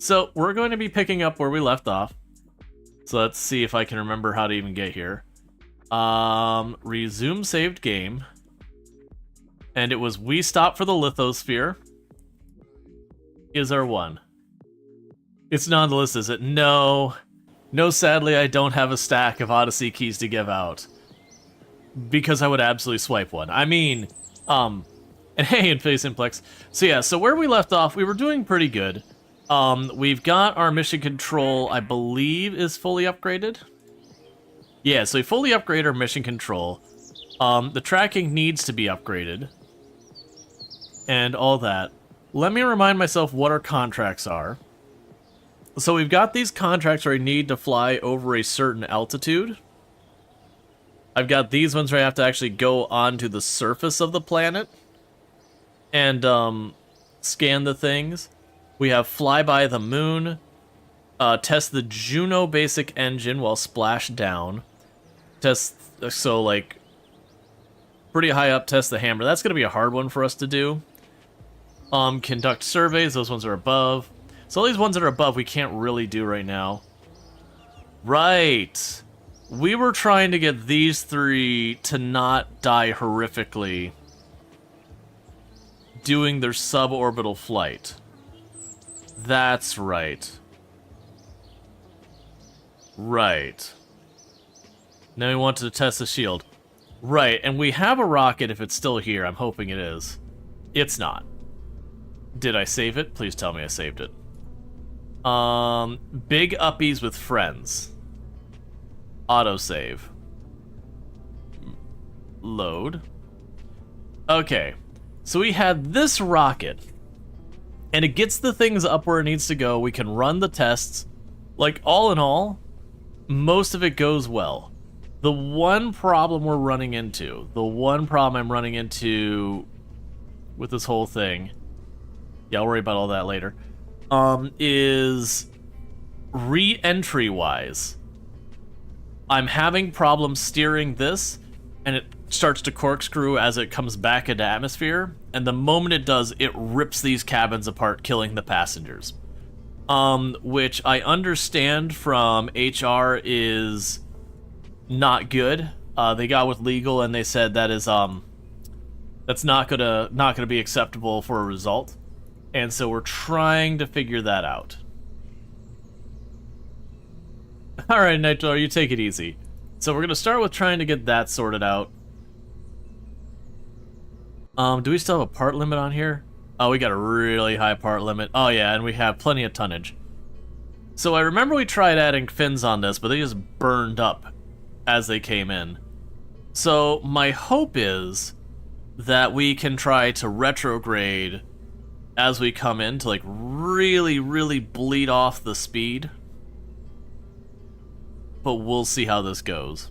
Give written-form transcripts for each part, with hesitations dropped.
So we're going to be picking up where we left off. So let's see if I can remember how to even get here. Resume saved game. And it was we stop for the lithosphere. Is our one. It's not on the list, is it? No. No, sadly, I don't have a stack of Odyssey keys to give out. Because I would absolutely swipe one. I mean, and hey, Infinity Simplex. So yeah, so where we left off, we were doing pretty good. We've got our mission control, I believe, is fully upgraded. Yeah, so we fully upgrade our mission control. The tracking needs to be upgraded. And all that. Let me remind myself what our contracts are. So we've got these contracts where I need to fly over a certain altitude. I've got these ones where I have to actually go onto the surface of the planet and scan the things. We have fly by the moon, test the Juno basic engine while splashed down. Test, so like, pretty high up, test the hammer. That's going to be a hard one for us to do. Conduct surveys, those ones are above. So all these ones that are above we can't really do right now. Right. We were trying to get these three to not die horrifically doing their suborbital flight. That's right. Right. Now we wanted to test the shield. Right, and we have a rocket if it's still here. I'm hoping it is. It's not. Did I save it? Please tell me I saved it. Big uppies with friends. Autosave. Load. Okay. So we had this rocket. And it gets the things up where it needs to go. We can run the tests. Like, all in all, most of it goes well. The one problem we're running into, the one problem I'm running into with this whole thing, yeah, I'll worry about all that later, is re-entry-wise. I'm having problems steering this, and it starts to corkscrew as it comes back into atmosphere, and the moment it does, it rips these cabins apart, killing the passengers. Which I understand from HR is not good. They got with legal and they said that is that's not gonna be acceptable for a result, and so we're trying to figure that out. All right, Nitro, you take it easy. So we're gonna start with trying to get that sorted out. Do we still have a part limit on here? Oh, we got a really high part limit. Oh yeah, and we have plenty of tonnage. So I remember we tried adding fins on this, but they just burned up as they came in. So my hope is that we can try to retrograde as we come in to like really, really bleed off the speed. But we'll see how this goes.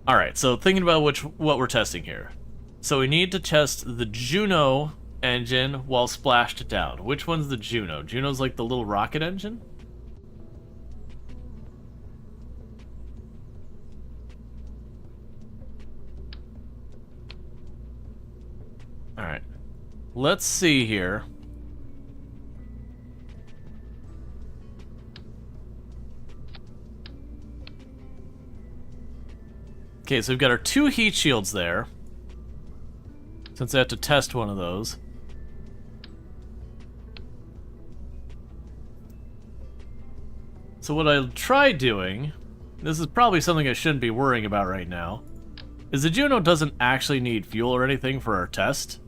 Alright, so thinking about what we're testing here. So we need to test the Juno engine while splashed down. Which one's the Juno? Juno's like the little rocket engine? Alright. Let's see here. Okay, so we've got our two heat shields there. Since I have to test one of those. So what I'll try doing, this is probably something I shouldn't be worrying about right now, is the Juno doesn't actually need fuel or anything for our test.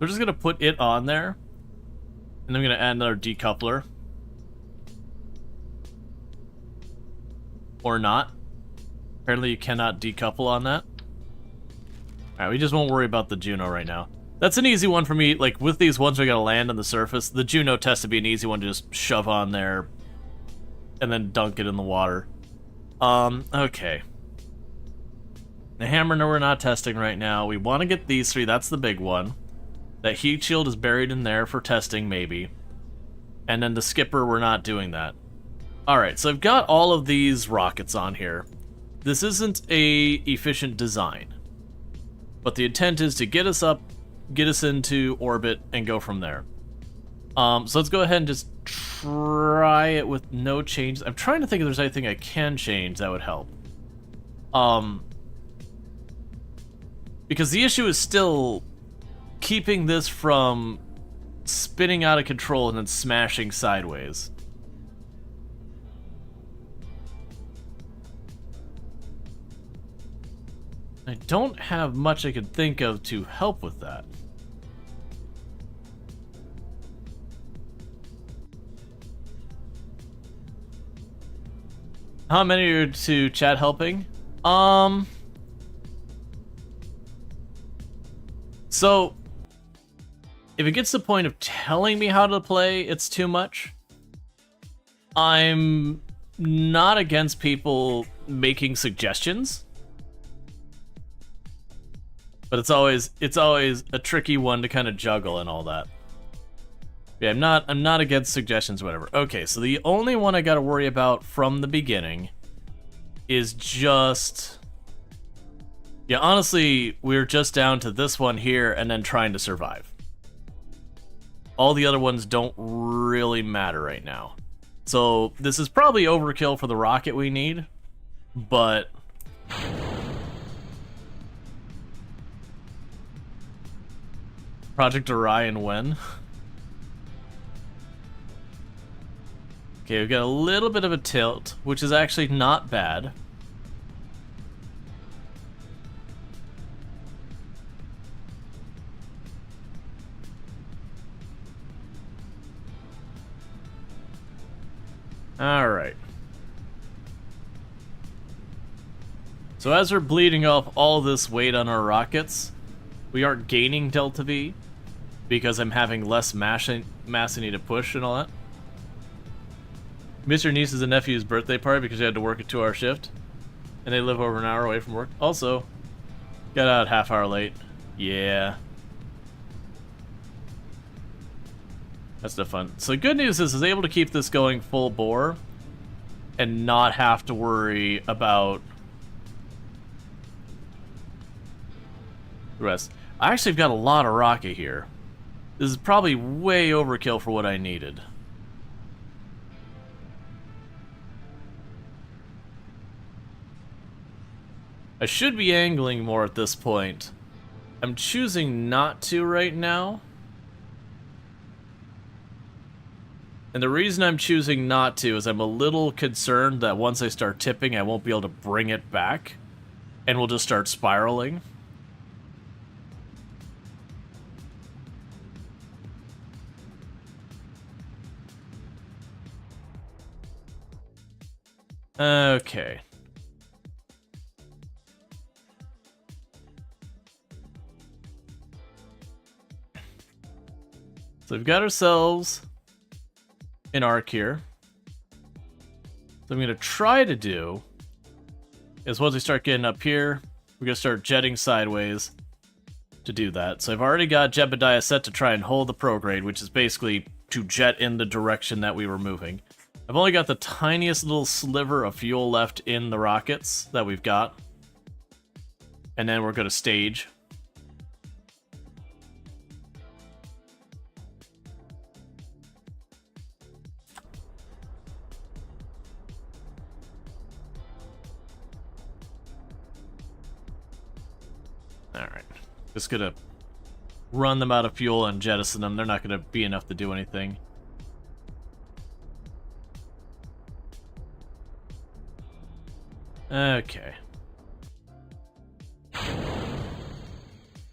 We're just going to put it on there, and I'm going to add another decoupler. Or not. Apparently you cannot decouple on that. Alright, we just won't worry about the Juno right now. That's an easy one for me. Like, with these ones we gotta land on the surface, the Juno test to be an easy one to just shove on there and then dunk it in the water. Okay. The hammer, no, we're not testing right now. We want to get these three. That's the big one. That heat shield is buried in there for testing, maybe. And then the skipper, we're not doing that. Alright, so I've got all of these rockets on here. This isn't a efficient design, but the intent is to get us up get us into orbit, and go from there. So let's go ahead and just try it with no changes. I'm trying to think if there's anything I can change that would help. Because the issue is still keeping this from spinning out of control and then smashing sideways. I don't have much I can think of to help with that. How many are to chat helping? So, if it gets to the point of telling me how to play, it's too much. I'm not against people making suggestions. But it's always a tricky one to kind of juggle and all that. Yeah, I'm not against suggestions or whatever. Okay, so the only one I gotta worry about from the beginning is just... Yeah, honestly, we're just down to this one here and then trying to survive. All the other ones don't really matter right now. So this is probably overkill for the rocket we need, but... Project Orion when? Okay, we've got a little bit of a tilt, which is actually not bad. Alright. So as we're bleeding off all this weight on our rockets, we aren't gaining Delta V, because I'm having less mass I need to push and all that. Missed your niece's and nephew's birthday party because you had to work a 2-hour shift, and they live over an hour away from work. Also, got out half hour late. Yeah. That's no fun. So good news is I was able to keep this going full bore and not have to worry about the rest. I actually have got a lot of rocket here. This is probably way overkill for what I needed. I should be angling more at this point. I'm choosing not to right now. And the reason I'm choosing not to is I'm a little concerned that once I start tipping, I won't be able to bring it back. And we'll just start spiraling. Okay. So we've got ourselves an arc here. So I'm going to try to do is once we start getting up here, we're going to start jetting sideways to do that. So I've already got Jebediah set to try and hold the prograde, which is basically to jet in the direction that we were moving. I've only got the tiniest little sliver of fuel left in the rockets that we've got. And then we're going to stage. Alright. Just going to run them out of fuel and jettison them. They're not going to be enough to do anything. Okay.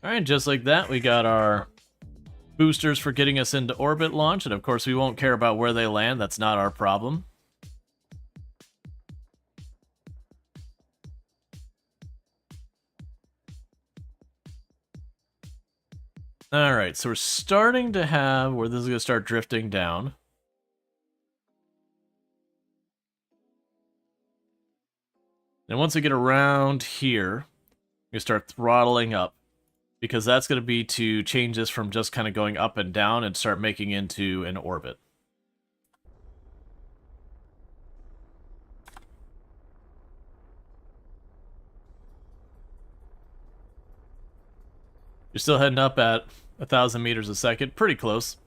Alright, just like that, we got our boosters for getting us into orbit launch, and of course we won't care about where they land, that's not our problem. Alright, so we're starting to have where this is going to start drifting down. And once we get around here, we start throttling up, because that's going to be to change this from just kind of going up and down and start making into an orbit. You're still heading up at 1,000 meters a second. Pretty close.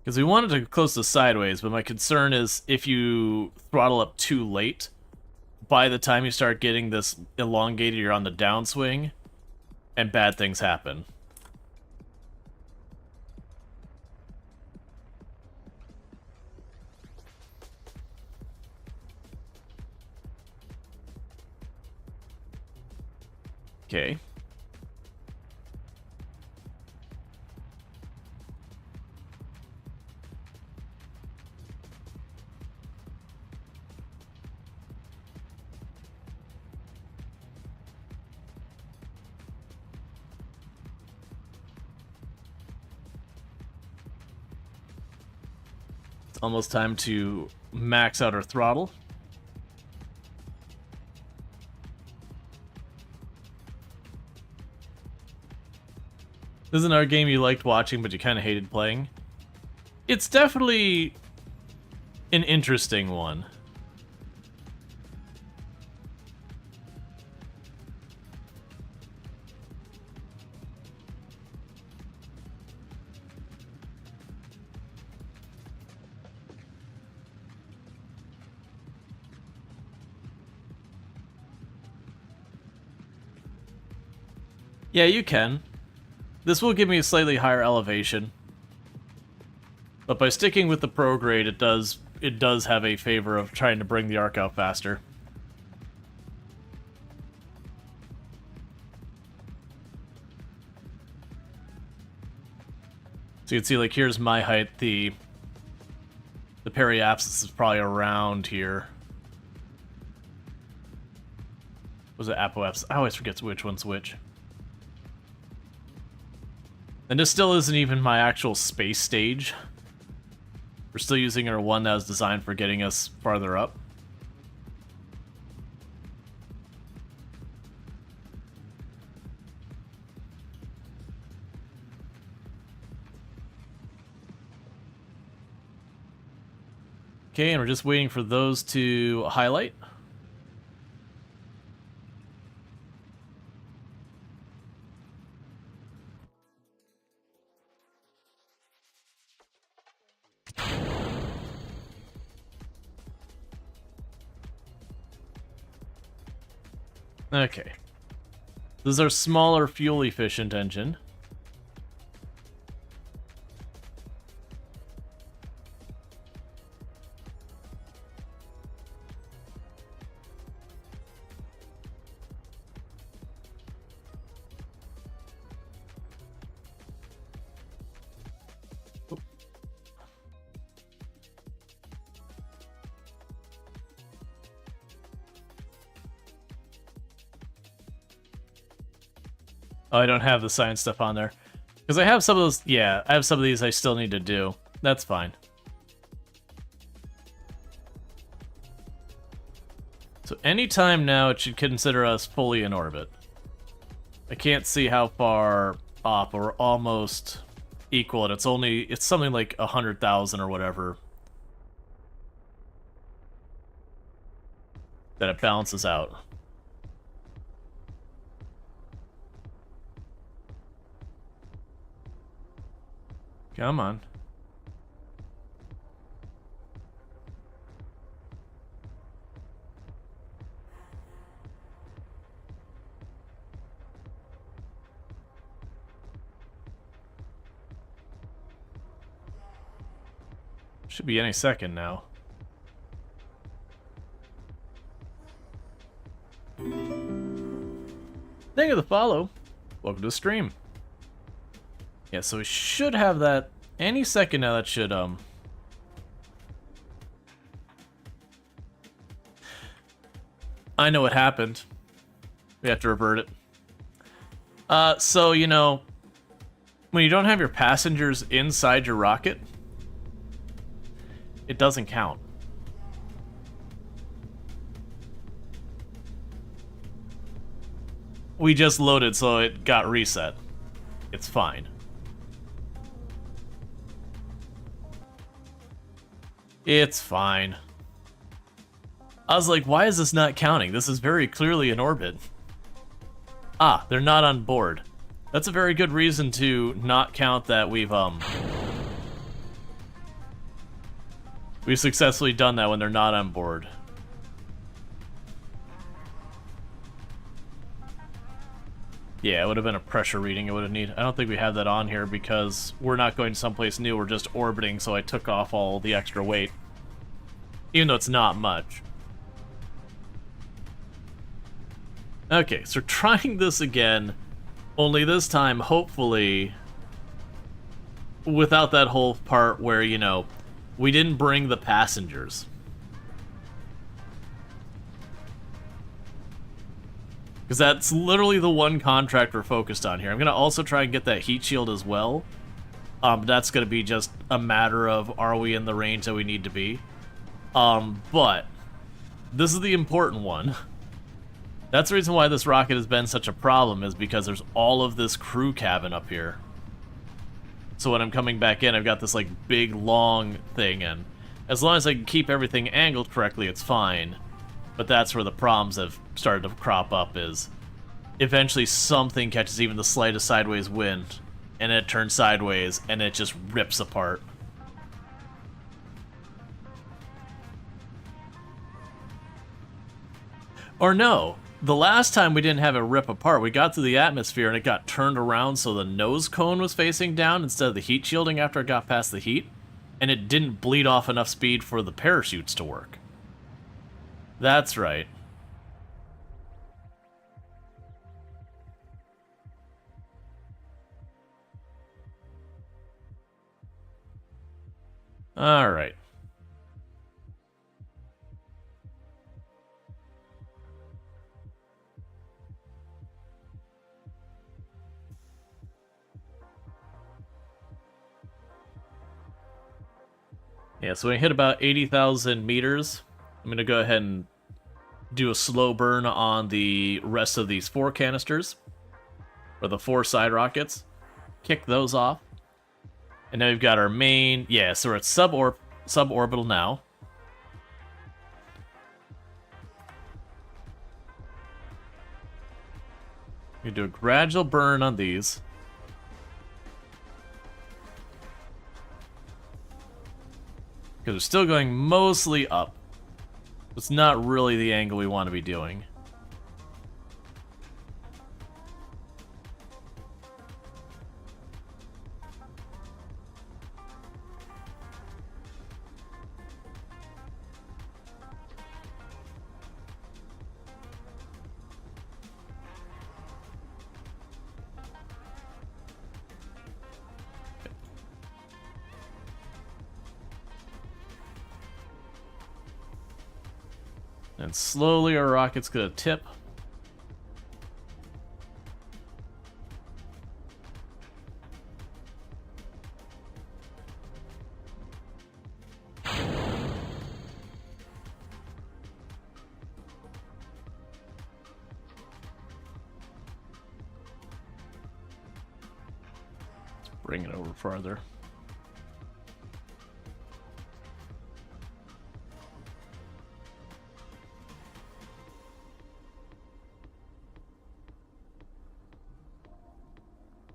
Because we wanted to close to sideways, but my concern is if you throttle up too late, by the time you start getting this elongated, you're on the downswing, and bad things happen. Okay. It's almost time to max out our throttle. This is another game you liked watching, but you kind of hated playing. It's definitely an interesting one. Yeah, you can. This will give me a slightly higher elevation. But by sticking with the pro grade, it does have a favor of trying to bring the arc out faster. So you can see, like, here's my height. The periapsis is probably around here. Was it apoapsis? I always forget which one's which. And this still isn't even my actual space stage. We're still using our one that was designed for getting us farther up. Okay, and we're just waiting for those to highlight. Okay. This is our smaller, fuel-efficient engine. Oh, I don't have the science stuff on there. Because I have some of those... Yeah, I have some of these I still need to do. That's fine. So anytime now, it should consider us fully in orbit. I can't see how far off, but we're almost equal, and it's something like 100,000 or whatever that it balances out. Come on. Should be any second now. Thank you for the follow. Welcome to the stream. Yeah, so we should have that any second now. That should, I know what happened. We have to revert it. So, you know, when you don't have your passengers inside your rocket, it doesn't count. We just loaded, so it got reset. It's fine. It's fine. I was like, why is this not counting? This is very clearly in orbit. Ah, they're not on board. That's a very good reason to not count that we've successfully done that when they're not on board. Yeah, it would have been a pressure reading it would have needed. I don't think we have that on here because we're not going someplace new, we're just orbiting, so I took off all the extra weight. Even though it's not much. Okay, so trying this again, only this time, hopefully, without that whole part where, you know, we didn't bring the passengers. Because that's literally the one contract we're focused on here. I'm going to also try and get that heat shield as well. That's going to be just a matter of, are we in the range that we need to be? But this is the important one. That's the reason why this rocket has been such a problem, is because there's all of this crew cabin up here. So when I'm coming back in, I've got this like big long thing, and as long as I can keep everything angled correctly, it's fine. But that's where the problems have started to crop up, is eventually something catches even the slightest sideways wind, and it turns sideways, and it just rips apart. Or no, the last time we didn't have it rip apart, we got through the atmosphere and it got turned around so the nose cone was facing down instead of the heat shielding after it got past the heat, and it didn't bleed off enough speed for the parachutes to work. That's right. Alright. Yeah, so when I hit about 80,000 meters, I'm going to go ahead and do a slow burn on the rest of these 4 canisters, or the 4 side rockets. Kick those off. And now we've got our main... Yeah, so we're at suborbital now. We do a gradual burn on these. Because we're still going mostly up. It's not really the angle we want to be doing. And slowly our rocket's gonna tip. Let's bring it over farther.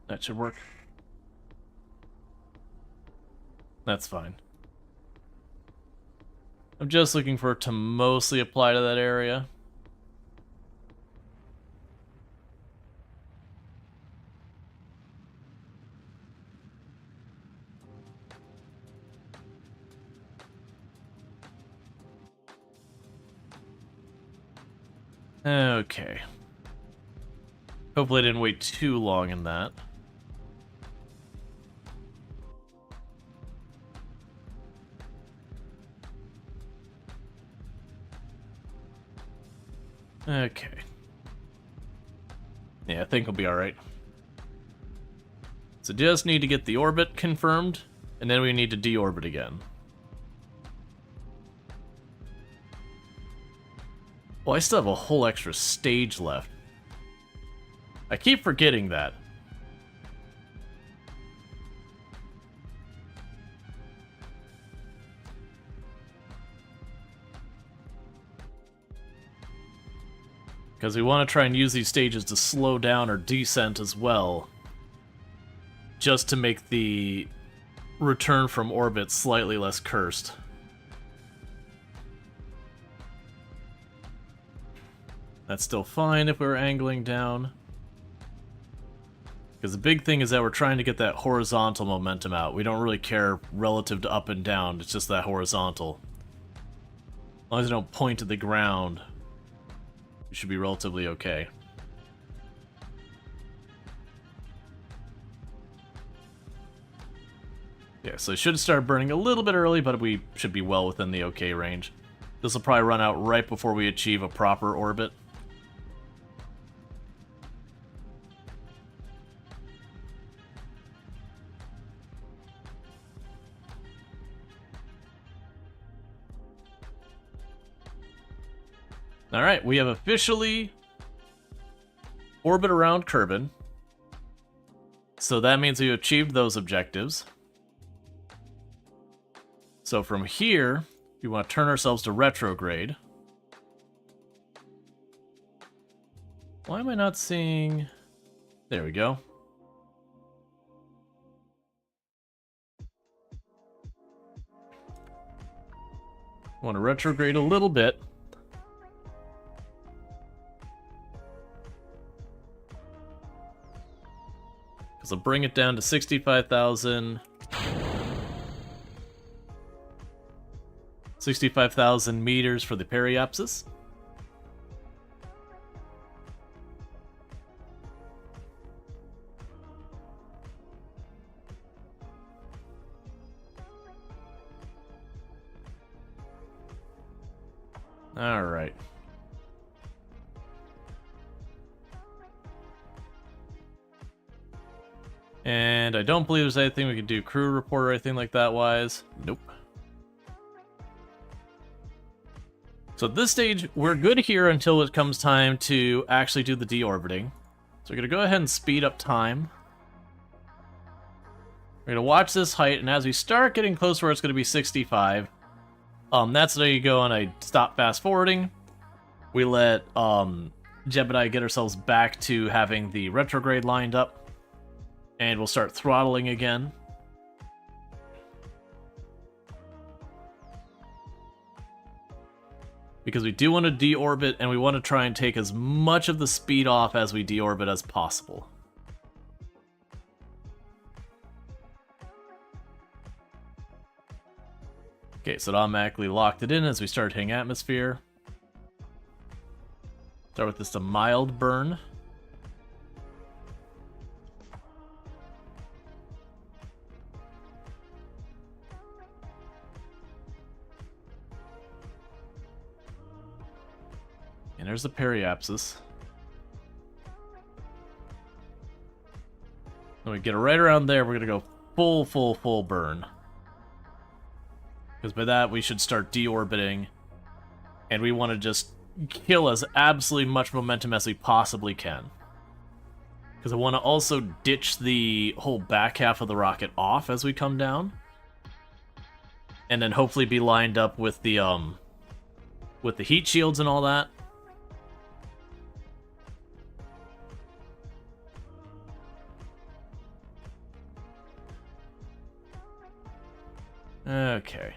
That should work. That's fine. I'm just looking for it to mostly apply to that area. Okay. Hopefully I didn't wait too long in that. Okay. Yeah, I think we'll be alright. So just need to get the orbit confirmed, and then we need to deorbit again. Well, I still have a whole extra stage left. I keep forgetting that. Because we want to try and use these stages to slow down our descent as well, just to make the return from orbit slightly less cursed. That's still fine if we're angling down. Because the big thing is that we're trying to get that horizontal momentum out. We don't really care relative to up and down, it's just that horizontal. As long as I don't point to the ground, we should be relatively okay. Yeah, so it should start burning a little bit early, but we should be well within the okay range. This will probably run out right before we achieve a proper orbit. Alright, we have officially orbit around Kerbal. So that means we achieved those objectives. So from here, we want to turn ourselves to retrograde. Why am I not seeing... There we go. Want to retrograde a little bit. Because I'll bring it down to 65,000. 65,000 meters for the periapsis. All right. And I don't believe there's anything we can do crew report or anything like that wise. Nope. So at this stage, we're good here until it comes time to actually do the deorbiting. So we're going to go ahead and speed up time. We're going to watch this height, and as we start getting close where it's going to be 65, that's there you go, and I stop fast forwarding. We let Jebediah get ourselves back to having the retrograde lined up. And we'll start throttling again. Because we do want to deorbit, and we want to try and take as much of the speed off as we deorbit as possible. Okay, so it automatically locked it in as we start hitting atmosphere. Start with just a mild burn. And there's the periapsis. When we get it right around there, we're going to go full burn. Because by that, we should start deorbiting. And we want to just kill as absolutely much momentum as we possibly can. Because I want to also ditch the whole back half of the rocket off as we come down. And then hopefully be lined up with the heat shields and all that. Okay.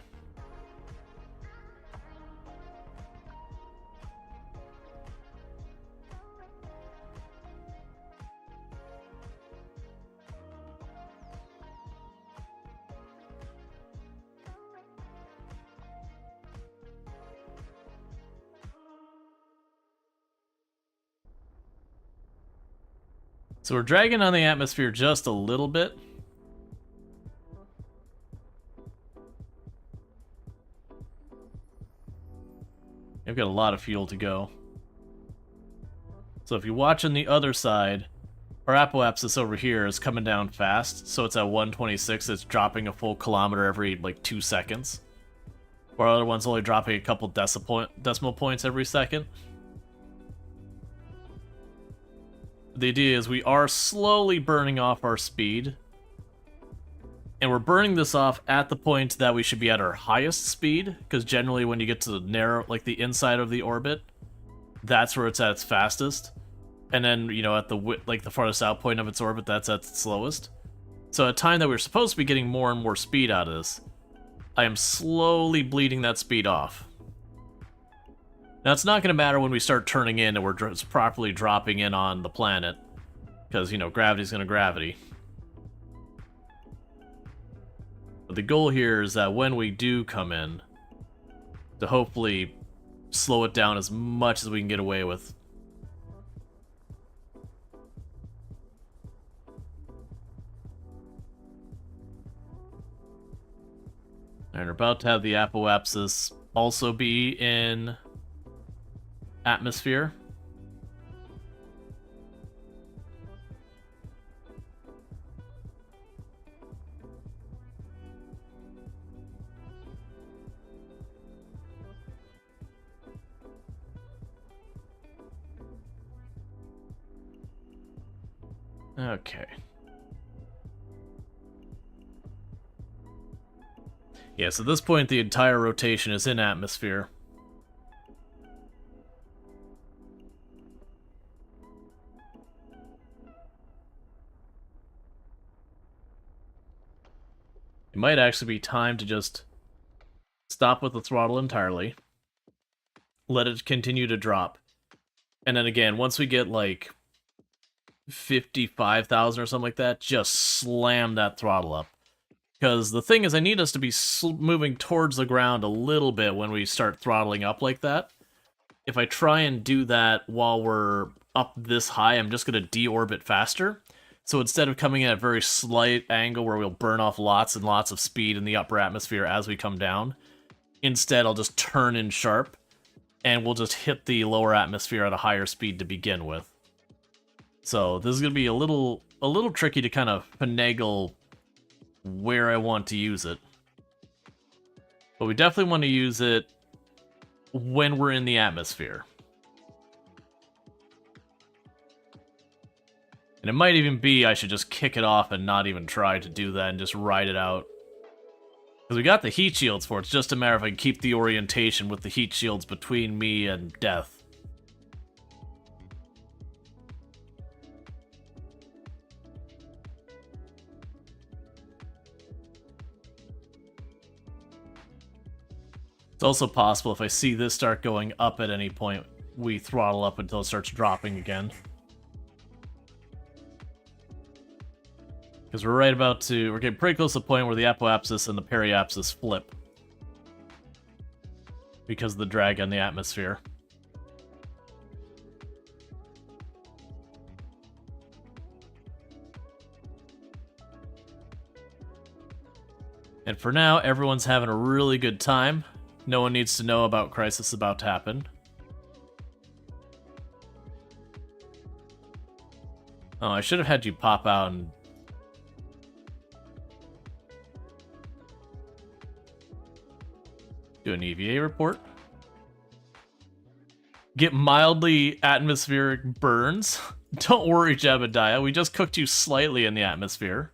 So we're dragging on the atmosphere just a little bit. We've got a lot of fuel to go. So if you watch on the other side, our apoapsis over here is coming down fast, so it's at 126, it's dropping a full kilometer every, like, 2 seconds. Our other one's only dropping a couple decimal points every second. The idea is we are slowly burning off our speed. And we're burning this off at the point that we should be at our highest speed, because generally when you get to the narrow, like the inside of the orbit, that's where it's at its fastest. And then, you know, at the like the farthest out point of its orbit, that's at its slowest. So at a time that we're supposed to be getting more and more speed out of this, I am slowly bleeding that speed off. Now, it's not going to matter when we start turning in and we're properly dropping in on the planet. Because, you know, gravity's going to gravity. But the goal here is that when we do come in, to hopefully slow it down as much as we can get away with. And we're about to have the apoapsis also be in atmosphere. Okay. Yeah, so at this point the entire rotation is in atmosphere. It might actually be time to just stop with the throttle entirely. Let it continue to drop. And then again, once we get like 55,000 or something like that, just slam that throttle up. Because the thing is, I need us to be moving towards the ground a little bit when we start throttling up like that. If I try and do that while we're up this high, I'm just going to deorbit faster. So instead of coming in at a very slight angle where we'll burn off lots and lots of speed in the upper atmosphere as we come down, instead I'll just turn in sharp, and we'll just hit the lower atmosphere at a higher speed to begin with. So this is going to be a little tricky to kind of finagle where I want to use it. But we definitely want to use it when we're in the atmosphere. And it might even be I should just kick it off and not even try to do that and just ride it out. Because we got the heat shields for it. It's just a matter of I can keep the orientation with the heat shields between me and death. It's also possible if I see this start going up at any point, we throttle up until it starts dropping again. Because we're getting pretty close to the point where the apoapsis and the periapsis flip. Because of the drag on the atmosphere. And for now, everyone's having a really good time. No one needs to know about crisis about to happen. Oh, I should have had you pop out and do an EVA report. Get mildly atmospheric burns. Don't worry, Jebediah. We just cooked you slightly in the atmosphere.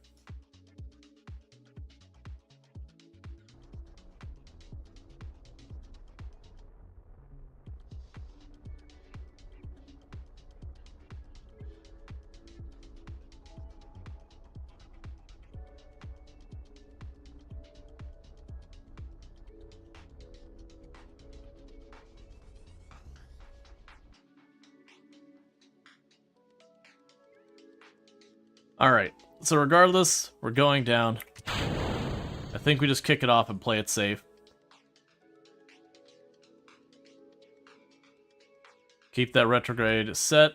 Alright, so regardless, we're going down. I think we just kick it off and play it safe. Keep that retrograde set.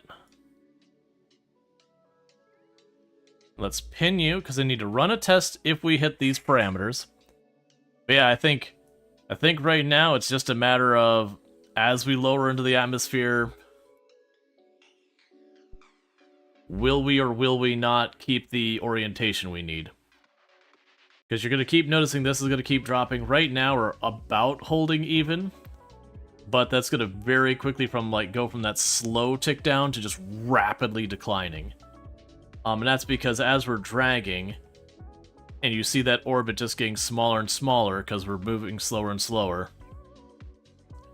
Let's pin you, because I need to run a test if we hit these parameters. But yeah, I think right now it's just a matter of, as we lower into the atmosphere, will we or will we not keep the orientation we need? Because you're going to keep noticing this is going to keep dropping. Right now we're about holding even, but that's going to very quickly go from that slow tick down to just rapidly declining. And that's because as we're dragging, and you see that orbit just getting smaller and smaller because we're moving slower and slower,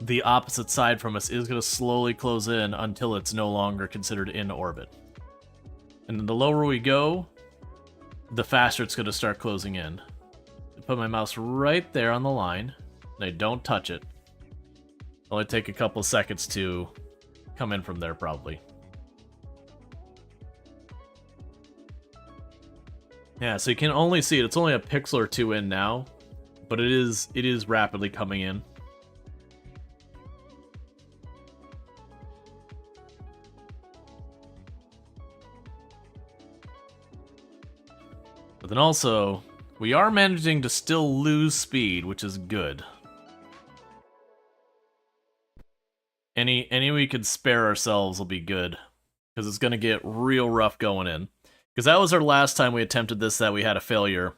the opposite side from us is going to slowly close in until it's no longer considered in orbit. And then the lower we go, the faster it's going to start closing in. I put my mouse right there on the line, and I don't touch it. It'll only take a couple of seconds to come in from there, probably. Yeah, so you can only see it. It's only a pixel or two in now, but it is rapidly coming in. But then also, we are managing to still lose speed, which is good. Any we could spare ourselves will be good, because it's going to get real rough going in. Because that was our last time we attempted this that we had a failure.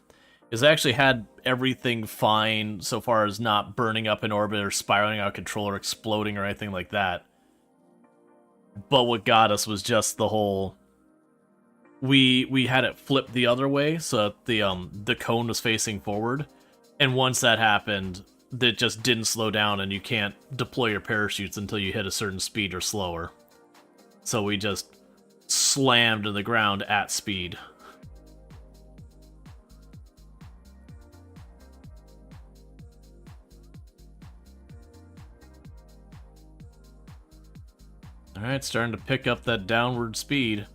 Is I actually had everything fine so far as not burning up in orbit or spiraling out of control or exploding or anything like that. But what got us was just the whole... We had it flipped the other way, so the cone was facing forward. And once that happened, it just didn't slow down, and you can't deploy your parachutes until you hit a certain speed or slower. So we just slammed to the ground at speed. Alright, starting to pick up that downward speed.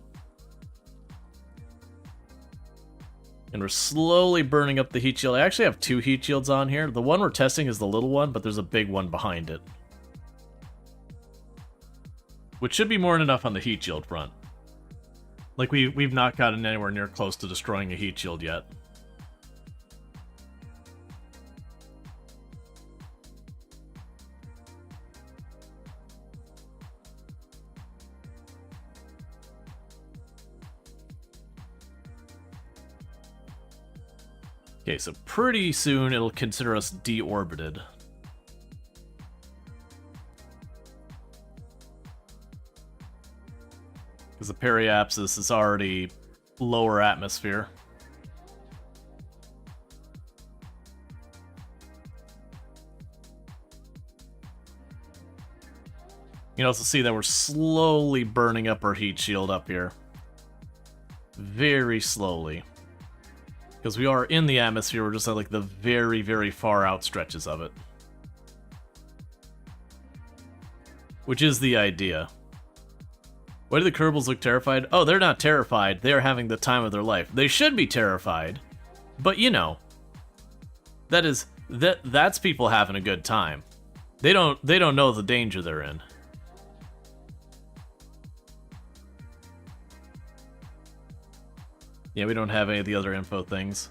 And we're slowly burning up the heat shield. I actually have 2 heat shields on here. The one we're testing is the little one, but there's a big one behind it. Which should be more than enough on the heat shield front. Like, we've not gotten anywhere near close to destroying a heat shield yet. Okay, so pretty soon it'll consider us deorbited. Because the periapsis is already lower atmosphere. You can also see that we're slowly burning up our heat shield up here. Very slowly. Because we are in the atmosphere, we're just at like the very, very far out stretches of it. Which is the idea. Why do the Kerbals look terrified? Oh, they're not terrified. They are having the time of their life. They should be terrified. But you know, that's people having a good time. They don't know the danger they're in. Yeah, we don't have any of the other info things.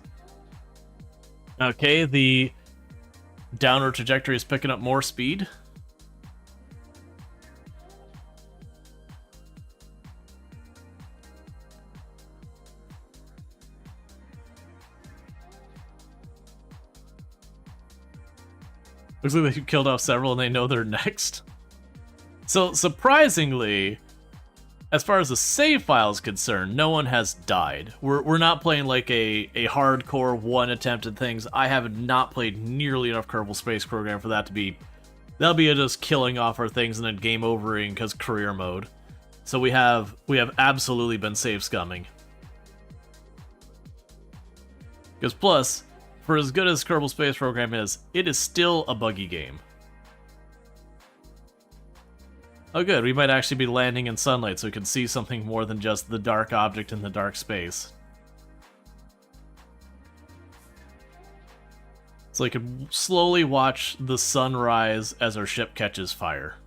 Okay, the downward trajectory is picking up more speed. Looks like they killed off several and they know they're next. So, surprisingly, as far as the save file is concerned, no one has died. We're not playing like a hardcore one attempted things. I have not played nearly enough Kerbal Space Program for that to be... That'll be just killing off our things and then game overing because career mode. So we have absolutely been save scumming. Because plus, for as good as Kerbal Space Program is, it is still a buggy game. Oh good, we might actually be landing in sunlight so we can see something more than just the dark object in the dark space. So I could slowly watch the sun rise as our ship catches fire.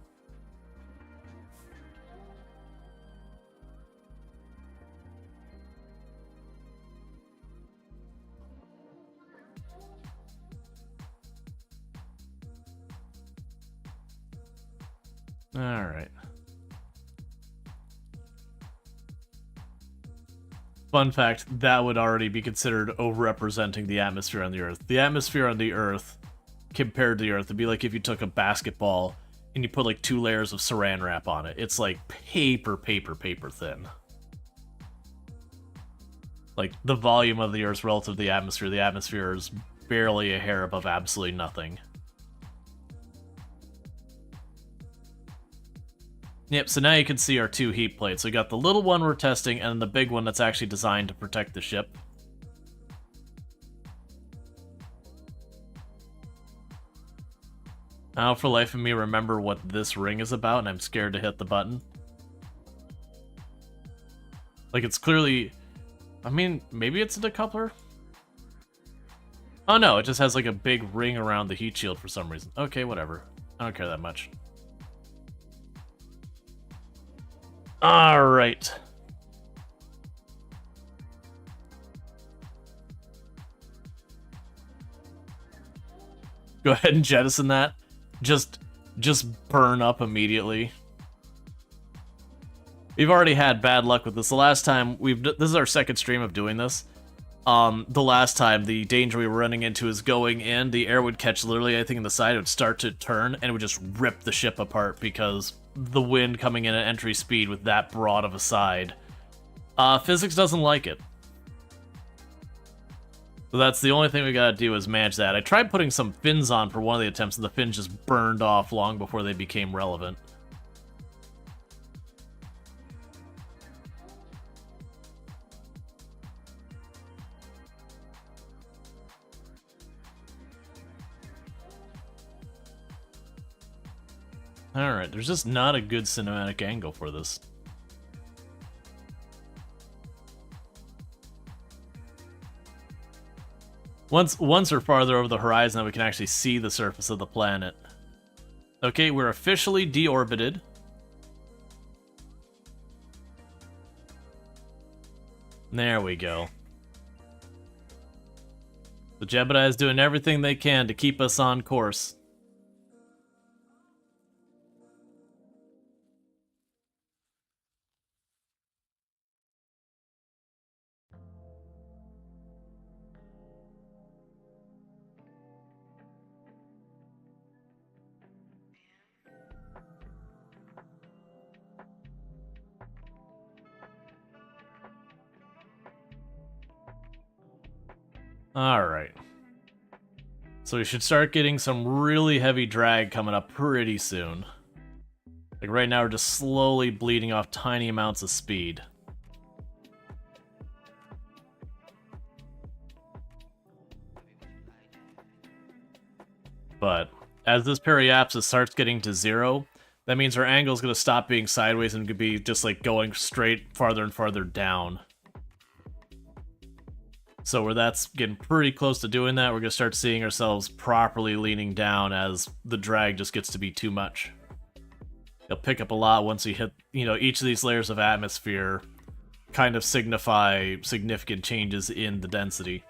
Alright. Fun fact, that would already be considered overrepresenting the atmosphere on the Earth. The atmosphere on the Earth, compared to the Earth, would be like if you took a basketball and you put like 2 layers of saran wrap on it. It's like paper thin. Like, the volume of the Earth relative to the atmosphere is barely a hair above absolutely nothing. Yep, so now you can see our two heat plates. We got the little one we're testing and the big one that's actually designed to protect the ship. Now, for life of me, remember what this ring is about, and I'm scared to hit the button. Like, it's clearly... I mean, maybe it's a decoupler? Oh no, it just has like a big ring around the heat shield for some reason. Okay, whatever. I don't care that much. Alright. Go ahead and jettison that. Just burn up immediately. We've already had bad luck with this. The last time this is our second stream of doing this. The last time, the danger we were running into is going in, the air would catch literally anything in the side, it would start to turn, and it would just rip the ship apart because the wind coming in at entry speed with that broad of a side. Physics doesn't like it. So that's the only thing we gotta do is manage that. I tried putting some fins on for one of the attempts, and the fins just burned off long before they became relevant. Alright, there's just not a good cinematic angle for this. Once we're farther over the horizon, we can actually see the surface of the planet. Okay, we're officially deorbited. There we go. The Jebediah is doing everything they can to keep us on course. Alright. So we should start getting some really heavy drag coming up pretty soon. Like right now we're just slowly bleeding off tiny amounts of speed. But as this periapsis starts getting to 0, that means our angle is going to stop being sideways and could be just like going straight farther and farther down. So where that's getting pretty close to doing that, we're going to start seeing ourselves properly leaning down as the drag just gets to be too much. It'll pick up a lot once you hit, you know, each of these layers of atmosphere kind of signify significant changes in the density.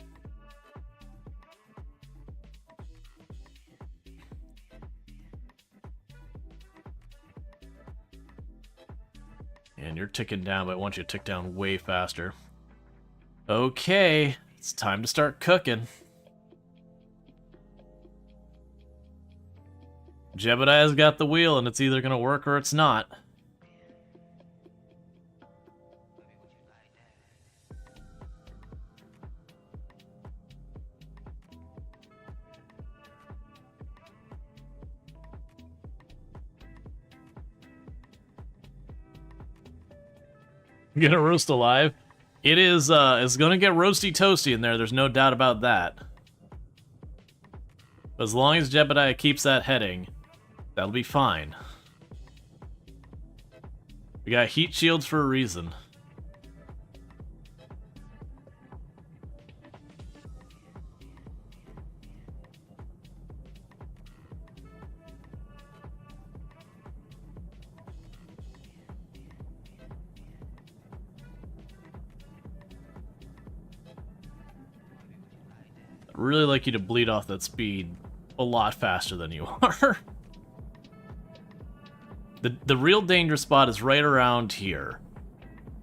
And you're ticking down, but I want you to tick down way faster. Okay, it's time to start cooking. Jebediah's got the wheel, and it's either going to work or it's not. Gonna roast alive? It is, it's gonna get roasty toasty in there, there's no doubt about that. But as long as Jebediah keeps that heading, that'll be fine. We got heat shields for a reason. I'd really like you to bleed off that speed a lot faster than you are. The real danger spot is right around here.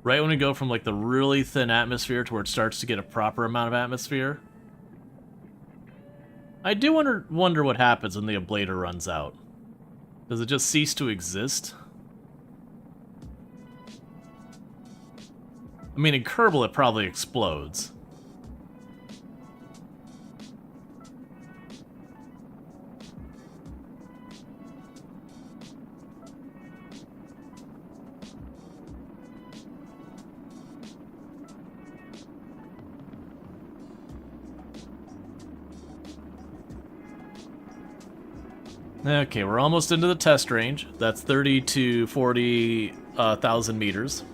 Right when we go from like the really thin atmosphere to where it starts to get a proper amount of atmosphere. I do wonder what happens when the ablator runs out. Does it just cease to exist? I mean, in Kerbal it probably explodes. Okay, we're almost into the test range. That's 30 to 40,000 meters.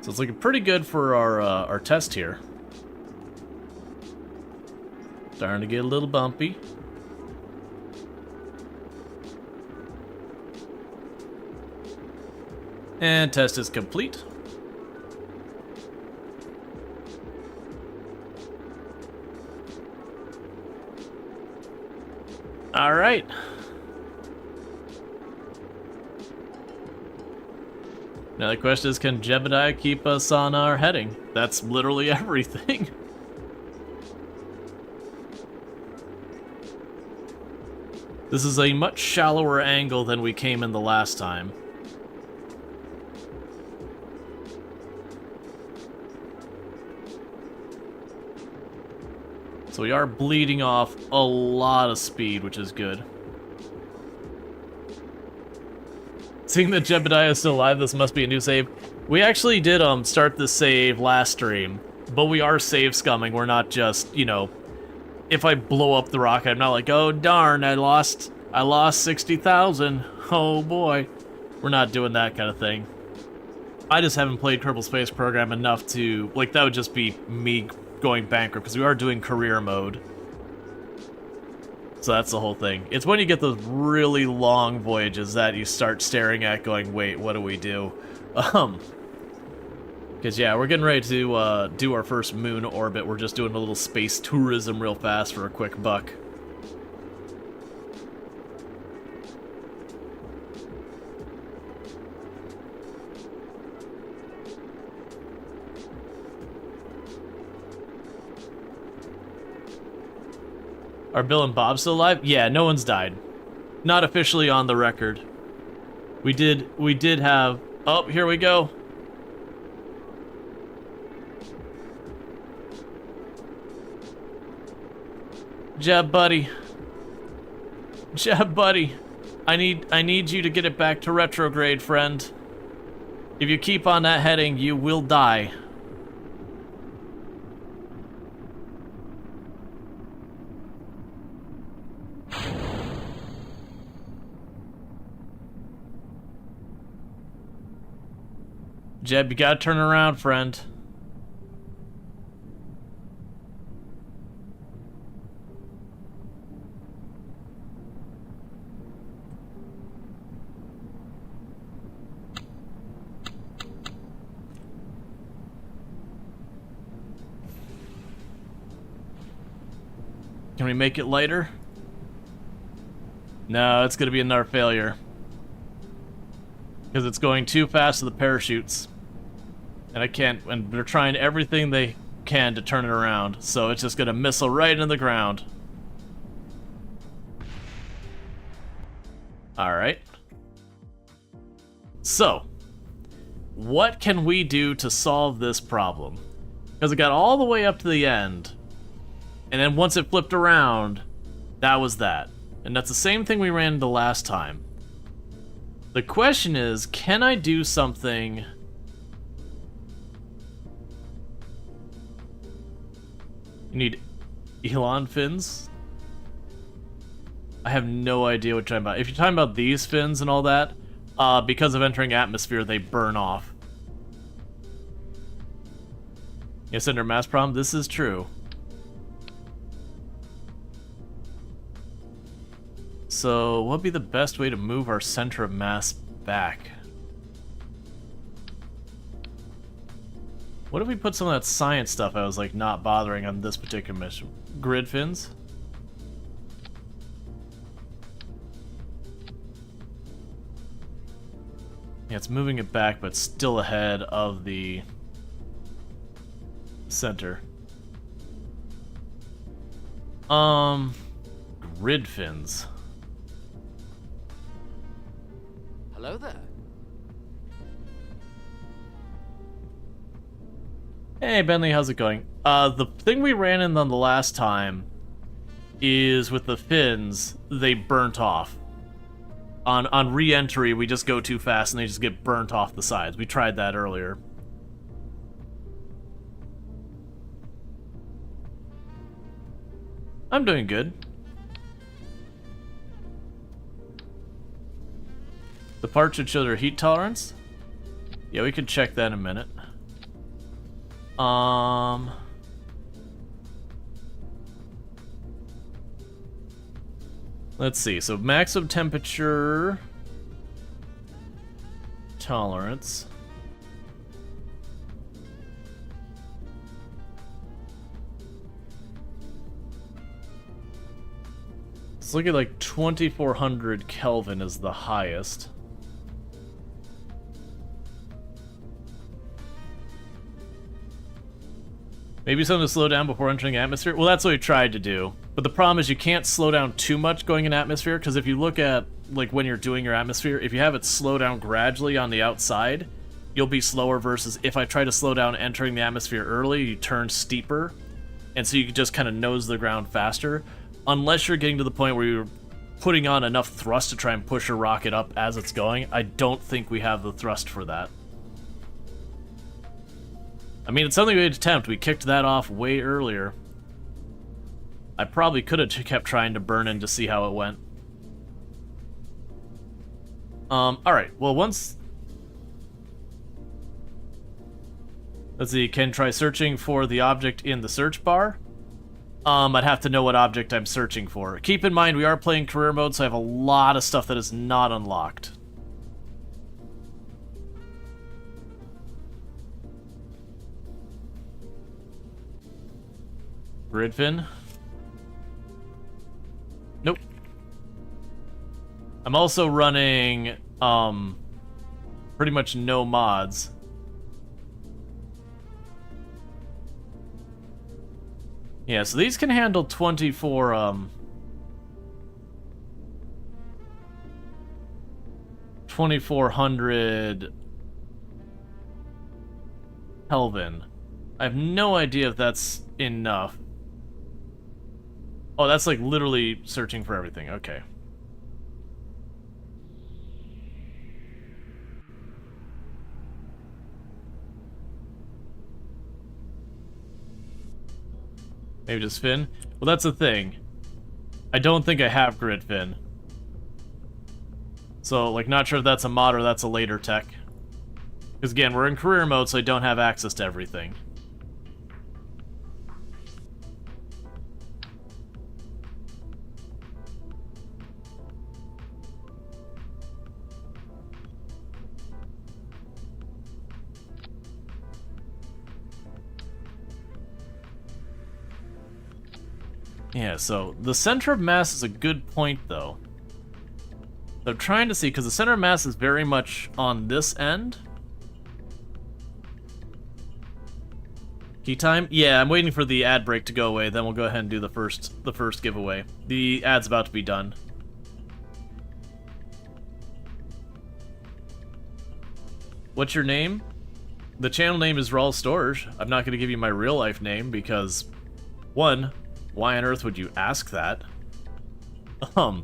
So it's looking pretty good for our test here. Starting to get a little bumpy. And test is complete. All right. Now the question is, can Jebediah keep us on our heading? That's literally everything. This is a much shallower angle than we came in the last time. So we are bleeding off a lot of speed, which is good. Seeing that Jebediah is still alive, this must be a new save. We actually did start this save last stream, but we are save scumming. We're not just, you know, if I blow up the rocket, I'm not like, oh darn, I lost 60,000. Oh boy. We're not doing that kind of thing. I just haven't played Kerbal Space Program enough to, like, that would just be me going bankrupt, because we are doing career mode. So that's the whole thing. It's when you get those really long voyages that you start staring at going, wait, what do we do? Because yeah, we're getting ready to do our first moon orbit. We're just doing a little space tourism real fast for a quick buck. Are Bill and Bob still alive? Yeah, no one's died. Not officially on the record. We did have... Oh, here we go. Jeb, buddy. Jeb, buddy. I need you to get it back to retrograde, friend. If you keep on that heading, you will die. Jeb, you gotta turn around, friend. Can we make it lighter? No, it's gonna be another failure. Because it's going too fast to the parachutes. And I can't, and they're trying everything they can to turn it around, so it's just gonna missile right into the ground. Alright. So, what can we do to solve this problem? Because it got all the way up to the end, and then once it flipped around, that was that. And that's the same thing we ran into last time. The question is, can I do something... You need Elon fins? I have no idea what you're talking about. If you're talking about these fins and all that, because of entering atmosphere, they burn off. Yes, under mass problem, this is true. So, what would be the best way to move our center of mass back? What if we put some of that science stuff I was like not bothering on this particular mission? Grid fins? Yeah, it's moving it back, but still ahead of the center. Grid fins. Hello there. Hey Bentley, how's it going? The thing we ran in on the last time is with the fins, they burnt off. On re-entry, we just go too fast and they just get burnt off the sides. We tried that earlier. I'm doing good. The part should show their heat tolerance. Yeah, we can check that in a minute. Let's see. So maximum temperature tolerance. It's looking like 2400 Kelvin is the highest. Maybe something to slow down before entering atmosphere? Well, that's what we tried to do. But the problem is you can't slow down too much going in atmosphere, because if you look at, like, when you're doing your atmosphere, if you have it slow down gradually on the outside, you'll be slower versus if I try to slow down entering the atmosphere early, you turn steeper, and so you can just kind of nose the ground faster. Unless you're getting to the point where you're putting on enough thrust to try and push a rocket up as it's going, I don't think we have the thrust for that. I mean, it's something we'd attempt. We kicked that off way earlier. I probably could have kept trying to burn in to see how it went. Alright, well, once... Let's see, can try searching for the object in the search bar. I'd have to know what object I'm searching for. Keep in mind, we are playing career mode, so I have a lot of stuff that is not unlocked. Gridfin? Nope. I'm also running, pretty much no mods. Yeah, so these can handle 2400 Kelvin. I have no idea if that's enough. Oh, that's like literally searching for everything. Okay. Maybe just Fin? Well, that's the thing. I don't think I have Grid Fin. So, like, not sure if that's a mod or that's a later tech. Because, again, we're in career mode, so I don't have access to everything. Yeah, so the center of mass is a good point, though. So I'm trying to see, because the center of mass is very much on this end. Key time? Yeah, I'm waiting for the ad break to go away, then we'll go ahead and do the first giveaway. The ad's about to be done. What's your name? The channel name is Rual Storge. I'm not going to give you my real life name because, one, why on earth would you ask that? And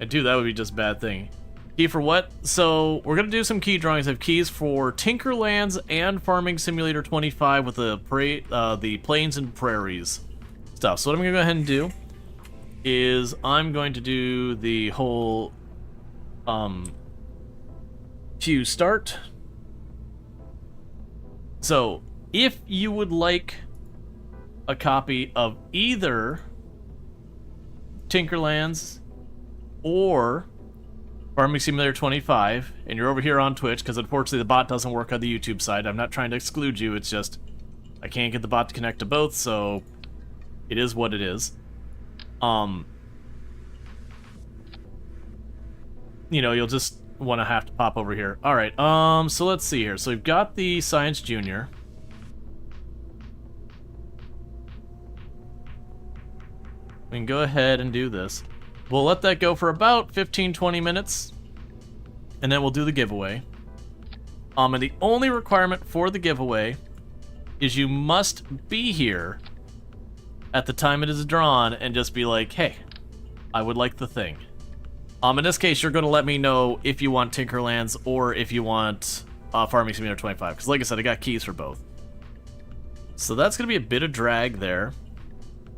two, that would be just a bad thing. Key for what? So, we're going to do some key drawings. I have keys for Tinkerlands and Farming Simulator 25 with the Plains and Prairies stuff. So what I'm going to go ahead and do is I'm going to do the whole queue start. So, if you would like a copy of either Tinkerlands or Farming Simulator 25, and you're over here on Twitch, because unfortunately the bot doesn't work on the YouTube side. I'm not trying to exclude you, it's just I can't get the bot to connect to both, so it is what it is. You know, you'll just want to have to pop over here. Alright, so let's see here. So we've got the Science Junior. We can go ahead and do this. We'll let that go for about 15-20 minutes, and then we'll do the giveaway. And the only requirement for the giveaway is you must be here at the time it is drawn and just be like, hey, I would like the thing. In this case, you're going to let me know if you want Tinkerlands or if you want Farming Simulator 25, because like I said, I got keys for both. So that's going to be a bit of drag there,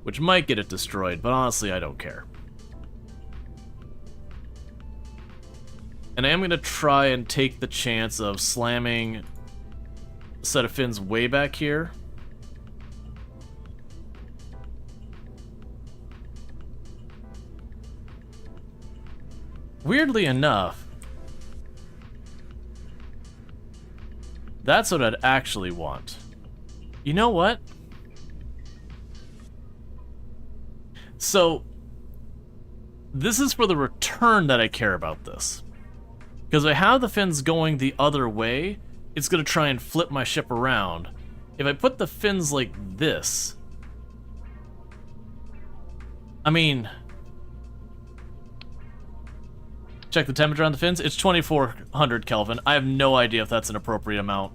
which might get it destroyed, but honestly, I don't care. And I am going to try and take the chance of slamming a set of fins way back here. Weirdly enough, that's what I'd actually want. You know what? So, this is for the return that I care about this. Because I have the fins going the other way, it's going to try and flip my ship around. If I put the fins like this... I mean... Check the temperature on the fins. It's 2400 Kelvin. I have no idea if that's an appropriate amount.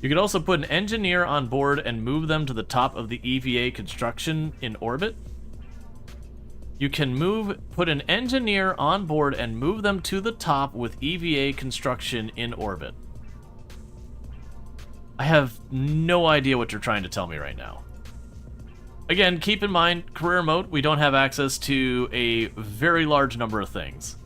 You could also put an engineer on board and move them to the top of the EVA construction in orbit. You can put an engineer on board and move them to the top with EVA construction in orbit. I have no idea what you're trying to tell me right now. Again, keep in mind, career mode, we don't have access to a very large number of things.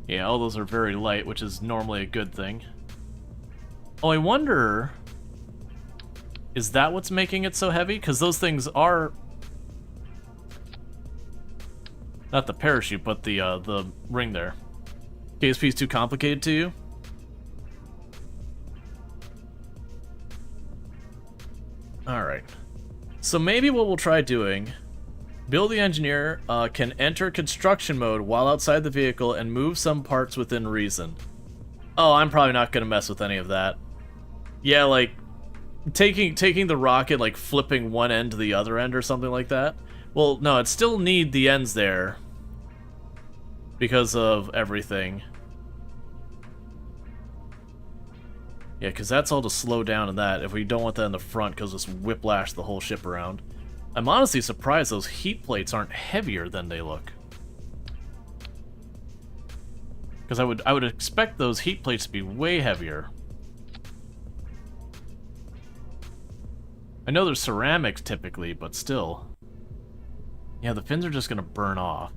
Yeah, all those are very light, which is normally a good thing. Oh, I wonder... Is that what's making it so heavy? Because those things are... Not the parachute, but the ring there. KSP is too complicated to you? Alright. So maybe what we'll try doing... Bill the engineer can enter construction mode while outside the vehicle and move some parts within reason. Oh, I'm probably not going to mess with any of that. Yeah, like... Taking the rocket, like flipping one end to the other end or something like that. Well, no, it still need the ends there. Because of everything. Yeah, because that's all to slow down in that. If we don't want that in the front, because it's whiplash the whole ship around. I'm honestly surprised those heat plates aren't heavier than they look. Because I would expect those heat plates to be way heavier. I know they're ceramics typically, but still. Yeah, the fins are just gonna burn off.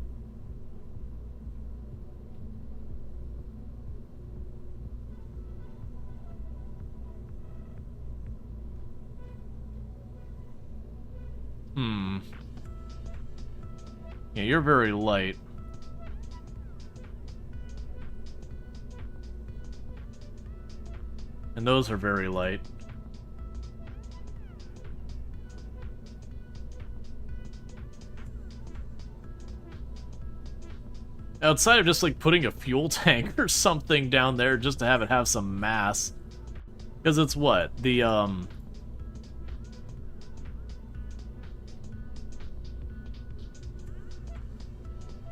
Yeah, you're very light. And those are very light. Outside of just like putting a fuel tank or something down there just to have it have some mass. Because it's what? The,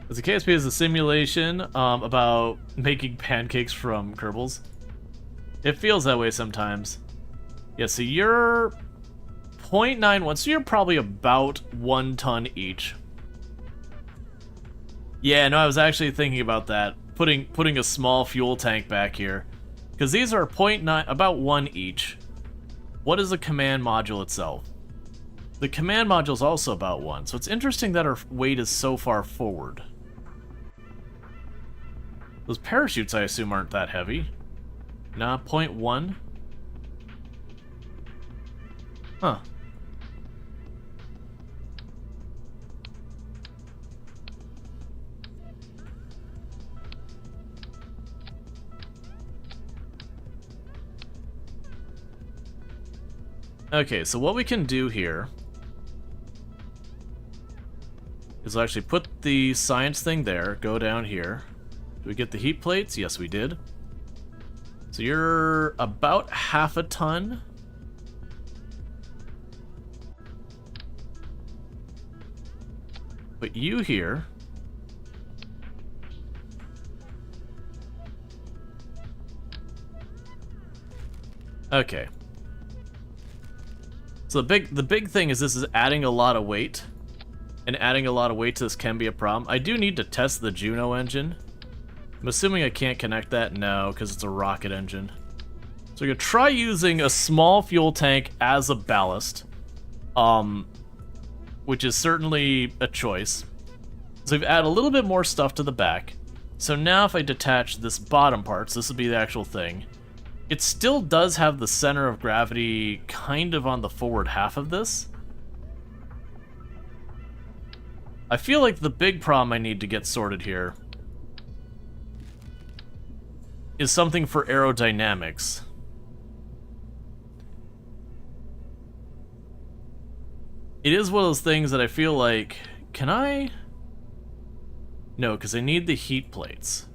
As the KSP is a simulation about making pancakes from Kerbals. It feels that way sometimes. Yeah, so you're 0.91, so you're probably about 1 ton each. Yeah, no, I was actually thinking about that. Putting a small fuel tank back here. Because these are 0.9, about 1 each. What is the command module itself? The command module is also about 1, so it's interesting that our weight is so far forward. Those parachutes, I assume, aren't that heavy. Nah, 0.1. Huh. Okay, so what we can do here is actually put the science thing there, go down here. Did we get the heat plates? Yes, we did. So you're about 1/2 ton. But you here... Okay. So the big thing is this is adding a lot of weight. And adding a lot of weight to this can be a problem. I do need to test the Juno engine. I'm assuming I can't connect that? No, because it's a rocket engine. So we're going to try using a small fuel tank as a ballast. which is certainly a choice. So we've added a little bit more stuff to the back. So now if I detach this bottom part, so this would be the actual thing, it still does have the center of gravity kind of on the forward half of this. I feel like the big problem I need to get sorted here is something for aerodynamics. It is one of those things that I feel like, can I? No, because I need the heat plates.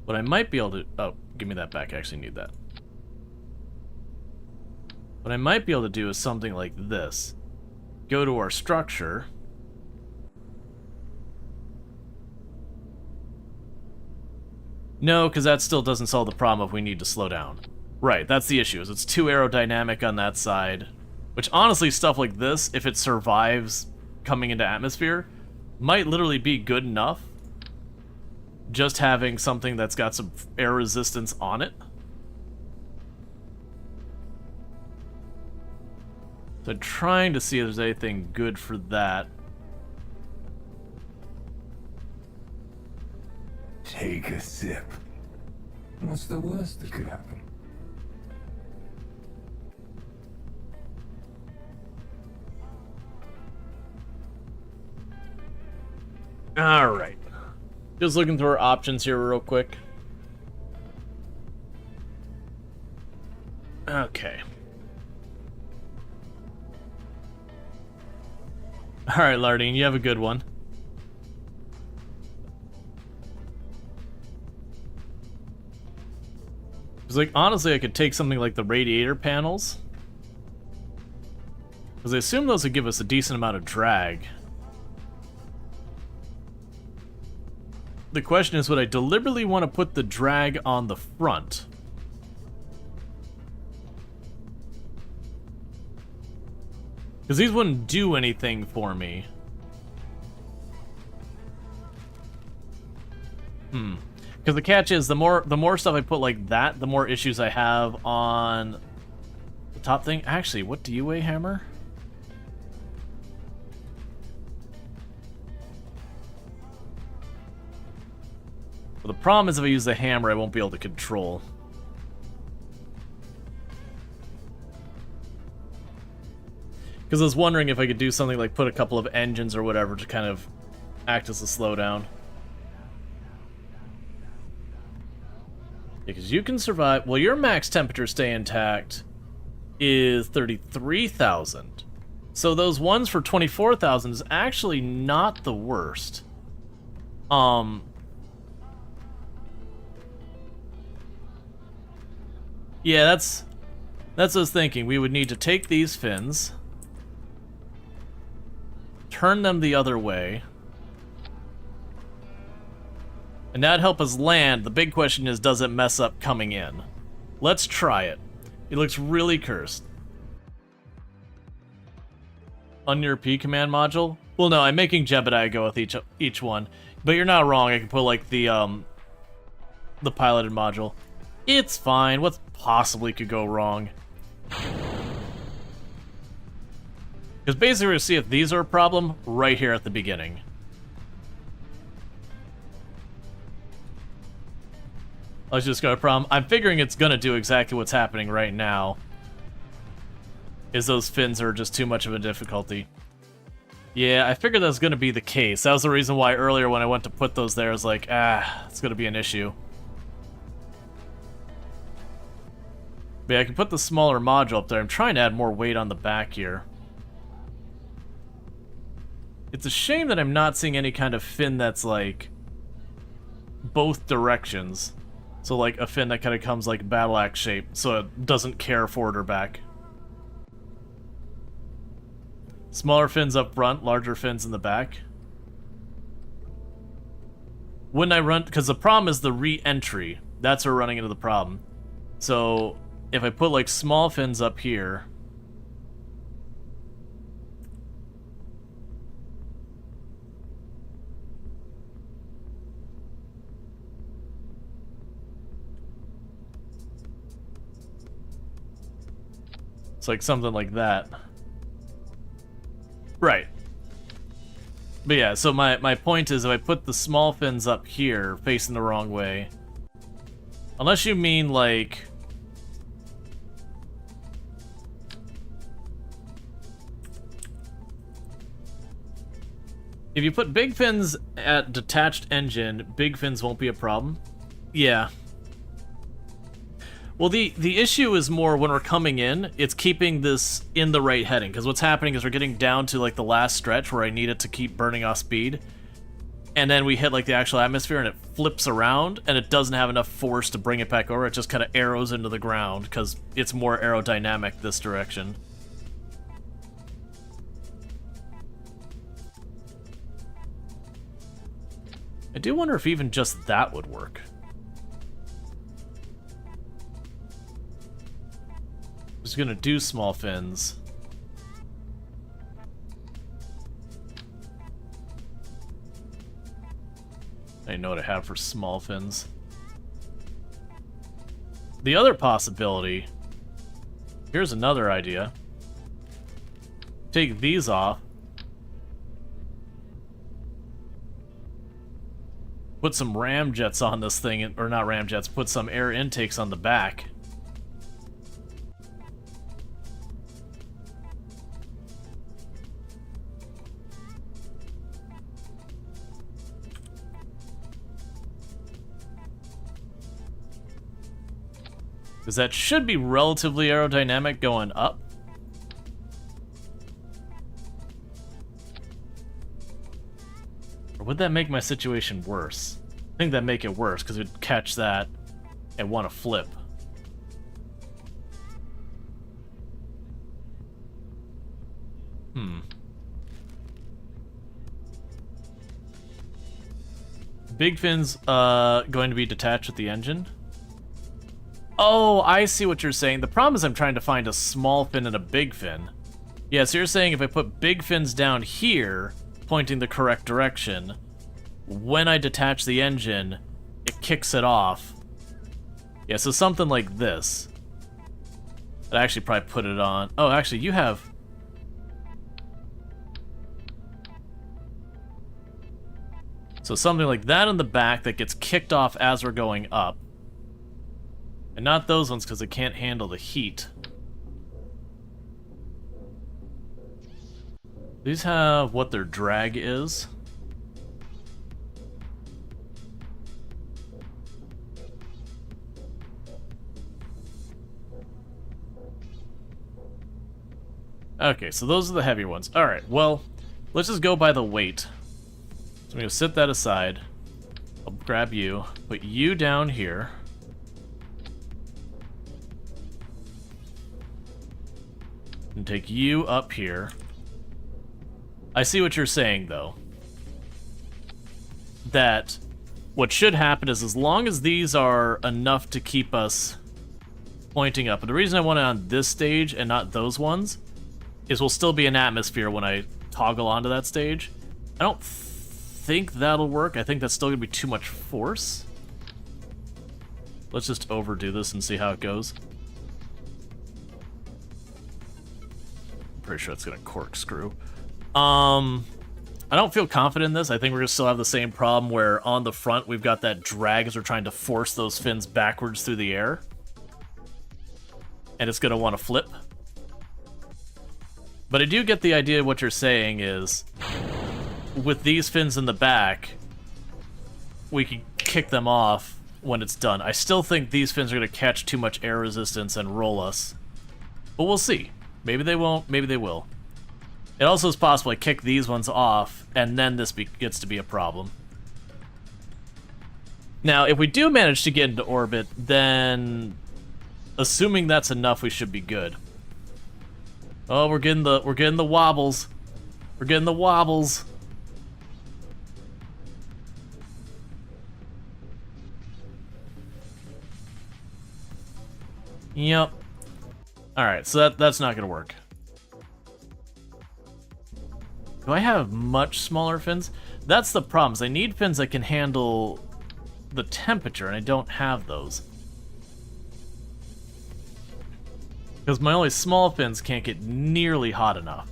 What I might be able to, oh, give me that back, I actually need that. What I might be able to do is something like this. Go to our structure. No, because that still doesn't solve the problem if we need to slow down. Right, that's the issue, is it's too aerodynamic on that side. Which, honestly, stuff like this, if it survives coming into atmosphere, might literally be good enough. Just having something that's got some air resistance on it. So I'm trying to see if there's anything good for that. Take a sip. What's the worst that could happen? Alright. Just looking through our options here real quick. Okay. Alright, Lardine, you have a good one. Because, like, honestly, I could take something like the radiator panels. Because I assume those would give us a decent amount of drag. The question is, would I deliberately want to put the drag on the front? Because these wouldn't do anything for me. Because the catch is, the more stuff I put like that, the more issues I have on the top thing. Actually, what do you weigh, Hammer? Well, the problem is if I use the hammer, I won't be able to control. Because I was wondering if I could do something like put a couple of engines or whatever to kind of act as a slowdown. Because you can survive. Well, your max temperature stay intact is 33,000. So those ones for 24,000 is actually not the worst. Yeah, that's what I was thinking. We would need to take these fins, turn them the other way, and that'd help us land. The big question is, does it mess up coming in? Let's try it. It looks really cursed. On your P command module? Well, no, I'm making Jebediah go with each one. But you're not wrong. I can put like the piloted module. It's fine. What possibly could go wrong? Because basically we're going to see if these are a problem right here at the beginning. Let's just go to problem. I'm figuring it's going to do exactly what's happening right now. Is those fins are just too much of a difficulty. Yeah, I figured that was going to be the case. That was the reason why earlier when I went to put those there, I was like, it's going to be an issue. But yeah, I can put the smaller module up there. I'm trying to add more weight on the back here. It's a shame that I'm not seeing any kind of fin that's like both directions. So like a fin that kind of comes like battle axe shape, so it doesn't care forward or back. Smaller fins up front, larger fins in the back. Wouldn't I run, because the problem is the re-entry. That's where we're running into the problem. So if I put like small fins up here, it's like something like that. Right. But yeah, so my point is if I put the small fins up here, facing the wrong way... Unless you mean, like... If you put big fins at detached engine, big fins won't be a problem. Yeah. Well, the issue is more when we're coming in, it's keeping this in the right heading, because what's happening is we're getting down to, like, the last stretch where I need it to keep burning off speed, and then we hit, like, the actual atmosphere, and it flips around, and it doesn't have enough force to bring it back over. It just kind of arrows into the ground, because it's more aerodynamic this direction. I do wonder if even just that would work. Just gonna do small fins. I know what I have for small fins. The other possibility, here's another idea. Take these off. Put some ramjets on this thing, or not ramjets, put some air intakes on the back. Because that should be relatively aerodynamic going up. Or would that make my situation worse? I think that'd make it worse, because it would catch that and want to flip. Big fin's going to be detached with the engine. Oh, I see what you're saying. The problem is I'm trying to find a small fin and a big fin. Yeah, so you're saying if I put big fins down here, pointing the correct direction, when I detach the engine, it kicks it off. Yeah, so something like this. I'd actually probably put it on... Oh, actually, you have... So something like that in the back that gets kicked off as we're going up. And not those ones, because it can't handle the heat. These have what their drag is. Okay, so those are the heavier ones. Alright, well, let's just go by the weight. So I'm going to sit that aside. I'll grab you, put you down here. And take you up here. I see what you're saying, though. That what should happen is as long as these are enough to keep us pointing up. And the reason I want it on this stage and not those ones is we'll still be in atmosphere when I toggle onto that stage. I don't think that'll work. I think that's still going to be too much force. Let's just overdo this and see how it goes. Pretty sure it's gonna corkscrew. I don't feel confident in this. I think we're gonna still have the same problem where on the front we've got that drag as we're trying to force those fins backwards through the air. And it's gonna want to flip. But I do get the idea of what you're saying is with these fins in the back, we can kick them off when it's done. I still think these fins are gonna catch too much air resistance and roll us. But we'll see. Maybe they won't, maybe they will. It also is possible I kick these ones off, and then this gets to be a problem. Now, if we do manage to get into orbit, then... assuming that's enough, we should be good. Oh, we're getting the wobbles. We're getting the wobbles. Yep. Alright, so that's not gonna work. Do I have much smaller fins? That's the problem, is I need fins that can handle the temperature, and I don't have those. Because my only small fins can't get nearly hot enough.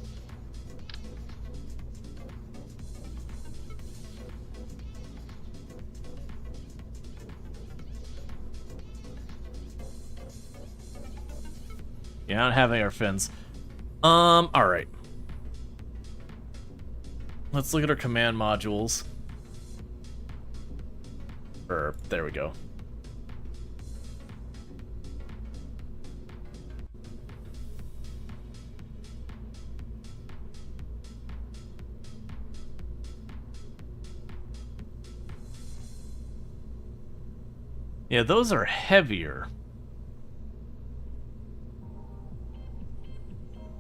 Yeah, I don't have any air fins. Alright. Let's look at our command modules. There we go. Yeah, those are heavier.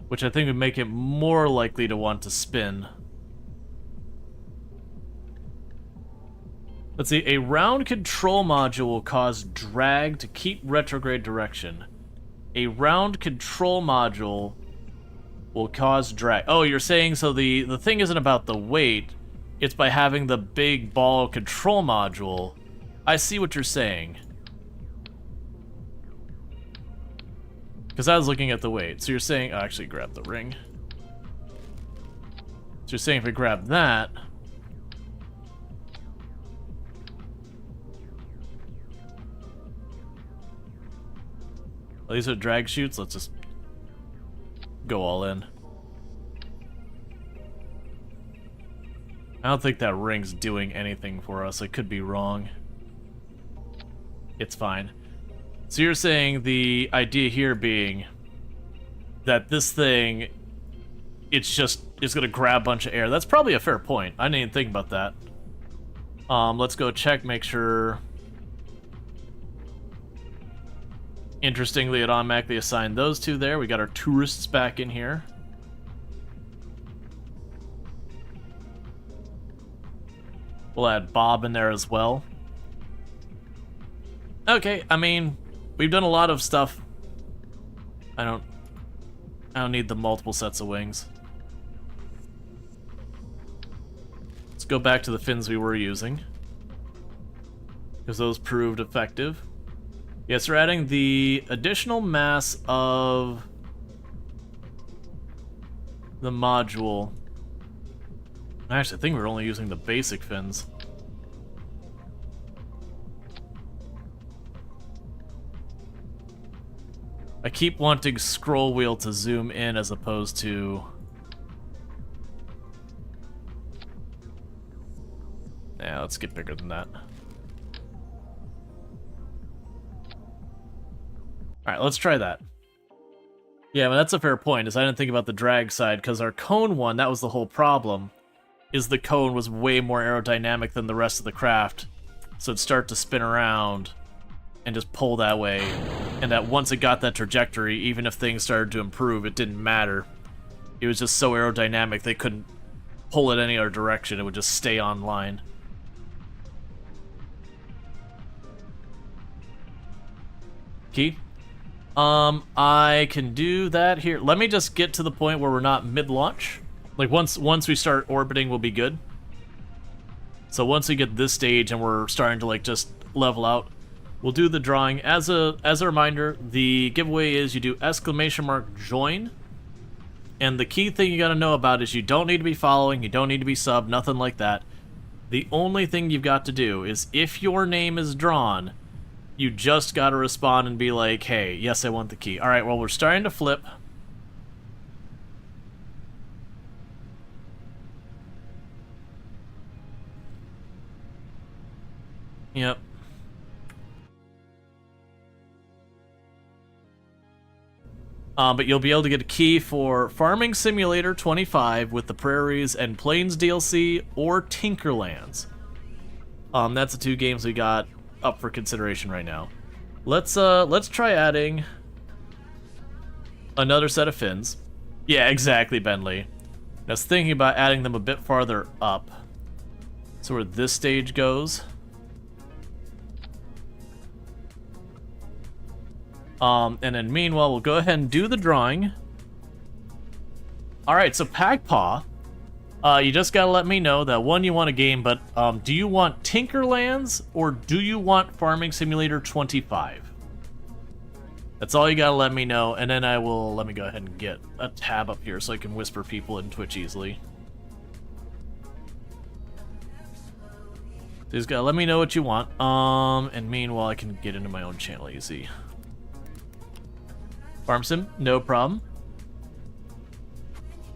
Which I think would make it more likely to want to spin. Let's see, a round control module will cause drag to keep retrograde direction. A round control module will cause drag. Oh, you're saying so the thing isn't about the weight, it's by having the big ball control module. I see what you're saying. Because I was looking at the weight. So you're saying, oh, actually grab the ring. So you're saying if we grab that, these are drag chutes. Let's just go all in. I don't think that ring's doing anything for us. I could be wrong. It's fine. So you're saying the idea here being that this thing, it's gonna grab a bunch of air. That's probably a fair point. I didn't even think about that. Let's go check, make sure. Interestingly, it automatically assigned those two there. We got our tourists back in here. We'll add Bob in there as well. Okay, I mean, we've done a lot of stuff. I don't need the multiple sets of wings. Let's go back to the fins we were using, because those proved effective. Yes, we're adding the additional mass of the module. Actually, I think we're only using the basic fins. I keep wanting scroll wheel to zoom in as opposed to... Yeah, let's get bigger than that. Alright, let's try that. Yeah, but that's a fair point, is I didn't think about the drag side, because our cone one, that was the whole problem, is the cone was way more aerodynamic than the rest of the craft, so it'd start to spin around and just pull that way, and that once it got that trajectory, even if things started to improve, it didn't matter. It was just so aerodynamic they couldn't pull it any other direction, it would just stay on line. Key? I can do that here. Let me just get to the point where we're not mid-launch. Like, once we start orbiting, we'll be good. So once we get this stage and we're starting to, like, just level out, we'll do the drawing. As a reminder, the giveaway is you do !join. And the key thing you gotta know about is you don't need to be following, you don't need to be sub, nothing like that. The only thing you've got to do is if your name is drawn, you just gotta respond and be like, hey, yes, I want the key. Alright, well, we're starting to flip. Yep. But you'll be able to get a key for Farming Simulator 25 with the Prairies and Plains DLC or Tinkerlands. That's the two games we got up for consideration right now. Let's try adding another set of fins. Yeah, exactly, Bentley. I was thinking about adding them a bit farther up. So where this stage goes. And then meanwhile, we'll go ahead and do the drawing. Alright, so Pagpaw, you just gotta let me know that one, you want a game, but do you want Tinkerlands or do you want Farming Simulator 25? That's all you gotta let me know, and then let me go ahead and get a tab up here so I can whisper people in Twitch easily. So you just gotta let me know what you want, and meanwhile I can get into my own channel easy. Farm sim, no problem.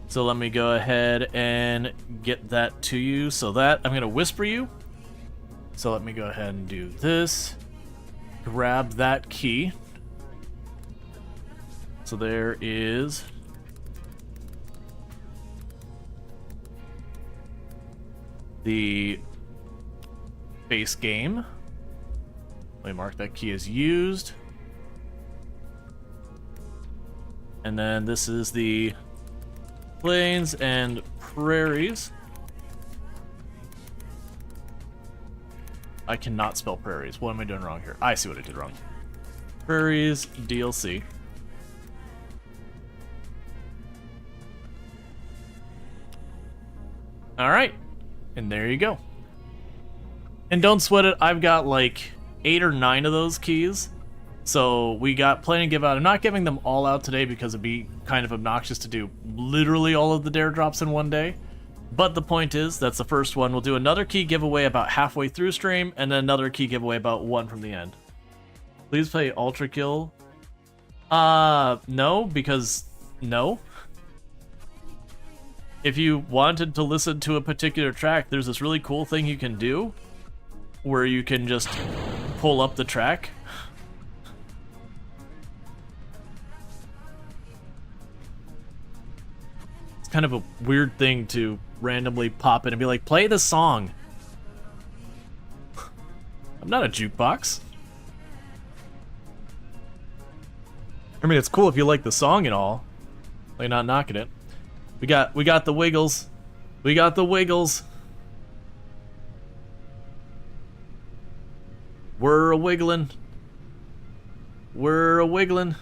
So let me go ahead and get that to you. So that, I'm going to whisper you. So let me go ahead and do this. Grab that key. So there is the base game. Let me mark that key as used. And then this is the plains and prairies. I cannot spell prairies. What am I doing wrong here? I see what I did wrong. Prairies DLC. Alright. And there you go. And don't sweat it, I've got like 8 or 9 of those keys. So we got plenty to give out. I'm not giving them all out today because it'd be kind of obnoxious to do literally all of the dare drops in one day. But the point is, that's the first one. We'll do another key giveaway about halfway through stream, and then another key giveaway about 1 from the end. Please play Ultra Kill. No, because no. If you wanted to listen to a particular track, there's this really cool thing you can do where you can just pull up the track. It's kind of a weird thing to randomly pop in and be like, play this song. I'm not a jukebox. I mean, it's cool if you like the song and all. Like, not knocking it. We got the Wiggles. We got the Wiggles. We're a wiggling. We're a wiggling.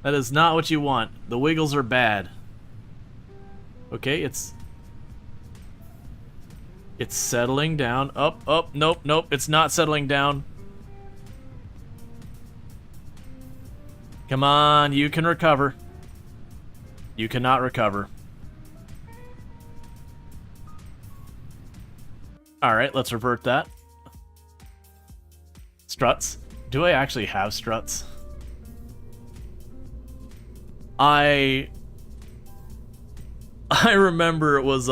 That is not what you want. The Wiggles are bad. Okay, it's settling down. Up, nope, it's not settling down. Come on, you can recover. You cannot recover. Alright, let's revert that. Struts. Do I actually have struts? I remember it was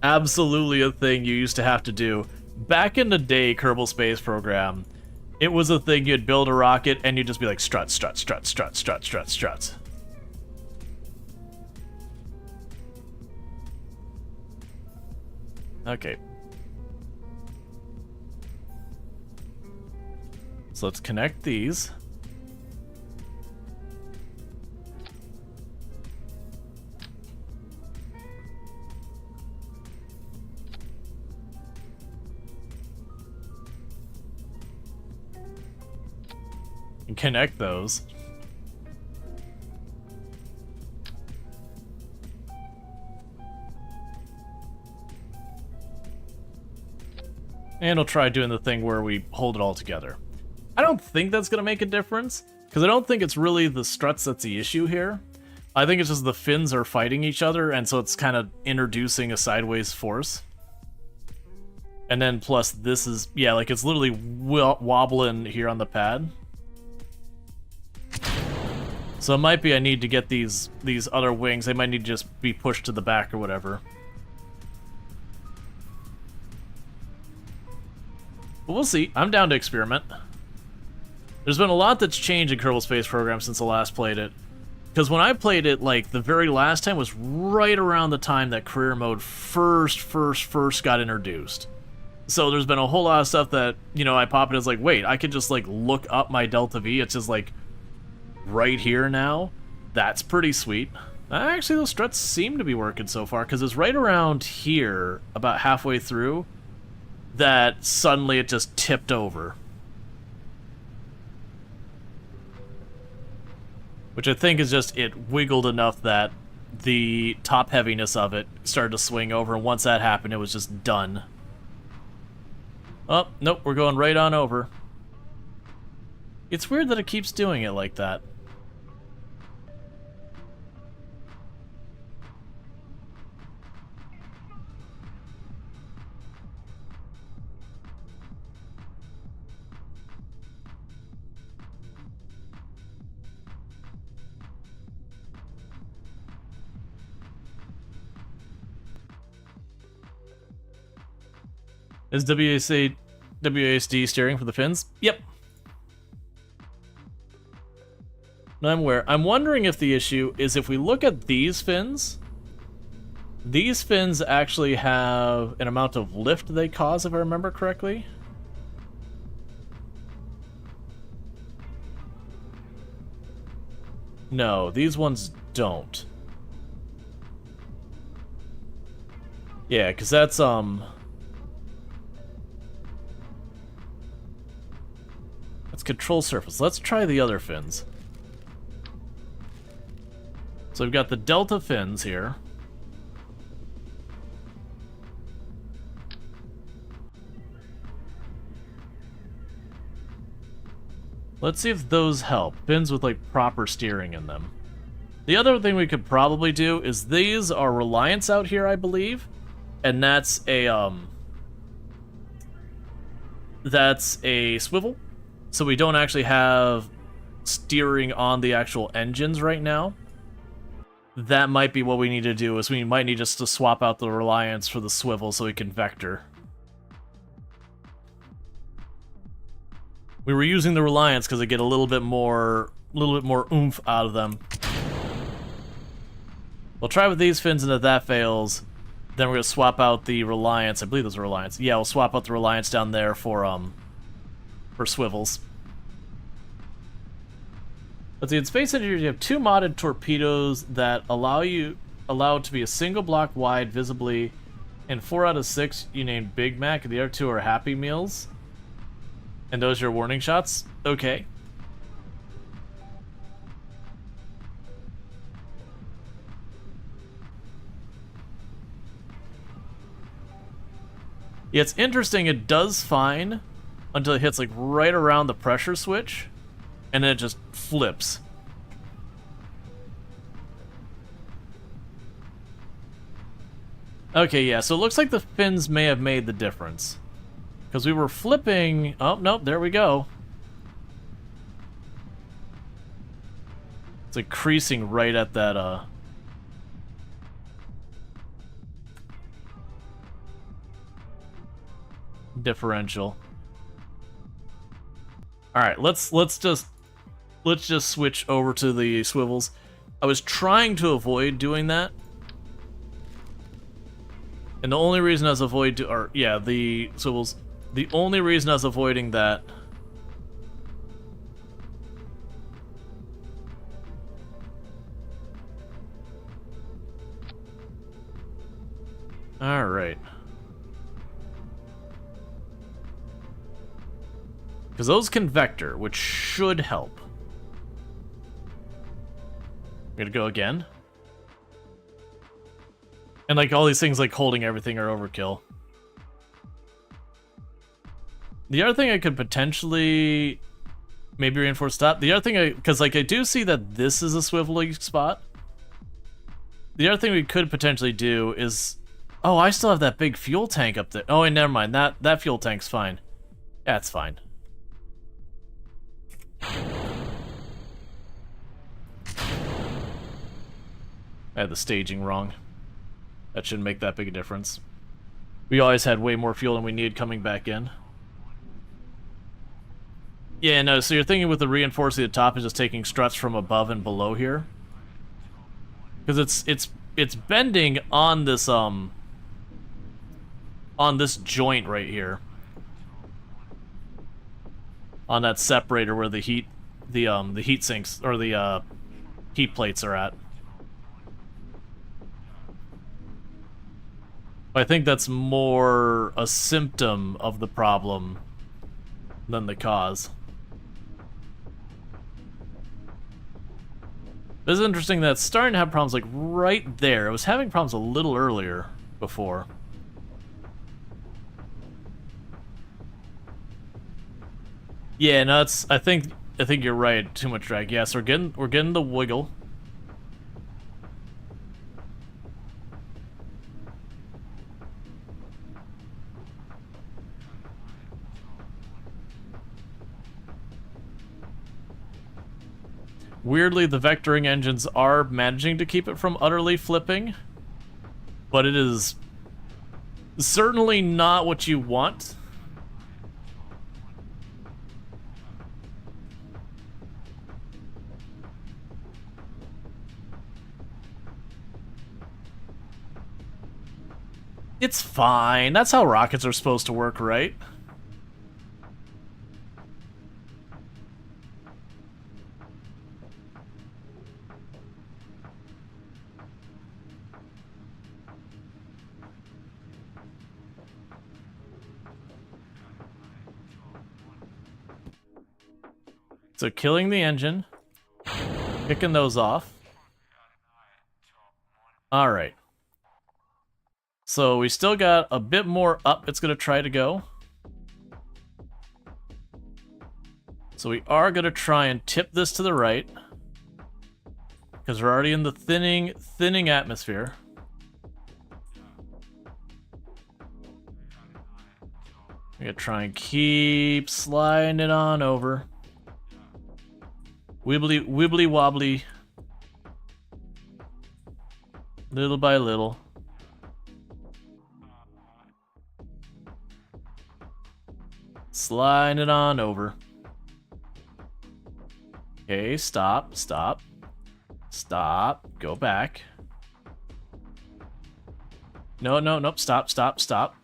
absolutely a thing you used to have to do. Back in the day, Kerbal Space Program, it was a thing. You'd build a rocket and you'd just be like struts, struts, struts, struts, struts, struts, struts. Okay. So let's connect these. And connect those. And we'll try doing the thing where we hold it all together. I don't think that's going to make a difference, because I don't think it's really the struts that's the issue here. I think it's just the fins are fighting each other, and so it's kind of introducing a sideways force. And then plus this is, yeah, like it's literally wobbling here on the pad. So it might be I need to get these other wings. They might need to just be pushed to the back or whatever. But we'll see. I'm down to experiment. There's been a lot that's changed in Kerbal Space Program since I last played it. Because when I played it, like, the very last time was right around the time that career mode first got introduced. So there's been a whole lot of stuff that, you know, I pop it as like, wait, I could just, like, look up my Delta V. It's just, like, right here now. That's pretty sweet. Actually, those struts seem to be working so far, because it's right around here, about halfway through, that suddenly it just tipped over. Which I think is just it wiggled enough that the top heaviness of it started to swing over, and once that happened, it was just done. Oh, nope, we're going right on over. It's weird that it keeps doing it like that. Is WASD steering for the fins? Yep. No, I'm aware. I'm wondering if the issue is if we look at these fins actually have an amount of lift they cause, if I remember correctly. No, these ones don't. Yeah, because that's, Let's control surface. Let's try the other fins. So we've got the delta fins here. Let's see if those help. Fins with, like, proper steering in them. The other thing we could probably do is these are reliance out here, I believe. And that's a swivel. So we don't actually have steering on the actual engines right now. That might be what we need to do, is we might need just to swap out the reliance for the swivel so we can vector. We were using the reliance because they get a little bit more oomph out of them. We'll try with these fins, and if that fails, then we're gonna swap out the reliance. I believe those are reliance. Yeah, we'll swap out the reliance down there for swivels. Let's see, in Space Engineers, you have 2 modded torpedoes that allow it to be a single block wide visibly, and 4 out of 6 you named Big Mac, and the other 2 are Happy Meals. And those are your warning shots? Okay. Yeah, it's interesting, it does fine until it hits like right around the pressure switch, and then it just flips. Okay, yeah, so it looks like the fins may have made the difference. Because we were flipping... Oh, nope, there we go. It's like creasing right at that, differential. Alright, let's just switch over to the swivels. I was trying to avoid doing that. And the only reason I was the swivels. The only reason I was avoiding that Alright. Because those can vector, which should help. I'm gonna go again. And like all these things like holding everything are overkill. The other thing I could potentially maybe reinforce stop. The other thing because like I do see that this is a swiveling spot. The other thing we could potentially do is, oh, I still have that big fuel tank up there. Oh, and never mind. That fuel tank's fine. Yeah, it's fine. I had the staging wrong. That shouldn't make that big a difference. We always had way more fuel than we needed coming back in. Yeah, no, so you're thinking with the reinforcing the top is just taking struts from above and below here? Because it's bending on this joint right here. On that separator where the heat sinks or the heat plates are at. I think that's more a symptom of the problem than the cause. This is interesting that it's starting to have problems like right there. It was having problems a little earlier before. Yeah, no, it's I think you're right. Too much drag. Yes, we're getting the wiggle. Weirdly, the vectoring engines are managing to keep it from utterly flipping, but it is Certainly not what you want. It's fine. That's how rockets are supposed to work, right? So killing the engine, picking those off. All right. So we still got a bit more up it's going to try to go. So we are going to try and tip this to the right. Because we're already in the thinning atmosphere. We're going to try and keep sliding it on over. Wibbly wobbly. Little by little. Slide it on over. Okay, stop. Go back. Nope. Stop.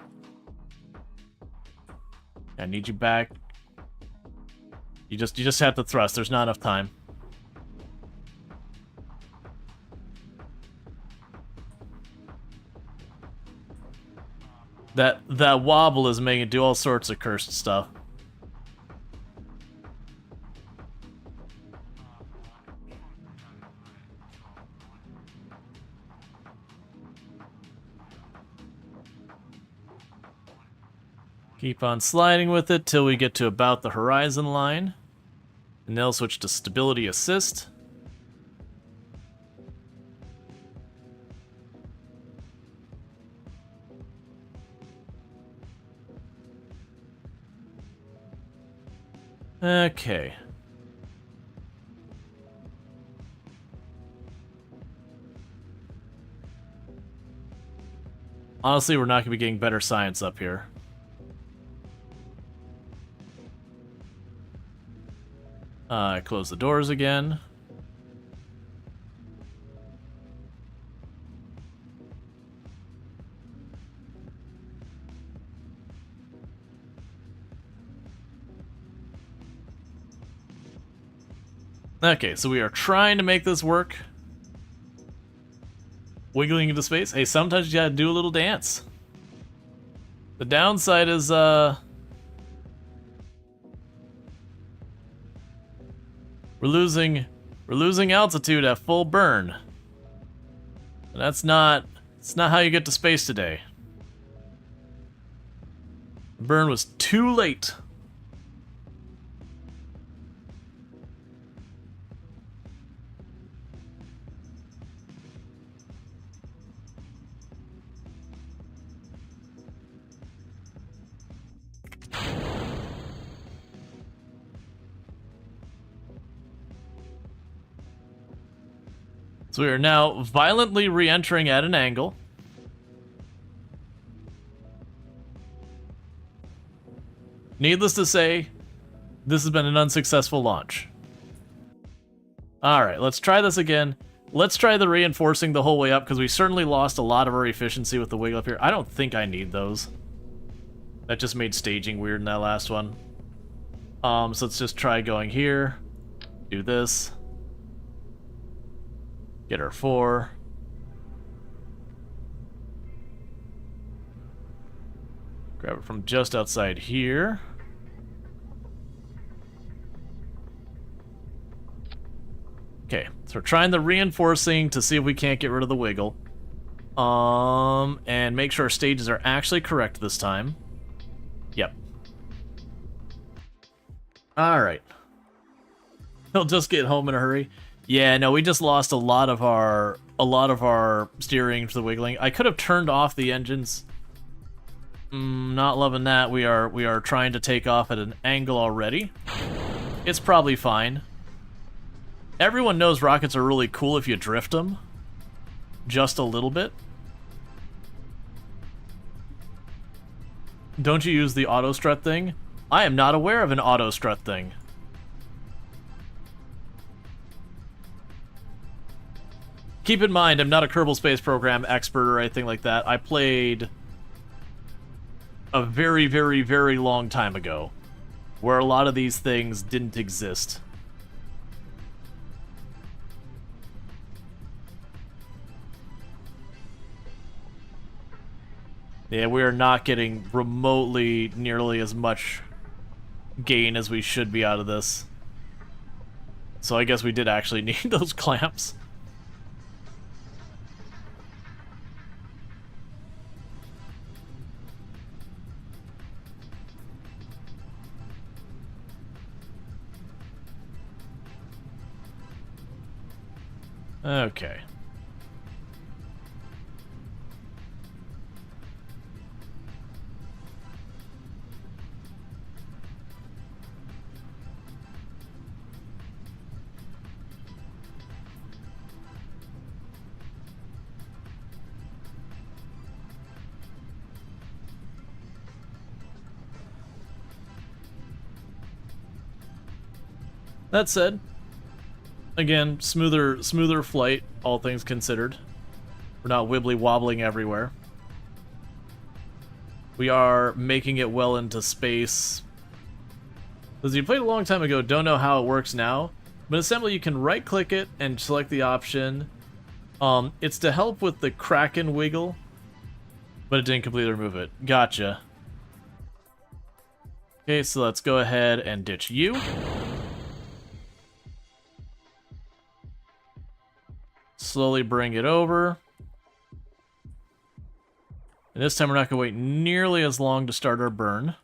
I need you back. You just have to thrust. There's not enough time. That wobble is making it do all sorts of cursed stuff. Keep on sliding with it till we get to about the horizon line. And then I'll switch to stability assist. Okay. Honestly, we're not going to be getting better science up here. Close the doors again. Okay, so we are trying to make this work. Wiggling into space. Hey, sometimes you gotta do a little dance. The downside is, we're losing altitude at full burn. And it's not how you get to space today. The burn was too late. So we are now violently re-entering at an angle. Needless to say, this has been an unsuccessful launch. Alright, let's try this again. Let's try the reinforcing the whole way up, because we certainly lost a lot of our efficiency with the wiggle up here. I don't think I need those. That just made staging weird in that last one. So let's just try going here. Do this. Get our 4. Grab it from just outside here. Okay, so we're trying the reinforcing to see if we can't get rid of the wiggle. And make sure our stages are actually correct this time. Yep. Alright. He'll just get home in a hurry. Yeah, no, we just lost a lot of our steering to the wiggling. I could have turned off the engines. Not loving that. We are trying to take off at an angle already. It's probably fine. Everyone knows rockets are really cool if you drift them. Just a little bit. Don't you use the auto strut thing? I am not aware of an auto strut thing. Keep in mind, I'm not a Kerbal Space Program expert or anything like that. I played a very, very, very long time ago, where a lot of these things didn't exist. Yeah, we are not getting remotely nearly as much gain as we should be out of this. So I guess we did actually need those clamps. Okay. That said, again, smoother flight, all things considered. We're not wibbly wobbling everywhere. We are making it well into space. As you played a long time ago, don't know how it works now, but assembly you can right click it and select the option. It's to help with the Kraken wiggle, but it didn't completely remove it. Gotcha. Okay, so let's go ahead and ditch you. Slowly bring it over. And this time we're not going to wait nearly as long to start our burn.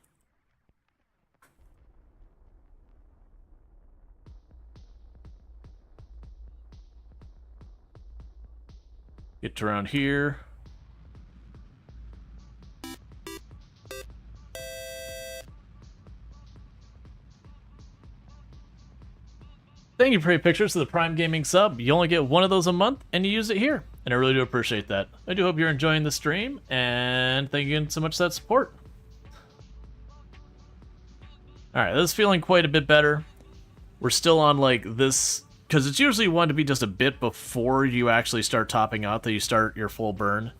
Get to around here. Thank you for your pictures to the Prime Gaming sub. You only get one of those a month, and you use it here. And I really do appreciate that. I do hope you're enjoying the stream, and thank you again so much for that support. Alright, this is feeling quite a bit better. We're still on, like, this... Because it's usually one to be just a bit before you actually start topping out, that you start your full burn.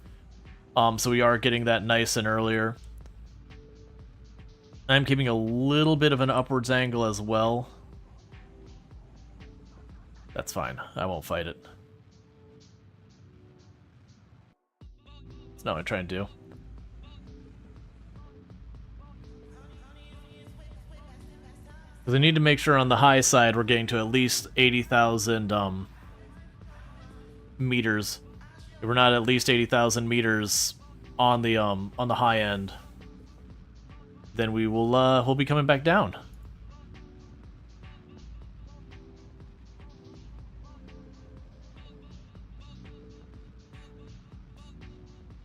So we are getting that nice and earlier. I'm keeping a little bit of an upwards angle as well. That's fine. I won't fight it. That's not what I'm trying to do. Because I need to make sure on the high side we're getting to at least 80,000 meters. If we're not at least 80,000 meters on the high end, then we will we'll be coming back down.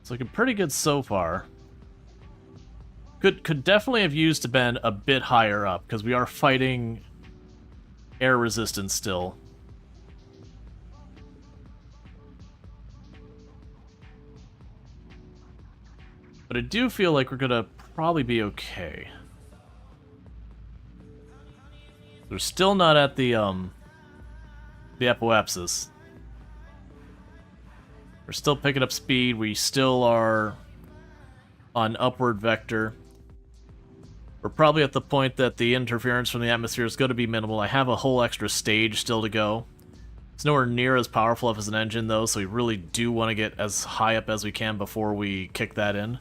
It's looking pretty good so far. Could definitely have used to been a bit higher up, because we are fighting air resistance still. But I do feel like we're gonna probably be okay. We're still not at the apoapsis. We're still picking up speed. We still are on upward vector. We're probably at the point that the interference from the atmosphere is going to be minimal. I have a whole extra stage still to go. It's nowhere near as powerful as an engine, though, so we really do want to get as high up as we can before we kick that in.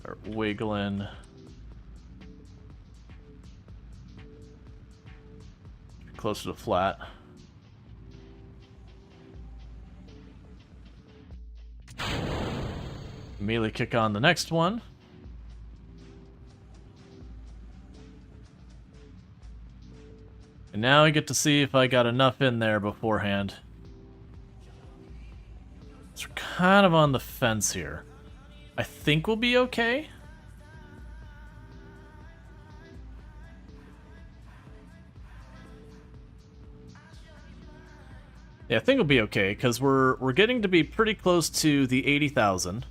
Start wiggling. Closer to flat. Immediately kick on the next one. And now I get to see if I got enough in there beforehand. So we're kind of on the fence here. I think we'll be okay. Yeah, I think it'll be okay, because we're getting to be pretty close to the 80,000.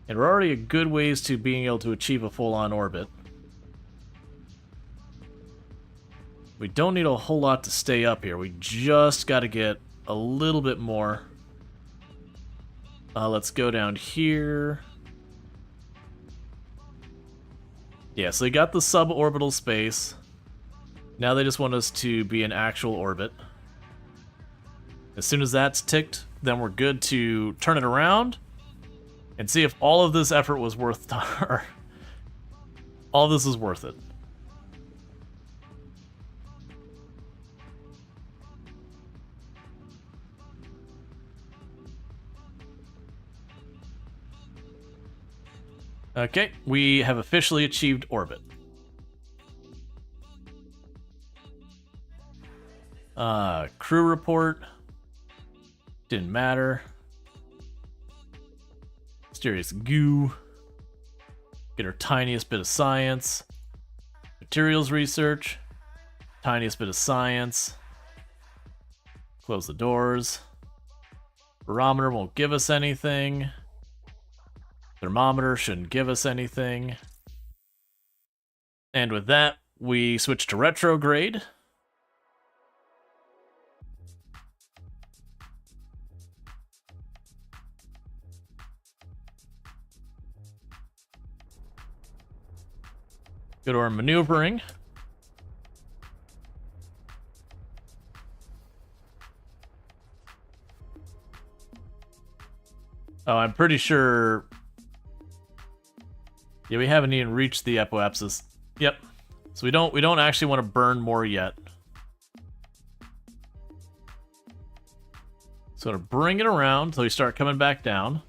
And we're already a good ways to being able to achieve a full-on orbit. We don't need a whole lot to stay up here. We just got to get a little bit more. Let's go down here. Yeah, so they got the suborbital space. Now they just want us to be in actual orbit. As soon as that's ticked, then we're good to turn it around and see if all of this effort was worth all of this is worth it. Okay, we have officially achieved orbit. Crew report. Didn't matter. Mysterious goo. Get our tiniest bit of science. Materials research. Tiniest bit of science. Close the doors. Barometer won't give us anything. Thermometer shouldn't give us anything. And with that, we switch to retrograde. Go to our maneuvering. Oh, I'm pretty sure... Yeah, we haven't even reached the apoapsis. Yep. So we don't actually want to burn more yet. So to bring it around until we start coming back down.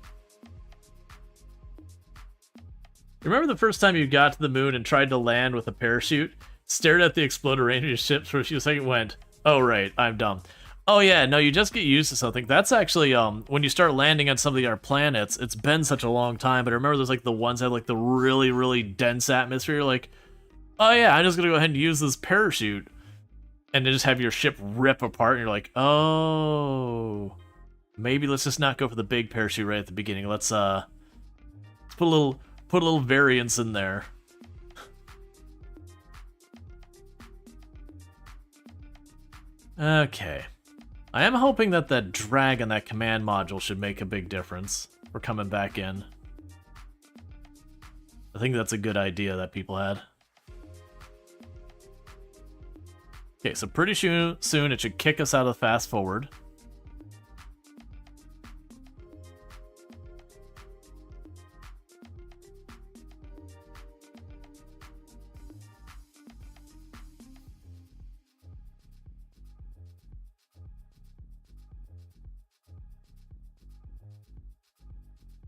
Remember the first time you got to the moon and tried to land with a parachute? Stared at the exploded range of your ships for a few seconds, went, oh right, I'm dumb. Oh yeah, no, you just get used to something. That's actually, when you start landing on some of our planets, it's been such a long time, but I remember there's like the ones that have like the really, really dense atmosphere, like, oh yeah, I'm just gonna go ahead and use this parachute. And then just have your ship rip apart, and you're like, oh, maybe let's just not go for the big parachute right at the beginning. Let's put a little variance in there. Okay. I am hoping that that drag on that command module should make a big difference for coming back in. I think that's a good idea that people had. Okay, so pretty soon it should kick us out of the fast forward.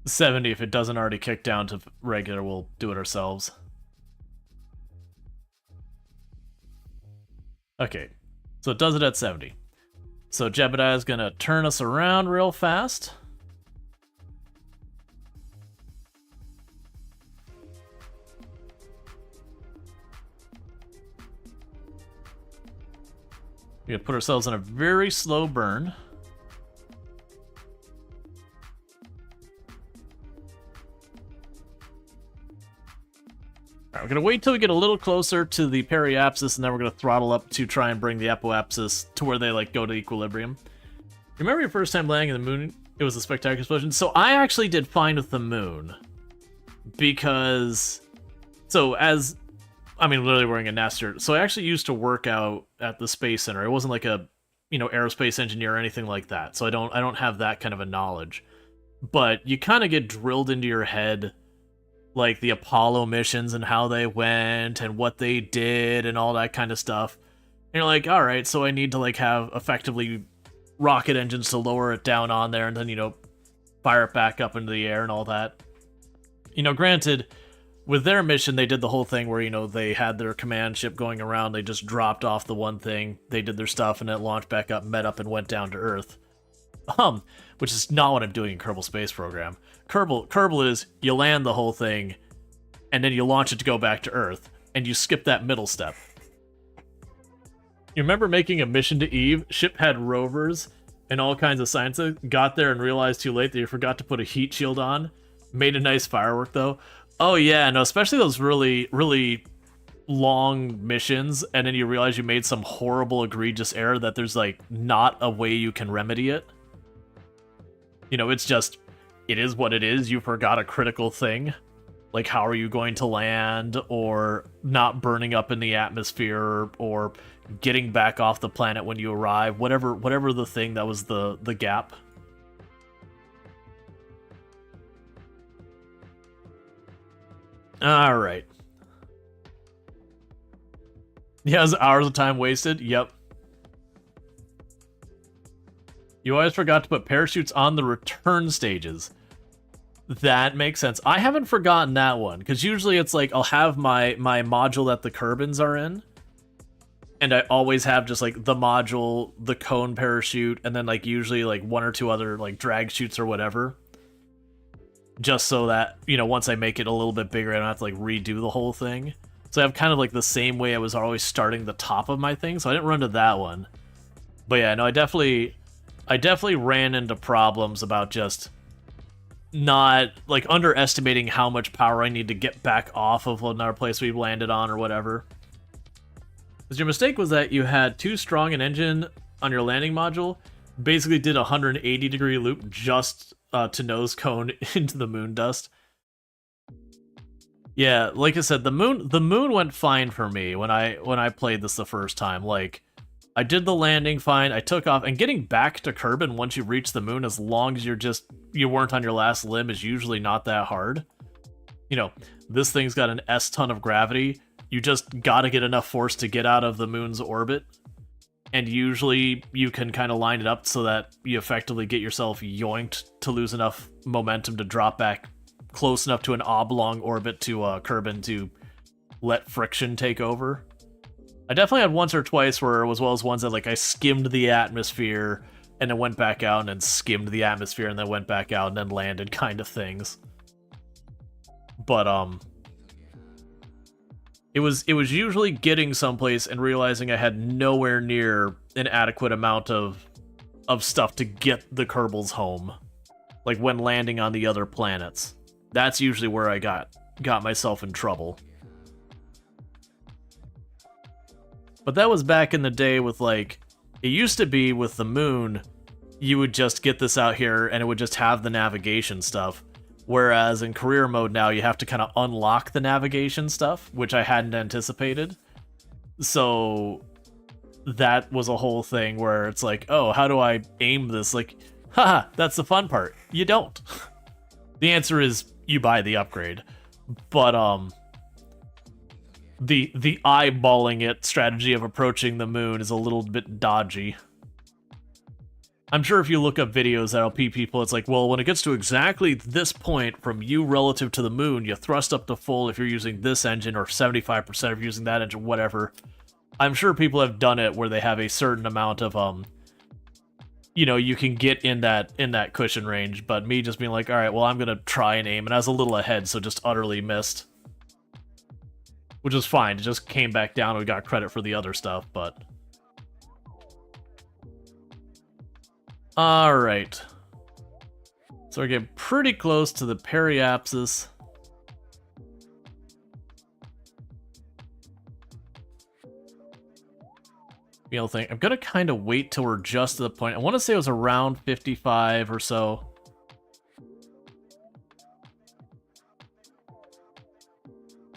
$70 if it doesn't already kick down to regular, we'll do it ourselves. Okay, so it does it at 70. So Jebediah is gonna turn us around real fast. We're gonna put ourselves in a very slow burn. We're going to wait till we get a little closer to the periapsis, and then we're going to throttle up to try and bring the apoapsis to where they like go to equilibrium. Remember your first time landing on the moon? It was a spectacular explosion. So I actually did fine with the moon. Because... So as... I mean, literally wearing a NASA shirt. So I actually used to work out at the Space Center. I wasn't like a, you know, aerospace engineer or anything like that. So I don't have that kind of a knowledge. But you kind of get drilled into your head... like the Apollo missions and how they went and what they did and all that kind of stuff. And you're like, all right, so I need to like have effectively rocket engines to lower it down on there and then, you know, fire it back up into the air and all that. You know, granted, with their mission, they did the whole thing where, you know, they had their command ship going around, they just dropped off the one thing, they did their stuff, and it launched back up, met up, and went down to Earth. Which is not what I'm doing in Kerbal Space Program. Kerbal is, you land the whole thing, and then you launch it to go back to Earth, and you skip that middle step. You remember making a mission to Eve? Ship had rovers and all kinds of sciences. Got there and realized too late that you forgot to put a heat shield on. Made a nice firework though. Oh yeah, no, especially those really, really long missions, and then you realize you made some horrible, egregious error that there's like not a way you can remedy it. You know, it's just, it is what it is. You forgot a critical thing. Like, how are you going to land, or not burning up in the atmosphere, or getting back off the planet when you arrive, whatever the thing that was the gap. Alright. Yeah, it was hours of time wasted. Yep. You always forgot to put parachutes on the return stages. That makes sense. I haven't forgotten that one, because usually it's like I'll have my module that the Kerbals are in, and I always have just like the module, the cone parachute, and then like usually like one or two other like drag chutes or whatever. Just so that, you know, once I make it a little bit bigger, I don't have to like redo the whole thing. So I have kind of like the same way I was always starting the top of my thing, so I didn't run to that one. But yeah, no, I definitely ran into problems about just not, like, underestimating how much power I need to get back off of another place we landed on or whatever. Because your mistake was that you had too strong an engine on your landing module, basically did a 180-degree loop just to nose cone into the moon dust. Yeah, like I said, the moon went fine for me when I played this the first time. Like, I did the landing fine, I took off, and getting back to Kerbal once you reach the moon, as long as you weren't on your last limb, is usually not that hard. You know, this thing's got an S-ton of gravity, you just gotta get enough force to get out of the moon's orbit, and usually you can kind of line it up so that you effectively get yourself yoinked to lose enough momentum to drop back close enough to an oblong orbit to Kerbal to let friction take over. I definitely had once or twice where, as well as ones that like I skimmed the atmosphere and then went back out and then skimmed the atmosphere and then went back out and then landed kind of things. But it was usually getting someplace and realizing I had nowhere near an adequate amount of stuff to get the Kerbals home. Like when landing on the other planets. That's usually where I got myself in trouble. But that was back in the day with, like, it used to be with the moon, you would just get this out here and it would just have the navigation stuff. Whereas in career mode now, you have to kind of unlock the navigation stuff, which I hadn't anticipated. So that was a whole thing where it's like, oh, how do I aim this? Like, haha, that's the fun part. You don't. The answer is you buy the upgrade. But, the eyeballing it strategy of approaching the moon is a little bit dodgy. I'm sure if you look up videos that'll pee people, it's like, well, when it gets to exactly this point from you relative to the moon, you thrust up to full if you're using this engine, or 75% if you're using that engine, whatever. I'm sure people have done it where they have a certain amount of, you know, you can get in that cushion range, but me just being like, alright, well, I'm gonna try and aim, and I was a little ahead, so just utterly missed. Which was fine, it just came back down and we got credit for the other stuff, but... Alright. So we're getting pretty close to the periapsis. Thing. I'm gonna kind of wait till we're just to the point. I want to say it was around 55 or so.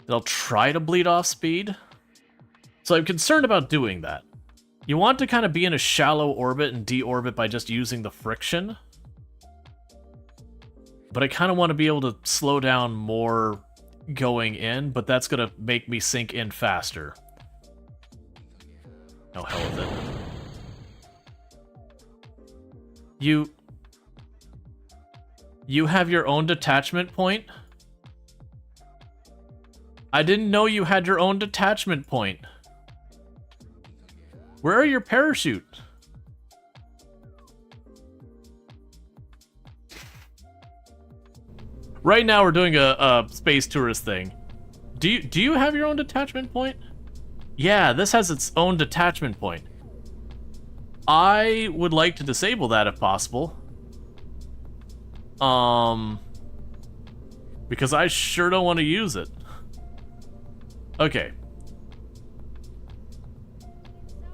They'll try to bleed off speed. So I'm concerned about doing that. You want to kind of be in a shallow orbit and deorbit by just using the friction. But I kind of want to be able to slow down more going in, but that's going to make me sink in faster. No, hell with it. You have your own detachment point? I didn't know you had your own detachment point. Where are your parachute? Right now we're doing a space tourist thing. Do you have your own detachment point? Yeah, this has its own detachment point. I would like to disable that if possible. Because I sure don't want to use it. Okay.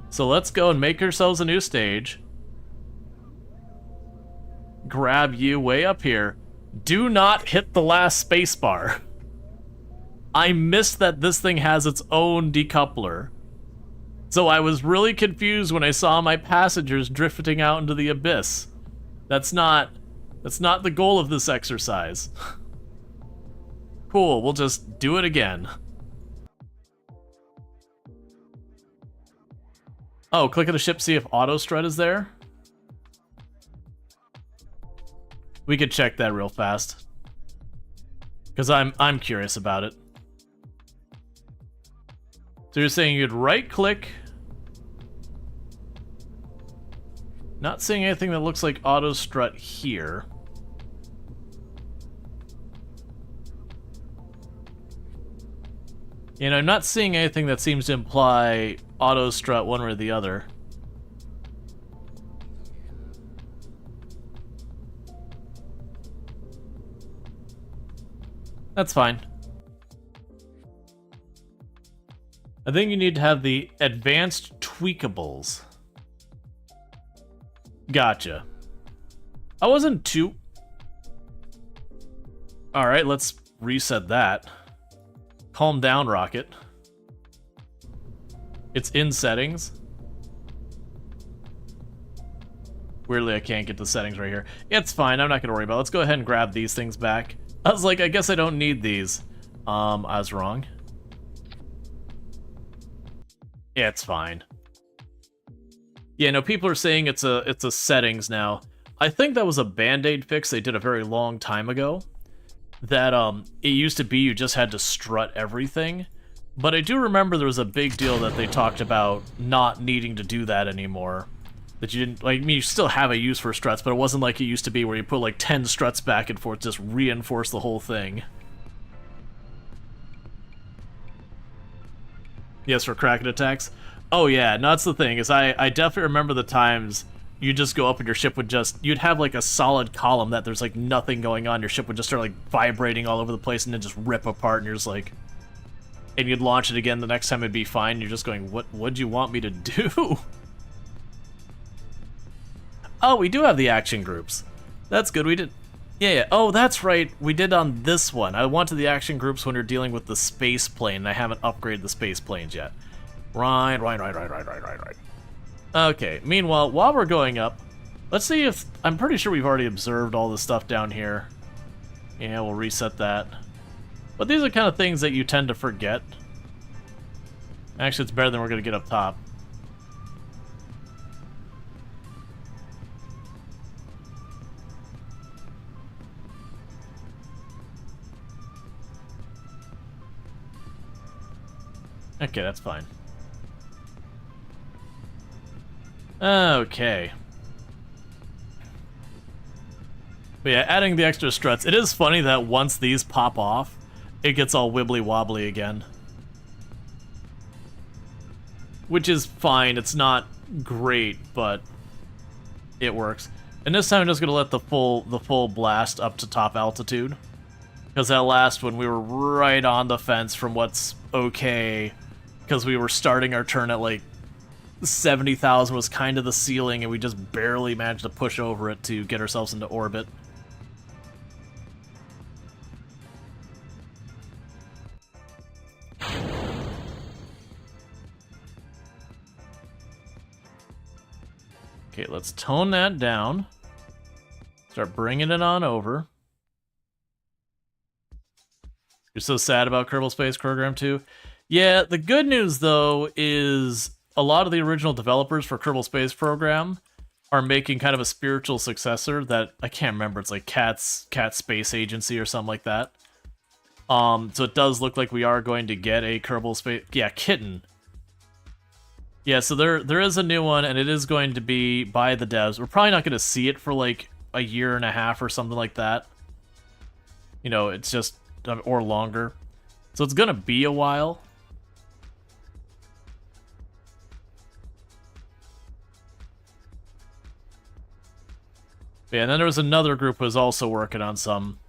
So let's go and make ourselves a new stage. Grab you way up here. Do not hit the last spacebar. I missed that this thing has its own decoupler. So I was really confused when I saw my passengers drifting out into the abyss. That's not the goal of this exercise. Cool, we'll just do it again. Oh, click on the ship, see if auto strut is there. We could check that real fast. Because I'm curious about it. So you're saying you'd right click. Not seeing anything that looks like auto strut here. You know, I'm not seeing anything that seems to imply auto strut one way or the other. That's fine. I think you need to have the advanced tweakables. Gotcha. I wasn't too... Alright, let's reset that. Calm down, Rocket. It's in settings. Weirdly, I can't get the settings right here. It's fine, I'm not gonna worry about it. Let's go ahead and grab these things back. I was like, I guess I don't need these. I was wrong. Yeah, it's fine. Yeah, no, people are saying it's a settings now. I think that was a Band-Aid fix they did a very long time ago. That it used to be you just had to strut everything. But I do remember there was a big deal that they talked about not needing to do that anymore. That you didn't, like, I mean, you still have a use for struts, but it wasn't like it used to be where you put like 10 struts back and forth, just reinforce the whole thing. Yes, for Kraken attacks. Oh yeah, no, that's the thing, is I definitely remember the times you just go up and your ship would just, you'd have like a solid column that there's like nothing going on, your ship would just start like vibrating all over the place and then just rip apart, and you're just like, and you'd launch it again the next time, it'd be fine, you're just going, what'd you want me to do? Oh, we do have the action groups. That's good, we did. Yeah, oh, that's right, we did on this one. I wanted the action groups when you're dealing with the space plane, and I haven't upgraded the space planes yet. Right. Okay, meanwhile, while we're going up, let's see if... I'm pretty sure we've already observed all the stuff down here. Yeah, we'll reset that. But these are kind of things that you tend to forget. Actually, it's better than we're going to get up top. Okay, that's fine. Okay. But yeah, adding the extra struts. It is funny that once these pop off, it gets all wibbly-wobbly again. Which is fine. It's not great, but it works. And this time I'm just gonna let the full blast up to top altitude. Because that last one, we were right on the fence from what's okay. Because we were starting our turn at like 70,000 was kind of the ceiling, and we just barely managed to push over it to get ourselves into orbit. Okay, let's tone that down. Start bringing it on over. You're so sad about Kerbal Space Program 2? Yeah, the good news, though, is a lot of the original developers for Kerbal Space Program are making kind of a spiritual successor that, I can't remember, it's like Cat Space Agency or something like that. So it does look like we are going to get a Kerbal Space... Yeah, Kitten. Yeah, so there is a new one, and it is going to be by the devs. We're probably not going to see it for like a year and a half or something like that. You know, it's just... or longer. So it's going to be a while. Yeah, and then there was another group who was also working on some.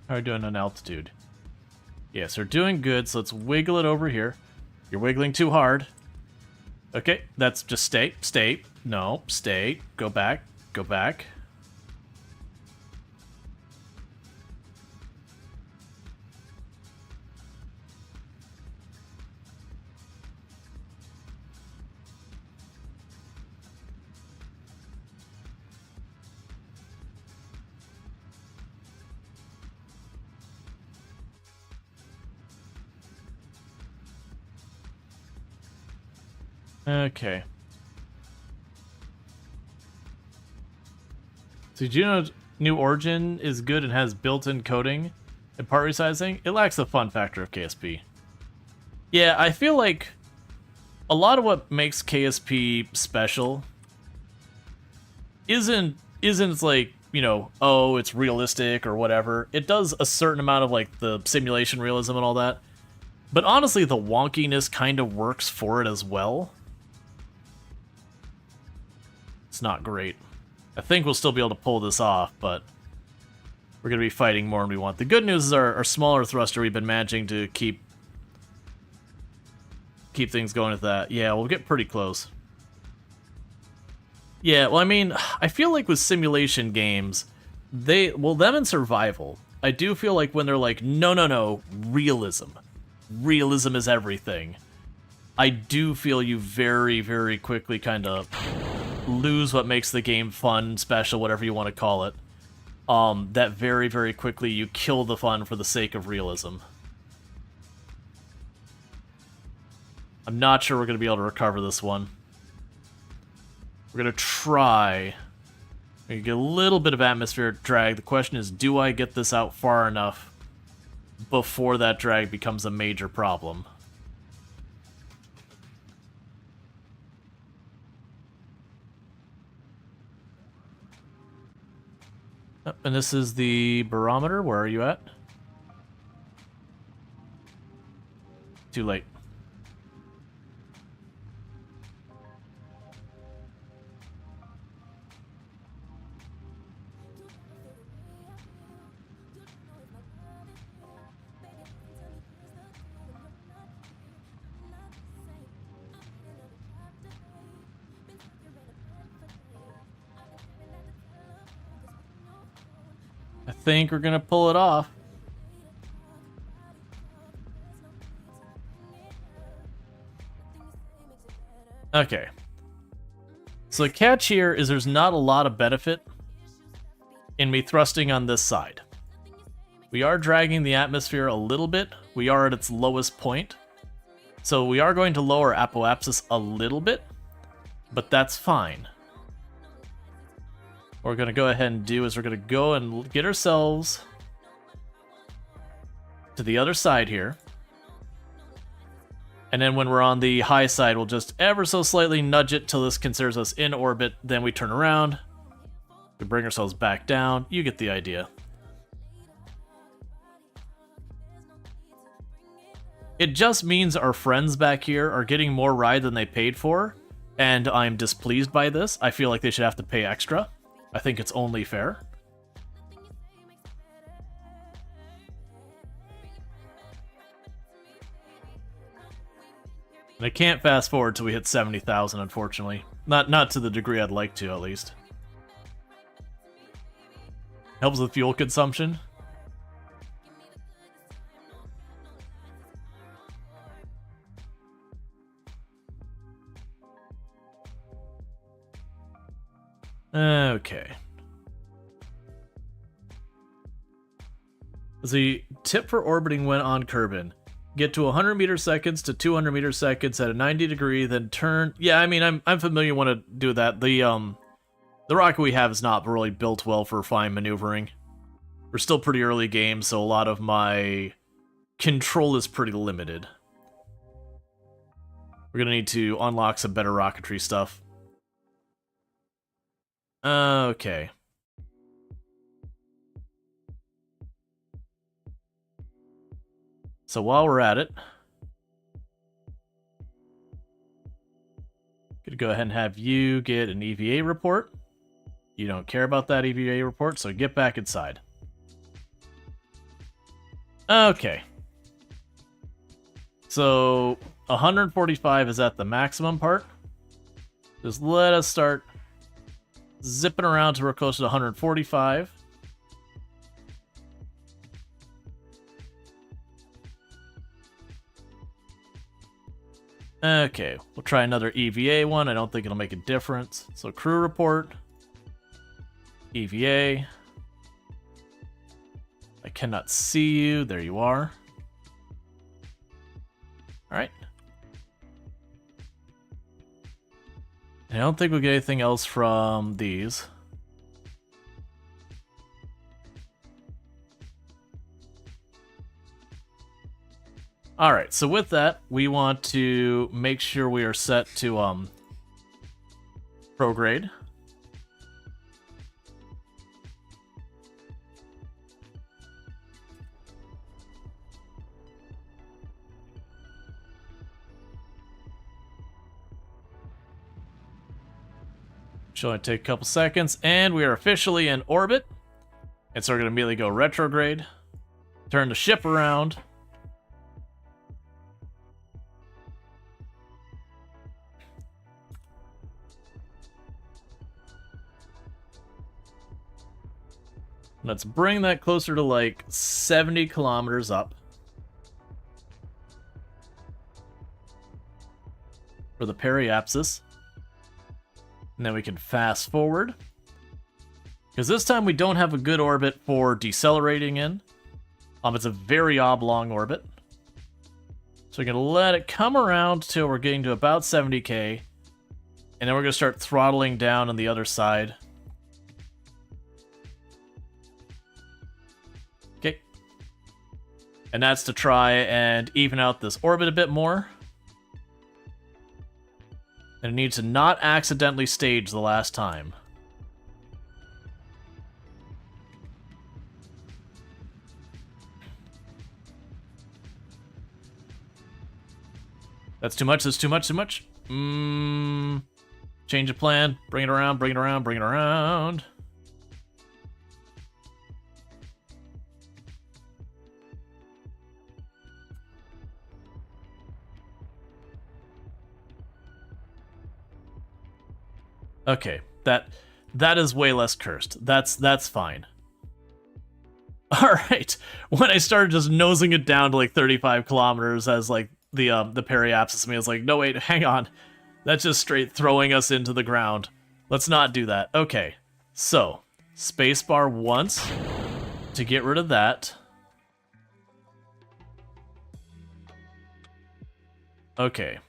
How are we doing on altitude? Yes, we're doing good, so let's wiggle it over here. You're wiggling too hard. Okay, that's just stay, stay. No, stay. Go back, go back. Okay. So did you know New Origin is good and has built-in coding and part resizing? It lacks the fun factor of KSP. Yeah, I feel like a lot of what makes KSP special isn't like, you know, oh, it's realistic or whatever. It does a certain amount of like the simulation realism and all that. But honestly, the wonkiness kind of works for it as well. It's not great. I think we'll still be able to pull this off, but we're going to be fighting more than we want. The good news is our smaller thruster, we've been managing to keep things going with that. Yeah, we'll get pretty close. Yeah, well, I mean, I feel like with simulation games, them in survival, I do feel like when they're like, no, realism. Realism is everything. I do feel you very, very quickly kind of lose what makes the game fun, special, whatever you want to call it. That very, very quickly you kill the fun for the sake of realism. I'm not sure we're going to be able to recover this one. We're going to try. We get a little bit of atmospheric drag. The question is, do I get this out far enough before that drag becomes a major problem? And this is the barometer. Where are you at? Too late. I think we're gonna pull it off. Okay. So the catch here is there's not a lot of benefit in me thrusting on this side. We are dragging the atmosphere a little bit. We are at its lowest point. So we are going to lower apoapsis a little bit, but that's fine. What we're going to go ahead and do is we're going to go and get ourselves to the other side here. And then when we're on the high side, we'll just ever so slightly nudge it till this considers us in orbit. Then we turn around. We bring ourselves back down. You get the idea. It just means our friends back here are getting more ride than they paid for. And I'm displeased by this. I feel like they should have to pay extra. I think it's only fair. And I can't fast forward till we hit 70,000, unfortunately. Not to the degree I'd like to, at least. Helps with fuel consumption. Okay. The tip for orbiting when on Kerbal. Get to 100 meter seconds to 200 meter seconds at a 90 degree, then turn. Yeah, I mean, I'm familiar when to do that. The rocket we have is not really built well for fine maneuvering. We're still pretty early game, so a lot of my control is pretty limited. We're gonna need to unlock some better rocketry stuff. Okay. So while we're at it, gonna go ahead and have you get an EVA report. You don't care about that EVA report, so get back inside. Okay. So 145 is at the maximum part. Just let us start zipping around to we're close to 145. Okay, we'll try another EVA one. I don't think it'll make a difference. So crew report. EVA. I cannot see you. There you are. Alright. I don't think we'll get anything else from these. Alright, so with that, we want to make sure we are set to prograde. Should only take a couple seconds, and we are officially in orbit. And so we're going to immediately go retrograde, turn the ship around. Let's bring that closer to like 70 kilometers up. For the periapsis. And then we can fast forward. Because this time we don't have a good orbit for decelerating in. It's a very oblong orbit. So we're going to let it come around till we're getting to about 70k. And then we're going to start throttling down on the other side. Okay. And that's to try and even out this orbit a bit more. And it needs to not accidentally stage the last time. That's too much, that's too much, too much. Change of plan. Bring it around, bring it around, bring it around. Okay, that is way less cursed. That's fine. Alright, when I started just nosing it down to like 35 kilometers as like the periapsis, me, I was like, no wait, hang on. That's just straight throwing us into the ground. Let's not do that. Okay, so, spacebar once to get rid of that. Okay.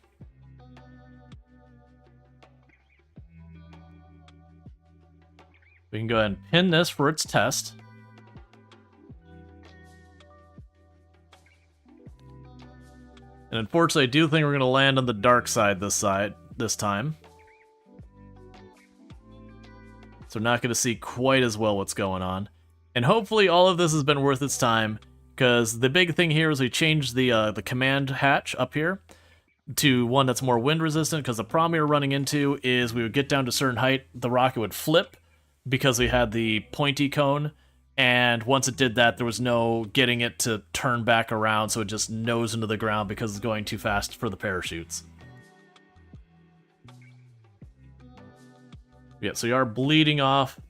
We can go ahead and pin this for its test. And unfortunately, I do think we're going to land on the dark side this time. So we're not going to see quite as well what's going on. And hopefully all of this has been worth its time, because the big thing here is we changed the command hatch up here to one that's more wind resistant, because the problem we were running into is we would get down to a certain height, the rocket would flip, because we had the pointy cone, and once it did that, there was no getting it to turn back around, so it just nosed into the ground because it's going too fast for the parachutes. Yeah, so you are bleeding off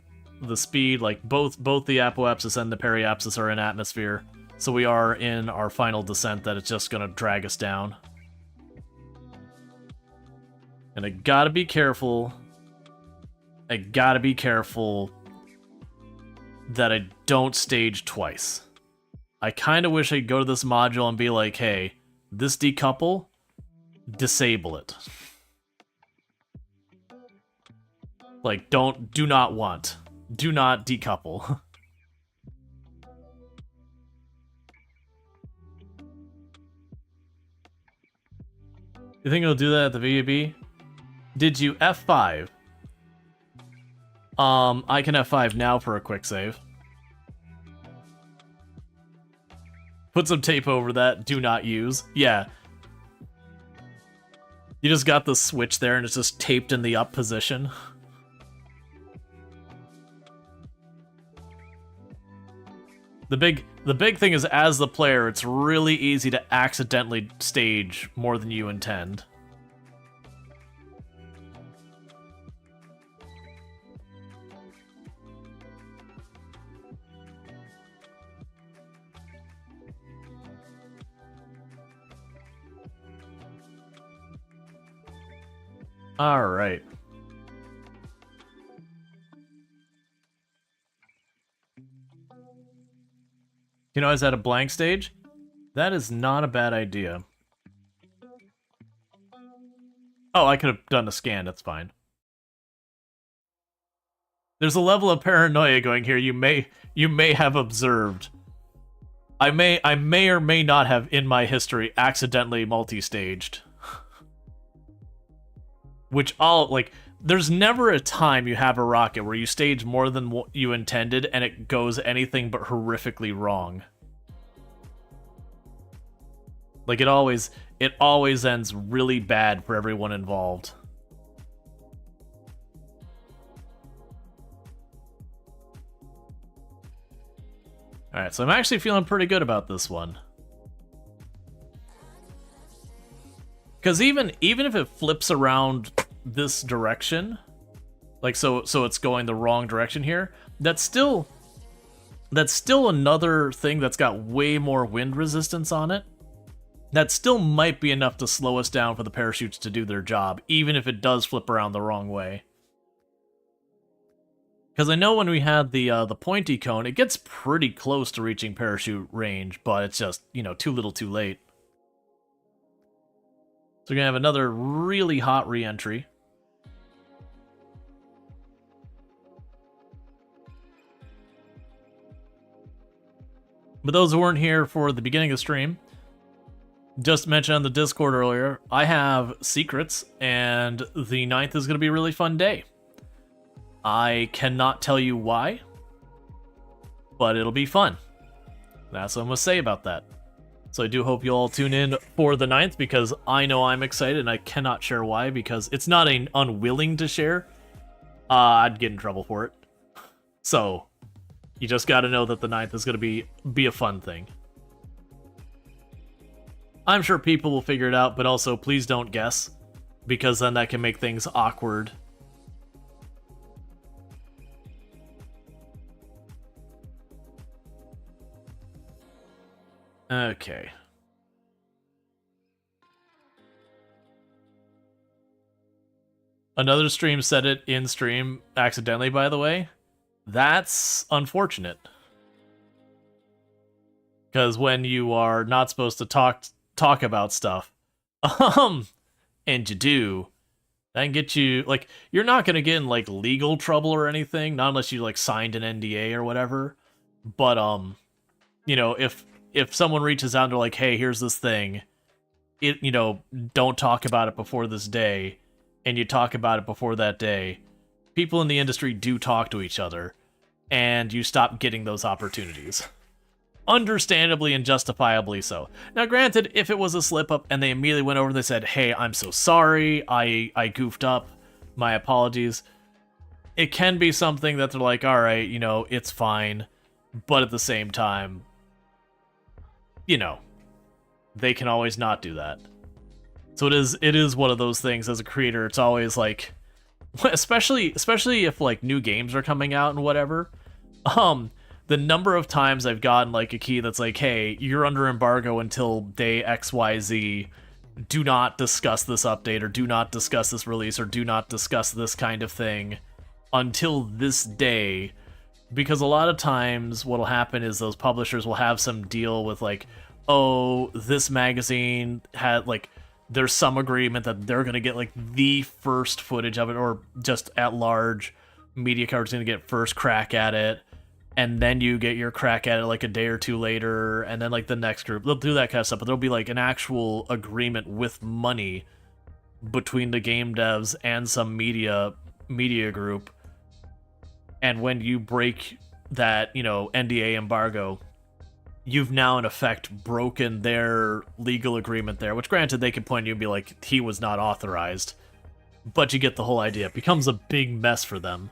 the speed, like both the apoapsis and the periapsis are in atmosphere, so we are in our final descent that it's just going to drag us down. And I gotta be careful. I gotta be careful that I don't stage twice. I kind of wish I could go to this module and be like, hey, this decouple, disable it. Like, do not want. Do not decouple. You think it'll do that at the VAB? Did you F5? I can F5 now for a quick save. Put some tape over that. Do not use. Yeah. You just got the switch there and it's just taped in the up position. The big thing is, as the player, it's really easy to accidentally stage more than you intend. All right. You know, is that a blank stage? That is not a bad idea. Oh, I could have done a scan, that's fine. There's a level of paranoia going here you may have observed. I may or may not have, in my history, accidentally multi-staged. Which there's never a time you have a rocket where you stage more than what you intended and it goes anything but horrifically wrong. Like, it always ends really bad for everyone involved. Alright, so I'm actually feeling pretty good about this one. Because even if it flips around this direction, like so it's going the wrong direction here, that's still another thing that's got way more wind resistance on it. That still might be enough to slow us down for the parachutes to do their job, even if it does flip around the wrong way. Because I know when we had the pointy cone, it gets pretty close to reaching parachute range, but it's just, you know, too little too late. So we're going to have another really hot re-entry. But those who weren't here for the beginning of the stream, just mentioned on the Discord earlier, I have secrets, and the 9th is going to be a really fun day. I cannot tell you why, but it'll be fun. That's what I'm going to say about that. So I do hope you all tune in for the 9th, because I know I'm excited and I cannot share why, because it's not an unwilling to share. I'd get in trouble for it. So you just got to know that the 9th is going to be a fun thing. I'm sure people will figure it out, but also please don't guess, because then that can make things awkward. Okay. Another stream said it in stream accidentally, by the way. That's unfortunate. Because when you are not supposed to talk about stuff, and you do, that can get you, like, you're not gonna get in, like, legal trouble or anything, not unless you, like, signed an NDA or whatever. But, you know, if someone reaches out and they're like, hey, here's this thing, you know, don't talk about it before this day, and you talk about it before that day, people in the industry do talk to each other, and you stop getting those opportunities. Understandably and justifiably so. Now, granted, if it was a slip-up and they immediately went over and they said, hey, I'm so sorry, I goofed up, my apologies, it can be something that they're like, alright, you know, it's fine, but at the same time, you know, they can always not do that. So it is one of those things as a creator, it's always like, especially if like new games are coming out and whatever, the number of times I've gotten like a key that's like, hey, you're under embargo until day XYZ, do not discuss this update, or do not discuss this release, or do not discuss this kind of thing until this day. Because a lot of times what'll happen is those publishers will have some deal with like, oh, this magazine had like, there's some agreement that they're going to get like the first footage of it, or just at large, media coverage is going to get first crack at it, and then you get your crack at it like a day or two later, and then like the next group, they'll do that kind of stuff, but there'll be like an actual agreement with money between the game devs and some media group. And when you break that, you know, NDA embargo, you've now in effect broken their legal agreement there, which granted they could point to you and be like, he was not authorized, but you get the whole idea. It becomes a big mess for them.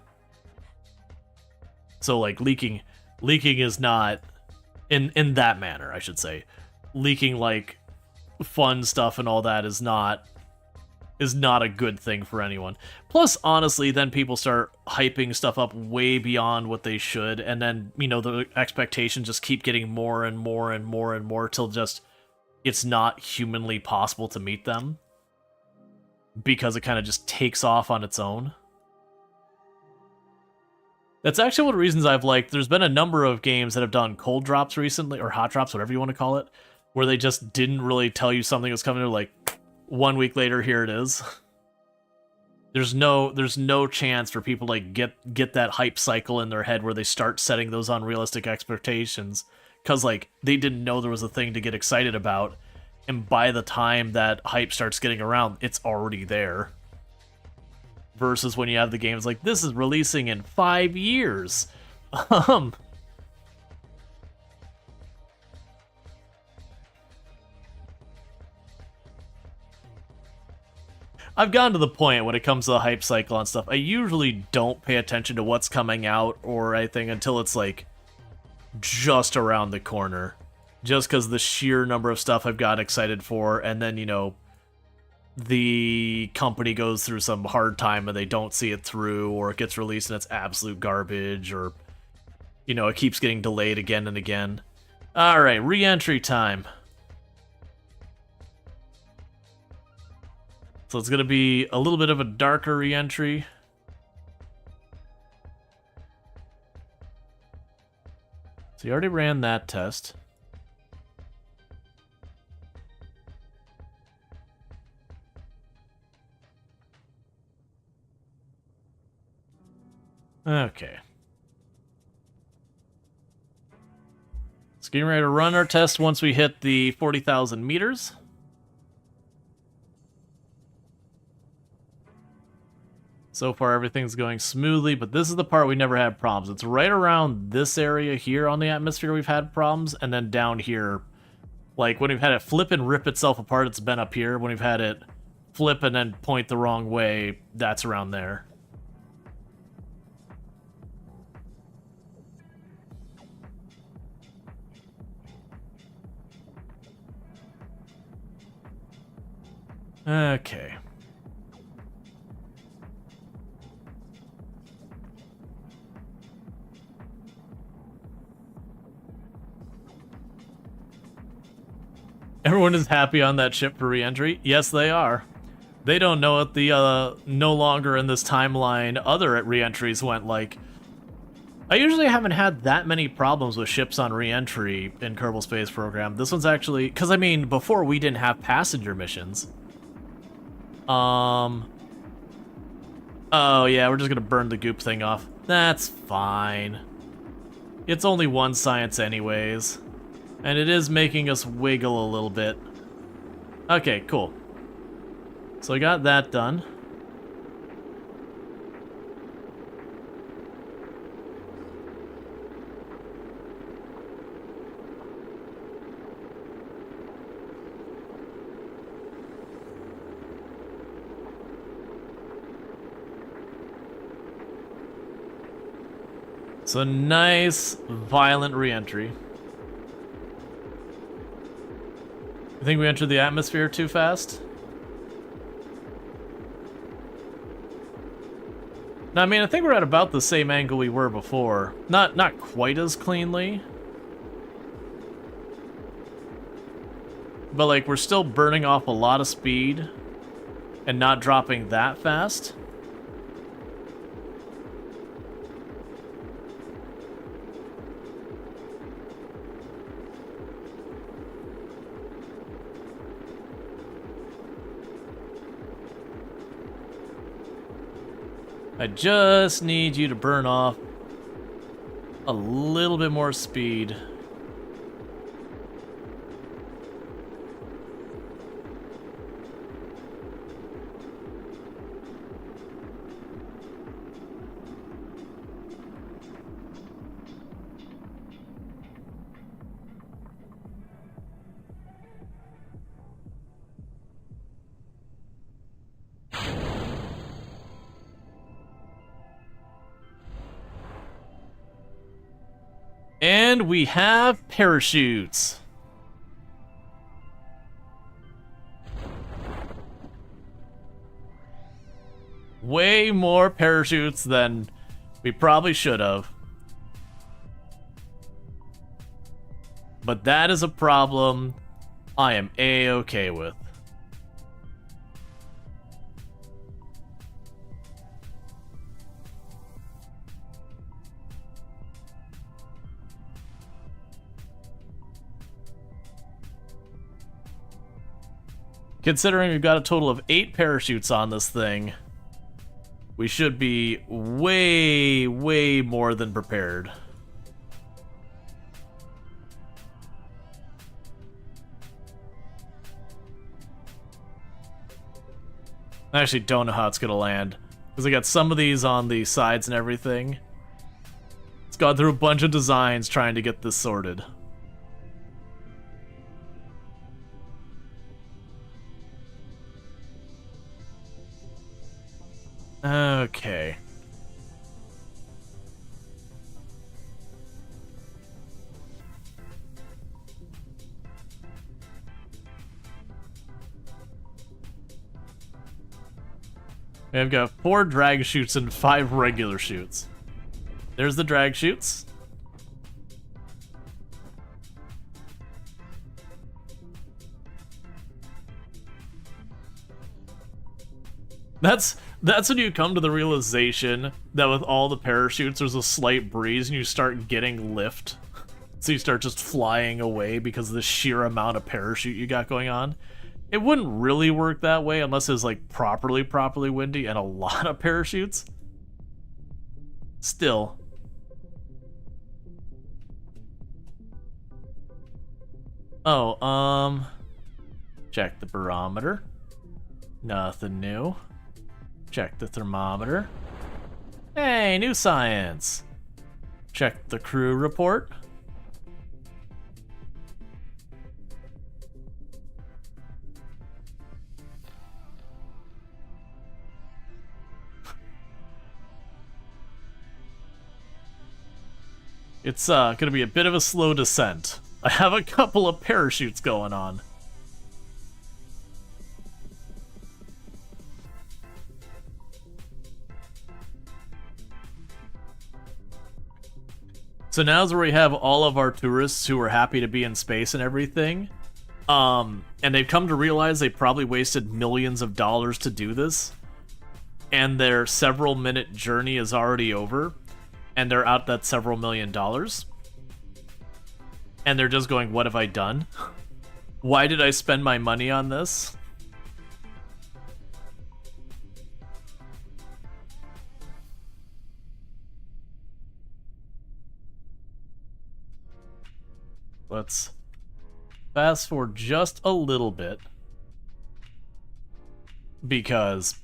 So like leaking is not in that manner, I should say. Leaking like fun stuff and all that is not a good thing for anyone. Plus, honestly, then people start hyping stuff up way beyond what they should, and then, you know, the expectations just keep getting more and more and more and more till just it's not humanly possible to meet them because it kind of just takes off on its own. That's actually one of the reasons I've liked, there's been a number of games that have done cold drops recently, or hot drops, whatever you want to call it, where they just didn't really tell you something was coming, like 1 week later, here it is. There's no chance for people to like get that hype cycle in their head where they start setting those unrealistic expectations, because like they didn't know there was a thing to get excited about, and by the time that hype starts getting around, it's already there. Versus when you have the games like, this is releasing in 5 years. I've gotten to the point when it comes to the hype cycle and stuff, I usually don't pay attention to what's coming out or anything until it's like just around the corner. Just because the sheer number of stuff I've gotten excited for, and then, you know, the company goes through some hard time and they don't see it through, or it gets released and it's absolute garbage, or, you know, it keeps getting delayed again and again. Alright, re-entry time. So it's going to be a little bit of a darker re-entry. So you already ran that test. Okay. It's getting ready to run our test once we hit the 40,000 meters. So far, everything's going smoothly, but this is the part we never had problems. It's right around this area here on the atmosphere we've had problems, and then down here, like when we've had it flip and rip itself apart, it's been up here. When we've had it flip and then point the wrong way, that's around there. Okay. Everyone is happy on that ship for re-entry. Yes, they are. They don't know what the no longer in this timeline other re-entries went like. I usually haven't had that many problems with ships on re-entry in Kerbal Space Program. This one's actually, because I mean, before we didn't have passenger missions. Oh yeah, we're just gonna burn the goop thing off. That's fine. It's only one science anyways. And it is making us wiggle a little bit. Okay, cool. So I got that done. So nice, violent re-entry. You think we entered the atmosphere too fast? No, I mean, I think we're at about the same angle we were before. Not quite as cleanly. But, like, we're still burning off a lot of speed and not dropping that fast. I just need you to burn off a little bit more speed. And we have parachutes. Way more parachutes than we probably should have. But that is a problem I am A-okay with. Considering we've got a total of 8 parachutes on this thing, we should be way, way more than prepared. I actually don't know how it's gonna land, because I got some of these on the sides and everything. It's gone through a bunch of designs trying to get this sorted. Okay. I've got 4 drag chutes and 5 regular chutes. There's the drag chutes. That's when you come to the realization that with all the parachutes there's a slight breeze and you start getting lift. So you start just flying away because of the sheer amount of parachute you got going on. It wouldn't really work that way unless it was like properly windy and a lot of parachutes. Still. Oh, check the barometer. Nothing new. Check the thermometer. Hey, new science. Check the crew report. It's gonna be a bit of a slow descent. I have a couple of parachutes going on. So now's where we have all of our tourists who are happy to be in space and everything. And they've come to realize they probably wasted millions of dollars to do this. And their several minute journey is already over. And they're out that several million dollars. And they're just going, what have I done? Why did I spend my money on this? Let's fast forward just a little bit. Because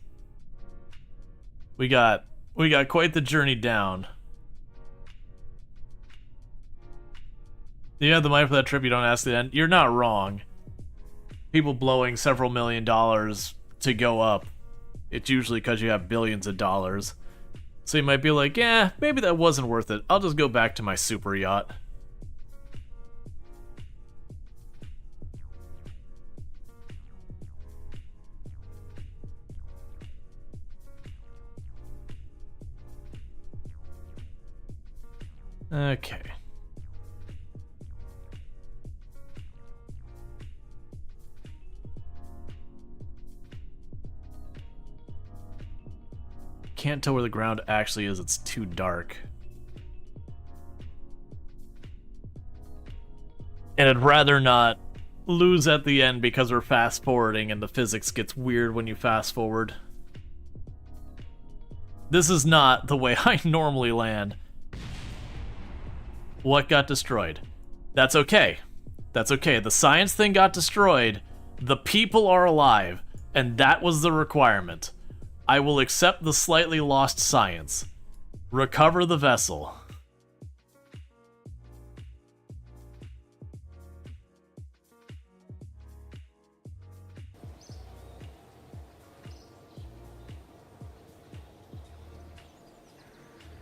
we got quite the journey down. You have the money for that trip, you don't ask the end. You're not wrong. People blowing several million dollars to go up, it's usually because you have billions of dollars. So you might be like, yeah, maybe that wasn't worth it. I'll just go back to my super yacht. Okay. Can't tell where the ground actually is, it's too dark. And I'd rather not lose at the end because we're fast forwarding and the physics gets weird when you fast forward. This is not the way I normally land. What got destroyed? That's okay. That's okay. The science thing got destroyed. The people are alive. And that was the requirement. I will accept the slightly lost science. Recover the vessel.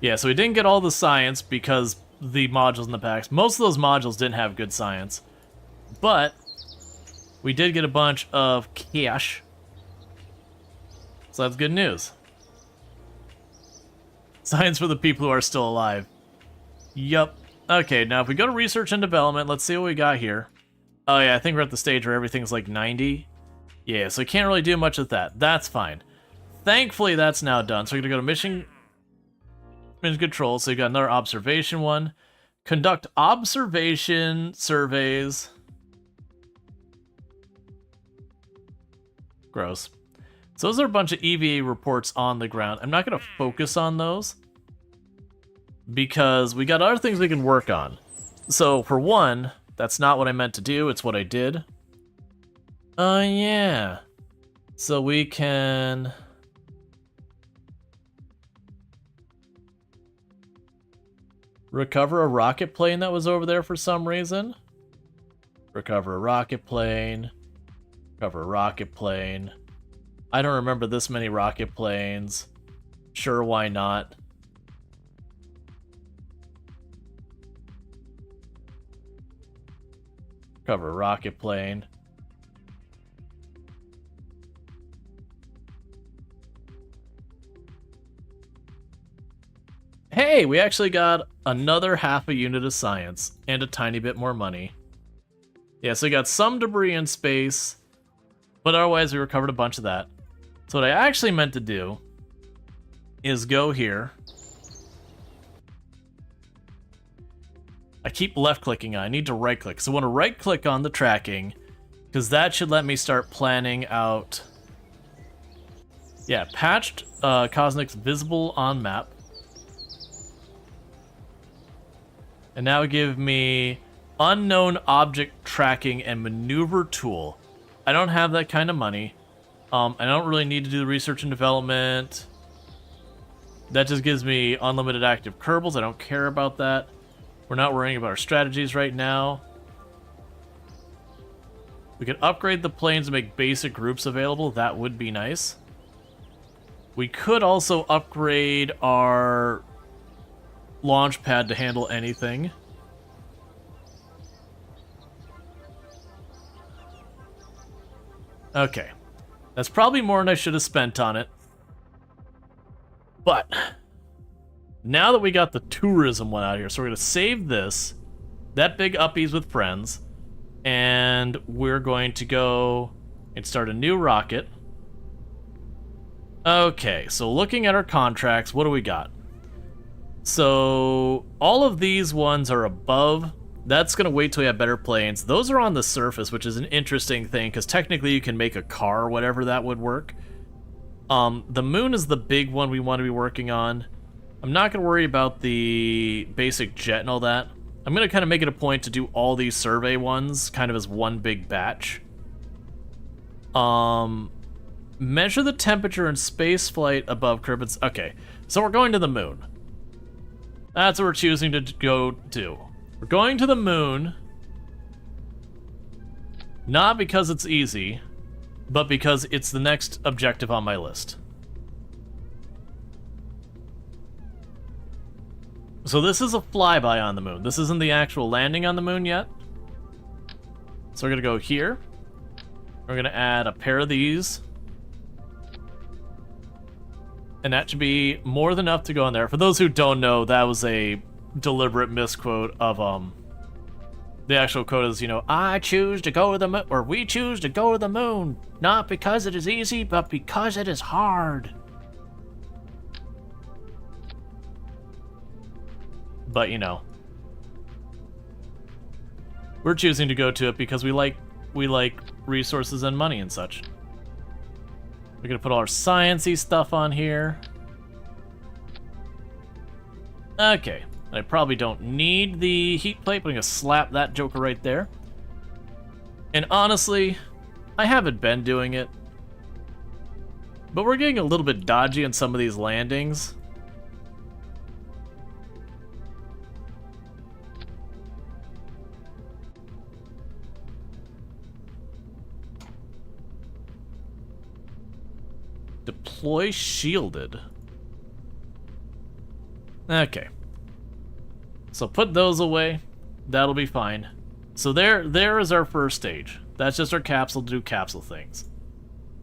Yeah, so we didn't get all the science because the modules in the packs. Most of those modules didn't have good science. But we did get a bunch of cash. So that's good news. Science for the people who are still alive. Yup. Okay, now if we go to research and development, let's see what we got here. Oh yeah, I think we're at the stage where everything's like 90. Yeah, so we can't really do much with that. That's fine. Thankfully, that's now done. So we're gonna go to mission control. So you got another observation one. Conduct observation surveys. Gross. So those are a bunch of EVA reports on the ground. I'm not gonna focus on those because we got other things we can work on. So for one, that's not what I meant to do, it's what I did. Yeah. So we can... recover a rocket plane that was over there for some reason. Recover a rocket plane. Recover a rocket plane. I don't remember this many rocket planes. Sure, why not? Recover a rocket plane. Hey, we actually got another half a unit of science and a tiny bit more money. Yeah, so we got some debris in space, but otherwise we recovered a bunch of that. So what I actually meant to do is go here. I keep left clicking on. I need to right click. So I want to right click on the tracking because that should let me start planning out. Yeah, patched cosmics visible on map. And now give me unknown object tracking and maneuver tool. I don't have that kind of money. I don't really need to do the research and development. That just gives me unlimited active Kerbals. I don't care about that. We're not worrying about our strategies right now. We could upgrade the planes and make basic groups available. That would be nice. We could also upgrade our launch pad to handle anything. Okay. That's probably more than I should have spent on it. But now that we got the tourism one out here, so we're going to save this, that big uppies with friends, and we're going to go and start a new rocket. Okay, so looking at our contracts, what do we got? So all of these ones are above. That's going to wait till we have better planes. Those are on the surface, which is an interesting thing, because technically you can make a car or whatever that would work. The moon is the big one we want to be working on. I'm not going to worry about the basic jet and all that. I'm going to kind of make it a point to do all these survey ones kind of as one big batch. Measure the temperature in space flight above Kerbal. Okay, so we're going to the moon. That's what we're choosing to go to. We're going to the moon, not because it's easy, but because it's the next objective on my list. So this is a flyby on the moon. This isn't the actual landing on the moon yet. So we're gonna go here. We're gonna add a pair of these. And that should be more than enough to go in there. For those who don't know, that was a deliberate misquote of the actual quote is, you know, I choose to go to the moon, or we choose to go to the moon, not because it is easy, but because it is hard. But you know, we're choosing to go to it because we like resources and money and such. We're gonna put all our science-y stuff on here. Okay. I probably don't need the heat plate, but I'm gonna slap that joker right there. And honestly, I haven't been doing it, but we're getting a little bit dodgy on some of these landings. Deploy shielded. Okay. So put those away. That'll be fine. So there is our first stage. That's just our capsule to do capsule things.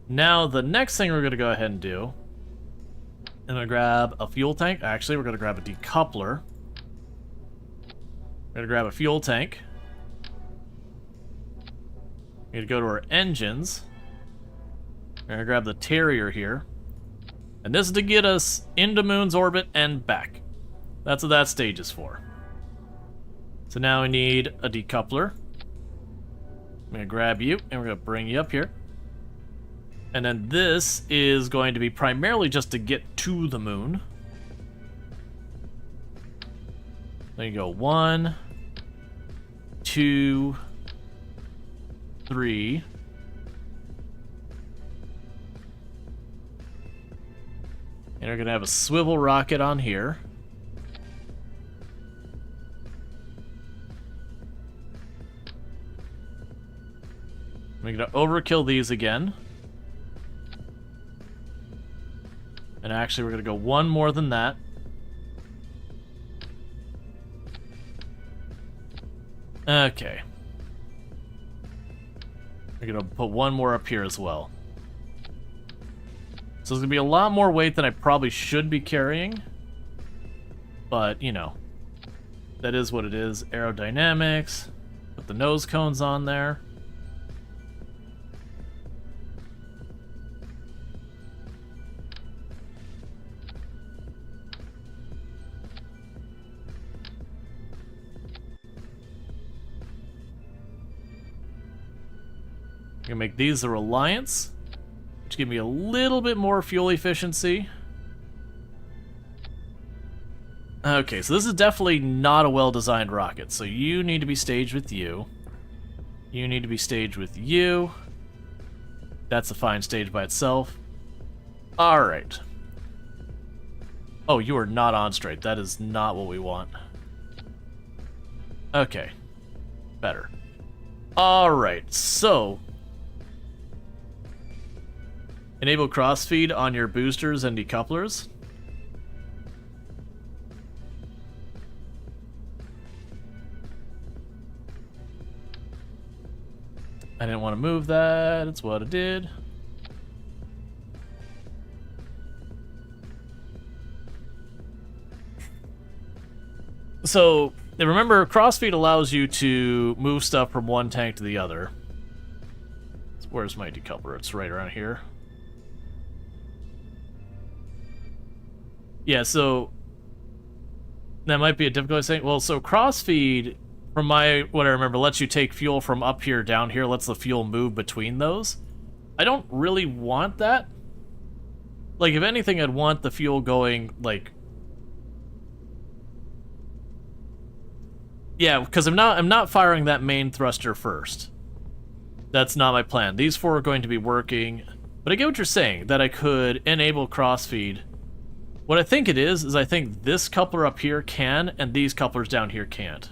Now, the next thing we're going to go ahead and do, I'm going to grab a fuel tank. Actually, we're going to grab a decoupler. We're going to grab a fuel tank. We're going to go to our engines. We're going to grab the Terrier here. And this is to get us into Moon's orbit and back. That's what that stage is for. So now we need a decoupler. I'm going to grab you, and we're going to bring you up here. And then this is going to be primarily just to get to the moon. There you go. 1, 2, 3. And we're going to have a swivel rocket on here. We're going to overkill these again. And actually, we're going to go one more than that. Okay. We're going to put one more up here as well. So there's going to be a lot more weight than I probably should be carrying. But, you know, that is what it is. Aerodynamics. Put the nose cones on there. I'm gonna make these the Reliance, which give me a little bit more fuel efficiency. Okay, so this is definitely not a well-designed rocket, so you need to be staged with you. You need to be staged with you. That's a fine stage by itself. Alright. Oh, you are not on straight. That is not what we want. Okay. Better. Alright, so enable crossfeed on your boosters and decouplers. I didn't want to move that. It's what it did. So, remember, crossfeed allows you to move stuff from one tank to the other. Where's my decoupler? It's right around here. Yeah, so that might be a difficult thing. Well, so crossfeed, from what I remember, lets you take fuel from up here down here, lets the fuel move between those. I don't really want that. Like, if anything, I'd want the fuel going, like... Yeah, because I'm not firing that main thruster first. That's not my plan. These four are going to be working. But I get what you're saying, that I could enable crossfeed. What I think it is I think this coupler up here can, and these couplers down here can't.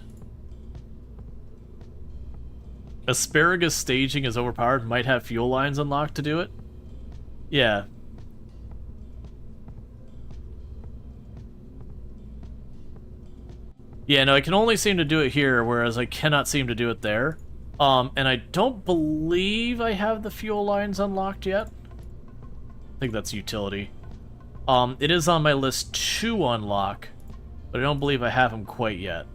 Asparagus staging is overpowered, might have fuel lines unlocked to do it. Yeah. Yeah, no, I can only seem to do it here, whereas I cannot seem to do it there. And I don't believe I have the fuel lines unlocked yet. I think that's utility. It is on my list to unlock, but I don't believe I have them quite yet.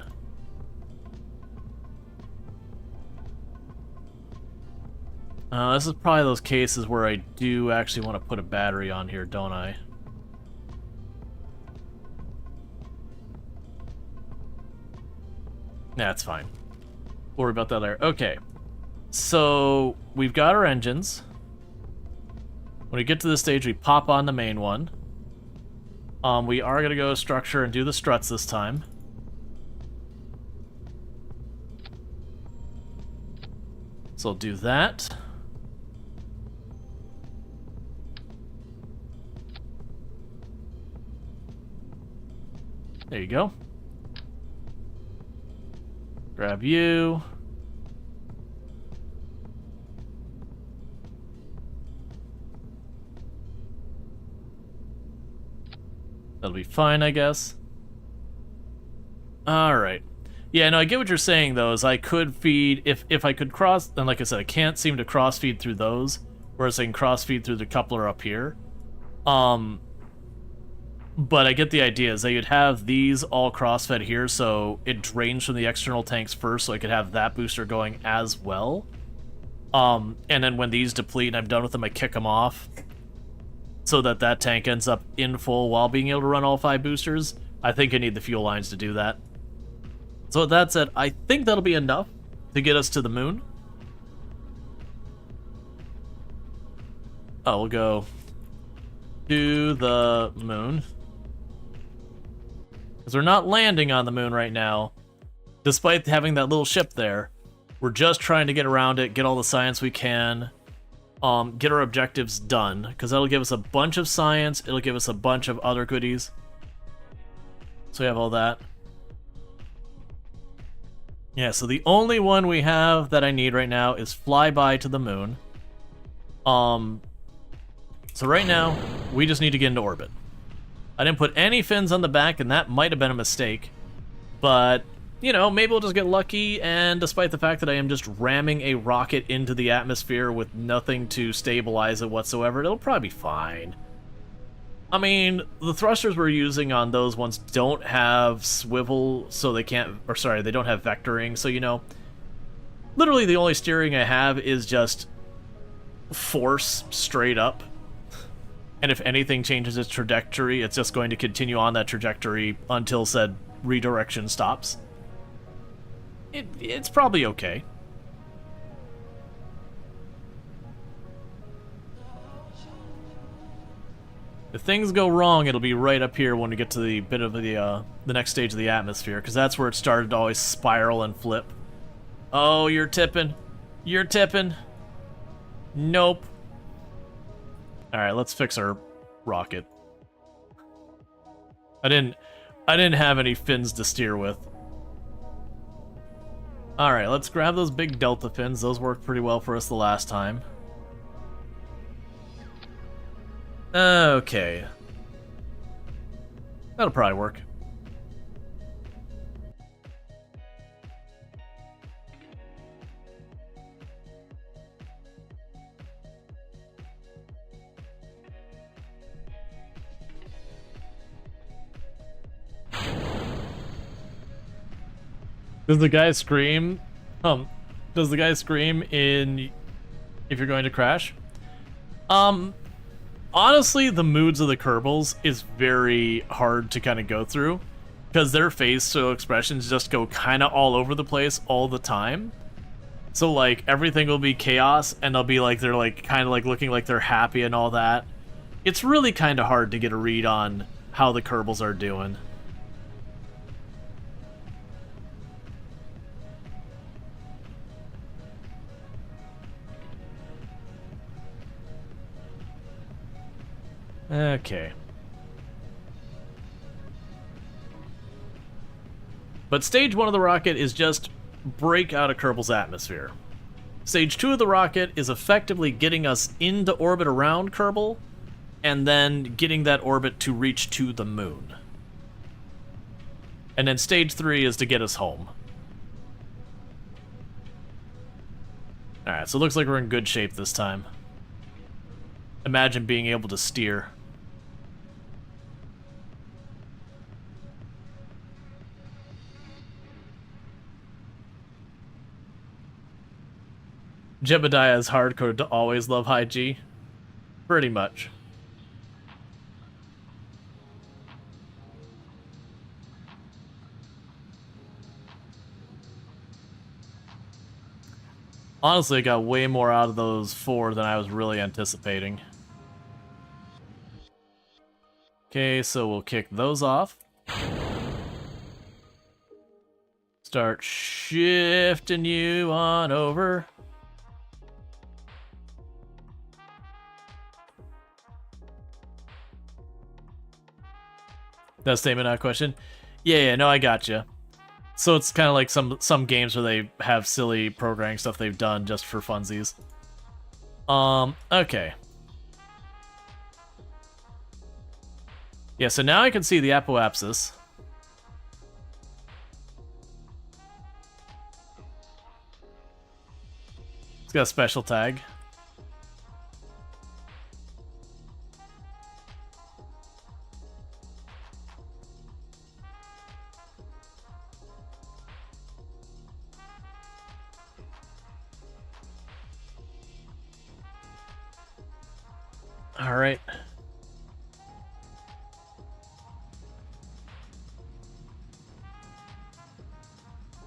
This is probably those cases where I do actually want to put a battery on here, don't I? That's fine. We'll worry about that later. Okay. So, we've got our engines. When we get to this stage, we pop on the main one. We are going to go structure and do the struts this time. So I'll do that. There you go. Grab you. That'll be fine, I guess. Alright. Yeah, no, I get what you're saying, though, is I could feed... If I could cross... And like I said, I can't seem to cross-feed through those, whereas I can cross-feed through the coupler up here. But I get the idea, is that you'd have these all cross-fed here, so it drains from the external tanks first, so I could have that booster going as well. And then when these deplete and I'm done with them, I kick them off, so that that tank ends up in full while being able to run all 5 boosters. I think I need the fuel lines to do that. So with that said, I think that'll be enough to get us to the moon. Oh, we'll go to the moon. Because we're not landing on the moon right now, despite having that little ship there. We're just trying to get around it, get all the science we can, get our objectives done, because that'll give us a bunch of science, it'll give us a bunch of other goodies. So we have all that. Yeah, so the only one we have that I need right now is flyby to the moon. So right now, we just need to get into orbit. I didn't put any fins on the back, and that might have been a mistake. But, you know, maybe we'll just get lucky, and despite the fact that I am just ramming a rocket into the atmosphere with nothing to stabilize it whatsoever, it'll probably be fine. I mean, the thrusters we're using on those ones don't have swivel, so they can't... Or sorry, they don't have vectoring, so, you know... Literally the only steering I have is just force straight up. And if anything changes its trajectory, it's just going to continue on that trajectory until said redirection stops. It's probably okay. If things go wrong, it'll be right up here when we get to the bit of the next stage of the atmosphere, because that's where it started to always spiral and flip. Oh, you're tipping. You're tipping. Nope. Alright, let's fix our rocket. I didn't have any fins to steer with. Alright, let's grab those big delta fins. Those worked pretty well for us the last time. Okay. That'll probably work. Does the guy scream? Does the guy scream in if you're going to crash? Honestly, the moods of the Kerbals is very hard to kind of go through, because their facial expressions just go kind of all over the place all the time. So like everything will be chaos, and they'll be like they're like kind of like looking like they're happy and all that. It's really kind of hard to get a read on how the Kerbals are doing. Okay. But stage 1 of the rocket is just break out of Kerbal's atmosphere. Stage 2 of the rocket is effectively getting us into orbit around Kerbal, and then getting that orbit to reach to the moon. And then stage 3 is to get us home. Alright, so it looks like we're in good shape this time. Imagine being able to steer. Jebediah is hardcore to always love high G. Pretty much. Honestly, I got way more out of those 4 than I was really anticipating. Okay, so we'll kick those off. Start shifting you on over. That statement, not a question. Yeah, no, I gotcha. So it's kind of like some games where they have silly programming stuff they've done just for funsies. Okay. Yeah, so now I can see the apoapsis. It's got a special tag. All right.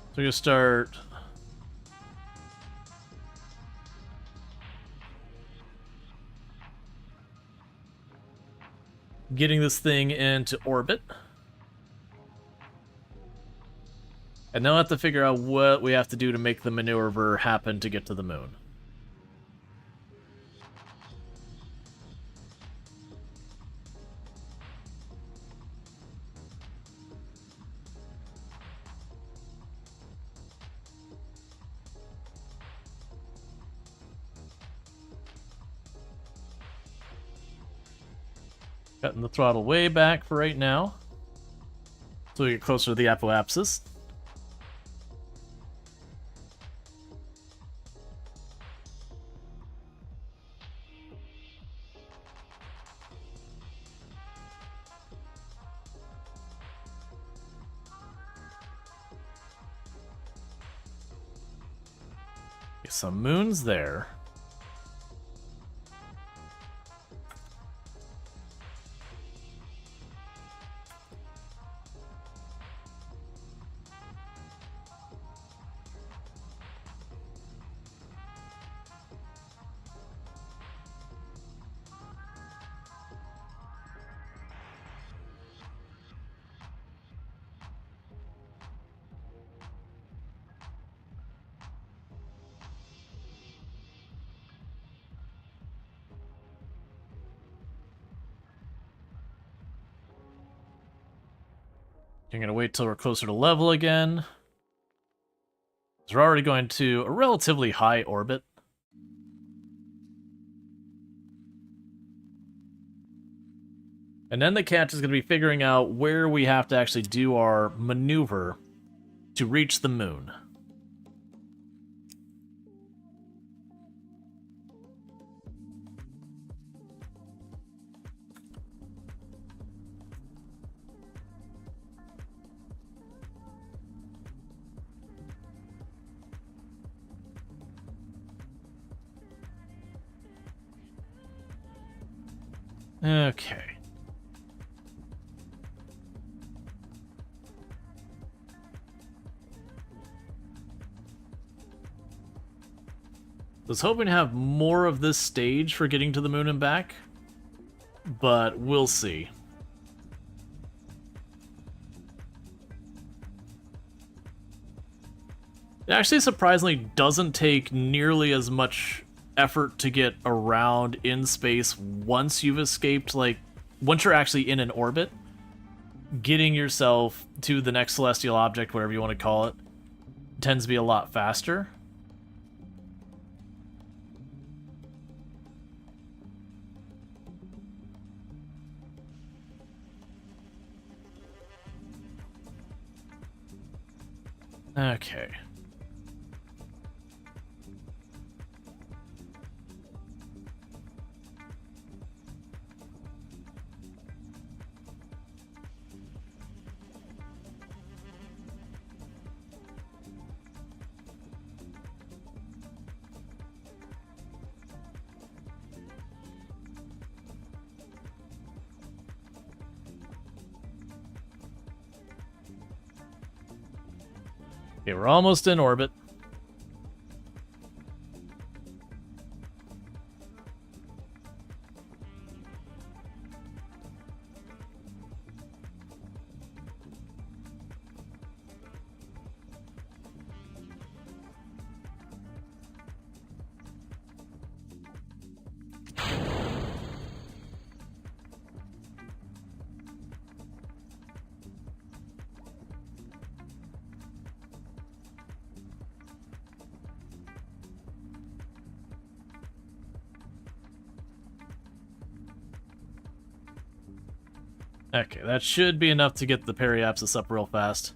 So we're gonna start getting this thing into orbit. And now I have to figure out what we have to do to make the maneuver happen to get to the moon. Cutting the throttle way back for right now, so we get closer to the apoapsis. Get some moons there. I'm gonna wait till we're closer to level again. So we're already going to a relatively high orbit. And then the catch is going to be figuring out where we have to actually do our maneuver to reach the moon. Okay. Was hoping to have more of this stage for getting to the moon and back, but we'll see. It actually surprisingly doesn't take nearly as much effort to get around in space once you've escaped, like, once you're actually in an orbit. Getting yourself to the next celestial object, whatever you want to call it, tends to be a lot faster. Okay. Okay, we're almost in orbit. Okay, that should be enough to get the periapsis up real fast.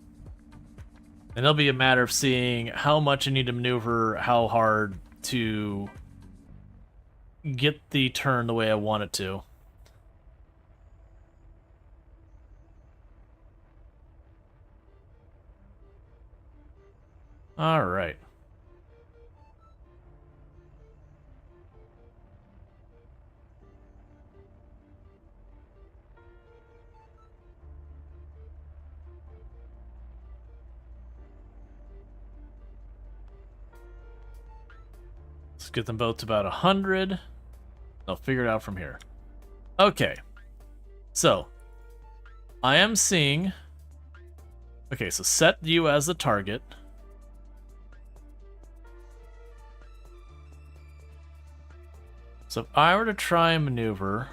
And it'll be a matter of seeing how much you need to maneuver, how hard to get the turn the way I want it to. All right. Let's get them both to about 100. I'll figure it out from here. Okay. So, I am seeing... Okay, so set you as the target. So if I were to try and maneuver,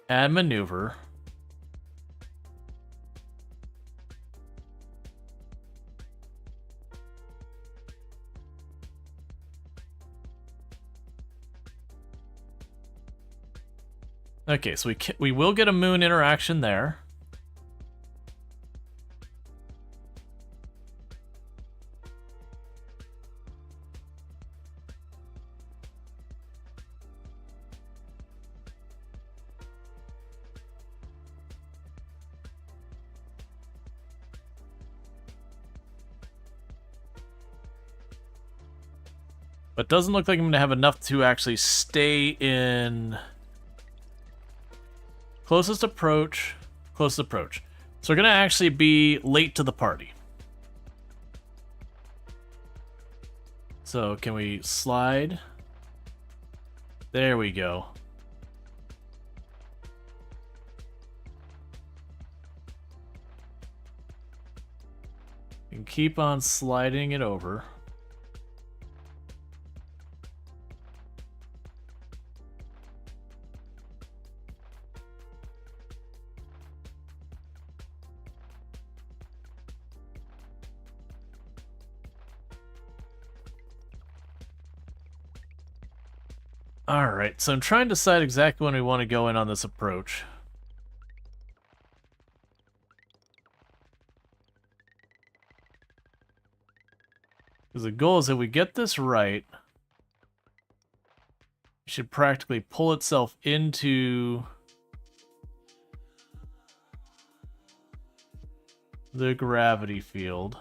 add maneuver, okay, so we will get a moon interaction there. But doesn't look like I'm going to have enough to actually stay in closest approach, closest approach. So we're going to actually be late to the party. So can we slide? There we go. And keep on sliding it over. Alright, so I'm trying to decide exactly when we want to go in on this approach. Because the goal is that we get this right, it should practically pull itself into the gravity field.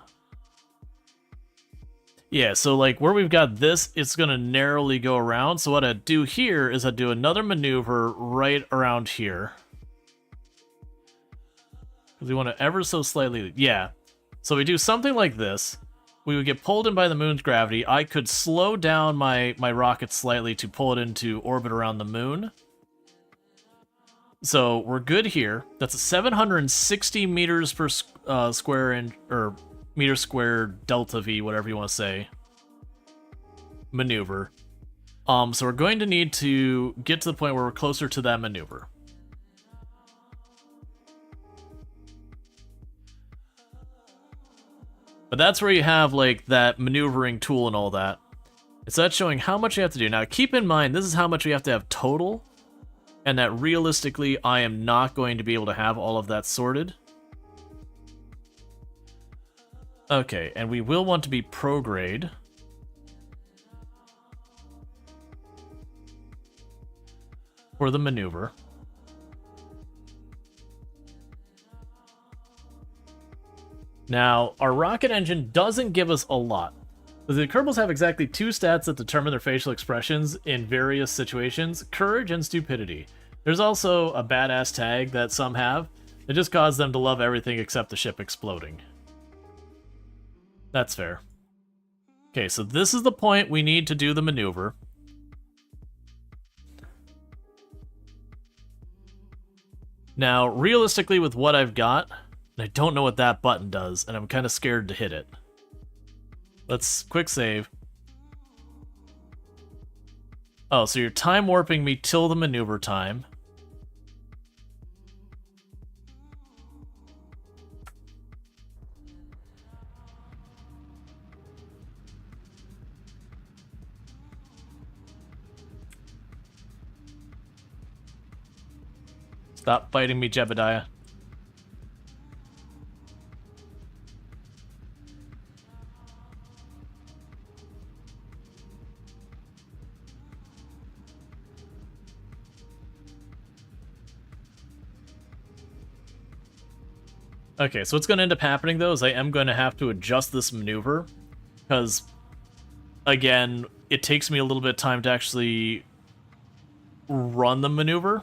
Yeah, so like where we've got this, it's going to narrowly go around. So what I do here is I do another maneuver right around here. Because we want to ever so slightly... Yeah. So we do something like this. We would get pulled in by the moon's gravity. I could slow down my rocket slightly to pull it into orbit around the moon. So we're good here. That's a 760 meters per square inch, or meter squared delta V, whatever you want to say, maneuver. So we're going to need to get to the point where we're closer to that maneuver. But that's where you have like that maneuvering tool and all that. So that's showing how much you have to do. Now keep in mind, this is how much we have to have total, and that realistically I am not going to be able to have all of that sorted. Okay, and we will want to be prograde. For the maneuver. Now, our rocket engine doesn't give us a lot. The Kerbals have exactly 2 stats that determine their facial expressions in various situations: courage and stupidity. There's also a badass tag that some have. It just causes them to love everything except the ship exploding. That's fair. Okay, so this is the point we need to do the maneuver. Now, realistically, with what I've got, I don't know what that button does, and I'm kind of scared to hit it. Let's quick save. Oh, so you're time warping me till the maneuver time. Stop fighting me, Jebediah. Okay, so what's going to end up happening, though, is I am going to have to adjust this maneuver, because, again, it takes me a little bit of time to actually run the maneuver.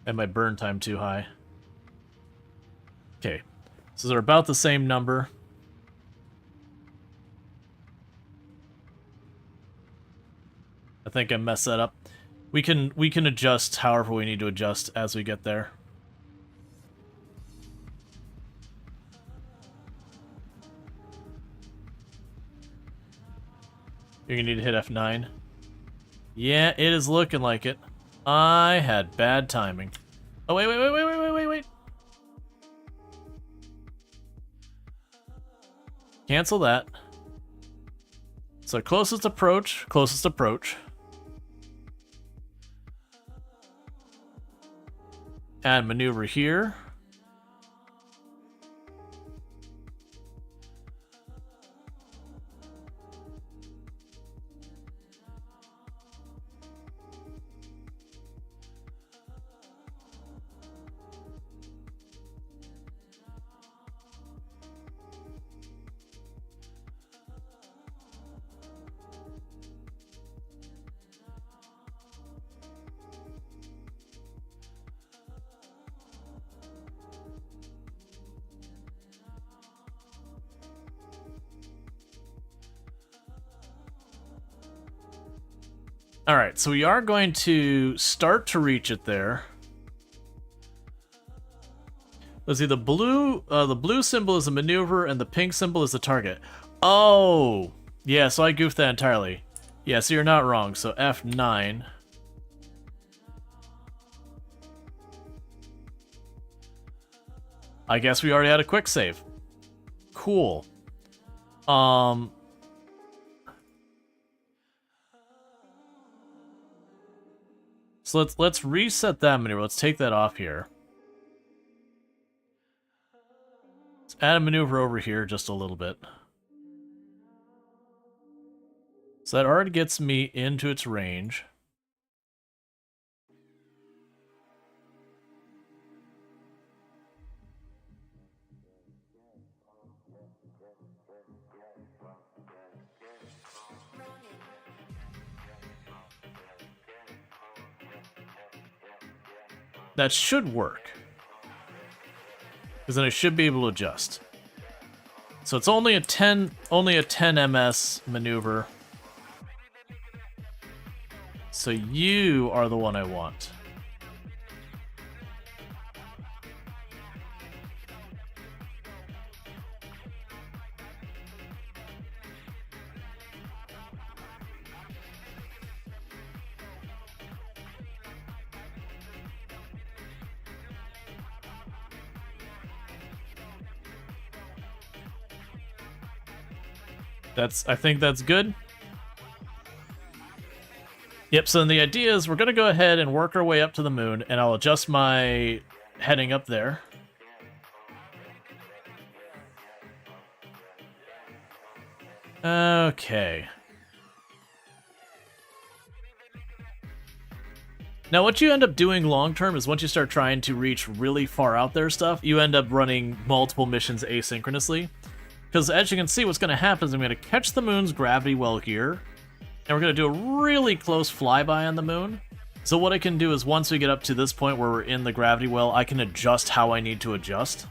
And my burn time too high. Okay, so they're about the same number. I think I messed that up. We can adjust however we need to adjust as we get there. You're gonna need to hit F9. Yeah, it is looking like it. I had bad timing. Oh, wait. Cancel that. So closest approach. Add maneuver here. Alright, so we are going to start to reach it there. Let's see, the blue symbol is a maneuver and the pink symbol is the target. Oh! Yeah, so I goofed that entirely. Yeah, so you're not wrong. So F9. I guess we already had a quick save. Cool. So let's reset that maneuver. Let's take that off here. Let's add a maneuver over here just a little bit. So that already gets me into its range. That should work. Because then I should be able to adjust. So it's only a 10 ms maneuver. So you are the one I want. I think that's good. Yep, so then the idea is we're going to go ahead and work our way up to the moon, and I'll adjust my heading up there. Okay. Now what you end up doing long term is once you start trying to reach really far out there stuff, you end up running multiple missions asynchronously. Because as you can see, what's going to happen is I'm going to catch the moon's gravity well here, and we're going to do a really close flyby on the moon. So what I can do is once we get up to this point where we're in the gravity well, I can adjust how I need to adjust.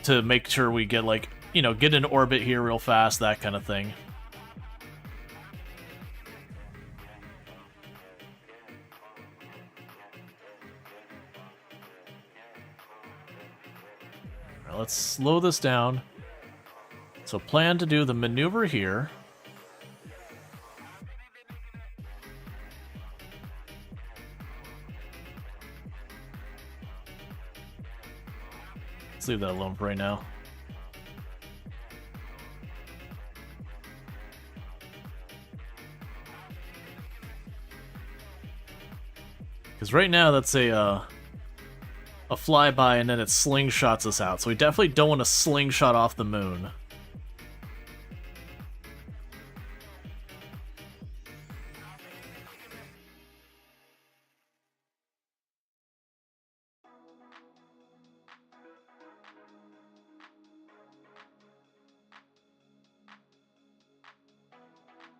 To make sure we get, like, you know, get in orbit here real fast, that kind of thing. Let's slow this down. So plan to do the maneuver here. Let's leave that alone for right now. Because right now that's a flyby and then it slingshots us out. So we definitely don't want to slingshot off the moon.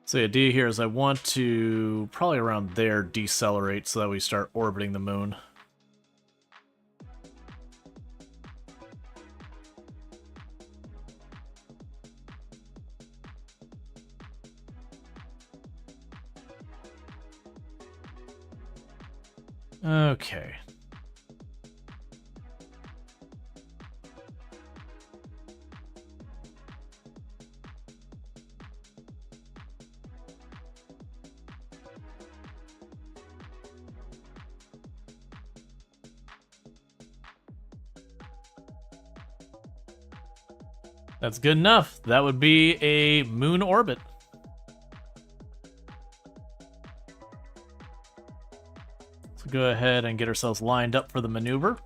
So the idea here is I want to, probably around there, decelerate so that we start orbiting the moon. Okay. That's good enough. That would be a moon orbit. So go ahead and get ourselves lined up for the maneuver.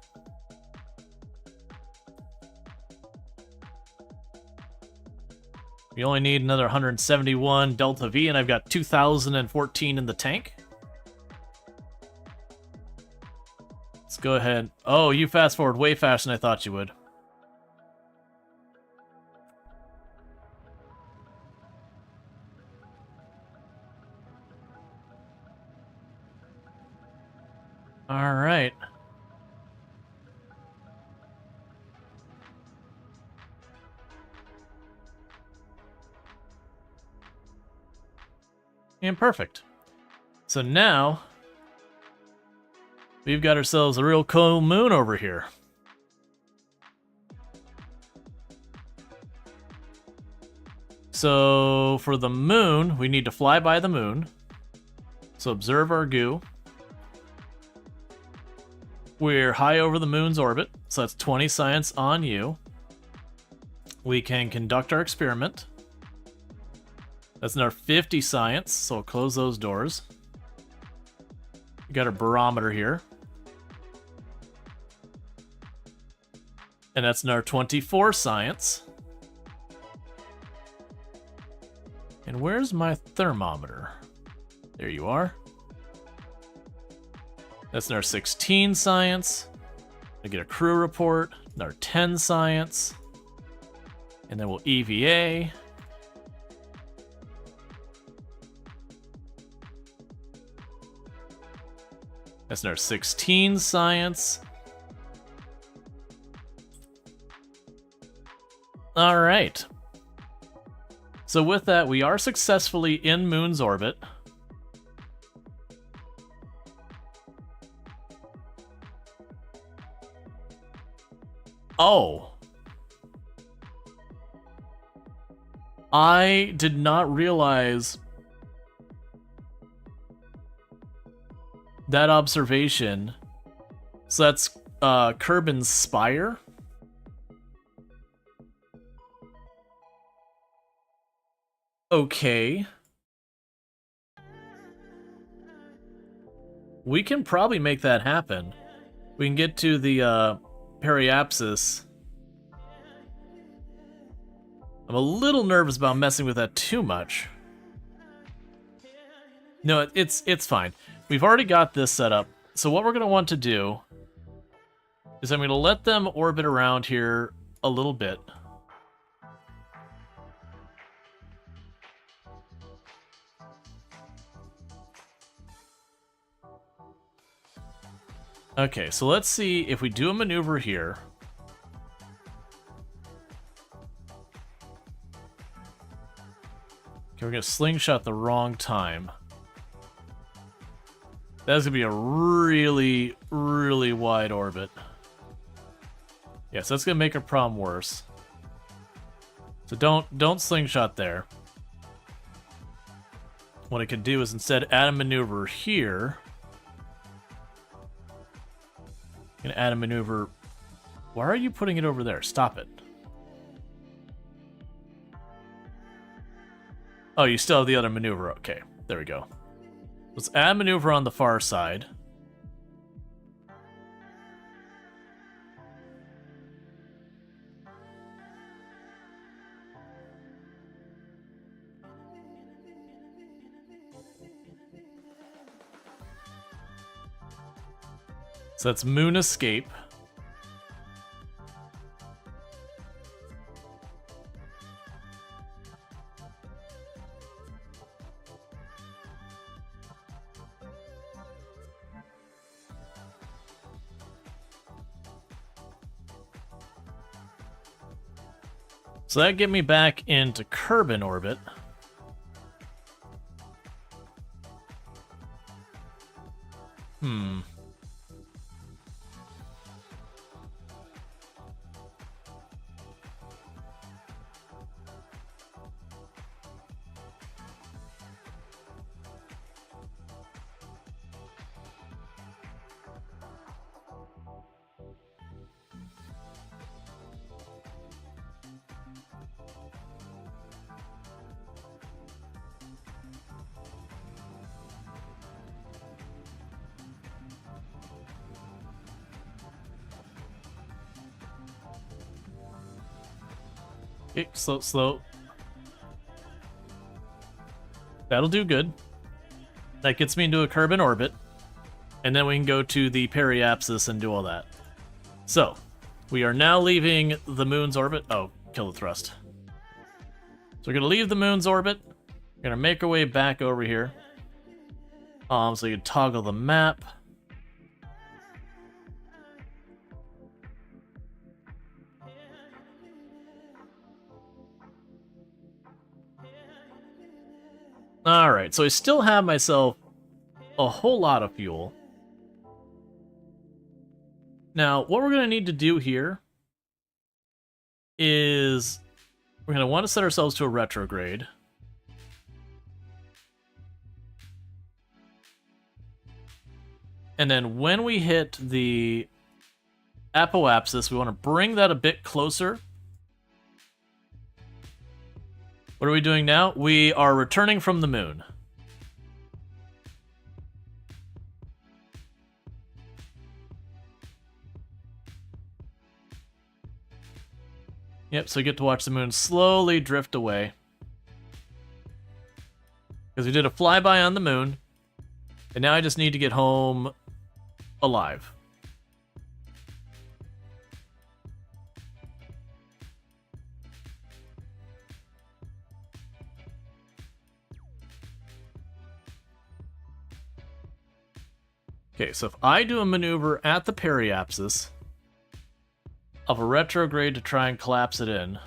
We only need another 171 Delta V, and I've got 2,014 in the tank. Let's go ahead. Oh, you fast forward way faster than I thought you would. All right. And perfect. So now we've got ourselves a real cool moon over here. So for the moon, we need to fly by the moon. So observe our goo. We're high over the moon's orbit, so that's 20 science on you. We can conduct our experiment. That's another 50 science, so we'll close those doors. We got our barometer here. And that's another 24 science. And where's my thermometer? There you are. That's another 16 science. I get a crew report, another 10 science. And then we'll EVA. That's another 16 science. All right. So with that, we are successfully in Moon's orbit. Oh. I did not realize that observation. So that's Kerbin's Spire. Okay. We can probably make that happen. We can get to the periapsis. I'm a little nervous about messing with that too much. No, it's fine. We've already got this set up. So what we're going to want to do is I'm going to let them orbit around here a little bit. Okay, so let's see if we do a maneuver here. Okay, we're going to slingshot the wrong time. That's going to be a really, really wide orbit. Yeah, so that's going to make our problem worse. So don't slingshot there. What I could do is instead add a maneuver here. I'm going to add a maneuver. Why are you putting it over there? Stop it. Oh, you still have the other maneuver. Okay, there we go. Let's add maneuver on the far side. So that's Moon Escape. So that get me back into Kerbal orbit. Okay, slow, slow. That'll do good. That gets me into a Kerbal orbit. And then we can go to the periapsis and do all that. So, we are now leaving the moon's orbit. Oh, kill the thrust. So we're going to leave the moon's orbit. We're going to make our way back over here. So you can toggle the map. Alright, so I still have myself a whole lot of fuel. Now, what we're going to need to do here is we're going to want to set ourselves to a retrograde. And then when we hit the apoapsis, we want to bring that a bit closer. What are we doing now? We are returning from the moon. Yep, so you get to watch the moon slowly drift away. Because we did a flyby on the moon, and now I just need to get home alive. Okay, so if I do a maneuver at the periapsis of a retrograde to try and collapse it in,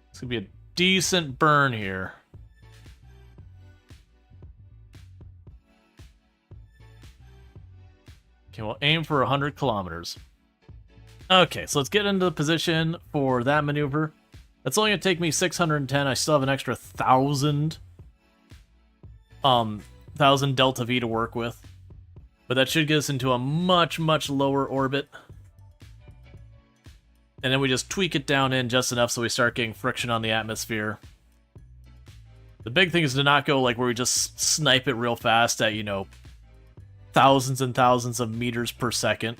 it's gonna be a decent burn here. Okay, we'll aim for 100 kilometers. Okay, so let's get into the position for that maneuver. That's only gonna take me 610. I still have an extra 1,000 delta V to work with. But that should get us into a much, much lower orbit. And then we just tweak it down in just enough so we start getting friction on the atmosphere. The big thing is to not go like where we just snipe it real fast at, you know, thousands and thousands of meters per second.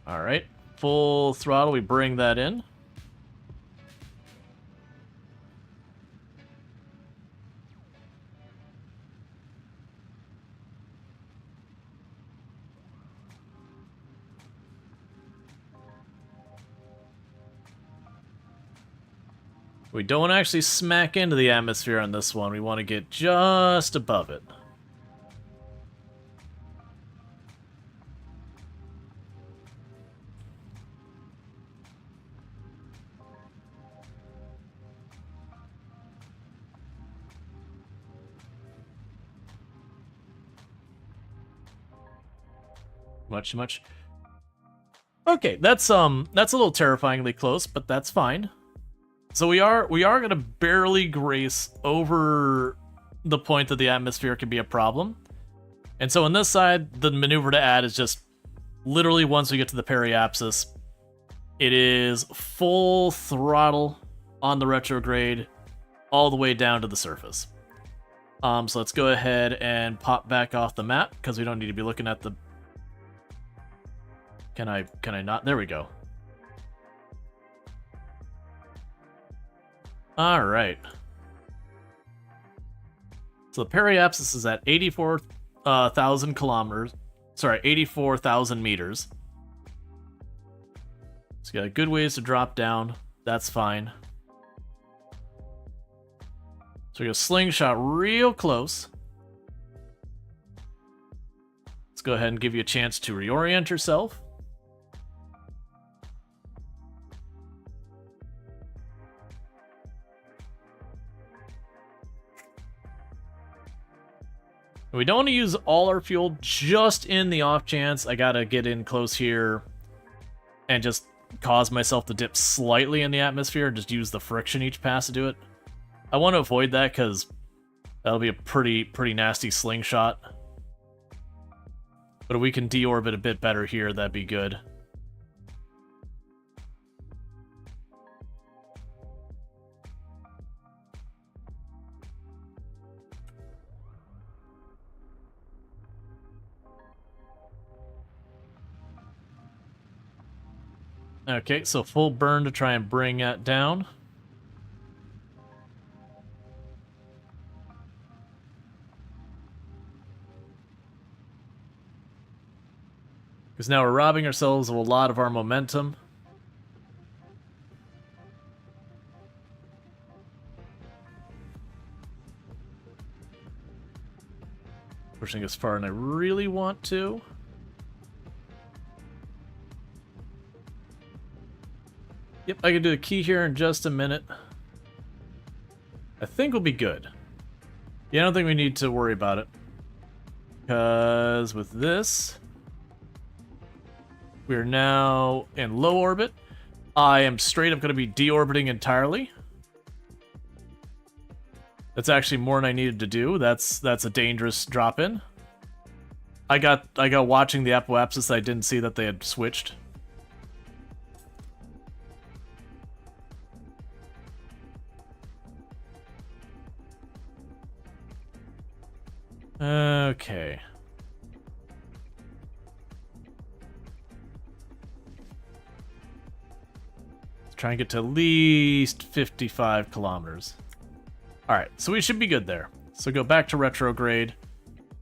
Alright, full throttle, we bring that in. We don't actually smack into the atmosphere on this one. We want to get just above it. Much. Okay, that's a little terrifyingly close, but that's fine. So we are gonna barely grace over the point that the atmosphere can be a problem. And so on this side, the maneuver to add is just literally once we get to the periapsis, it is full throttle on the retrograde all the way down to the surface. So let's go ahead and pop back off the map because we don't need to be looking at the. Can I not? There we go. All right. So the periapsis is at 84 84,000 kilometers. Sorry, 84,000 meters. So you got good ways to drop down. That's fine. So we go slingshot real close. Let's go ahead and give you a chance to reorient yourself. We don't want to use all our fuel, just in the off chance I gotta get in close here and just cause myself to dip slightly in the atmosphere and just use the friction each pass to do it. I want to avoid that because that'll be a pretty nasty slingshot. But if we can deorbit a bit better here, that'd be good. Okay, so full burn to try and bring that down. Because now we're robbing ourselves of a lot of our momentum. Pushing as far as I really want to. Yep, I can do a key here in just a minute. I think we'll be good. Yeah, I don't think we need to worry about it. Because with this, we're now in low orbit. I am straight up going to be deorbiting entirely. That's actually more than I needed to do. That's a dangerous drop-in. I got watching the apoapsis, I didn't see that they had switched. Okay. Let's try and get to at least 55 kilometers. Alright, so we should be good there. So go back to retrograde,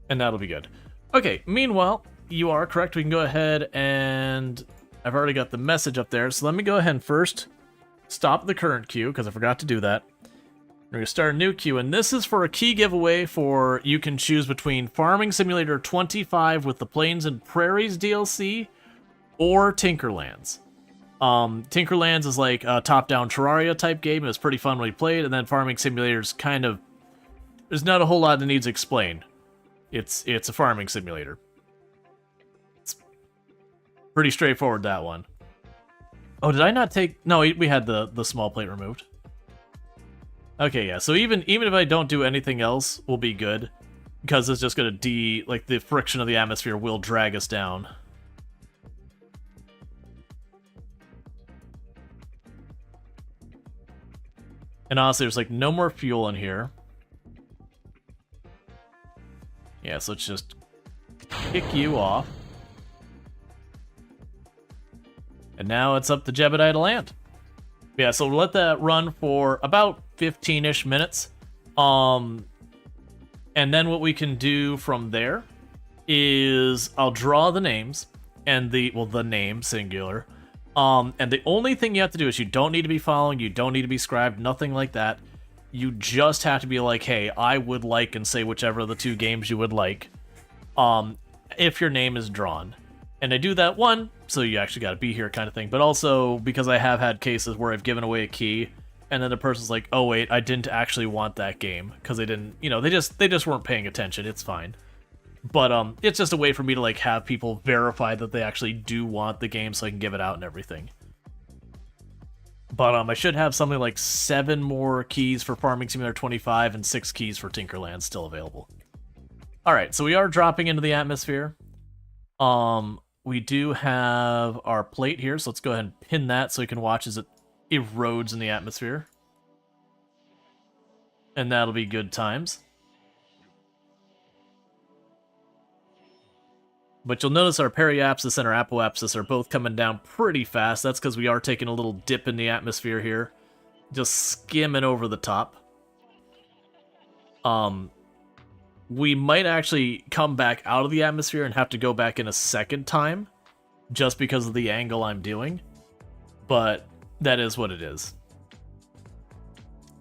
and that'll be good. Okay, meanwhile, you are correct. We can go ahead and... I've already got the message up there, so let me go ahead and first stop the current queue, because I forgot to do that. We're going to start a new queue, and this is for a key giveaway for you can choose between Farming Simulator 25 with the Plains and Prairies DLC or Tinkerlands. Tinkerlands is like a top-down Terraria type game. It was pretty fun when we played, and then Farming Simulator's kind of... There's not a whole lot that needs explained. It's a farming simulator. It's pretty straightforward, that one. Oh, did I not take... No, we had the small plate removed. Okay, yeah, so even if I don't do anything else, we'll be good. Because it's just gonna like, the friction of the atmosphere will drag us down. And honestly, there's, like, no more fuel in here. Yeah, so let's just kick you off. And now it's up to Jebediah to land. Yeah, so we'll let that run for about 15-ish minutes. And then what we can do from there is I'll draw the names and the name singular. And the only thing you have to do is you don't need to be following, you don't need to be scribed, nothing like that. You just have to be like, hey, I would like, and say whichever of the two games you would like, if your name is drawn. And I do that, one, so you actually got to be here kind of thing, but also because I have had cases where I've given away a key, and then the person's like, oh wait, I didn't actually want that game, because they didn't, they just weren't paying attention, it's fine. But it's just a way for me to, like, have people verify that they actually do want the game so I can give it out and everything. But I should have something like 7 more keys for Farming Simulator 25 and 6 keys for Tinkerland still available. Alright, so we are dropping into the atmosphere. We do have our plate here, so let's go ahead and pin that so you can watch as it erodes in the atmosphere. And that'll be good times. But you'll notice our periapsis and our apoapsis are both coming down pretty fast. That's because we are taking a little dip in the atmosphere here. Just skimming over the top. we might actually come back out of the atmosphere and have to go back in a second time, just because of the angle I'm doing. But that is what it is.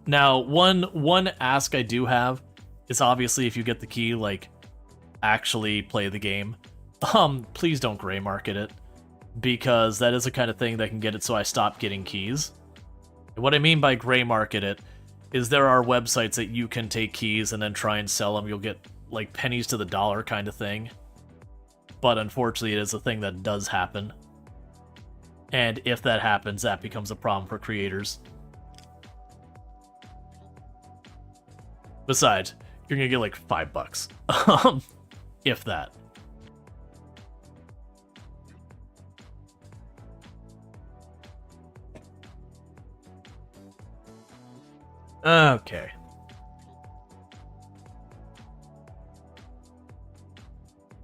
Now, one ask I do have is obviously if you get the key, like, actually play the game. Please don't gray market it, because that is the kind of thing that can get it so I stop getting keys. And what I mean by gray market it is there are websites that you can take keys and then try and sell them. You'll get like pennies to the dollar kind of thing. But unfortunately, it is a thing that does happen. And if that happens, that becomes a problem for creators. Besides, you're gonna get like $5. If that. Okay.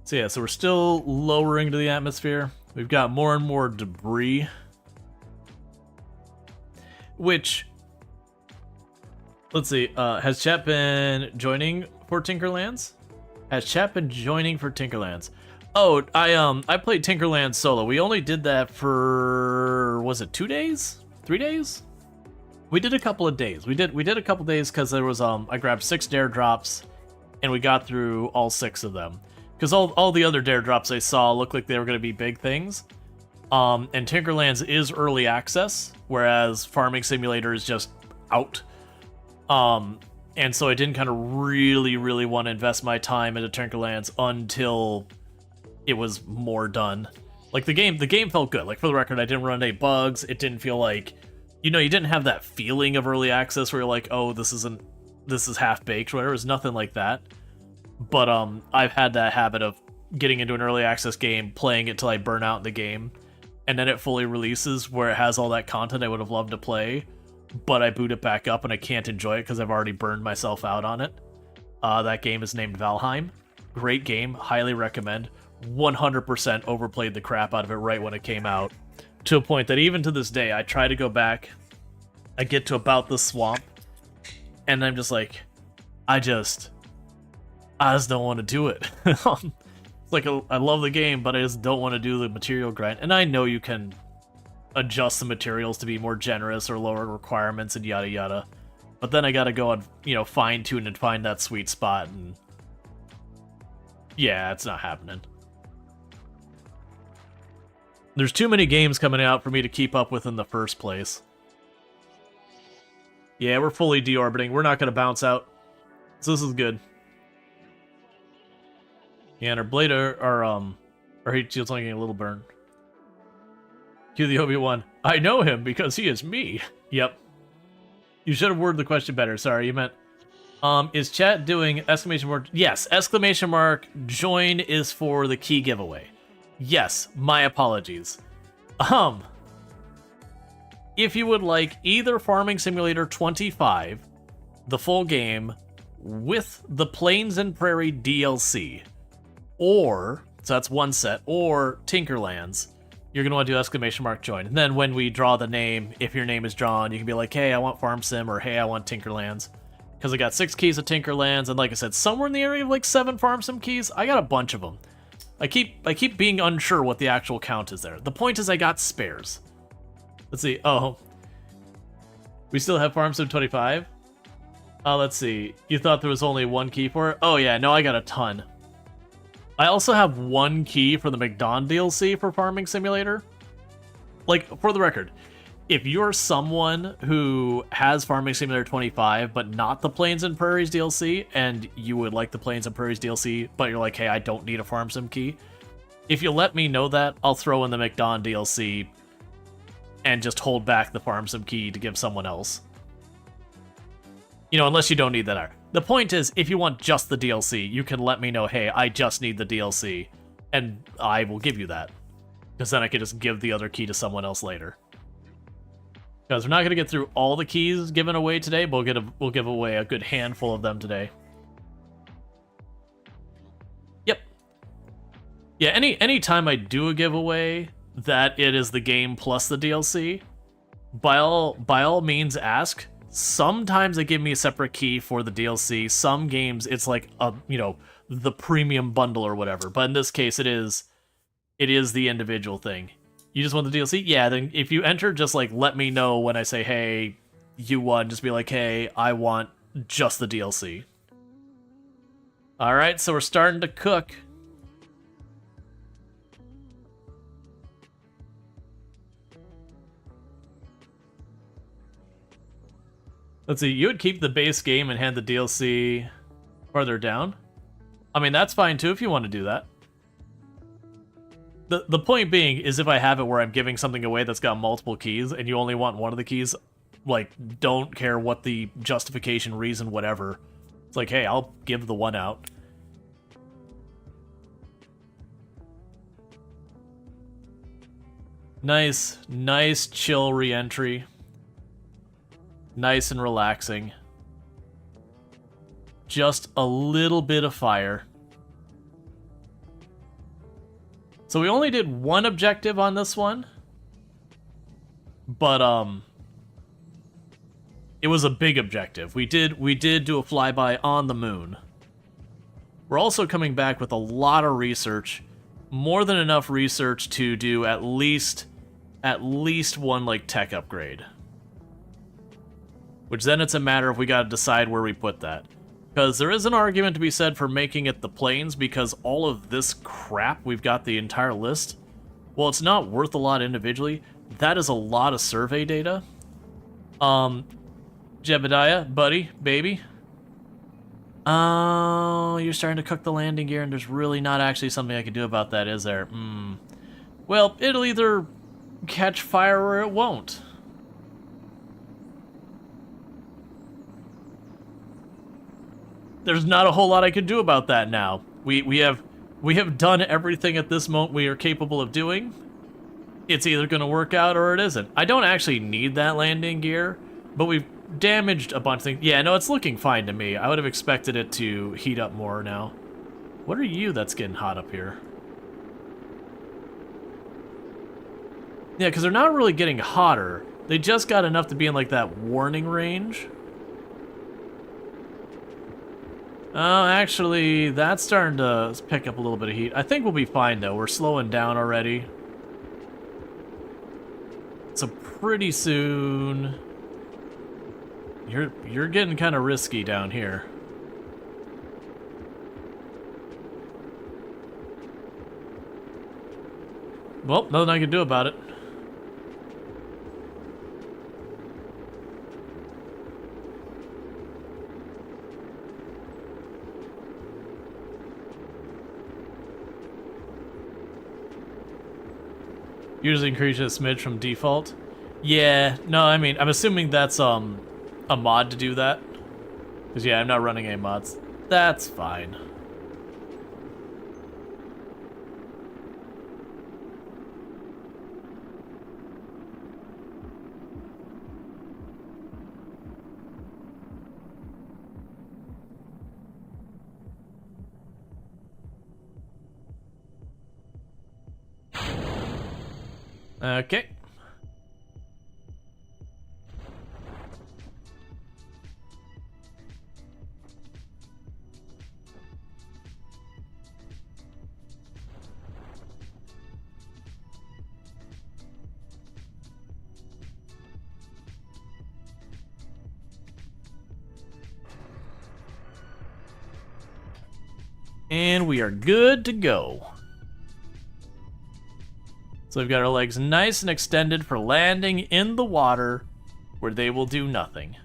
So yeah, so we're still lowering to the atmosphere. We've got more and more debris. Which, let's see, has chat been joining for Tinkerlands? Has chat been joining for Tinkerlands? Oh, I played Tinkerlands solo. We only did that for, was it 2 days? 3 days? We did a couple of days. We did a couple days because there was I grabbed 6 dare drops, and we got through all 6 of them. Because all the other dare drops I saw looked like they were going to be big things. And Tinkerlands is early access, whereas Farming Simulator is just out. And so I didn't kind of really want to invest my time into Tinkerlands until it was more done. Like the game felt good. Like for the record, I didn't run any bugs. It didn't feel like, you know, you didn't have that feeling of early access where you're like, oh, this is half baked or whatever. It's nothing like that. But I've had that habit of getting into an early access game, playing it till I burn out in the game, and then it fully releases where it has all that content I would have loved to play, but I boot it back up and I can't enjoy it because I've already burned myself out on it. That game is named Valheim. Great game, highly recommend. 100% overplayed the crap out of it right when it came out, to a point that even to this day, I try to go back, I get to about the swamp, and I'm just like, I just don't want to do it. It's like, I love the game, but I just don't want to do the material grind. And I know you can adjust the materials to be more generous or lower requirements and yada yada. But then I gotta go and, you know, fine tune and find that sweet spot, and yeah, it's not happening. There's too many games coming out for me to keep up with in the first place. Yeah, we're fully deorbiting. We're not gonna bounce out. So this is good. Yeah, and our blade, our heat shield's only getting a little burn. Cue the Obi-Wan. I know him because he is me. Yep. You should have worded the question better. Sorry, you meant, is chat doing exclamation mark? Yes, exclamation mark join is for the key giveaway. Yes, my apologies. If you would like either Farming Simulator 25, the full game, with the Plains and Prairie DLC, or, so that's one set, or Tinkerlands, you're going to want to do exclamation mark join. And then when we draw the name, if your name is drawn, you can be like, hey, I want Farm Sim, or hey, I want Tinkerlands. Because I got 6 keys of Tinkerlands, and like I said, somewhere in the area of like 7 Farm Sim keys. I got a bunch of them. I keep being unsure what the actual count is there. The point is I got spares. Let's see. Oh, we still have Farm Sim 25? Let's see. You thought there was only 1 key for it? Oh yeah, no, I got a ton. I also have 1 key for the McDonald DLC for Farming Simulator. Like, for the record, if you're someone who has Farming Simulator 25, but not the Plains and Prairies DLC, and you would like the Plains and Prairies DLC, but you're like, hey, I don't need a Farm Sim key, if you let me know that, I'll throw in the McDonald DLC and just hold back the Farm Sim key to give someone else. You know, unless you don't need that art. The point is, if you want just the DLC, you can let me know, hey, I just need the DLC, and I will give you that. Because then I can just give the other key to someone else later. Because we're not going to get through all the keys given away today, but we'll give away a good handful of them today. Yep. Yeah, any time I do a giveaway that it is the game plus the DLC, by all means ask. Sometimes they give me a separate key for the DLC. Some games it's like a, you know, the premium bundle or whatever. But in this case it is the individual thing. You just want the DLC? Yeah, then if you enter, just like let me know when I say, hey, you won. Just be like, hey, I want just the DLC. Alright, so we're starting to cook. Let's see, you would keep the base game and hand the DLC farther down? I mean, that's fine too if you want to do that. The point being is if I have it where I'm giving something away that's got multiple keys and you only want one of the keys, like, don't care what the justification, reason, whatever. It's like, hey, I'll give the one out. Nice chill re-entry. Nice and relaxing. Just a little bit of fire. So we only did one objective on this one. But, it was a big objective. We did do a flyby on the moon. We're also coming back with a lot of research. More than enough research to do at least one, like, tech upgrade. Which then it's a matter of we gotta decide where we put that. Because there is an argument to be said for making it the plains, because all of this crap, we've got the entire list. Well, it's not worth a lot individually. That is a lot of survey data. Jebediah, buddy, baby. Oh, you're starting to cook the landing gear, and there's really not actually something I can do about that, is there? Well, it'll either catch fire or it won't. There's not a whole lot I can do about that now. We have done everything at this moment we are capable of doing. It's either going to work out or it isn't. I don't actually need that landing gear, but we've damaged a bunch of things. Yeah, no, it's looking fine to me. I would have expected it to heat up more now. What are you that's getting hot up here? Yeah, because they're not really getting hotter. They just got enough to be in, like, that warning range. Oh, actually, that's starting to pick up a little bit of heat. I think we'll be fine, though. We're slowing down already. So pretty soon... You're getting kind of risky down here. Well, nothing I can do about it. Usually increase a smidge from default. Yeah, no, I mean, I'm assuming that's a mod to do that. Because yeah, I'm not running any mods. That's fine. Okay. And we are good to go. So we've got our legs nice and extended for landing in the water where they will do nothing.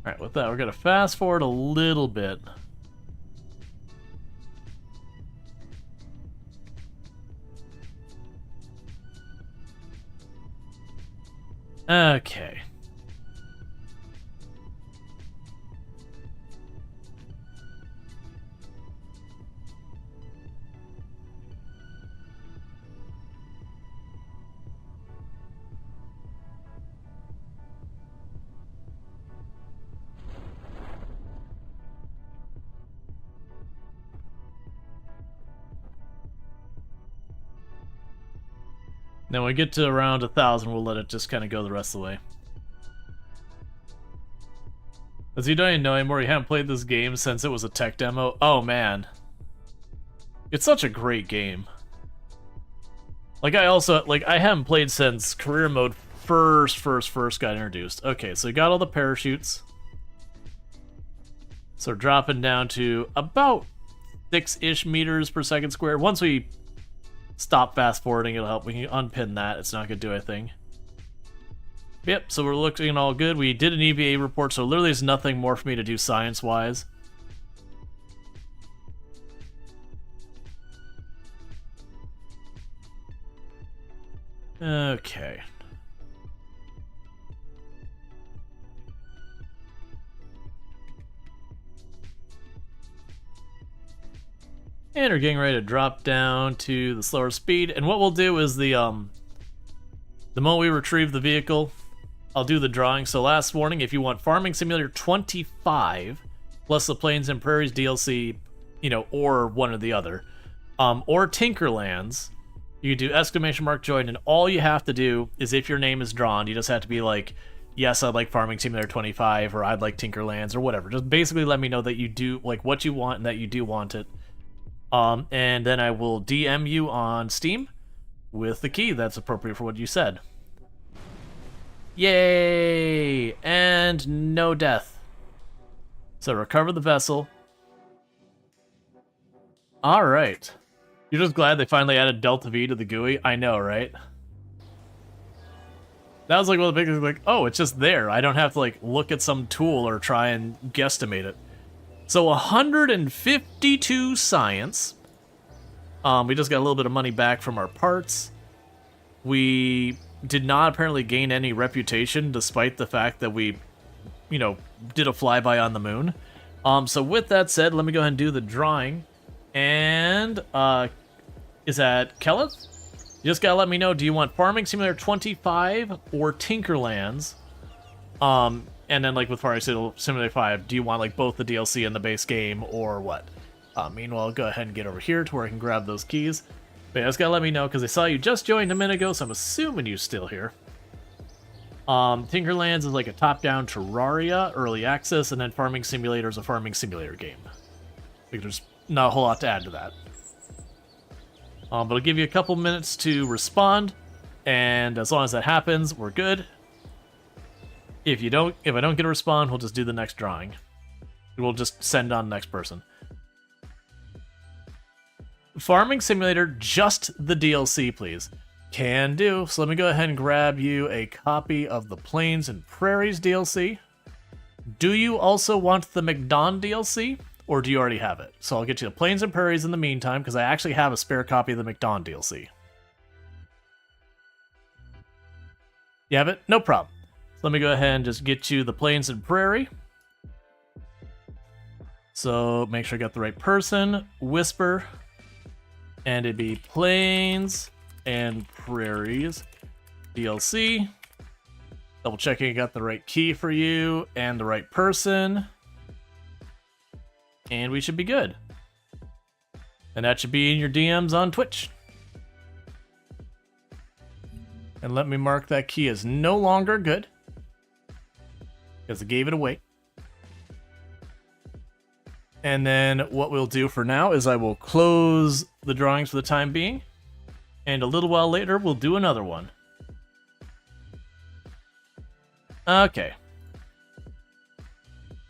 Alright, with that, we're going to fast forward a little bit. Okay. Then when we get to around 1,000, we'll let it just kind of go the rest of the way. As you don't even know anymore, you haven't played this game since it was a tech demo. Oh man. It's such a great game. Like I haven't played since career mode first got introduced. Okay, so we got all the parachutes. So we're dropping down to about 6-ish meters per second squared. Once we stop fast forwarding, it'll help. We can unpin that. It's not going to do anything. Yep, so we're looking all good. We did an EVA report, so literally there's nothing more for me to do science-wise. Okay. And we're getting ready to drop down to the slower speed. And what we'll do is the moment we retrieve the vehicle, I'll do the drawing. So last warning, if you want Farming Simulator 25 plus the Plains and Prairies DLC, you know, or one or the other, or Tinkerlands, you can do ! join, and all you have to do is if your name is drawn, you just have to be like, yes, I'd like Farming Simulator 25, or I'd like Tinkerlands, or whatever. Just basically let me know that you do like what you want and that you do want it. And then I will DM you on Steam with the key that's appropriate for what you said. Yay! And no death. So recover the vessel. Alright. You're just glad they finally added Delta V to the GUI? I know, right? That was like one of the biggest, like, oh, it's just there. I don't have to like look at some tool or try and guesstimate it. So 152 science. We just got a little bit of money back from our parts. We did not apparently gain any reputation despite the fact that we, you know, did a flyby on the moon. So with that said, let me go ahead and do the drawing. And is that Kelleth? You just gotta let me know, do you want Farming Simulator 25 or Tinkerlands? And then, like, with Farming Simulator 5, do you want, like, both the DLC and the base game, or what? Meanwhile, I'll go ahead and get over here to where I can grab those keys. But yeah, just gotta let me know, because I saw you just joined a minute ago, so I'm assuming you're still here. Tinkerlands is like a top-down Terraria, early access, and then Farming Simulator is a Farming Simulator game. Like, there's not a whole lot to add to that. But I'll give you a couple minutes to respond, and as long as that happens, we're good. If I don't get a respond, we'll just do the next drawing. We'll just send on the next person. Farming Simulator, just the DLC, please. Can do. So let me go ahead and grab you a copy of the Plains and Prairies DLC. Do you also want the McDonald DLC, or do you already have it? So I'll get you the Plains and Prairies in the meantime, because I actually have a spare copy of the McDonald DLC. You have it? No problem. Let me go ahead and just get you the Plains and Prairie. So make sure I got the right person. Whisper. And it'd be Plains and Prairies DLC. Double checking I got the right key for you and the right person. And we should be good. And that should be in your DMs on Twitch. And let me mark that key as no longer good, because I gave it away. And then what we'll do for now is I will close the drawings for the time being, and a little while later we'll do another one. Okay.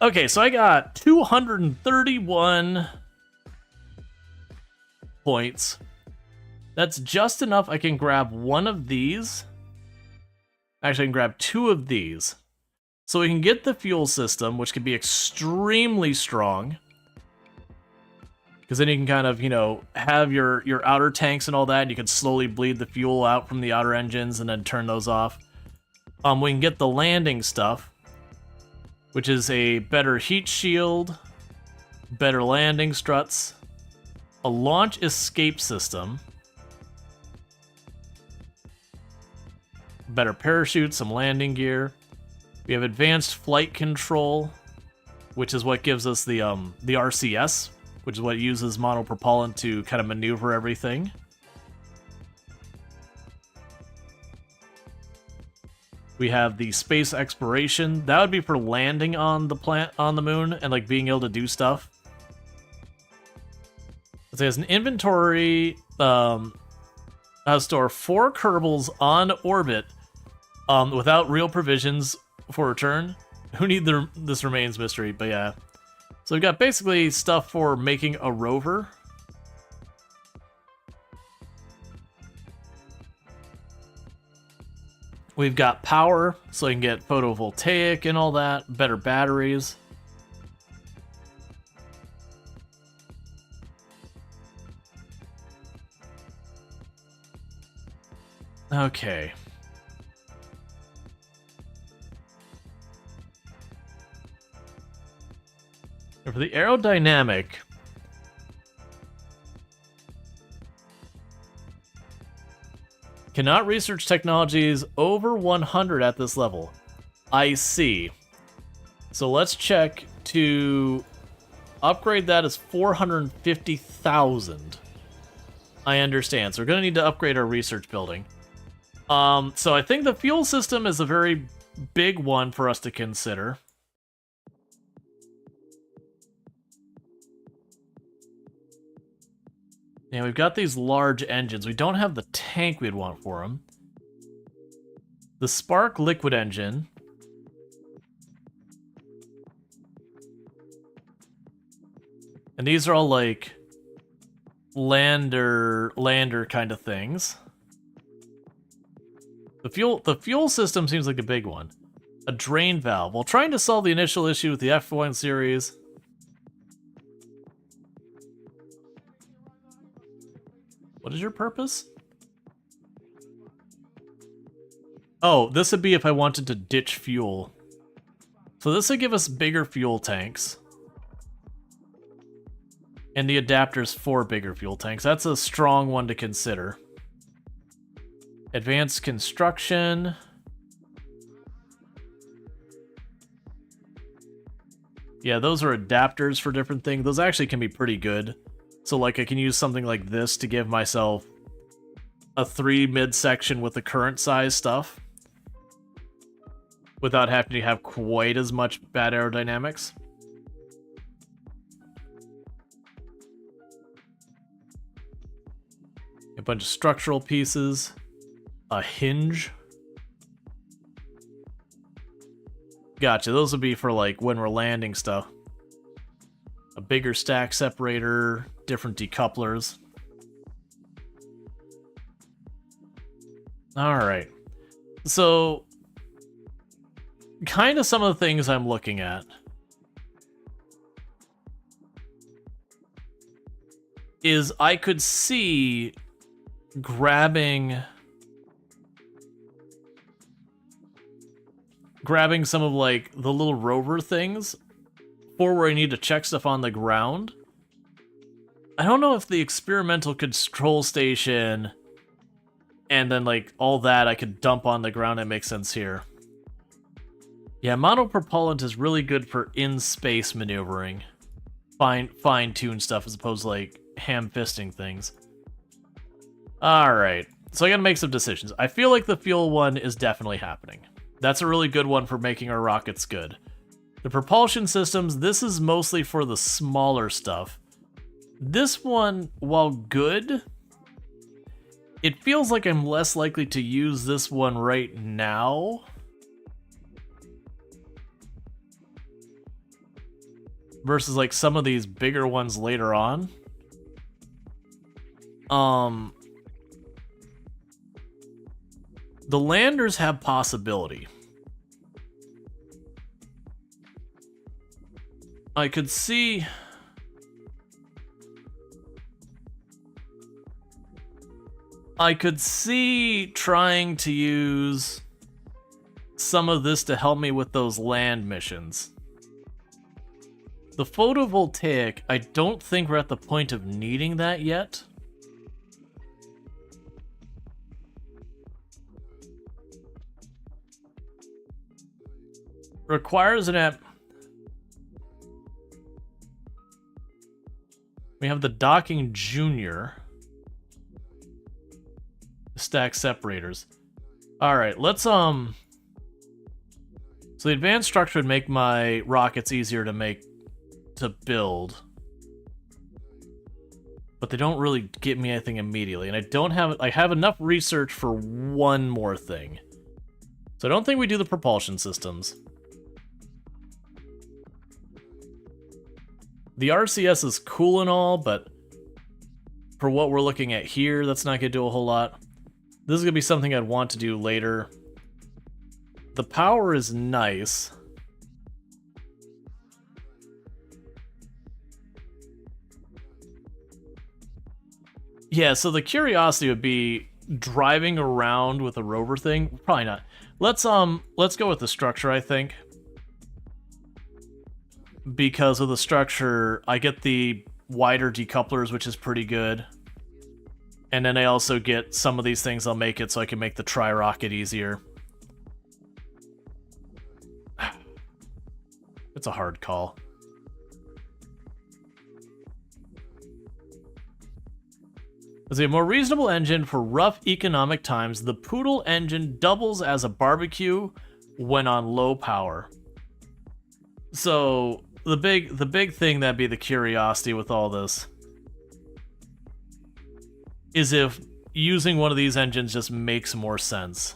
Okay, so I got 231 points. That's just enough. I can grab one of these. Actually, I can grab two of these. So we can get the fuel system, which can be extremely strong. Because then you can kind of, you know, have your outer tanks and all that, and you can slowly bleed the fuel out from the outer engines and then turn those off. We can get the landing stuff, which is a better heat shield, better landing struts, a launch escape system, better parachute, some landing gear. We have advanced flight control, which is what gives us the RCS, which is what uses monopropellant to kind of maneuver everything. We have the space exploration. That would be for landing on the moon and like being able to do stuff. It has an inventory. Store 4 Kerbals on orbit without real provisions for return. Who need this remains mystery, but yeah. So we've got basically stuff for making a rover. We've got power, so you can get photovoltaic and all that, better batteries. Okay. For the aerodynamic, cannot research technologies over 100 at this level. I see. So let's check to upgrade that as 450,000. I understand. So we're going to need to upgrade our research building. So I think the fuel system is a very big one for us to consider. Yeah, we've got these large engines. We don't have the tank we'd want for them. The Spark liquid engine. And these are all like lander kind of things. The fuel system seems like a big one. A drain valve. While trying to solve the initial issue with the F1 series, what is your purpose? Oh, this would be if I wanted to ditch fuel. So this would give us bigger fuel tanks. And the adapters for bigger fuel tanks. That's a strong one to consider. Advanced construction. Yeah, those are adapters for different things. Those actually can be pretty good. So like I can use something like this to give myself a 3 midsection with the current size stuff without having to have quite as much bad aerodynamics. A bunch of structural pieces. A hinge. Gotcha, those would be for like when we're landing stuff. A bigger stack separator, different decouplers. Alright. So, kind of some of the things I'm looking at is I could see grabbing some of like the little rover things for where I need to check stuff on the ground. I don't know if the experimental control station and then like all that I could dump on the ground. It makes sense here. Yeah, monopropellant is really good for in-space maneuvering. Fine-tune stuff as opposed to like ham-fisting things. Alright, so I gotta make some decisions. I feel like the fuel one is definitely happening. That's a really good one for making our rockets good. The propulsion systems, this is mostly for the smaller stuff. This one, while good, it feels like I'm less likely to use this one right now. Versus like some of these bigger ones later on. The landers have possibility. I could see trying to use some of this to help me with those land missions. The photovoltaic, I don't think we're at the point of needing that yet. Requires an app. We have the docking junior. Stack separators. Alright, let's So the advanced structure would make my rockets easier to build. But they don't really get me anything immediately, and I have enough research for one more thing. So I don't think we do the propulsion systems. The RCS is cool and all, but for what we're looking at here, that's not going to do a whole lot. This is going to be something I'd want to do later. The power is nice. Yeah, so the curiosity would be driving around with a rover thing. Probably not. Let's go with the structure, I think. Because of the structure, I get the wider decouplers, which is pretty good. And then I also get some of these things, I'll make it so I can make the tri-rocket easier. It's a hard call. As a more reasonable engine for rough economic times, the Poodle engine doubles as a barbecue when on low power. So the big thing that'd be the curiosity with all this is if using one of these engines just makes more sense.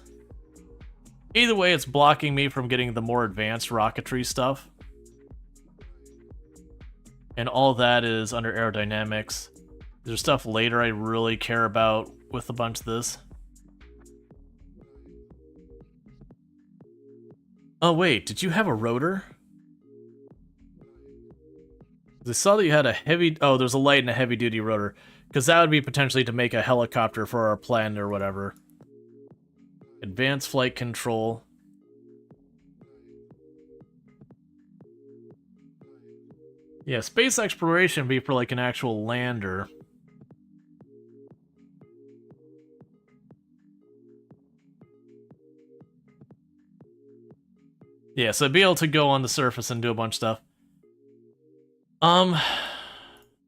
Either way, it's blocking me from getting the more advanced rocketry stuff. And all that is under aerodynamics. There's stuff later I really care about with a bunch of this. Oh wait, did you have a rotor? I saw that you had a heavy... Oh, there's a light and a heavy-duty rotor. Because that would be potentially to make a helicopter for our plan or whatever. Advanced flight control. Yeah, space exploration would be for like an actual lander. Yeah, so I'd be able to go on the surface and do a bunch of stuff.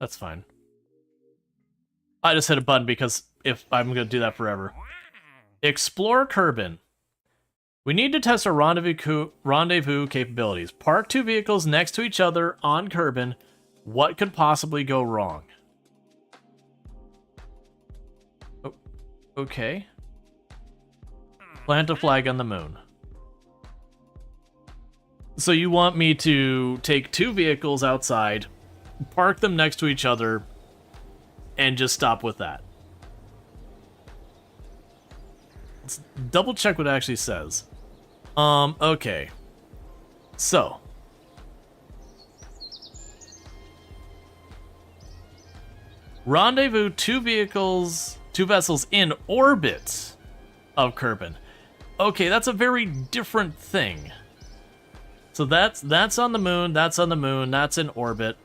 That's fine. I just hit a button because if I'm going to do that forever. Explore Kerbal. We need to test our rendezvous capabilities. Park two vehicles next to each other on Kerbal. What could possibly go wrong? Oh, okay. Plant a flag on the moon. So you want me to take two vehicles outside, park them next to each other, and just stop with that. Let's double check what it actually says. Okay. So. Rendezvous two vessels in orbit of Kerbal. Okay, that's a very different thing. So that's on the moon, that's on the moon, that's in orbit.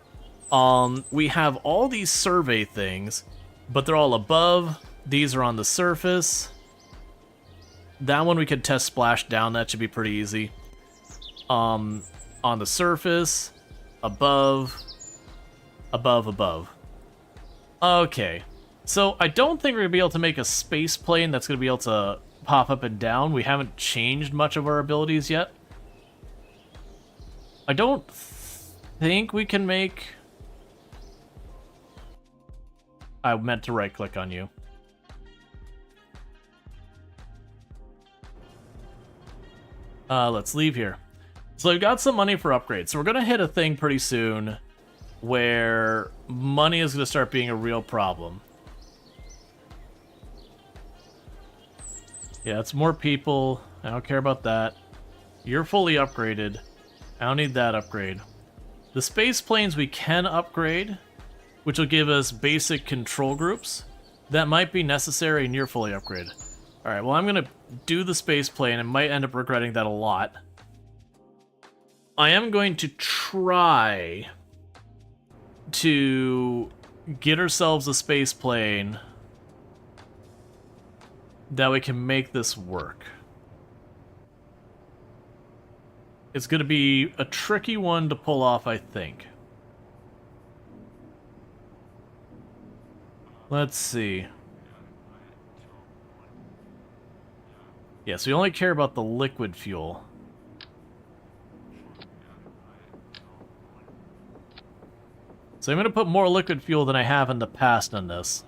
We have all these survey things, but they're all above. These are on the surface. That one we could test splash down, that should be pretty easy. On the surface, above. Okay. So I don't think we're gonna be able to make a space plane that's gonna be able to pop up and down. We haven't changed much of our abilities yet. I don't think we can make... I meant to right-click on you. Let's leave here. So I've got some money for upgrades. So we're going to hit a thing pretty soon where money is going to start being a real problem. Yeah, it's more people. I don't care about that. You're fully upgraded. I don't need that upgrade. The space planes we can upgrade, which will give us basic control groups. That might be necessary and you're fully upgraded. Alright, well I'm going to do the space plane and might end up regretting that a lot. I am going to try to get ourselves a space plane that we can make this work. It's going to be a tricky one to pull off, I think. Let's see. Yeah, so we only care about the liquid fuel. So I'm going to put more liquid fuel than I have in the past on this.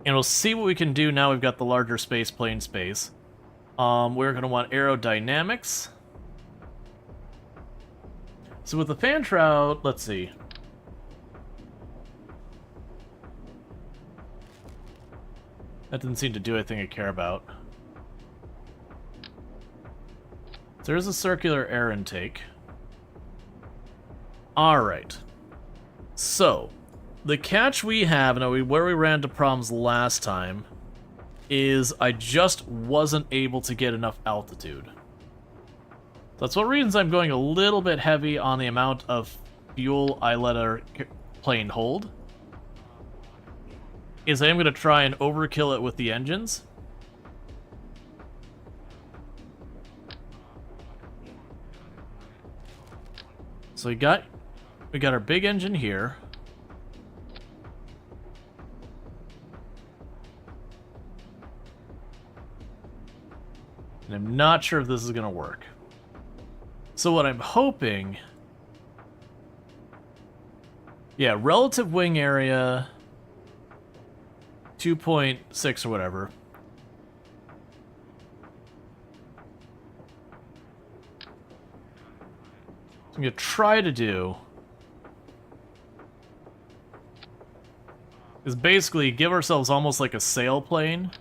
And we'll see what we can do now we've got the larger space plane space. We're going to want aerodynamics. So with the fan shroud, let's see. That didn't seem to do anything I care about. So there's a circular air intake. Alright. So, the catch we have, and where we ran into problems last time, is I just wasn't able to get enough altitude. That's one reason I'm going a little bit heavy on the amount of fuel I let our plane hold. Is I am going to try and overkill it with the engines. So we got our big engine here. And I'm not sure if this is going to work. So what I'm hoping... Yeah, relative wing area... 2.6 or whatever. So I'm going to try to do is basically give ourselves almost like a sailplane,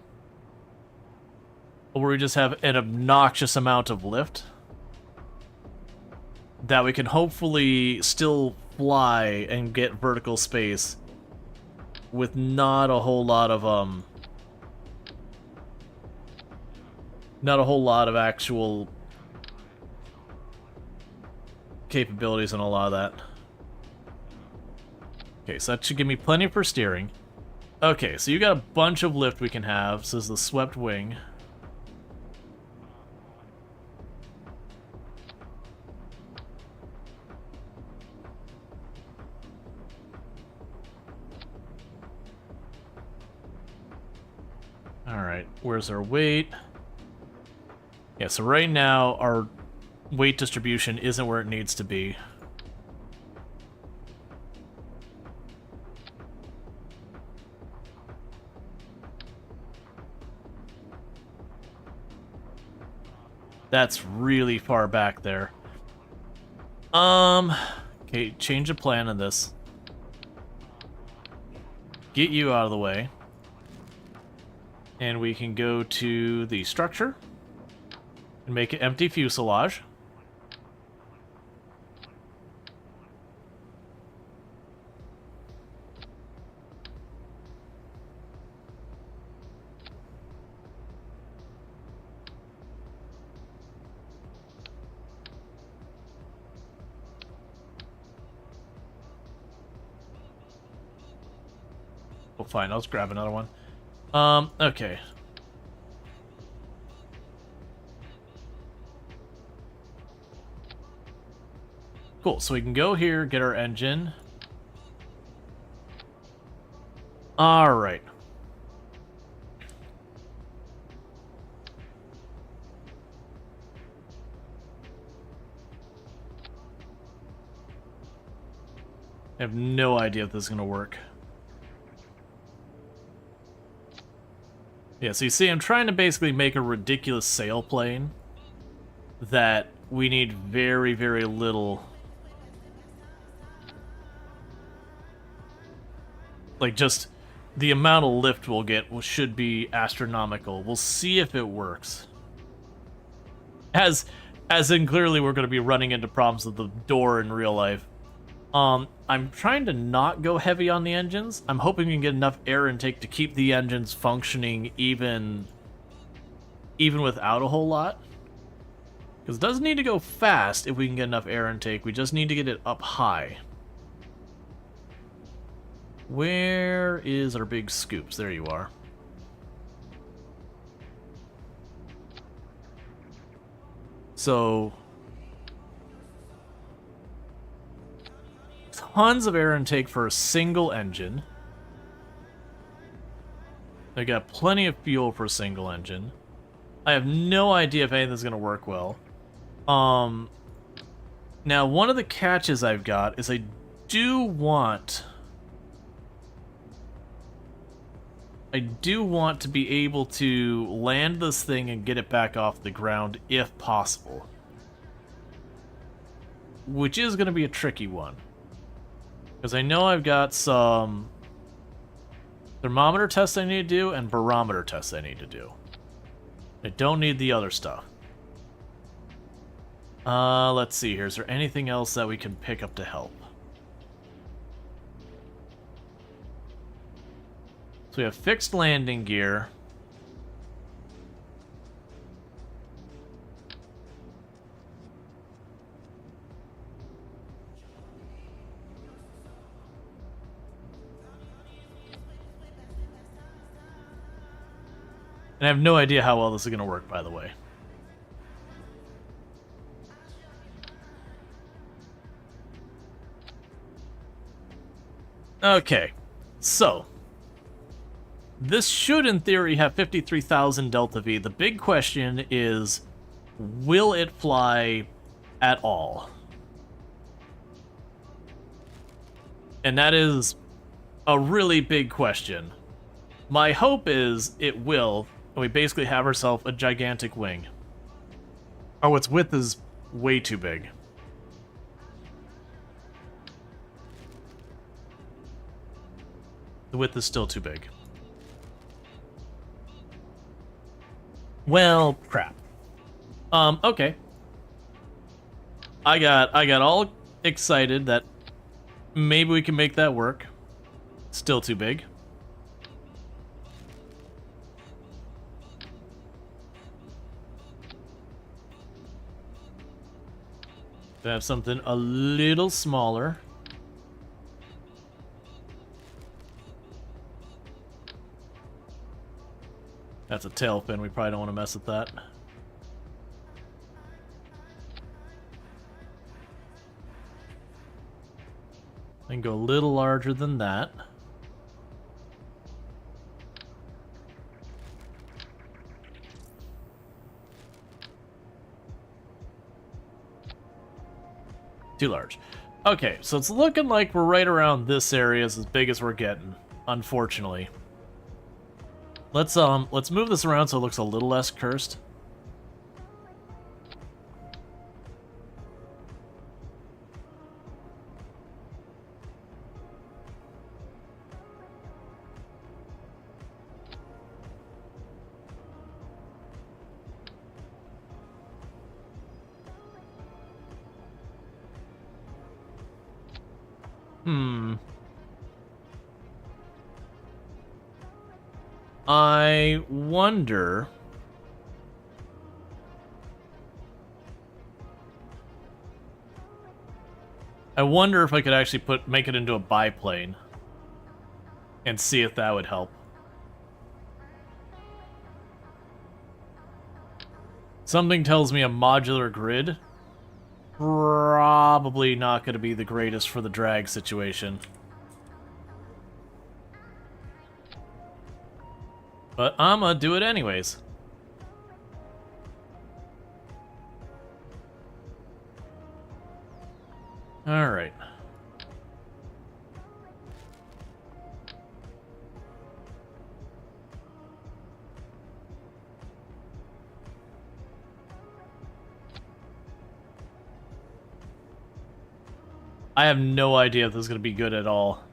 where we just have an obnoxious amount of lift that we can hopefully still fly and get vertical space with not a whole lot of actual capabilities and a lot of that. Okay, so that should give me plenty for steering. Okay, so you got a bunch of lift we can have. So this is the swept wing. Alright, where's our weight? Yeah, so right now our weight distribution isn't where it needs to be. That's really far back there. Okay, change the plan on this. Get you out of the way. And we can go to the structure and make it empty fuselage. Oh, fine, I'll just grab another one. Okay. Cool, so we can go here, get our engine. Alright. I have no idea if this is going to work. Yeah, so you see, I'm trying to basically make a ridiculous sailplane that we need very, very little... Like, just the amount of lift we'll get should be astronomical. We'll see if it works. As in, clearly we're going to be running into problems with the door in real life. I'm trying to not go heavy on the engines. I'm hoping we can get enough air intake to keep the engines functioning even without a whole lot. Because it doesn't need to go fast if we can get enough air intake. We just need to get it up high. Where is our big scoops? There you are. So... tons of air intake for a single engine. I got plenty of fuel for a single engine. I have no idea if anything's going to work well. Now, one of the catches I've got is I do want to be able to land this thing and get it back off the ground if possible. Which is going to be a tricky one. Because I know I've got some thermometer tests I need to do and barometer tests I need to do. I don't need the other stuff. Let's see here. Is there anything else that we can pick up to help? So we have fixed landing gear. And I have no idea how well this is going to work, by the way. Okay, so this should, in theory, have 53,000 Delta V. The big question is, will it fly at all? And that is a really big question. My hope is it will, and we basically have ourselves a gigantic wing. Oh, its width is way too big. The width is still too big. Well, crap. Okay. I got all excited that maybe we can make that work. Still too big. To have something a little smaller. That's a tail fin. We probably don't want to mess with that. And go a little larger than that. Too large. Okay, so it's looking like we're right around this area is as big as we're getting, unfortunately. Let's move this around so it looks a little less cursed. I wonder... if I could actually make it into a biplane and see if that would help. Something tells me a modular grid probably not going to be the greatest for the drag situation. But I'm gonna do it anyways. Alright. I have no idea if this is gonna be good at all.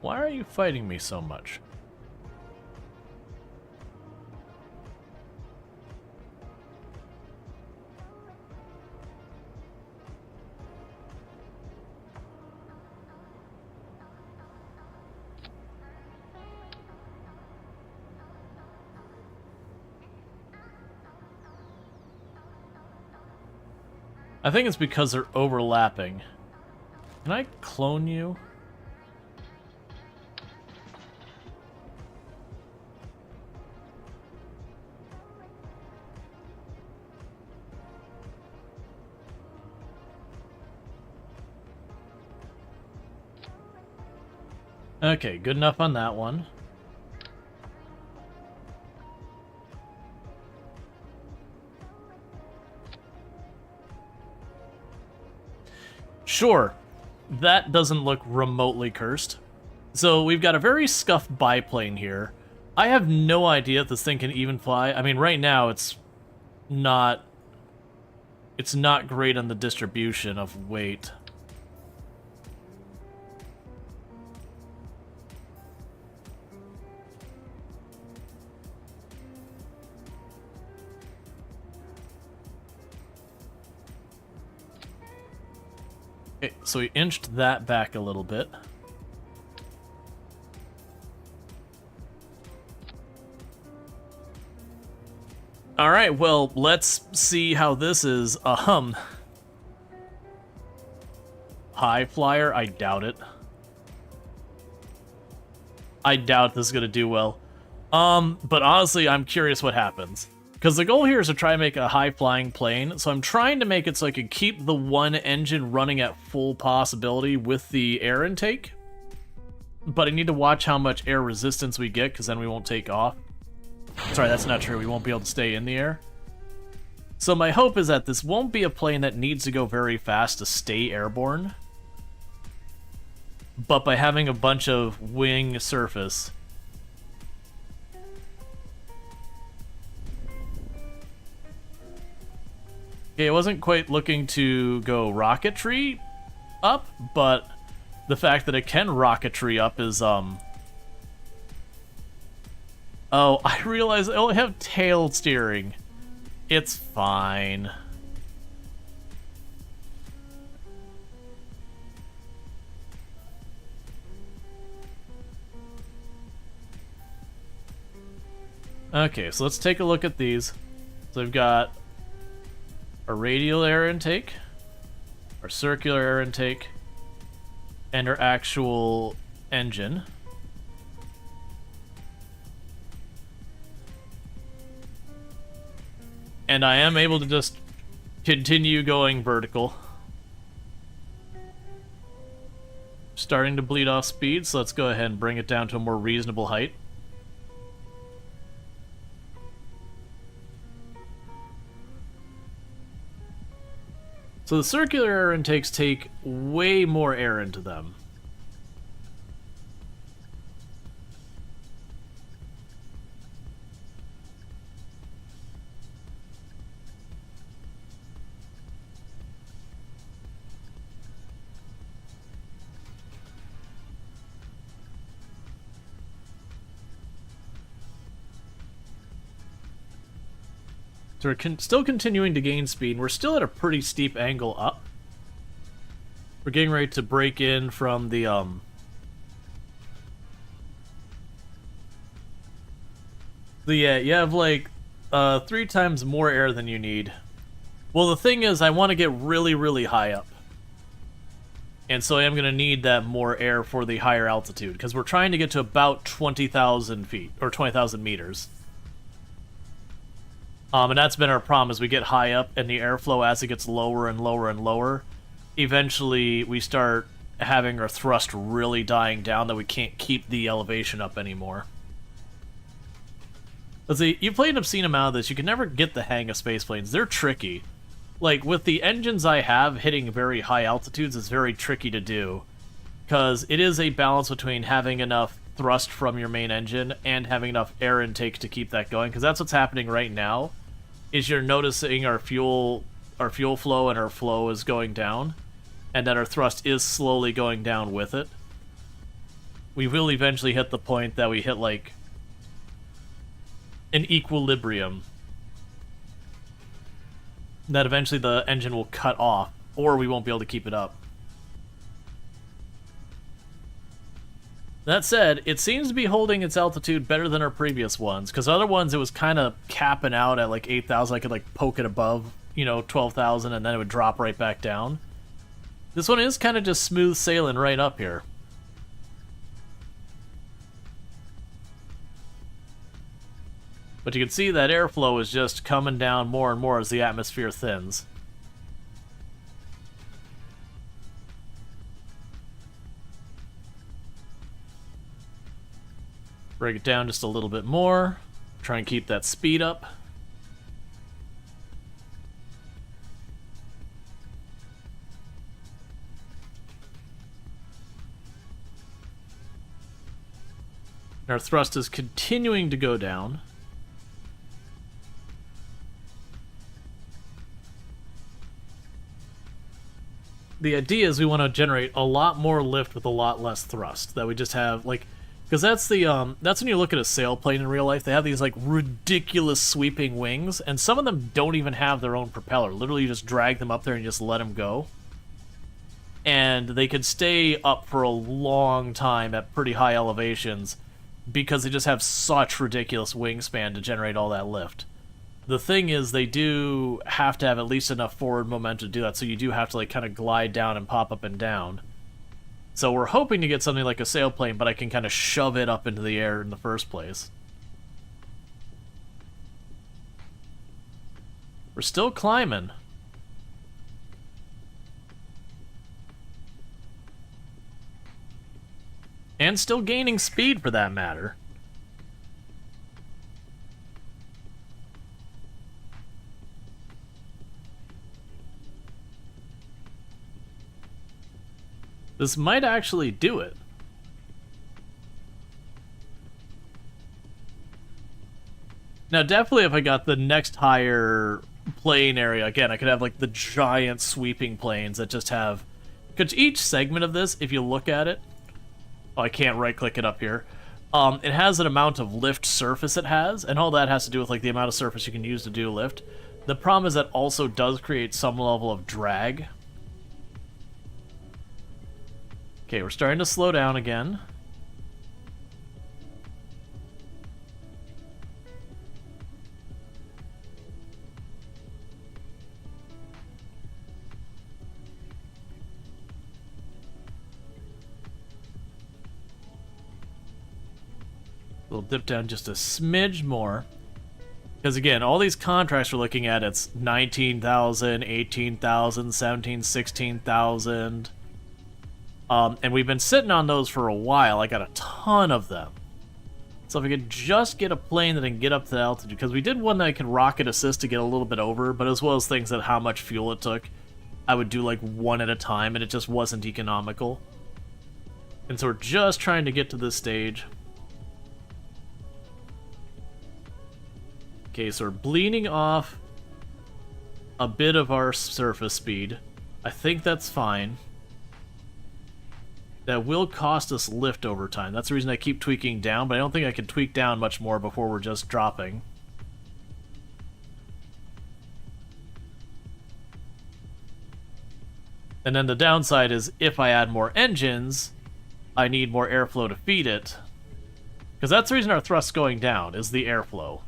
Why are you fighting me so much? I think it's because they're overlapping. Can I clone you? Okay, good enough on that one. Sure, that doesn't look remotely cursed. So we've got a very scuffed biplane here. I have no idea if this thing can even fly. I mean, right now it's not great on the distribution of weight. Okay, so we inched that back a little bit. Alright, well, let's see how this is. High flyer? I doubt it. I doubt this is gonna do well. But honestly, I'm curious what happens. Because the goal here is to try and make a high-flying plane, so I'm trying to make it so I can keep the one engine running at full possibility with the air intake. But I need to watch how much air resistance we get, because then we won't take off. Sorry, that's not true. We won't be able to stay in the air. So my hope is that this won't be a plane that needs to go very fast to stay airborne. But by having a bunch of wing surface... Okay, I wasn't quite looking to go rocketry up, but the fact that it can rocketry up is, Oh, I realize I only have tail steering. It's fine. Okay, so let's take a look at these. So we've got our radial air intake, our circular air intake, and our actual engine. And I am able to just continue going vertical. Starting to bleed off speed, so let's go ahead and bring it down to a more reasonable height. So the circular air intakes take way more air into them. So we're still continuing to gain speed. We're still at a pretty steep angle up. We're getting ready to break in from the, yeah, you have like 3 times more air than you need. Well, the thing is, I want to get really, really high up. And so I am going to need that more air for the higher altitude, because we're trying to get to about 20,000 feet, or 20,000 meters. And that's been our problem, as we get high up, and the airflow, as it gets lower and lower and lower, eventually we start having our thrust really dying down, that we can't keep the elevation up anymore. Let's see, you've played an obscene amount of this, you can never get the hang of space planes. They're tricky. Like, with the engines I have, hitting very high altitudes is very tricky to do, because it is a balance between having enough thrust from your main engine and having enough air intake to keep that going, because that's what's happening right now. Is you're noticing our fuel flow and our flow is going down, and that our thrust is slowly going down with it. We will eventually hit the point that we hit like an equilibrium, that eventually the engine will cut off, or we won't be able to keep it up. That said, it seems to be holding its altitude better than our previous ones, because other ones it was kind of capping out at like 8,000. I could like poke it above, 12,000, and then it would drop right back down. This one is kind of just smooth sailing right up here. But you can see that airflow is just coming down more and more as the atmosphere thins. Break it down just a little bit more. Try and keep that speed up. Our thrust is continuing to go down. The idea is we want to generate a lot more lift with a lot less thrust. That we just have, like, because that's the that's when you look at a sailplane in real life. They have these like ridiculous sweeping wings, and some of them don't even have their own propeller. Literally, you just drag them up there and just let them go, and they could stay up for a long time at pretty high elevations because they just have such ridiculous wingspan to generate all that lift. The thing is, they do have to have at least enough forward momentum to do that, so you do have to like kind of glide down and pop up and down. So we're hoping to get something like a sailplane, but I can kind of shove it up into the air in the first place. We're still climbing. And still gaining speed, for that matter. This might actually do it. Now, definitely if I got the next higher plane area, again, I could have like the giant sweeping planes that just have... Because each segment of this, if you look at it... Oh, I can't right-click it up here. It has an amount of lift surface it has, and all that has to do with like the amount of surface you can use to do lift. The problem is that also does create some level of drag. Okay, we're starting to slow down again. We'll dip down just a smidge more. Because again, all these contracts we're looking at, it's 19,000, 18,000, 17, 16,000. And we've been sitting on those for a while. I got a ton of them. So if we could just get a plane that can get up to altitude, because we did one that can rocket assist to get a little bit over, but as well as things that how much fuel it took, I would do like one at a time, and it just wasn't economical. And so we're just trying to get to this stage. Okay, so we're bleeding off a bit of our surface speed. I think that's fine. That will cost us lift over time. That's the reason I keep tweaking down, but I don't think I can tweak down much more before we're just dropping. And then the downside is if I add more engines, I need more airflow to feed it. Because that's the reason our thrust's going down, is the airflow.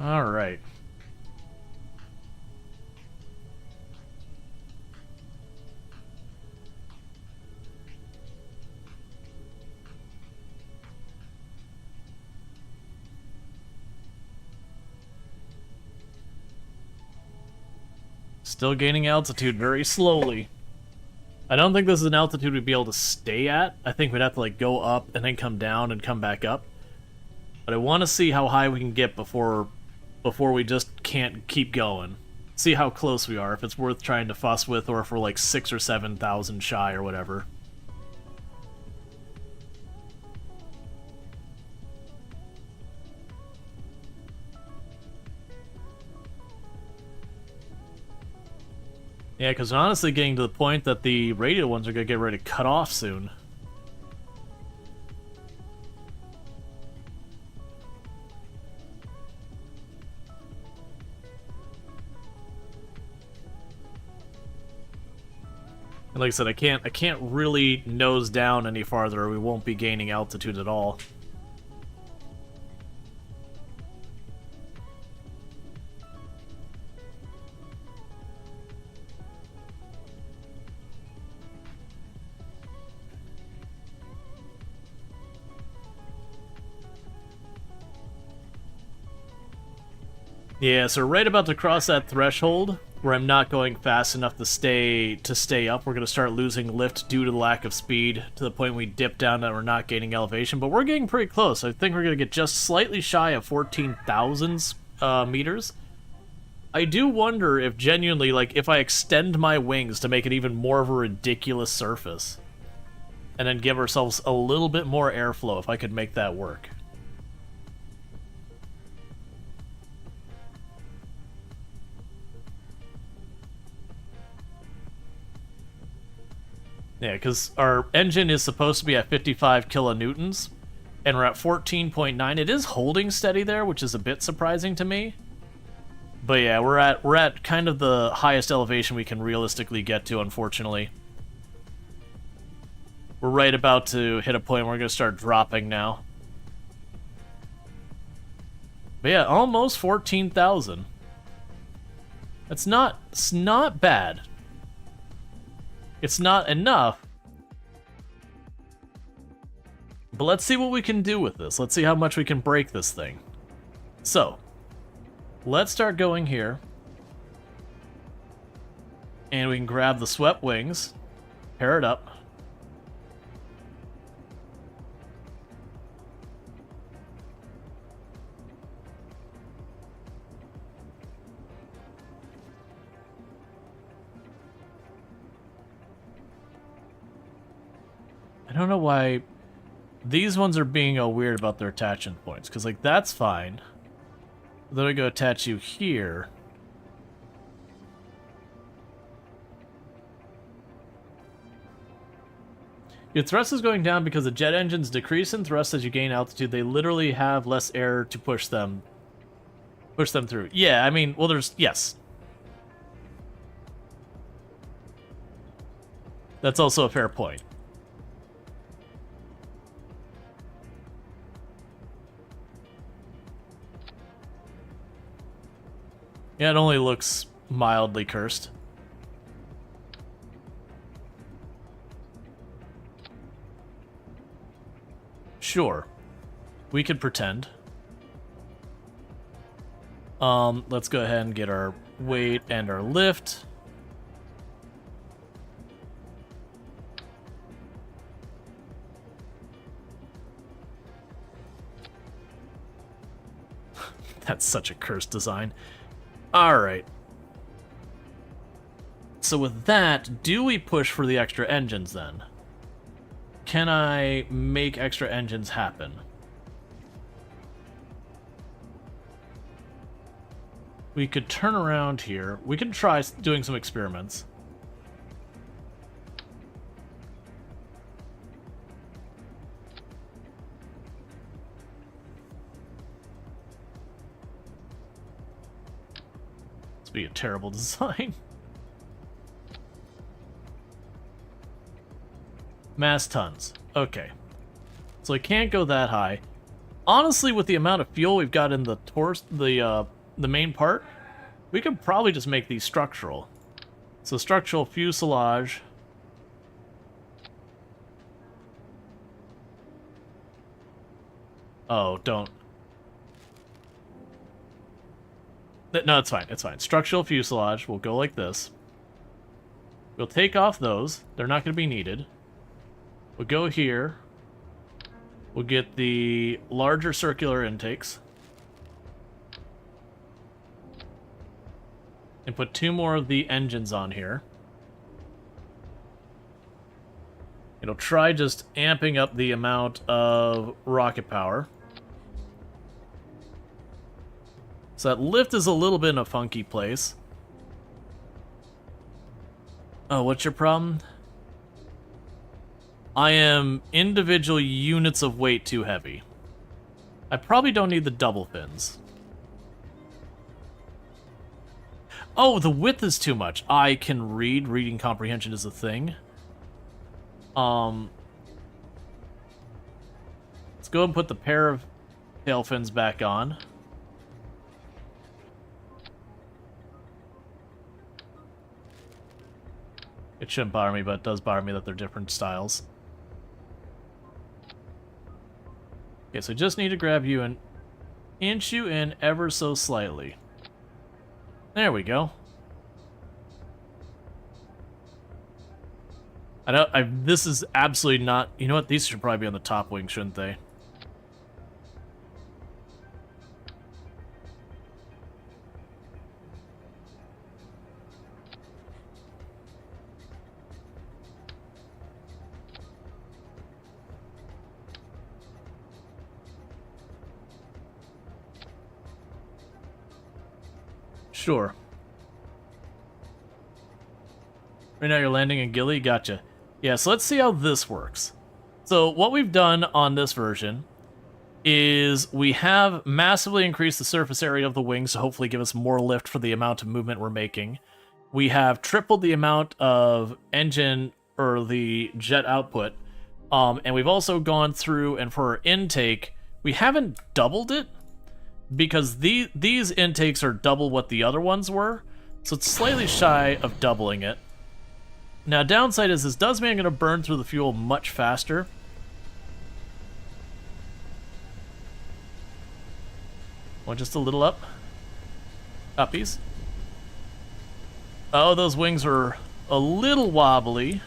All right. Still gaining altitude very slowly. I don't think this is an altitude we'd be able to stay at. I think we'd have to like go up and then come down and come back up. But I want to see how high we can get before we just can't keep going. See how close we are, if it's worth trying to fuss with, or if we're like 6,000 or 7,000 shy or whatever. Yeah, because honestly getting to the point that the radial ones are going to get ready to cut off soon. And like I said, I can't really nose down any farther, or we won't be gaining altitude at all. Yeah, so we're right about to cross that threshold where I'm not going fast enough to stay up. We're going to start losing lift due to the lack of speed to the point we dip down and we're not gaining elevation, but we're getting pretty close. I think we're going to get just slightly shy of 14,000 meters. I do wonder if genuinely, like, if I extend my wings to make it even more of a ridiculous surface and then give ourselves a little bit more airflow, if I could make that work. Yeah, because our engine is supposed to be at 55 kilonewtons, and we're at 14.9. It is holding steady there, which is a bit surprising to me. But yeah, we're at kind of the highest elevation we can realistically get to, unfortunately. We're right about to hit a point where we're going to start dropping now. But yeah, almost 14,000. It's not bad. It's not enough. But let's see what we can do with this. Let's see how much we can break this thing. So, let's start going here. And we can grab the swept wings, pair it up. I don't know why these ones are being all weird about their attachment points, because, like, that's fine. Then I go attach you here. Your thrust is going down because the jet engines decrease in thrust as you gain altitude. They literally have less air to push them through. Yeah, I mean, well, yes. That's also a fair point. Yeah, it only looks mildly cursed. Sure. We could pretend. Let's go ahead and get our weight and our lift. That's such a cursed design. Alright. So with that, do we push for the extra engines then? Can I make extra engines happen? We could turn around here. We could try doing some experiments. This would be a terrible design. Mass tons. Okay. So I can't go that high. Honestly, with the amount of fuel we've got in the main part, we could probably just make these structural. So structural fuselage. Oh, don't. No, it's fine. It's fine. Structural fuselage will go like this. We'll take off those. They're not going to be needed. We'll go here. We'll get the larger circular intakes. And put 2 more of the engines on here. It'll try just amping up the amount of rocket power. So that lift is a little bit in a funky place. Oh, what's your problem? I am individual units of weight too heavy. I probably don't need the double fins. Oh, the width is too much. I can read. Reading comprehension is a thing. Let's go and put the pair of tail fins back on. It shouldn't bother me, but it does bother me that they're different styles. Okay, so just need to grab you and inch you in ever so slightly. There we go. I don't. This is absolutely not. You know what? These should probably be on the top wing, shouldn't they? Sure. Right now you're landing in Gilly? Gotcha. Yeah, so let's see how this works. So what we've done on this version is we have massively increased the surface area of the wings to hopefully give us more lift for the amount of movement we're making. We have tripled the amount of engine or the jet output. And we've also gone through, and for our intake, we haven't doubled it, because these intakes are double what the other ones were, so it's slightly shy of doubling it. Now, downside is this does mean I'm going to burn through the fuel much faster. Well, just a little up. Uppies. Oh, those wings are a little wobbly.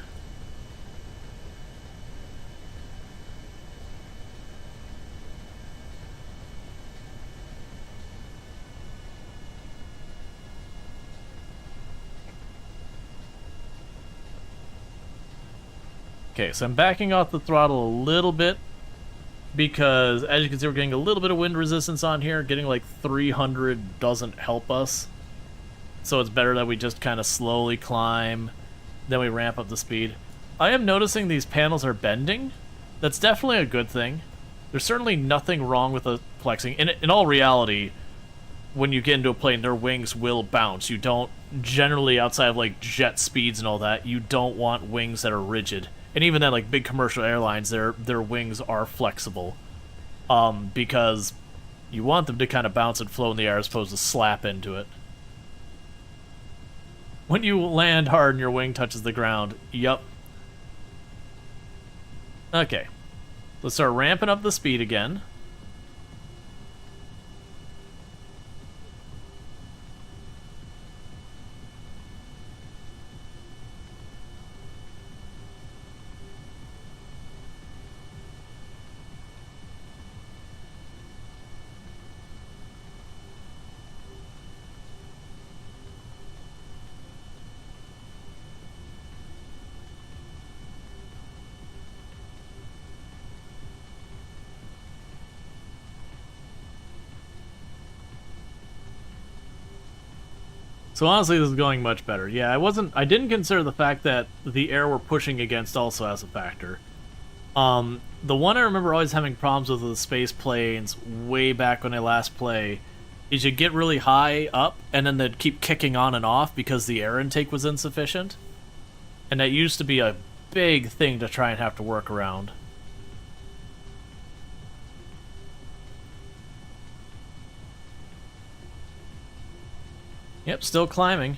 Okay, so I'm backing off the throttle a little bit because, as you can see, we're getting a little bit of wind resistance on here. Getting like 300 doesn't help us. So it's better that we just kind of slowly climb, then we ramp up the speed. I am noticing these panels are bending. That's definitely a good thing. There's certainly nothing wrong with the flexing. In all reality, when you get into a plane, their wings will bounce. You don't, generally, outside of like jet speeds and all that, you don't want wings that are rigid. And even then, like big commercial airlines, their wings are flexible, because you want them to kind of bounce and float in the air as opposed to slap into it. When you land hard and your wing touches the ground, yup. Okay, let's start ramping up the speed again. So honestly, this is going much better. Yeah, I didn't consider the fact that the air we're pushing against also has a factor. The one I remember always having problems with the space planes way back when I last play is you get really high up and then they'd keep kicking on and off because the air intake was insufficient. And that used to be a big thing to try and have to work around. Yep, still climbing.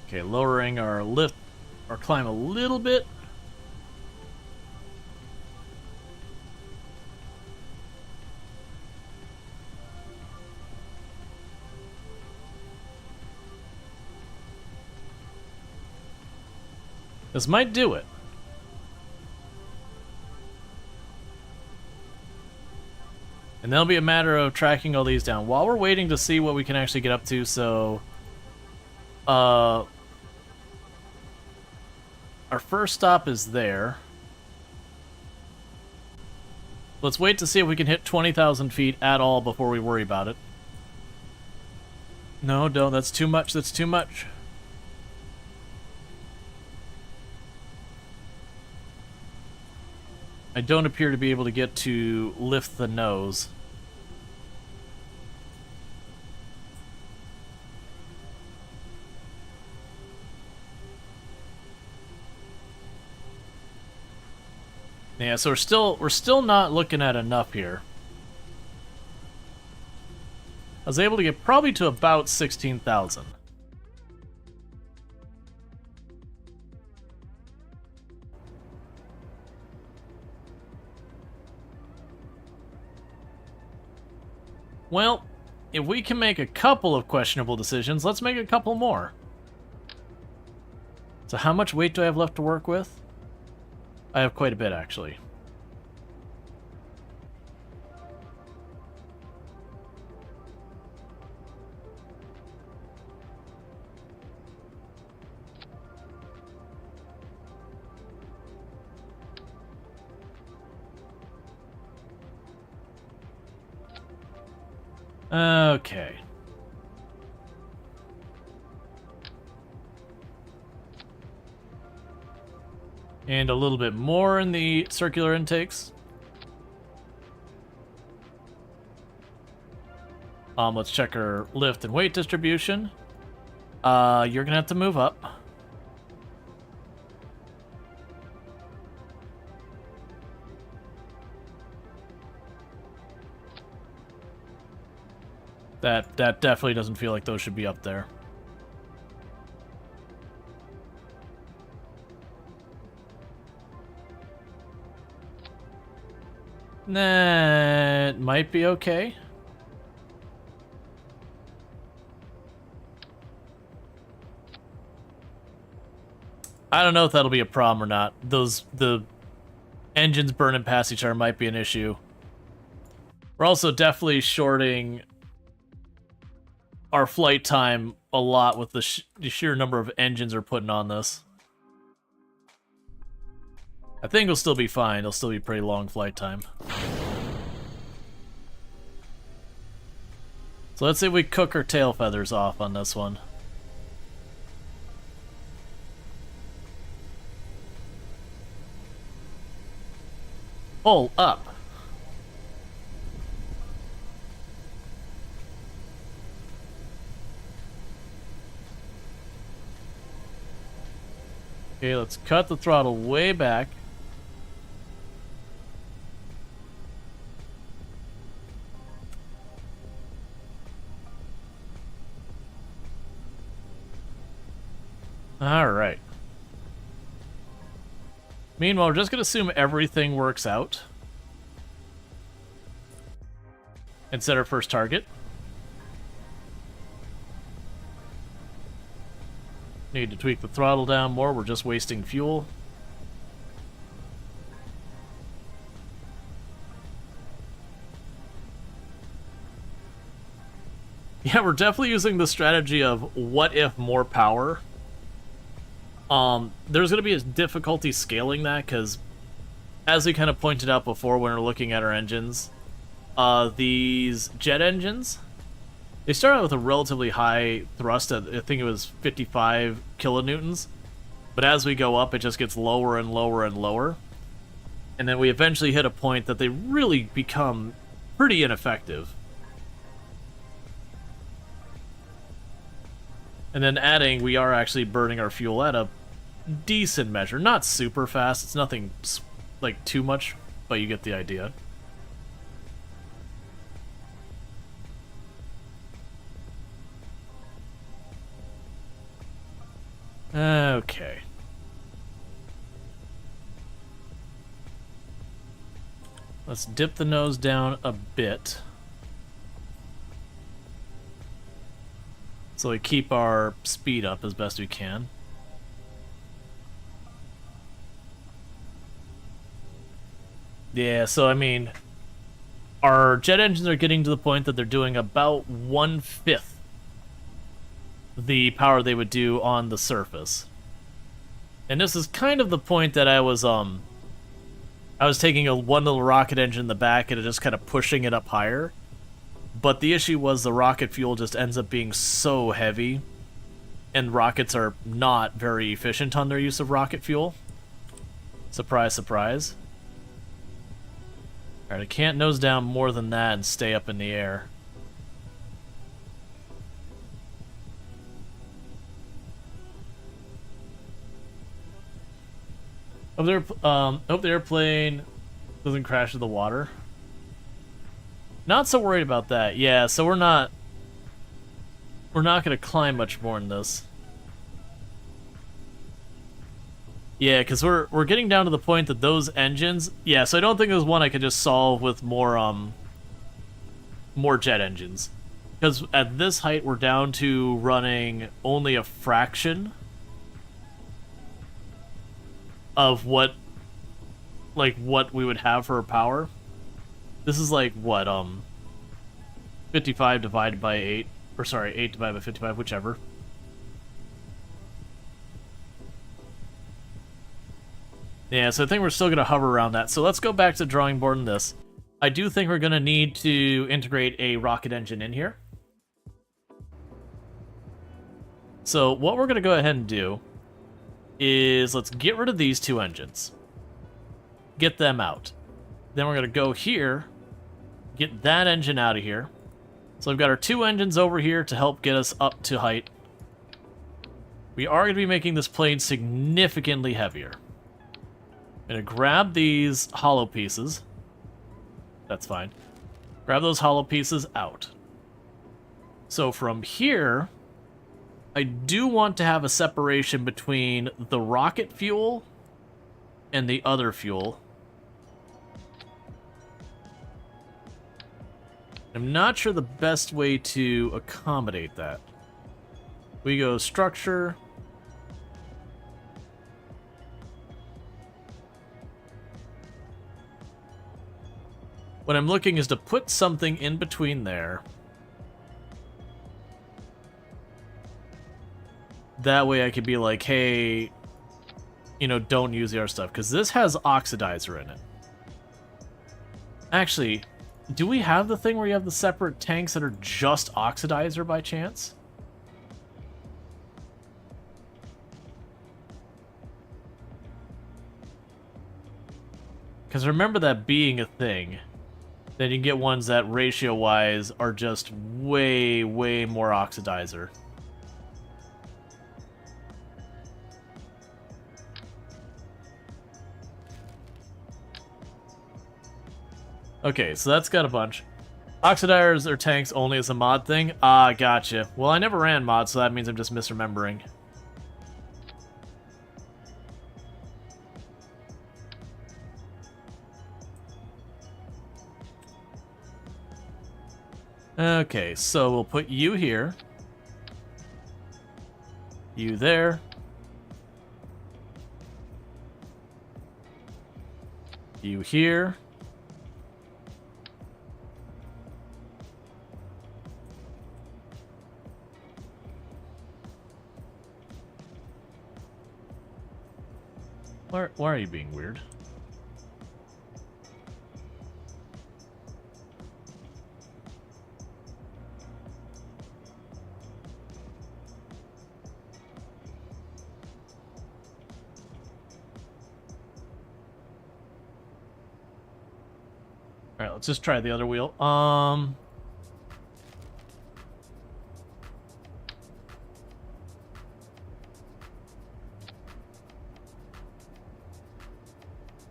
Okay, lowering our lift, our climb a little bit. This might do it. And that'll be a matter of tracking all these down while we're waiting to see what we can actually get up to. So, our first stop is there. Let's wait to see if we can hit 20,000 feet at all before we worry about it. No, don't. That's too much. That's too much. I don't appear to be able to get to lift the nose. Yeah, so we're still not looking at enough here. I was able to get probably to about 16,000. Well, if we can make a couple of questionable decisions, let's make a couple more. So how much weight do I have left to work with? I have quite a bit, actually. Okay. And a little bit more in the circular intakes. Let's check our lift and weight distribution. You're gonna have to move up. That definitely doesn't feel like those should be up there. That might be okay. I don't know if that'll be a problem or not. The engines burning past each other might be an issue. We're also definitely shorting our flight time a lot with the sheer number of engines we're putting on this. I think it'll still be fine. It'll still be pretty long flight time. So let's say we cook our tail feathers off on this one. Pull up. Okay, let's cut the throttle way back. All right. Meanwhile, we're just going to assume everything works out. And set our first target. Need to tweak the throttle down more, we're just wasting fuel. Yeah, we're definitely using the strategy of what if more power. There's going to be a difficulty scaling that, because as we kind of pointed out before when we were looking at our engines, these jet engines, they start out with a relatively high thrust at, I think it was 55 kilonewtons, but as we go up, it just gets lower and lower and lower, and then we eventually hit a point that they really become pretty ineffective. And then adding, we are actually burning our fuel at a decent measure. Not super fast, it's nothing like too much, but you get the idea. Okay. Let's dip the nose down a bit, so we keep our speed up as best we can. Yeah, so I mean, our jet engines are getting to the point that they're doing about 1/5 the power they would do on the surface. And this is kind of the point that I was taking one little rocket engine in the back and just kind of pushing it up higher. But the issue was the rocket fuel just ends up being so heavy, and rockets are not very efficient on their use of rocket fuel. Surprise, surprise. Alright, I can't nose down more than that and stay up in the air. Hope the airplane doesn't crash into the water. Not so worried about that. Yeah, so we're not We're not going to climb much more in this. Yeah, because we're getting down to the point that those engines... Yeah, so I don't think there's one I could just solve with more jet engines. Because at this height, we're down to running only a fraction of what we would have for power. This is like, what, 55 divided by 8. Or sorry, 8 divided by 55, whichever. Yeah, so I think we're still going to hover around that. So let's go back to the drawing board in this. I do think we're going to need to integrate a rocket engine in here. So what we're going to go ahead and do is let's get rid of these two engines. Get them out. Then we're going to go here, get that engine out of here. So we've got our two engines over here to help get us up to height. We are going to be making this plane significantly heavier. I'm going to grab these hollow pieces. That's fine. Grab those hollow pieces out. So from here, I do want to have a separation between the rocket fuel and the other fuel. I'm not sure the best way to accommodate that. We go structure. What I'm looking is to put something in between there. That way I could be like, hey, you know, don't use the other stuff. Because this has oxidizer in it. Actually, do we have the thing where you have the separate tanks that are just oxidizer by chance? Because remember that being a thing. Then you can get ones that ratio-wise are just way, way more oxidizer. Okay, so that's got a bunch. Oxidizers or tanks only as a mod thing? Ah, gotcha. Well, I never ran mods, so that means I'm just misremembering. Okay, so we'll put you here. You there. You here. Why are you being weird? Alright, let's just try the other wheel.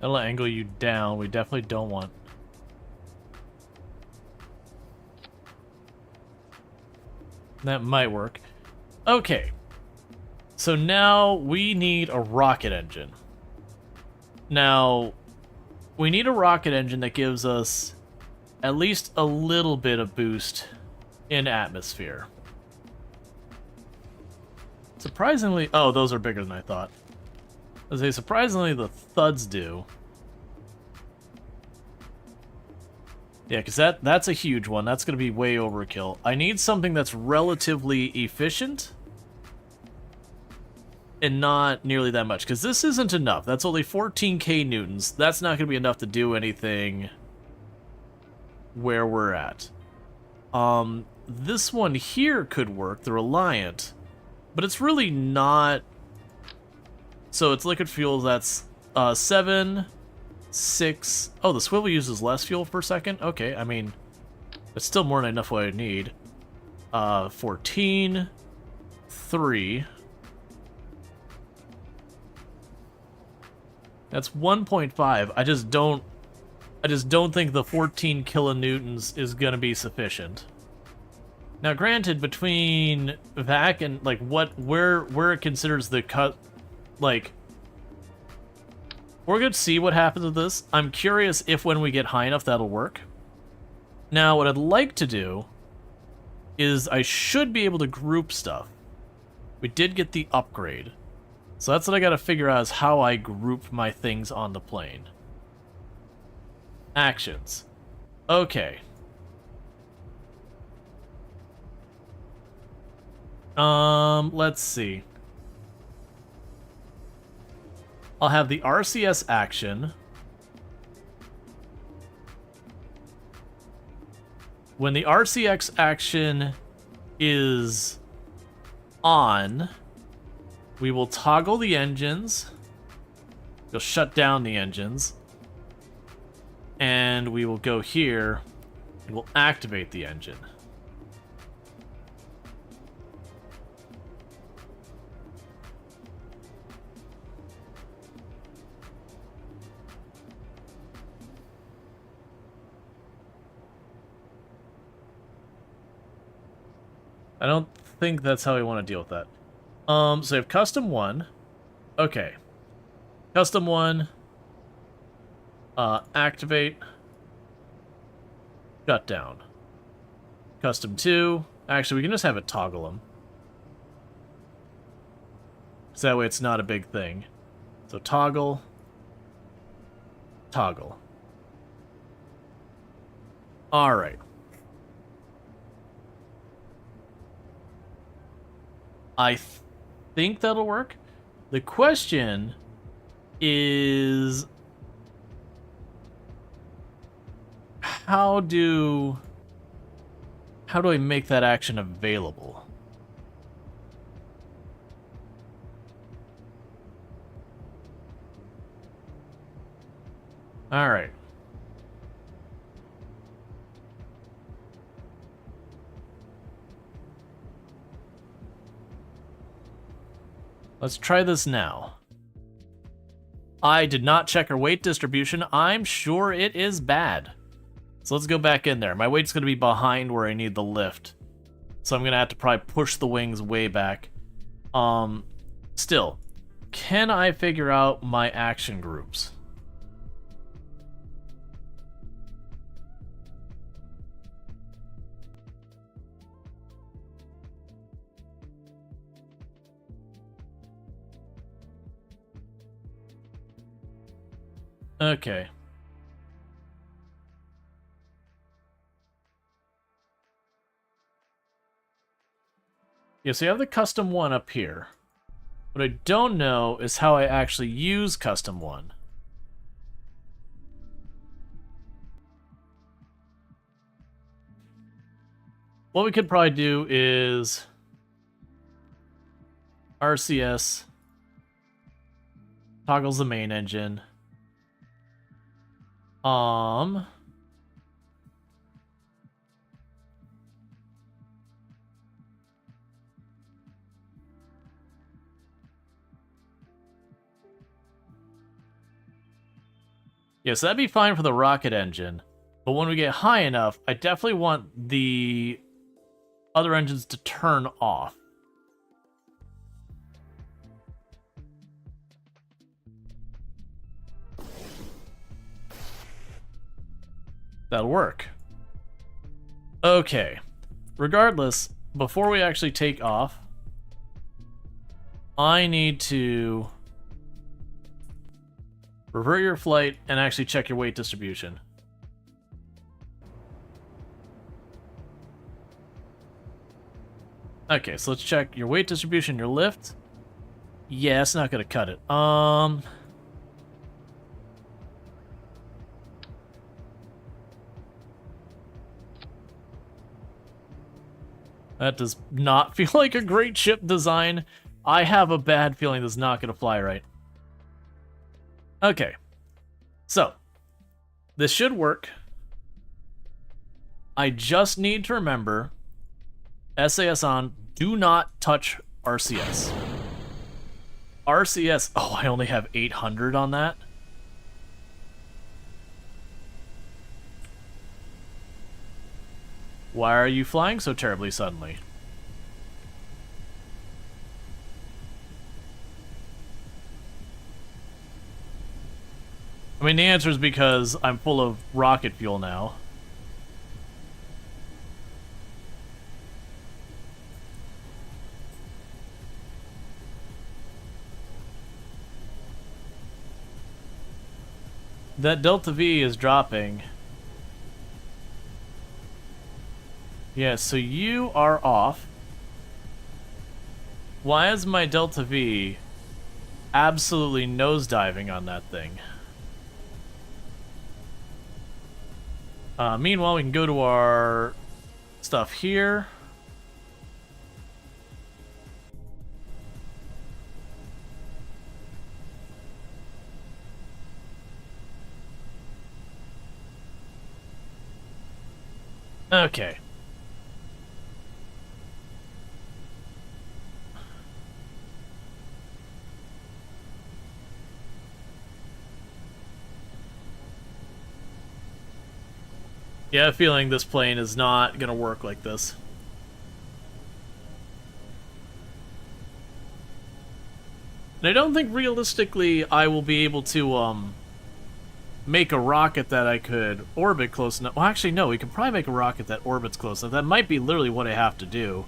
That'll angle you down. We definitely don't want. That might work. Okay. So now we need a rocket engine. Now, we need a rocket engine that gives us at least a little bit of boost in atmosphere. Surprisingly... Oh, those are bigger than I thought. I was gonna say, surprisingly, the thuds do. Yeah, because that's a huge one. That's going to be way overkill. I need something that's relatively efficient and not nearly that much, because this isn't enough. That's only 14k newtons. That's not going to be enough to do anything where we're at. This one here could work, the Reliant, but it's really not... So it's liquid fuel, that's 7, 6... Oh, the swivel uses less fuel per second? Okay, I mean, it's still more than enough what I need. 14, 3... That's 1.5. I just don't think the 14 kilonewtons is gonna be sufficient. Now, granted, between VAC and like where it considers the cut, like we're gonna see what happens with this. I'm curious if when we get high enough that'll work. Now, what I'd like to do is I should be able to group stuff. We did get the upgrade, so that's what I gotta figure out is how I group my things on the plane. Actions. Okay. Let's see. I'll have the RCS action. When the RCX action is on, we will toggle the engines. We'll shut down the engines. And we will go here and we'll activate the engine. I don't think that's how we want to deal with that. So we have custom 1. Okay. Custom 1. Activate. Shut down. Custom 2. Actually, we can just have it toggle them. So that way it's not a big thing. So toggle. Toggle. Alright. I think that'll work. The question is, how do I make that action available? All right. Let's try this now. I did not check her weight distribution. I'm sure it is bad. So let's go back in there. My weight's going to be behind where I need the lift. So I'm going to have to probably push the wings way back. Still, can I figure out my action groups? Okay. Yeah, so you have the custom 1 up here. What I don't know is how I actually use custom 1. What we could probably do is RCS toggles the main engine. Yes, that'd be fine for the rocket engine. But when we get high enough, I definitely want the other engines to turn off. That'll work. Okay. Regardless, before we actually take off, I need to revert your flight and actually check your weight distribution. Okay, so let's check your weight distribution, your lift. Yeah, it's not gonna cut it. That does not feel like a great ship design. I have a bad feeling this is not gonna fly right. Okay, so this should work. I just need to remember SAS on, do not touch RCS. RCS, oh, I only have 800 on that. Why are you flying so terribly suddenly? I mean, the answer is because I'm full of rocket fuel now. That Delta V is dropping. Yeah, so you are off. Why is my Delta V absolutely nosediving on that thing? Meanwhile, we can go to our stuff here. Okay. Yeah, I have a feeling this plane is not gonna work like this. And I don't think realistically I will be able to make a rocket that I could orbit close enough. Well, actually, no, we could probably make a rocket that orbits close enough. That might be literally what I have to do,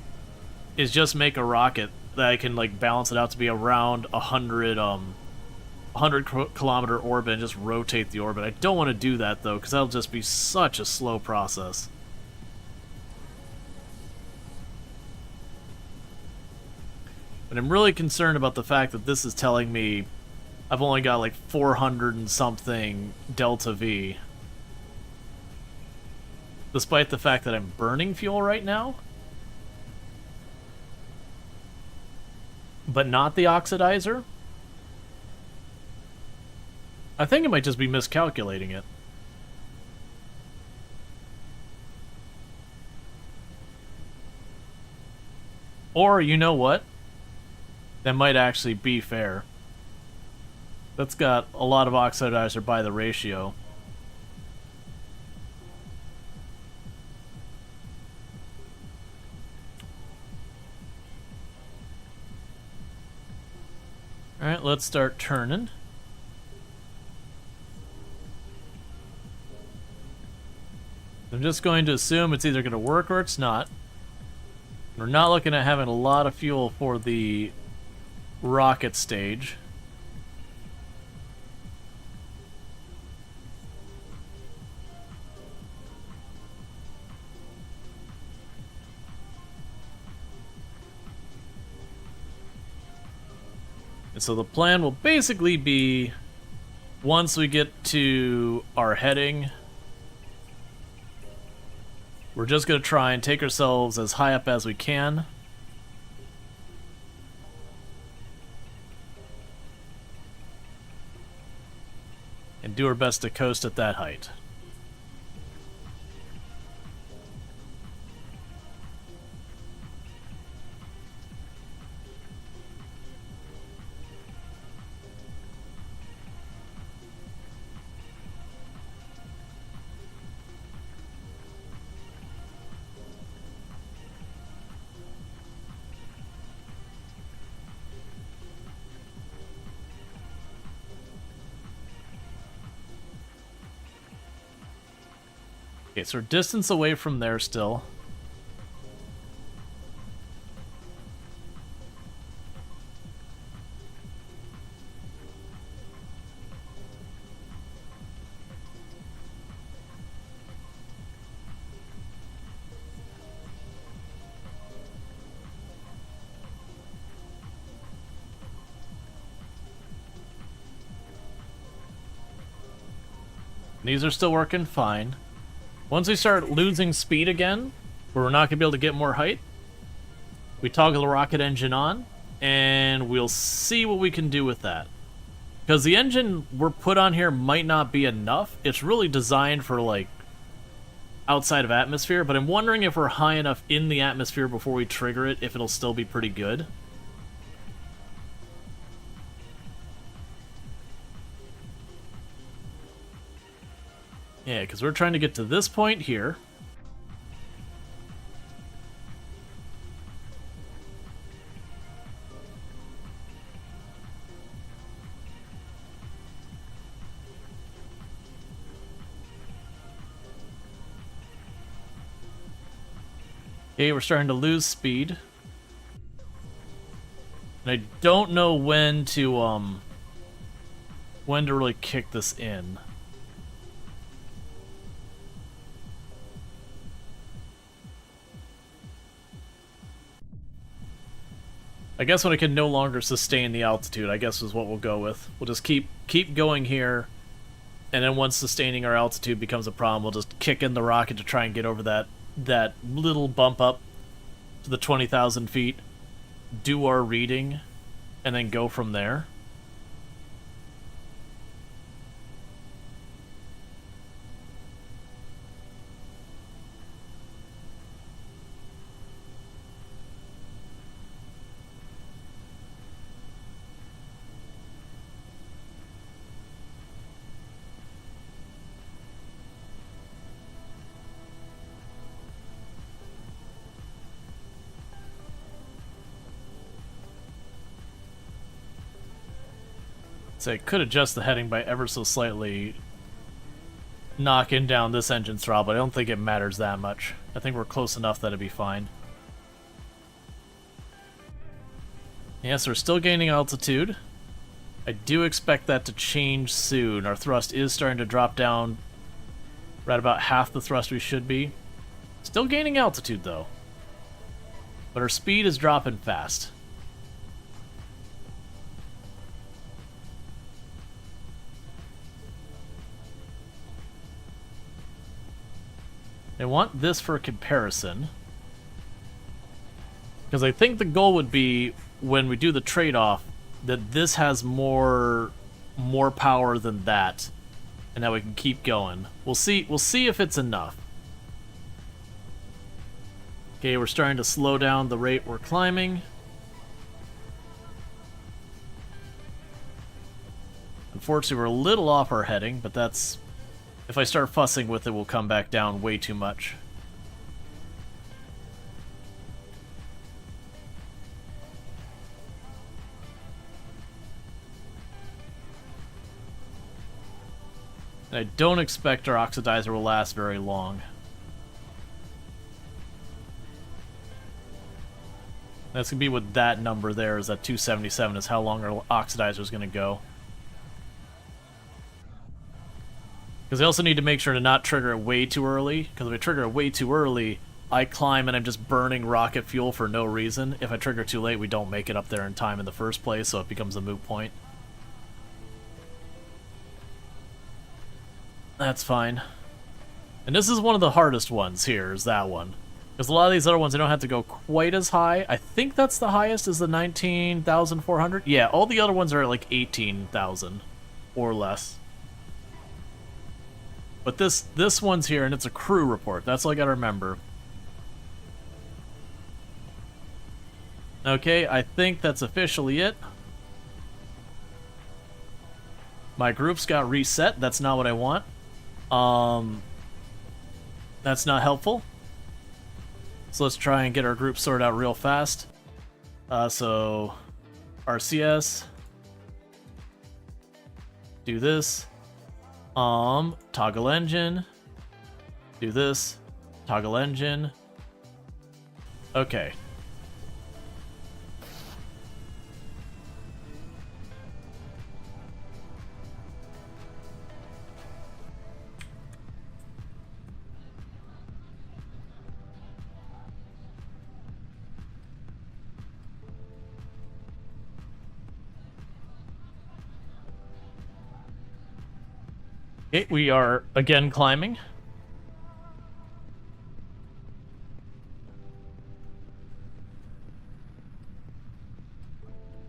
is just make a rocket that I can like balance it out to be around 100 kilometer orbit and just rotate the orbit. I don't want to do that though, because that'll just be such a slow process. But I'm really concerned about the fact that this is telling me I've only got like 400 and something Delta V. Despite the fact that I'm burning fuel right now. But not the oxidizer. I think it might just be miscalculating it. Or, you know what? That might actually be fair. That's got a lot of oxidizer by the ratio. Alright, let's start turning. I'm just going to assume it's either going to work or it's not. We're not looking at having a lot of fuel for the rocket stage. And so the plan will basically be, once we get to our heading, we're just going to try and take ourselves as high up as we can. And do our best to coast at that height. Okay, so we're distance away from there still. These are still working fine. Once we start losing speed again, where we're not going to be able to get more height, we toggle the rocket engine on, and we'll see what we can do with that. Because the engine we're put on here might not be enough. It's really designed for, like, outside of atmosphere, but I'm wondering if we're high enough in the atmosphere before we trigger it, if it'll still be pretty good. Yeah, because we're trying to get to this point here. Okay, we're starting to lose speed. And I don't know when to really kick this in. I guess when it can no longer sustain the altitude, I guess is what we'll go with. We'll just keep going here, and then once sustaining our altitude becomes a problem, we'll just kick in the rocket to try and get over that little bump up to the 20,000 feet, do our reading, and then go from there. So I could adjust the heading by ever so slightly, knocking down this engine throttle, but I don't think it matters that much. I think we're close enough that it'd be fine. Yes, we're still gaining altitude. I do expect that to change soon. Our thrust is starting to drop down right about half the thrust we should be. Still gaining altitude though. But our speed is dropping fast. I want this for a comparison, because I think the goal would be, when we do the trade-off, that this has more power than that, and that we can keep going. We'll see if it's enough. Okay, we're starting to slow down the rate we're climbing. Unfortunately, we're a little off our heading, but that's... if I start fussing with it, we'll come back down way too much. And I don't expect our oxidizer will last very long. That's going to be with that number there, is that 277 is how long our oxidizer is going to go. Because I also need to make sure to not trigger it way too early, because if I trigger it way too early, I climb and I'm just burning rocket fuel for no reason. If I trigger too late, we don't make it up there in time in the first place, so it becomes a moot point. That's fine. And this is one of the hardest ones here, is that one. Because a lot of these other ones, I don't have to go quite as high. I think that's the highest, is the 19,400. Yeah, all the other ones are at like 18,000 or less. But this one's here, and it's a crew report. That's all I gotta remember. Okay, I think that's officially it. My groups got reset. That's not what I want. That's not helpful. So let's try and get our group sorted out real fast. So RCS. Do this. Toggle engine. Do this. Toggle engine. Okay. Okay, we are again climbing.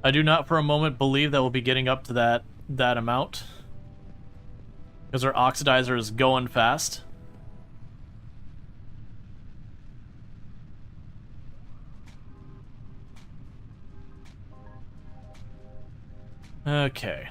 I do not for a moment believe that we'll be getting up to that amount, because our oxidizer is going fast. Okay.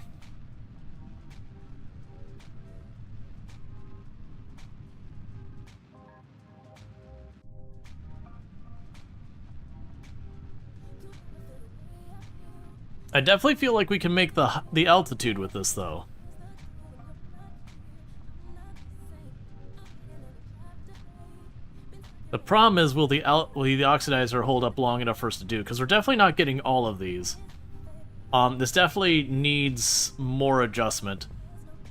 I definitely feel like we can make the altitude with this, though. The problem is, will the oxidizer hold up long enough for us to do? Because we're definitely not getting all of these. This definitely needs more adjustment.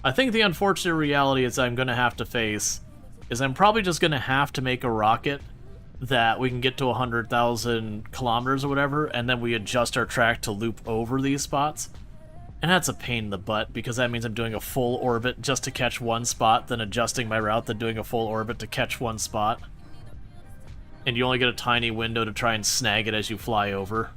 I think the unfortunate reality is I'm going to have to face is I'm probably just going to have to make a rocket that we can get to 100,000 kilometers or whatever, and then we adjust our track to loop over these spots. And that's a pain in the butt, because that means I'm doing a full orbit just to catch one spot, then adjusting my route, then doing a full orbit to catch one spot. And you only get a tiny window to try and snag it as you fly over.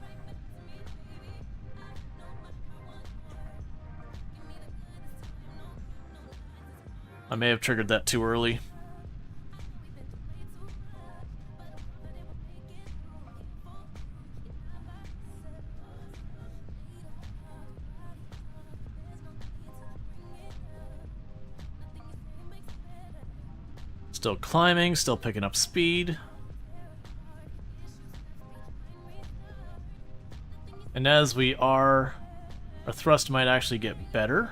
I may have triggered that too early. Still climbing, still picking up speed. And as we are, our thrust might actually get better.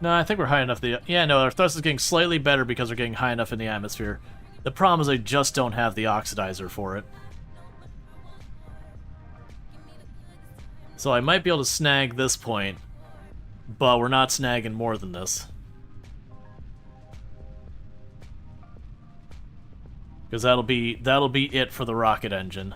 No, I think we're high enough. Yeah, no, our thrust is getting slightly better because we're getting high enough in the atmosphere. The problem is I just don't have the oxidizer for it. So I might be able to snag this point, but we're not snagging more than this. Because that'll be it for the rocket engine.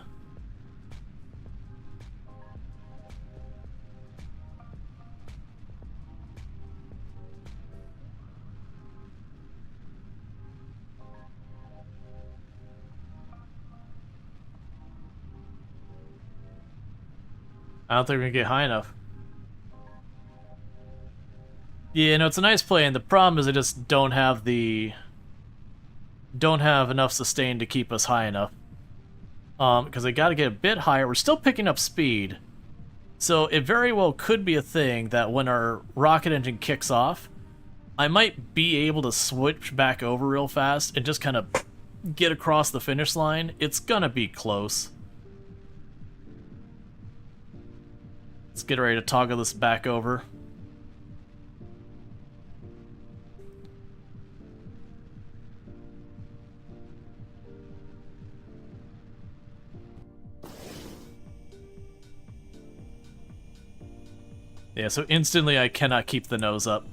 I don't think we're gonna get high enough. Yeah, no, it's a nice plane. The problem is I just don't have enough sustain to keep us high enough. Because I gotta get a bit higher. We're still picking up speed. So it very well could be a thing that when our rocket engine kicks off, I might be able to switch back over real fast and just kind of get across the finish line. It's gonna be close. Let's get ready to toggle this back over. Yeah, so instantly I cannot keep the nose up.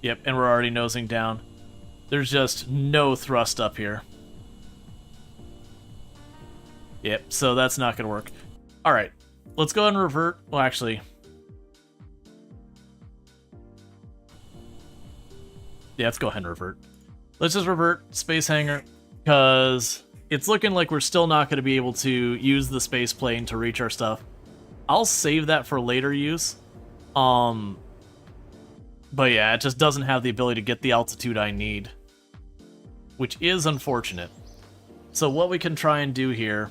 Yep, and we're already nosing down. There's just no thrust up here. Yep, so that's not gonna work. Alright, let's go ahead and revert. Well, actually... yeah, let's go ahead and revert. Let's just revert space hangar, because it's looking like we're still not going to be able to use the space plane to reach our stuff. I'll save that for later use. But yeah, it just doesn't have the ability to get the altitude I need, which is unfortunate. So what we can try and do here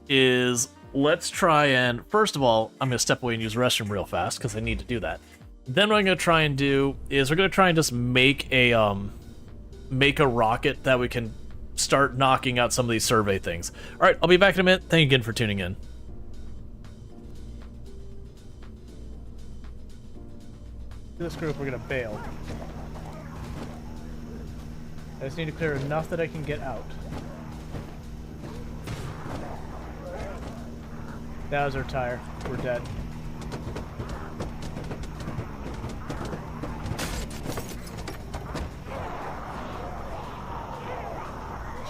is let's try and, first of all, I'm going to step away and use the restroom real fast because I need to do that. Then what I'm going to try and do is we're going to try and just make a rocket that we can start knocking out some of these survey things. All right, I'll be back in a minute. Thank you again for tuning in. This group, we're going to bail. I just need to clear enough that I can get out. That was our tire. We're dead.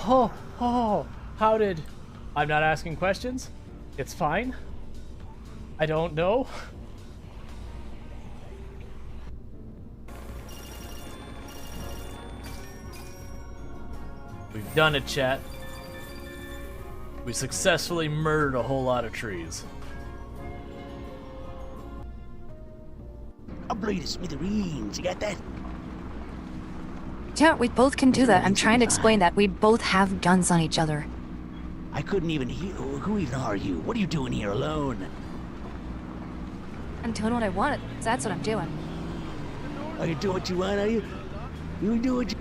Oh, how did... I'm not asking questions. It's fine. I don't know. We've done it, chat. We successfully murdered a whole lot of trees. I'll blow you to smithereens, you got that? Yeah, we both can do that. I'm trying to explain that. We both have guns on each other. I couldn't even hear. Who even are you? What are you doing here alone? I'm doing what I want. That's what I'm doing. Are you doing what you want, are you? You do what you...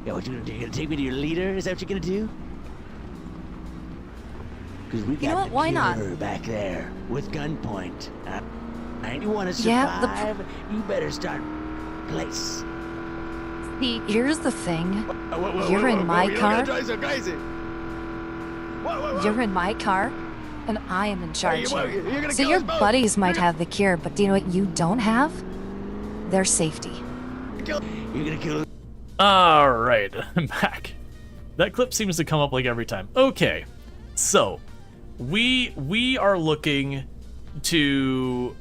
Yeah, what you gonna do? You gonna take me to your leader? Is that what you're gonna do? Because we You know got what? the Why not? cure back there with gunpoint. And you want to Yeah, survive? You better start place. See, here's the thing. You're in my car. You're in my car, and I am in charge here. So your buddies might have the cure, but do you know what you don't have? Their safety. You're gonna kill. All right, I'm back. That clip seems to come up like every time. Okay, so we are looking to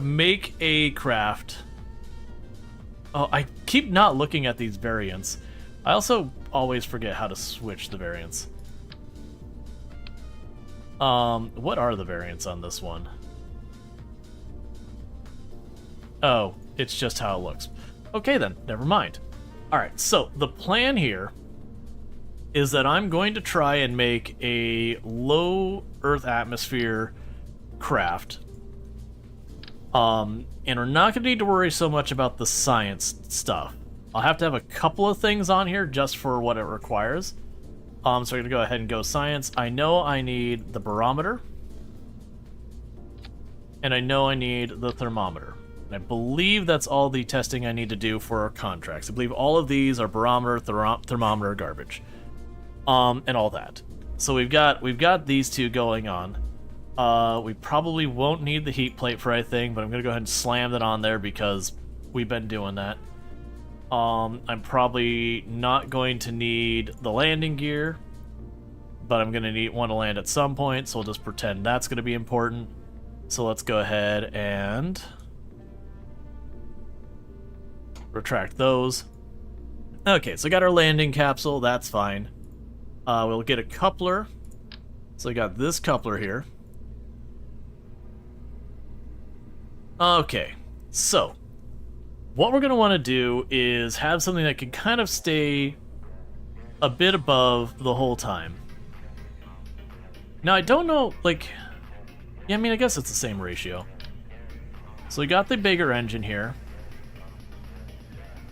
make a craft. Oh, I keep not looking at these variants. I also always forget how to switch the variants. What are the variants on this one? Oh, it's just how it looks. Okay then, never mind. Alright, so the plan here is that I'm going to try and make a low Earth atmosphere craft. And we're not going to need to worry so much about the science stuff. I'll have to have a couple of things on here just for what it requires. So I'm going to go ahead and go science. I know I need the barometer. And I know I need the thermometer. And I believe that's all the testing I need to do for our contracts. I believe all of these are barometer, thermometer, garbage. And all that. So we've got these two going on. We probably won't need the heat plate for anything, but I'm going to go ahead and slam that on there because we've been doing that. I'm probably not going to need the landing gear, but I'm going to want to land at some point, so we'll just pretend that's going to be important. So let's go ahead and retract those. Okay, so we got our landing capsule, that's fine. We'll get a coupler. So we got this coupler here. Okay, so what we're going to want to do is have something that can kind of stay a bit above the whole time. Now, I don't know, like... Yeah, I mean, I guess it's the same ratio. So we got the bigger engine here.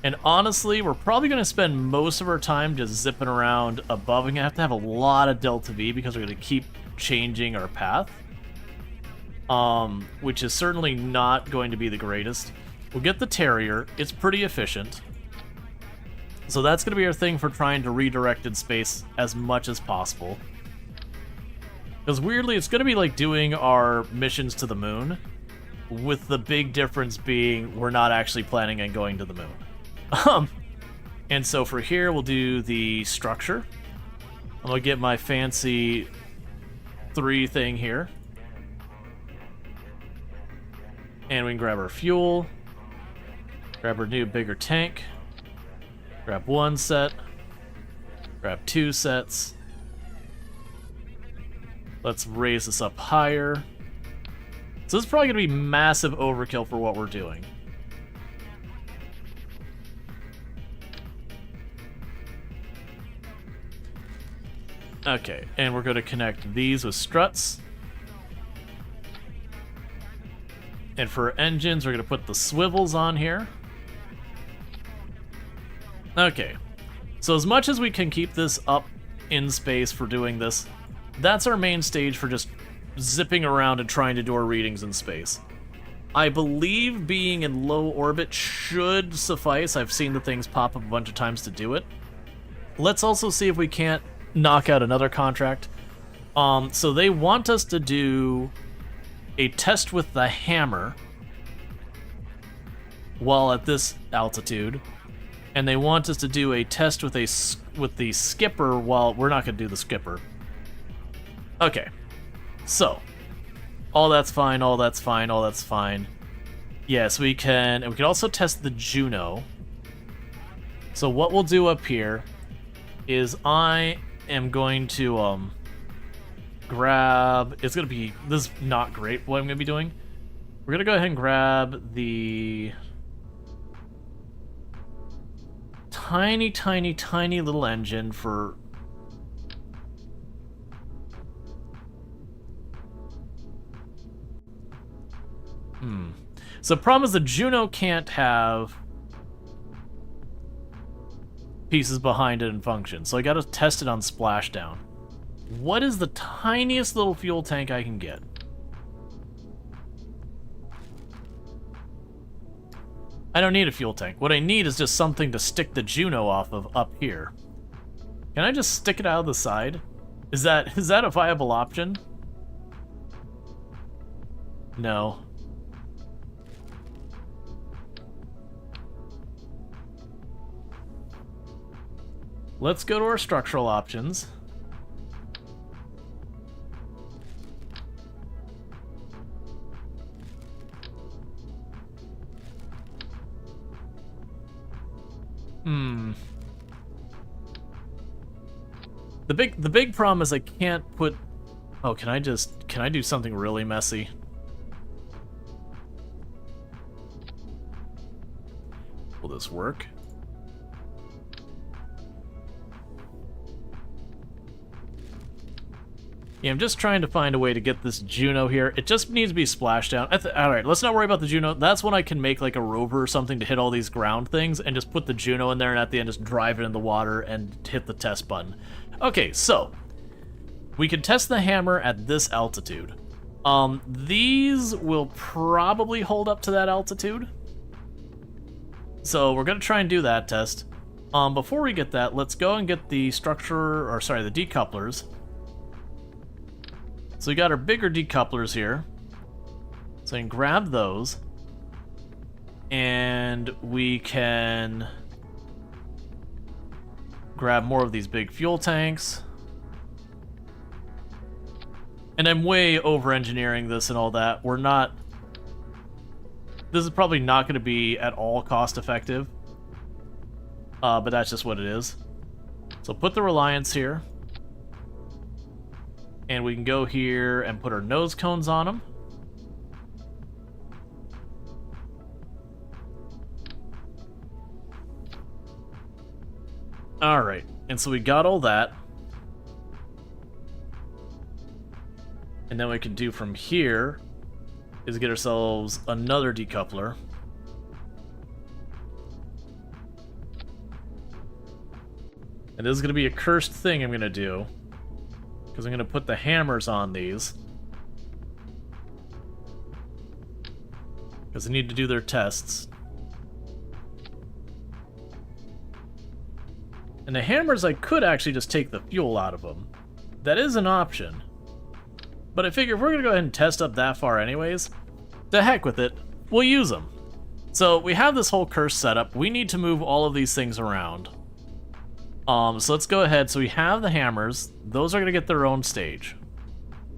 And honestly, we're probably going to spend most of our time just zipping around above. We're going to have a lot of delta V because we're going to keep changing our path. Which is certainly not going to be the greatest. We'll get the Terrier. It's pretty efficient. So that's going to be our thing for trying to redirect in space as much as possible. Because weirdly, it's going to be like doing our missions to the moon, with the big difference being we're not actually planning on going to the moon. And so for here, we'll do the structure. I'm going to get my fancy 3 thing here. And we can grab our fuel, grab our new bigger tank, grab 1 set, grab 2 sets. Let's raise this up higher. So this is probably going to be massive overkill for what we're doing. Okay, and we're going to connect these with struts. And for engines, we're going to put the swivels on here. Okay. So as much as we can keep this up in space for doing this, that's our main stage for just zipping around and trying to do our readings in space. I believe being in low orbit should suffice. I've seen the things pop up a bunch of times to do it. Let's also see if we can't knock out another contract. So they want us to do a test with the hammer while at this altitude, and they want us to do a test with the skipper while we're not going to do the skipper. Okay, so all that's fine, all that's fine, all that's fine. Yes, we can, and we can also test the Juno. So what we'll do up here is I am going to grab, it's going to be, this is not great what I'm going to be doing. We're going to go ahead and grab the tiny, tiny, tiny little engine for... So the problem is the Juno can't have pieces behind it and function, so I gotta test it on splashdown. What is the tiniest little fuel tank I can get? I don't need a fuel tank. What I need is just something to stick the Juno off of up here. Can I just stick it out of the side? Is that a viable option? No. Let's go to our structural options. The big problem is I can't put... Oh, can I do something really messy? Will this work? Yeah, I'm just trying to find a way to get this Juno here. It just needs to be splashed down. Alright, let's not worry about the Juno. That's when I can make like a rover or something to hit all these ground things and just put the Juno in there and at the end just drive it in the water and hit the test button. Okay, so we can test the hammer at this altitude. These will probably hold up to that altitude. So we're gonna try and do that test. Before we get that, let's go and get the the decouplers. So we got our bigger decouplers here. So I can grab those. And we can grab more of these big fuel tanks. And I'm way over-engineering this and all that. This is probably not going to be at all cost-effective. But that's just what it is. So put the Reliance here. And we can go here and put our nose cones on them. Alright, and so we got all that. And then we can do from here is get ourselves another decoupler. And this is going to be a cursed thing I'm going to do. Because I'm going to put the hammers on these. Because they need to do their tests. And the hammers, I could actually just take the fuel out of them. That is an option. But I figure if we're going to go ahead and test up that far anyways, to heck with it, we'll use them. So we have this whole curse setup. We need to move all of these things around. So let's go ahead. So we have the hammers. Those are going to get their own stage.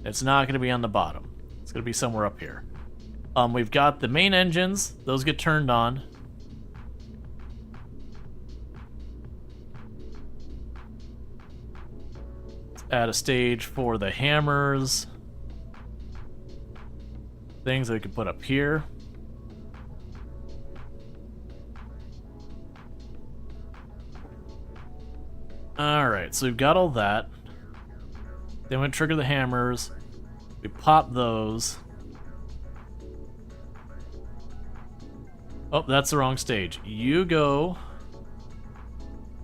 It's not going to be on the bottom. It's going to be somewhere up here. We've got the main engines. Those get turned on. Let's add a stage for the hammers. Things that we can put up here. Alright, so we've got all that. Then we trigger the hammers. We pop those. Oh, that's the wrong stage. You go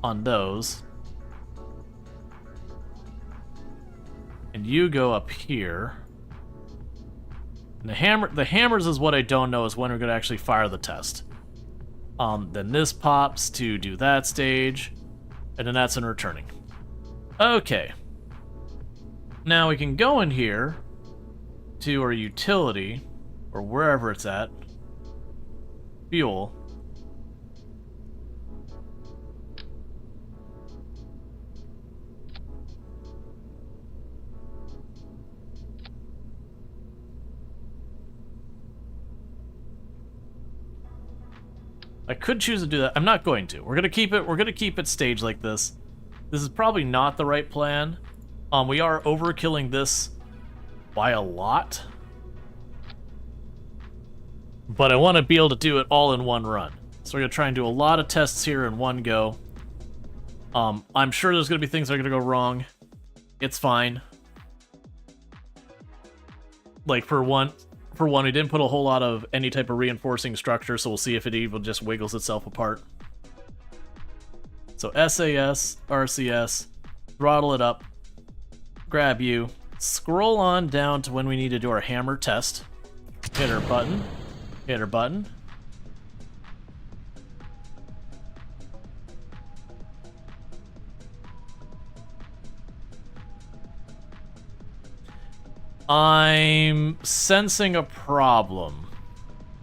on those. And you go up here. And the hammers is what I don't know is when we're going to actually fire the test. Then this pops to do that stage. And then that's in returning. Okay. Now we can go in here to our utility, or wherever it's at. Fuel. I could choose to do that. I'm not going to. We're gonna keep it staged like this. This is probably not the right plan. We are overkilling this by a lot. But I want to be able to do it all in one run. So we're gonna try and do a lot of tests here in one go. I'm sure there's gonna be things that are gonna go wrong. It's fine. Like for one, we didn't put a whole lot of any type of reinforcing structure, so we'll see if it even just wiggles itself apart. So SAS, RCS, throttle it up, grab you, scroll on down to when we need to do our hammer test. Hit our button. Hit our button. I'm sensing a problem.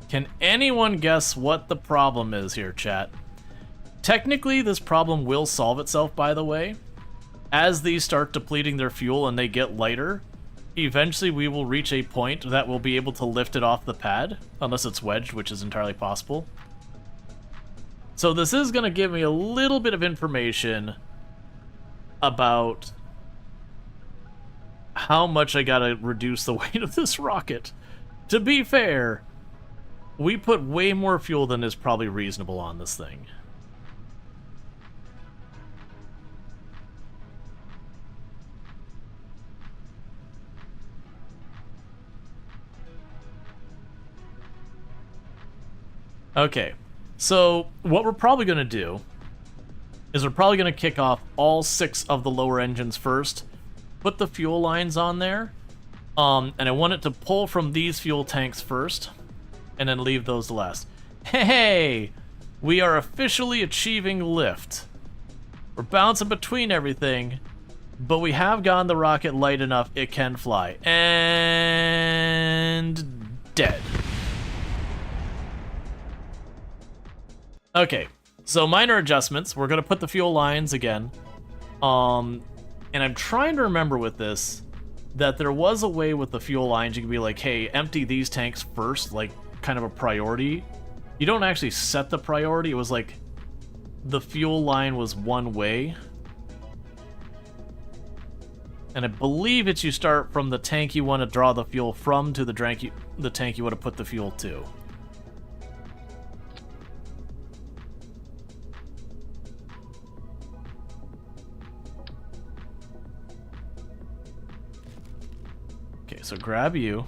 Can anyone guess what the problem is here, chat? Technically, this problem will solve itself, by the way. As these start depleting their fuel and they get lighter, eventually we will reach a point that we'll be able to lift it off the pad, unless it's wedged, which is entirely possible. So this is going to give me a little bit of information about how much I gotta reduce the weight of this rocket. To be fair, we put way more fuel than is probably reasonable on this thing. Okay, so what we're probably going to do is we're probably going to kick off all 6 of the lower engines first, put the fuel lines on there, and I want it to pull from these fuel tanks first, and then leave those to last. Hey! We are officially achieving lift. We're bouncing between everything, but we have gotten the rocket light enough it can fly. And dead. Okay, so minor adjustments. We're going to put the fuel lines again. And I'm trying to remember with this that there was a way with the fuel lines you could be like, hey, empty these tanks first, like kind of a priority. You don't actually set the priority. It was like the fuel line was one way. And I believe it's you start from the tank you want to draw the fuel from to the tank you want to put the fuel to. Okay, so grab you.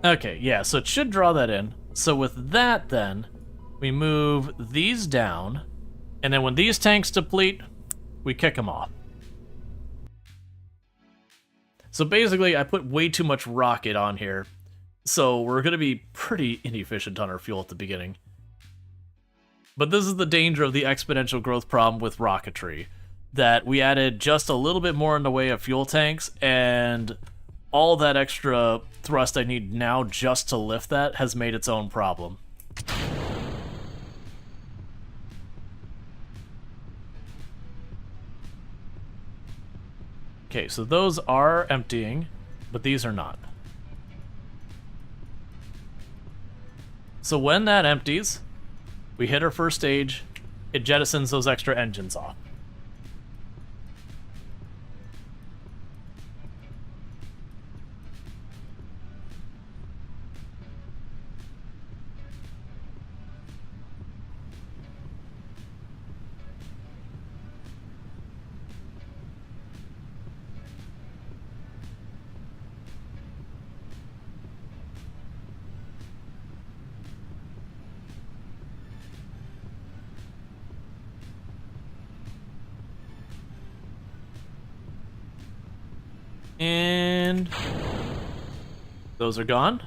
Okay, yeah, so it should draw that in. So with that, then, we move these down, and then when these tanks deplete, we kick them off. So basically, I put way too much rocket on here, so we're going to be pretty inefficient on our fuel at the beginning. But this is the danger of the exponential growth problem with rocketry, that we added just a little bit more in the way of fuel tanks, and all that extra thrust I need now just to lift that has made its own problem. Okay, so those are emptying, but these are not. So when that empties, we hit our first stage, it jettisons those extra engines off. And those are gone.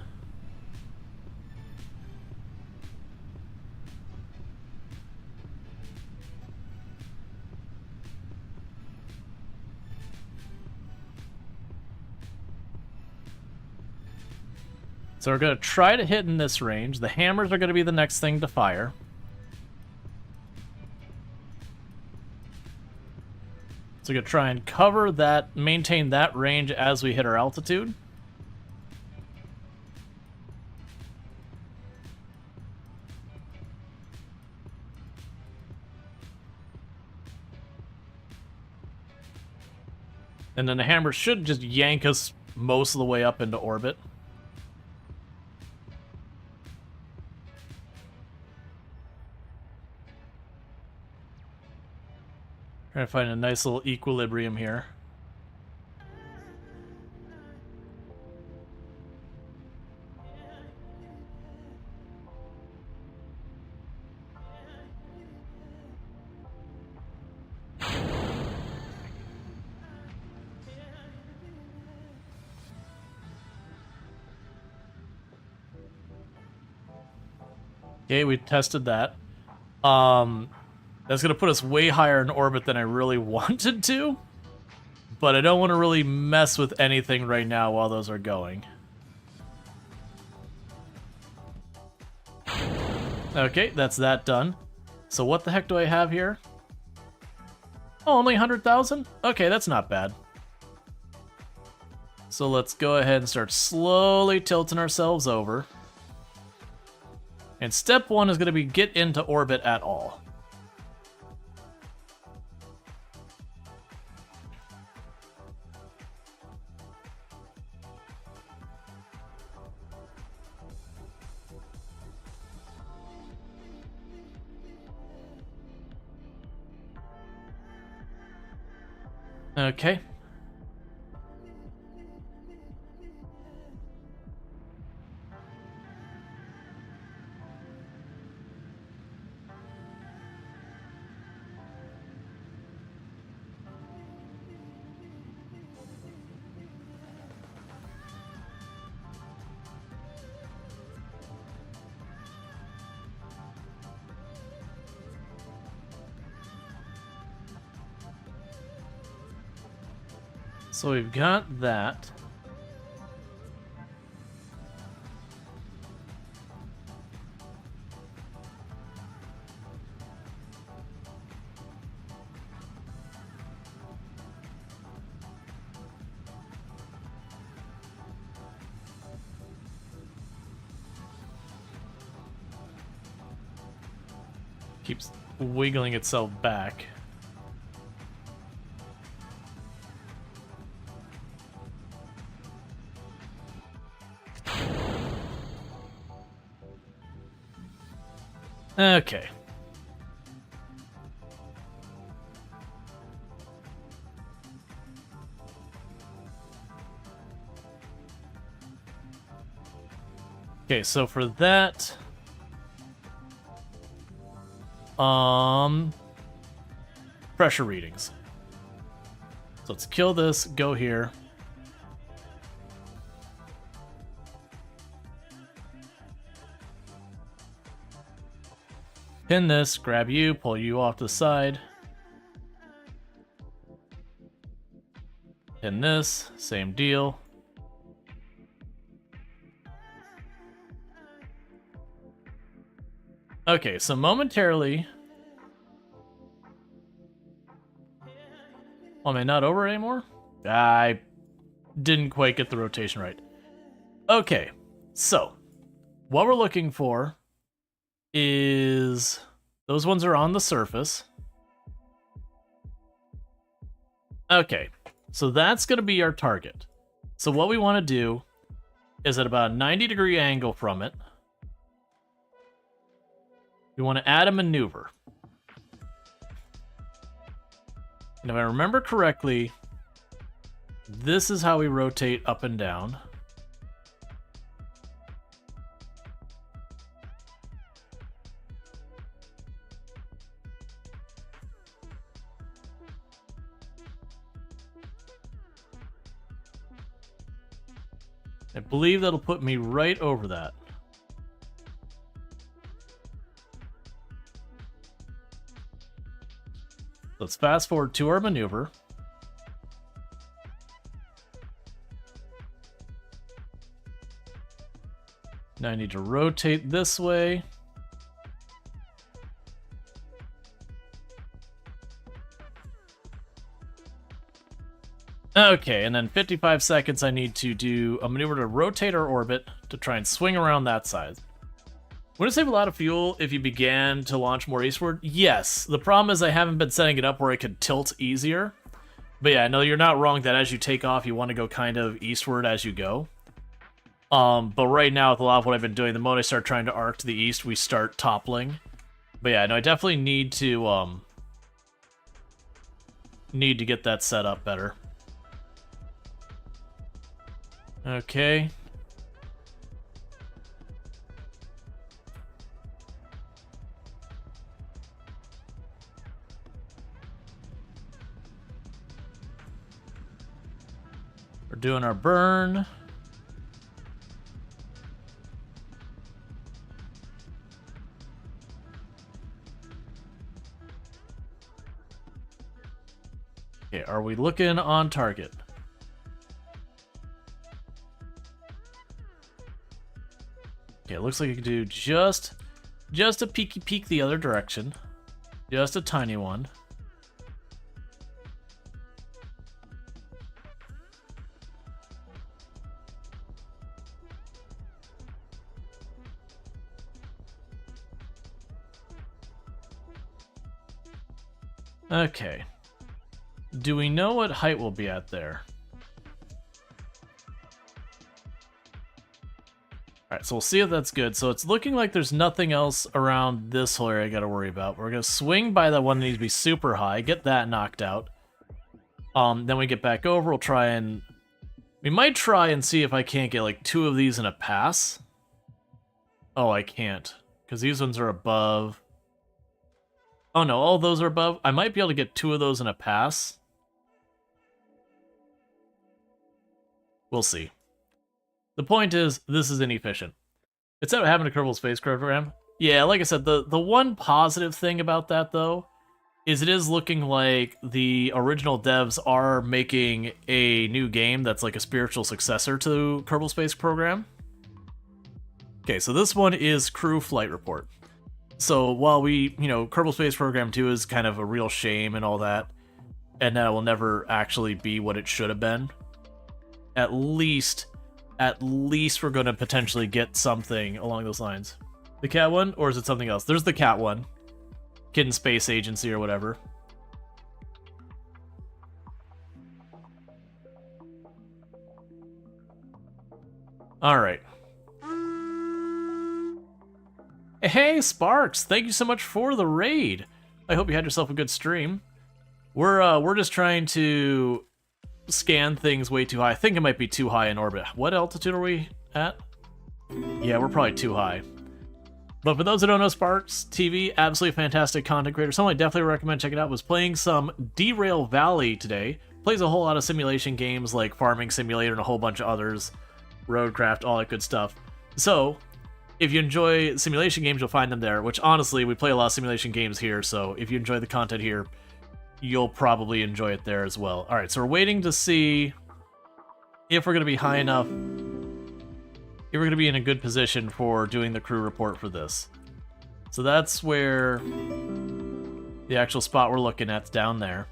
So we're going to try to hit in this range. The hammers are going to be the next thing to fire. So we're going to try and cover that, maintain that range as we hit our altitude. And then the hammer should just yank us most of the way up into orbit. Trying to find a nice little equilibrium here. Okay, we tested that. That's gonna put us way higher in orbit than I really wanted to, but I don't want to really mess with anything right now while those are going. Okay, that's that done. So what the heck do I have here? Oh, only 100,000? Okay, that's not bad. So let's go ahead and start slowly tilting ourselves over. And step one is going to be get into orbit at all. Okay. So we've got that. Keeps wiggling itself back. Okay. Okay, so for that, pressure readings. So let's kill this, go here. Pin this, grab you, pull you off to the side. Pin this, same deal. Okay, so momentarily... Oh, am I not over anymore? I didn't quite get the rotation right. Okay, so what we're looking for is those ones are on the surface. Okay, so that's going to be our target. So what we want to do is at about a 90-degree angle from it, we want to add a maneuver. And if I remember correctly, this is how we rotate up and down. I believe that'll put me right over that. Let's fast forward to our maneuver. Now I need to rotate this way. Okay, and then 55 seconds I need to do a maneuver to rotate our orbit to try and swing around that side. Would it save a lot of fuel if you began to launch more eastward? Yes. The problem is I haven't been setting it up where I could tilt easier. But yeah, no, you're not wrong that as you take off, you want to go kind of eastward as you go. But right now, with a lot of what I've been doing, the moment I start trying to arc to the east, we start toppling. But yeah, no, I definitely need to need to get that set up better. Okay. We're doing our burn. Okay, are we looking on target? Okay, it looks like you can do just a peeky peek the other direction. Just a tiny one. Okay. Do we know what height we'll be at there? Alright, so we'll see if that's good. So it's looking like there's nothing else around this whole area I gotta worry about. We're gonna swing by that one that needs to be super high, get that knocked out. Then we get back over, we'll try and... We might try and see if I can't get like 2 of these in a pass. Oh, I can't. Because these ones are above... Oh no, all those are above. I might be able to get 2 of those in a pass. We'll see. The point is, this is inefficient. Instead of having a Kerbal Space Program, yeah, like I said, the one positive thing about that, though, is it is looking like the original devs are making a new game that's like a spiritual successor to Kerbal Space Program. Okay, so this one is Crew Flight Report. So while we, Kerbal Space Program 2 is kind of a real shame and all that, and that it will never actually be what it should have been, at least we're going to potentially get something along those lines. The cat one, or is it something else? There's the cat one. Kid Space Agency or whatever. Alright. Hey, Sparks! Thank you so much for the raid! I hope you had yourself a good stream. We're just trying to scan things way too high. I think it might be too high in orbit. What altitude are we at? Yeah, we're probably too high. But for those who don't know, Sparks TV, absolutely fantastic content creator. Someone I definitely recommend checking out. Was playing some Derail Valley today. Plays a whole lot of simulation games like Farming Simulator and a whole bunch of others. Roadcraft, all that good stuff. So, if you enjoy simulation games, you'll find them there, which honestly, we play a lot of simulation games here, so if you enjoy the content here, you'll probably enjoy it there as well. Alright, so we're waiting to see if we're going to be high enough, if we're going to be in a good position for doing the crew report for this. So that's where the actual spot we're looking at's down there.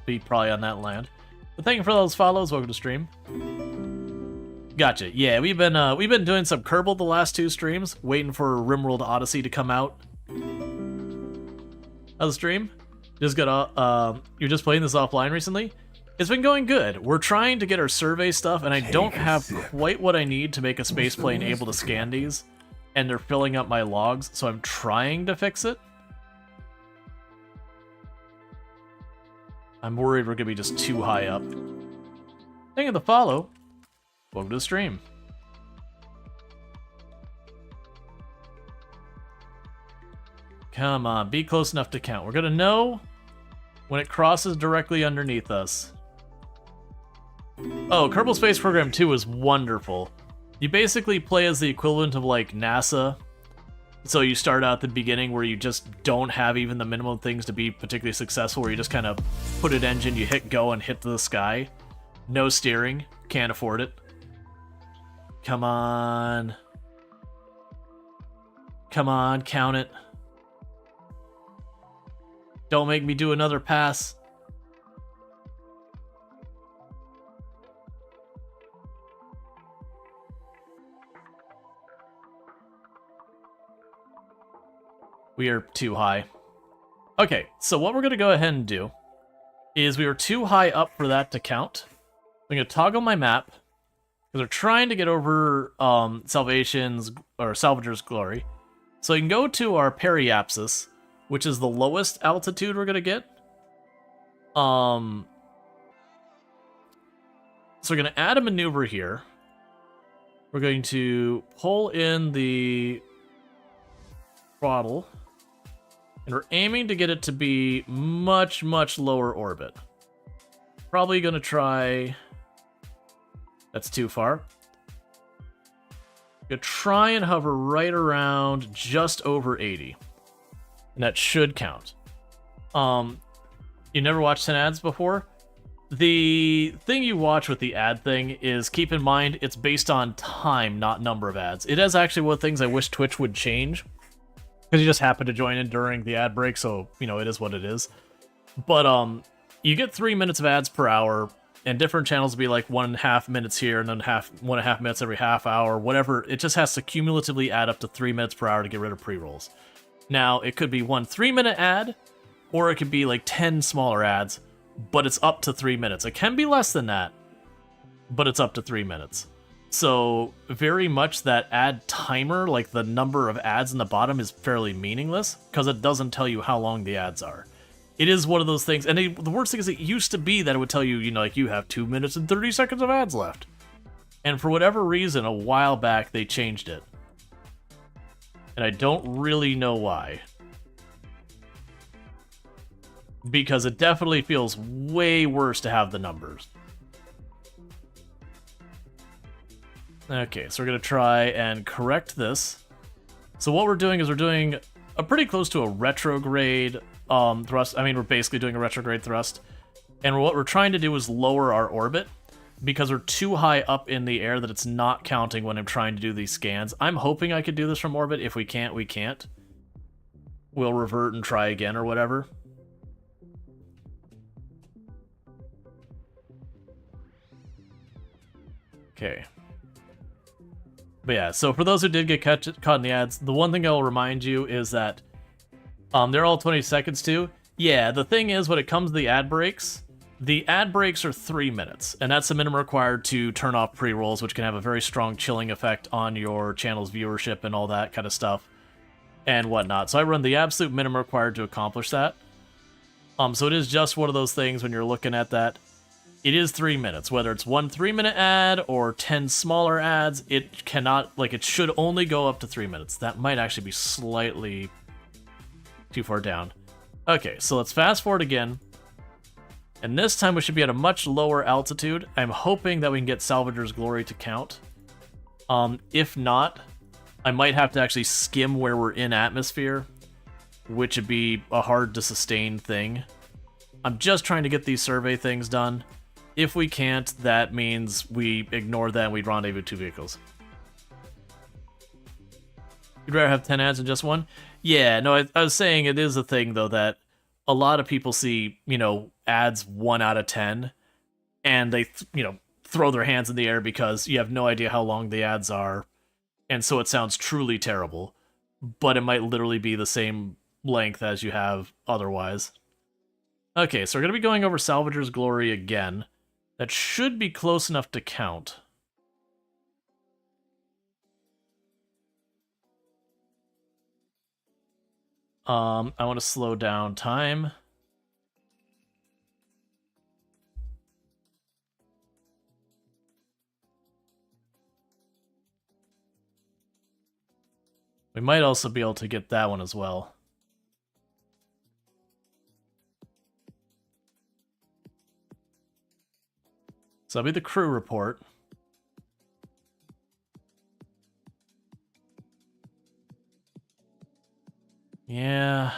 Be probably on that land. But thank you for those follows. Welcome to stream. Gotcha. Yeah, we've been doing some Kerbal the last 2 streams, waiting for RimWorld Odyssey to come out. How's the stream? Just got you're just playing this offline recently? It's been going good. We're trying to get our survey stuff, and I don't have quite what I need to make a space plane able to scan these, and they're filling up my logs, so I'm trying to fix it. I'm worried we're gonna be just too high up. Thank you for the follow. Welcome to the stream. Come on, be close enough to count. We're gonna know when it crosses directly underneath us. Oh, Kerbal Space Program 2 is wonderful. You basically play as the equivalent of like NASA. So you start out at the beginning where you just don't have even the minimum things to be particularly successful, where you just kind of put an engine, you hit go and hit to the sky. No steering, can't afford it. Come on. Come on, count it. Don't make me do another pass. We are too high. Okay, so what we're going to go ahead and do is we were too high up for that to count. I'm going to toggle my map, because we're trying to get over Salvation's, or Salvager's Glory. So you can go to our periapsis, which is the lowest altitude we're going to get. So we're going to add a maneuver here. We're going to pull in the throttle, and we're aiming to get it to be much, much lower orbit. Probably going to try... That's too far. Gonna try and hover right around just over 80. And that should count. You never watched 10 ads before? The thing you watch with the ad thing is, keep in mind, it's based on time, not number of ads. It is actually one of the things I wish Twitch would change. Because you just happen to join in during the ad break, so, you know, it is what it is. But, you get 3 minutes of ads per hour, and different channels will be like 1.5 minutes here, and then 1.5 minutes every half hour, whatever. It just has to cumulatively add up to 3 minutes per hour to get rid of pre-rolls. Now, it could be one 3-minute ad, or it could be like 10 smaller ads, but it's up to 3 minutes. It can be less than that, but it's up to 3 minutes. So, very much that ad timer, like the number of ads in the bottom, is fairly meaningless, because it doesn't tell you how long the ads are. It is one of those things, and the worst thing is it used to be that it would tell you, you know, like, you have 2 minutes and 30 seconds of ads left. And for whatever reason, a while back, they changed it. And I don't really know why. Because it definitely feels way worse to have the numbers. Okay, so we're going to try and correct this. So what we're doing is we're doing a pretty close to a retrograde thrust. I mean, we're basically doing a retrograde thrust. And what we're trying to do is lower our orbit, because we're too high up in the air that it's not counting when I'm trying to do these scans. I'm hoping I could do this from orbit. If we can't, we can't. We'll revert and try again or whatever. Okay. But yeah, so for those who did get caught in the ads, the one thing I will remind you is that they're all 20 seconds too. Yeah, the thing is, when it comes to the ad breaks are 3 minutes, and that's the minimum required to turn off pre-rolls, which can have a very strong chilling effect on your channel's viewership and all that kind of stuff and whatnot. So I run the absolute minimum required to accomplish that. So it is just one of those things when you're looking at that. It is 3 minutes, whether it's one 3-minute ad or 10 smaller ads. It cannot, like, it should only go up to 3 minutes. That might actually be slightly too far down. Okay, so let's fast forward again. And this time we should be at a much lower altitude. I'm hoping that we can get Salvager's Glory to count. If not, I might have to actually skim where we're in atmosphere, which would be a hard to sustain thing. I'm just trying to get these survey things done. If we can't, that means we ignore that and we rendezvous 2 vehicles. You'd rather have 10 ads than just one? Yeah, no, I was saying it is a thing, though, that a lot of people see, you know, ads 1 out of 10, and they, you know, throw their hands in the air because you have no idea how long the ads are, and so it sounds truly terrible, but it might literally be the same length as you have otherwise. Okay, so we're going to be going over Salvager's Glory again. That should be close enough to count. I want to slow down time. We might also be able to get that one as well. So that'll be the crew report. Yeah.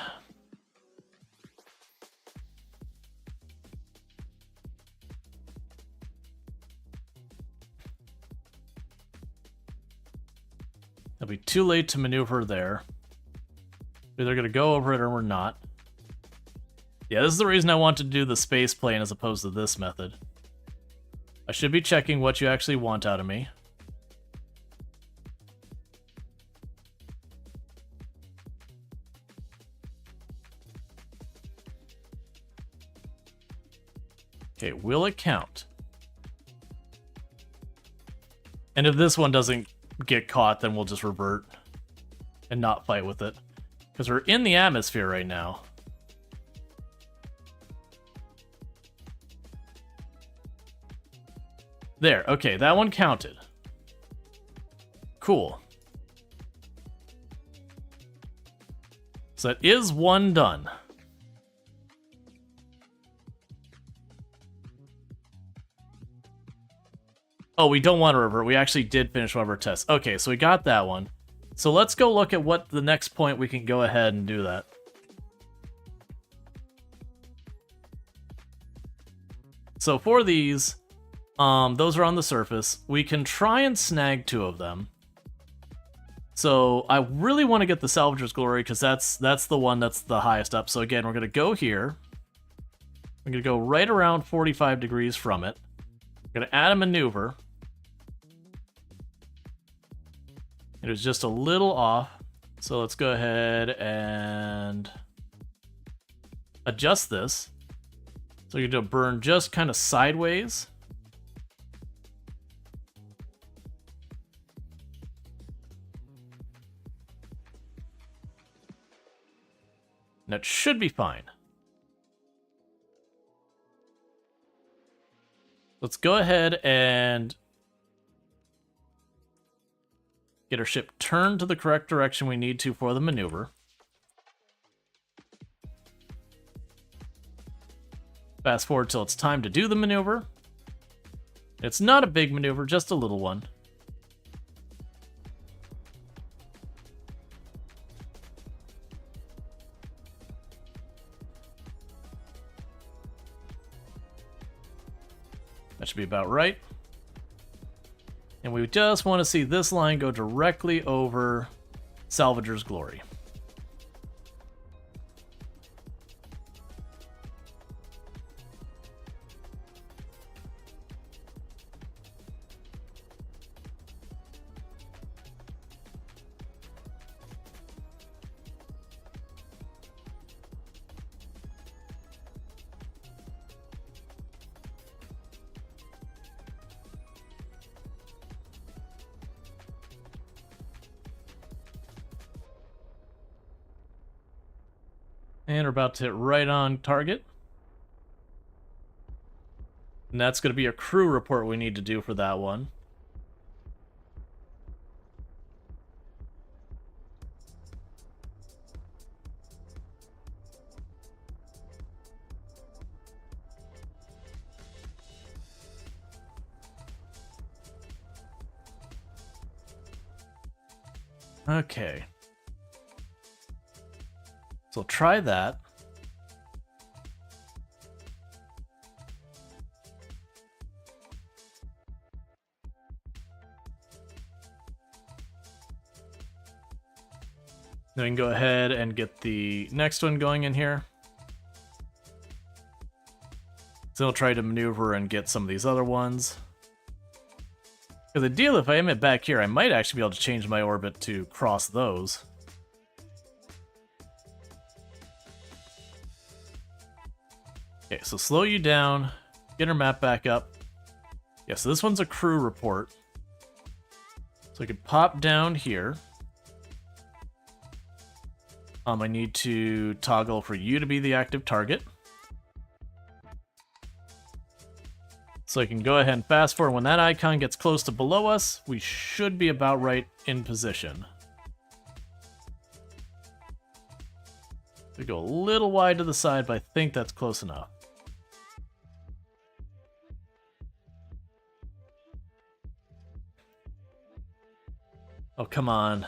It'll be too late to maneuver there. We're either going to go over it or we're not. Yeah, this is the reason I wanted to do the space plane as opposed to this method. I should be checking what you actually want out of me. Okay, will it count? And if this one doesn't get caught, then we'll just revert and not fight with it. Because we're in the atmosphere right now. There, okay, that one counted. Cool. So that is one done. Oh, we don't want to revert. We actually did finish one of our tests. Okay, so we got that one. So let's go look at what the next point we can go ahead and do that. So for these, those are on the surface. We can try and snag 2 of them. So I really want to get the Salvager's Glory because that's the one that's the highest up. So again, we're going to go here. We're going to go right around 45 degrees from it. We're going to add a maneuver. It was just a little off. So let's go ahead and adjust this. So you're going to burn just kind of sideways. And that should be fine. Let's go ahead and get our ship turned to the correct direction we need to for the maneuver. Fast forward till it's time to do the maneuver. It's not a big maneuver, just a little one. That should be about right. And we just want to see this line go directly over Salvager's Glory. And we're about to hit right on target. And that's going to be a crew report we need to do for that one. Okay. So try that. Then we can go ahead and get the next one going in here. So I'll try to maneuver and get some of these other ones. Because the deal, if I aim it back here, I might actually be able to change my orbit to cross those. Okay, so slow you down, get our map back up. Yeah, so this one's a crew report. So I could pop down here. I need to toggle for you to be the active target. So I can go ahead and fast forward. When that icon gets close to below us, we should be about right in position. We go a little wide to the side, but I think that's close enough. Oh, come on.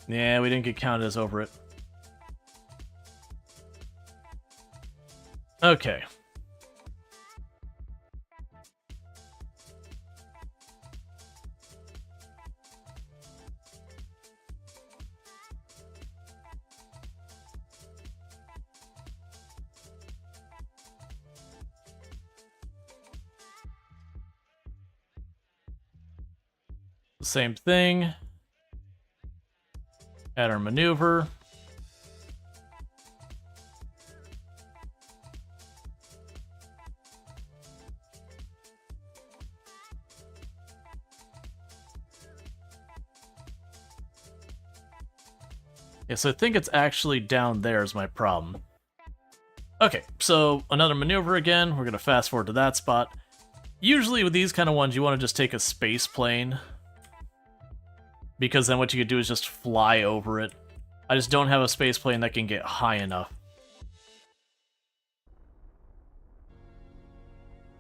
Yeah, we didn't get counted as over it. Okay. Same thing. Add our maneuver. Yeah, so I think it's actually down there is my problem. Okay, so another maneuver again. We're going to fast forward to that spot. Usually with these kind of ones, you want to just take a space plane, because then what you could do is just fly over it. I just don't have a space plane that can get high enough.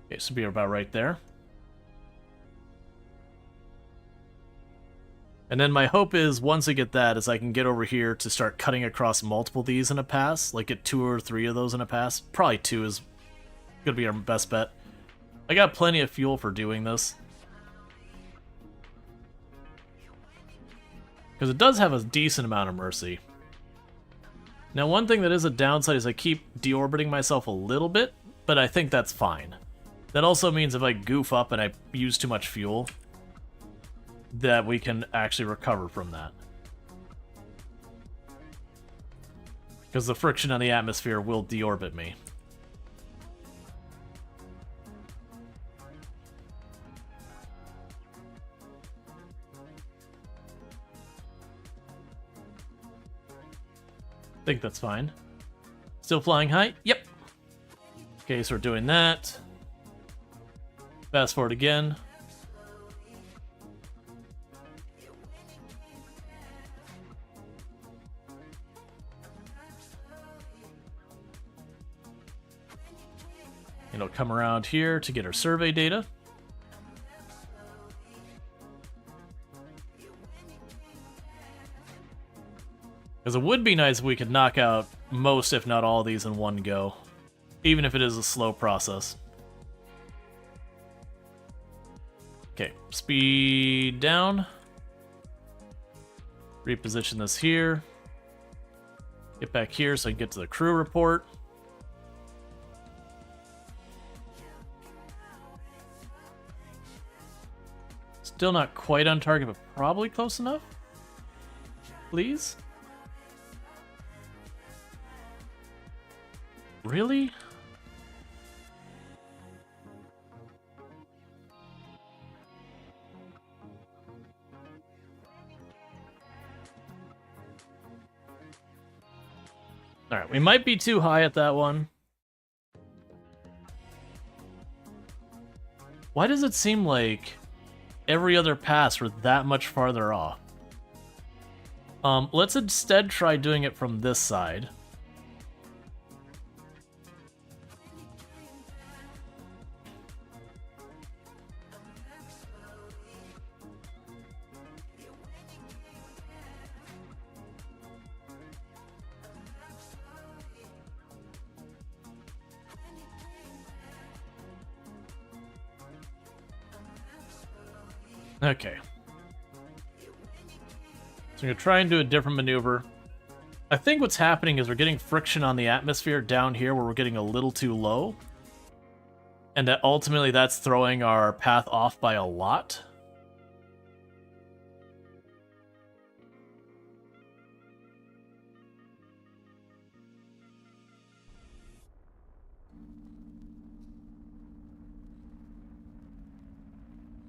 Okay, so be about right there. And then my hope is, once I get that, is I can get over here to start cutting across multiple of these in a pass. Like, get 2 or 3 of those in a pass. Probably 2 is gonna be our best bet. I got plenty of fuel for doing this. Because it does have a decent amount of mercy. Now, one thing that is a downside is I keep deorbiting myself a little bit, but I think that's fine. That also means if I goof up and I use too much fuel, that we can actually recover from that. Because the friction on the atmosphere will deorbit me. I think that's fine. Still flying high? Yep. Okay, so we're doing that. Fast forward again. It'll come around here to get our survey data. Because it would be nice if we could knock out most, if not all, of these in one go. Even if it is a slow process. Okay, speed down. Reposition this here. Get back here so I can get to the crew report. Still not quite on target, but probably close enough. Please? Really? Alright, we might be too high at that one. Why does it seem like every other pass we're that much farther off? Let's instead try doing it from this side. Okay. So I'm going to try and do a different maneuver. I think what's happening is we're getting friction on the atmosphere down here where we're getting a little too low. And that ultimately that's throwing our path off by a lot.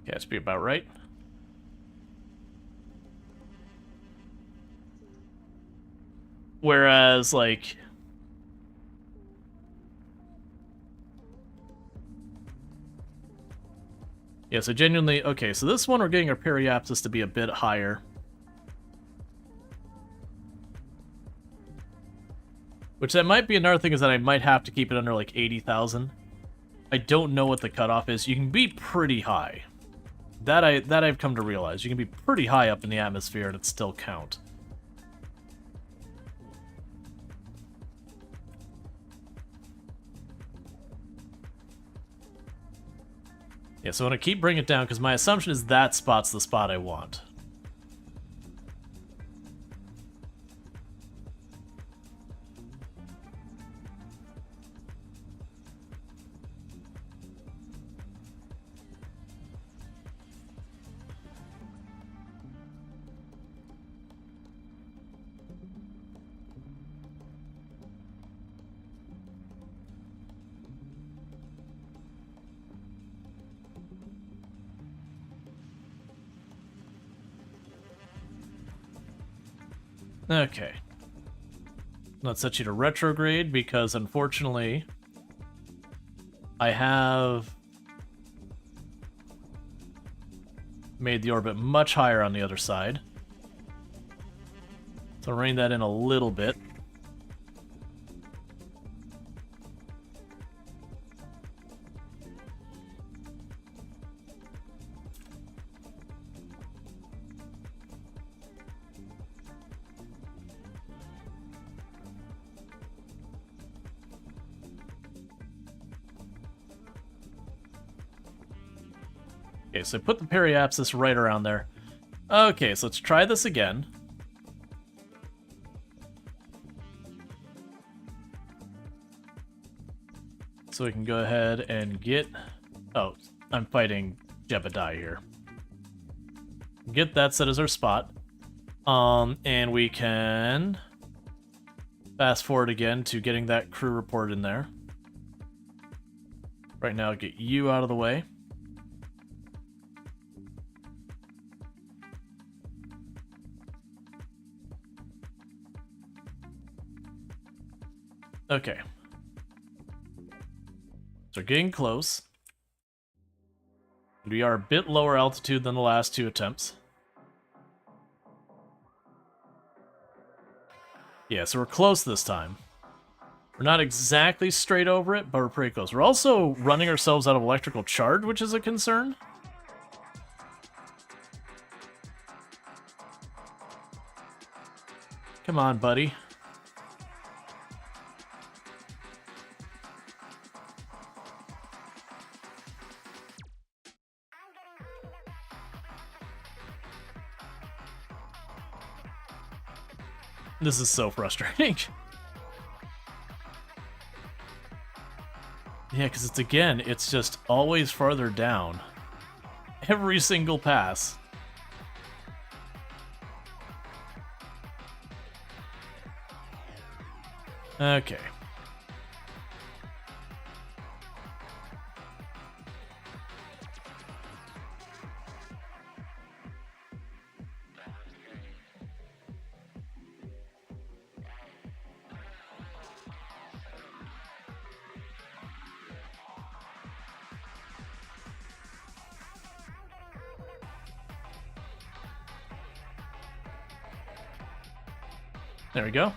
Okay, that should be about right. Whereas, like... Yeah, so genuinely... Okay, so this one we're getting our periapsis to be a bit higher. Which that might be another thing, is that I might have to keep it under, like, 80,000. I don't know what the cutoff is. You can be pretty high. That I've come to realize. You can be pretty high up in the atmosphere and it still count. Yeah, so I'm going to keep bringing it down because my assumption is that spot's the spot I want. Okay. Let's set you to retrograde because unfortunately I have made the orbit much higher on the other side. So rein that in a little bit. Okay, so put the periapsis right around there. Okay, so let's try this again. So we can go ahead and get... Oh, I'm fighting Jebediah here. Get that set as our spot. And we can fast forward again to getting that crew report in there. Right now, get you out of the way. Okay. So we're getting close. We are a bit lower altitude than the last two attempts. Yeah, so we're close this time. We're not exactly straight over it, but we're pretty close. We're also running ourselves out of electrical charge, which is a concern. Come on, buddy. This is so frustrating. Yeah, because it's just always farther down. Every single pass. Okay. There we go.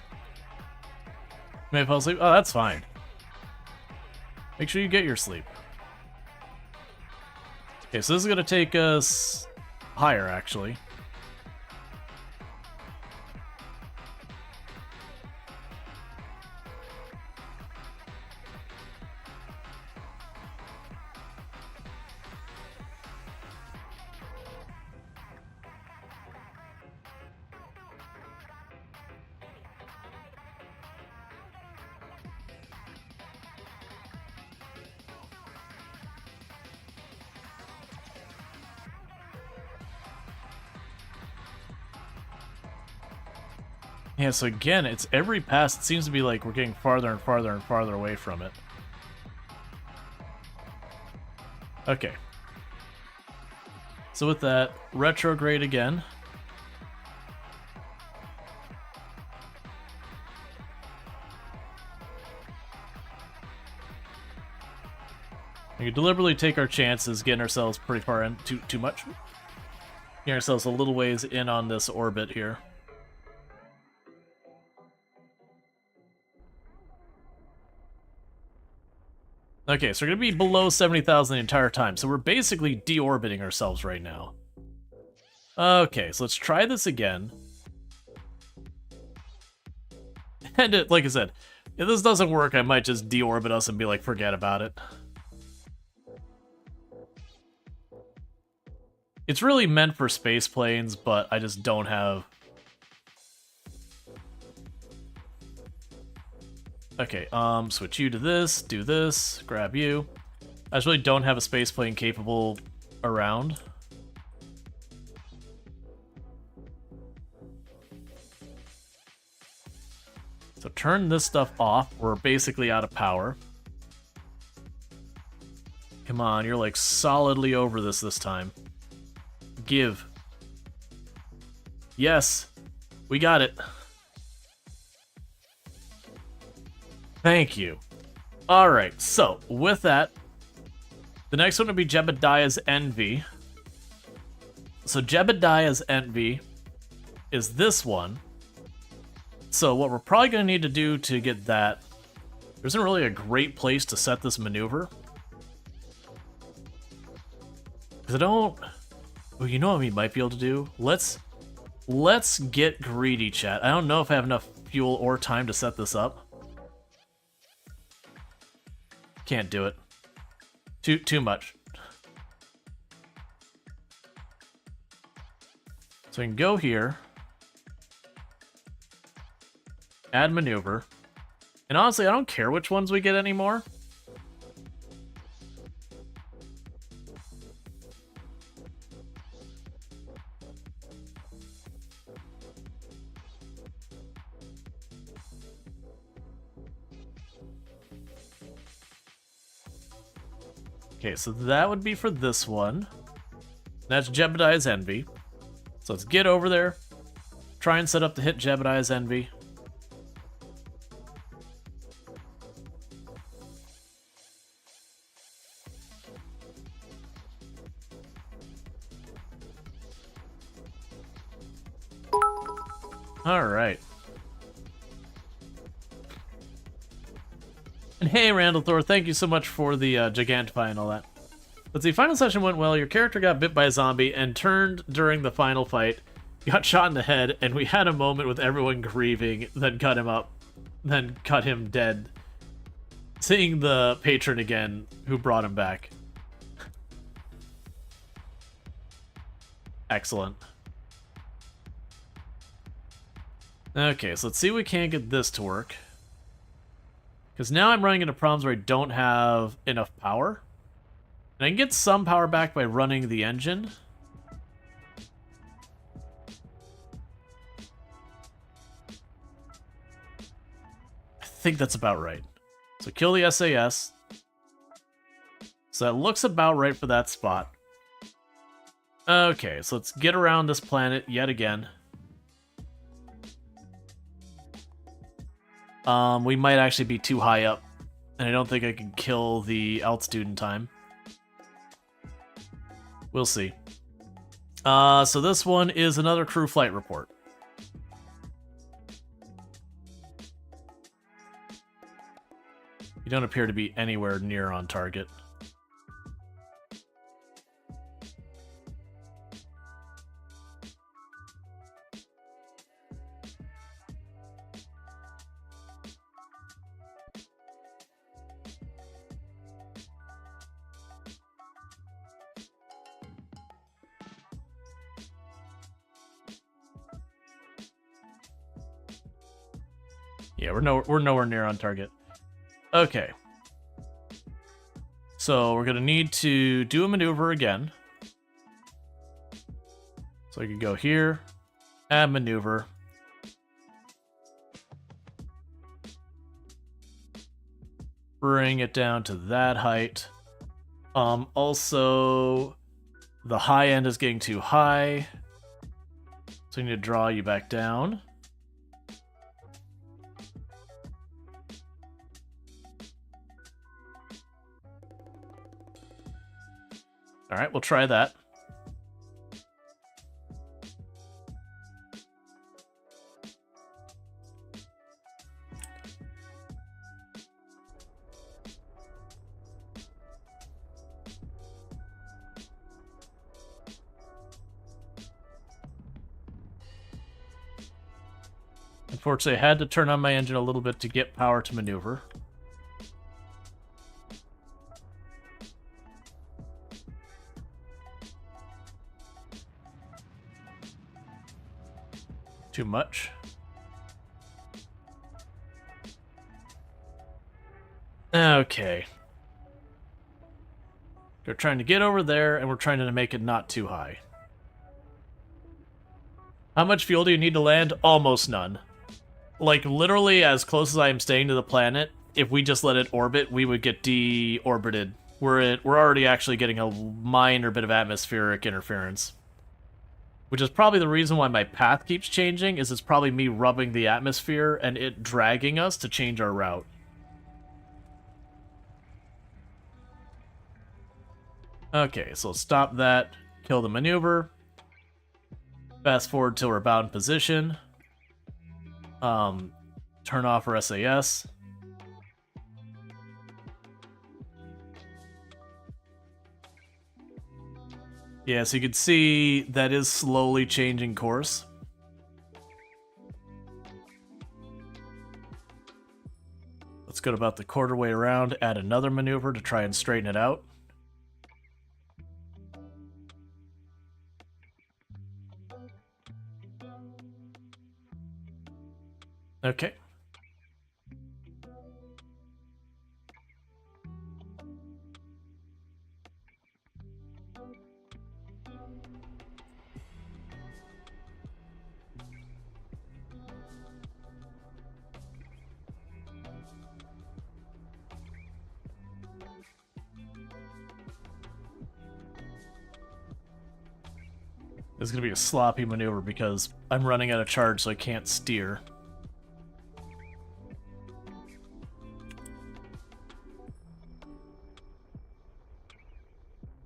May I fall asleep? Oh, that's fine. Make sure you get your sleep. Okay, so this is going to take us higher, actually. Yeah, so again, it's every pass, it seems to be like we're getting farther and farther and farther away from it. Okay. So with that, retrograde again. We can deliberately take our chances, getting ourselves pretty far in, too much. Getting ourselves a little ways in on this orbit here. Okay, so we're going to be below 70,000 the entire time, so we're basically deorbiting ourselves right now. Okay, so let's try this again. And like I said, if this doesn't work, I might just deorbit us and be like, forget about it. It's really meant for space planes, but I just don't have... Okay, switch you to this, do this, grab you. I just really don't have a space plane capable around. So turn this stuff off. We're basically out of power. Come on, you're like solidly over this time. Give. Yes, we got it. Thank you. Alright, so with that, the next one would be Jebediah's Envy. So Jebediah's Envy is this one. So what we're probably going to need to do to get that, there isn't really a great place to set this maneuver. Because I don't... Well, you know what we might be able to do? Let's get greedy, chat. I don't know if I have enough fuel or time to set this up. Can't do it. Too much. So we can go here. Add maneuver. And honestly, I don't care which ones we get anymore. Okay, so that would be for this one. That's Jebediah's Envy. So let's get over there. Try and set up to hit Jebediah's Envy. Alright. And hey, Randall Thor, thank you so much for the Gigantify and all that. Let's see, final session went well. Your character got bit by a zombie and turned during the final fight, got shot in the head, and we had a moment with everyone grieving, then cut him up, then cut him dead. Seeing the patron again who brought him back. Excellent. Okay, so let's see if we can't get this to work. Because now I'm running into problems where I don't have enough power. And I can get some power back by running the engine. I think that's about right. So kill the SAS. So that looks about right for that spot. Okay, so let's get around this planet yet again. We might actually be too high up, and I don't think I can kill the altitude in time. We'll see. So this one is another crew flight report. You don't appear to be anywhere near on target. Yeah, we're nowhere near on target. Okay. So we're gonna need to do a maneuver again. So I can go here, add maneuver. Bring it down to that height. Also, the high end is getting too high. So I need to draw you back down. Alright, we'll try that. Unfortunately, I had to turn on my engine a little bit to get power to maneuver. Too much. Okay. We're trying to get over there, and we're trying to make it not too high. How much fuel do you need to land? Almost none. Like, literally, as close as I am staying to the planet, if we just let it orbit, we would get de-orbited. We're already actually getting a minor bit of atmospheric interference. Which is probably the reason why my path keeps changing, is it's probably me rubbing the atmosphere and it dragging us to change our route. Okay, so stop that. Kill the maneuver. Fast forward till we're about in position. Turn off our SAS. Yeah, so you can see that is slowly changing course. Let's go about the quarter way around, add another maneuver to try and straighten it out. Okay. It's going to be a sloppy maneuver because I'm running out of charge, so I can't steer.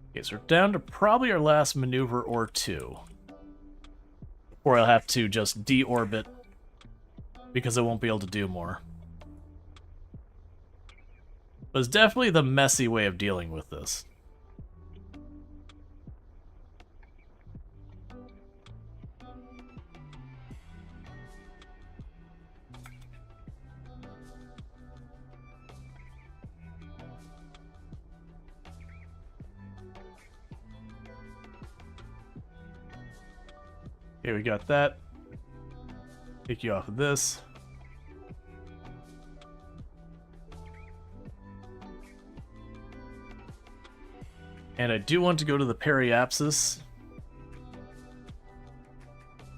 Okay, so we're down to probably our last maneuver or two. Or I'll have to just deorbit because I won't be able to do more. But it's definitely the messy way of dealing with this. Okay, we got that. Take you off of this. And I do want to go to the periapsis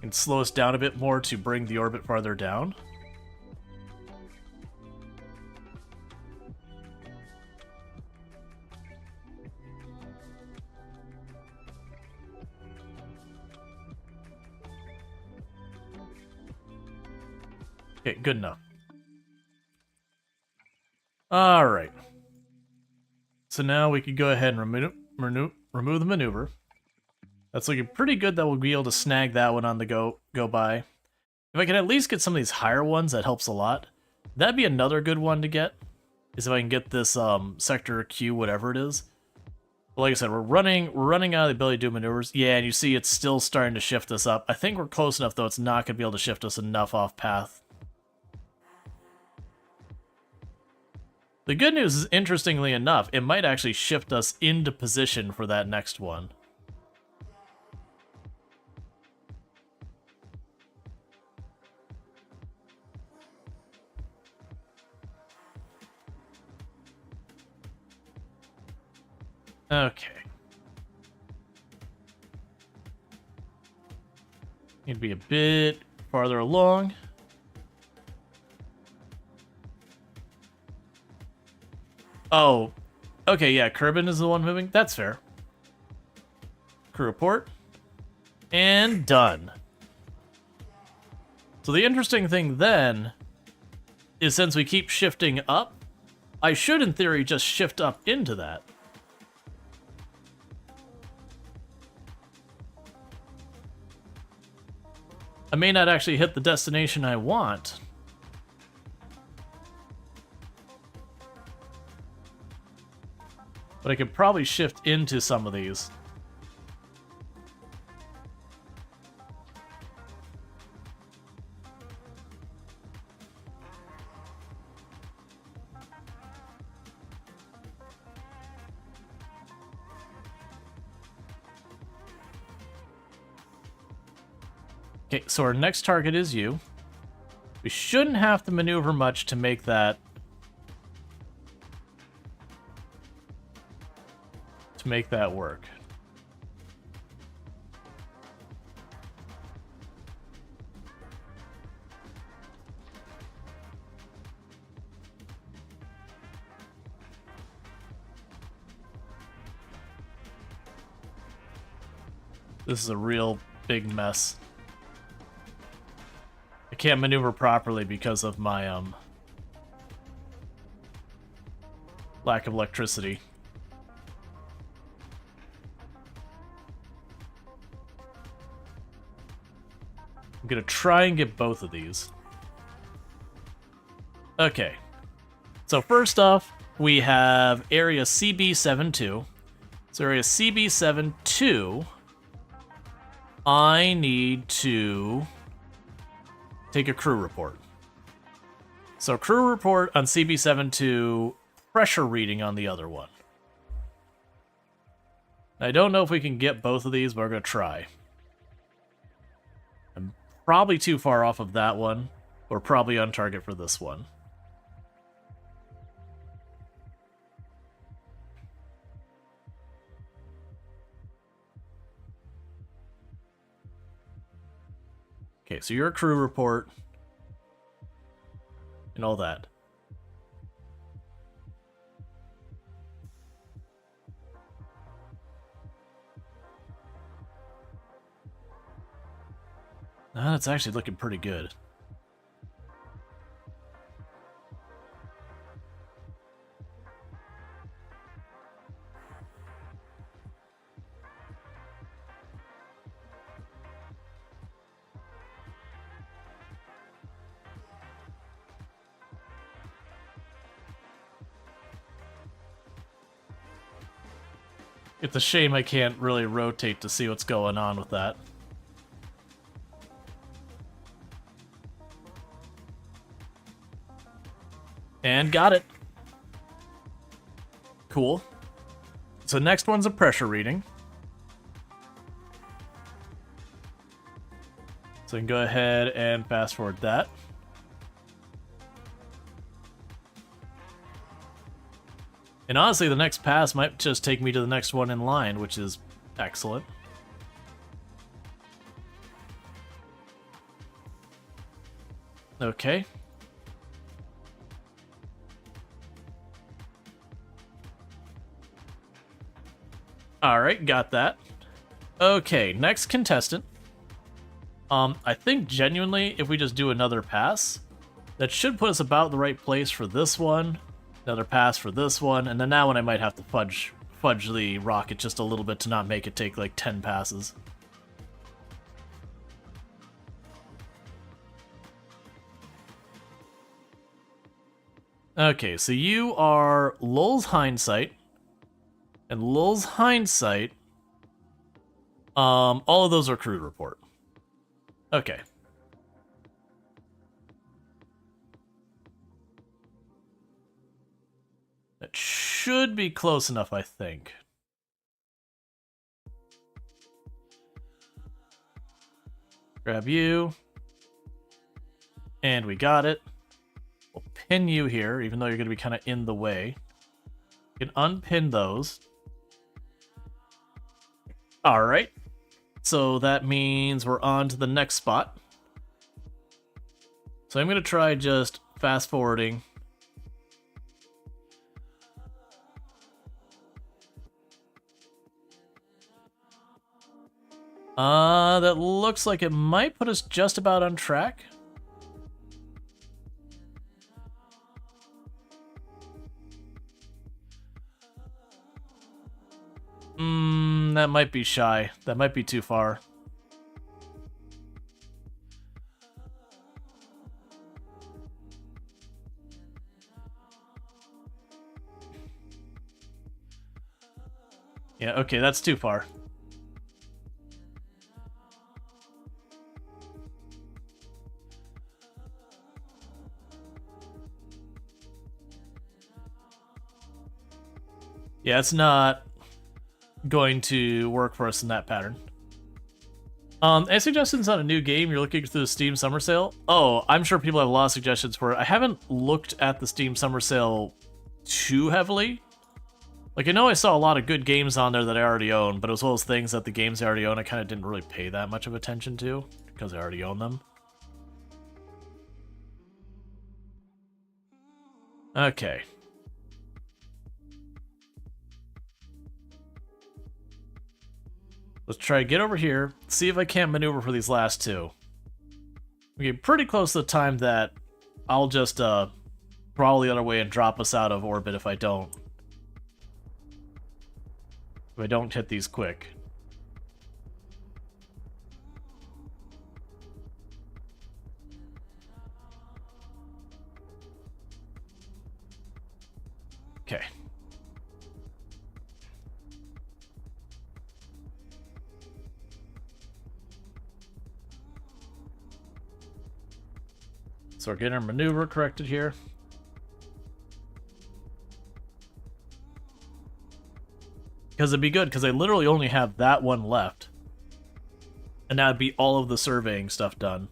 and slow us down a bit more to bring the orbit farther down. Okay, good enough. All right. So now we can go ahead and remove the maneuver. That's looking pretty good that we'll be able to snag that one on the go by. If I can at least get some of these higher ones, that helps a lot. That'd be another good one to get, is if I can get this sector Q, whatever it is. But like I said, we're running out of the ability to do maneuvers. Yeah, and you see it's still starting to shift us up. I think we're close enough, though, it's not going to be able to shift us enough off path. The good news is, interestingly enough, it might actually shift us into position for that next one. Okay. Need to be a bit farther along. Oh, okay, yeah, Kerbal is the one moving. That's fair. Crew report. And done. So the interesting thing then is, since we keep shifting up, I should, in theory, just shift up into that. I may not actually hit the destination I want. But I could probably shift into some of these. Okay, so our next target is you. We shouldn't have to maneuver much to make that work. This is a real big mess. I can't maneuver properly because of my lack of electricity. I'm gonna try and get both of these. Okay. So first off, we have area CB72. So area CB72, I need to take a crew report. So crew report on CB72, pressure reading on the other one. I don't know if we can get both of these, but we're going to try. I'm probably too far off of that one. We're probably on target for this one. Okay, so you're a crew report and all that. That's actually looking pretty good. It's a shame I can't really rotate to see what's going on with that. And got it. Cool. So next one's a pressure reading. So I can go ahead and fast forward that. And honestly, the next pass might just take me to the next one in line, which is excellent. Okay. Alright, got that. Okay, next contestant. I think genuinely, if we just do another pass, that should put us about the right place for this one. Another pass for this one, and then that one I might have to fudge the rocket just a little bit to not make it take like 10 passes. Okay, so you are Lul's Hindsight, and Lul's Hindsight, all of those are crew report. Okay. That should be close enough, I think. Grab you. And we got it. We'll pin you here, even though you're going to be kind of in the way. You can unpin those. Alright. So that means we're on to the next spot. So I'm going to try just fast forwarding. That looks like it might put us just about on track. That might be shy. That might be too far. Yeah, okay, that's too far. Yeah, it's not going to work for us in that pattern. Any suggestions on a new game you're looking through the Steam Summer Sale? Oh, I'm sure people have a lot of suggestions for it. I haven't looked at the Steam Summer Sale too heavily. Like, I know I saw a lot of good games on there that I already own, but it was one of those things that the games I already own I kind of didn't really pay that much of attention to, because I already own them. Okay. Let's try to get over here, see if I can't maneuver for these last two. We get pretty close to the time that I'll just crawl the other way and drop us out of orbit if I don't. If I don't hit these quick. So we're getting our maneuver corrected here. Because it'd be good, because I literally only have that one left. And that'd be all of the surveying stuff done.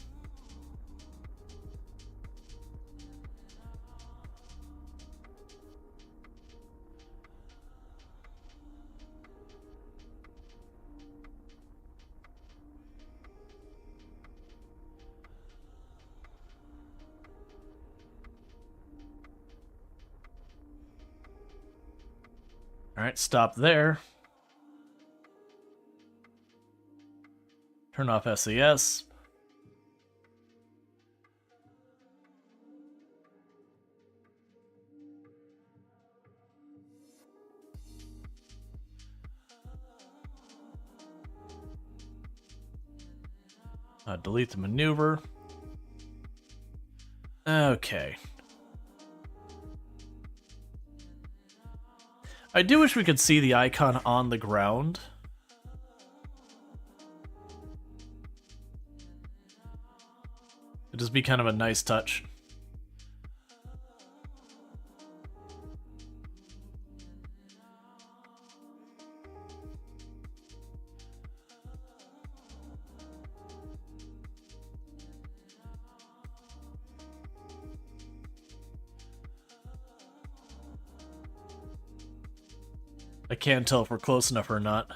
Alright, stop there. Turn off SAS. Delete the maneuver. Okay. I do wish we could see the icon on the ground. It'd just be kind of a nice touch. I can't tell if we're close enough or not.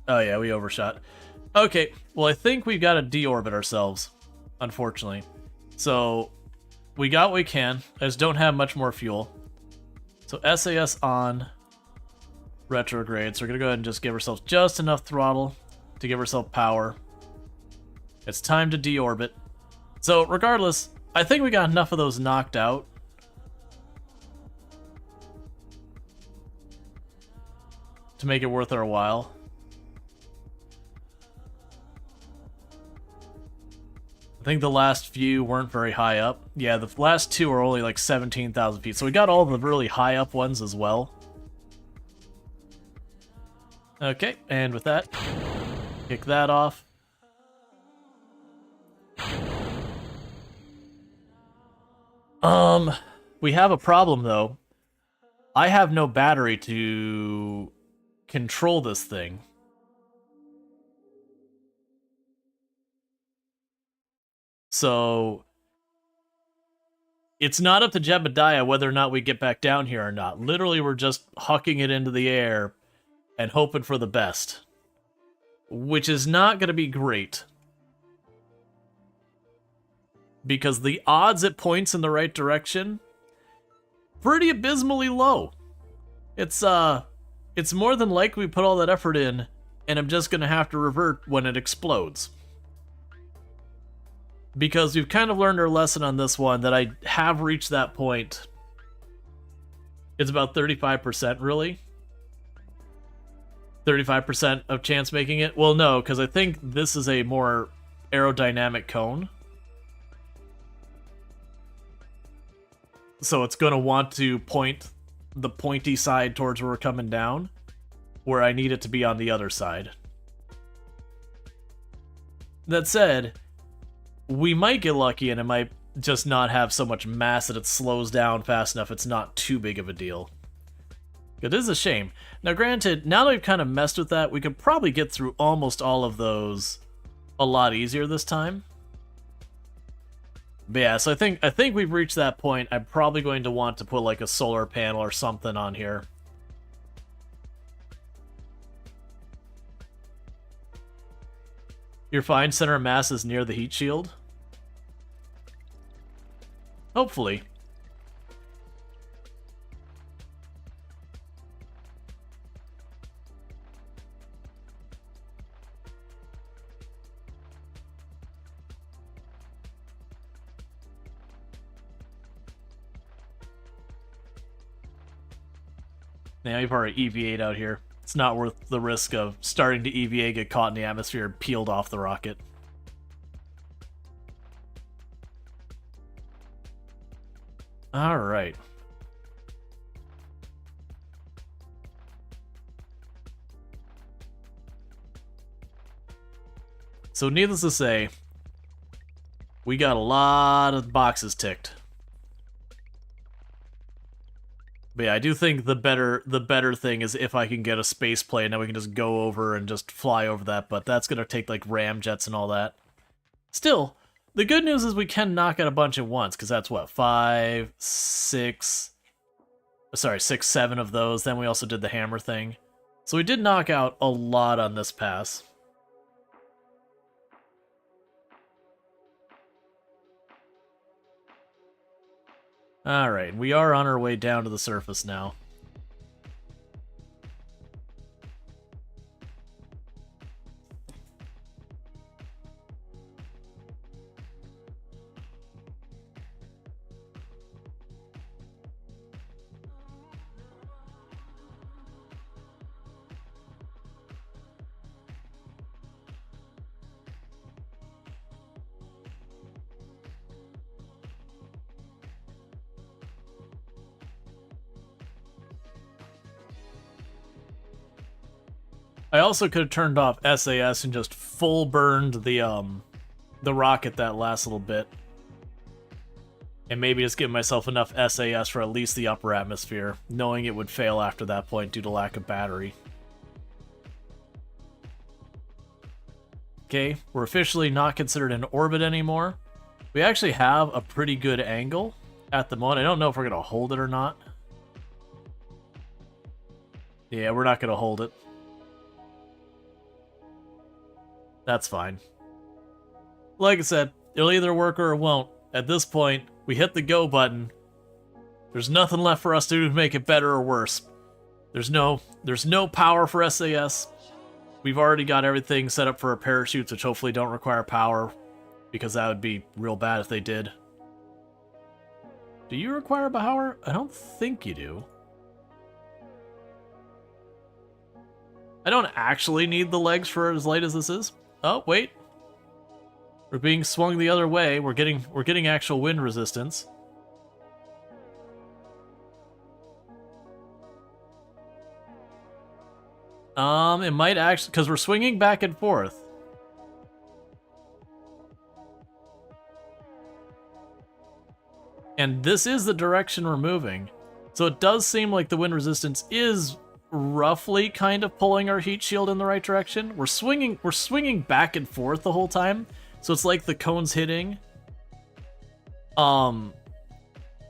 Oh yeah, we overshot. Okay, well I think we've got to deorbit ourselves, unfortunately. So, we got what we can. I just don't have much more fuel. So SAS on, retrograde. So we're going to go ahead and just give ourselves just enough throttle to give ourselves power. It's time to deorbit. So regardless, I think we got enough of those knocked out. To make it worth our while. I think the last few weren't very high up. Yeah, the last two are only like 17,000 feet. So we got all the really high up ones as well. Okay, and with that, kick that off. We have a problem though. I have no battery to control this thing. So it's not up to Jebediah whether or not we get back down here or not. Literally, we're just hucking it into the air and hoping for the best. Which is not going to be great. Because the odds it points in the right direction, pretty abysmally low. It's more than likely we put all that effort in, and I'm just going to have to revert when it explodes. Because we've kind of learned our lesson on this one, that I have reached that point. It's about 35%, really? 35% of chance making it? Well, no, because I think this is a more aerodynamic cone. So it's going to want to point the pointy side towards where we're coming down, where I need it to be on the other side. That said, we might get lucky and it might just not have so much mass that it slows down fast enough it's not too big of a deal. It is a shame. Now granted, now that we've kind of messed with that, we could probably get through almost all of those a lot easier this time. But yeah, so I think we've reached that point. I'm probably going to want to put like a solar panel or something on here. You're fine, center of mass is near the heat shield? Hopefully. Yeah, we've already EVA'd out here. It's not worth the risk of starting to EVA, get caught in the atmosphere, and peeled off the rocket. Alright. So needless to say, We got a lot of boxes ticked. But yeah, I do think the better thing is if I can get a space plane, then we can just go over and just fly over that, but that's gonna take like ramjets and all that. Still, the good news is we can knock out a bunch at once, because that's what, 5, 6, 7 of those. Then we also did the hammer thing. So we did knock out a lot on this pass. Alright, we are on our way down to the surface now. I also could have turned off SAS and just full burned the rocket that last little bit. And maybe just give myself enough SAS for at least the upper atmosphere, knowing it would fail after that point due to lack of battery. Okay, we're officially not considered in orbit anymore. We actually have a pretty good angle at the moment. I don't know if we're going to hold it or not. Yeah, we're not going to hold it. That's fine. Like I said, it'll either work or it won't. At this point, we hit the go button. There's nothing left for us to do to make it better or worse. There's no power for SAS. We've already got everything set up for our parachutes, which hopefully don't require power, because that would be real bad if they did. Do you require power? I don't think you do. I don't actually need the legs for as light as this is. Oh, wait. We're being swung the other way. We're getting actual wind resistance. It might actually, because we're swinging back and forth. And this is the direction we're moving. So it does seem like the wind resistance is roughly kind of pulling our heat shield in the right direction. We're swinging back and forth the whole time. So it's like the cone's hitting. And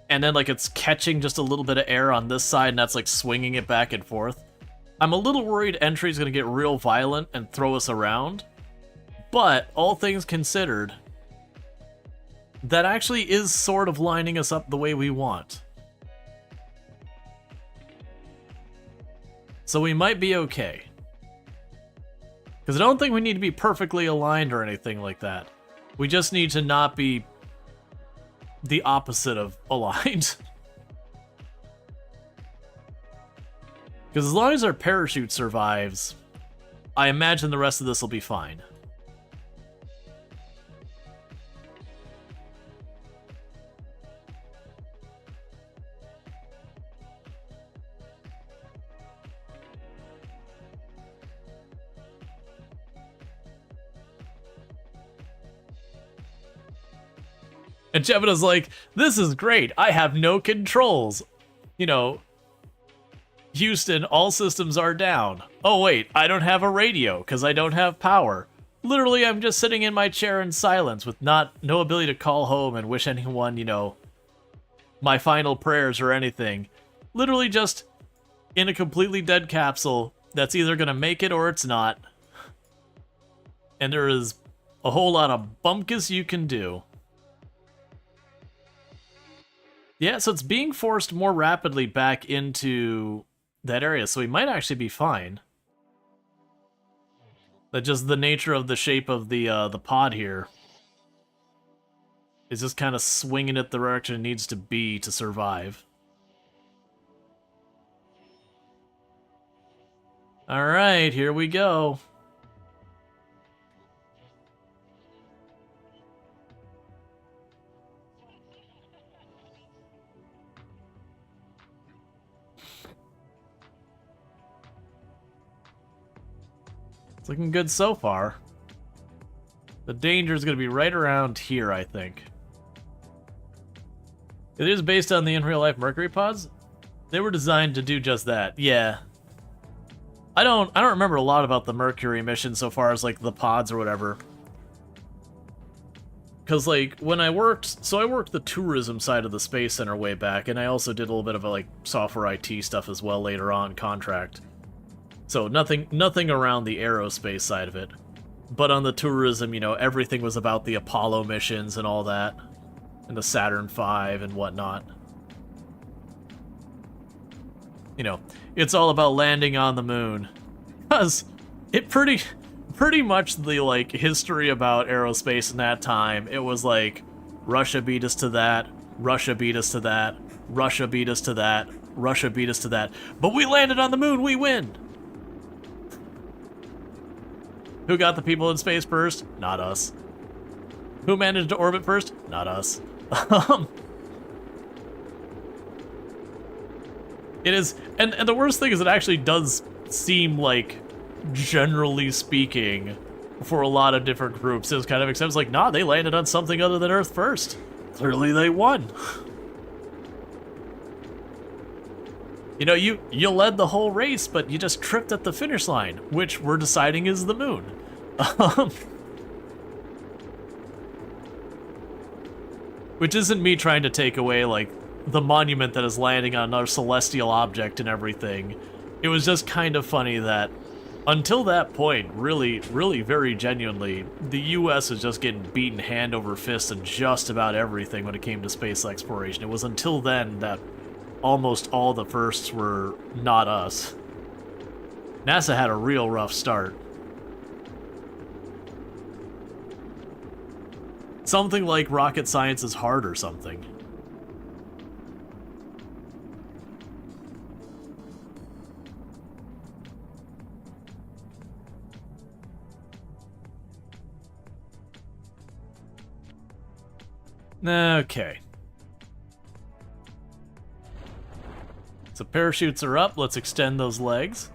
then like it's catching just a little bit of air on this side, and that's like swinging it back and forth. I'm a little worried entry's gonna get real violent and throw us around. But all things considered, that actually is sort of lining us up the way we want. So we might be okay. Because I don't think we need to be perfectly aligned or anything like that. We just need to not be the opposite of aligned. Because as long as our parachute survives, I imagine the rest of this will be fine. And Jebediah's like, this is great. I have no controls. You know, Houston, all systems are down. Oh wait, I don't have a radio because I don't have power. Literally, I'm just sitting in my chair in silence with no ability to call home and wish anyone, you know, my final prayers or anything. Literally just in a completely dead capsule that's either going to make it or it's not. And there is a whole lot of bumpkus you can do. Yeah, so it's being forced more rapidly back into that area, so we might actually be fine. That just the nature of the shape of the pod here is just kind of swinging it the direction it needs to be to survive. All right, here we go. Looking good so far. The danger is going to be right around here, I think. It is based on the in real life Mercury pods. They were designed to do just that. Yeah. I don't remember a lot about the Mercury mission so far as like the pods or whatever. Cause like when I worked the tourism side of the Space Center way back, and I also did a little bit of like software IT stuff as well later on contract. So nothing around the aerospace side of it. But on the tourism, you know, everything was about the Apollo missions and all that. And the Saturn V and whatnot. You know, it's all about landing on the moon. Cause it pretty much the like history about aerospace in that time, it was like Russia beat us to that, Russia beat us to that, Russia beat us to that, Russia beat us to that. But we landed on the moon, we win! Who got the people in space first? Not us. Who managed to orbit first? Not us. It is, and the worst thing is it actually does seem like, generally speaking, for a lot of different groups, it was kind of accepted. It's like, nah, they landed on something other than Earth first. Clearly they won. You know, you led the whole race, but you just tripped at the finish line, which we're deciding is the moon. Which isn't me trying to take away, like, the monument that is landing on our celestial object and everything. It was just kind of funny that, until that point, really, really very genuinely, the US was just getting beaten hand over fist in just about everything when it came to space exploration. It was until then that almost all the firsts were not us. NASA had a real rough start. Something like rocket science is hard or something. Okay. So parachutes are up. Let's extend those legs.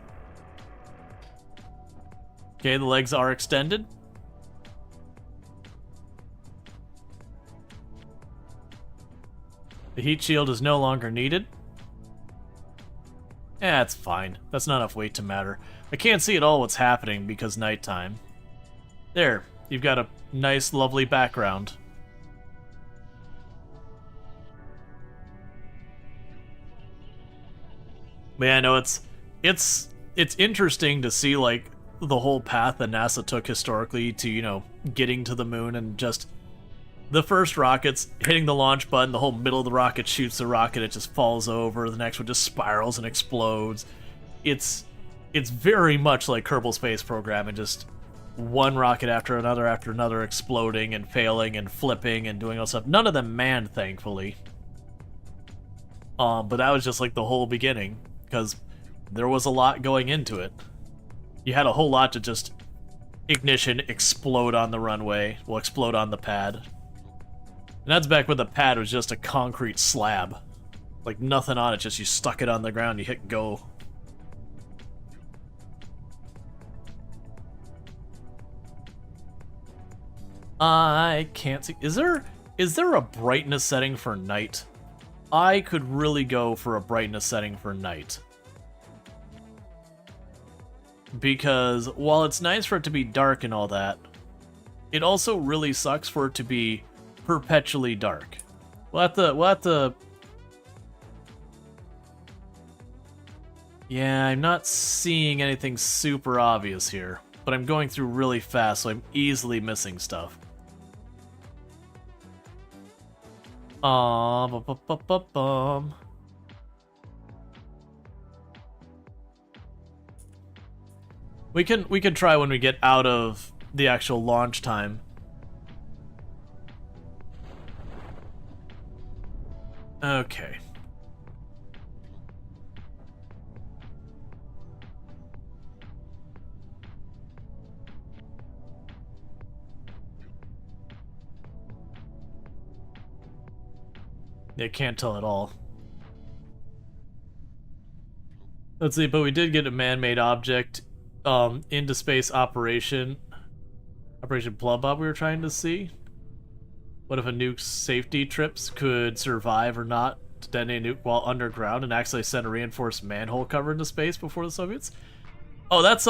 Okay, the legs are extended. The heat shield is no longer needed. Yeah, it's fine. That's not enough weight to matter. I can't see at all what's happening because nighttime. There, you've got a nice, lovely background. But yeah, no, it's interesting to see like the whole path that NASA took historically to, you know, getting to the moon, and just the first rockets hitting the launch button, the whole middle of the rocket shoots the rocket, it just falls over, the next one just spirals and explodes. It's very much like Kerbal Space Program, and just one rocket after another exploding and failing and flipping and doing all stuff. None of them manned, thankfully. But that was just like the whole beginning, because there was a lot going into it. You had a whole lot to just ignition, explode on the runway, well, explode on the pad. And that's back when the pad was just a concrete slab. Like nothing on it, just you stuck it on the ground, you hit go. I can't see. Is there a brightness setting for night? I could really go for a brightness setting for night. Because while it's nice for it to be dark and all that, it also really sucks for it to be perpetually dark. We'll have to... Yeah, I'm not seeing anything super obvious here, but I'm going through really fast, so I'm easily missing stuff. We can try when we get out of the actual launch time. Okay. Yeah, can't tell at all. Let's see, but we did get a man-made object into space operation. Operation Blood Bob we were trying to see. What if a nuke's safety trips could survive or not to detonate a nuke while underground and actually send a reinforced manhole cover into space before the Soviets? Oh, that's,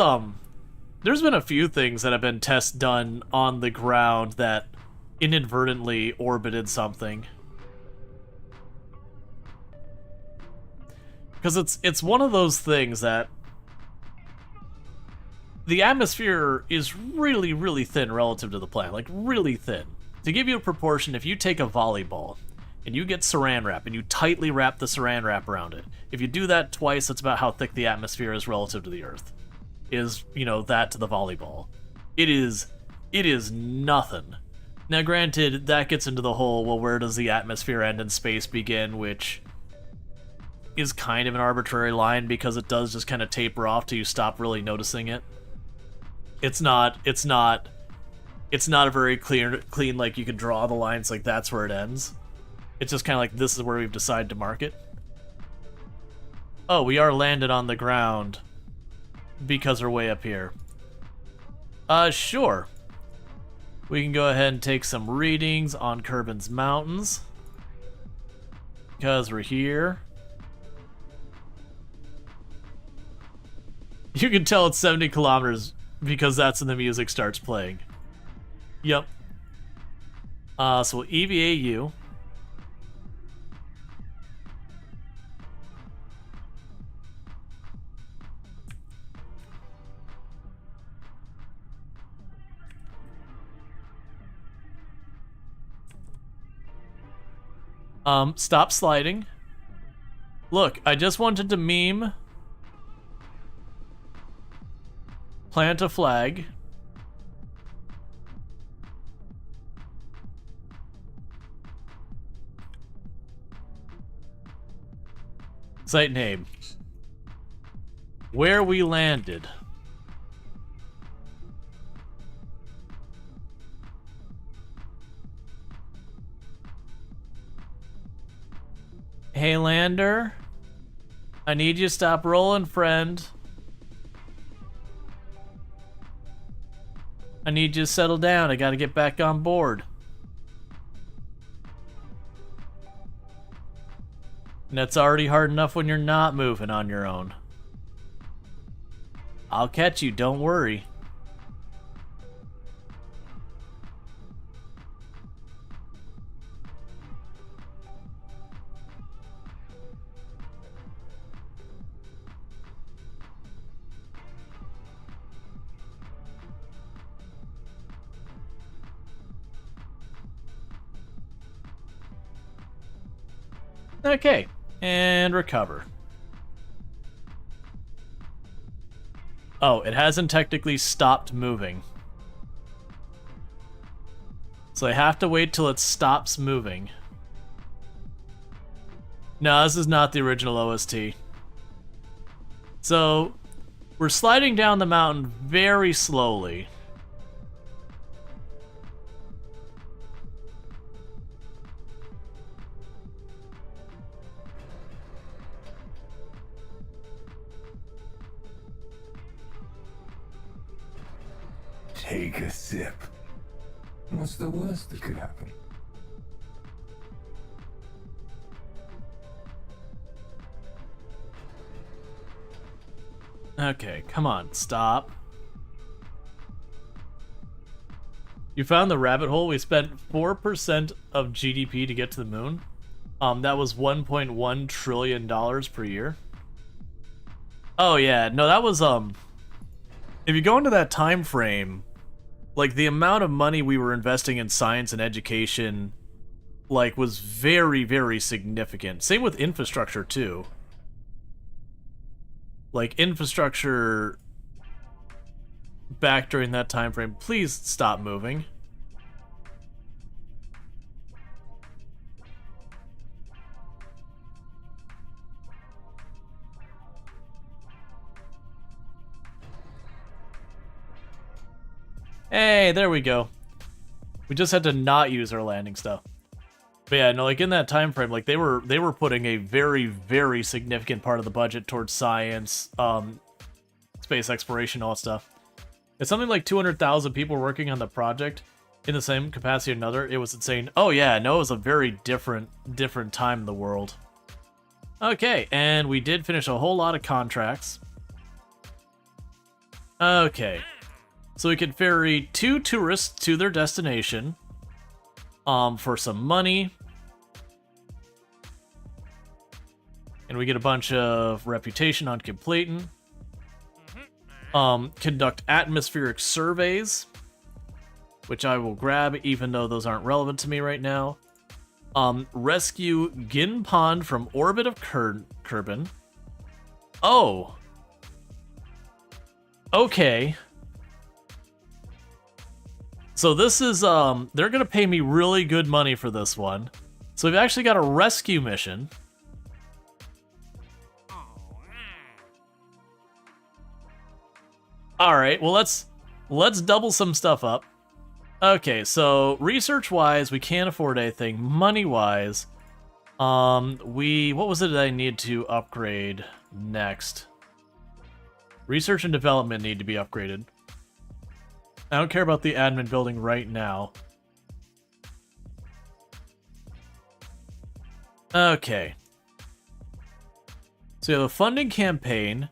there's been a few things that have been tests done on the ground that inadvertently orbited something. Because it's one of those things that the atmosphere is really, really thin relative to the planet. Like, really thin. To give you a proportion, if you take a volleyball and you get saran wrap and you tightly wrap the saran wrap around it, if you do that twice, that's about how thick the atmosphere is relative to the Earth. Is, you know, that to the volleyball. It is nothing. Now, granted, that gets into the whole, well, where does the atmosphere end and space begin, which is kind of an arbitrary line because it does just kind of taper off till you stop really noticing it. It's not a very clean, like, you can draw the lines like that's where it ends. It's just kind of like, this is where we've decided to mark it. Oh, we are landed on the ground because we're way up here. Sure. We can go ahead and take some readings on Kerbin's Mountains. Because we're here. You can tell it's 70 kilometers because that's when the music starts playing. Yep. So we'll EVA you. Stop sliding. Look, I just wanted to meme. Plant a flag. Site name. Where we landed. Hey, Lander. I need you to stop rolling, friend. I need you to settle down. I gotta get back on board. And that's already hard enough when you're not moving on your own. I'll catch you, don't worry. Okay, and recover. Oh, it hasn't technically stopped moving. So I have to wait till it stops moving. No, this is not the original OST. So, we're sliding down the mountain very slowly. Take a sip. What's the worst that could happen? Okay, come on, stop. You found the rabbit hole? We spent 4% of GDP to get to the moon. That was $1.1 trillion per year. Oh yeah, no, that was, if you go into that time frame, like, the amount of money we were investing in science and education, like, was very, very significant. Same with infrastructure, too. Like, infrastructure back during that time frame. Please stop moving. Hey, there we go. We just had to not use our landing stuff. But yeah, no, like in that time frame, like they were putting a very, very significant part of the budget towards science, space exploration, all that stuff. It's something like 200,000 people working on the project in the same capacity or another. It was insane. Oh yeah, no, it was a very different time in the world. Okay, and we did finish a whole lot of contracts. Okay, so we can ferry 2 tourists to their destination for some money. And we get a bunch of reputation on completing. Conduct atmospheric surveys, which I will grab even though those aren't relevant to me right now. Rescue Gin Pond from orbit of Kerbal. Oh. Okay. So this is, they're gonna pay me really good money for this one. So we've actually got a rescue mission. Alright, well let's double some stuff up. Okay, so research-wise, we can't afford anything. Money-wise, what was it that I need to upgrade next? Research and development need to be upgraded. I don't care about the admin building right now. Okay. So we have a funding campaign.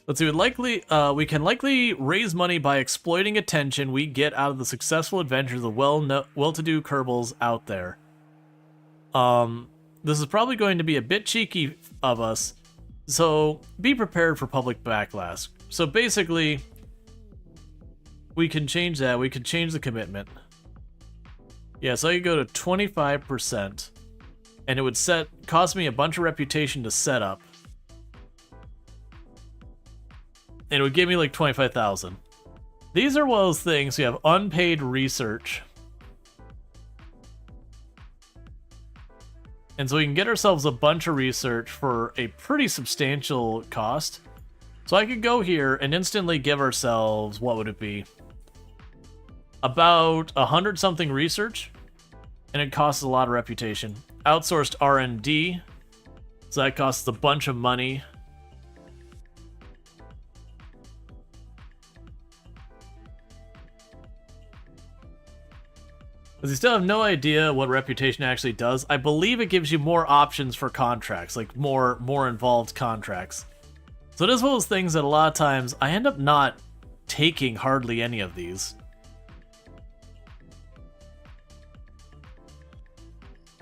Let's see, we can likely raise money by exploiting attention we get out of the successful adventures of well-to-do Kerbals out there. This is probably going to be a bit cheeky of us, so be prepared for public backlash. So basically, we can change that. We can change the commitment. Yeah, so I could go to 25%, and it would cost me a bunch of reputation to set up. And it would give me like 25,000. These are one of those things. We have unpaid research. And so we can get ourselves a bunch of research for a pretty substantial cost. So I could go here and instantly give ourselves, what would it be? About 100-something research. And it costs a lot of reputation. Outsourced R&D. So that costs a bunch of money. Because you still have no idea what reputation actually does. I believe it gives you more options for contracts, like more involved contracts. So it is one of those things that a lot of times I end up not taking hardly any of these.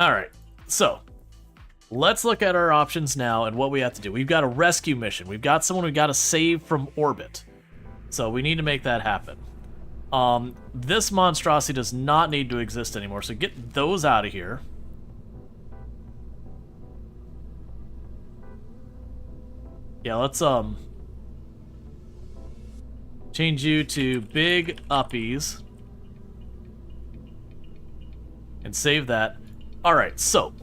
Alright, so let's look at our options now and what we have to do. We've got a rescue mission. We've got someone we've got to save from orbit. So we need to make that happen. This monstrosity does not need to exist anymore, so get those out of here. Yeah, let's, change you to big uppies. And save that. Alright, so,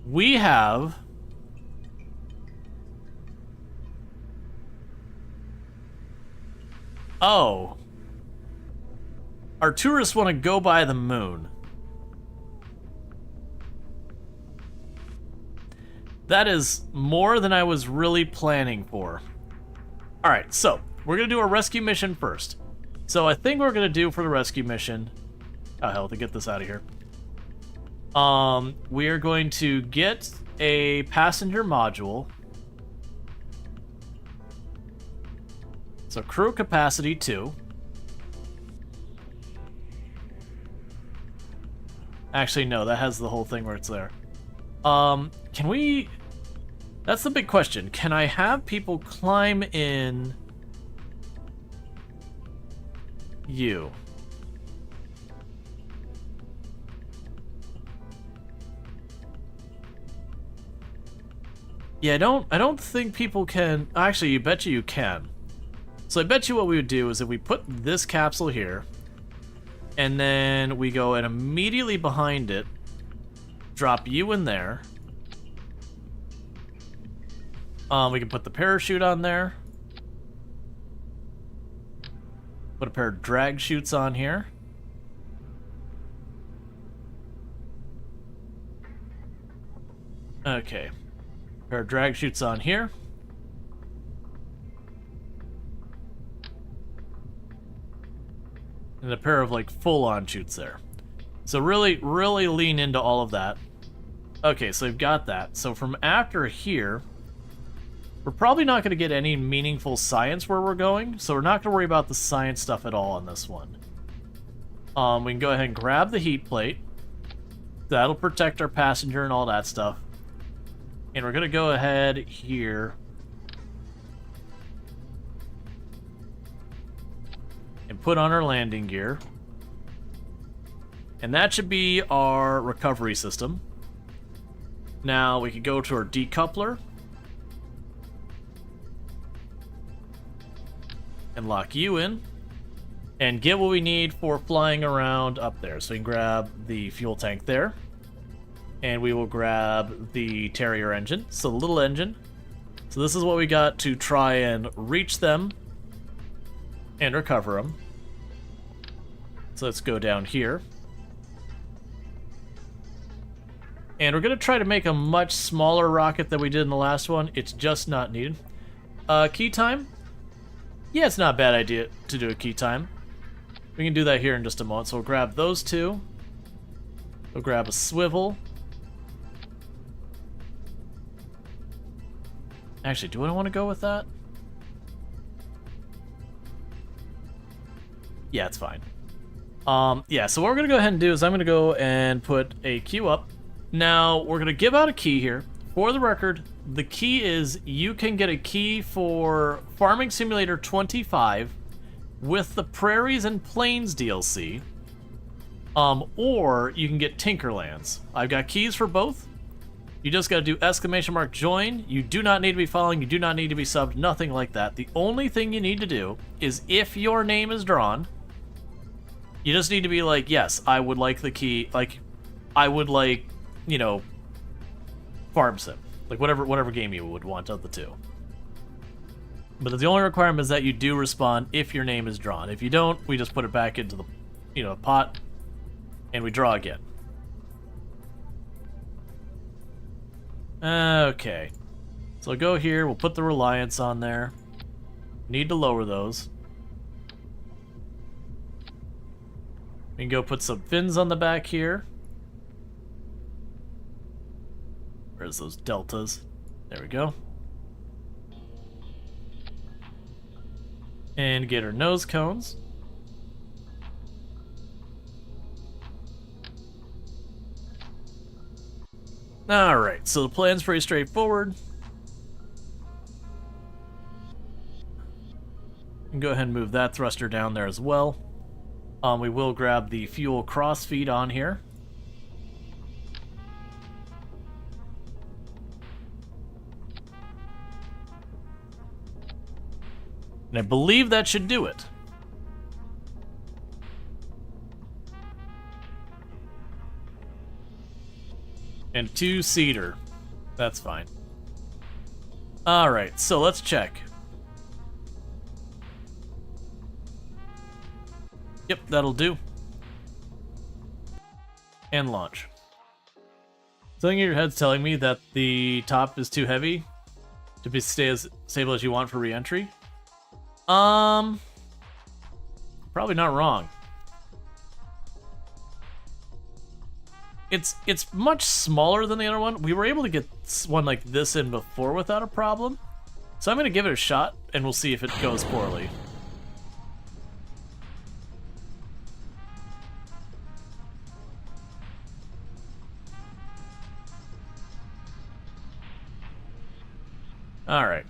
we have... Oh... Our tourists want to go by the moon. That is more than I was really planning for. Alright, so, we're going to do a rescue mission first. So I think what we're going to do for the rescue mission... Oh hell, to get this out of here. We are going to get a passenger module. So crew capacity 2. Actually, no, that has the whole thing where it's there. Can we... That's the big question. Can I have people climb in... you? Yeah, I don't think people can... Actually, you betcha you can. So I bet you what we would do is if we put this capsule here... And then we go and immediately behind it, drop you in there. We can put the parachute on there. Put a pair of drag chutes on here. Okay. Pair of drag chutes on here. and a pair of like full-on chutes there. So really, really lean into all of that. Okay, so we've got that. So from after here, we're probably not going to get any meaningful science where we're going, so we're not going to worry about the science stuff at all on this one. We can go ahead and grab the heat plate. That'll protect our passenger and all that stuff. And we're going to go ahead here and put on our landing gear. And that should be our recovery system. Now we can go to our decoupler and lock you in and get what we need for flying around up there. So we can grab the fuel tank there, and we will grab the Terrier engine, so the little engine. So this is what we got to try and reach them and recover them. So let's go down here. And we're going to try to make a much smaller rocket than we did in the last one. It's just not needed. Key time? Yeah, it's not a bad idea to do a key time. We can do that here in just a moment. So we'll grab those two. We'll grab a swivel. Actually, do I want to go with that? Yeah, it's fine. Yeah, so what we're going to go ahead and do is I'm going to go and put a queue up. Now, we're going to give out a key here. For the record, the key is you can get a key for Farming Simulator 25 with the Prairies and Plains DLC, or you can get Tinkerlands. I've got keys for both. You just got to do ! Join. You do not need to be following, you do not need to be subbed, nothing like that. The only thing you need to do is if your name is drawn, you just need to be like, yes, I would like the key, like, I would like, you know, Farm Sim. Like whatever game you would want of the two. But the only requirement is that you do respond if your name is drawn. If you don't, we just put it back into the, you know, pot, and we draw again. Okay. So I'll go here, we'll put the Reliance on there. Need to lower those. We can go put some fins on the back here. Where's those deltas? There we go. And get our nose cones. Alright, so the plan's pretty straightforward. And go ahead and move that thruster down there as well. We will grab the fuel crossfeed on here. And I believe that should do it. And 2-seater. That's fine. Alright, so let's check. Yep, that'll do. And launch. Something in your head's telling me that the top is too heavy to stay as stable as you want for re-entry. Probably not wrong. It's much smaller than the other one. We were able to get one like this in before without a problem. So I'm going to give it a shot, and we'll see if it goes poorly. Alright.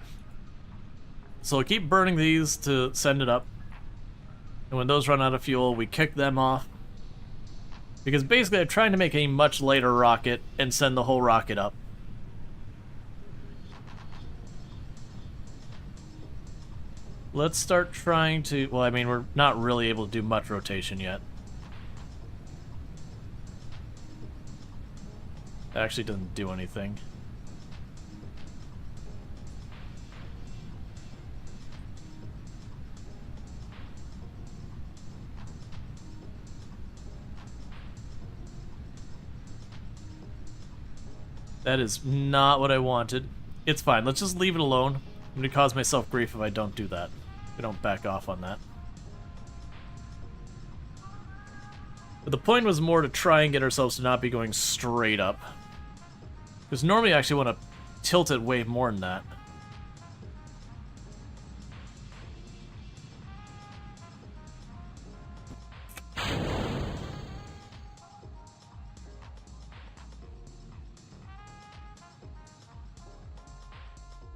So we'll keep burning these to send it up. And when those run out of fuel, we kick them off. Because basically I'm trying to make a much lighter rocket and send the whole rocket up. Let's start trying to... Well, I mean, we're not really able to do much rotation yet. That actually doesn't do anything. That is not what I wanted. It's fine. Let's just leave it alone. I'm going to cause myself grief if I don't do that. If I don't back off on that. But the point was more to try and get ourselves to not be going straight up. Because normally I actually want to tilt it way more than that.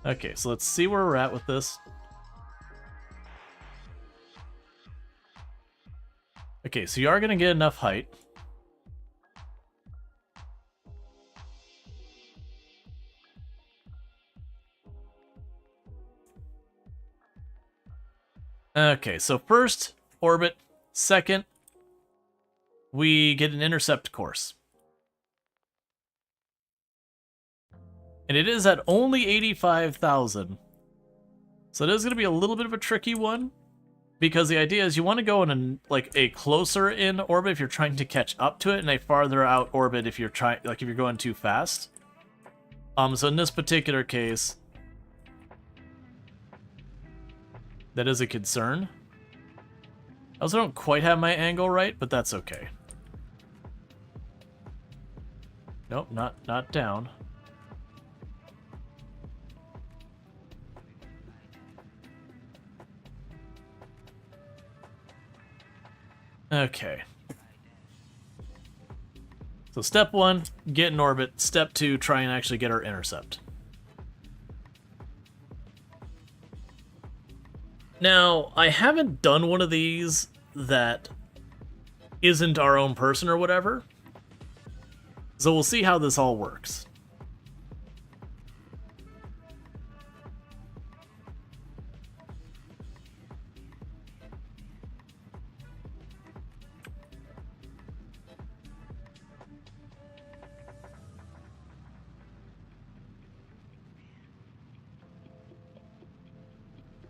Okay, so let's see where we're at with this. Okay, so you are going to get enough height. Okay, so first, orbit. Second, we get an intercept course. And it is at only 85,000. So it is going to be a little bit of a tricky one. Because the idea is you want to go in a closer in orbit if you're trying to catch up to it, and a farther out orbit if you're if you're going too fast. So in this particular case, that is a concern. I also don't quite have my angle right, but that's okay. Nope, not down. Okay. So step 1, get in orbit. Step 2, try and actually get our intercept. Now, I haven't done one of these that isn't our own person or whatever. So we'll see how this all works.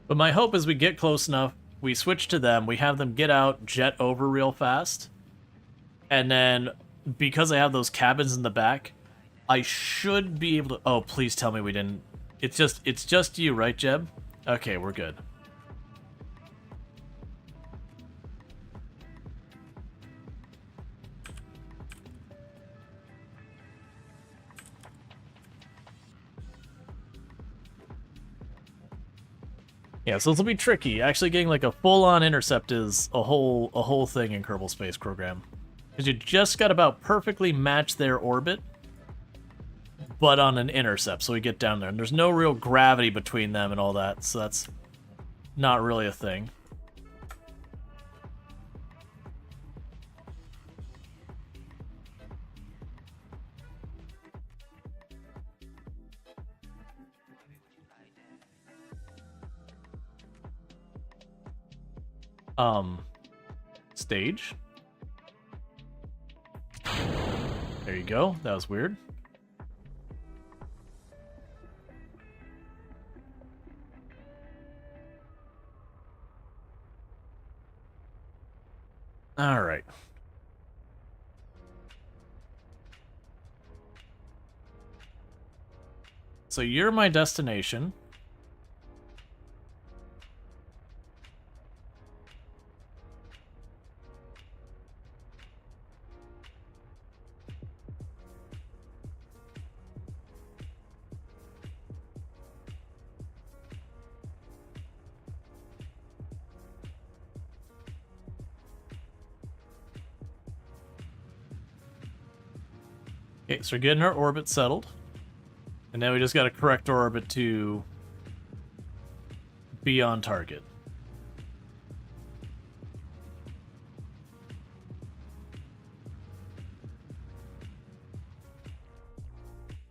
But my hope is we get close enough, we switch to them, we have them get out, jet over real fast, and then, because I have those cabins in the back, I should be able to... Oh, please tell me we didn't... It's just you, right, Jeb? Okay, we're good. Yeah, so this will be tricky. Actually getting like a full-on intercept is a whole thing in Kerbal Space Program. Because you just got about perfectly match their orbit, but on an intercept, so we get down there. And there's no real gravity between them and all that, so that's not really a thing. Stage. There you go. That was weird. All right. So you're my destination. Okay, so we're getting our orbit settled. And now we just got to correct our orbit to be on target.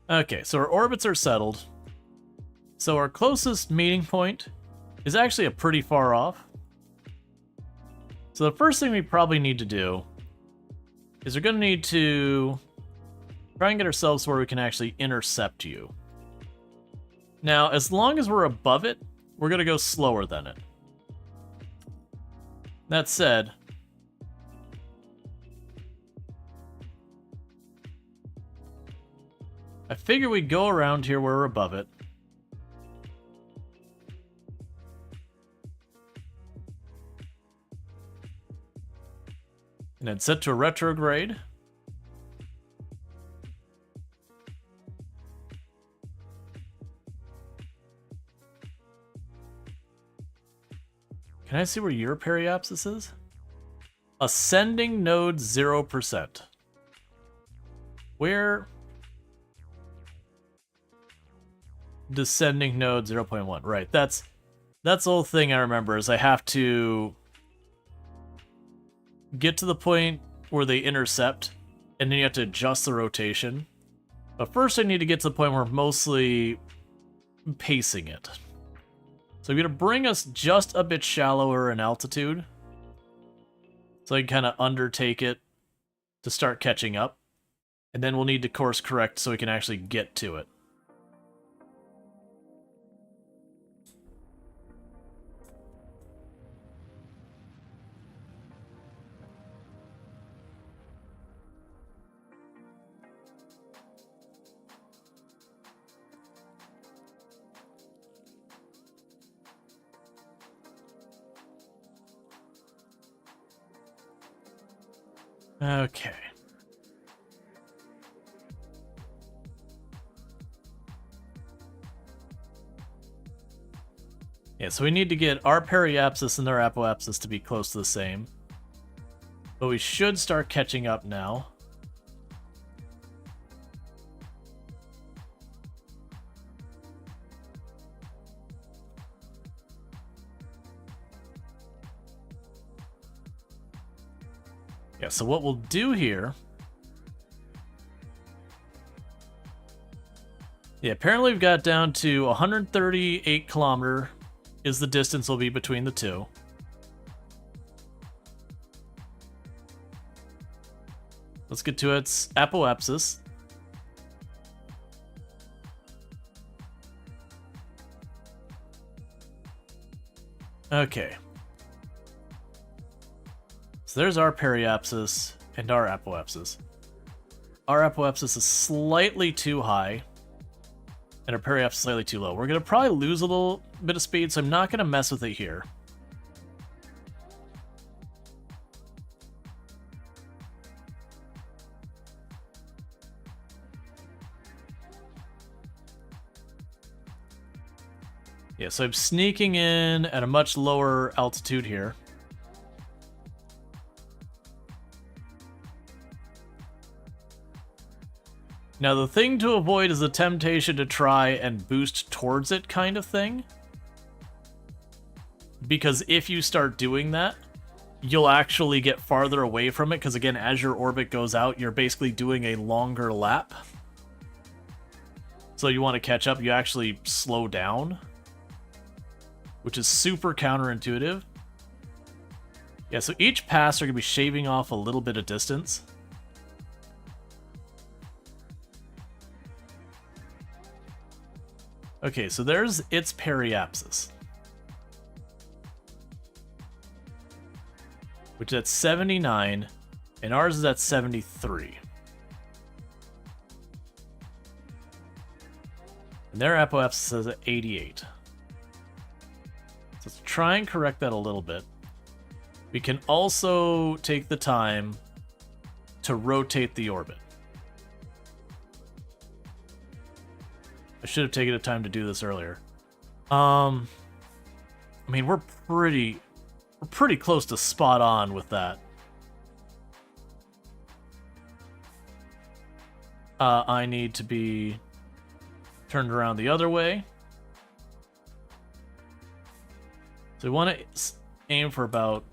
Okay, so our orbits are settled. So our closest meeting point is actually pretty far off. So the first thing we probably need to do is we're going to need to try and get ourselves where we can actually intercept you. Now, as long as we're above it, we're going to go slower than it. That said, I figure we go around here where we're above it. And then set to a retrograde. Can I see where your periapsis is? Ascending node 0%. Where? Descending node 0.1. Right, that's the whole thing I remember is I have to get to the point where they intercept, and then you have to adjust the rotation. But first I need to get to the point where I'm mostly pacing it. So I'm going to bring us just a bit shallower in altitude, so I can kind of undertake it to start catching up. And then we'll need to course correct so we can actually get to it. Okay. Yeah, so we need to get our periapsis and their apoapsis to be close to the same. But we should start catching up now. Yeah, so what we'll do here... Yeah, apparently we've got down to 138 kilometer is the distance will be between the two. Let's get to its apoapsis. Okay. So there's our periapsis and our apoapsis. Our apoapsis is slightly too high, and our periapsis is slightly too low. We're going to probably lose a little bit of speed, so I'm not going to mess with it here. Yeah, so I'm sneaking in at a much lower altitude here. Now, the thing to avoid is the temptation to try and boost towards it kind of thing. Because if you start doing that, you'll actually get farther away from it, because again, as your orbit goes out, you're basically doing a longer lap. So you want to catch up, you actually slow down, which is super counterintuitive. Yeah, so each pass are going to be shaving off a little bit of distance. Okay, so there's its periapsis, which is at 79, and ours is at 73. And their apoapsis is at 88. So let's try and correct that a little bit. We can also take the time to rotate the orbit. I should have taken the time to do this earlier. I mean, we're pretty close to spot on with that. I need to be turned around the other way. So we want to aim for about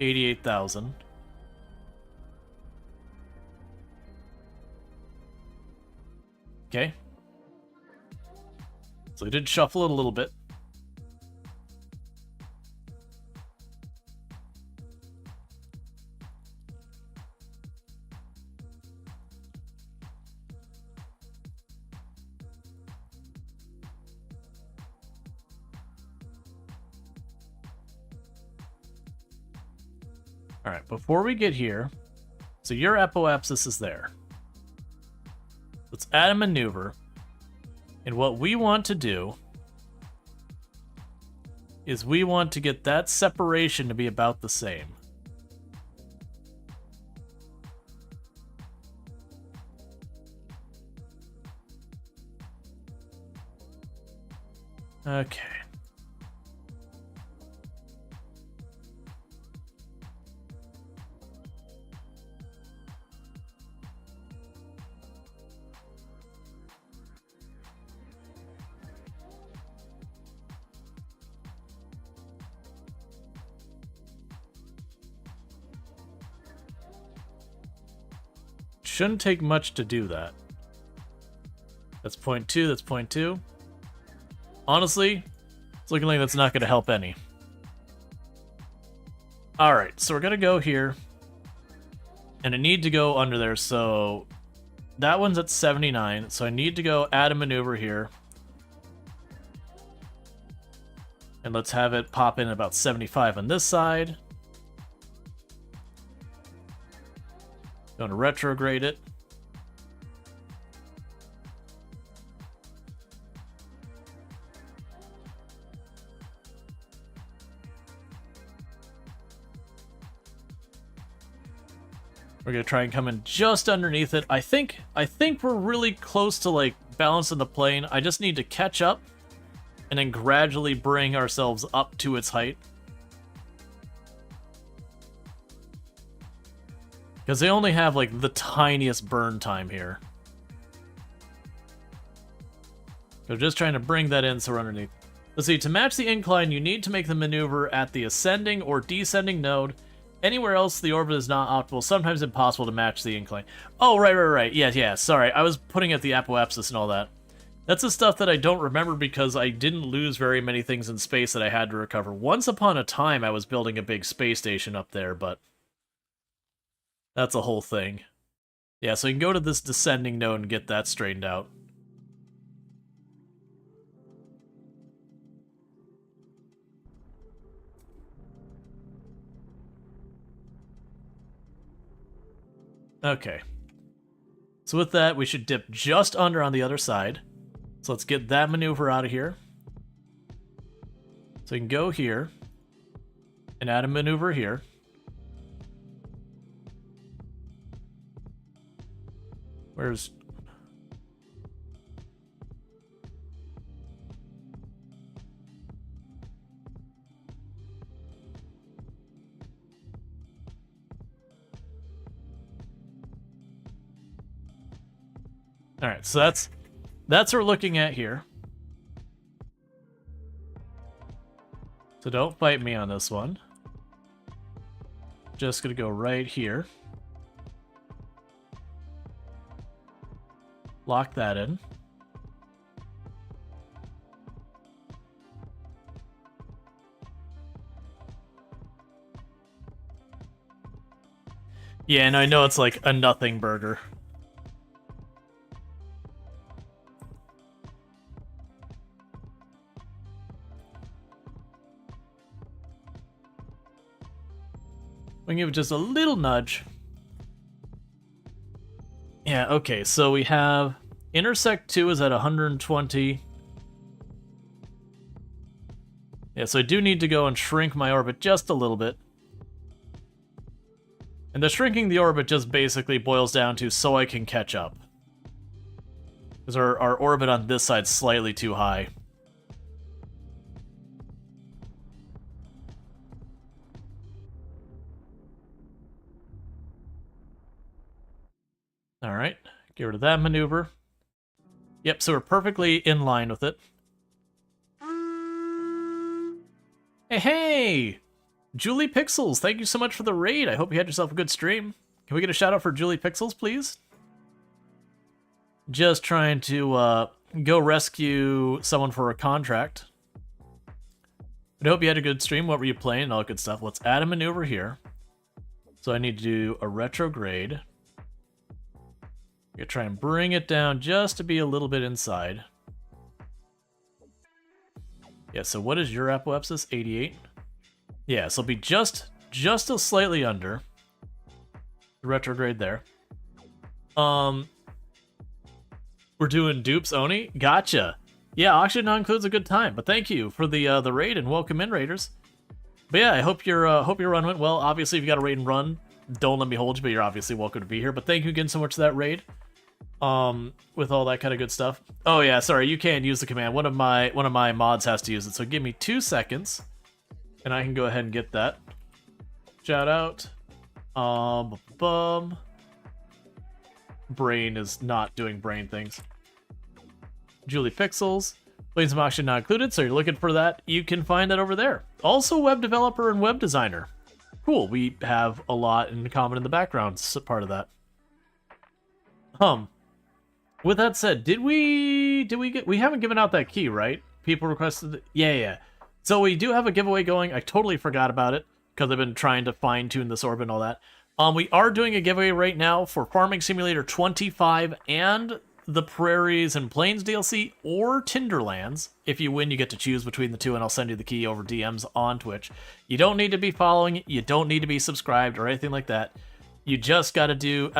88,000. Okay. So we did shuffle it a little bit. All right, before we get here, so your apoapsis is there. Let's add a maneuver. And what we want to do is we want to get that separation to be about the same. Okay. Shouldn't take much to do that. That's point 2, that's point 2. Honestly, it's looking like that's not going to help any. Alright, so we're going to go here. And I need to go under there, so... That one's at 79, so I need to go add a maneuver here. And let's have it pop in about 75 on this side. Going to retrograde it. We're gonna try and come in just underneath it. I think we're really close to like balancing the plane. I just need to catch up and then gradually bring ourselves up to its height. Because they only have, like, the tiniest burn time here. So just trying to bring that in so we're underneath. Let's see, to match the incline, you need to make the maneuver at the ascending or descending node. Anywhere else, the orbit is not optimal, sometimes impossible to match the incline. Oh, right. Yeah, sorry. I was putting at the apoapsis and all that. That's the stuff that I don't remember because I didn't lose very many things in space that I had to recover. Once upon a time, I was building a big space station up there, but... That's a whole thing. Yeah, so you can go to this descending node and get that straightened out. Okay. So with that, we should dip just under on the other side. So let's get that maneuver out of here. So you can go here and add a maneuver here. Where's... Alright, so that's what we're looking at here. So don't fight me on this one. Just gonna go right here. Lock that in. Yeah, and I know it's like a nothing burger. We can give it just a little nudge. Yeah, okay, so we have intersect 2 is at 120. Yeah, so I do need to go and shrink my orbit just a little bit. And the shrinking the orbit just basically boils down to so I can catch up. Because our orbit on this side's slightly too high. Alright, get rid of that maneuver. Yep, so we're perfectly in line with it. Hey! Julie Pixels, thank you so much for the raid. I hope you had yourself a good stream. Can we get a shout out for Julie Pixels, please? Just trying to go rescue someone for a contract. I hope you had a good stream. What were you playing and all that good stuff. Let's add a maneuver here. So I need to do a retrograde. I'm gonna try and bring it down just to be a little bit inside. Yeah, so what is your apoapsis? 88? Yeah, so it'll be just a slightly under. Retrograde there. We're doing dupes only? Gotcha. Yeah, auction now includes a good time, but thank you for the raid and welcome in, raiders. But yeah, I hope your run went well. Obviously, if you got a raid and run, don't let me hold you, but you're obviously welcome to be here. But thank you again so much for that raid. with all that kind of good stuff. Oh yeah, sorry, you can't use the command. One of my mods has to use it. So give me 2 seconds, and I can go ahead and get that. Shout out. Brain is not doing brain things. Julie Pixels. Planes of Auction not included, so you're looking for that. You can find that over there. Also, web developer and web designer. Cool, we have a lot in common in the background, part of that. With that said, did we haven't given out that key, right? People requested, yeah. So we do have a giveaway going. I totally forgot about it, because I've been trying to fine-tune this orbit and all that. We are doing a giveaway right now for Farming Simulator 25 and the Prairies and Plains DLC, or Tinderlands. If you win, you get to choose between the two, and I'll send you the key over DMs on Twitch. You don't need to be following, you don't need to be subscribed or anything like that. You just got to do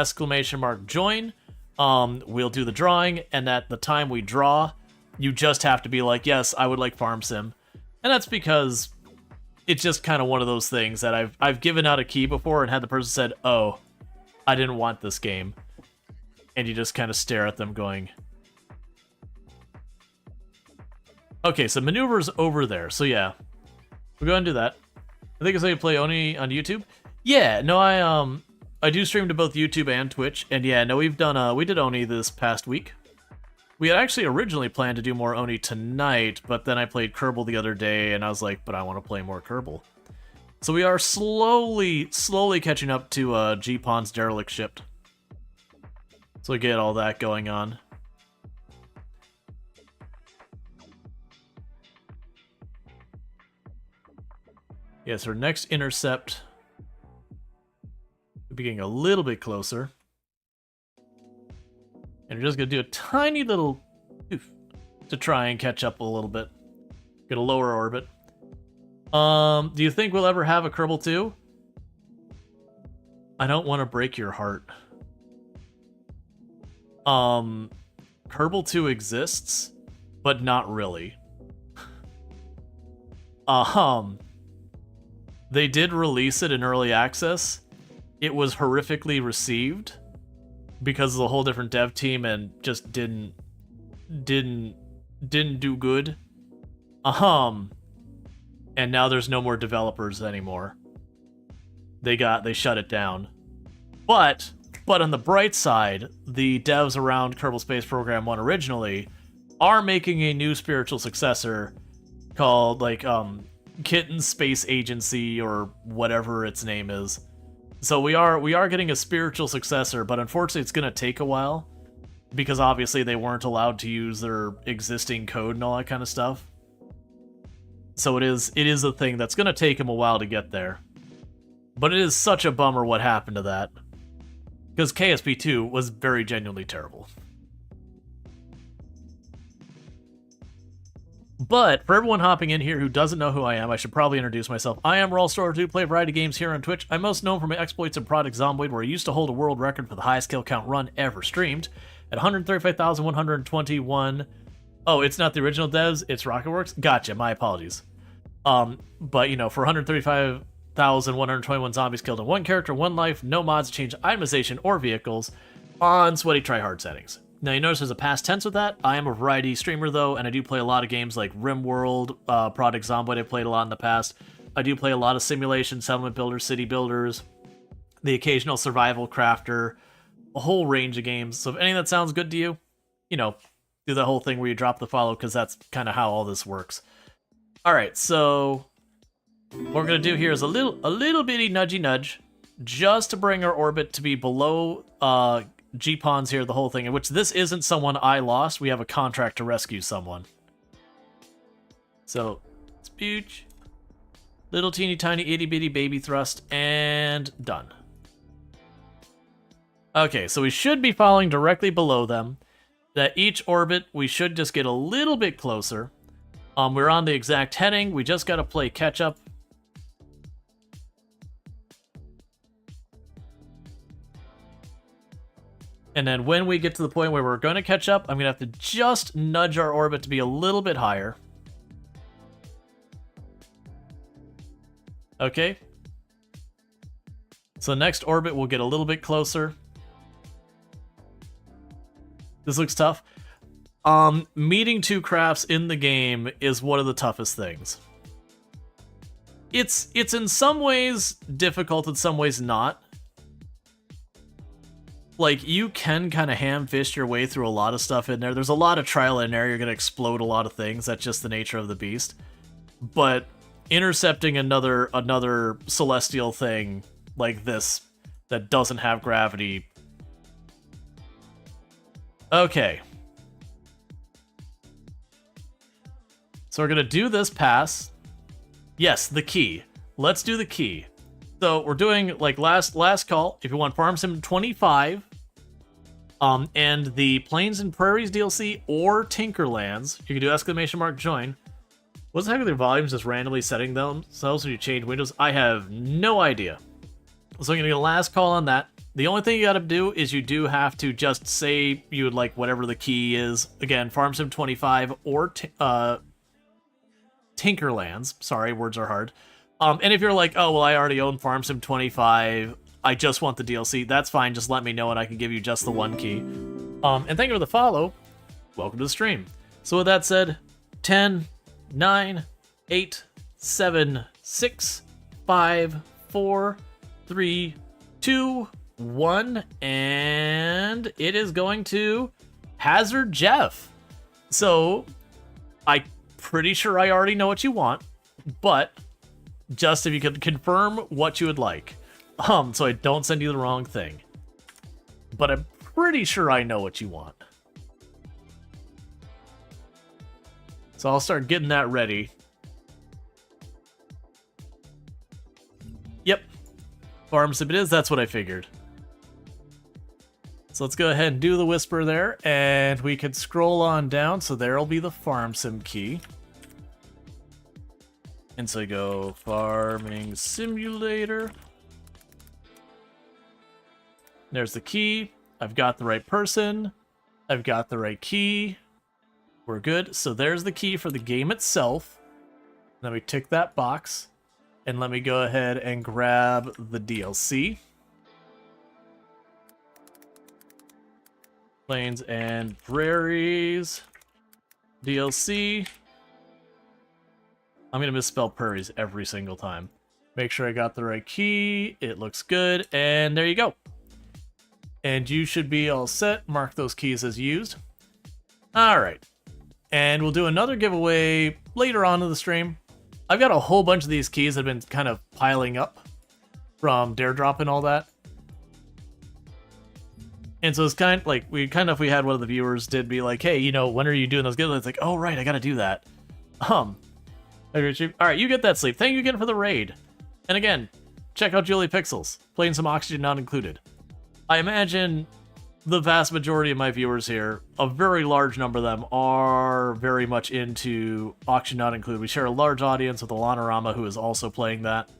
!join. We'll do the drawing, and at the time we draw, you just have to be like, yes, I would like Farm Sim. And that's because it's just kind of one of those things that I've given out a key before and had the person said, oh, I didn't want this game. And you just kind of stare at them going, okay, so maneuver's over there. So yeah, we'll go ahead and do that. I think it's how you play Oni on YouTube. Yeah, no, I do stream to both YouTube and Twitch. And yeah, no, we did Oni this past week. We had actually originally planned to do more Oni tonight, but then I played Kerbal the other day, and I was like, but I want to play more Kerbal. So we are slowly catching up to G-Pon's derelict ship. So we get all that going on. Yes, our next intercept will be getting a little bit closer. And we're just going to do a tiny little oof to try and catch up a little bit. Get a lower orbit. Do you think we'll ever have a Kerbal 2? I don't want to break your heart. Kerbal 2 exists, but not really. They did release it in early access. It was horrifically received because of the whole different dev team and just didn't do good. And now there's no more developers anymore. They shut it down. But on the bright side, the devs around Kerbal Space Program 1 originally are making a new spiritual successor called Kitten Space Agency or whatever its name is. So we are getting a spiritual successor, but unfortunately it's going to take a while because obviously they weren't allowed to use their existing code and all that kind of stuff. So it is a thing that's going to take them a while to get there. But it is such a bummer what happened to that. Because KSP2 was very genuinely terrible. But for everyone hopping in here who doesn't know who I am, I should probably introduce myself. I am Rual Storge, do play a variety of games here on Twitch. I'm most known for my exploits in Project Zomboid, where I used to hold a world record for the highest kill count run ever streamed at 135,121. Oh, it's not the original devs, it's Rocketworks? Gotcha, my apologies. But, you know, for 135,121 zombies killed in one character, one life, no mods to change itemization or vehicles on sweaty tryhard settings. Now, you notice there's a past tense with that. I am a variety streamer, though, and I do play a lot of games like RimWorld, Project Zomboid I played a lot in the past. I do play a lot of simulation, settlement builders, city builders, the occasional survival crafter, a whole range of games. So if any of that sounds good to you, you know, do the whole thing where you drop the follow, because that's kind of how all this works. Alright, so what we're going to do here is a little bitty nudgy nudge, just to bring our orbit to be below G-Pons here, the whole thing, in which this isn't someone I lost. We have a contract to rescue someone. So, spooch, little teeny tiny itty bitty baby thrust, and done. Okay, so we should be falling directly below them. That each orbit, we should just get a little bit closer. We're on the exact heading. We just got to play catch up. And then when we get to the point where we're going to catch up, I'm going to have to just nudge our orbit to be a little bit higher. Okay. So next orbit will get a little bit closer. This looks tough. Meeting two crafts in the game is one of the toughest things. It's in some ways difficult, in some ways not. Like, you can kind of ham-fist your way through a lot of stuff in there. There's a lot of trial in there. You're going to explode a lot of things. That's just the nature of the beast. But intercepting another celestial thing like this that doesn't have gravity... Okay. So we're going to do this pass. Yes, the key. Let's do the key. So we're doing, like, last call. If you want Farm Sim 25, and the Plains and Prairies DLC or Tinkerlands, you can do !join. What's the heck with their volumes just randomly setting themselves when you change windows? I have no idea. So I'm gonna get a last call on that. The only thing you gotta do is you do have to just say you would like whatever the key is. Again, Farm Sim 25 or Tinkerlands. Sorry, words are hard. And if you're like, oh, well, I already own Farm Sim 25, I just want the DLC, that's fine, just let me know and I can give you just the one key. And thank you for the follow. Welcome to the stream. So with that said, 10, 9, 8, 7, 6, 5, 4, 3, 2, 1, and it is going to Hazard Jeff. So, I'm pretty sure I already know what you want, but just if you could confirm what you would like. So I don't send you the wrong thing. But I'm pretty sure I know what you want. So I'll start getting that ready. Yep. Farm Sim it is, that's what I figured. So let's go ahead and do the whisper there, and we can scroll on down, so there'll be the Farm Sim key. And so I go Farming Simulator. There's the key. I've got the right person. I've got the right key. We're good. So there's the key for the game itself. Then we tick that box. And let me go ahead and grab the DLC. Plains and Prairies DLC. I'm going to misspell prairies every single time. Make sure I got the right key. It looks good. And there you go. And you should be all set. Mark those keys as used. All right. And we'll do another giveaway later on in the stream. I've got a whole bunch of these keys that have been kind of piling up from Dare Drop and all that. And so it's kind of like, we had one of the viewers did be like, hey, you know, when are you doing those giveaways? It's like, oh, right, I got to do that. All right, you get that sleep. Thank you again for the raid. And again, check out Julie Pixels, playing some Oxygen Not Included. I imagine the vast majority of my viewers here, a very large number of them, are very much into Oxygen Not Included. We share a large audience with Alanorama, who is also playing that.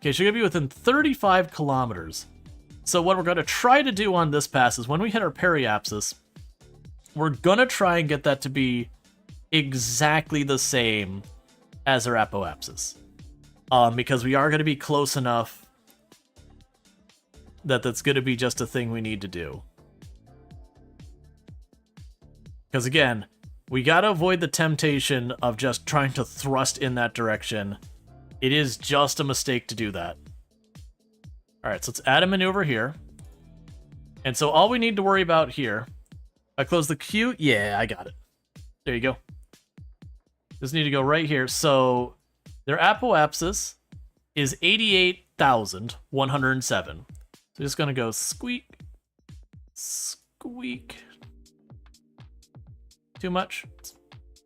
Okay, so you're going to be within 35 kilometers. So what we're going to try to do on this pass is when we hit our periapsis, we're going to try and get that to be exactly the same as our apoapsis. Because we are going to be close enough that that's going to be just a thing we need to do. Because again, we got to avoid the temptation of just trying to thrust in that direction. It is just a mistake to do that. Alright, so let's add a maneuver here. And so all we need to worry about here... I close the queue? Yeah, I got it. There you go. Just need to go right here. So their apoapsis is 88,107. So just gonna go squeak, squeak. Too much,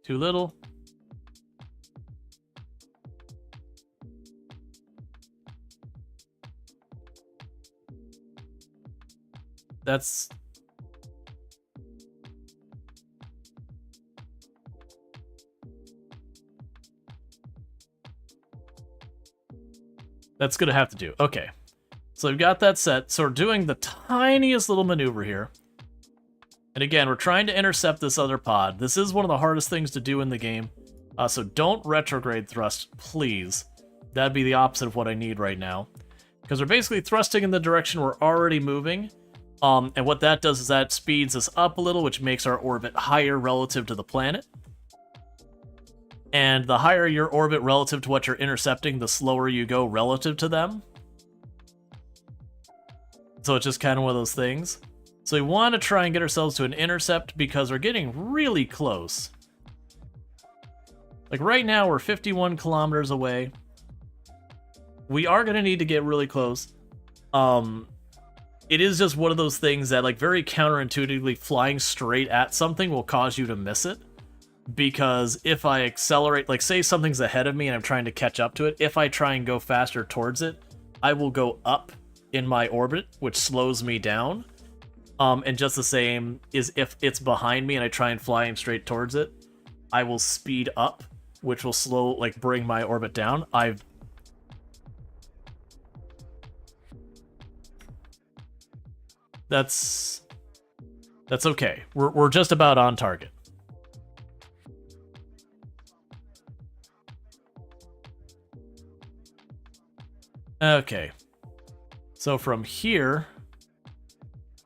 too little. That's gonna have to do. Okay. So we've got that set. So we're doing the tiniest little maneuver here. And again, we're trying to intercept this other pod. This is one of the hardest things to do in the game. So don't retrograde thrust, please. That'd be the opposite of what I need right now. Because we're basically thrusting in the direction we're already moving. And what that does is that speeds us up a little, which makes our orbit higher relative to the planet. And the higher your orbit relative to what you're intercepting, the slower you go relative to them. So it's just kind of one of those things. So we want to try and get ourselves to an intercept because we're getting really close. Like right now, we're 51 kilometers away. We are going to need to get really close. It is just one of those things that, like, very counterintuitively, flying straight at something will cause you to miss it. Because if I accelerate, like, say something's ahead of me and I'm trying to catch up to it, if I try and go faster towards it, I will go up in my orbit, which slows me down. And just the same is if it's behind me and I try and fly straight towards it, I will speed up, which will bring my orbit down. That's okay. We're just about on target. Okay. So from here,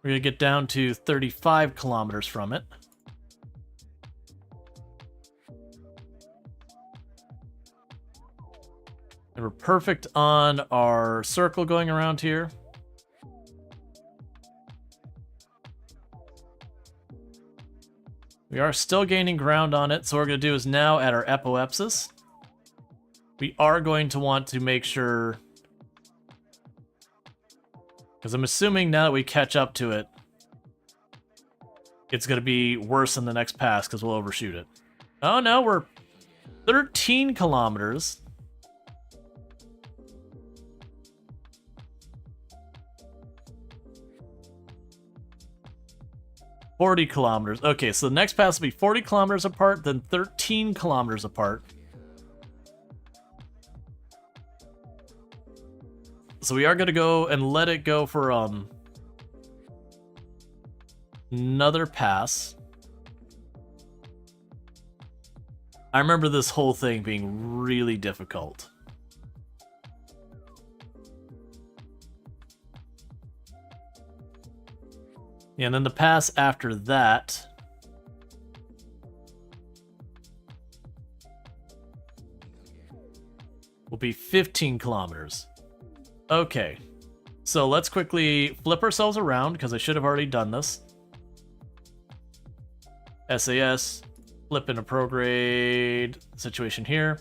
we're going to get down to 35 kilometers from it. And we're perfect on our circle going around here. We are still gaining ground on it, so what we're going to do is now at our apoapsis, we are going to want to make sure, because I'm assuming now that we catch up to it, it's going to be worse in the next pass because we'll overshoot it. Oh no, we're 13 kilometers. $40 kilometers. Okay, so the next pass will be 40 kilometers apart, then 13 kilometers apart. So we are going to go and let it go for another pass. I remember this whole thing being really difficult. And then the pass after that will be 15 kilometers. Okay, so let's quickly flip ourselves around because I should have already done this. SAS, flip in a prograde situation here.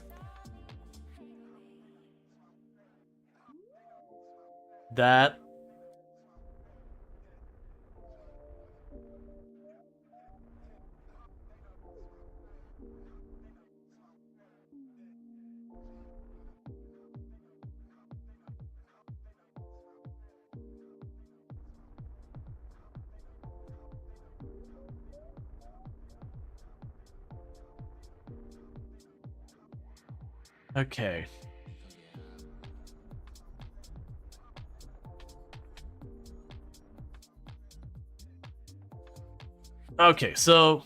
That. Okay. Okay, so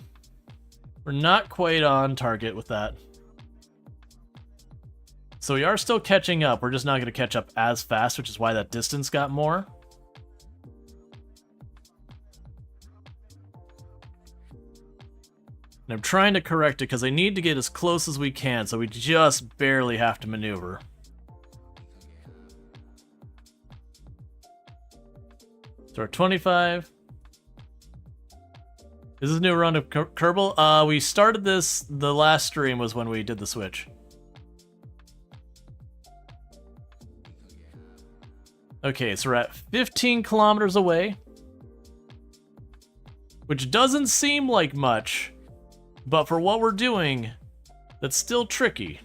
we're not quite on target with that. So we are still catching up. We're just not going to catch up as fast, which is why that distance got more. And I'm trying to correct it because I need to get as close as we can, so we just barely have to maneuver. So we're 25. This is a new run of Kerbal. We started this, the last stream was when we did the switch. Okay, so we're at 15 kilometers away, which doesn't seem like much. But for what we're doing, that's still tricky.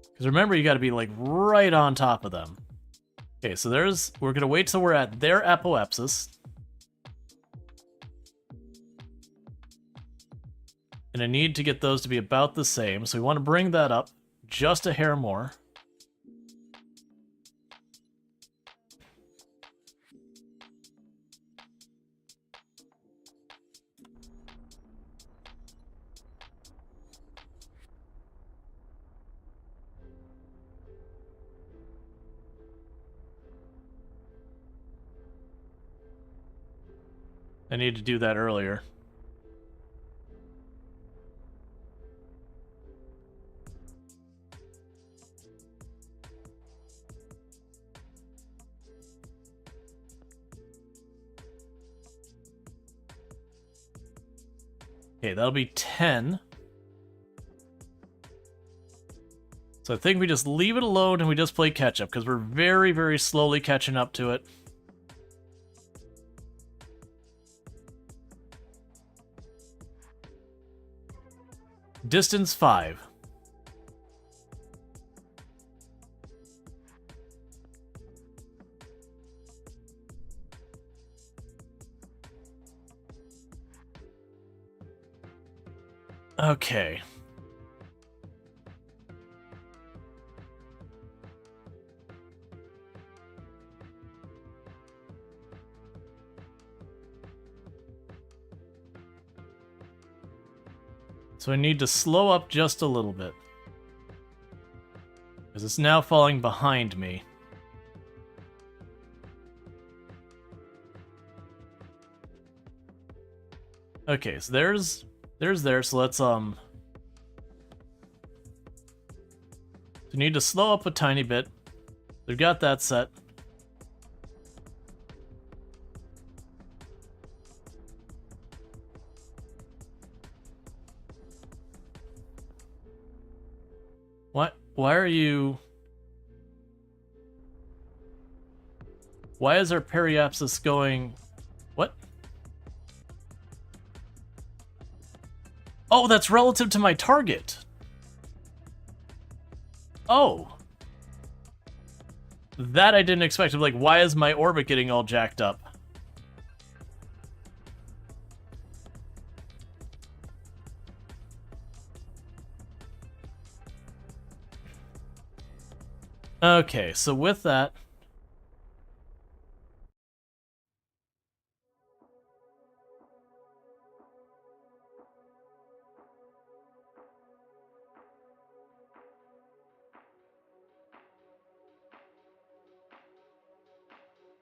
Because remember, you got to be like right on top of them. Okay, so we're going to wait till we're at their apoapsis. And I need to get those to be about the same. So we want to bring that up just a hair more. I need to do that earlier. Okay, that'll be 10. So I think we just leave it alone and we just play catch-up, because we're very, very slowly catching up to it. Distance 5. Okay. So I need to slow up just a little bit, because it's now falling behind me. Okay, so there's there, so let's we need to slow up a tiny bit. We've got that set. What? Why are you... Why is our periapsis going... What? Oh, that's relative to my target. Oh. That I didn't expect. Like, why is my orbit getting all jacked up? Okay, so with that...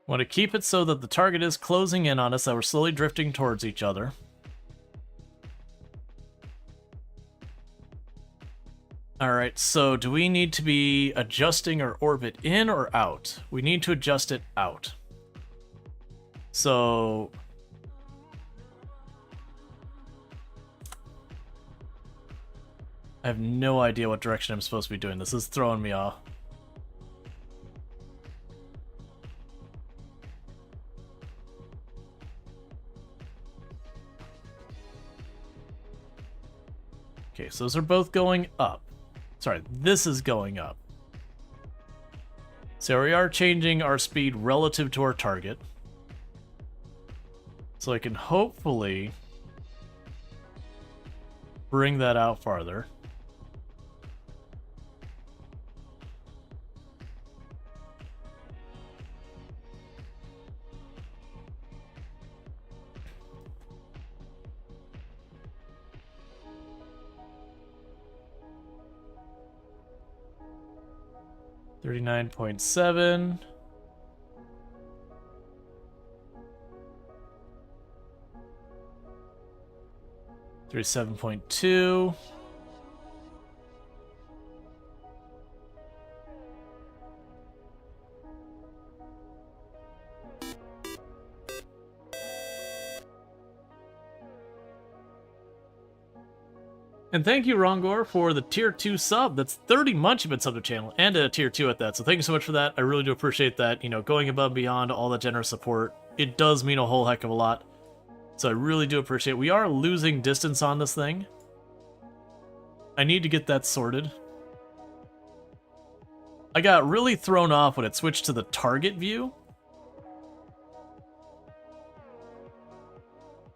want to keep it so that the target is closing in on us, that we're slowly drifting towards each other. Alright, so do we need to be adjusting our orbit in or out? We need to adjust it out. So... I have no idea what direction I'm supposed to be doing. This is throwing me off. Okay, so those are both going up. Sorry, this is going up. So we are changing our speed relative to our target. So I can hopefully bring that out farther. $39.7. $37.2. And thank you, Rongor, for the tier 2 sub. That's 30 months you've been subbed to the channel, and a tier 2 at that. So thank you so much for that. I really do appreciate that. You know, going above and beyond all that generous support, it does mean a whole heck of a lot. So I really do appreciate it. We are losing distance on this thing. I need to get that sorted. I got really thrown off when it switched to the target view.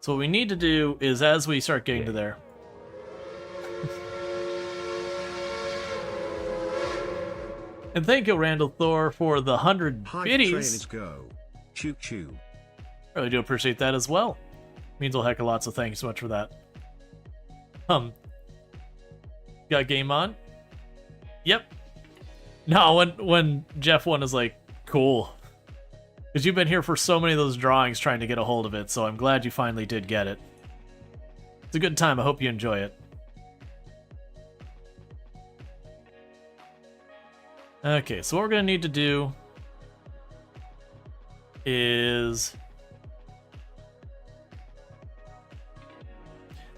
So what we need to do is, as we start getting to there... And thank you, Randall Thor, for the 100 biddies. Go. Choo choo. Really do appreciate that as well. Means a heck of a lot, so thank you so much for that. Got game on? Yep. No, when Jeff won, is like, cool. Because you've been here for so many of those drawings trying to get a hold of it, so I'm glad you finally did get it. It's a good time. I hope you enjoy it. Okay, so what we're going to need to do is...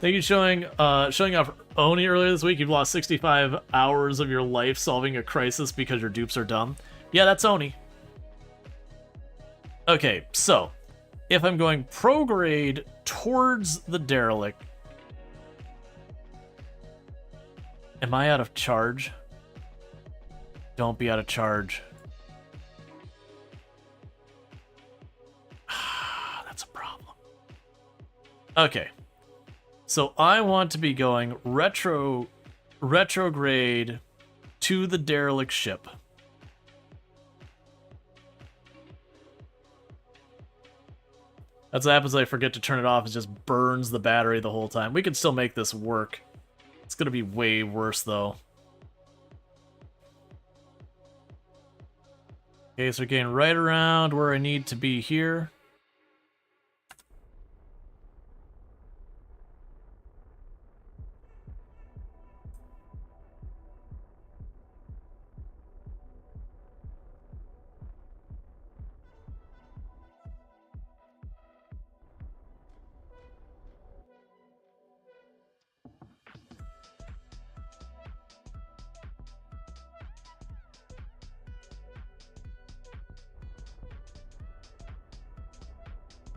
Thank you showing off Oni earlier this week. You've lost 65 hours of your life solving a crisis because your dupes are dumb. Yeah, that's Oni. Okay, so if I'm going prograde towards the derelict, am I out of charge? Don't be out of charge. That's a problem. Okay. So I want to be going retrograde to the derelict ship. That's what happens when I forget to turn it off. It just burns the battery the whole time. We can still make this work. It's going to be way worse, though. Okay, so we're getting right around where I need to be here.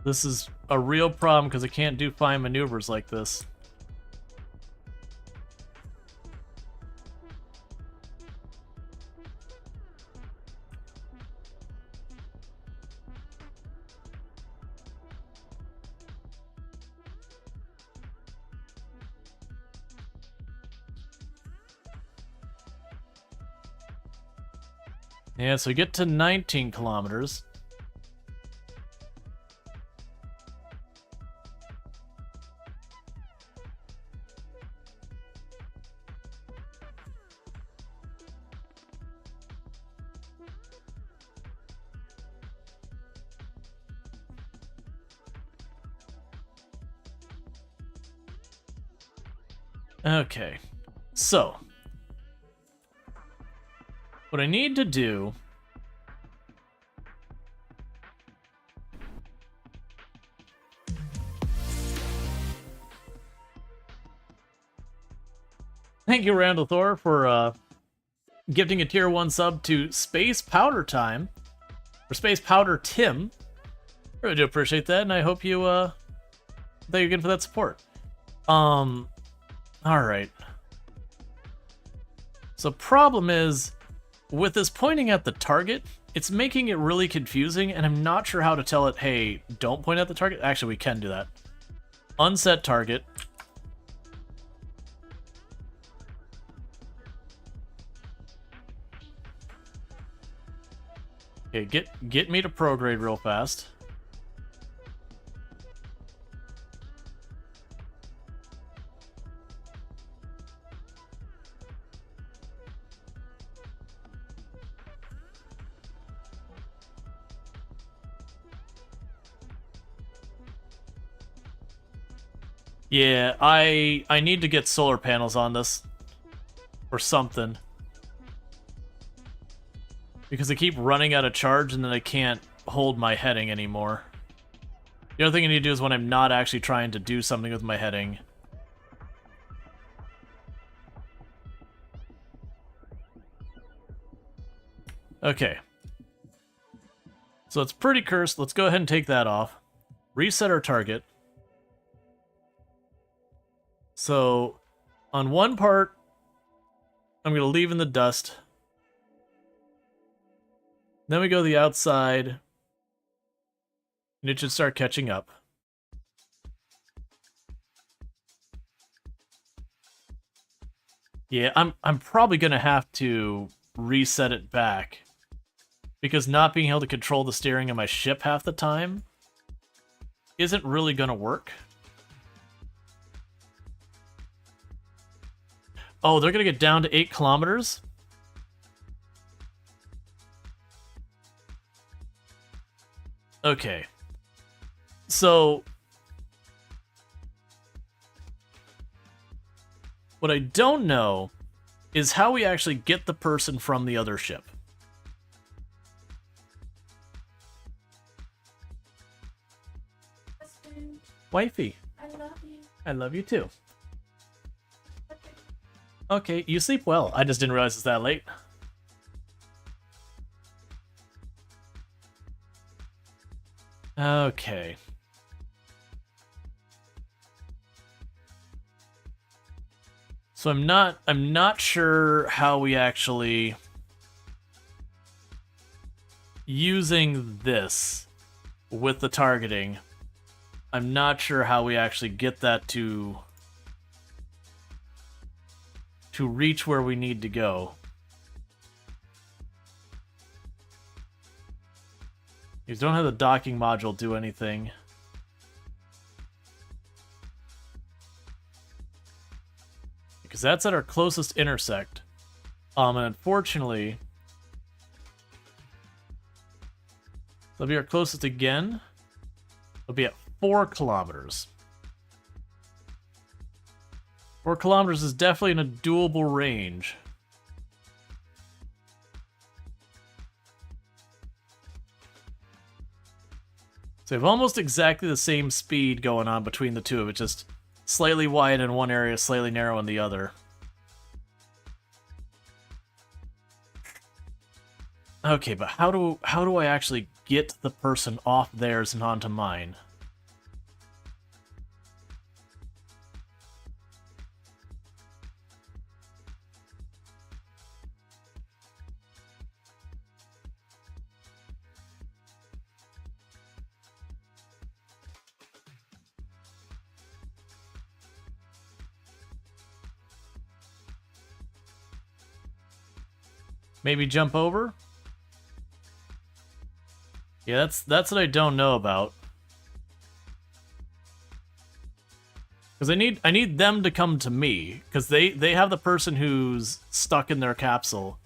This is a real problem because I can't do fine maneuvers like this. Yeah, so get to 19 kilometers. Okay, so what I need to do Thank you, Randall Thor, for gifting a tier 1 sub to Space Powder Time, or Space Powder Tim. I really do appreciate that, and I hope you thank you again for that support. Alright. So problem is, with this pointing at the target, it's making it really confusing, and I'm not sure how to tell it, hey, don't point at the target. Actually, we can do that. Unset target. Okay, get me to prograde real fast. Yeah, I need to get solar panels on this. Or something. Because I keep running out of charge and then I can't hold my heading anymore. The other thing I need to do is when I'm not actually trying to do something with my heading. Okay. So it's pretty cursed. Let's go ahead and take that off. Reset our target. So, on one part, I'm going to leave in the dust. Then we go to the outside, and it should start catching up. Yeah, I'm probably going to have to reset it back, because not being able to control the steering of my ship half the time isn't really going to work. Oh, they're going to get down to 8 kilometers? Okay. So what I don't know is how we actually get the person from the other ship. Wifey. I love you. I love you too. Okay, you sleep well. I just didn't realize it's that late. Okay. So I'm not sure how we actually using this with the targeting. I'm not sure how we actually get that to reach where we need to go. You don't have the docking module do anything. Because that's at our closest intersect. And unfortunately, that'll be our closest again. It'll be at 4 kilometers. 4 kilometers is definitely in a doable range. So we have almost exactly the same speed going on between the two of it, just slightly wide in one area, slightly narrow in the other. Okay, but how do I actually get the person off theirs and onto mine? Maybe jump over? Yeah, that's what I don't know about. Because I need them to come to me, because they have the person who's stuck in their capsule,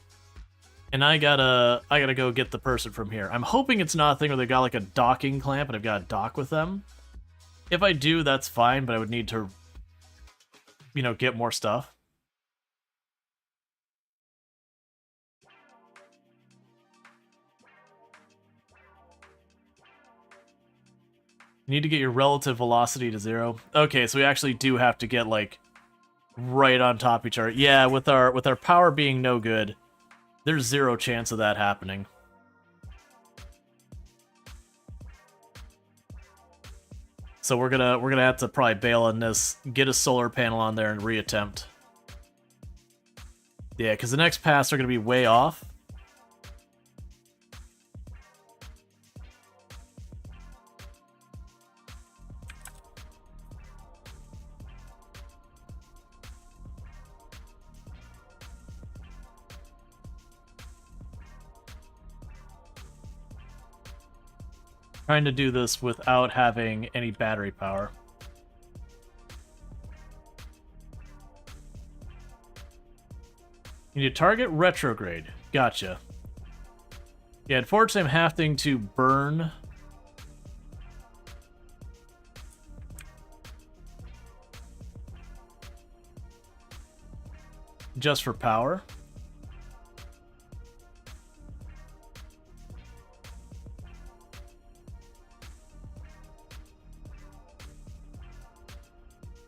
and I gotta go get the person from here. I'm hoping it's not a thing where they got like a docking clamp and I've got to dock with them. If I do, that's fine, but I would need to, you know, get more stuff. You need to get your relative velocity to 0. Okay, so we actually do have to get like right on top of each other. Yeah, with our power being no good, there's 0 chance of that happening. So we're gonna have to probably bail on this, get a solar panel on there, and reattempt. Yeah, because the next pass are gonna be way off. Trying to do this without having any battery power. You need to target retrograde. Gotcha. Yeah, unfortunately I'm having to burn just for power.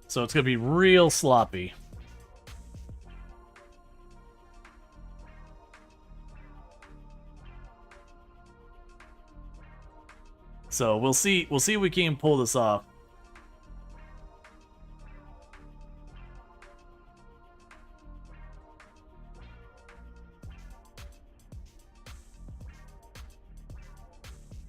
So it's going to be real sloppy. So we'll see if we can pull this off.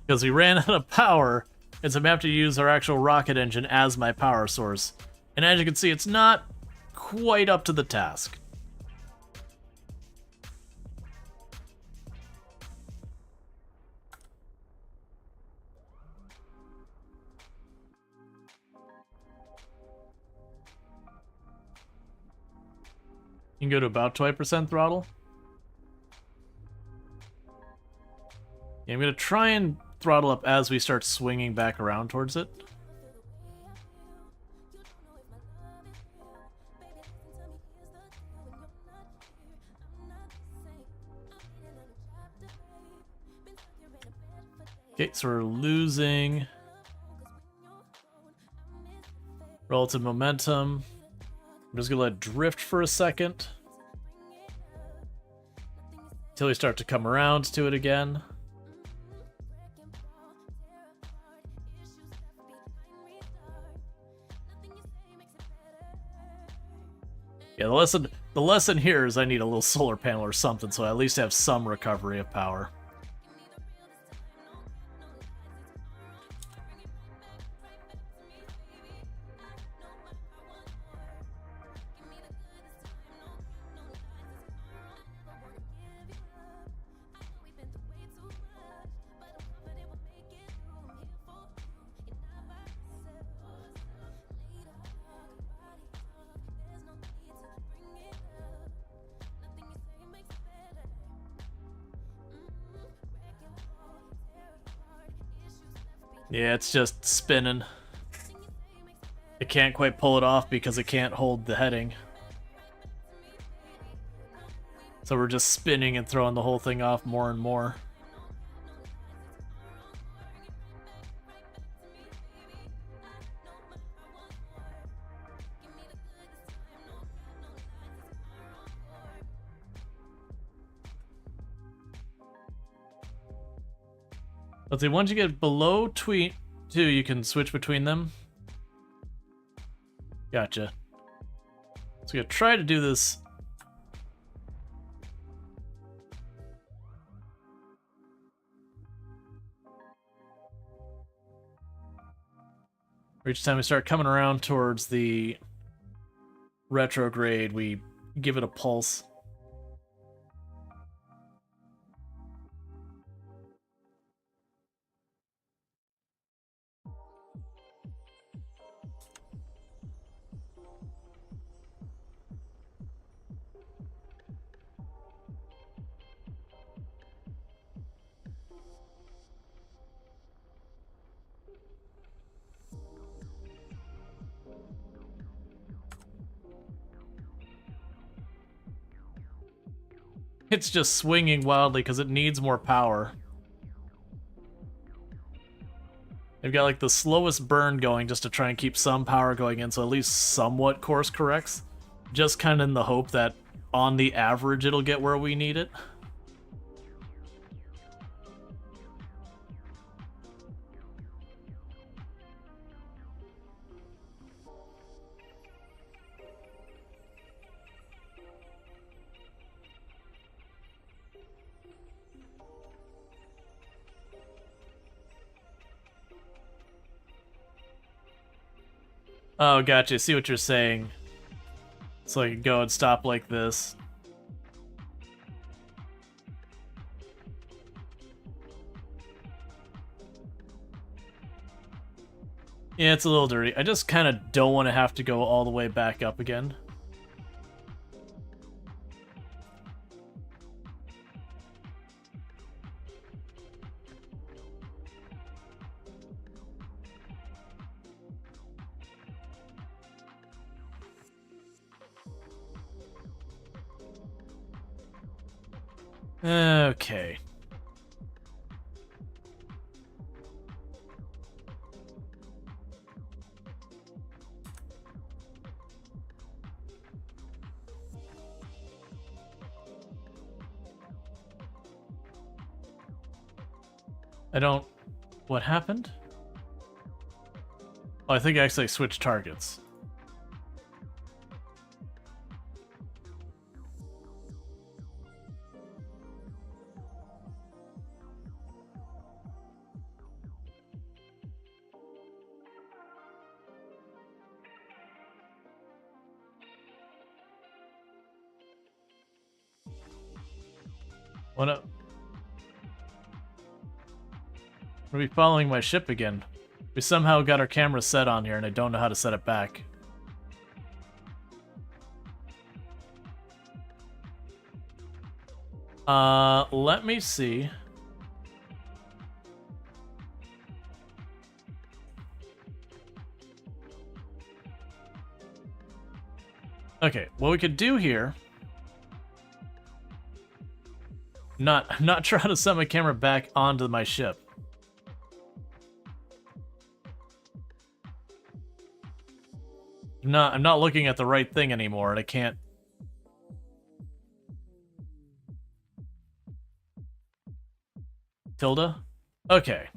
Because we ran out of power, and so I'm going to have to use our actual rocket engine as my power source. And as you can see, it's not quite up to the task. You can go to about 20% throttle. Yeah, I'm going to try and throttle up as we start swinging back around towards it. Okay, so we're losing relative momentum. I'm just gonna let it drift for a second until we start to come around to it again. Yeah, the lesson here is I need a little solar panel or something, so I at least have some recovery of power. Yeah, it's just spinning. It can't quite pull it off because it can't hold the heading. So we're just spinning and throwing the whole thing off more and more. Let's see, once you get below tweet 2, you can switch between them. Gotcha. So we're gonna try to do this. Each time we start coming around towards the retrograde, we give it a pulse. It's just swinging wildly because it needs more power. They've got like the slowest burn going just to try and keep some power going in, so at least somewhat course corrects. Just kind of in the hope that on the average it'll get where we need it. Oh, gotcha. See what you're saying. So I can go and stop like this. Yeah, it's a little dirty. I just kind of don't want to have to go all the way back up again. Okay. I don't... What happened? Oh, I think I actually switched targets. What up? Are we following my ship again? We somehow got our camera set on here and I don't know how to set it back. Let me see. Okay, what we could do here... Not sure how to set my camera back onto my ship. I'm not looking at the right thing anymore, and I can't... Tilda? Okay.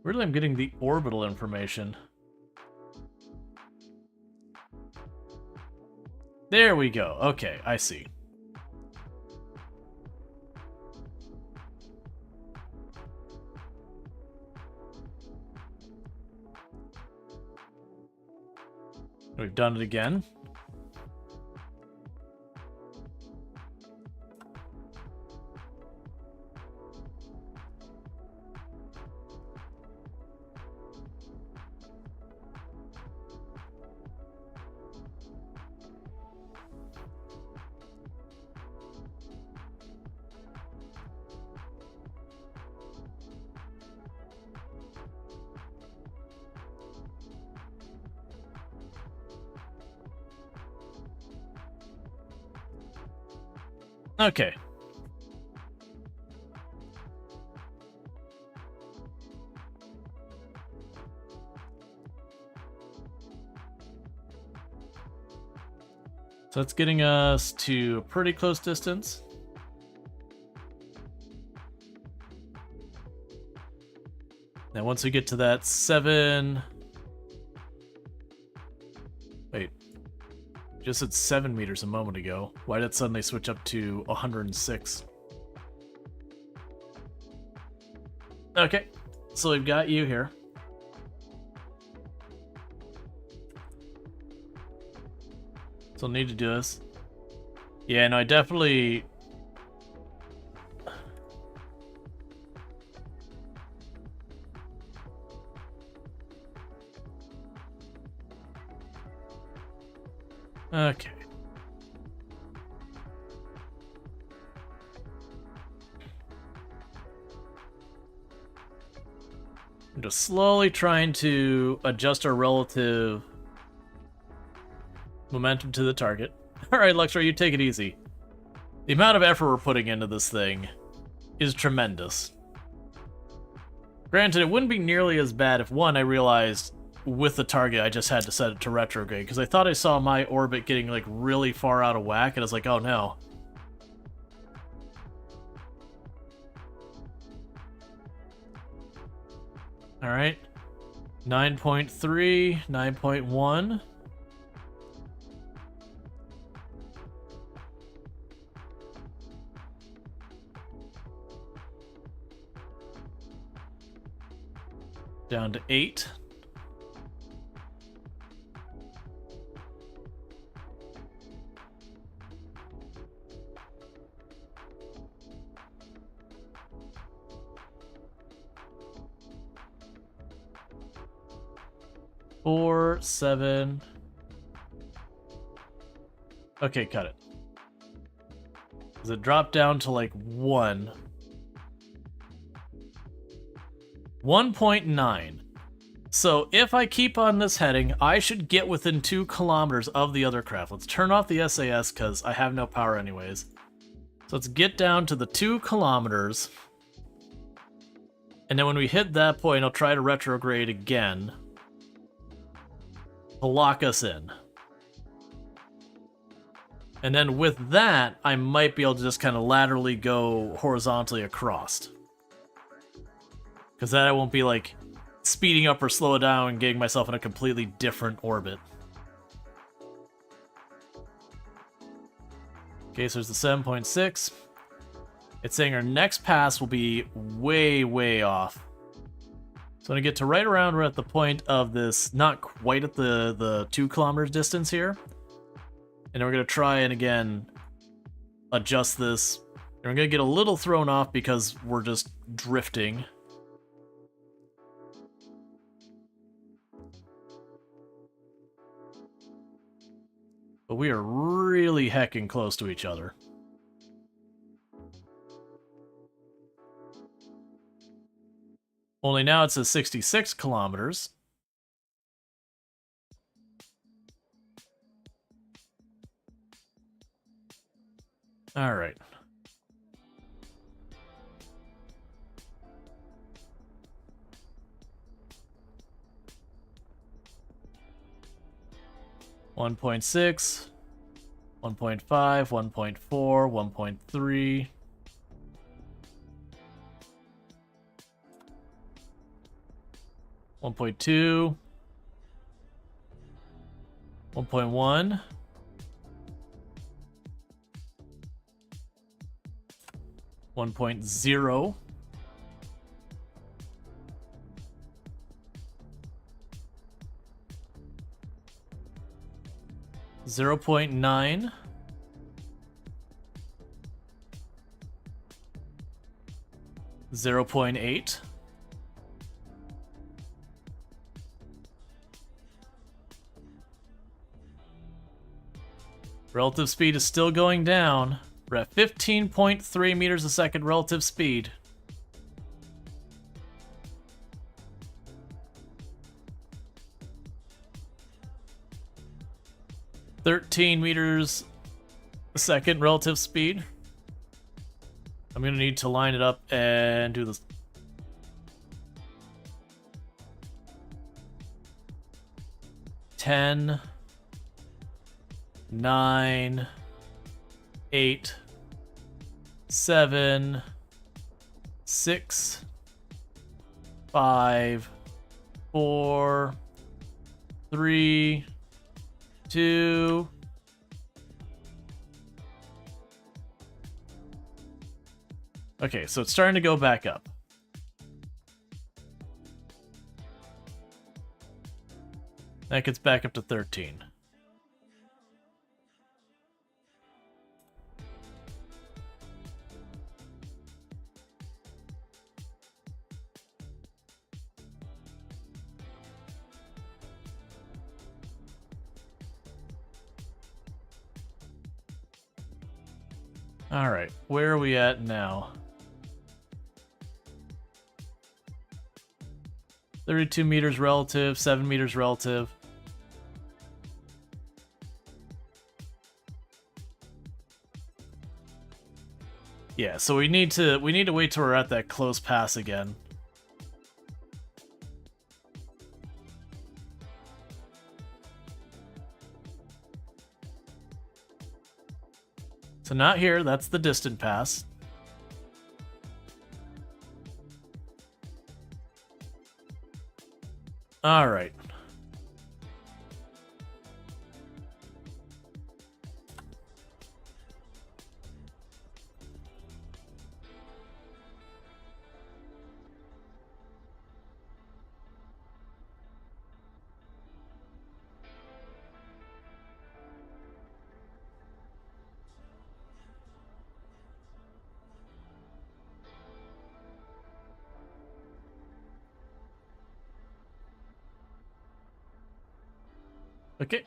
Weirdly, I'm getting the orbital information. There we go. Okay, I see. We've done it again. Okay. So that's getting us to a pretty close distance. Now once we get to that 7... Wait. Just at 7 meters a moment ago. Why did it suddenly switch up to 106? Okay, so we've got you here. So I'll need to do this. Yeah, no, I definitely... Okay. I'm just slowly trying to adjust our relative momentum to the target. Alright, Luxor, you take it easy. The amount of effort we're putting into this thing is tremendous. Granted, it wouldn't be nearly as bad if, one, I realized with the target I just had to set it to retrograde, because I thought I saw my orbit getting like really far out of whack, and I was like, oh no. Alright. 9.3, 9.1. Down to 8. Four, 7. Okay, cut it. Does it drop down to like 1? 1.9. So if I keep on this heading, I should get within 2 kilometers of the other craft. Let's turn off the SAS because I have no power anyways. So let's get down to the 2 kilometers. And then when we hit that point, I'll try to retrograde again to lock us in. And then with that, I might be able to just kind of laterally go horizontally across. Because then I won't be like speeding up or slow down and getting myself in a completely different orbit. Okay, so there's the 7.6. It's saying our next pass will be way, way off. So when I get to right around, we're at the point of this, not quite at the 2 kilometers distance here. And we're going to try and again adjust this. And we're going to get a little thrown off because we're just drifting. But we are really heckin' close to each other. Only now it says 66 kilometers. All right. One 1.6, 1.5, 1.4, 1.3. 1.2, 1.1, 1.0, 0.9, 0.8, 'Relative speed is still going down. We're at 15.3 meters a second relative speed. $13 meters a second relative speed. I'm gonna need to line it up and do this. 10, 9, 8, 7, 6, 5, 4, 3, 2. Okay, so it's starting to go back up. That gets back up to 13. All right, where are we at now? 32 meters relative, 7 meters relative. Yeah, so we need to wait till we're at that close pass again. So not here, that's the distant pass. All right. Okay.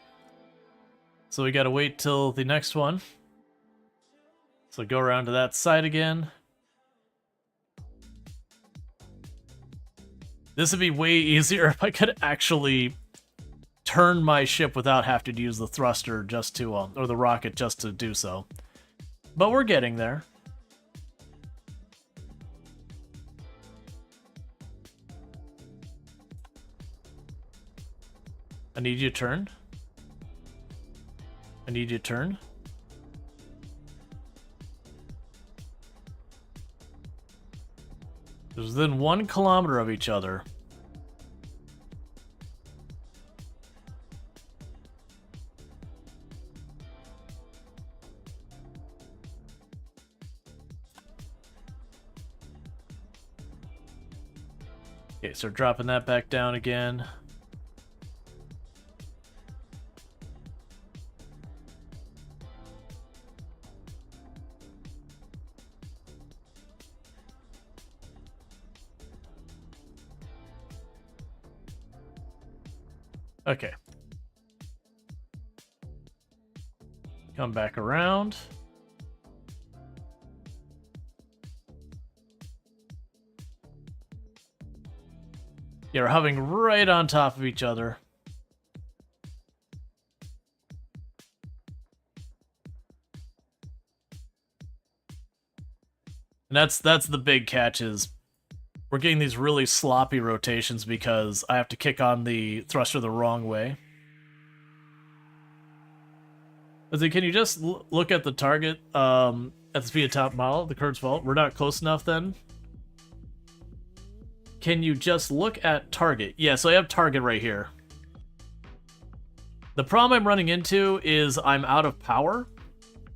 So we gotta wait till the next one. So go around to that side again. This would be way easier if I could actually turn my ship without having to use the thruster just to, or the rocket just to do so. But we're getting there. I need you to turn. I need you to turn. There's within 1 kilometer of each other. Okay, so dropping that back down again. Okay. Come back around. Yeah, we're hovering right on top of each other. And that's the big catch is we're getting these really sloppy rotations because I have to kick on the thruster the wrong way. Can you just look at the target at the speed of top model, the Kurt's fault? We're not close enough then? Can you just look at target? Yeah, so I have target right here. The problem I'm running into is I'm out of power,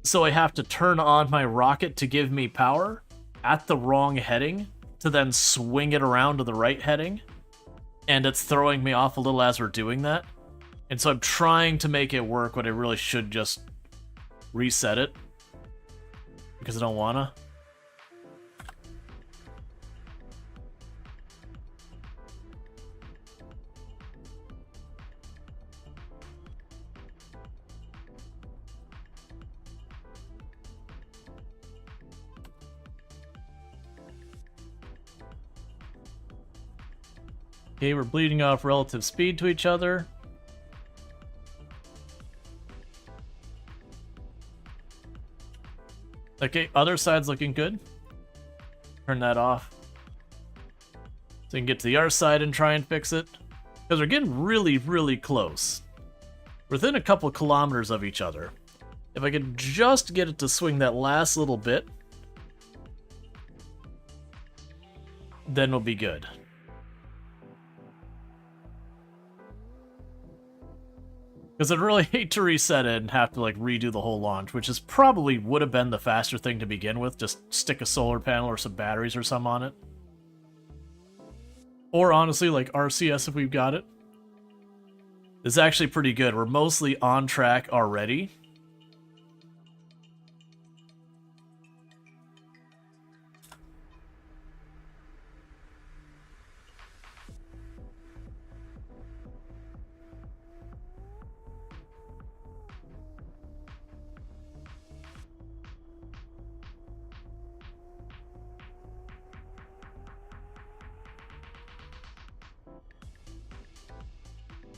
so I have to turn on my rocket to give me power at the wrong heading to then swing it around to the right heading, and it's throwing me off a little as we're doing that. And so I'm trying to make it work when I really should just reset it because I don't wanna. Okay, we're bleeding off relative speed to each other. Okay, other side's looking good. Turn that off. So you can get to the other side and try and fix it. Because we're getting really, really close. We're within a couple kilometers of each other. If I could just get it to swing that last little bit, then we'll be good. Because I'd really hate to reset it and have to like redo the whole launch, which is probably would have been the faster thing to begin with. Just stick a solar panel or some batteries or some on it. Or honestly, like RCS if we've got it. It's actually pretty good. We're mostly on track already.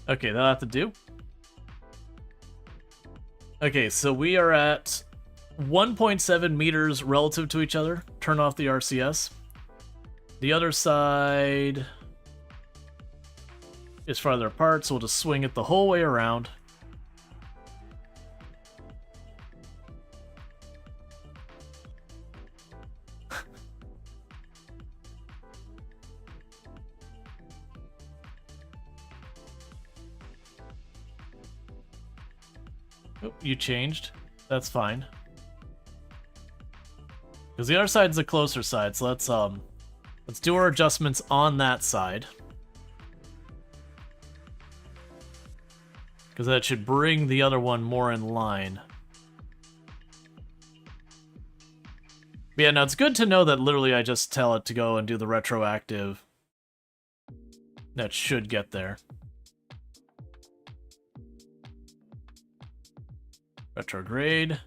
Okay, that'll have to do. Okay, so we are at 1.7 meters relative to each other. Turn off the RCS. The other side is farther apart, so we'll just swing it the whole way around. Oh, you changed. That's fine. Because the other side's the closer side, so let's do our adjustments on that side. Because that should bring the other one more in line. But yeah, no, it's good to know that literally I just tell it to go and do the retroactive. That should get there. Retrograde.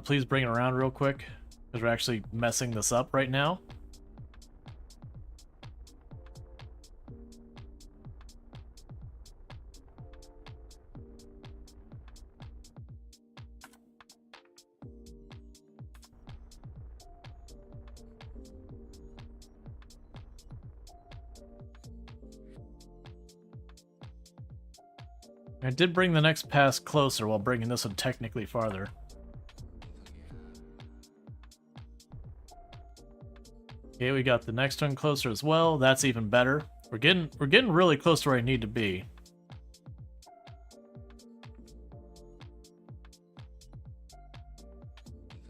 Please bring it around real quick, because we're actually messing this up right now. I did bring the next pass closer while bringing this one technically farther. Okay, we got the next one closer as well. That's even better. We're getting really close to where I need to be.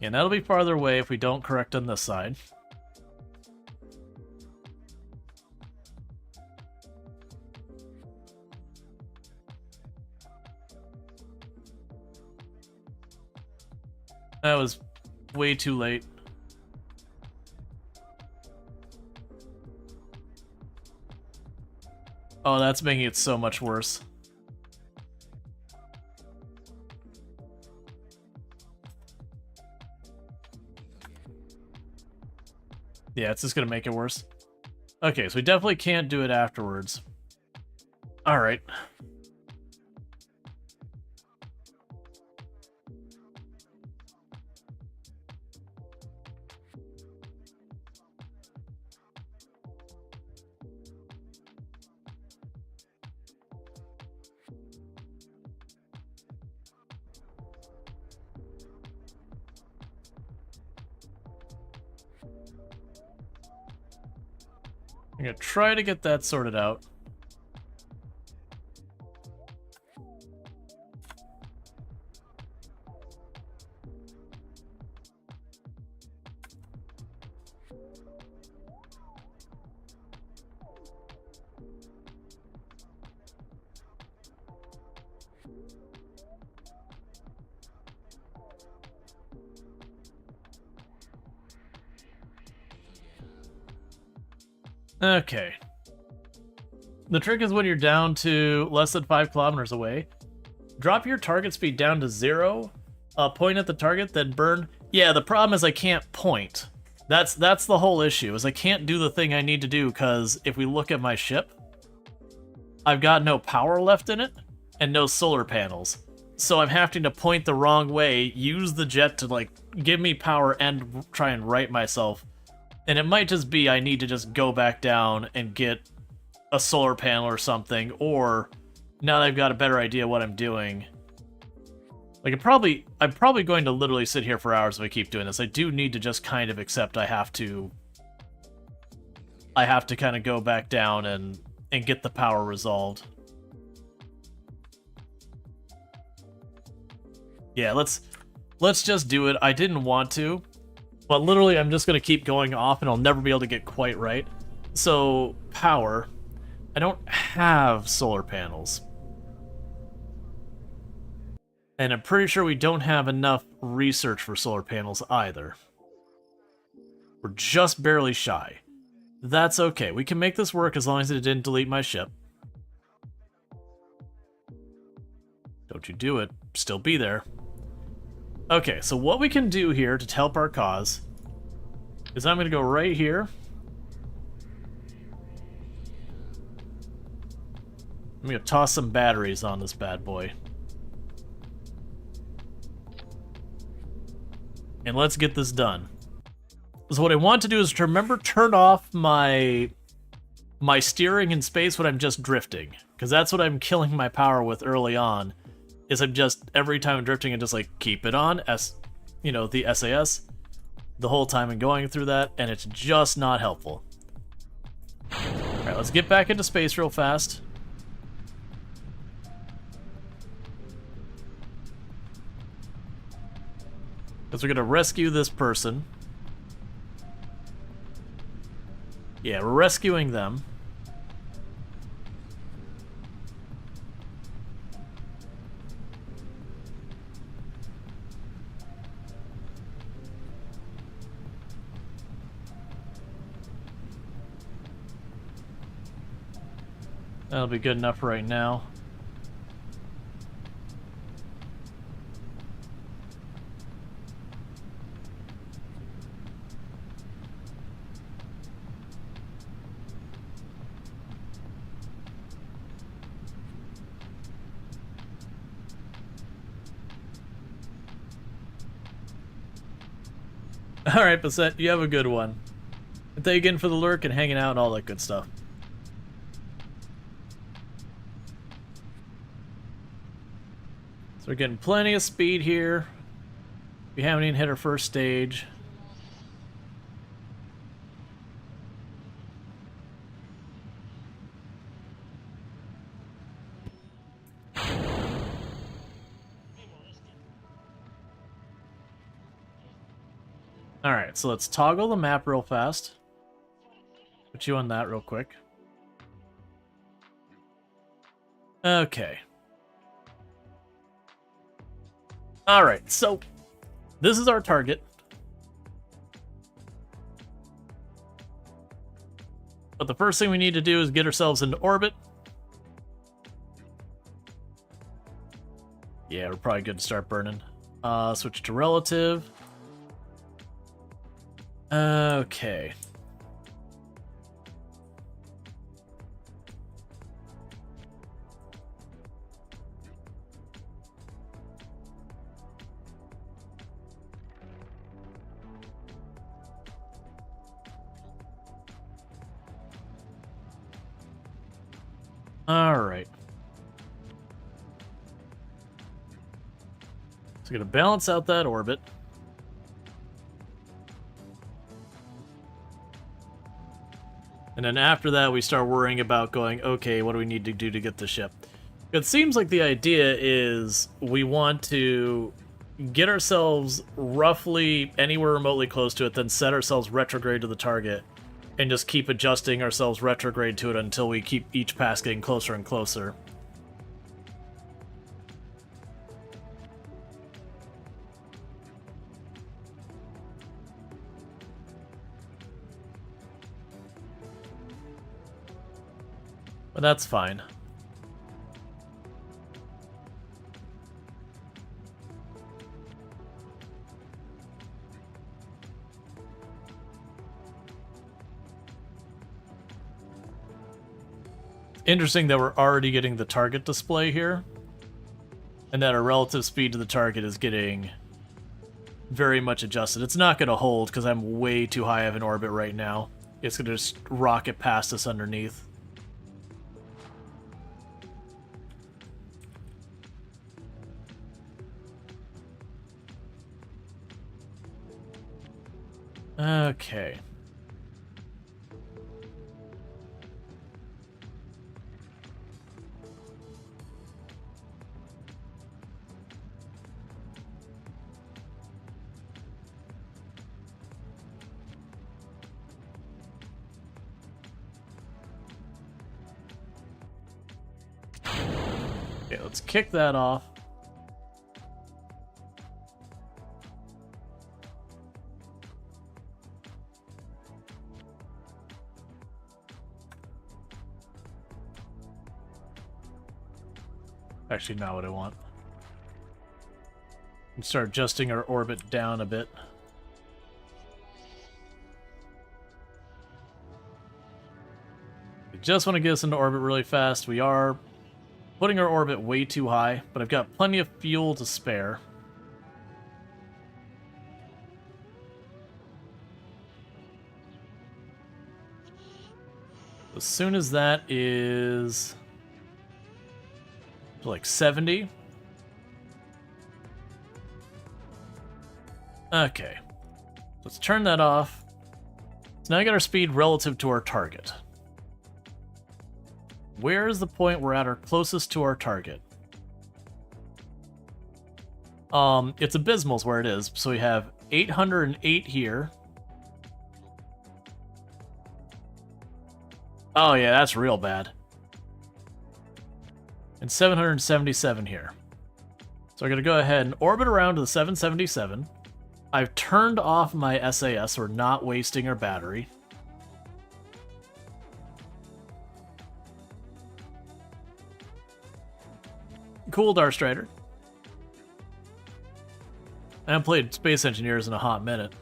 And that'll be farther away if we don't correct on this side. That was way too late. Oh, that's making it so much worse. Yeah, it's just gonna make it worse. Okay, so we definitely can't do it afterwards. Alright. I'm gonna try to get that sorted out. Okay. The trick is when you're down to less than 5 kilometers away, drop your target speed down to 0, point at the target, then burn. Yeah, the problem is I can't point. That's the whole issue, is I can't do the thing I need to do, because if we look at my ship, I've got no power left in it, and no solar panels. So I'm having to point the wrong way, use the jet to, like, give me power and try and right myself. And it might just be I need to just go back down and get a solar panel or something, or now that I've got a better idea what I'm doing. Like, I'm probably going to literally sit here for hours if I keep doing this. I do need to just kind of accept I have to kind of go back down and get the power resolved. Yeah, let's just do it. I didn't want to, but literally I'm just going to keep going off and I'll never be able to get quite right. So, power. I don't have solar panels. And I'm pretty sure we don't have enough research for solar panels either. We're just barely shy. That's okay. We can make this work as long as it didn't delete my ship. Don't you do it. Still be there. Okay, so what we can do here to help our cause is I'm going to go right here. I'm going to toss some batteries on this bad boy. And let's get this done. So what I want to do is to remember turn off my steering in space when I'm just drifting. Because that's what I'm killing my power with early on. Is I'm just, every time I'm drifting, I just like keep it on, the SAS, the whole time I'm going through that, and it's just not helpful. Alright, let's get back into space real fast. Because we're going to rescue this person. Yeah, we're rescuing them. That'll be good enough right now. Alright, Basset, you have a good one. And thank you again for the lurk and hanging out and all that good stuff. So we're getting plenty of speed here. We haven't even hit our first stage. Alright, so let's toggle the map real fast. Put you on that real quick. Okay. Alright, so this is our target. But the first thing we need to do is get ourselves into orbit. Yeah, we're probably good to start burning. Switch to relative. Okay. All right. So we're gonna balance out that orbit. And then after that, we start worrying about going, okay, what do we need to do to get the ship? It seems like the idea is we want to get ourselves roughly anywhere remotely close to it, then set ourselves retrograde to the target, and just keep adjusting ourselves retrograde to it until we keep each pass getting closer and closer. But that's fine. Interesting that we're already getting the target display here, and that our relative speed to the target is getting very much adjusted. It's not going to hold because I'm way too high of an orbit right now. It's going to just rocket past us underneath. Okay. Okay, let's kick that off. Actually, not what I want. And start adjusting our orbit down a bit. We just want to get us into orbit really fast. We are putting our orbit way too high, but I've got plenty of fuel to spare. As soon as that is like 70. Okay. Let's turn that off. So now I got our speed relative to our target. Where is the point we're at our closest to our target? It's abysmal is where it is. So we have 808 here. Oh yeah, that's real bad. And 777 here. So I'm going to go ahead and orbit around to the 777. I've turned off my SAS, so we're not wasting our battery. Cool, Darstrider. I haven't played Space Engineers in a hot minute.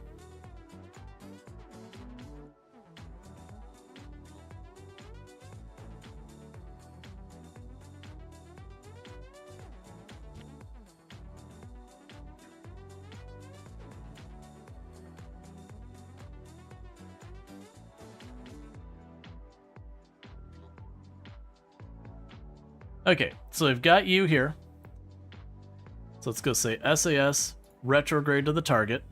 Okay, so I've got you here. So let's go say SAS, retrograde to the target.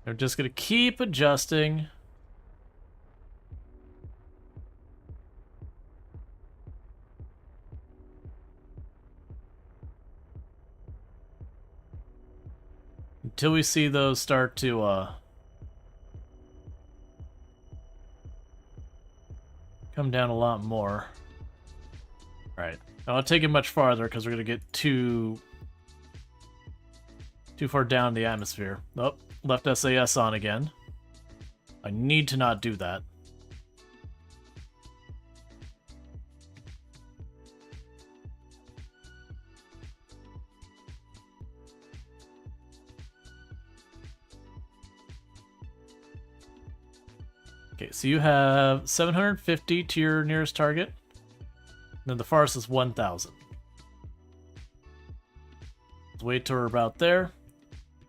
I'm just going to keep adjusting. Until we see those start to come down a lot more. Alright. I won't take it much farther because we're going to get too far down the atmosphere. Oh, left SAS on again. I need to not do that. Okay, so you have 750 to your nearest target. And then the farthest is 1,000. Let's wait till we're about there.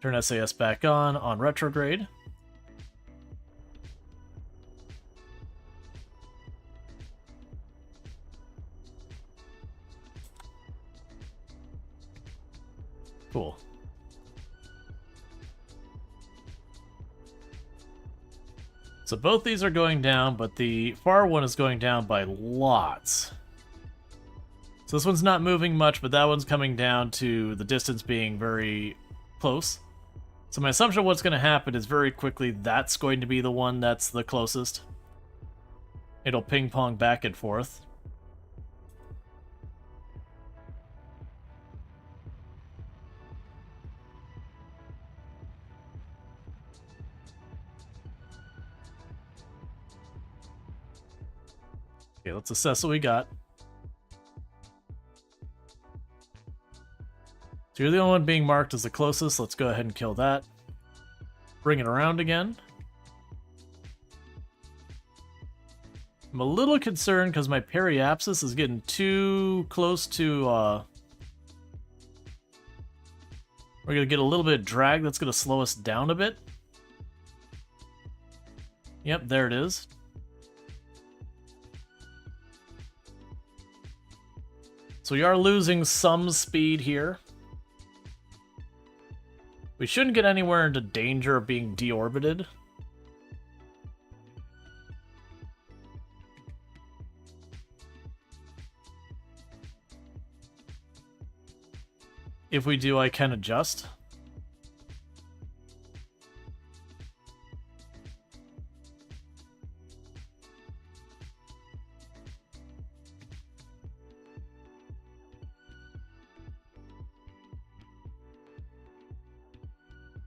Turn SAS back on retrograde. Cool. So both these are going down, but the far one is going down by lots. So this one's not moving much, but that one's coming down to the distance being very close. So my assumption of what's going to happen is very quickly that's going to be the one that's the closest. It'll ping pong back and forth. Okay, let's assess what we got. So you're the only one being marked as the closest. Let's go ahead and kill that. Bring it around again. I'm a little concerned because my periapsis is getting too close to... We're going to get a little bit of drag that's going to slow us down a bit. Yep, there it is. So we are losing some speed here. We shouldn't get anywhere into danger of being deorbited. If we do, I can adjust.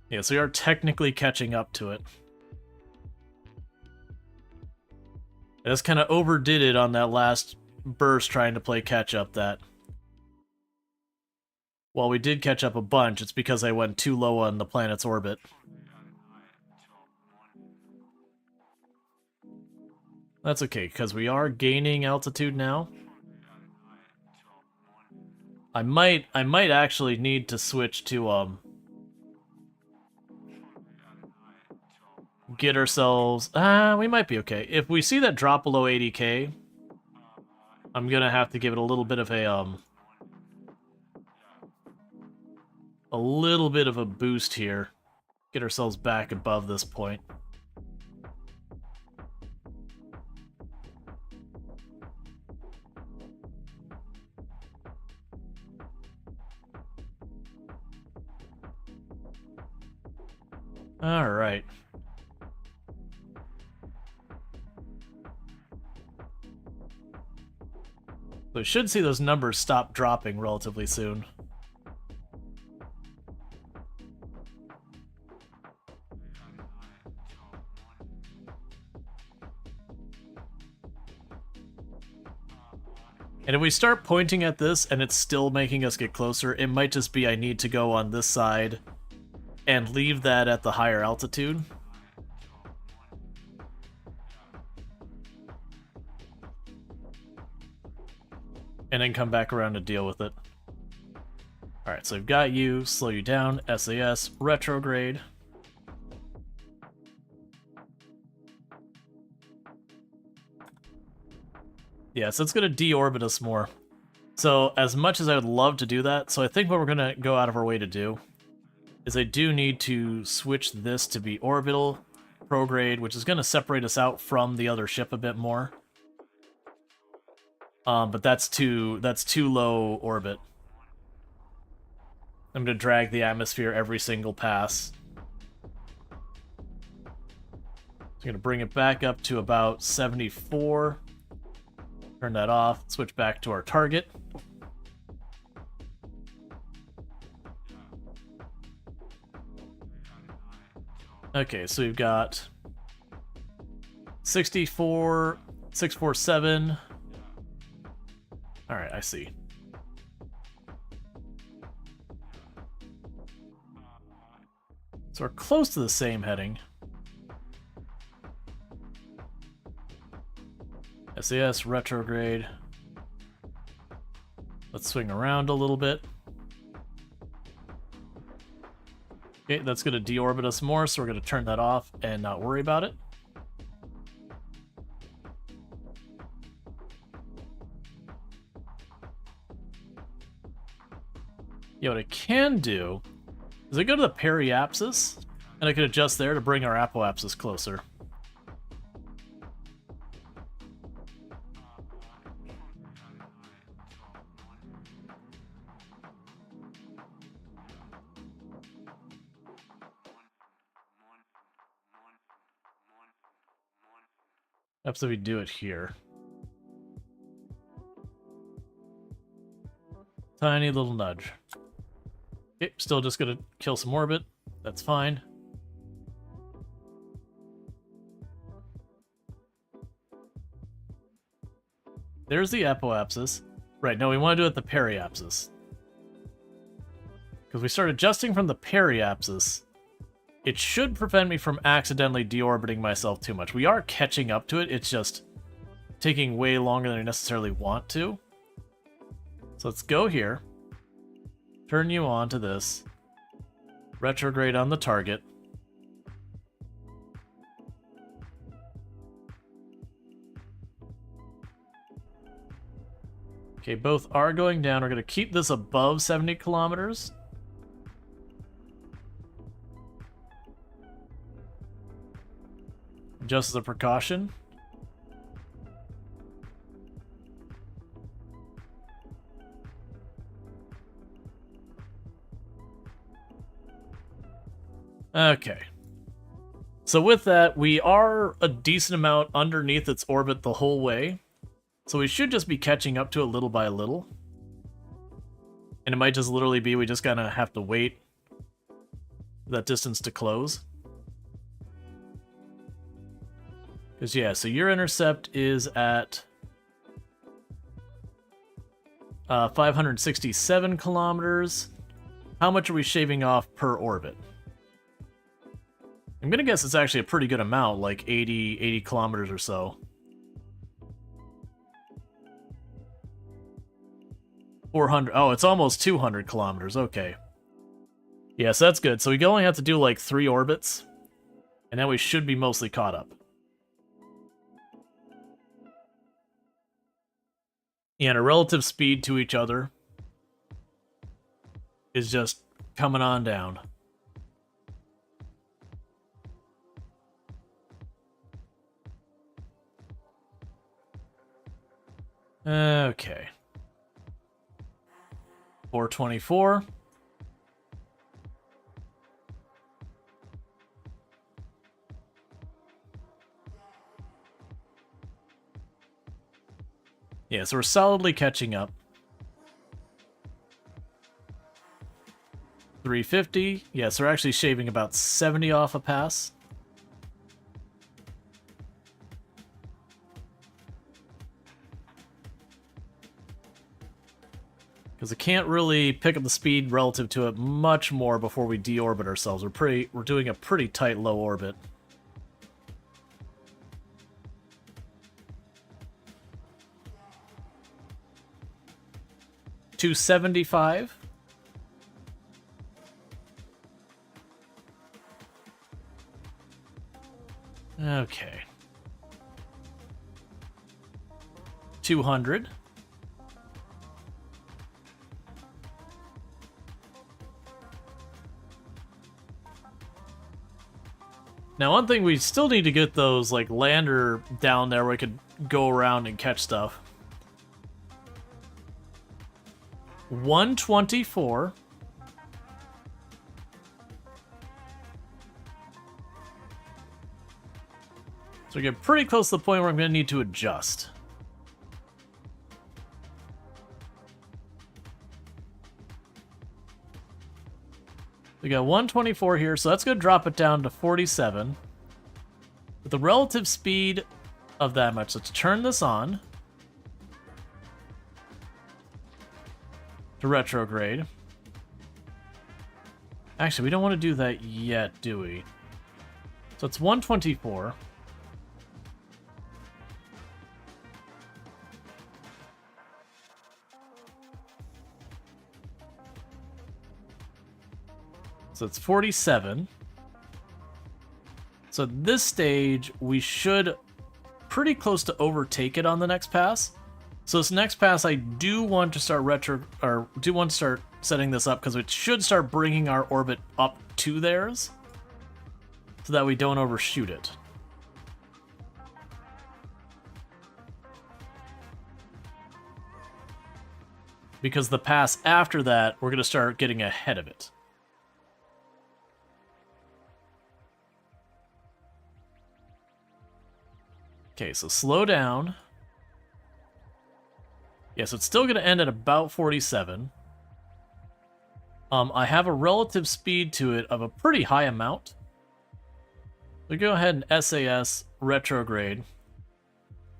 Yeah, so we are technically catching up to it. I just kind of overdid it on that last burst trying to play catch up that. While we did catch up a bunch, it's because I went too low on the planet's orbit. That's okay, because we are gaining altitude now. I might actually need to switch to get ourselves... we might be okay. If we see that drop below 80k, I'm gonna have to give it a little bit of a boost here. Get ourselves back above this point. All right. So we should see those numbers stop dropping relatively soon. And if we start pointing at this and it's still making us get closer, it might just be I need to go on this side and leave that at the higher altitude. And then come back around to deal with it. Alright, so we've got you, slow you down, SAS, retrograde. Yeah, so it's going to deorbit us more. So as much as I would love to do that, so I think what we're going to go out of our way to do is I do need to switch this to be orbital, prograde, which is going to separate us out from the other ship a bit more. But that's too low orbit. I'm going to drag the atmosphere every single pass. I'm going to bring it back up to about 74. Turn that off, switch back to our target. Okay, so we've got 64, 647. All right, I see. So we're close to the same heading. SAS retrograde. Let's swing around a little bit. Okay, that's going to deorbit us more, so we're going to turn that off and not worry about it. Yeah, what I can do is I go to the periapsis, and I can adjust there to bring our apoapsis closer. Perhaps if we do it here. Tiny little nudge. Okay, still just gonna kill some orbit. That's fine. There's the apoapsis. Right, no, we want to do it at the periapsis. Because we start adjusting from the periapsis, it should prevent me from accidentally deorbiting myself too much. We are catching up to it, it's just taking way longer than I necessarily want to. So let's go here. Turn you on to this. Retrograde on the target. Okay, both are going down. We're going to keep this above 70 kilometers. Just as a precaution. Okay. So with that, we are a decent amount underneath its orbit the whole way. So we should just be catching up to it little by little. And it might just literally be we just kind of have to wait for that distance to close. Because, yeah, so your intercept is at 567 kilometers. How much are we shaving off per orbit? I'm going to guess it's actually a pretty good amount, like 80 kilometers or so. 400. Oh, it's almost 200 kilometers. Okay. Yes, that's good. So we only have to do like 3 orbits, and then we should be mostly caught up. And a relative speed to each other is just coming on down. Okay. 424. Yeah, so we're solidly catching up. 350. Yeah, so we're actually shaving about 70 off a pass. Because I can't really pick up the speed relative to it much more before we deorbit ourselves. We're doing a pretty tight low orbit. $275. Okay. 200. Now, one thing, we still need to get those, like, lander down there where we could go around and catch stuff. 124. So we get pretty close to the point where I'm going to need to adjust. We got 124 here, so that's going to drop it down to 47. With the relative speed of that much, let's turn this on to retrograde. Actually, we don't want to do that yet, do we? So it's 124. So it's 47. So at this stage, we should pretty close to overtake it on the next pass. So this next pass, I do want to start setting this up because it should start bringing our orbit up to theirs, so that we don't overshoot it. Because the pass after that, we're going to start getting ahead of it. Okay, so slow down. Yeah, so it's still going to end at about 47. I have a relative speed to it of a pretty high amount. We go ahead and SAS retrograde.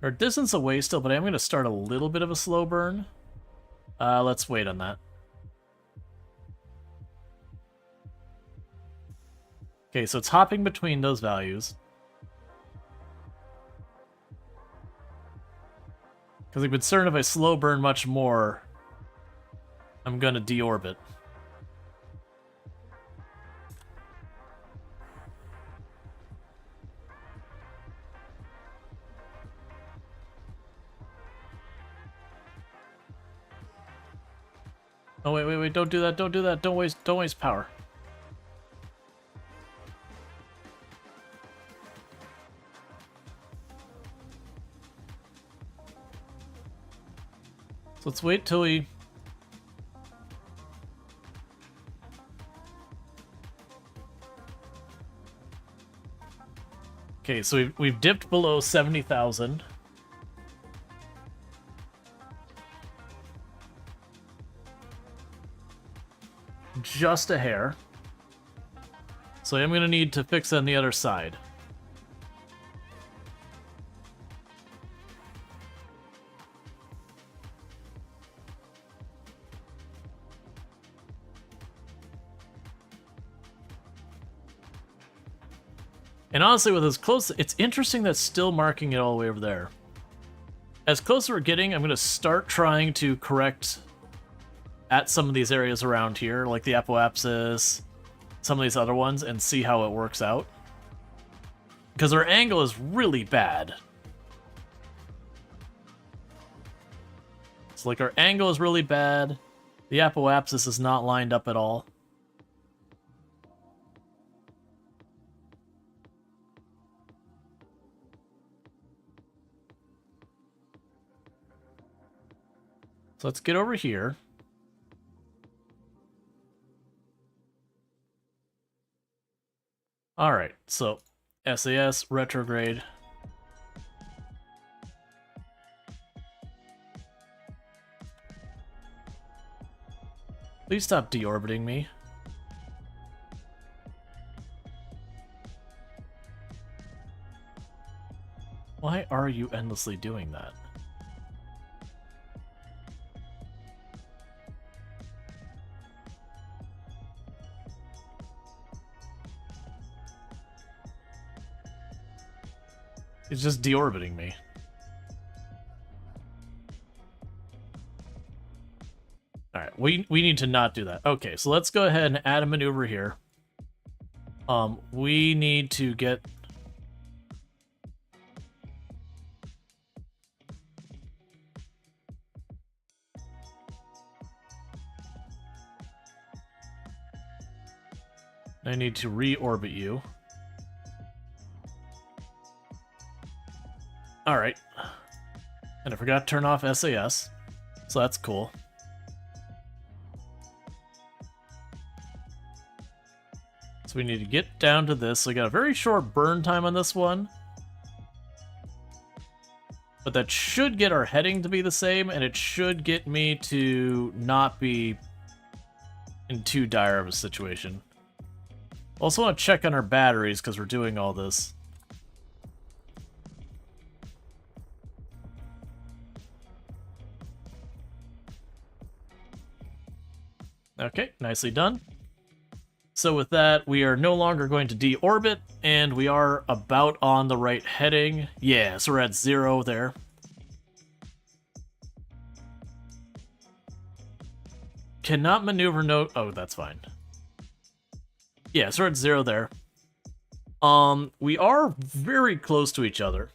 We're a distance away still, but I'm going to start a little bit of a slow burn. Let's wait on that. Okay, so it's hopping between those values. Because I'm concerned if I slow burn much more, I'm going to deorbit. Oh, wait, don't do that, don't do that, don't waste power. So let's wait till we... Okay, so we've dipped below 70,000. Just a hair. So I'm going to need to fix on the other side. And honestly, with as close, it's interesting that's still marking it all the way over there. As close as we're getting, I'm going to start trying to correct at some of these areas around here, like the apoapsis, some of these other ones, and see how it works out. Because our angle is really bad. So like our angle is really bad. The apoapsis is not lined up at all. So let's get over here. All right, so SAS retrograde. Please stop deorbiting me. Why are you endlessly doing that? It's just deorbiting me. Alright, we need to not do that. Okay, so let's go ahead and add a maneuver here. We need to get... I need to reorbit you. Alright. And I forgot to turn off SAS, so that's cool. So we need to get down to this. So we got a very short burn time on this one. But that should get our heading to be the same, and it should get me to not be in too dire of a situation. Also want to check on our batteries because we're doing all this. Okay, nicely done. So with that, we are no longer going to deorbit, and we are about on the right heading. Yeah, so we're at 0 there. Cannot maneuver no... Oh, that's fine. Yeah, so we're at 0 there. We are very close to each other.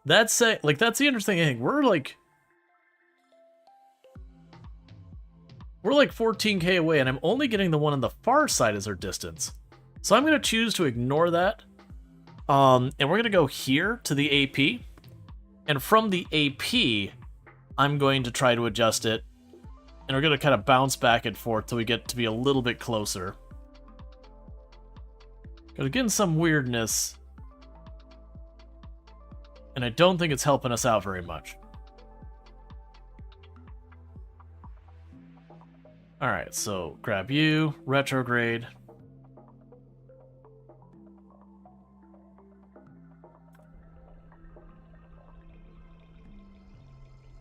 That's that's the interesting thing. We're like 14k away, and I'm only getting the one on the far side as our distance. So I'm going to choose to ignore that. And we're going to go here to the AP. And from the AP, I'm going to try to adjust it. And we're going to kind of bounce back and forth till we get to be a little bit closer. Because again, some weirdness. And I don't think it's helping us out very much. Alright, so grab you, retrograde.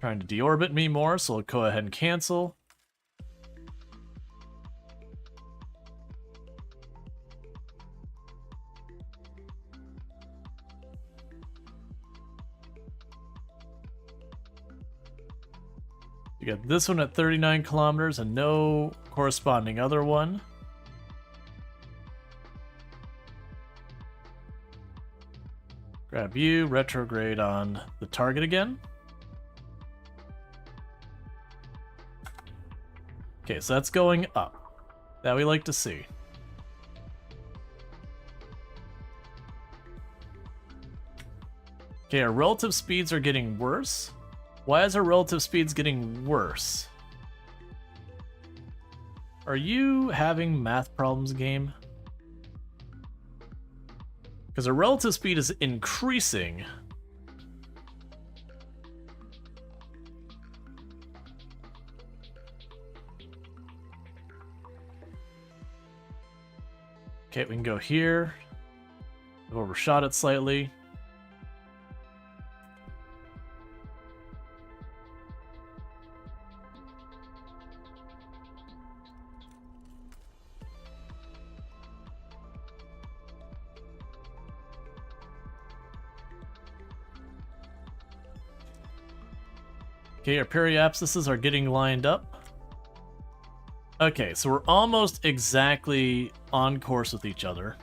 Trying to deorbit me more, so we'll go ahead and cancel. You got this one at 39 kilometers and no corresponding other one. Grab you, retrograde on the target again. Okay, so that's going up. That we like to see. Okay, our relative speeds are getting worse. Why is our relative speeds getting worse? Are you having math problems, game? Because our relative speed is increasing. Okay, we can go here. I've overshot it slightly. Okay, our periapsises are getting lined up. Okay, so we're almost exactly on course with each other.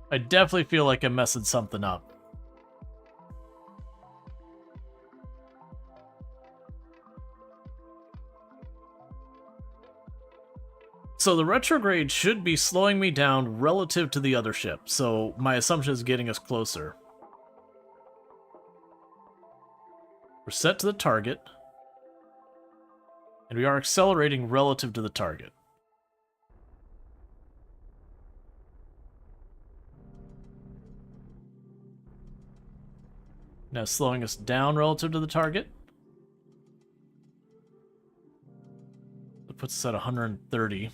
I definitely feel like I'm messing something up. So the retrograde should be slowing me down relative to the other ship, so my assumption is getting us closer. We're set to the target, and we are accelerating relative to the target. Now slowing us down relative to the target. That puts us at 130.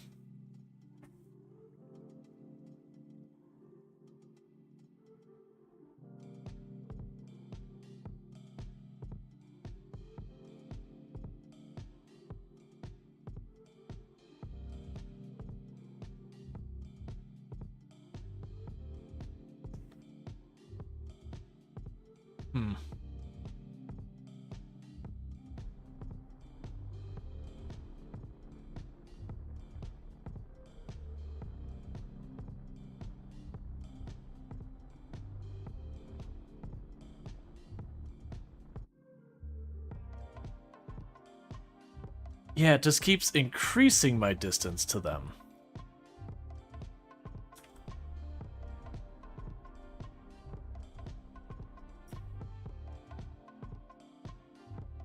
Yeah, it just keeps increasing my distance to them.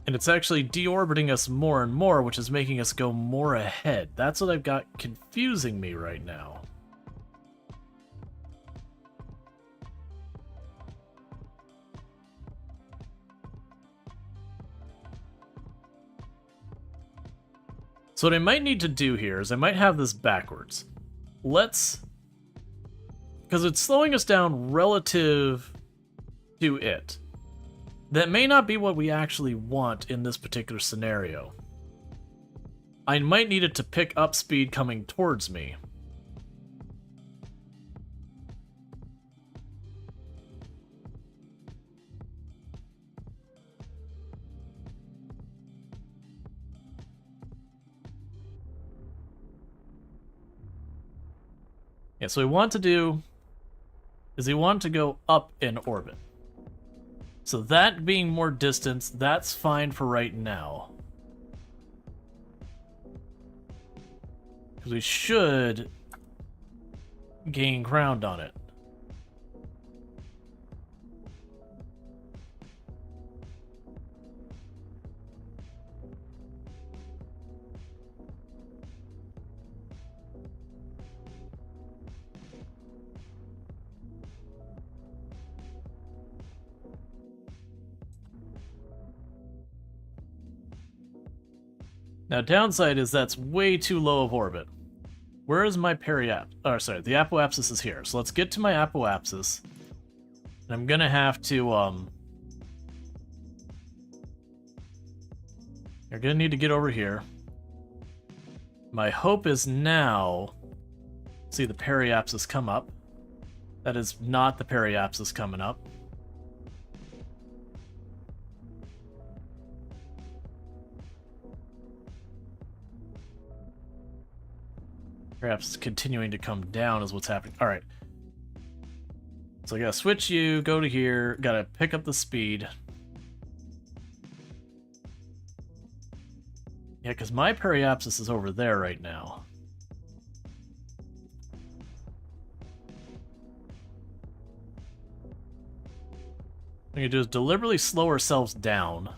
And it's actually deorbiting us more and more, which is making us go more ahead. That's what I've got confusing me right now. So what I might need to do here is I might have this backwards. Let's... Because it's slowing us down relative to it. That may not be what we actually want in this particular scenario. I might need it to pick up speed coming towards me. Yeah, so we want to do is we want to go up in orbit. So that being more distance, that's fine for right now. Because we should gain ground on it. Now, downside is that's way too low of orbit. Where is my the apoapsis is here. So let's get to my apoapsis. And I'm gonna have to, you're gonna need to get over here. My hope is now, see the periapsis come up. That is not the periapsis coming up. Perhaps continuing to come down is what's happening. Alright. So I gotta switch you, go to here, gotta pick up the speed. Yeah, because my periapsis is over there right now. What we can do is deliberately slow ourselves down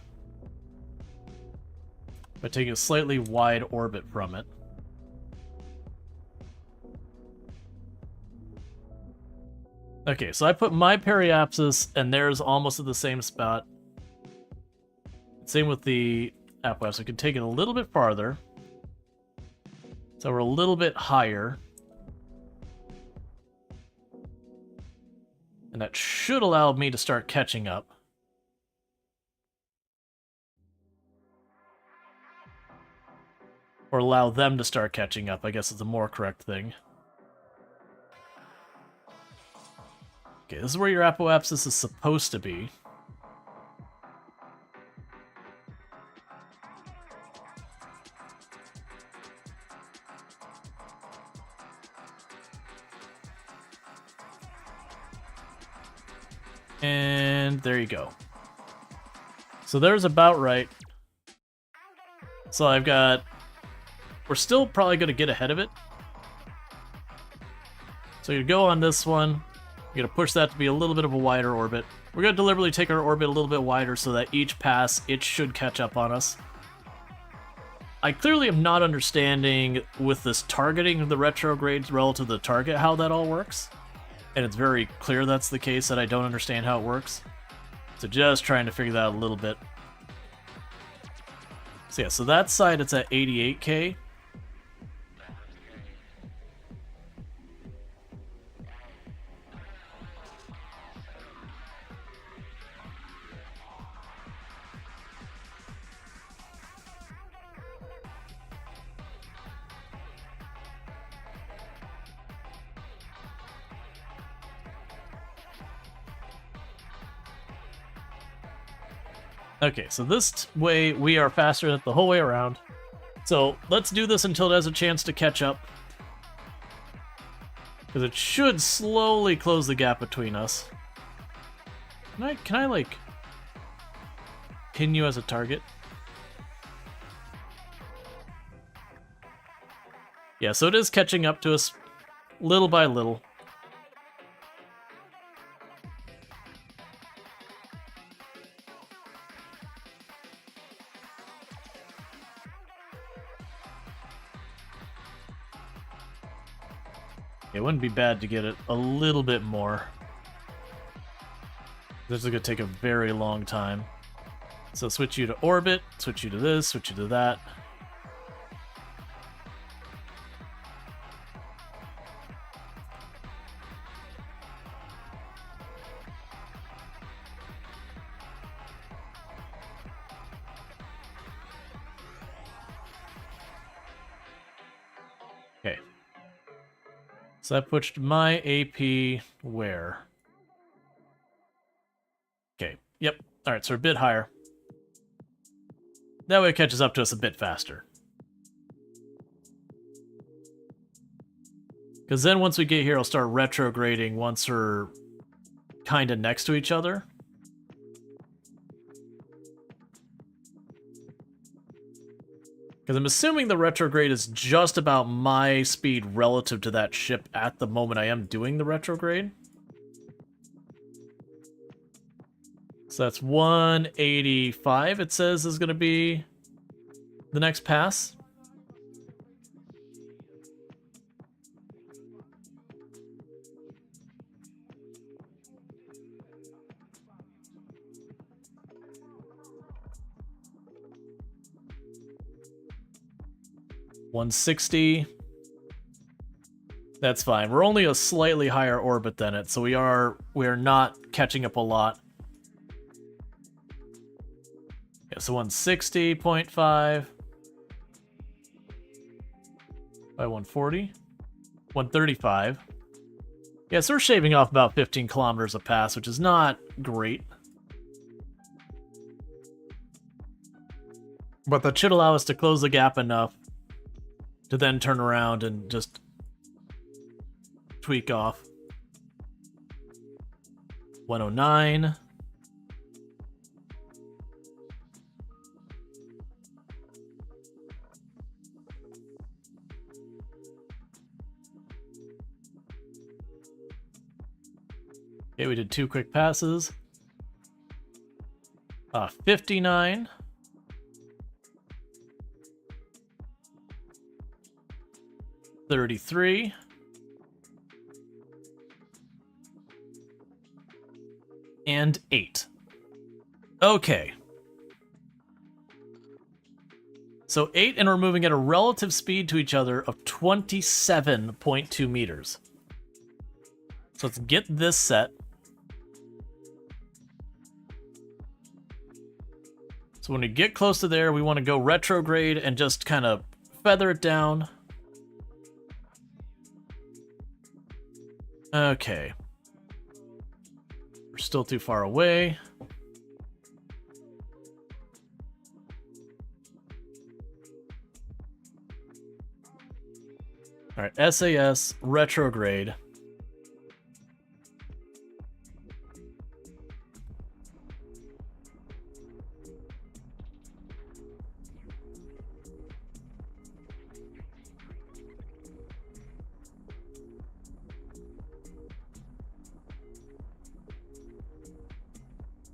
by taking a slightly wide orbit from it. Okay, so I put my periapsis, and theirs almost at the same spot. Same with the apoapsis. We can take it a little bit farther. So we're a little bit higher. And that should allow me to start catching up. Or allow them to start catching up, I guess is the more correct thing. Okay, this is where your apoapsis is supposed to be. And there you go. So there's about right. So I've got... We're still probably going to get ahead of it. So you go on this one. We're going to push that to be a little bit of a wider orbit. We're going to deliberately take our orbit a little bit wider so that each pass, it should catch up on us. I clearly am not understanding with this targeting of the retrogrades relative to the target how that all works. And it's very clear that's the case, that I don't understand how it works. So just trying to figure that out a little bit. So yeah, so that side it's at 88k. Okay, so this way we are faster the whole way around. So let's do this until it has a chance to catch up. Because it should slowly close the gap between us. Can I like, pin you as a target? Yeah, so it is catching up to us little by little. It wouldn't be bad to get it a little bit more. This is going to take a very long time. So switch you to orbit, switch you to this, switch you to that. So that pushed my AP where? Okay, yep. Alright, so we're a bit higher. That way it catches up to us a bit faster. Because then once we get here, I'll start retrograding once we're kind of next to each other. Because I'm assuming the retrograde is just about my speed relative to that ship at the moment I am doing the retrograde. So that's 185, it says, is going to be the next pass. $160. That's fine. We're only a slightly higher orbit than it, so we're not catching up a lot. Yeah, so 160.5 by 140. 135. Yeah, so we're shaving off about 15 kilometers a pass, which is not great. But that should allow us to close the gap enough to then turn around and just tweak off. 109. Okay, we did 2 quick passes. 59. 33. And 8. Okay. So 8, and we're moving at a relative speed to each other of 27.2 meters. So let's get this set. So when we get close to there, we want to go retrograde and just kind of feather it down. Okay. We're still too far away. Alright, SAS, retrograde.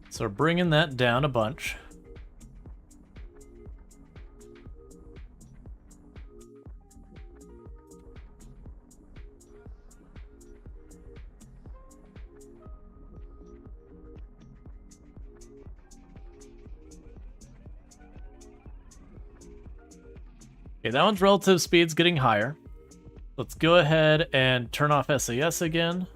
So we're bringing that down a bunch. Okay, that one's relative speed's getting higher. Let's go ahead and turn off SAS again.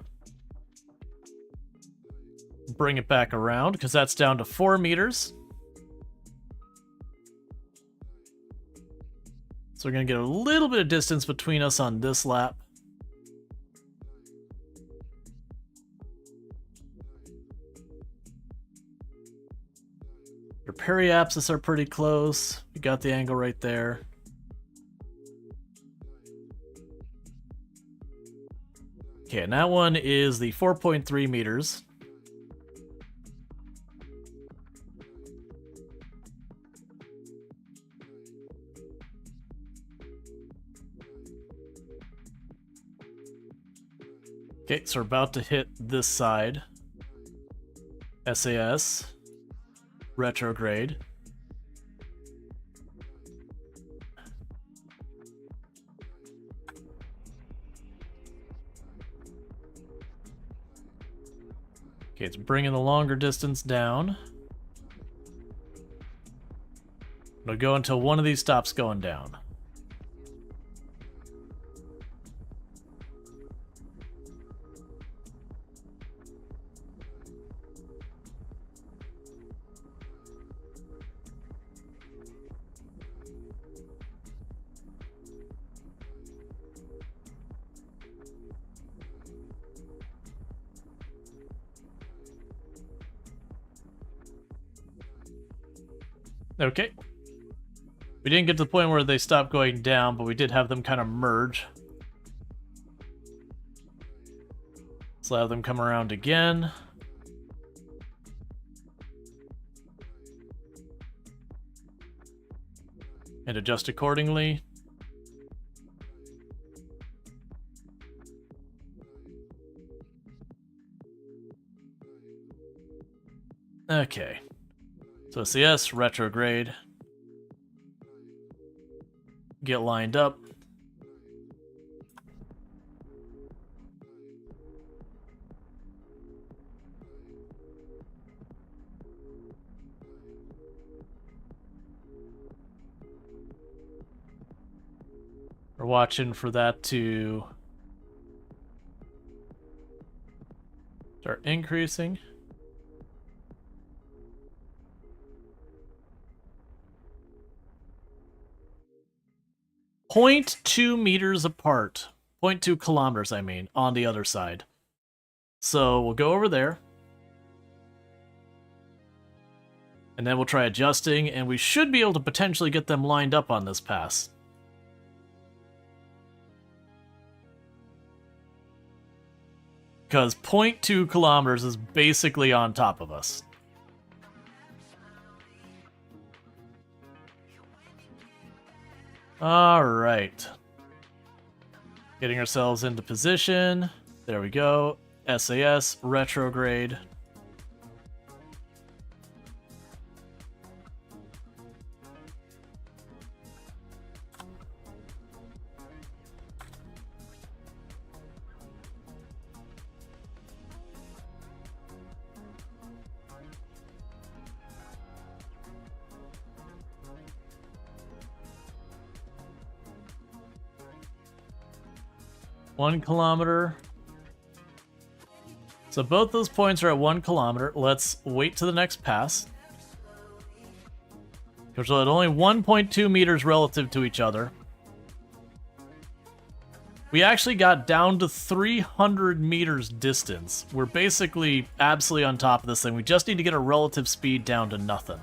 Bring it back around, because that's down to 4 meters. So we're going to get a little bit of distance between us on this lap. Your periapsis are pretty close. You got the angle right there. Okay, and that one is the 4.3 meters. Okay, so we're about to hit this side. SAS. Retrograde. Okay, it's bringing the longer distance down. It'll go until one of these stops going down. Okay. We didn't get to the point where they stopped going down, but we did have them kind of merge. So have them come around again. And adjust accordingly. Okay. So CS, retrograde. Get lined up. We're watching for that to start increasing. .2 meters apart. 0.2 kilometers, I mean, on the other side. So we'll go over there. And then we'll try adjusting, and we should be able to potentially get them lined up on this pass. Because 0.2 kilometers is basically on top of us. Alright. Getting ourselves into position. There we go. SAS, retrograde. One kilometer. So both those points are at 1 kilometer. Let's wait to the next pass. Because we're at only 1.2 meters relative to each other. We actually got down to 300 meters distance. We're basically absolutely on top of this thing. We just need to get a relative speed down to nothing.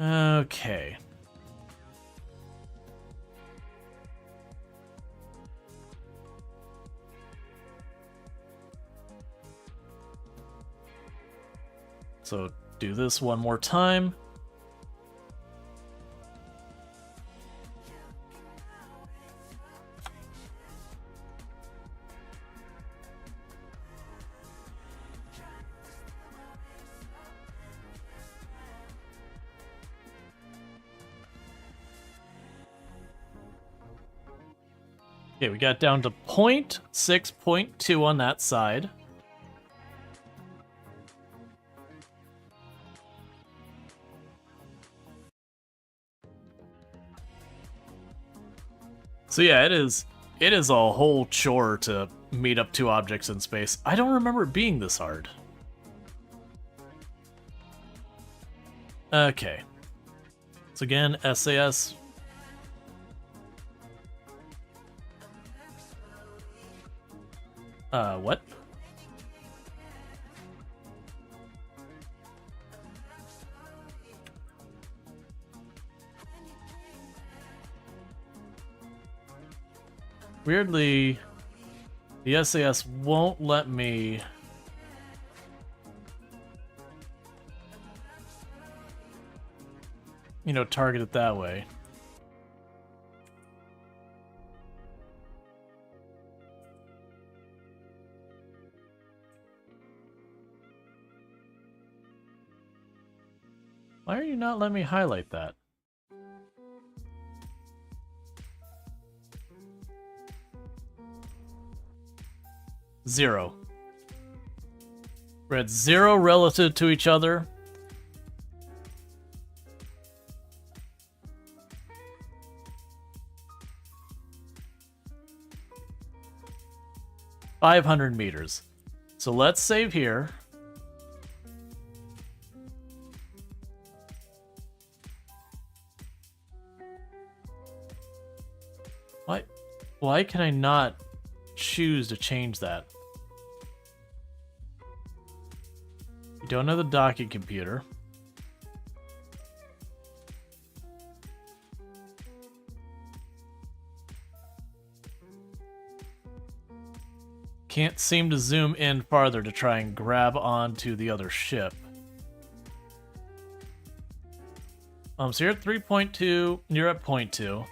Okay. So do this one more time. Okay, we got down to 0.6, 0.2 on that side. So yeah, it is a whole chore to meet up two objects in space. I don't remember it being this hard. Okay. So again, SAS. What? Weirdly, the SAS won't let me... you know, target it that way. Why are you not letting me highlight that? Zero. We're at 0 relative to each other. .500 meters. So let's save here. Why can I not choose to change that. You don't have the docking computer. Can't seem to zoom in farther to try and grab onto the other ship. So you're at 3.2, you're at 0.2.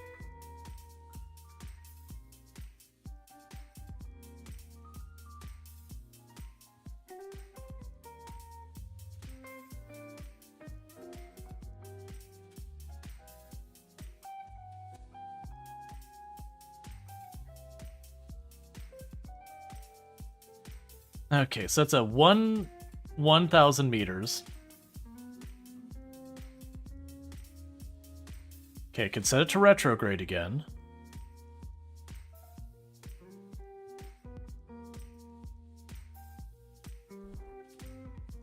Okay, so that's a 1,000 meters. Okay, can set it to retrograde again.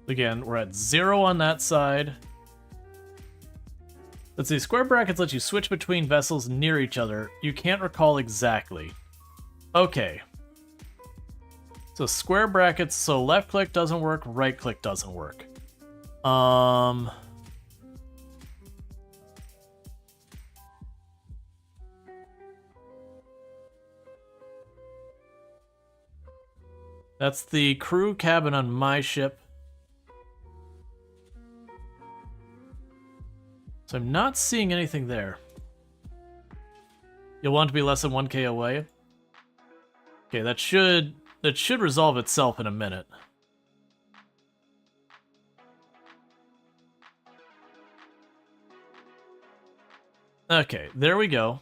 Again, we're at 0 on that side. Let's see, square brackets let you switch between vessels near each other. You can't recall exactly. Okay. So square brackets, so left click doesn't work, right click doesn't work. That's the crew cabin on my ship. So I'm not seeing anything there. You'll want to be less than 1K away. Okay, that should resolve itself in a minute. Okay, there we go.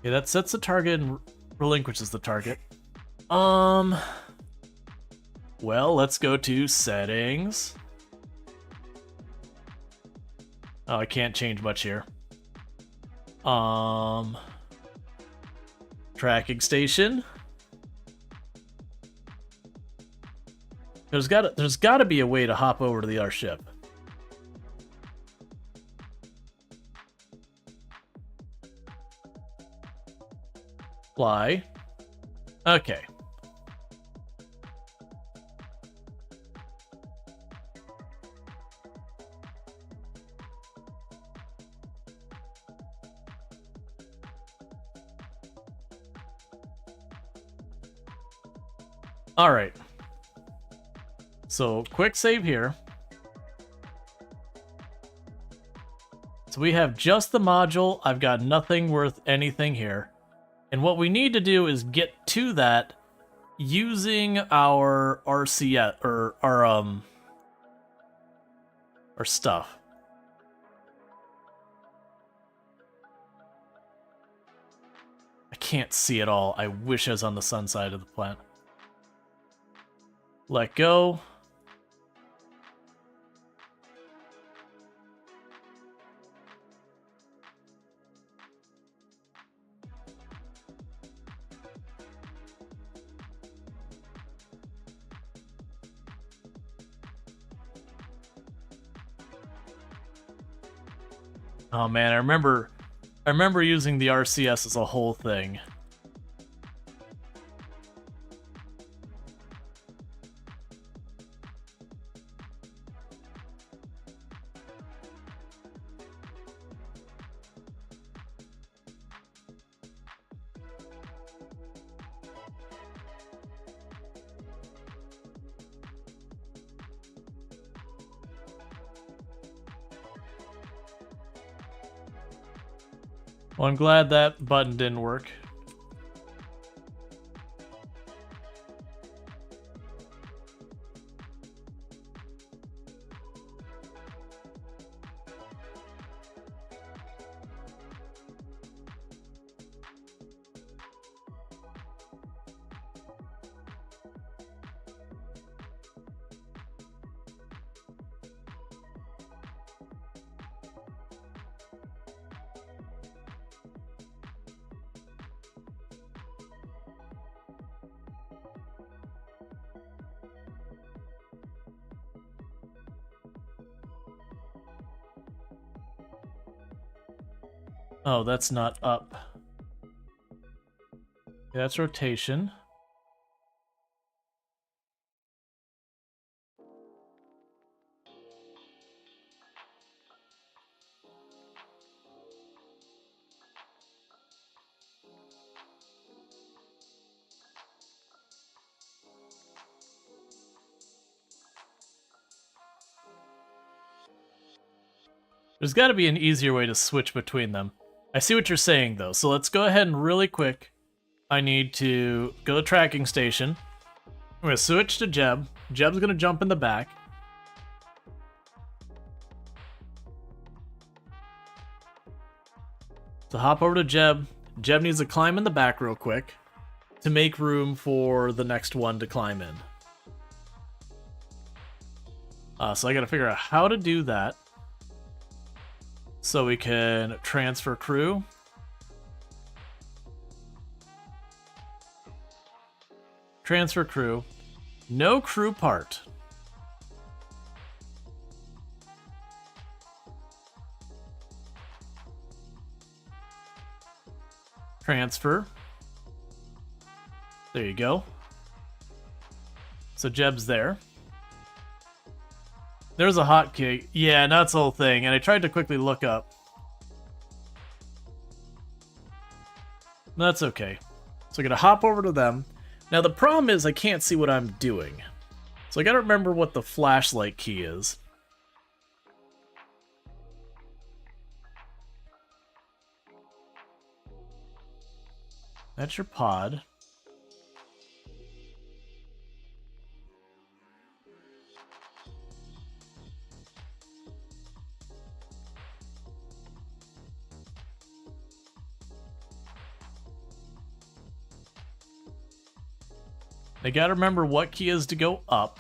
Okay, that sets the target and relinquishes the target. Well, let's go to settings. Oh, I can't change much here. Tracking station. There's gotta be a way to hop over to the other ship. Fly. Okay. All right. So quick save here. So we have just the module. I've got nothing worth anything here. And what we need to do is get to that using our RCS or our stuff. I can't see it all. I wish I was on the sun side of the plant. Let go. Oh man, I remember using the RCS as a whole thing. Well, I'm glad that button didn't work. Oh, that's not up. That's rotation. There's got to be an easier way to switch between them. I see what you're saying, though, so let's go ahead and really quick. I need to go to tracking station. I'm going to switch to Jeb. Jeb's going to jump in the back. So hop over to Jeb. Jeb needs to climb in the back real quick to make room for the next one to climb in. So I got to figure out how to do that. So we can transfer crew. Transfer crew. No crew part. Transfer. There you go. So Jeb's there. There's a hotkey. Yeah, that's the whole thing. And I tried to quickly look up. That's okay. So I'm going to hop over to them. Now the problem is I can't see what I'm doing. So I got to remember what the flashlight key is. That's your pod. I gotta remember what key is to go up.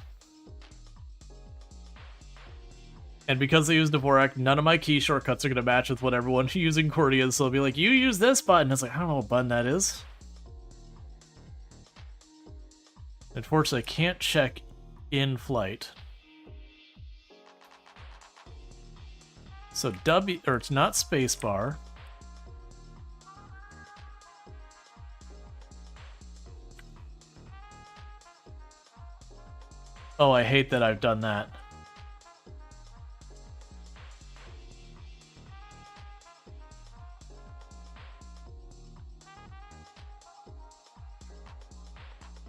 And because I use Dvorak, none of my key shortcuts are gonna match with what everyone using QWERTY is, so it'll be like, you use this button. It's like, I don't know what button that is. Unfortunately, I can't check in flight. So W, or it's not spacebar. Oh, I hate that I've done that.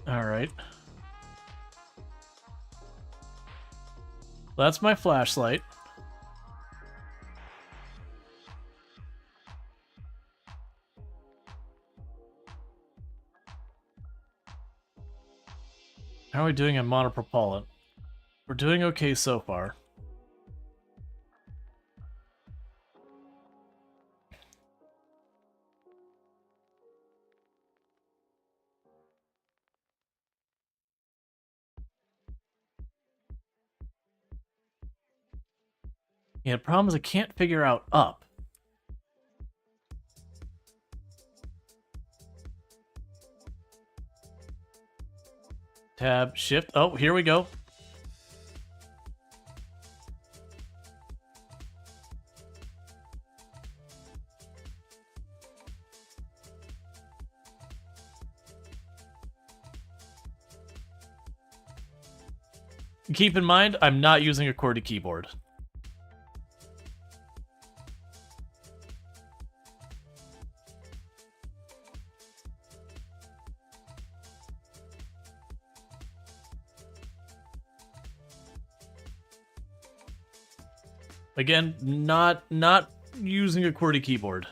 All right. That's my flashlight. How are we doing on monopropellant? We're doing okay so far. Yeah, the problem is I can't figure out up. Tab, shift. Oh, here we go. Keep in mind, I'm not using a QWERTY keyboard. Again, not using a QWERTY keyboard.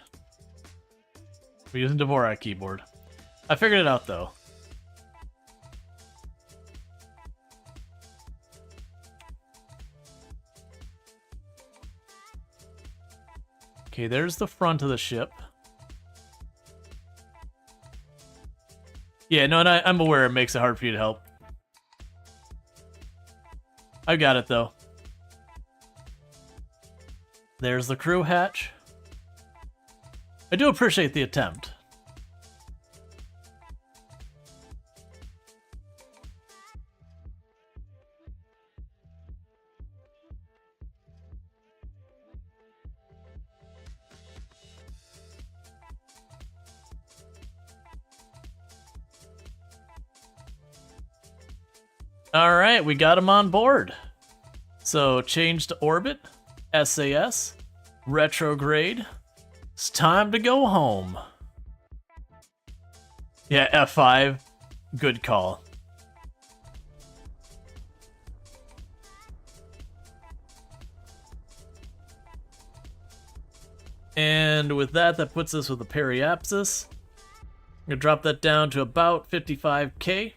We're using Dvorak keyboard. I figured it out though. Okay, there's the front of the ship. Yeah, no, and I'm aware it makes it hard for you to help. I got it though. There's the crew hatch. I do appreciate the attempt. Alright, we got him on board. So, change to orbit, SAS, retrograde. It's time to go home. Yeah, F5. Good call. And with that, that puts us with a periapsis. I'm going to drop that down to about 55k.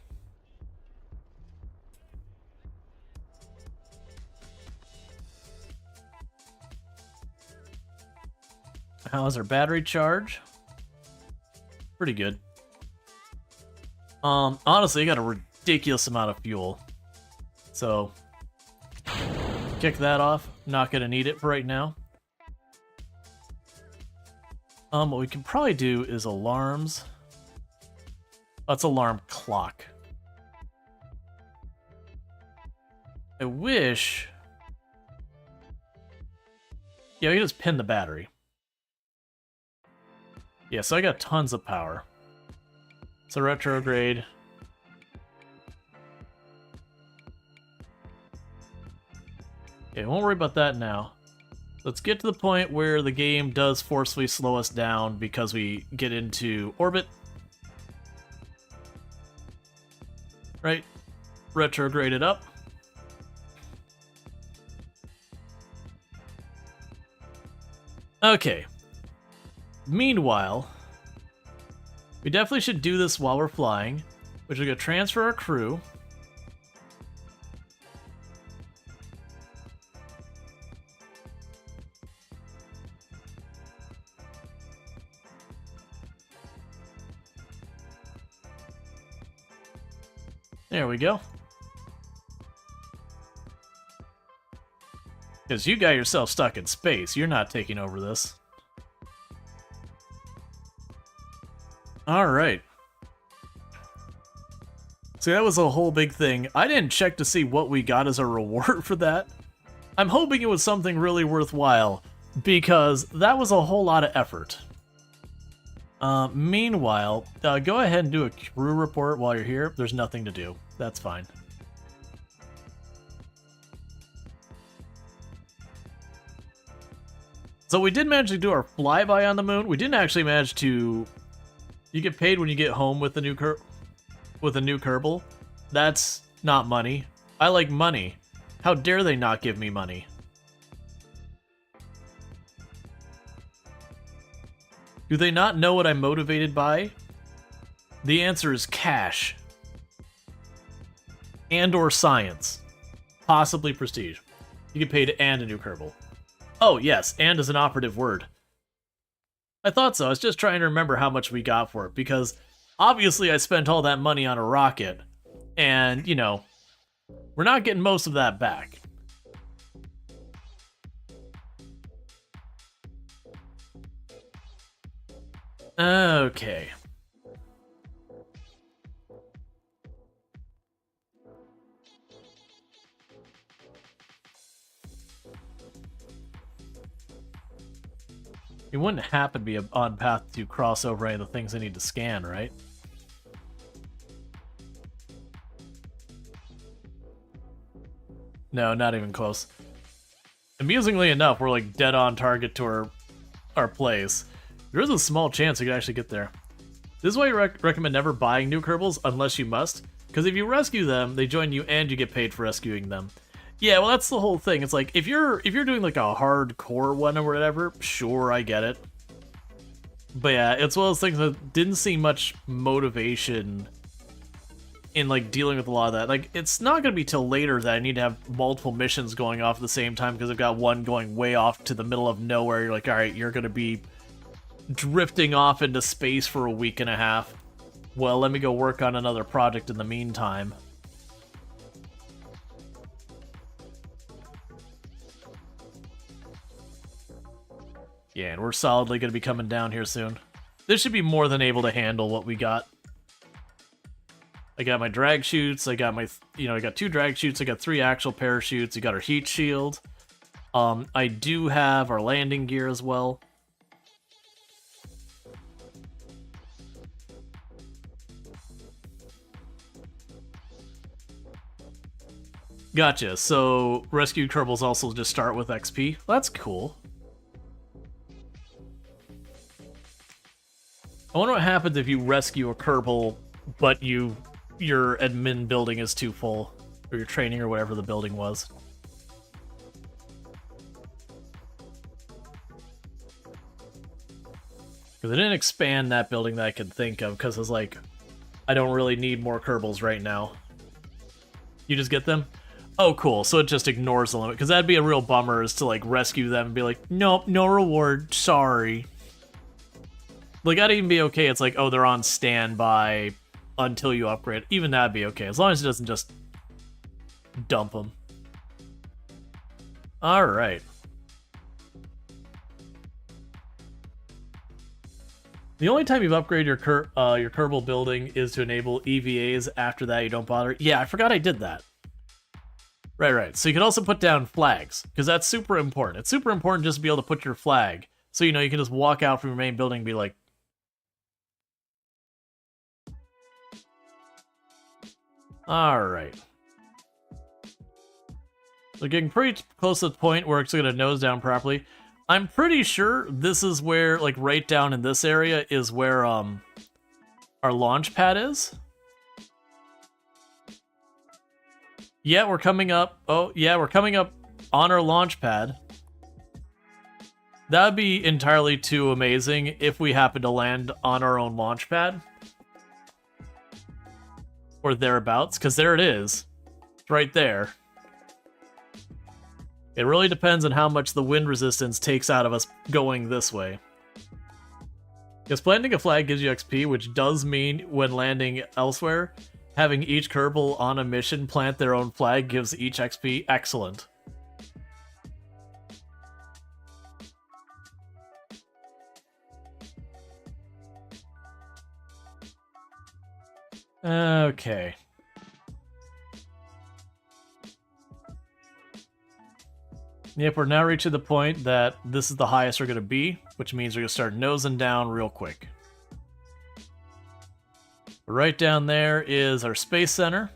How's our battery charge? Pretty good. Honestly, I got a ridiculous amount of fuel. So, kick that off. Not gonna need it for right now. What we can probably do is alarms. That's alarm clock. I wish... Yeah, we can just pin the battery. Yeah, so I got tons of power. So retrograde. Okay, won't worry about that now. Let's get to the point where the game does forcefully slow us down because we get into orbit. Right? Retrograde it up. Okay. Meanwhile, we definitely should do this while we're flying, which is going to transfer our crew. There we go. Because you got yourself stuck in space. You're not taking over this. Alright. See, that was a whole big thing. I didn't check to see what we got as a reward for that. I'm hoping it was something really worthwhile, because that was a whole lot of effort. Meanwhile, go ahead and do a crew report while you're here. There's nothing to do. That's fine. So we did manage to do our flyby on the moon. We didn't actually manage to... You get paid when you get home with a new Kerbal. That's not money. I like money. How dare they not give me money? Do they not know what I'm motivated by? The answer is cash. And or science. Possibly prestige. You get paid and a new Kerbal. Oh yes, and is an operative word. I thought so. I was just trying to remember how much we got for it, because obviously I spent all that money on a rocket, and, you know, we're not getting most of that back. Okay. It wouldn't happen to be on path to cross over any of the things I need to scan, right? No, not even close. Amusingly enough, we're like dead on target to our place. There is a small chance we could actually get there. This is why I recommend never buying new Kerbals unless you must, because if you rescue them, they join you and you get paid for rescuing them. Yeah, well, that's the whole thing. It's like, if you're doing like a hardcore one or whatever, sure, I get it. But yeah, it's one of those things that didn't see much motivation in like dealing with a lot of that. Like, it's not going to be till later that I need to have multiple missions going off at the same time, because I've got one going way off to the middle of nowhere. You're like, alright, you're going to be drifting off into space for a week and a half. Well, let me go work on another project in the meantime. Yeah, and we're solidly going to be coming down here soon. This should be more than able to handle what we got. I got my drag chutes, I got my, I got 2 drag chutes, I got 3 actual parachutes, I got our heat shield. I do have our landing gear as well. Gotcha. So rescued Kerbals also just start with XP. That's cool. I wonder what happens if you rescue a Kerbal, but your admin building is too full, or your training or whatever the building was. Because I didn't expand that building that I could think of, because it's like, I don't really need more Kerbals right now. You just get them? Oh, cool. So it just ignores the limit. Because that'd be a real bummer, is to, like, rescue them and be like, nope, no reward, sorry. Like, I'd even be okay, it's like, oh, they're on standby until you upgrade. Even that'd be okay, as long as it doesn't just dump them. Alright. The only time you've upgraded your Kerbal building is to enable EVAs. After that, you don't bother. Yeah, I forgot I did that. Right. So you can also put down flags, because that's super important. It's super important just to be able to put your flag. So, you know, you can just walk out from your main building and be like... Alright. So getting pretty close to the point where it's going to nose down properly. I'm pretty sure this is where, like, right down in this area is where, our launch pad is. Yeah, we're coming up. Oh, yeah, we're coming up on our launch pad. That would be entirely too amazing if we happen to land on our own launch pad. Or thereabouts, because there it is. It's right there. It really depends on how much the wind resistance takes out of us going this way. Because planting a flag gives you XP, which does mean when landing elsewhere, having each Kerbal on a mission plant their own flag gives each XP. Excellent. Okay. Yep, we're now reaching the point that this is the highest we're going to be, which means we're going to start nosing down real quick. Right down there is our space center.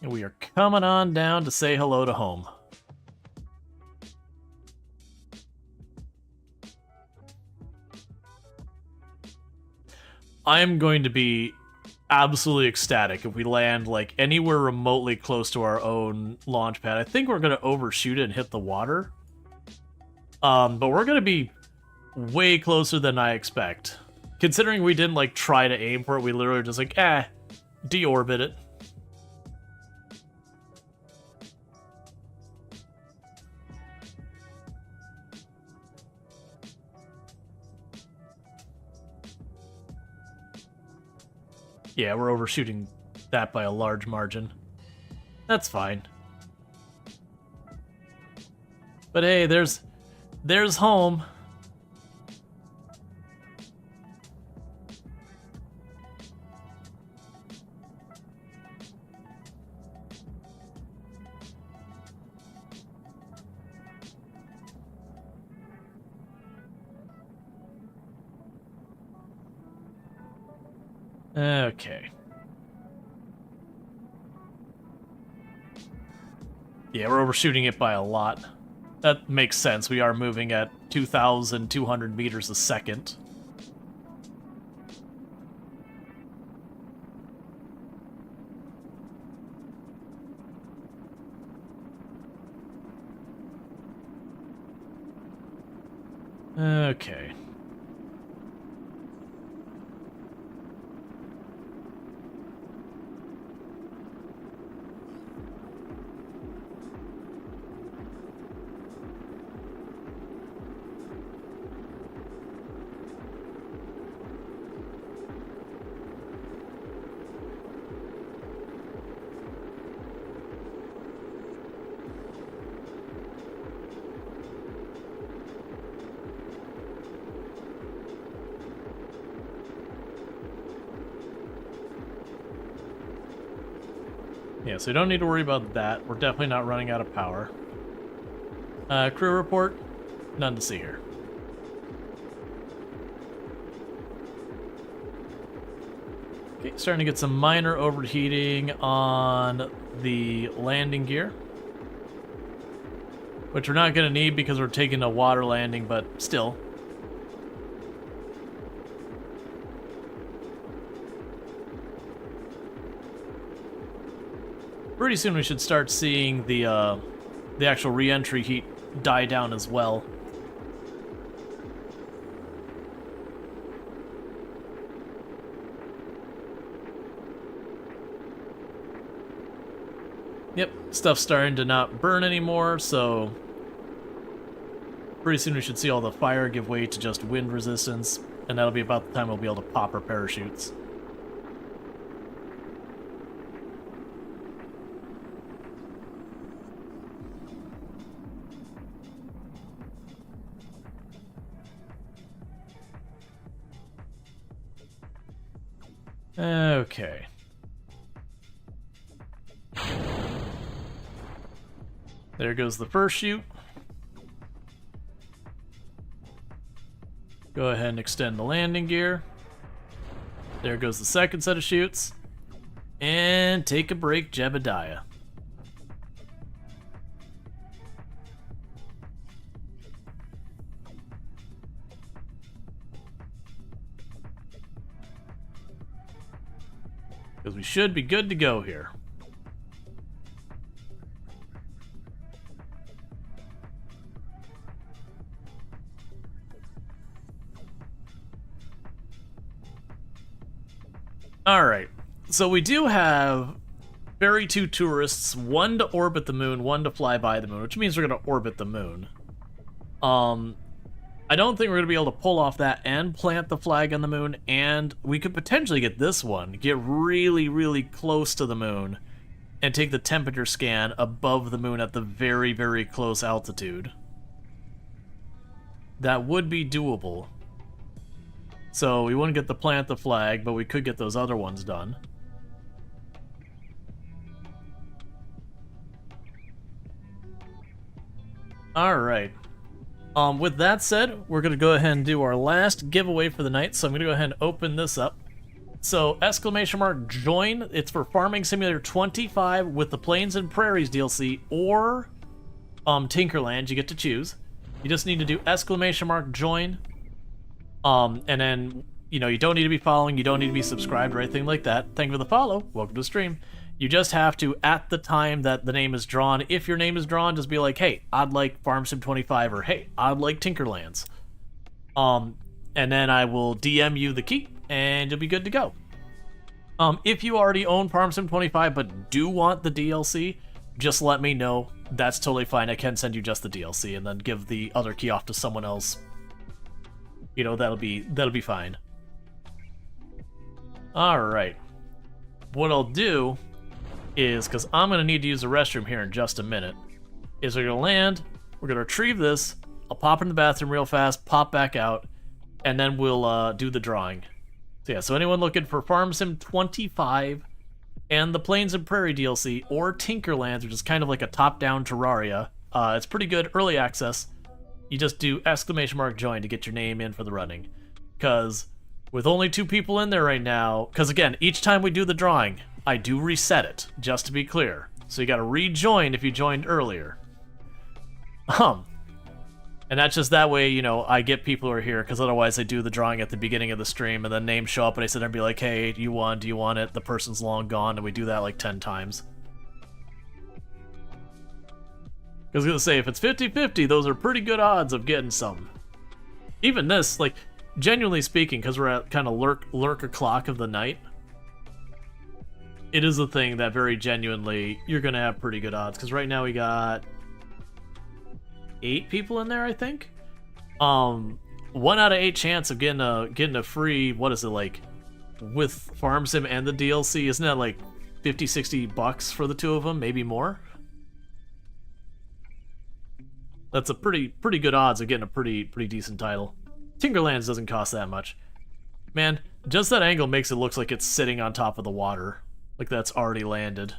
And we are coming on down to say hello to home. I am going to be absolutely ecstatic if we land like anywhere remotely close to our own launch pad. I think we're going to overshoot it and hit the water. But we're going to be way closer than I expect. Considering we didn't like try to aim for it, we literally just like, deorbit it. Yeah, we're overshooting that by a large margin. That's fine. But hey, there's home. Okay. Yeah, we're overshooting it by a lot. That makes sense. We are moving at 2,200 meters a second. Okay. Yeah, so you don't need to worry about that. We're definitely not running out of power. Crew report? None to see here. . Okay, starting to get some minor overheating on the landing gear. Which we're not going to need because we're taking a water landing, but still. Pretty soon we should start seeing the actual re-entry heat die down as well. Yep, stuff's starting to not burn anymore, so pretty soon we should see all the fire give way to just wind resistance, and that'll be about the time we'll be able to pop our parachutes. Okay. There goes the first chute. Go ahead and extend the landing gear. There goes the second set of chutes. And take a break, Jebediah. Because we should be good to go here. Alright, so we do have Ferry 2 tourists, one to orbit the moon, one to fly by the moon, which means we're going to orbit the moon. I don't think we're going to be able to pull off that and plant the flag on the moon, and we could potentially get this one, get really, really close to the moon, and take the temperature scan above the moon at the very, very close altitude. That would be doable. So we wouldn't get to plant the flag, but we could get those other ones done. Alright. With that said, we're going to go ahead and do our last giveaway for the night, so I'm going to go ahead and open this up. So, !join, it's for Farming Simulator 25 with the Plains and Prairies DLC, or Tinkerland, you get to choose. You just need to do !join. And then, you don't need to be following, you don't need to be subscribed or anything like that. Thank you for the follow. Welcome to the stream. You just have to, at the time that the name is drawn, if your name is drawn, just be like, hey, I'd like Farm Sim 25, or hey, I'd like Tinkerlands. And then I will DM you the key, and you'll be good to go. If you already own Farm Sim 25 but do want the DLC, just let me know. That's totally fine. I can send you just the DLC and then give the other key off to someone else. That'll be fine. Alright. What I'll do is, because I'm going to need to use the restroom here in just a minute, is we're going to land, we're going to retrieve this, I'll pop in the bathroom real fast, pop back out, and then we'll do the drawing. So yeah, so anyone looking for Farm Sim 25 and the Plains and Prairie DLC, or Tinkerlands, which is kind of like a top-down Terraria, it's pretty good early access. You just do !join to get your name in for the running. Because with only 2 people in there right now, because again, each time we do the drawing, I do reset it, just to be clear. So you gotta rejoin if you joined earlier. And that's just that way, I get people who are here, because otherwise I do the drawing at the beginning of the stream, and then names show up, and I sit there and be like, hey, do you want it? The person's long gone, and we do that like 10 times. I was gonna say, if it's 50-50, those are pretty good odds of getting some. Even this, like, genuinely speaking, because we're at kind of lurk o'clock of the night, it is a thing that very genuinely, you're gonna have pretty good odds. Because right now we got 8 people in there, I think. 1 out of 8 chance of getting a free, what is it, like, with Farm Sim and the DLC, isn't that like $50-60 for the 2 of them, maybe more? That's a pretty good odds of getting a pretty decent title. Tinkerlands doesn't cost that much. Man, just that angle makes it look like it's sitting on top of the water. Like that's already landed.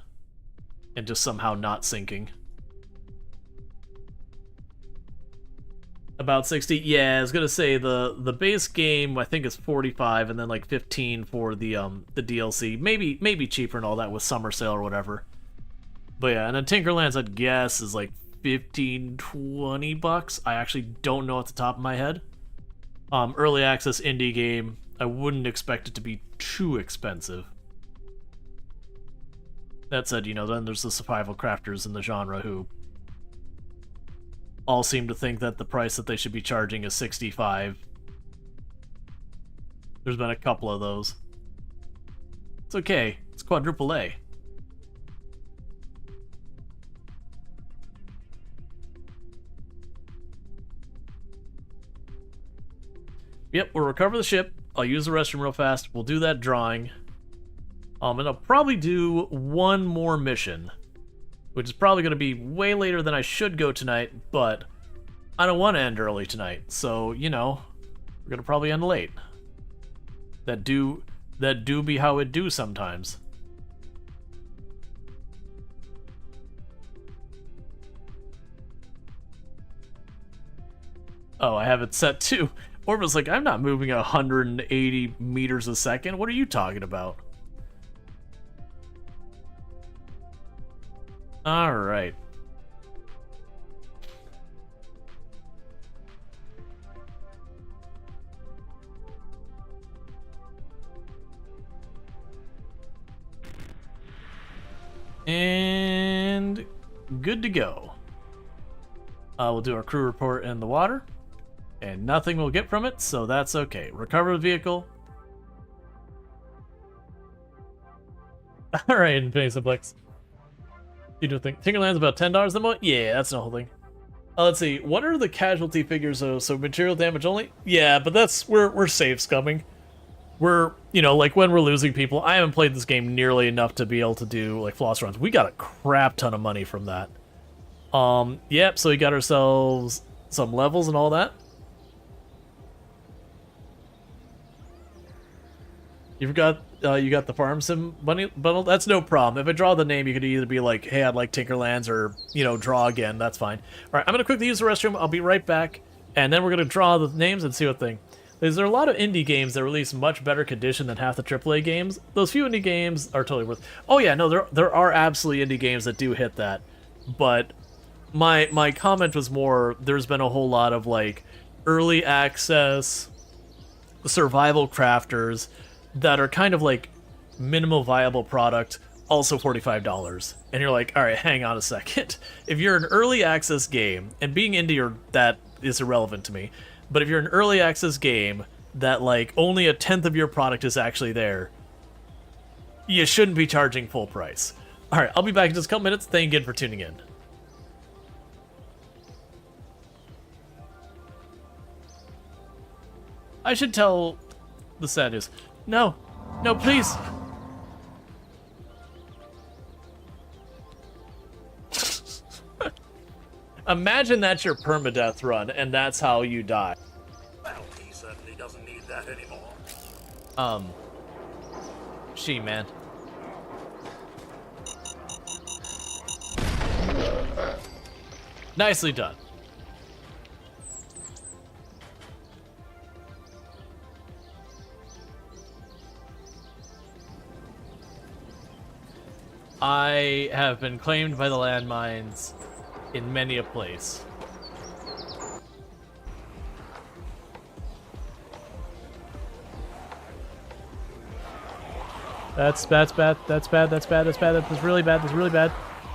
And just somehow not sinking. About 60. Yeah, I was gonna say the base game I think is 45, and then like 15 for the DLC. Maybe cheaper and all that with summer sale or whatever. But yeah, and then Tinkerlands I'd guess is like 15, 20 bucks. I actually don't know at the top of my head. Early access indie game. I wouldn't expect it to be too expensive. That said, you know, then there's the survival crafters in the genre who all seem to think that the price that they should be charging is 65. There's been a couple of those. It's okay. It's quadruple A. Yep, we'll recover the ship. I'll use the restroom real fast. We'll do that drawing. And I'll probably do one more mission, which is probably going to be way later than I should go tonight, but I don't want to end early tonight, so, you know, we're going to probably end late. That do be how it do sometimes. Oh, I have it set to... Orbital's like, I'm not moving 180 meters a second. What are you talking about? Alright. And good to go. We'll do our crew report in the water. And nothing we'll get from it, so that's okay. Recover the vehicle. Alright, Infinity Simplex. You don't think Tinkerland's about $10 a month? Yeah, that's the whole thing. Let's see. What are the casualty figures though? So material damage only? Yeah, but that's we're safe scumming. We're, you know, like when we're losing people, I haven't played this game nearly enough to be able to do like floss runs. We got a crap ton of money from that. Yep, so we got ourselves some levels and all that. You forgot you got the farm sim bundle? That's no problem. If I draw the name, you could either be like, hey, I'd like Tinkerlands, or, you know, draw again. That's fine. All right, I'm going to quickly use the restroom. I'll be right back. And then we're going to draw the names and see what thing. There are a lot of indie games that release much better condition than half the AAA games. Those few indie games are totally worth... Oh, yeah, no, there are absolutely indie games that do hit that. But my comment was more, there's been a whole lot of, like, early access survival crafters that are kind of like minimal viable product, also $45. And you're like, all right, hang on a second. If you're an early access game, and being indie, or that is irrelevant to me, but if you're an early access game that like only a tenth of your product is actually there, you shouldn't be charging full price. All right, I'll be back in just a couple minutes. Thank you again for tuning in. I should tell the sad news. No, no, please. Imagine that's your permadeath run, and that's how you die. Well, he certainly doesn't need that anymore. Man. Nicely done. I have been claimed by the landmines in many a place. That's bad, that's bad, that's bad, that's bad, that's really bad, that's really bad.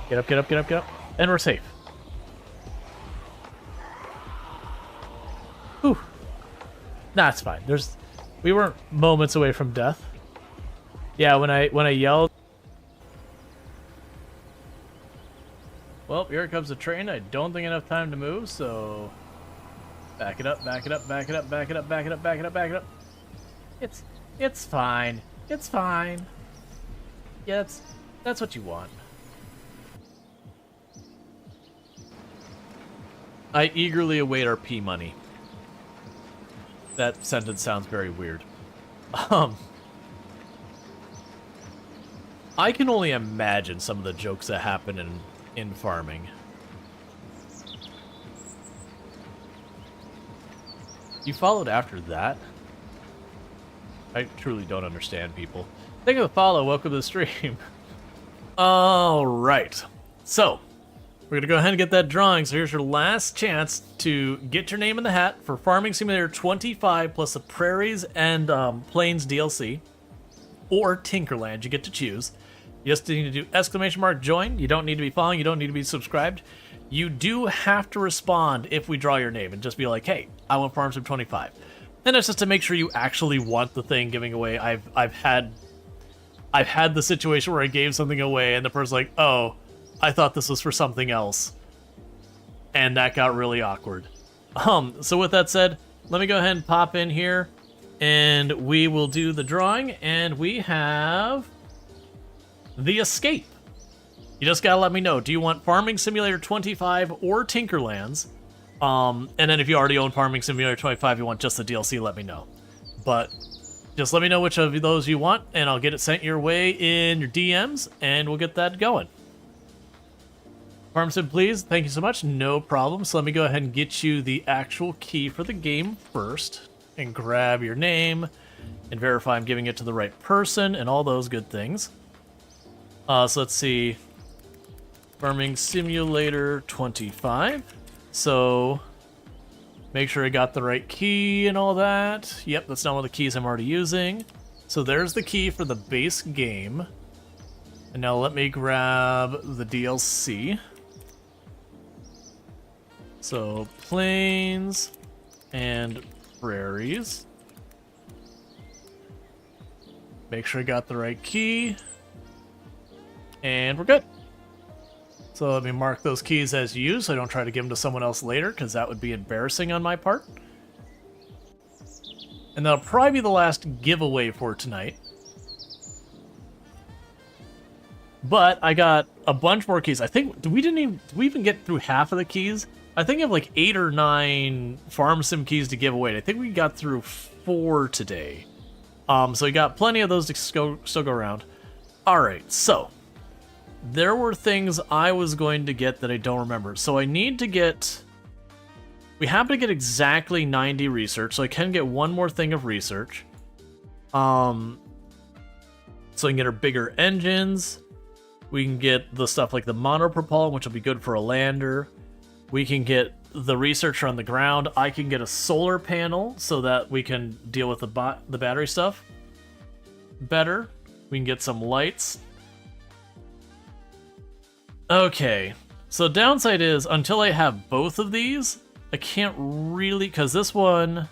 Get up, get up, get up, get up. And we're safe. Whew. Nah, it's fine. We weren't moments away from death. Yeah, when I yelled. Well, here comes the train. I don't think enough time to move, so back it up, back it up, back it up, back it up, back it up, back it up, back it up. It's fine. It's fine. Yeah, that's what you want. I eagerly await our P money. That sentence sounds very weird. I can only imagine some of the jokes that happen in farming. You followed after that? I truly don't understand people. Thank you for the follow. Welcome to the stream. Alright. So, we're going to go ahead and get that drawing. So here's your last chance to get your name in the hat for Farming Simulator 25 plus the Prairies and Plains DLC. Or Tinkerland, you get to choose. You just need to do ! Join. You don't need to be following. You don't need to be subscribed. You do have to respond if we draw your name and just be like, hey, I want Farm Sim 25. And that's just to make sure you actually want the thing giving away. I've had the situation where I gave something away and the person's like, oh, I thought this was for something else. And that got really awkward. So with that said, let me go ahead and pop in here and we will do the drawing, and we have the Escape. You just gotta let me know. Do you want Farming Simulator 25 or Tinkerlands? And then if you already own Farming Simulator 25, you want just the DLC, let me know. But just let me know which of those you want, and I'll get it sent your way in your DMs, and we'll get that going. Farm Sim, please. Thank you so much. No problem. So let me go ahead and get you the actual key for the game first, and grab your name, and verify I'm giving it to the right person, and all those good things. So let's see. Farming Simulator 25. So make sure I got the right key and all that. Yep, that's not one of the keys I'm already using. So there's the key for the base game. And now let me grab the DLC. So Plains and Prairies. Make sure I got the right key. And we're good. So let me mark those keys as used so I don't try to give them to someone else later, because that would be embarrassing on my part. And that'll probably be the last giveaway for tonight. But I got a bunch more keys. I think, did we even get through half of the keys? I think I have like 8 or 9 Farm Sim keys to give away. I think we got through 4 today. So we got plenty of those to still go around. Alright, so there were things I was going to get that I don't remember. So I need to get... We happen to get exactly 90 research, so I can get one more thing of research. So I can get our bigger engines. We can get the stuff like the monopropellant, which will be good for a lander. We can get the researcher on the ground. I can get a solar panel so that we can deal with the battery stuff better. We can get some lights. Okay, so downside is until I have both of these, I can't really, because this one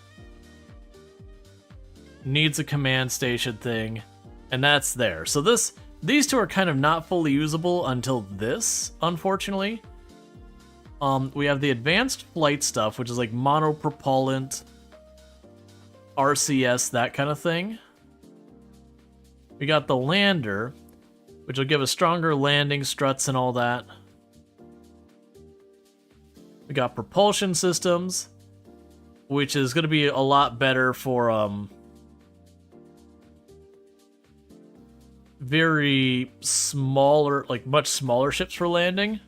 needs a command station thing, and that's there. So these two are kind of not fully usable until this, unfortunately. We have the advanced flight stuff, which is like monopropellant, RCS, that kind of thing. We got the lander, which will give us stronger landing struts and all that. We got propulsion systems, which is going to be a lot better for very smaller, like much smaller ships for landing.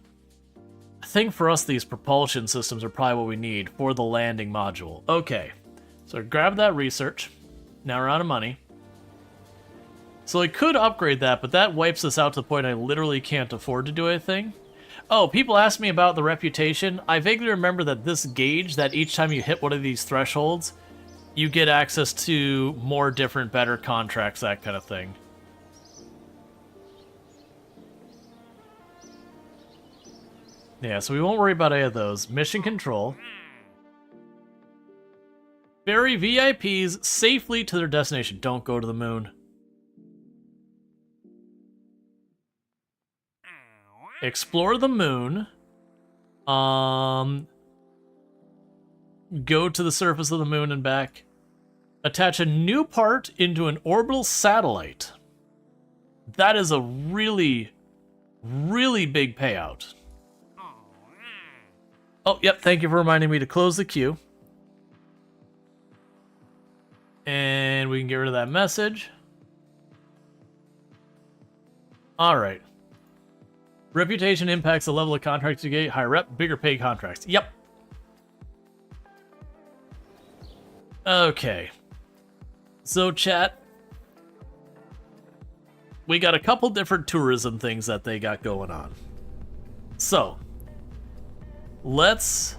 I think for us, these propulsion systems are probably what we need for the landing module. Okay, so grab that research. Now we're out of money. So I could upgrade that, but that wipes us out to the point I literally can't afford to do anything. Oh, people ask me about the reputation. I vaguely remember that this gauge, that each time you hit one of these thresholds, you get access to more different, better contracts, that kind of thing. Yeah, so we won't worry about any of those. Mission control. Ferry VIPs safely to their destination. Don't go to the moon. Explore the moon. Go to the surface of the moon and back. Attach a new part into an orbital satellite. That is a really, really big payout. Oh, yep, thank you for reminding me to close the queue. And we can get rid of that message. Alright. Reputation impacts the level of contracts you get. Higher rep, bigger paid contracts. Yep. Okay. So, chat, we got a couple different tourism things that they got going on. So, let's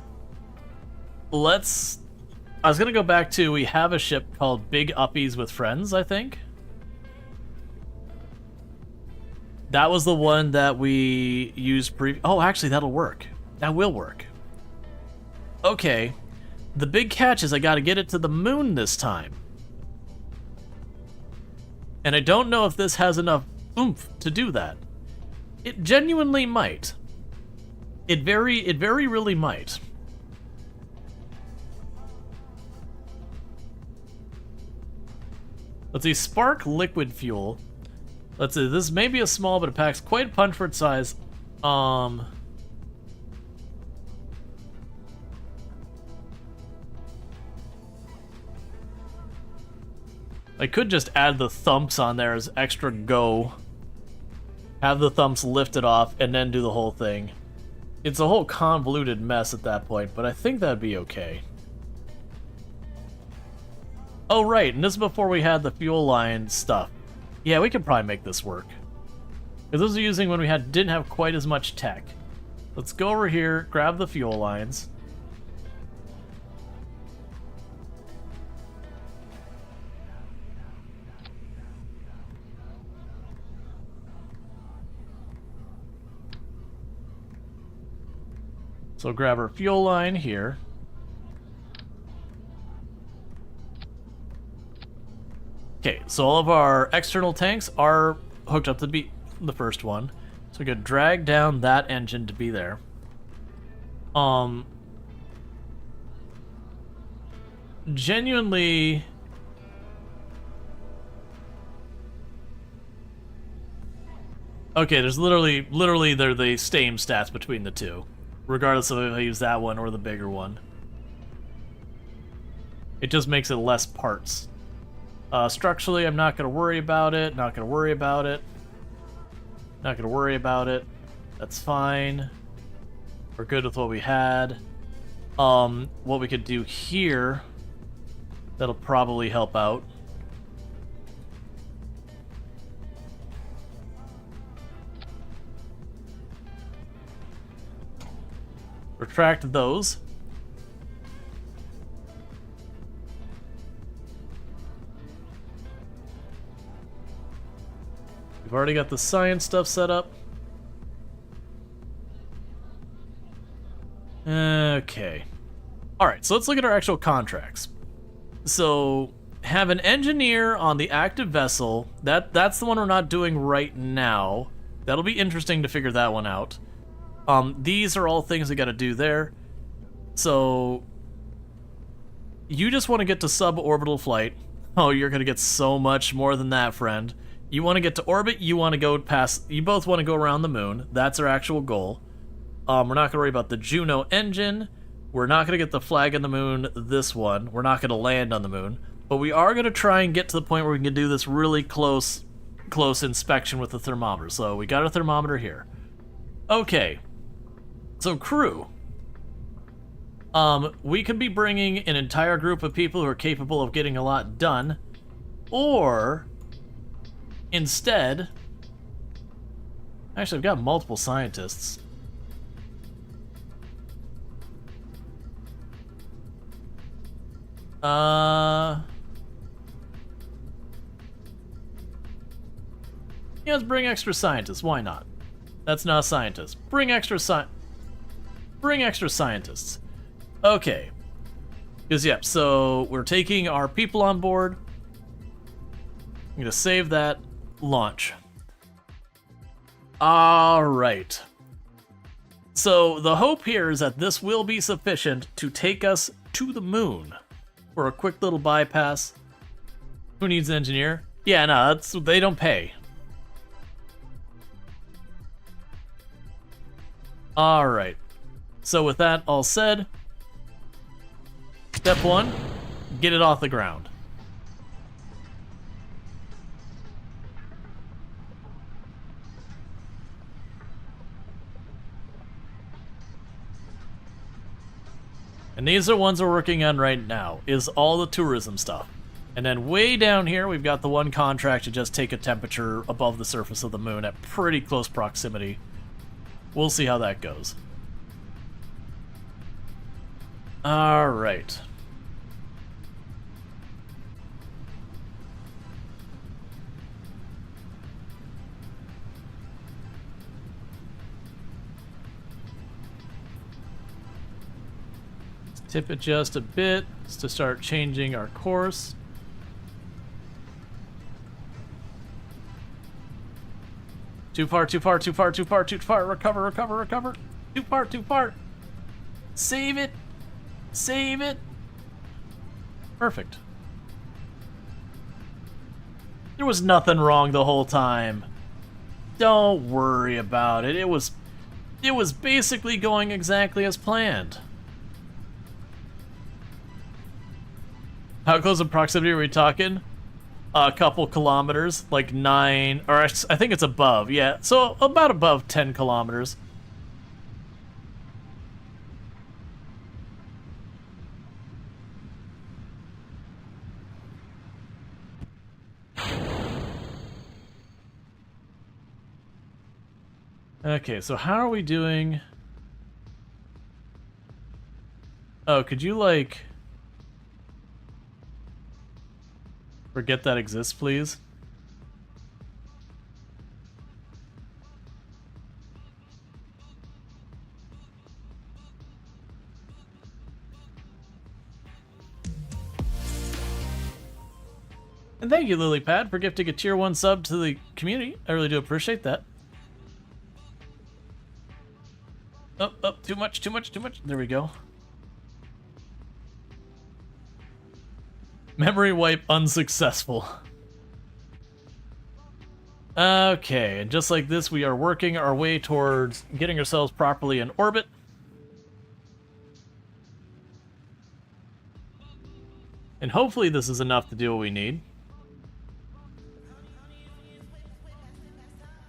I was gonna go back to, we have a ship called Big Uppies with Friends, I think. That was the one that we used oh, actually, that'll work. That will work. Okay. The big catch is I gotta get it to the moon this time. And I don't know if this has enough oomph to do that. It genuinely might. It very really might. Let's see, spark liquid fuel. Let's see, this may be a small, but it packs quite a punch for its size. I could just add the thumps on there as extra go. Have the thumps lifted off and then do the whole thing. It's a whole convoluted mess at that point, but I think that'd be okay. Oh, right, and this is before we had the fuel line stuff. Yeah, we could probably make this work. Because this was using when we didn't have quite as much tech. Let's go over here, grab the fuel lines. So grab our fuel line here. Okay, so all of our external tanks are hooked up to the first one. So we could drag down that engine to be there. Genuinely... Okay, there's literally they're the same stats between the two. Regardless of if I use that one or the bigger one. It just makes it less parts. Structurally, I'm not going to worry about it. Not going to worry about it. Not going to worry about it. That's fine. We're good with what we had. What we could do here, that'll probably help out. Retract those. We've already got the science stuff set up. Okay. Alright, so let's look at our actual contracts. So, have an engineer on the active vessel. That's the one we're not doing right now. That'll be interesting to figure that one out. These are all things we gotta do there. So, you just want to get to suborbital flight. Oh, you're gonna get so much more than that, friend. You want to get to orbit, you want to go past, you both want to go around the moon. That's our actual goal. We're not gonna worry about the Juno engine. We're not gonna get the flag on the moon, this one. We're not gonna land on the moon. But we are gonna try and get to the point where we can do this really close inspection with the thermometer. So we got a thermometer here. Okay. So crew. We could be bringing an entire group of people who are capable of getting a lot done. Or, instead... Actually, I've got multiple scientists. Yeah, let's bring extra scientists. Why not? That's not a scientist. Bring extra scientists. Okay. Because, yep, so we're taking our people on board. I'm gonna save that. Launch. Alright. So, the hope here is that this will be sufficient to take us to the moon. For a quick little bypass. Who needs an engineer? Yeah, no, they don't pay. Alright. So with that all said, step one, get it off the ground. And these are ones we're working on right now, is all the tourism stuff. And then way down here, we've got the one contract to just take a temperature above the surface of the moon at pretty close proximity. We'll see how that goes. Alright. Tip it just a bit to start changing our course. Too far, too far, too far, too far, too far. Recover, recover, recover. Too far, too far. Save it. Save it. Perfect. There was nothing wrong the whole time. Don't worry about it. It was basically going exactly as planned. How close in proximity are we talking? A couple kilometers, like 9, or I think it's above, yeah. So about above 10 kilometers. Okay, so how are we doing? Oh, could you, like... forget that exists, please? And thank you, Lilypad, for gifting a tier 1 sub to the community. I really do appreciate that. Oh, oh, too much, too much, too much. There we go. Memory wipe unsuccessful. Okay, and just like this, we are working our way towards getting ourselves properly in orbit. And hopefully this is enough to do what we need.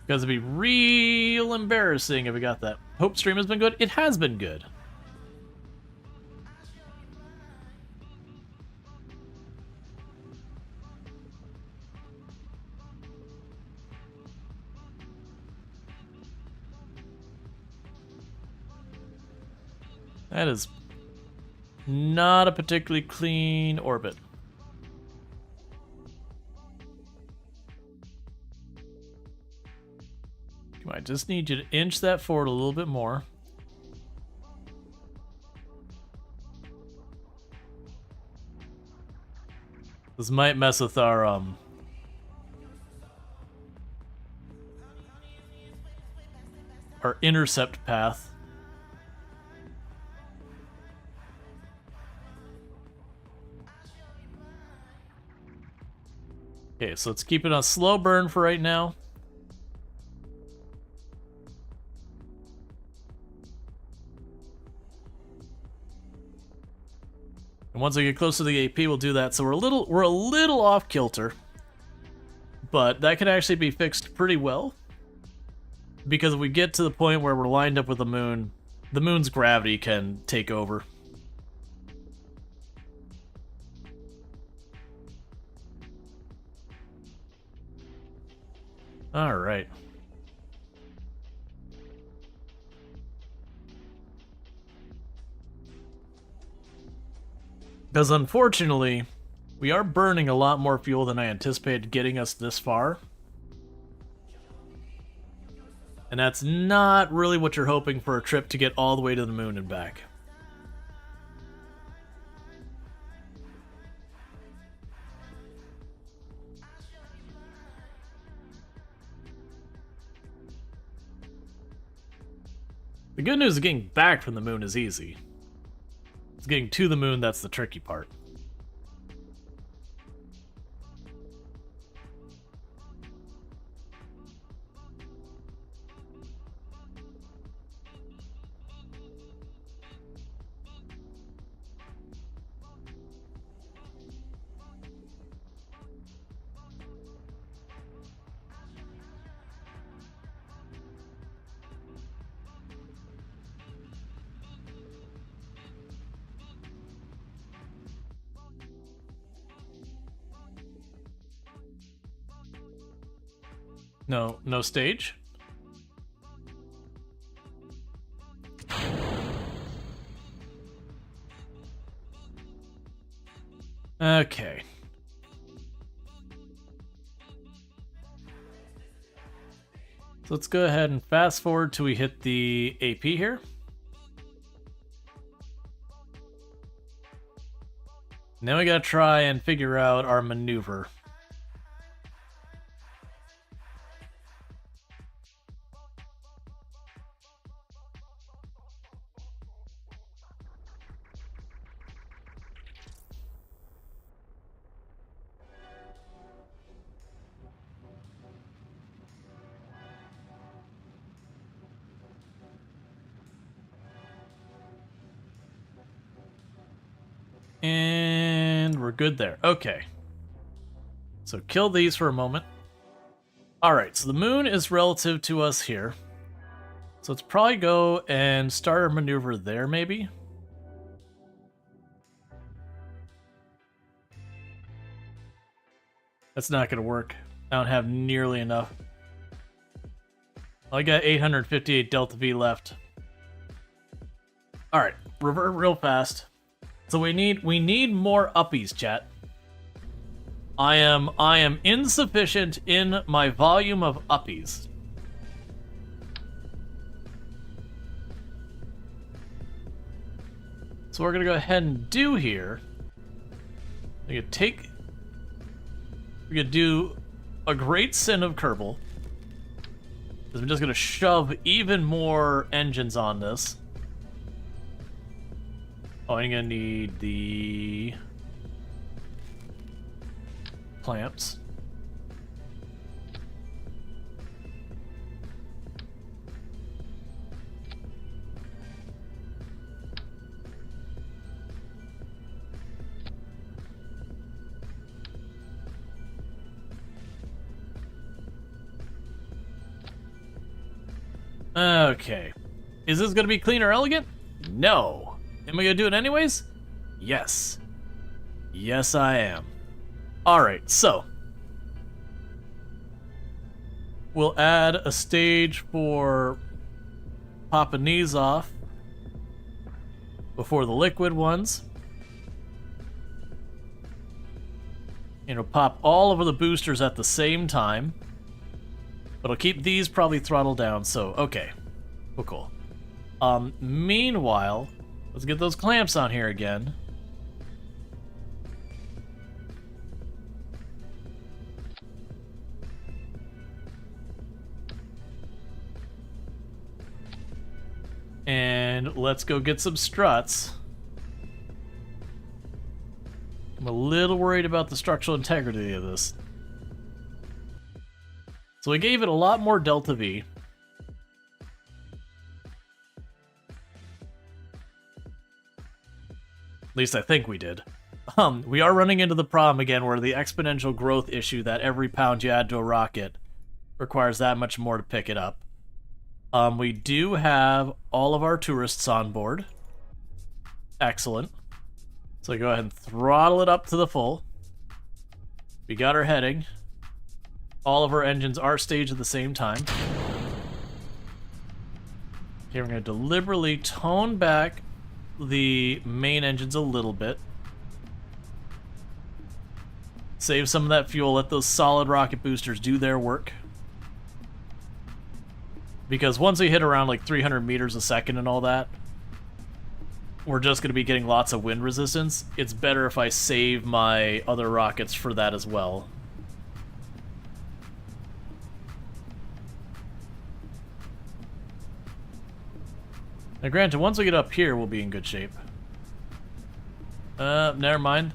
Because it'd be real embarrassing if we got that. Hope stream has been good. It has been good. That is not a particularly clean orbit. Come on, I just need you to inch that forward a little bit more. This might mess with our intercept path. Okay, so let's keep it on slow burn for right now. And once I get close to the AP, we'll do that. So we're a little off kilter, but that can actually be fixed pretty well. Because if we get to the point where we're lined up with the moon's gravity can take over. All right. Because unfortunately, we are burning a lot more fuel than I anticipated getting us this far. And that's not really what you're hoping for a trip to get all the way to the moon and back. The good news is getting back from the moon is easy. It's getting to the moon that's the tricky part. No stage? Okay. So let's go ahead and fast forward till we hit the AP here. Now we gotta try and figure out our maneuver. And we're good there. Okay. So kill these for a moment. Alright, so the moon is relative to us here. So let's probably go and start our maneuver there, maybe. That's not going to work. I don't have nearly enough. I got 858 Delta V left. Alright, revert real fast. So we need more uppies, chat. I am insufficient in my volume of uppies. So what we're gonna go ahead and do here, we're gonna do a great sin of Kerbal. Because I'm just gonna shove even more engines on this. Oh, I'm gonna need the clamps. Okay. Is this gonna be clean or elegant? No. Am I gonna do it anyways? Yes. Yes, I am. Alright, so. We'll add a stage for popping these off before the liquid ones. And it'll pop all over the boosters at the same time. But I'll keep these probably throttled down, so okay. Cool. Meanwhile, let's get those clamps on here again. And let's go get some struts. I'm a little worried about the structural integrity of this. So I gave it a lot more Delta V. At least I think we did. We are running into the problem again where the exponential growth issue that every pound you add to a rocket requires that much more to pick it up. We do have all of our tourists on board. Excellent. So go ahead and throttle it up to the full. We got our heading. All of our engines are staged at the same time. Okay, we're going to deliberately tone back the main engines a little bit. Save some of that fuel, let those solid rocket boosters do their work. Because once we hit around like 300 meters a second and all that, we're just going to be getting lots of wind resistance. It's better if I save my other rockets for that as well. Now granted, once we get up here, we'll be in good shape. Never mind.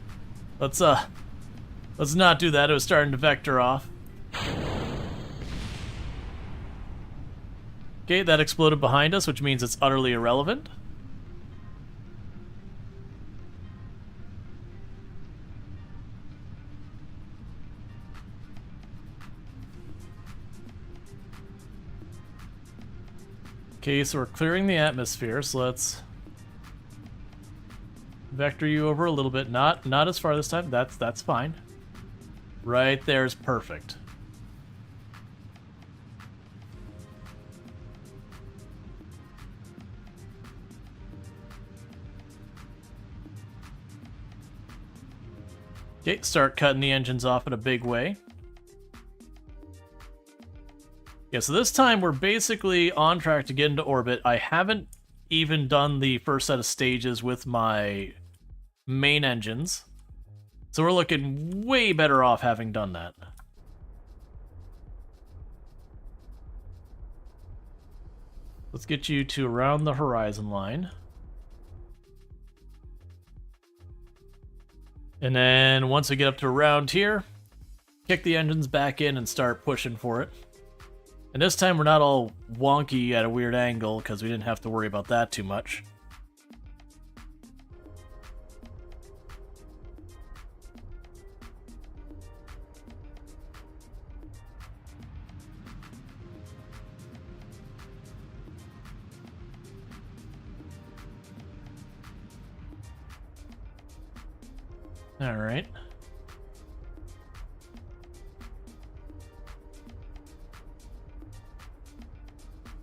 Let's not do that. It was starting to vector off. Okay, that exploded behind us, which means it's utterly irrelevant. Okay, so we're clearing the atmosphere, so let's vector you over a little bit. Not as far this time. That's fine. Right there is perfect. Okay, start cutting the engines off in a big way. Yeah, so this time we're basically on track to get into orbit. I haven't even done the first set of stages with my main engines. So we're looking way better off having done that. Let's get you to around the horizon line. And then once we get up to around here, kick the engines back in and start pushing for it. And this time we're not all wonky at a weird angle because we didn't have to worry about that too much. All right.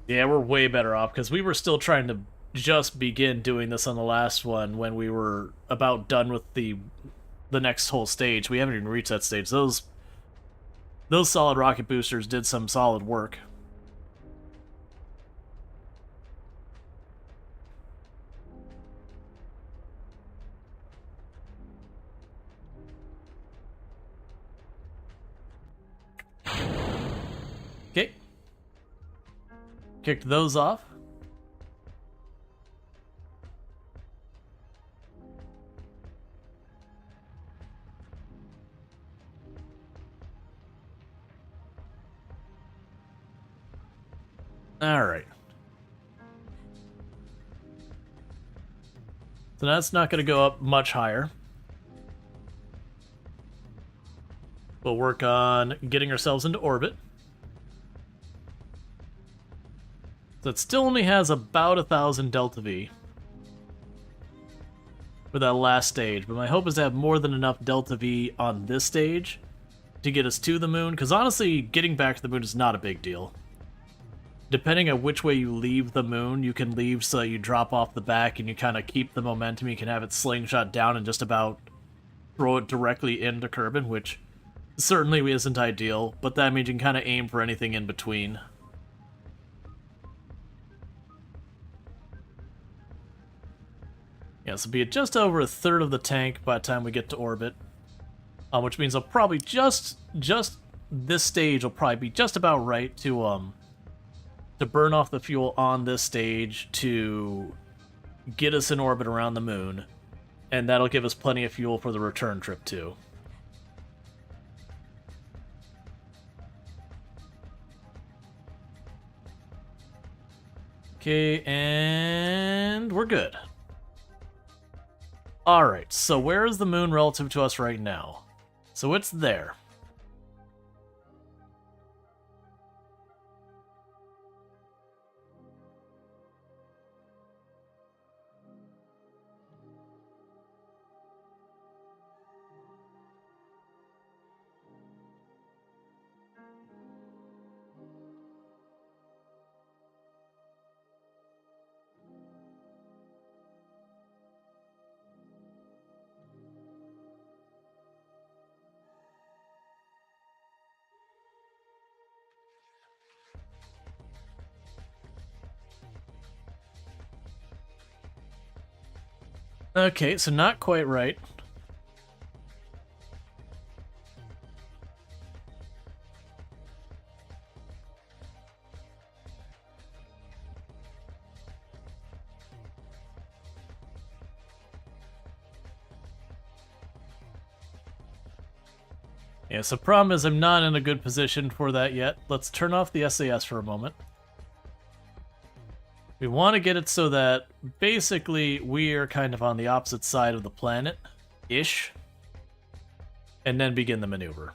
Yeah, we're way better off because we were still trying to just begin doing this on the last one when we were about done with the next whole stage. We haven't even reached that stage. Those solid rocket boosters did some solid work. Okay. Kicked those off. All right. So that's not going to go up much higher. We'll work on getting ourselves into orbit. So it still only has about 1,000 Delta V for that last stage, but my hope is to have more than enough Delta V on this stage to get us to the moon, because honestly, getting back to the moon is not a big deal. Depending on which way you leave the moon, you can leave so you drop off the back and you kind of keep the momentum. You can have it slingshot down and just about throw it directly into Kerbin, which certainly isn't ideal, but that means you can kind of aim for anything in between. Yeah, this will be at just over a third of the tank by the time we get to orbit, which means I'll probably just this stage will probably be just about right to burn off the fuel on this stage to get us in orbit around the moon, and that'll give us plenty of fuel for the return trip too. Okay, and we're good. Alright, so where is the moon relative to us right now? So it's there. Okay, so not quite right. Yeah, so problem is I'm not in a good position for that yet. Let's turn off the SAS for a moment. We want to get it so that basically we are kind of on the opposite side of the planet-ish, and then begin the maneuver.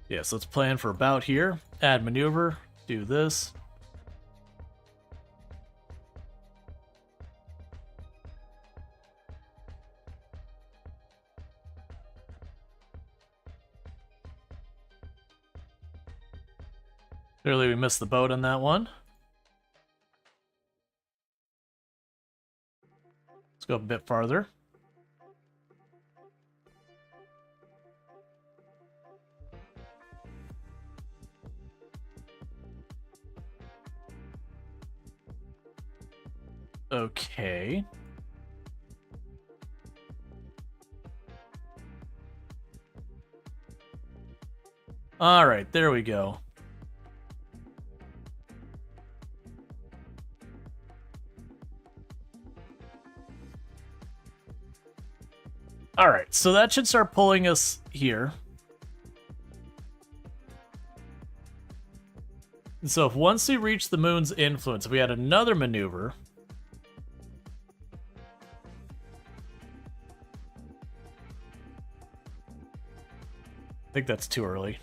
Yeah, so let's plan for about here, add maneuver, do this. Clearly we missed the boat on that one. Let's go a bit farther. Okay. All right, there we go. All right, so that should start pulling us here. So if once we reach the moon's influence, if we had another maneuver, I think that's too early.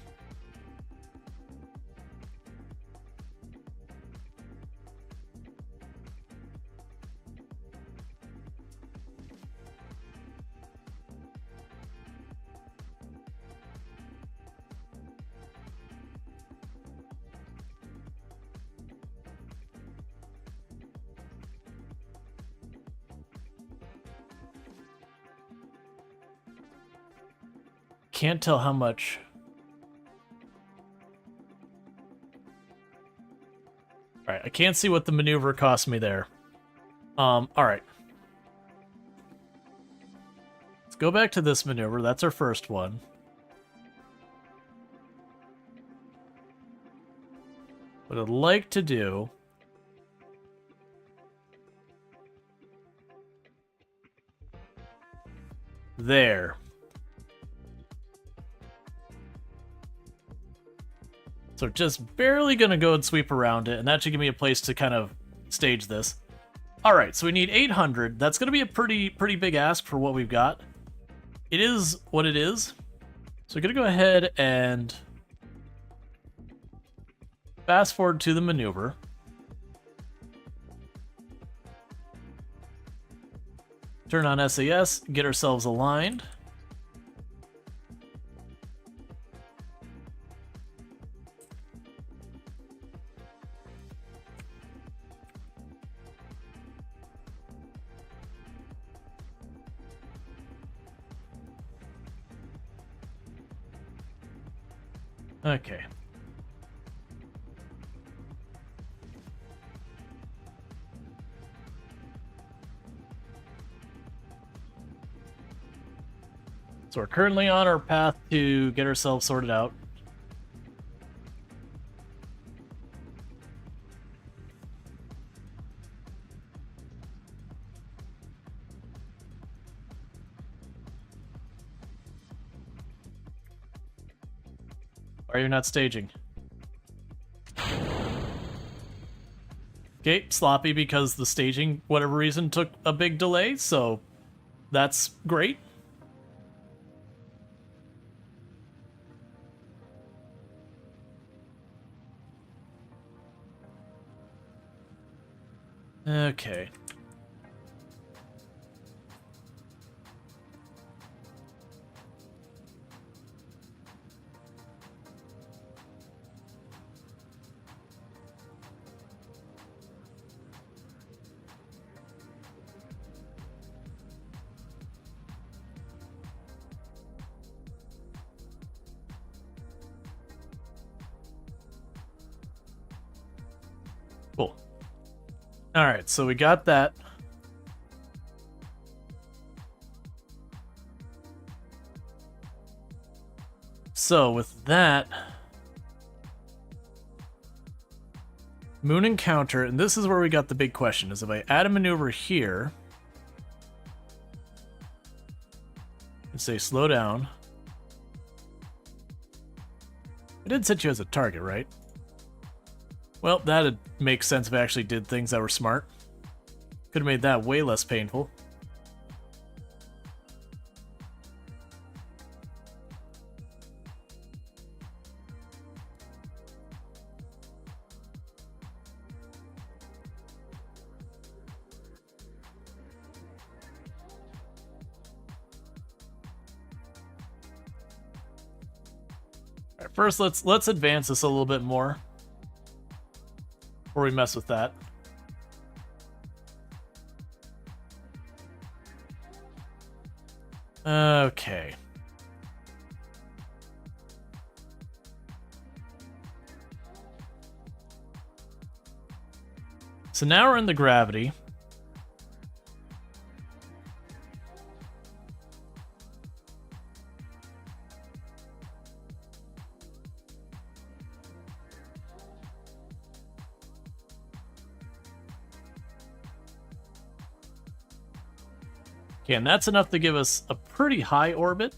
Can't tell how much. All right, I can't see what the maneuver cost me there. All right. Let's go back to this maneuver. That's our first one. What I'd like to do there. So just barely gonna go and sweep around it, and that should give me a place to kind of stage this. All right, so we need 800. That's gonna be a pretty big ask for what we've got. It is what it is. So we're gonna go ahead and fast forward to the maneuver. Turn on SAS, get ourselves aligned. Okay. So we're currently on our path to get ourselves sorted out. Why are you not staging? Okay, sloppy because the staging, whatever reason, took a big delay, so that's great. Okay. Cool. All right, so we got that. So with that, moon encounter, and this is where we got the big question, is if I add a maneuver here and say slow down. I did set you as a target, right? Well, that'd make sense if I actually did things that were smart. Could have made that way less painful. All right, first let's advance this a little bit more before we mess with that. Okay. So now we're in the gravity. Okay, and that's enough to give us a pretty high orbit.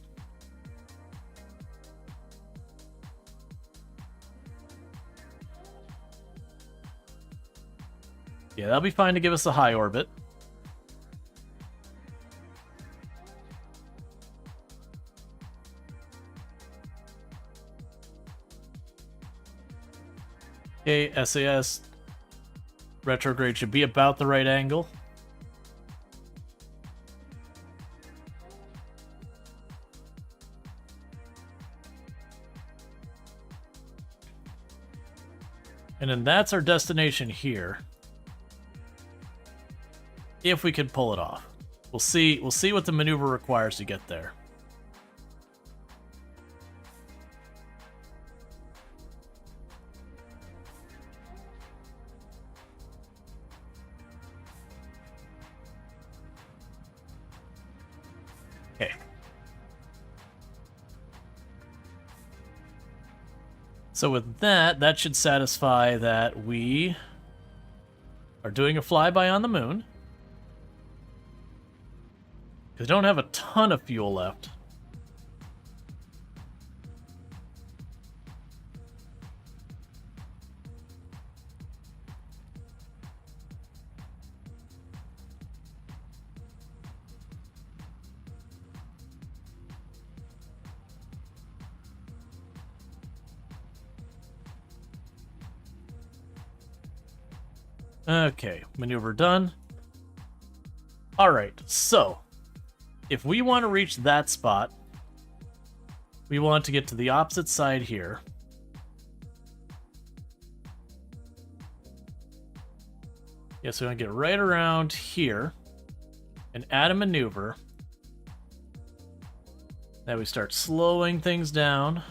Yeah, that'll be fine to give us a high orbit. Okay, SAS retrograde should be about the right angle. And then that's our destination here. If we could pull it off. We'll see what the maneuver requires to get there. Okay. So with that, that should satisfy that we are doing a flyby on the moon. Because we don't have a ton of fuel left. Okay, maneuver done. Alright, so if we want to reach that spot, we want to get to the opposite side here. Yeah, so we're going to get right around here and add a maneuver. Now we start slowing things down.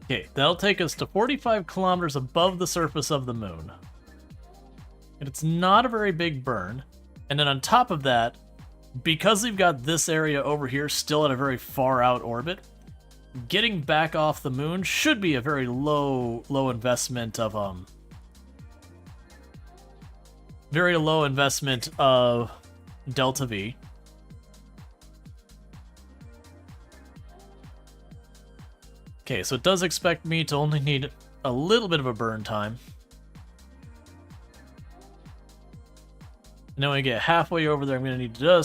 Okay, that'll take us to 45 kilometers above the surface of the moon. And it's not a very big burn. And then on top of that, because we've got this area over here still at a very far out orbit, getting back off the moon should be a very low investment of delta V. Okay, so it does expect me to only need a little bit of a burn time. And then when I get halfway over there, I'm going to need to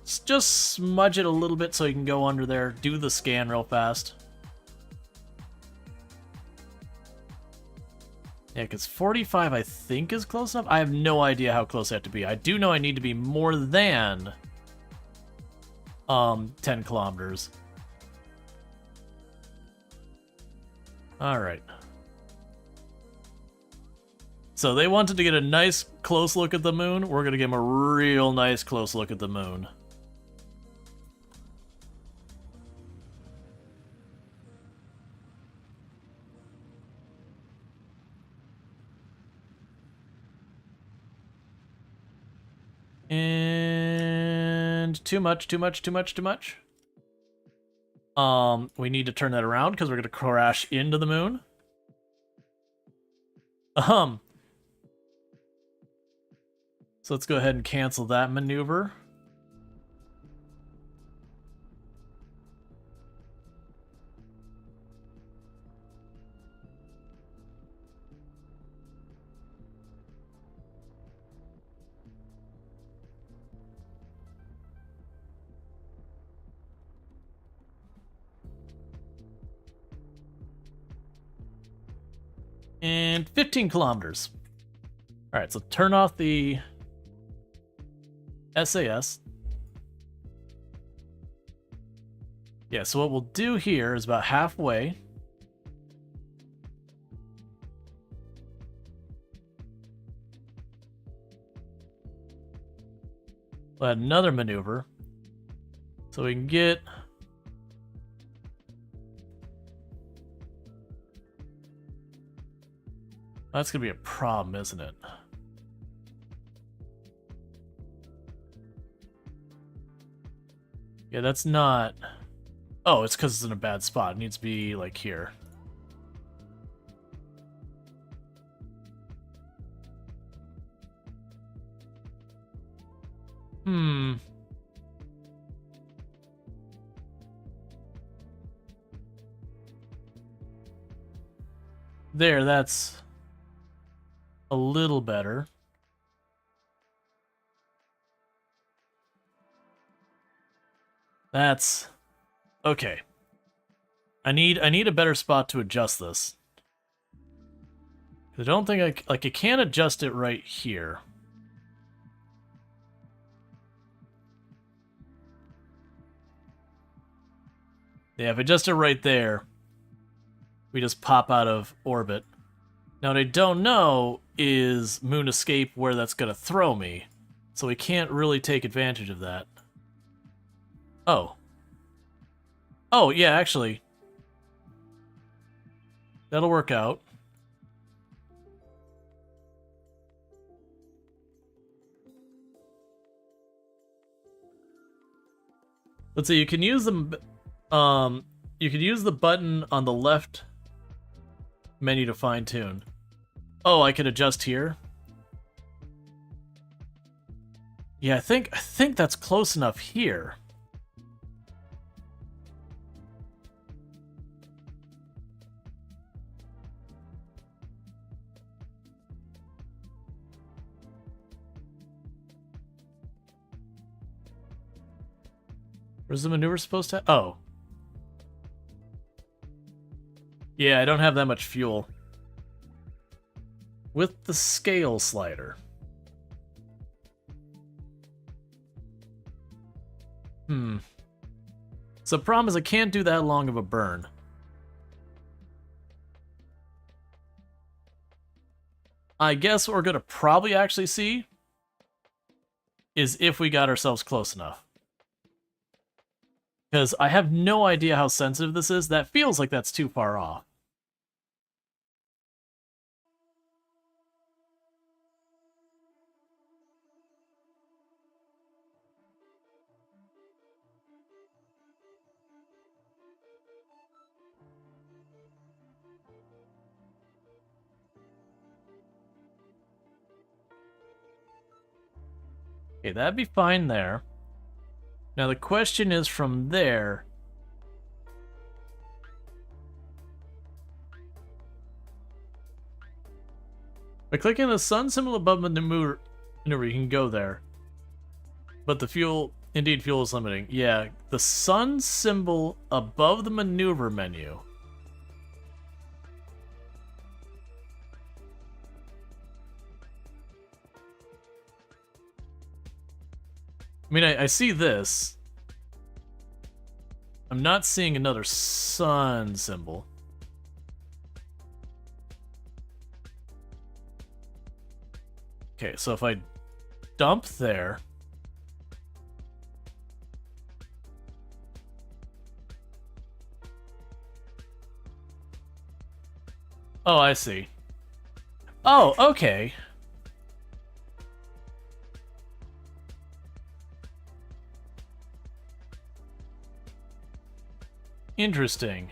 just smudge it a little bit so you can go under there, do the scan real fast. Yeah, because 45 I think is close enough. I have no idea how close I have to be. I do know I need to be more than 10 kilometers. Alright. So they wanted to get a nice close look at the moon. We're going to give them a real nice close look at the moon. And too much. We need to turn that around because we're going to crash into the moon. So let's go ahead and cancel that maneuver. And 15 kilometers. All right, so turn off the SAS. Yeah, so what we'll do here is about halfway. We'll add another maneuver. So we can get... That's going to be a problem, isn't it? Yeah, that's not... Oh, it's because it's in a bad spot. It needs to be, like, here. There, that's a little better. That's okay. I need a better spot to adjust this. I don't think I can't adjust it right here. Yeah, if I adjust it right there, we just pop out of orbit. Now what I don't know is moon escape where that's gonna throw me, so we can't really take advantage of that. Oh. Oh, yeah, actually. That'll work out. Let's see, you can use the button on the left menu to fine-tune. Oh, I can adjust here? Yeah, I think that's close enough here. Where's the maneuver supposed to... Oh. Yeah, I don't have that much fuel. With the scale slider. So the problem is I can't do that long of a burn. I guess what we're going to probably actually see is if we got ourselves close enough. Because I have no idea how sensitive this is. That feels like that's too far off. Okay, that'd be fine there. Now the question is from there... By clicking the sun symbol above the maneuver, you can go there. But the fuel, indeed fuel is limiting. Yeah, the sun symbol above the maneuver menu. I mean, I see this. I'm not seeing another sun symbol. Okay, so if I dump there... Oh, I see. Oh, okay. Interesting.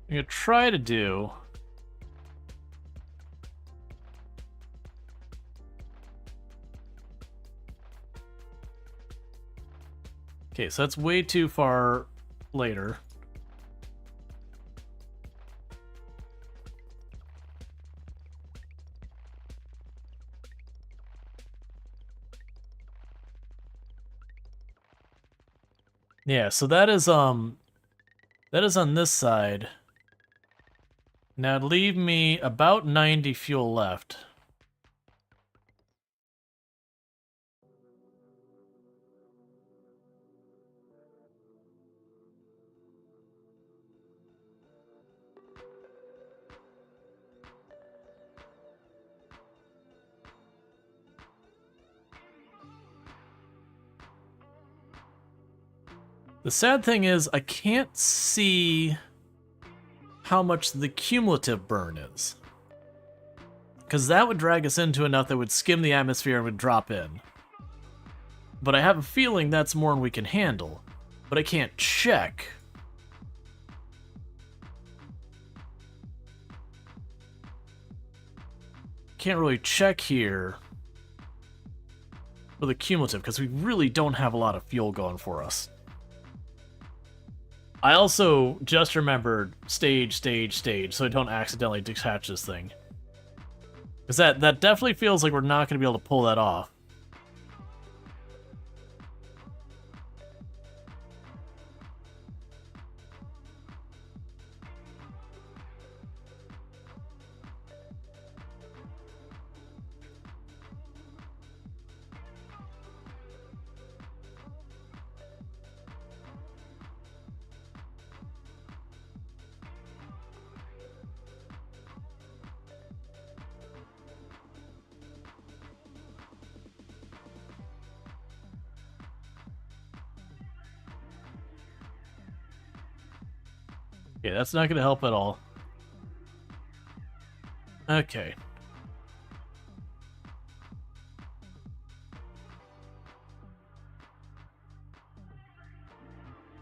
I'm gonna try to do... Okay, so that's way too far later. Yeah, so that is on this side. Now leave me about 90 fuel left. The sad thing is, I can't see how much the cumulative burn is. Because that would drag us into enough that would skim the atmosphere and would drop in. But I have a feeling that's more than we can handle. But I can't check. Can't really check here for the cumulative, because we really don't have a lot of fuel going for us. I also just remembered stage, so I don't accidentally detach this thing. Because that definitely feels like we're not going to be able to pull that off. Okay, that's not going to help at all. Okay.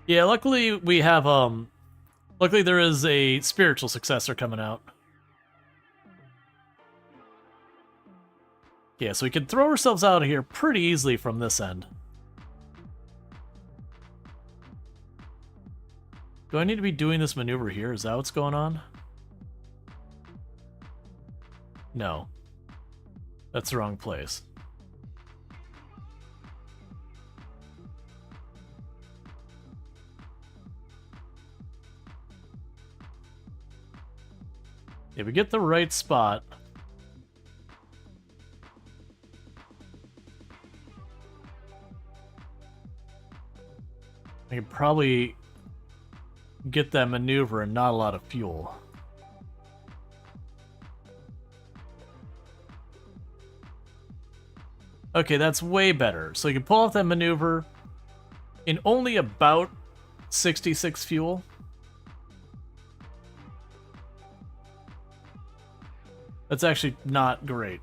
Yeah, luckily we have, luckily there is a spiritual successor coming out. Yeah, so we can throw ourselves out of here pretty easily from this end. Do I need to be doing this maneuver here? Is that what's going on? No. That's the wrong place. If we get the right spot... I can probably get that maneuver and not a lot of fuel. Okay, that's way better. So you can pull off that maneuver in only about 66 fuel. That's actually not great.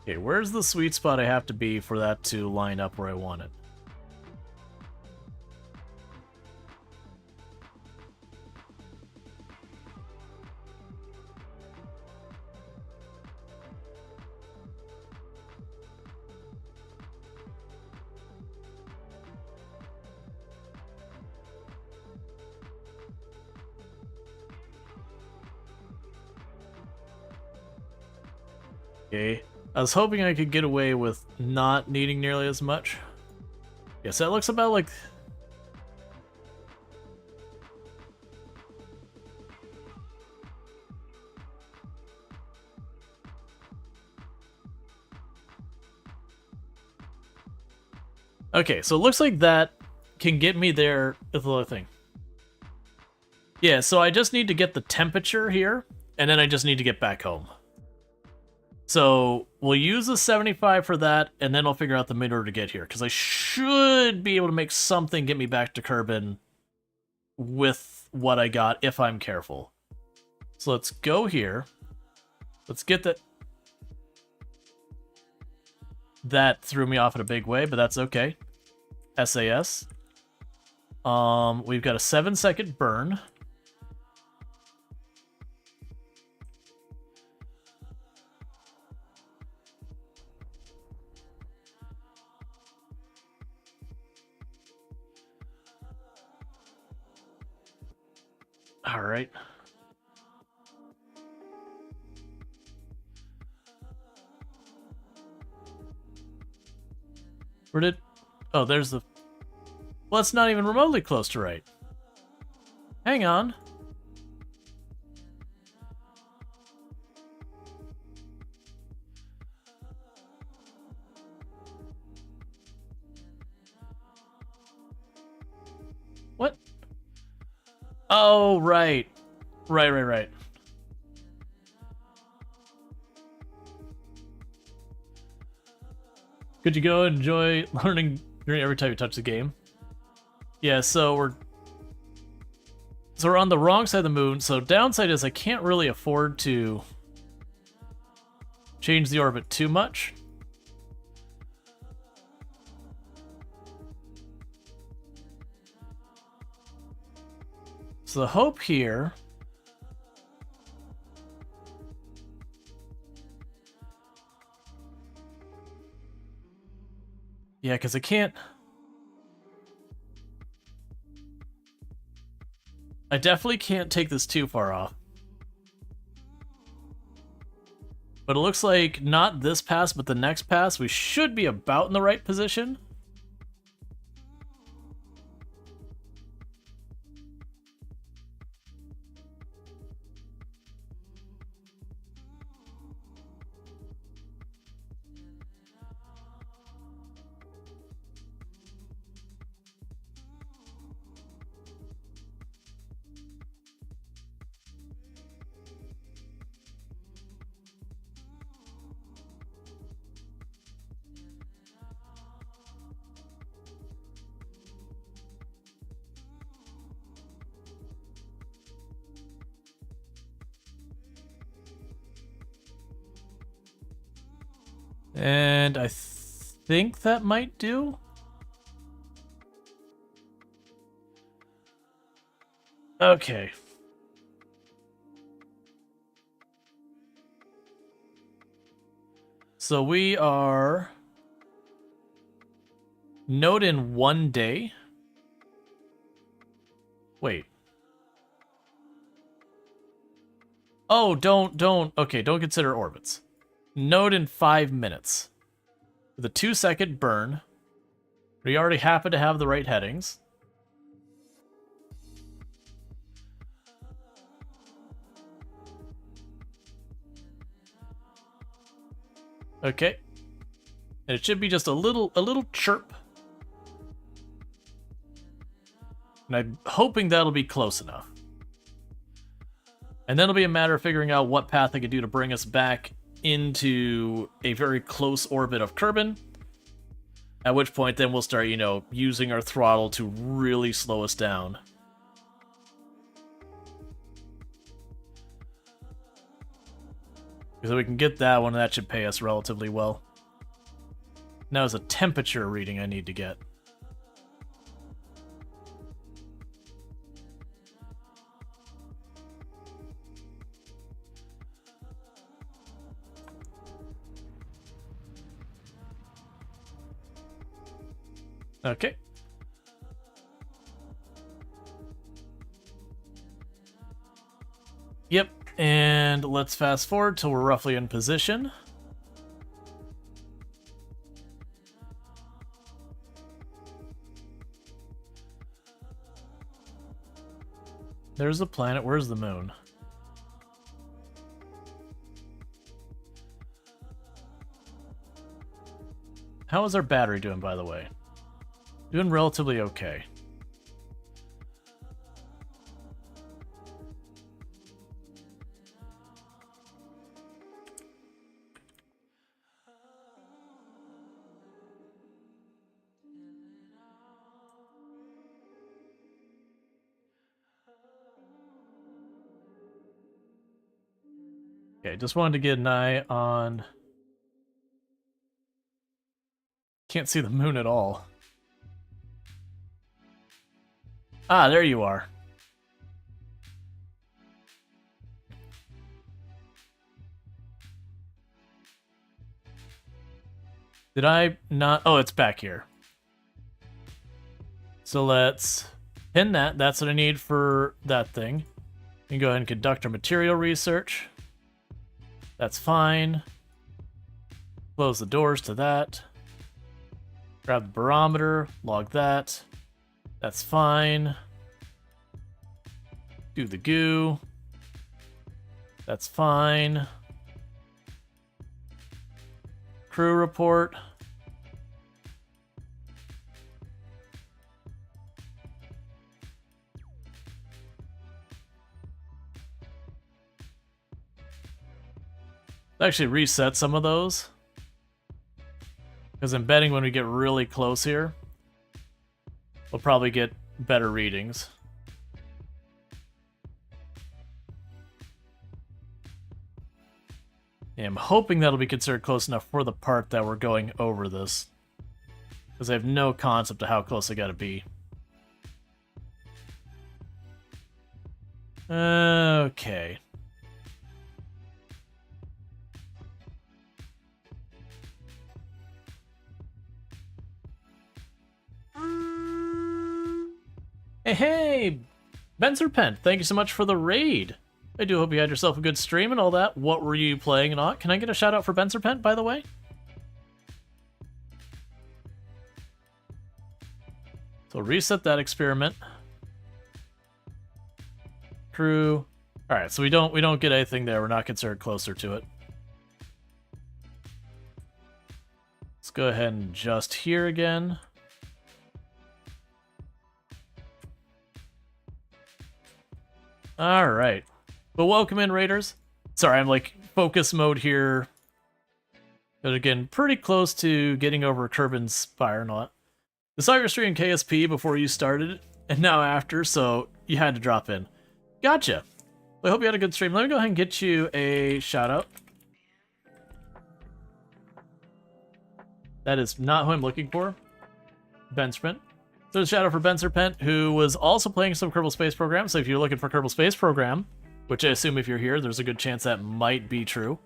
Okay, where's the sweet spot I have to be for that to line up where I want it? Okay. I was hoping I could get away with not needing nearly as much. Yes, that looks about like... Okay, so it looks like that can get me there with the other thing. Yeah, so I just need to get the temperature here, and then I just need to get back home. So we'll use the 75 for that, and then I'll figure out the maneuver to get here, because I should be able to make something get me back to Kerbal with what I got if I'm careful. So let's go here. Let's get that. That threw me off in a big way, but that's okay. SAS. We've got a 7-second burn. All right. Where did... Oh, there's the... Well, it's not even remotely close to right. Hang on. What? Oh, right. Right. Could you go and enjoy learning during every time you touch the game? Yeah, so we're on the wrong side of the moon. So downside is I can't really afford to change the orbit too much. So the hope here yeah, because I can't. I definitely can't take this too far off. But it looks like not this pass, but the next pass, we should be about in the right position. And I think that might do. Okay. So we are node in 1 day. Wait. Oh, don't consider orbits. Node in 5 minutes. With a 2-second burn. We already happen to have the right headings. Okay. And it should be just a little chirp. And I'm hoping that'll be close enough. And then it'll be a matter of figuring out what path I can do to bring us back into a very close orbit of Kerbal. At which point then we'll start, using our throttle to really slow us down. So we can get that one, and that should pay us relatively well. Now is a temperature reading I need to get. Okay. Yep, and let's fast forward till we're roughly in position. There's the planet. Where's the moon? How is our battery doing, by the way? Doing relatively okay. Okay, just wanted to get an eye on... Can't see the moon at all. Ah, there you are. Did I not? Oh, it's back here. So let's pin that. That's what I need for that thing. You can go ahead and conduct our material research. That's fine. Close the doors to that. Grab the barometer, log that. That's fine. Do the goo. That's fine. Crew report. Actually reset some of those. Because I'm betting when we get really close here, we'll probably get better readings. Yeah, I'm hoping that'll be considered close enough for the part that we're going over this. Because I have no concept of how close I gotta be. Okay. Hey, Ben Serpent, thank you so much for the raid. I do hope you had yourself a good stream and all that. What were you playing and all? Can I get a shout out for Ben Serpent, by the way? So reset that experiment. Crew. Alright, so we don't get anything there. We're not considered closer to it. Let's go ahead and adjust here again. Alright. But welcome in, Raiders. Sorry, I'm like focus mode here. But again, pretty close to getting over Kerbin's Spire and all that. I saw your stream KSP before you started, and now after, so you had to drop in. Gotcha. Well, I hope you had a good stream. Let me go ahead and get you a shout out. That is not who I'm looking for. Ben Sprint. So a shout out for Ben Serpent, who was also playing some Kerbal Space Program. So if you're looking for Kerbal Space Program, which I assume if you're here, there's a good chance that might be true.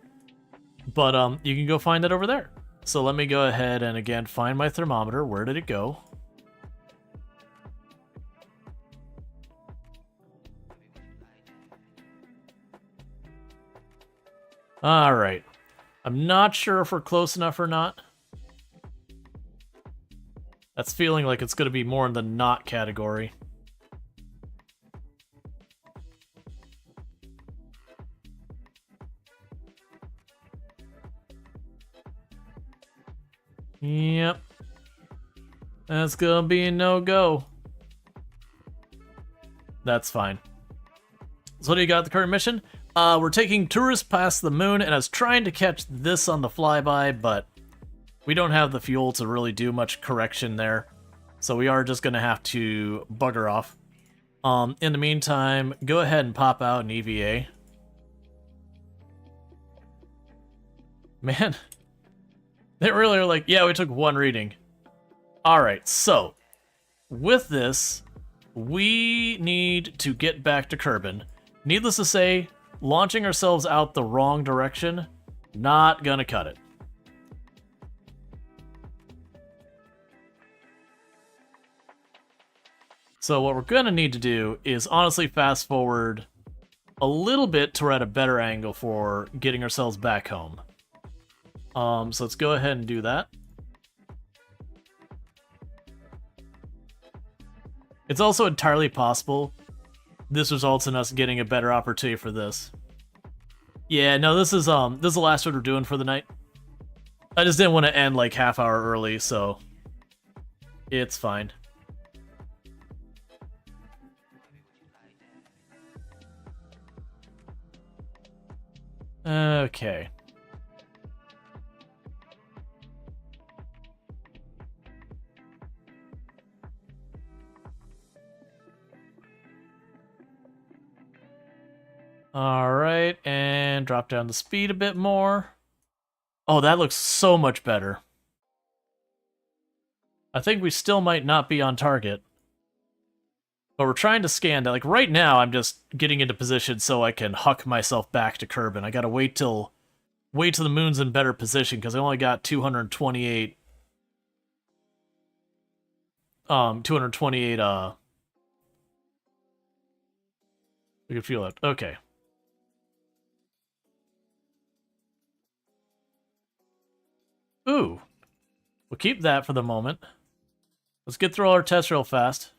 But you can go find that over there. So let me go ahead and again find my thermometer. Where did it go? All right. I'm not sure if we're close enough or not. That's feeling like it's going to be more in the not category. Yep. That's gonna be a no-go. That's fine. So what do you got the current mission? We're taking tourists past the moon, and I was trying to catch this on the flyby, but we don't have the fuel to really do much correction there. So we are just gonna have to bugger off. In the meantime, go ahead and pop out an EVA. Man. They really are like, yeah, we took one reading. Alright, so, with this, we need to get back to Kerbin. Needless to say, launching ourselves out the wrong direction, not gonna cut it. So what we're gonna need to do is honestly fast forward a little bit to we're at a better angle for getting ourselves back home. So let's go ahead and do that. It's also entirely possible this results in us getting a better opportunity for this. Yeah, no, this is the last one we're doing for the night. I just didn't want to end like half hour early, so it's fine. Okay. Alright, and and drop down the speed a bit more. Oh, that looks so much better. I think we still might not be on target. But we're trying to scan that. Like, right now, I'm just getting into position so I can huck myself back to Kerbin. I gotta wait till the moon's in better position, because I only got 228... 228, we can feel it. Okay. Ooh. We'll keep that for the moment. Let's get through all our tests real fast.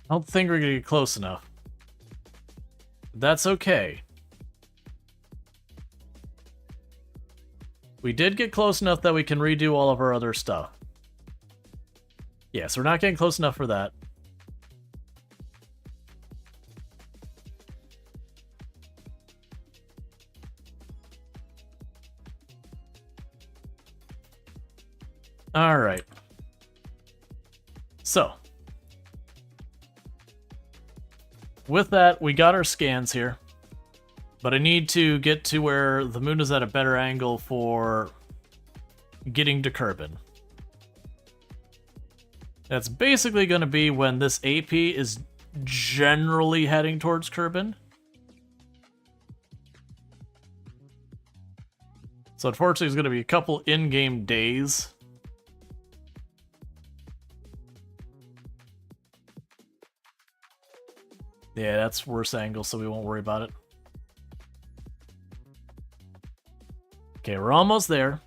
I don't think we're gonna get close enough. That's okay. We did get close enough that we can redo all of our other stuff. Yeah, so we're not getting close enough for that. Alright. So. With that, we got our scans here. But I need to get to where the moon is at a better angle for getting to Kerbin. That's basically going to be when this AP is generally heading towards Kerbin. So unfortunately, it's going to be a couple in-game days. Yeah, that's worse angle, so we won't worry about it. Okay, we're almost there.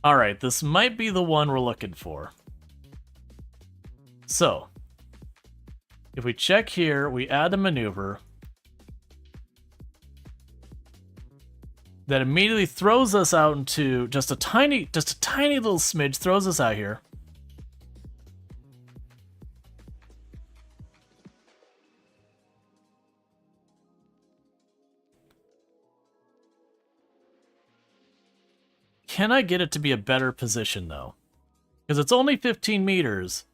Alright, this might be the one we're looking for. So, if we check here, we add a maneuver that immediately throws us out into just a tiny little smidge, throws us out here. Can I get it to be a better position, though? Because it's only 15 meters,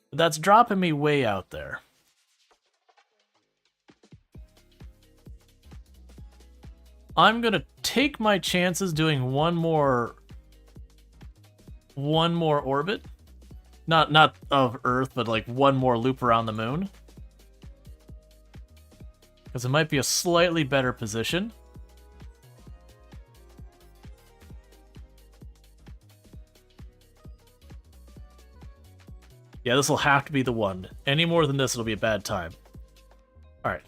but that's dropping me way out there. I'm gonna take my chances doing one more orbit. Not of Earth, but like one more loop around the moon. Because it might be a slightly better position. Yeah, this will have to be the one. Any more than this, it'll be a bad time. Alright.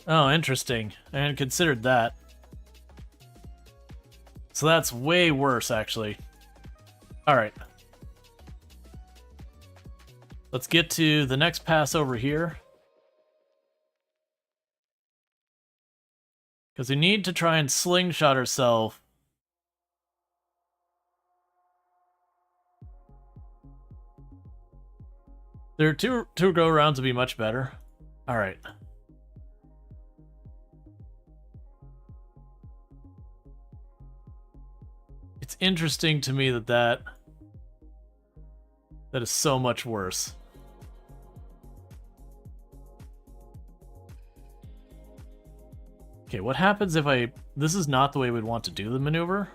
Oh, interesting. I hadn't considered that. So that's way worse, actually. Alright. Let's get to the next pass over here. Because we need to try and slingshot ourselves. There are two go-rounds would be much better. Alright. It's interesting to me that is so much worse. Okay, what happens if this is not the way we'd want to do the maneuver?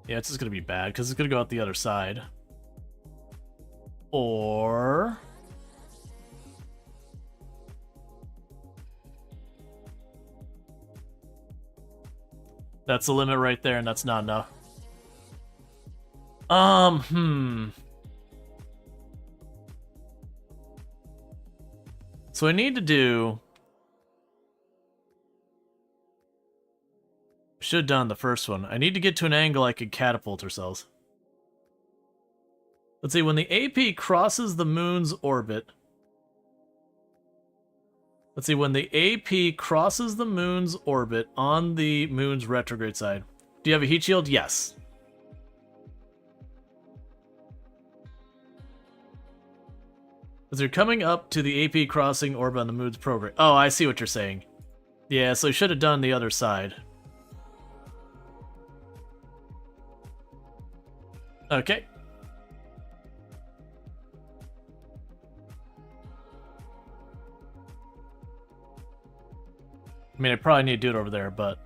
Yeah, it's just gonna be bad, because it's gonna go out the other side. Or... That's the limit right there, and that's not enough. So I need to do... Should have done the first one. I need to get to an angle I could catapult ourselves. Let's see, when the AP crosses the moon's orbit... Let's see, when the AP crosses the moon's orbit on the moon's retrograde side. Do you have a heat shield? Yes. As you're coming up to the AP crossing orbit on the moon's prograde. Oh, I see what you're saying. Yeah, so you should have done the other side. Okay. I mean, I probably need to do it over there, but...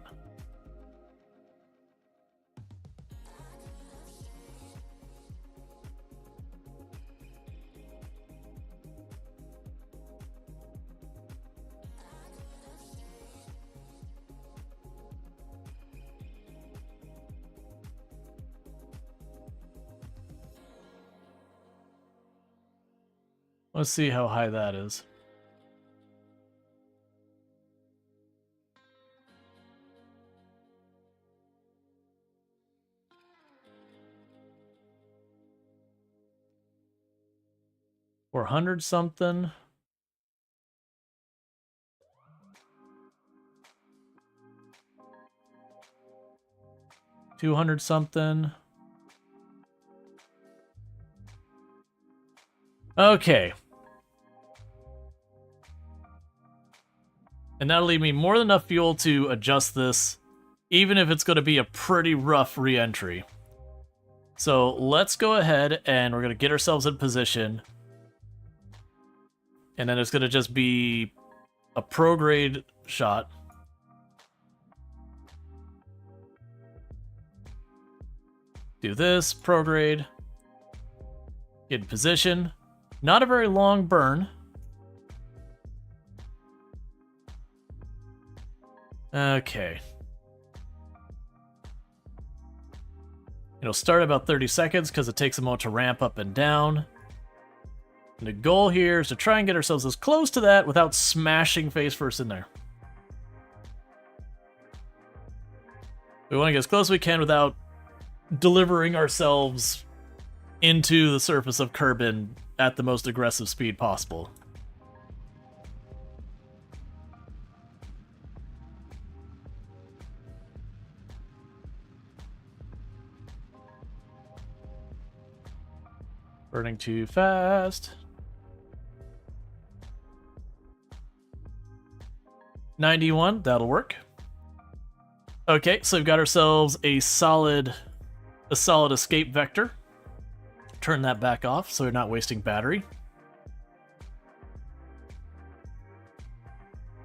Let's see how high that is. $400 something. $200 something. Okay. And that'll leave me more than enough fuel to adjust this, even if it's going to be a pretty rough re-entry. So let's go ahead and we're going to get ourselves in position. And then it's going to just be a prograde shot. Do this, prograde. Get in position. Not a very long burn. Okay. It'll start about 30 seconds because it takes a moment to ramp up and down. And the goal here is to try and get ourselves as close to that without smashing face first in there. We want to get as close as we can without delivering ourselves into the surface of Kerbal at the most aggressive speed possible. Burning too fast. 91, that'll work. Okay, so we've got ourselves a solid escape vector. Turn that back off so we're not wasting battery.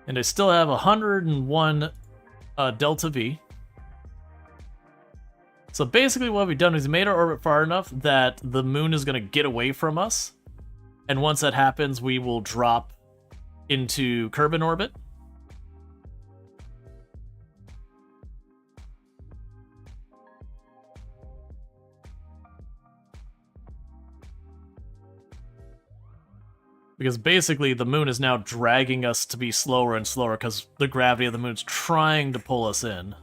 And I still have 101 Delta V. So basically what we've done is made our orbit far enough that the moon is going to get away from us. And once that happens, we will drop into Kerbal orbit. Because basically the moon is now dragging us to be slower and slower because the gravity of the moon's trying to pull us in.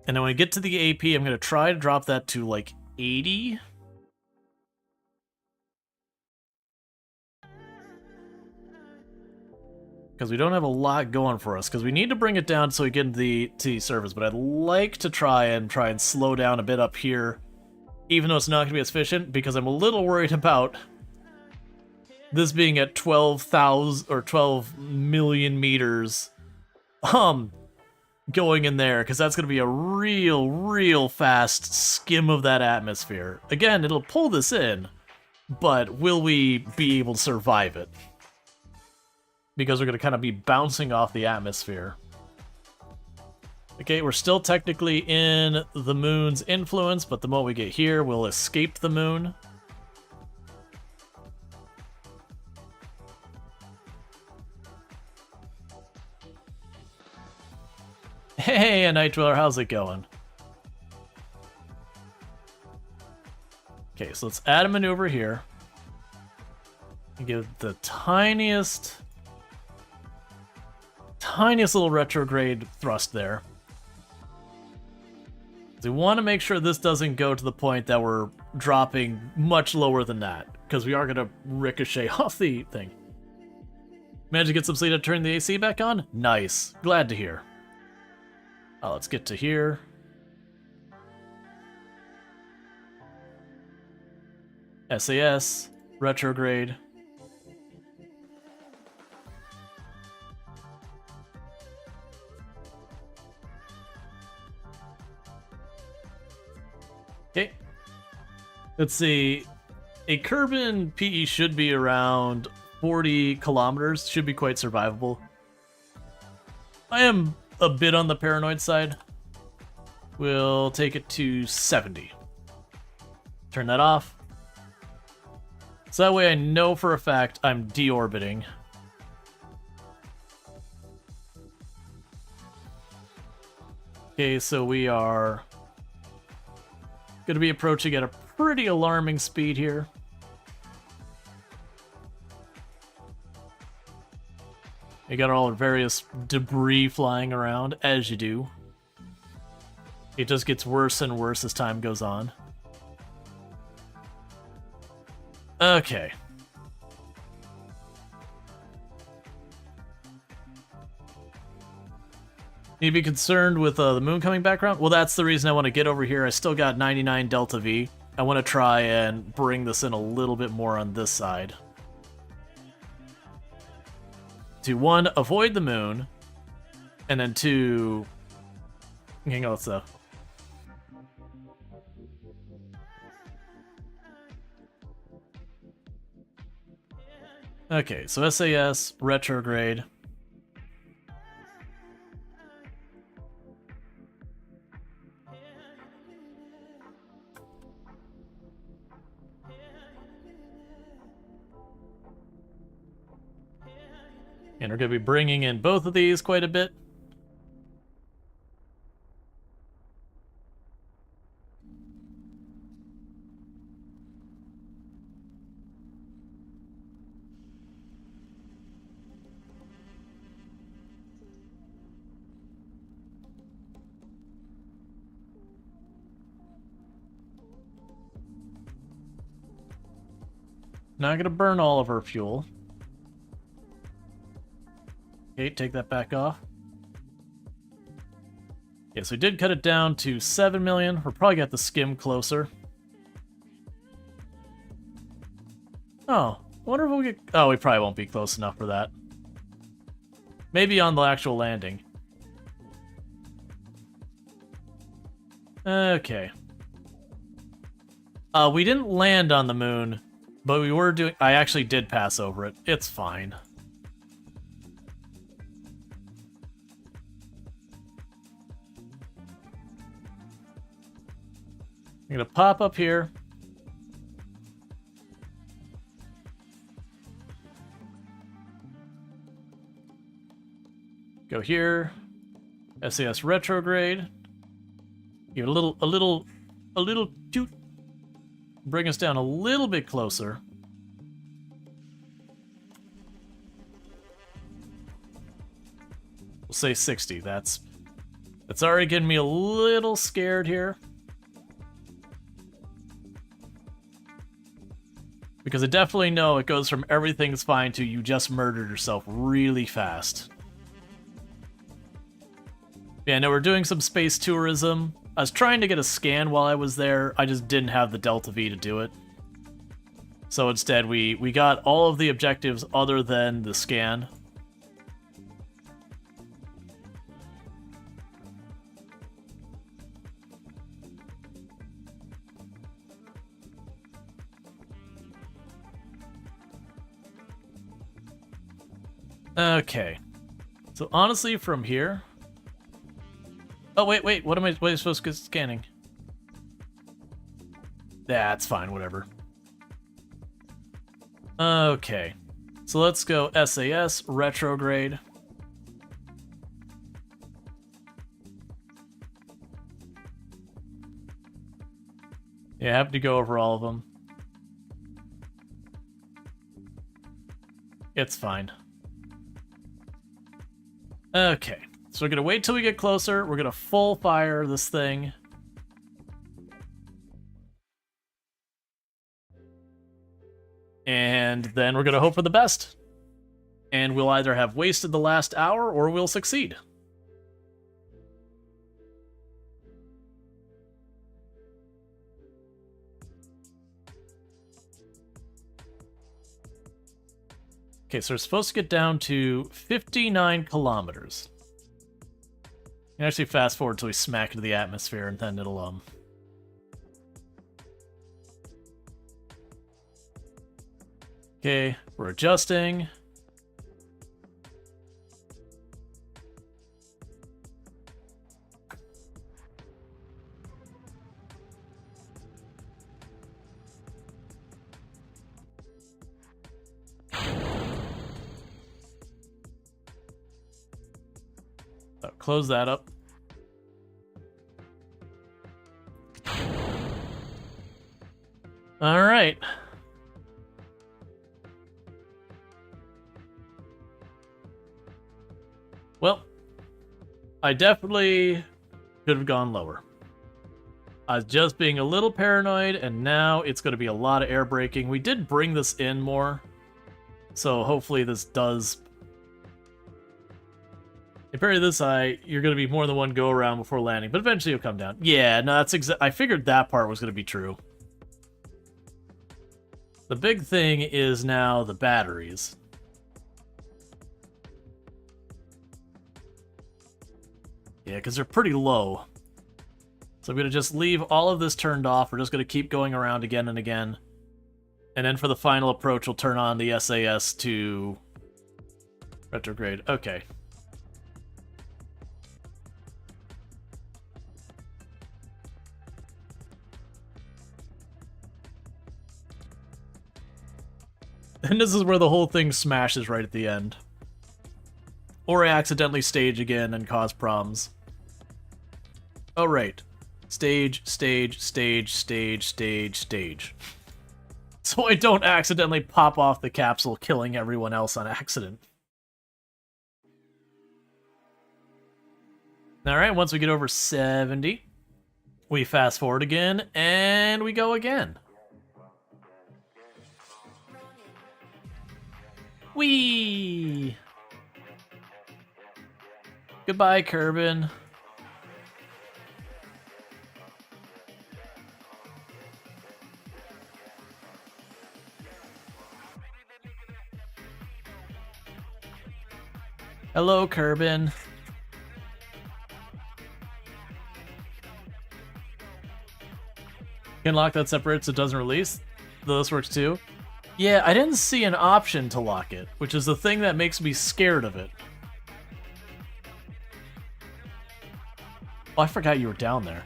And then when we get to the AP, I'm going to try to drop that to like 80. Because we don't have a lot going for us. Because we need to bring it down so we get into the surface. But I'd like to try and slow down a bit up here. Even though it's not going to be as efficient. Because I'm a little worried about this being at 12,000 or 12 million meters. Going in there, because that's going to be a real fast skim of that atmosphere. Again, it'll pull this in, but will we be able to survive it? Because we're going to kind of be bouncing off the atmosphere. Okay, we're still technically in the moon's influence, but the moment we get here, we'll escape the moon. Hey, a Night Dweller, how's it going? Okay, so let's add a maneuver here. And give the tiniest little retrograde thrust there. So we want to make sure this doesn't go to the point that we're dropping much lower than that, because we are going to ricochet off the thing. Managed to get some sleep to turn the AC back on? Nice. Glad to hear. Let's get to here. SAS, retrograde. Okay. Let's see. A Kerbal PE should be around 40 kilometers. Should be quite survivable. I am a bit on the paranoid side. We'll take it to 70. Turn that off. So that way I know for a fact I'm deorbiting. Okay, so we are going to be approaching at a pretty alarming speed here. You got all the various debris flying around, as you do. It just gets worse and worse as time goes on. Okay. Need to be concerned with the moon coming back around? Well, that's the reason I want to get over here. I still got 99 Delta V. I want to try and bring this in a little bit more on this side. To 1, avoid the moon. And then 2... hang on, let's Okay, so SAS, retrograde. And we're going to be bringing in both of these quite a bit. Not going to burn all of our fuel. Okay, take that back off. Yeah, so we did cut it down to 7 million. We're probably got the skim closer. Oh, I wonder if we'll get... oh, we probably won't be close enough for that. Maybe on the actual landing. Okay. We didn't land on the moon, but we were doing... I actually did pass over it. It's fine. I'm gonna pop up here. Go here. SAS retrograde. Give it a little toot. Bring us down a little bit closer. We'll say 60. That's already getting me a little scared here. Because I definitely know it goes from everything's fine to you just murdered yourself really fast. Yeah, no, we're doing some space tourism. I was trying to get a scan while I was there. I just didn't have the Delta V to do it. So instead, we got all of the objectives other than the scan. Okay. So honestly, from here... oh, wait, what am I supposed to get scanning? That's fine, whatever. Okay. So let's go SAS, retrograde. Yeah, I have to go over all of them. It's fine. Okay, so we're gonna wait till we get closer. We're gonna full fire this thing. And then we're gonna hope for the best. And we'll either have wasted the last hour or we'll succeed. Okay, so we're supposed to get down to 59 kilometers. You can actually fast forward till we smack into the atmosphere, and then it'll, Okay, we're adjusting. So close that up. All right. Well, I definitely could have gone lower. I was just being a little paranoid, and now it's going to be a lot of air braking. We did bring this in more, so hopefully this does... Compared to this eye, you're going to be more than one go around before landing, but eventually you'll come down. Yeah, no, that's I figured that part was going to be true. The big thing is now the batteries. Yeah, because they're pretty low. So I'm going to just leave all of this turned off. We're just going to keep going around again and again. And then for the final approach, we'll turn on the SAS to retrograde. Okay. And this is where the whole thing smashes right at the end. Or I accidentally stage again and cause problems. Oh, right. Stage, stage, stage, stage, stage, stage. So I don't accidentally pop off the capsule, killing everyone else on accident. Alright, once we get over 70, we fast forward again, and we go again. Whee! Goodbye, Kerbal. Hello, Kerbal. Can lock that separates so it doesn't release. This works too. Yeah, I didn't see an option to lock it, which is the thing that makes me scared of it. Oh, I forgot you were down there.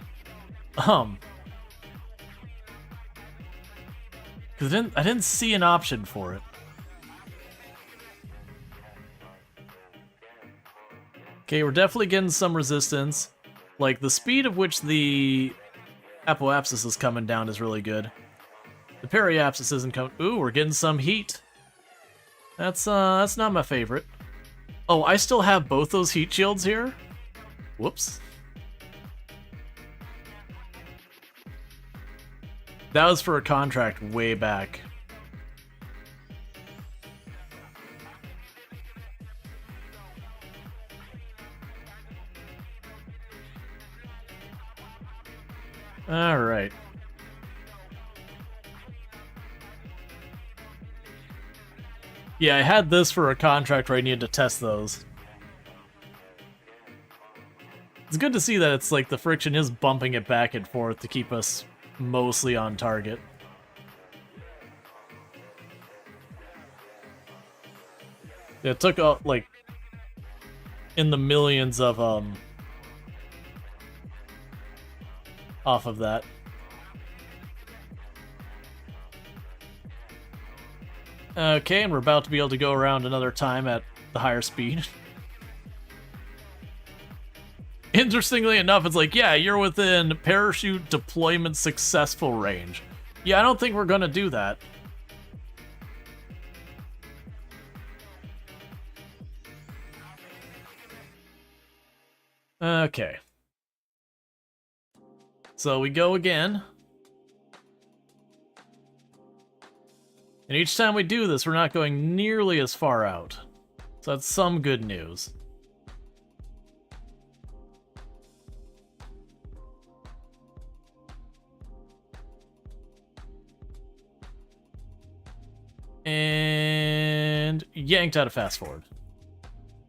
Because I didn't see an option for it. Okay, we're definitely getting some resistance. Like, the speed of which the apoapsis is coming down is really good. The periapsis isn't coming... Ooh, we're getting some heat. That's not my favorite. Oh, I still have both those heat shields here? Whoops. That was for a contract way back. All right. Yeah, I had this for a contract where I needed to test those. It's good to see that it's like the friction is bumping it back and forth to keep us mostly on target. Yeah, it took like in the millions of off of that. Okay, and we're about to be able to go around another time at the higher speed. interestingly enough, it's like, yeah, you're within parachute deployment successful range. Yeah, I don't think we're gonna do that. Okay. So we go again. And each time we do this, we're not going nearly as far out. So that's some good news. And yanked out of fast forward.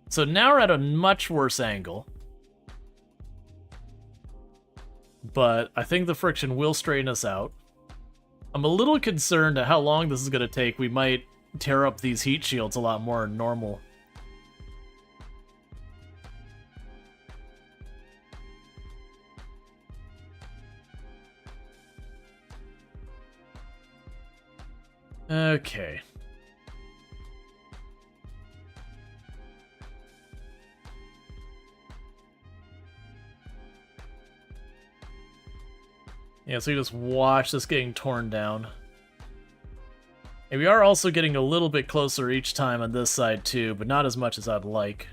So now we're at a much worse angle. But I think the friction will straighten us out. I'm a little concerned at how long this is going to take. We might tear up these heat shields a lot more than normal. Okay. Yeah, so you just watch this getting torn down. And we are also getting a little bit closer each time on this side too, but not as much as I'd like.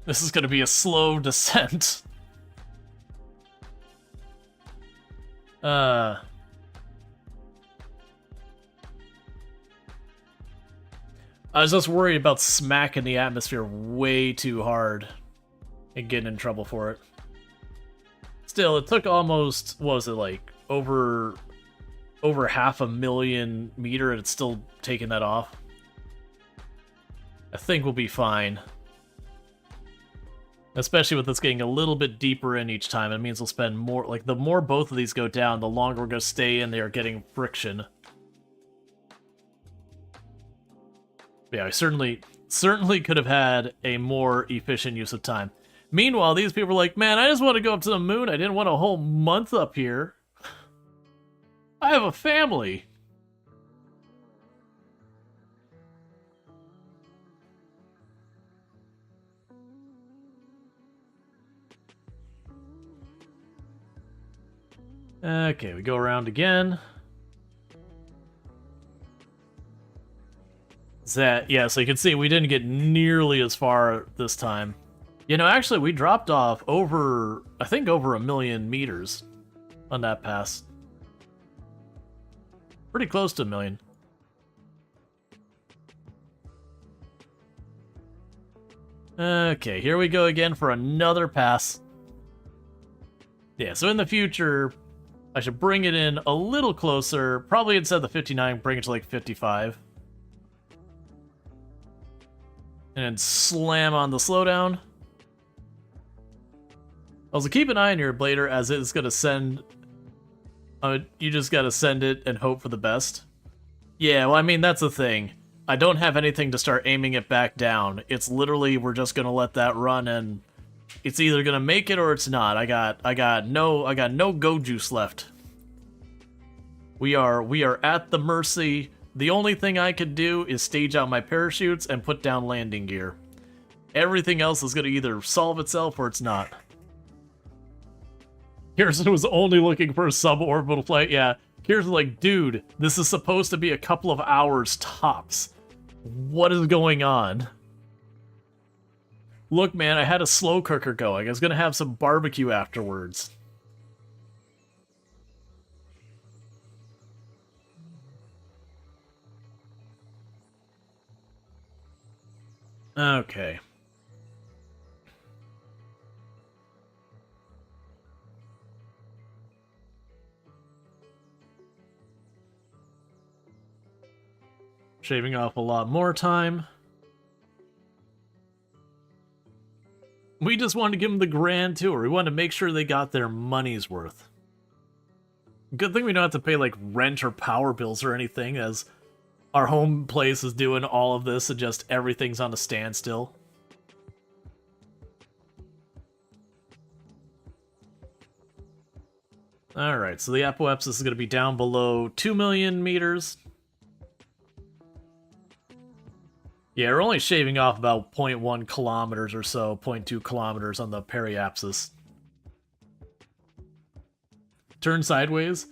This is going to be a slow descent. I was just worried about smacking the atmosphere way too hard and getting in trouble for it. Still, it took almost, what was it, like, over 500,000 meters, and it's still taking that off. I think we'll be fine. Especially with this getting a little bit deeper in each time, it means we'll spend more, like, the more both of these go down, the longer we're going to stay in there getting friction. Yeah, I certainly could have had a more efficient use of time. Meanwhile, these people are like, man, I just want to go up to the moon. I didn't want a whole month up here. I have a family. Okay, we go around again. Yeah, so you can see we didn't get nearly as far this time. You know, actually, we dropped off over, I think, over 1,000,000 meters on that pass. Pretty close to 1,000,000. Okay, here we go again for another pass. Yeah, so in the future, I should bring it in a little closer. Probably instead of the 59, bring it to like 55. And then slam on the slowdown. Also, keep an eye on your blader as it's going to send... you just got to send it and hope for the best. Yeah, well, I mean, that's the thing. I don't have anything to start aiming it back down. It's literally, we're just going to let that run, and it's either going to make it or it's not. I got no go juice left. We are at the mercy. The only thing I could do is stage out my parachutes and put down landing gear. Everything else is going to either solve itself or it's not. Kirsten was only looking for a suborbital flight. Yeah, Kirsten's like, dude, this is supposed to be a couple of hours tops. What is going on? Look, man, I had a slow cooker going. I was going to have some barbecue afterwards. Okay. Shaving off a lot more time. We just wanted to give them the grand tour. We wanted to make sure they got their money's worth. Good thing we don't have to pay like rent or power bills or anything, as our home place is doing all of this and just everything's on a standstill. Alright, so the apoapsis is going to be down below 2 million meters. Yeah, we're only shaving off about 0.1 kilometers or so, 0.2 kilometers on the periapsis. Turn sideways.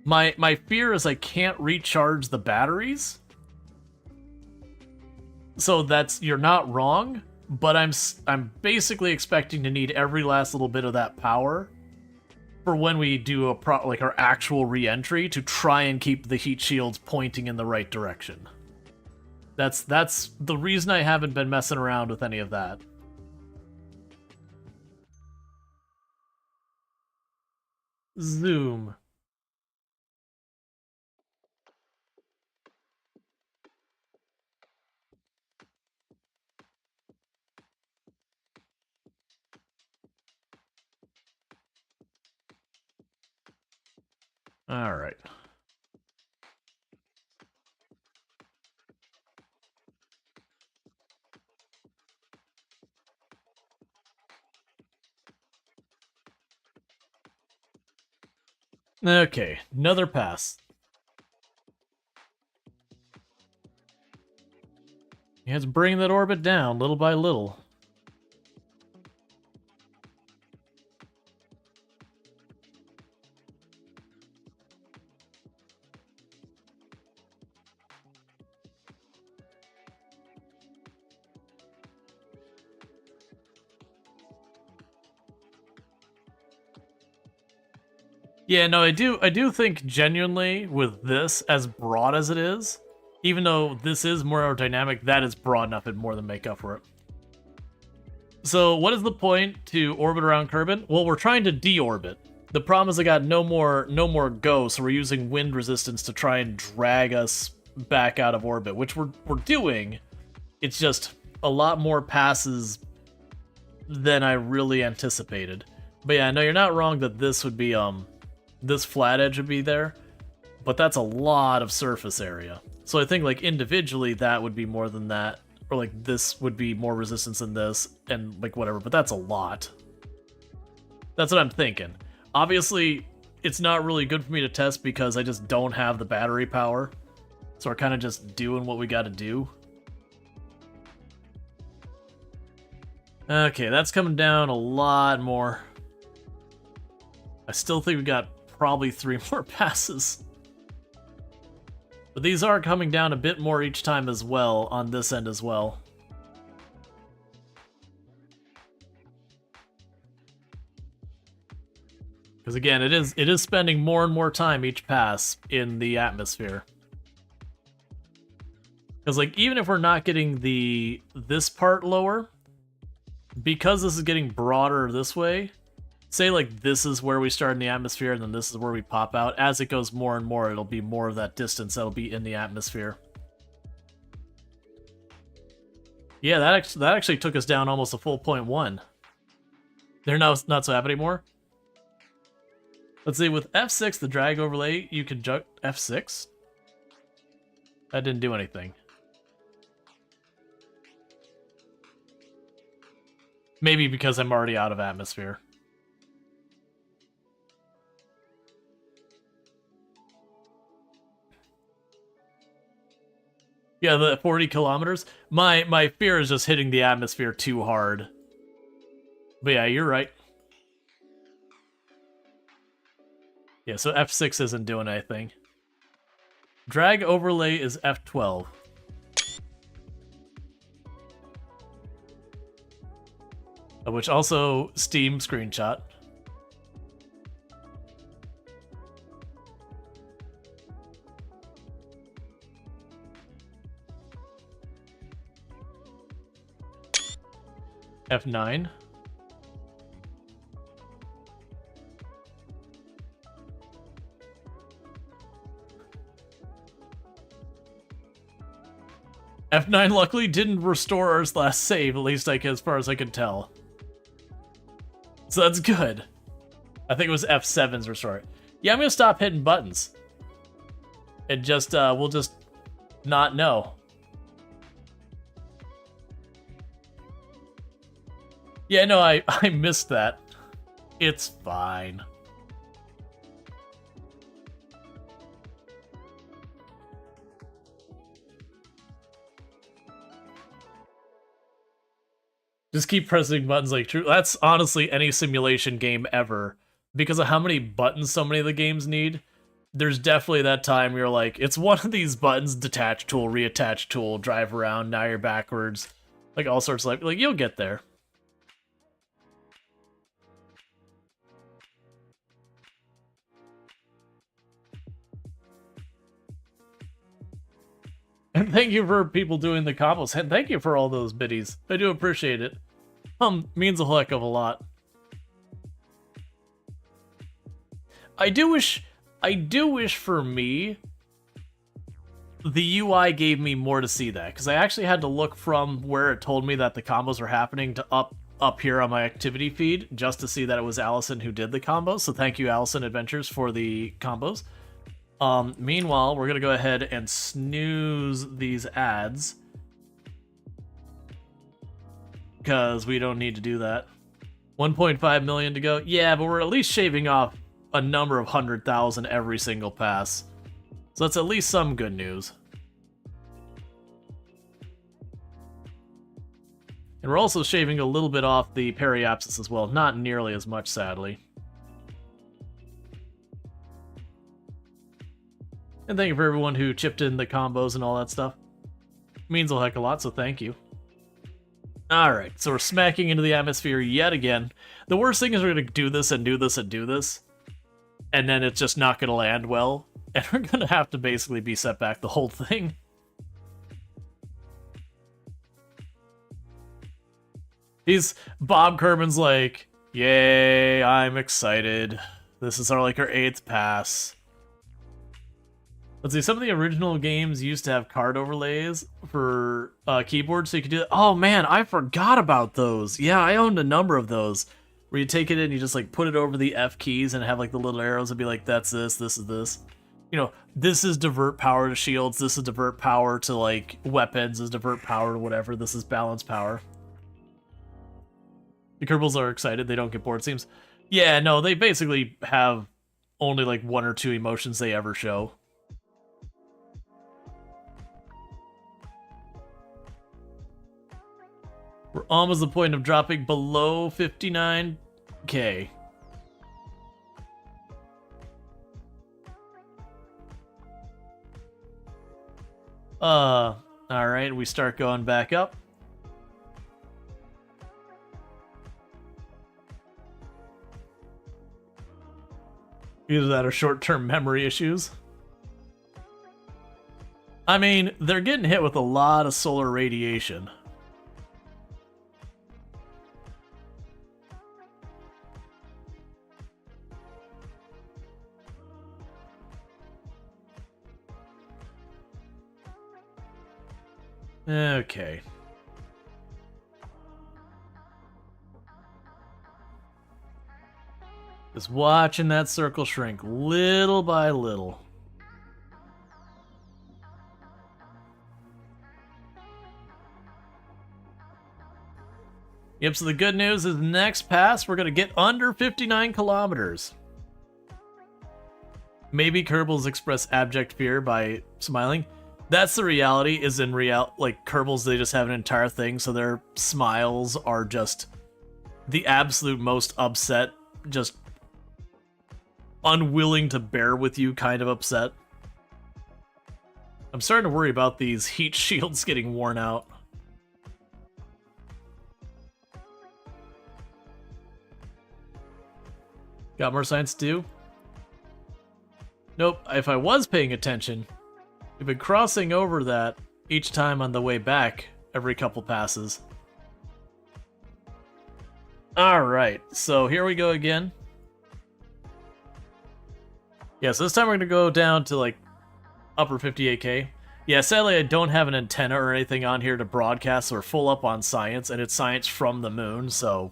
My fear is I can't recharge the batteries. So you're not wrong, but I'm basically expecting to need every last little bit of that power for when we do our actual re-entry to try and keep the heat shields pointing in the right direction. That's the reason I haven't been messing around with any of that. Zoom. All right. Okay, another pass. You have to bring that orbit down little by little. Yeah, no, I do think genuinely with this, as broad as it is, even though this is more aerodynamic, that is broad enough and more than make up for it. So what is the point to orbit around Kerbal? Well, we're trying to deorbit. The problem is I got no more go, so we're using wind resistance to try and drag us back out of orbit, which we're doing. It's just a lot more passes than I really anticipated. But yeah, no, you're not wrong that this would be this flat edge would be there, but that's a lot of surface area. So I think like individually that would be more than that, or like this would be more resistance than this, and like whatever, but that's a lot. That's what I'm thinking. Obviously, it's not really good for me to test because I just don't have the battery power, so we're kind of just doing what we gotta do. Okay, that's coming down a lot more. I still think we got probably 3 more passes. But these are coming down a bit more each time as well, on this end as well. Because again, it is spending more and more time each pass in the atmosphere. Because like, even if we're not getting this part lower, because this is getting broader this way, say like this is where we start in the atmosphere and then this is where we pop out, as it goes more and more, it'll be more of that distance that'll be in the atmosphere. Yeah, that actually took us down almost a full 0.1. They're not so happy anymore. Let's see, with F6, the drag overlay, you can jump F6? That didn't do anything. Maybe because I'm already out of atmosphere. Yeah, the 40 kilometers. My fear is just hitting the atmosphere too hard. But yeah, you're right. Yeah, so F6 isn't doing anything. Drag overlay is F12. Which also Steam screenshot. F9. F9 luckily didn't restore our last save, at least like as far as I could tell. So that's good. I think it was F7's restore. Yeah, I'm gonna stop hitting buttons. And just, we'll just not know. Yeah, no, I missed that. It's fine. Just keep pressing buttons like true. That's honestly any simulation game ever. Because of how many buttons so many of the games need, there's definitely that time you're like, it's one of these buttons, detach tool, reattach tool, drive around, now you're backwards. Like all sorts of like you'll get there. And thank you for people doing the combos. And thank you for all those biddies. I do appreciate it. Means a heck of a lot. I do wish for me the UI gave me more to see that, because I actually had to look from where it told me that the combos were happening to up here on my activity feed just to see that it was Allison who did the combos. So thank you, Allison Adventures, for the combos. Meanwhile, we're gonna go ahead and snooze these ads because we don't need to do that. 1.5 million to go. Yeah, but we're at least shaving off a number of 100,000 every single pass. So that's at least some good news. And we're also shaving a little bit off the periapsis as well. Not nearly as much, sadly. And thank you for everyone who chipped in the combos and all that stuff. It means a heck of a lot, so thank you. Alright, so we're smacking into the atmosphere yet again. The worst thing is we're going to do this and do this and do this. And then it's just not going to land well. And we're going to have to basically be set back the whole thing. Bob Kerman's like, yay, I'm excited. This is our 8th pass. Let's see, some of the original games used to have card overlays for keyboards, so you could do that. Oh man, I forgot about those. Yeah, I owned a number of those. Where you take it in, you just put it over the F keys and have the little arrows and be like, that's this is this. You know, this is divert power to shields, this is divert power to weapons, this is divert power to whatever, this is balance power. The Kerbals are excited, they don't get bored, seems. Yeah, no, they basically have only 1 or 2 emotions they ever show. We're almost the point of dropping below 59k. Alright, we start going back up. Either that or short-term memory issues. I mean, they're getting hit with a lot of solar radiation. Okay. Just watching that circle shrink little by little. Yep, so the good news is next pass, we're going to get under 59 kilometers. Maybe Kerbals express abject fear by smiling. That's the reality, is in Kerbals, they just have an entire thing, so their smiles are just the absolute most upset, just unwilling to bear with you kind of upset. I'm starting to worry about these heat shields getting worn out. Got more science to do? Nope, if I was paying attention, we've been crossing over that each time on the way back, every couple passes. Alright, so here we go again. Yeah, so this time we're going to go down to upper 58k. Yeah, sadly I don't have an antenna or anything on here to broadcast, so we're full up on science, and it's science from the moon, so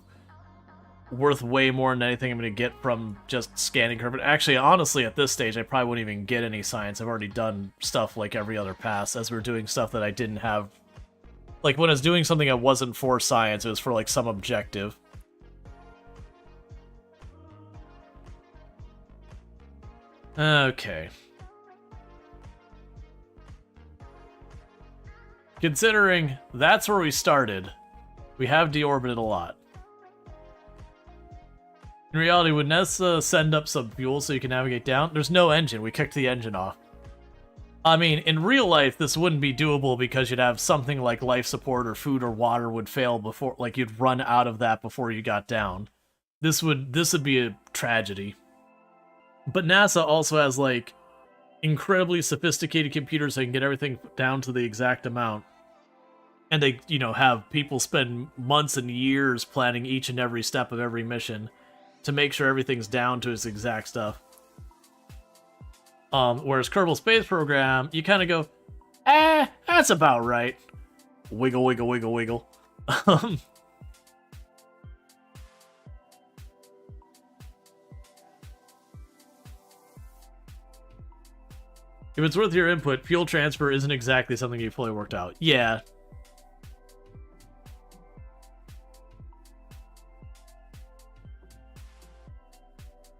worth way more than anything I'm going to get from just scanning Kerbal. Actually, honestly, at this stage, I probably wouldn't even get any science. I've already done stuff like every other pass, as we're doing stuff that I didn't have. When I was doing something I wasn't for science, it was for some objective. Okay. Considering that's where we started, We have deorbited a lot. In reality, would Nessa send up some fuel so you can navigate down? There's no engine. We kicked the engine off. I mean, in real life, this wouldn't be doable because you'd have something like life support or food or water would fail before, like you'd run out of that before you got down. This would be a tragedy. But NASA also has like incredibly sophisticated computers that can get everything down to the exact amount. And they, you know, have people spend months and years planning each and every step of every mission to make sure everything's down to its exact stuff. Whereas Kerbal Space Program, you kind of go, that's about right. Wiggle, wiggle, wiggle, wiggle. If it's worth your input, fuel transfer isn't exactly something you fully worked out. Yeah.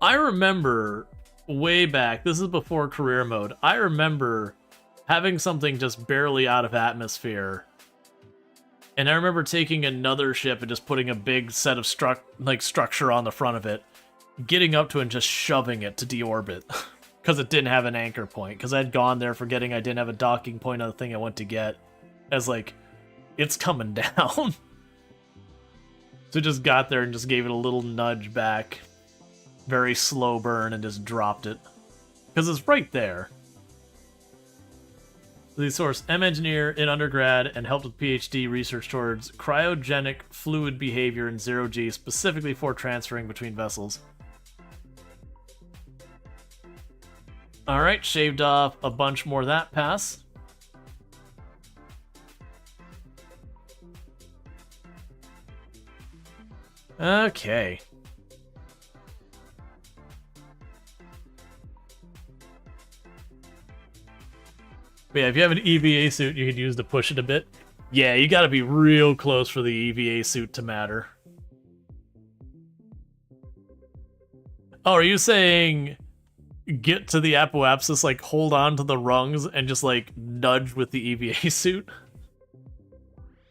I remember way back, this is before career mode, I remember having something just barely out of atmosphere. And I remember taking another ship and just putting a big set of structure on the front of it, getting up to it and just shoving it to deorbit. Because it didn't have an anchor point. Because I'd gone there forgetting I didn't have a docking point on the thing I went to get. As like, it's coming down. So just got there and just gave it a little nudge back. Very slow burn and just dropped it. Because it's right there. The source, M-Engineer in undergrad and helped with PhD research towards cryogenic fluid behavior in zero-G, specifically for transferring between vessels. Alright, shaved off a bunch more that pass. Okay. But yeah, if you have an EVA suit, you could use to push it a bit. Yeah, you gotta be real close for the EVA suit to matter. Oh, are you saying get to the apoapsis, like hold on to the rungs and just like nudge with the EVA suit?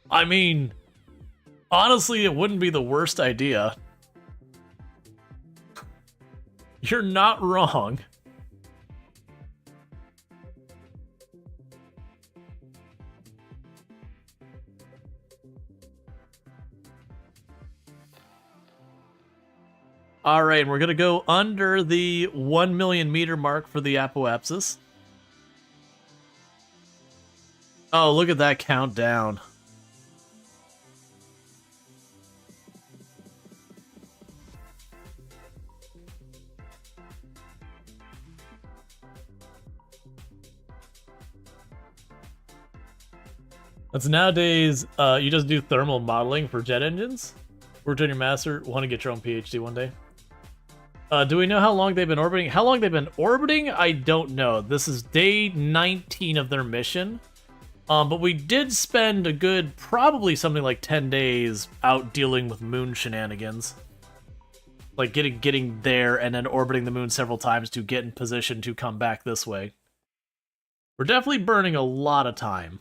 I mean, honestly, it wouldn't be the worst idea. You're not wrong. Alright, and we're going to go under the 1 million meter mark for the apoapsis. Oh, look at that countdown. That's nowadays, you just do thermal modeling for jet engines. Worked on your master, want to get your own PhD one day. Do we know how long they've been orbiting? How long they've been orbiting? I don't know. This is day 19 of their mission. But we did spend a good, probably something like 10 days out dealing with moon shenanigans. Like getting there and then orbiting the moon several times to get in position to come back this way. We're definitely burning a lot of time.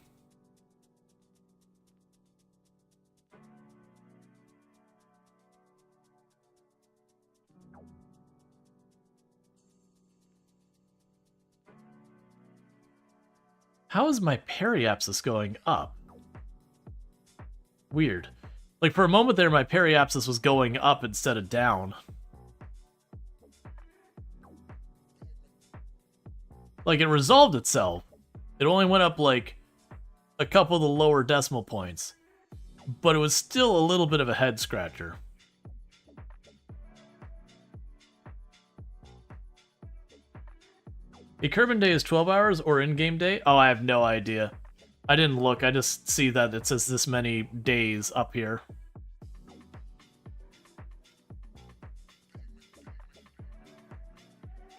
How is my periapsis going up? Weird. Like, for a moment there, my periapsis was going up instead of down. Like, it resolved itself. It only went up, like, a couple of the lower decimal points. But it was still a little bit of a head-scratcher. A Kerbin day is 12 hours or in-game day? Oh, I have no idea. I didn't look, I just see that it says this many days up here.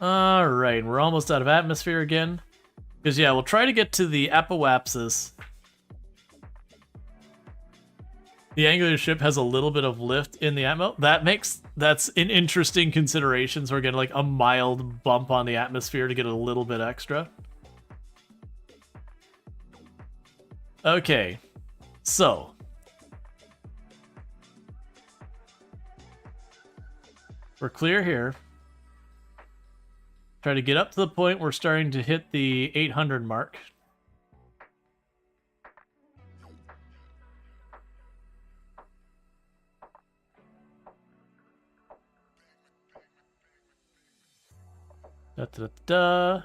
Alright, we're almost out of atmosphere again. Because yeah, we'll try to get to the apoapsis. The angular ship has a little bit of lift in the atmo. That's an interesting consideration. So we're getting like a mild bump on the atmosphere to get a little bit extra. Okay, so We're clear here. Try to get up to the point we're starting to hit the 800 mark. Da da da da.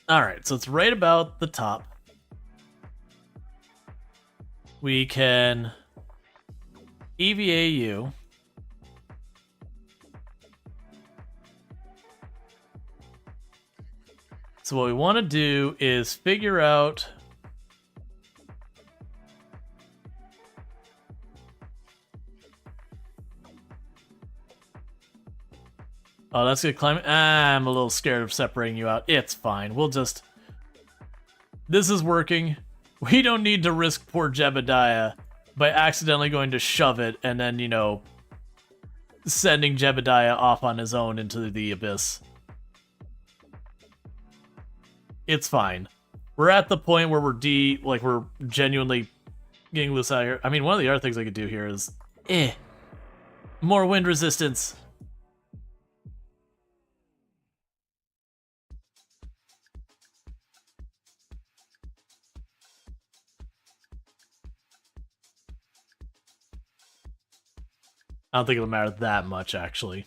Alright, so it's right about the top. We can EVA you. So what we want to do is figure out oh, that's good climbing. I'm a little scared of separating you out. It's fine. We'll just... This is working. We don't need to risk poor Jebediah by accidentally going to shove it and then, you know, sending Jebediah off on his own into the abyss. It's fine. We're at the point where we're genuinely getting loose out of here. I mean, one of the other things I could do here is... more wind resistance. I don't think it'll matter that much, actually.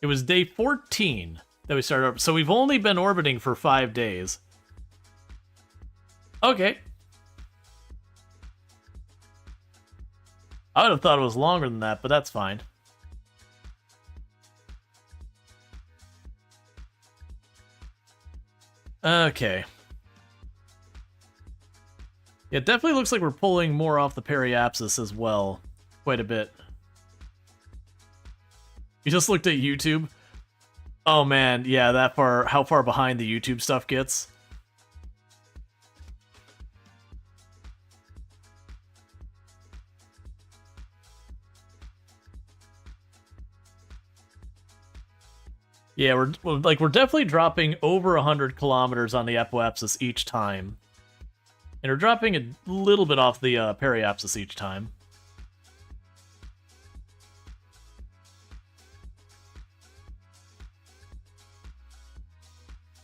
It was day 14 that we started, so we've only been orbiting for 5 days. Okay. I would have thought it was longer than that, but that's fine. Okay. Yeah, it definitely looks like we're pulling more off the periapsis as well. Quite a bit. You just looked at YouTube? Oh man, yeah, that far, how far behind the YouTube stuff gets. Yeah, we're definitely dropping over 100 kilometers on the apoapsis each time. And we're dropping a little bit off the periapsis each time.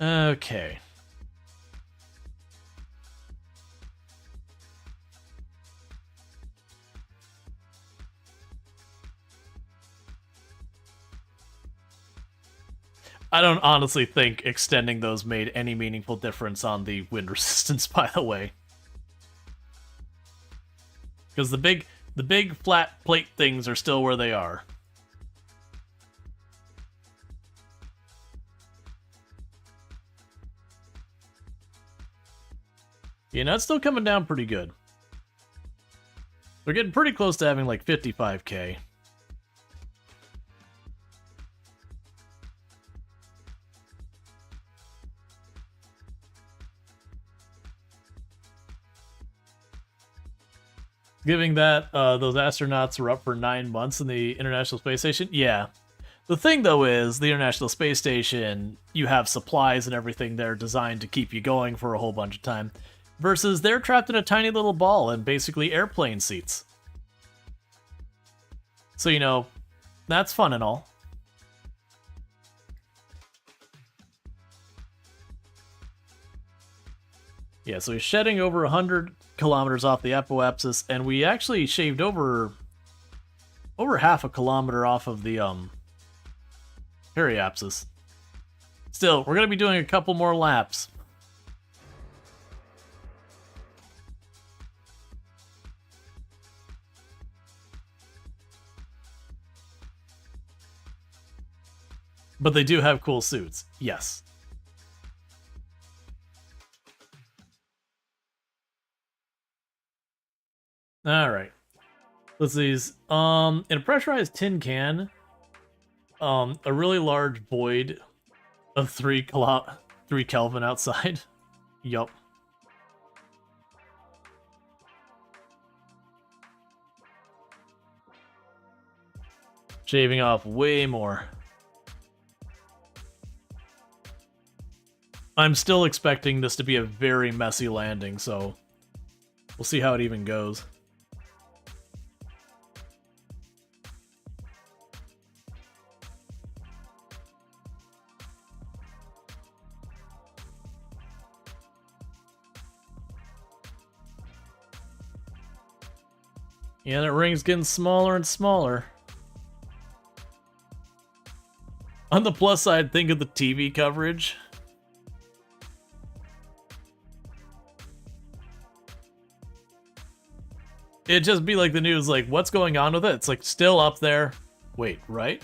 Okay. I don't honestly think extending those made any meaningful difference on the wind resistance, by the way. Because the big flat plate things are still where they are. You know, it's still coming down pretty good. We're getting pretty close to having like 55k. Giving that those astronauts were up for 9 months in the International Space Station? Yeah. The thing, though, is the International Space Station, you have supplies and everything there designed to keep you going for a whole bunch of time. Versus they're trapped in a tiny little ball and basically airplane seats. So, you know, that's fun and all. Yeah, so he's shedding over 100 kilometers off the apoapsis, and we actually shaved over half a kilometer off of the periapsis. Still, we're going to be doing a couple more laps. But they do have cool suits, yes. Alright. Let's see. In a pressurized tin can, a really large void of 3 Kelvin outside. Yup. Shaving off way more. I'm still expecting this to be a very messy landing, so we'll see how it even goes. Yeah, that ring's getting smaller and smaller. On the plus side, think of the TV coverage. It'd just be like the news, like, what's going on with it? It's like, still up there. Wait, right?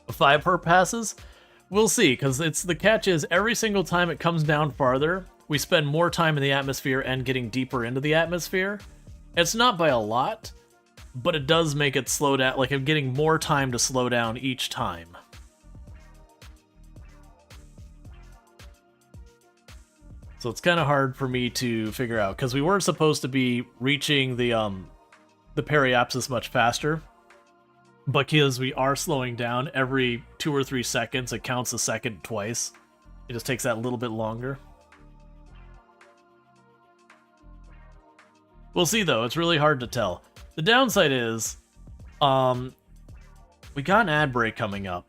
5 per passes? We'll see, because it's the catch is every single time it comes down farther, we spend more time in the atmosphere and getting deeper into the atmosphere. It's not by a lot, but it does make it slow down. Like, I'm getting more time to slow down each time. So it's kind of hard for me to figure out, because we weren't supposed to be reaching the periapsis much faster, but because we are slowing down every 2 or 3 seconds, it counts a second twice. It just takes that little bit longer. We'll see, though. It's really hard to tell. The downside is, we got an ad break coming up,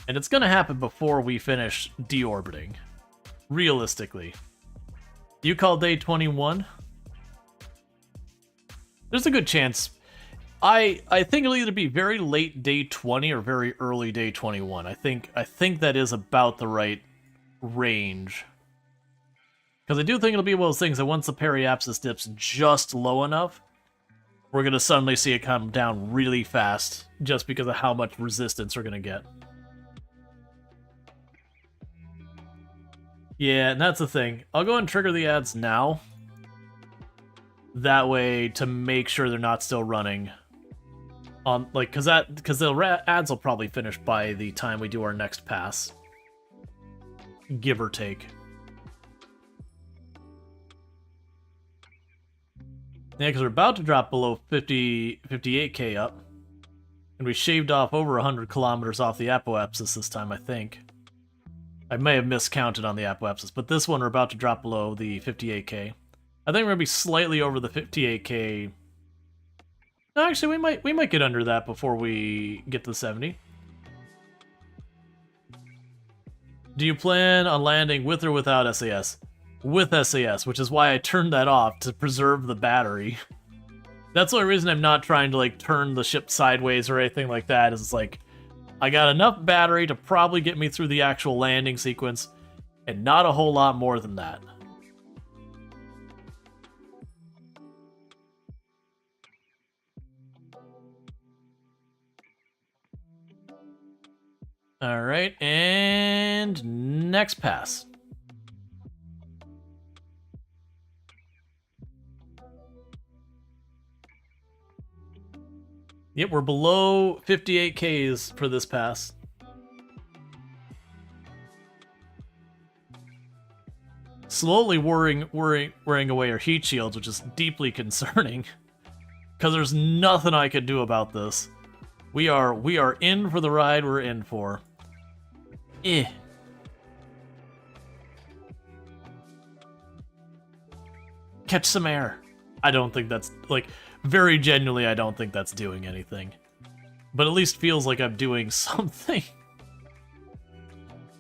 and it's going to happen before we finish deorbiting. Realistically. You call day 21? There's a good chance. I think it'll either be very late day 20 or very early day 21. I think that is about the right range. Because I do think it'll be one of those things that once the periapsis dips just low enough, we're going to suddenly see it come down really fast just because of how much resistance we're going to get. Yeah, and that's the thing. I'll go and trigger the ads now. That way, to make sure they're not still running. Because the ads will probably finish by the time we do our next pass. Give or take. Yeah, because we're about to drop below 58k up. And we shaved off over 100 kilometers off the apoapsis this time, I think. I may have miscounted on the apoapsis, but this one we're about to drop below the 58k. I think we're going to be slightly over the 58k. No, actually, we might get under that before we get to the 70. Do you plan on landing with or without SAS? With SAS, which is why I turned that off, to preserve the battery. That's the only reason I'm not trying to, like, turn the ship sideways or anything like that, is like, I got enough battery to probably get me through the actual landing sequence, and not a whole lot more than that. Alright, and next pass. Yep, we're below 58Ks for this pass. Slowly wearing away our heat shields, which is deeply concerning. Because there's nothing I could do about this. We are in for the ride we're in for. Catch some air. I don't think that's, like, very genuinely, I don't think that's doing anything. But at least feels like I'm doing something.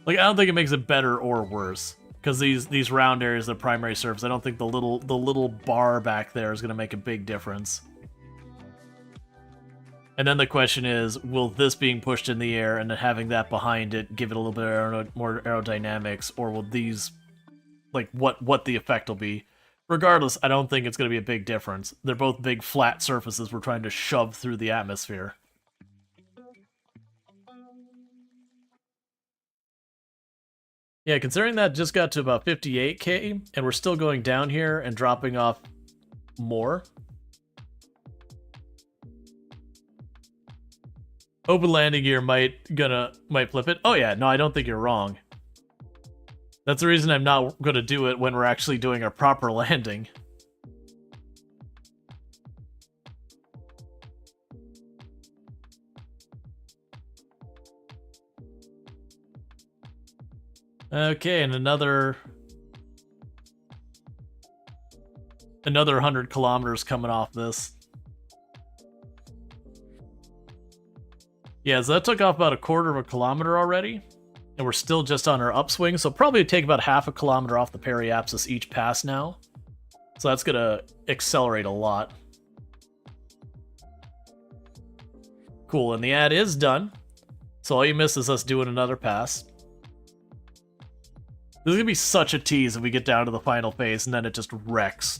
Like, I don't think it makes it better or worse. Because these round areas, the primary surface, I don't think the little bar back there is going to make a big difference. And then the question is, will this being pushed in the air and then having that behind it give it a little bit more aerodynamics, or will these, like, what the effect will be? Regardless, I don't think it's going to be a big difference. They're both big flat surfaces we're trying to shove through the atmosphere. Yeah, considering that just got to about 58k, and we're still going down here and dropping off more. Open landing gear might flip it. Oh yeah, no, I don't think you're wrong. That's the reason I'm not gonna do it when we're actually doing a proper landing. Okay, and another 100 kilometers coming off this. Yeah, so that took off about a quarter of a kilometer already, and we're still just on our upswing, so probably take about half a kilometer off the periapsis each pass now. So that's gonna accelerate a lot. Cool, and the ad is done. So all you miss is us doing another pass. This is gonna be such a tease if we get down to the final phase and then it just wrecks.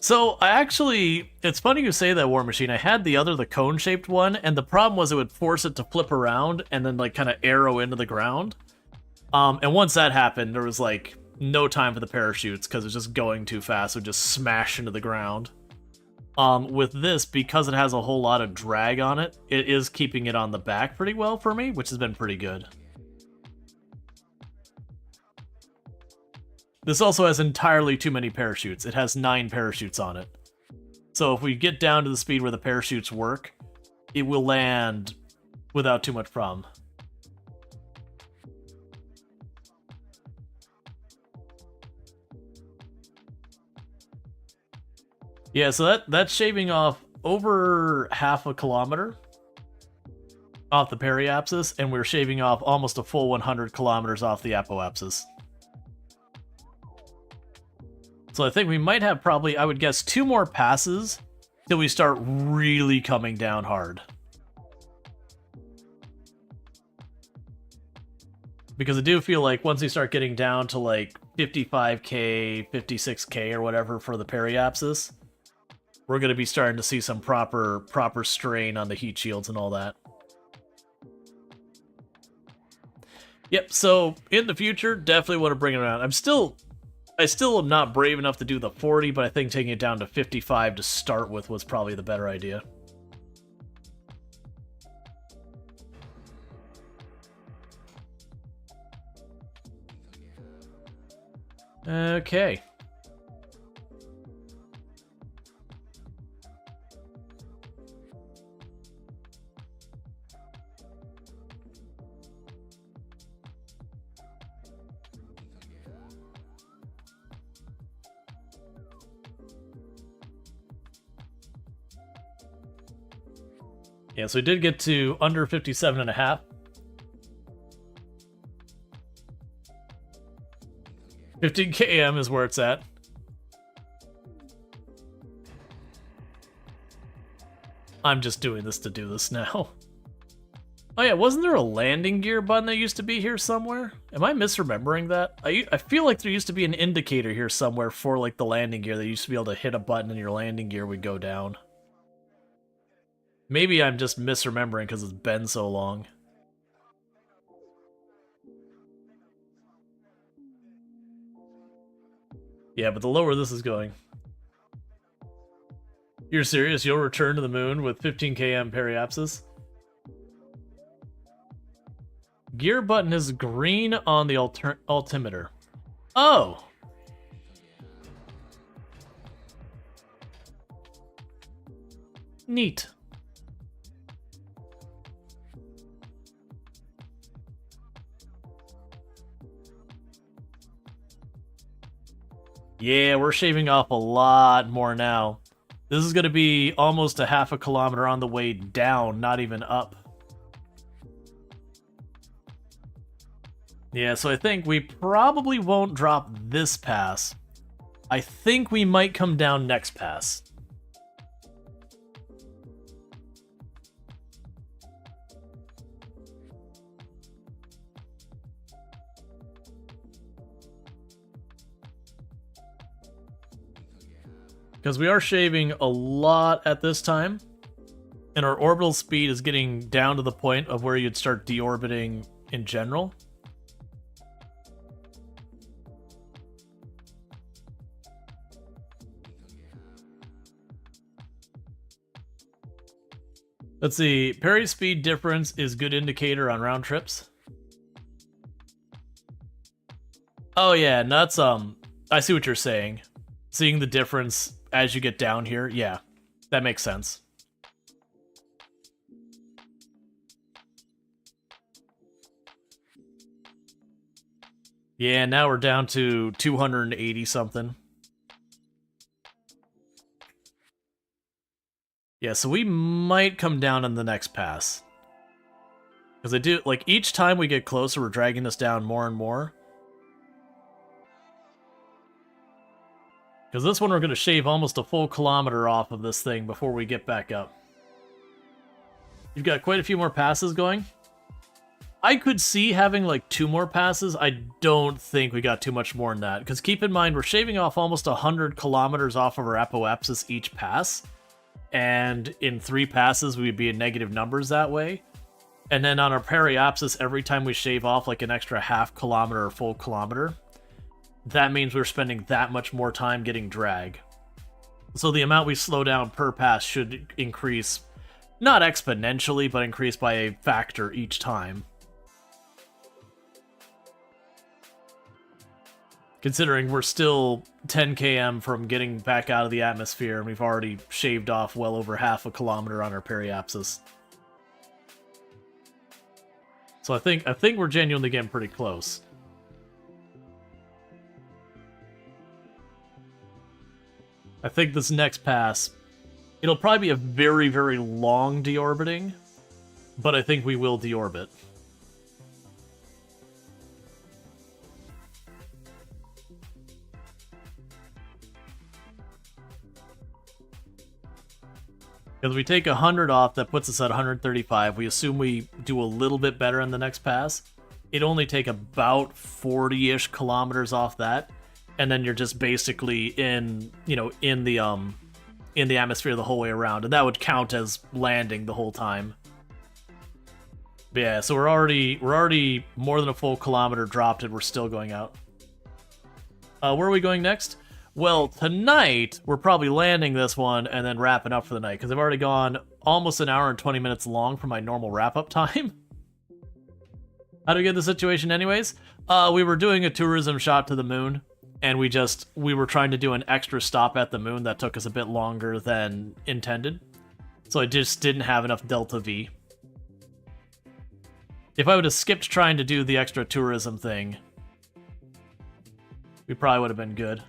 So it's funny you say that, War Machine. I had the cone-shaped one, and the problem was it would force it to flip around and then like kind of arrow into the ground. And once that happened, there was like no time for the parachutes because it was just going too fast. It would just smash into the ground. With this, because it has a whole lot of drag on it, it is keeping it on the back pretty well for me, which has been pretty good. This also has entirely too many parachutes. It has 9 parachutes on it. So if we get down to the speed where the parachutes work, it will land without too much problem. Yeah, so that's shaving off over half a kilometer off the periapsis, and we're shaving off almost a full 100 kilometers off the apoapsis. So I think we might have probably, I would guess, 2 more passes till we start really coming down hard. Because I do feel like once we start getting down to like 55k, 56k or whatever for the periapsis, we're going to be starting to see some proper strain on the heat shields and all that. Yep, so in the future, definitely want to bring it around. I still am not brave enough to do the 40, but I think taking it down to 55 to start with was probably the better idea. Okay. Yeah, so we did get to under 57.5. 15 km is where it's at. I'm just doing this to do this now. Oh yeah, wasn't there a landing gear button that used to be here somewhere? Am I misremembering that? I feel like there used to be an indicator here somewhere for like the landing gear that used to be able to hit a button and your landing gear would go down. Maybe I'm just misremembering because it's been so long. Yeah, but the lower this is going. You're serious? You'll return to the moon with 15 km periapsis? Gear button is green on the altimeter. Oh! Neat. Yeah, we're shaving off a lot more now. This is going to be almost a half a kilometer on the way down, not even up. Yeah, so I think we probably won't drop this pass. I think we might come down next pass. Because we are shaving a lot at this time, and our orbital speed is getting down to the point of where you'd start deorbiting in general. Let's see, peri speed difference is good indicator on round trips. Oh yeah, and that's, I see what you're saying. Seeing the difference as you get down here, yeah, that makes sense. Yeah, now we're down to 280 something. Yeah, so we might come down on the next pass. Because I do, like, each time we get closer, we're dragging this down more and more. Because this one, we're going to shave almost a full kilometer off of this thing before we get back up. You've got quite a few more passes going. I could see having, like, 2 more passes. I don't think we got too much more than that. Because keep in mind, we're shaving off almost 100 kilometers off of our apoapsis each pass. And in 3 passes, we would be in negative numbers that way. And then on our periapsis, every time we shave off like an extra half kilometer or full kilometer, that means we're spending that much more time getting drag. So the amount we slow down per pass should increase, not exponentially, but increase by a factor each time. Considering we're still 10 km from getting back out of the atmosphere, and we've already shaved off well over half a kilometer on our periapsis. So I think we're genuinely getting pretty close. I think this next pass, it'll probably be a very, very long deorbiting, but I think we will deorbit. Because we take 100 off, that puts us at 135. We assume we do a little bit better in the next pass. It'd only take about 40-ish kilometers off that, and then you're just basically in, you know, in the atmosphere the whole way around, and that would count as landing the whole time. But yeah, so we're already more than a full kilometer dropped, and we're still going out. Where are we going next? Well, tonight, we're probably landing this one and then wrapping up for the night, because I've already gone almost an hour and 20 minutes long for my normal wrap-up time. How do we get the situation anyways? We were doing a tourism shot to the moon, and we were trying to do an extra stop at the moon that took us a bit longer than intended. So I just didn't have enough Delta V. If I would have skipped trying to do the extra tourism thing, we probably would have been good.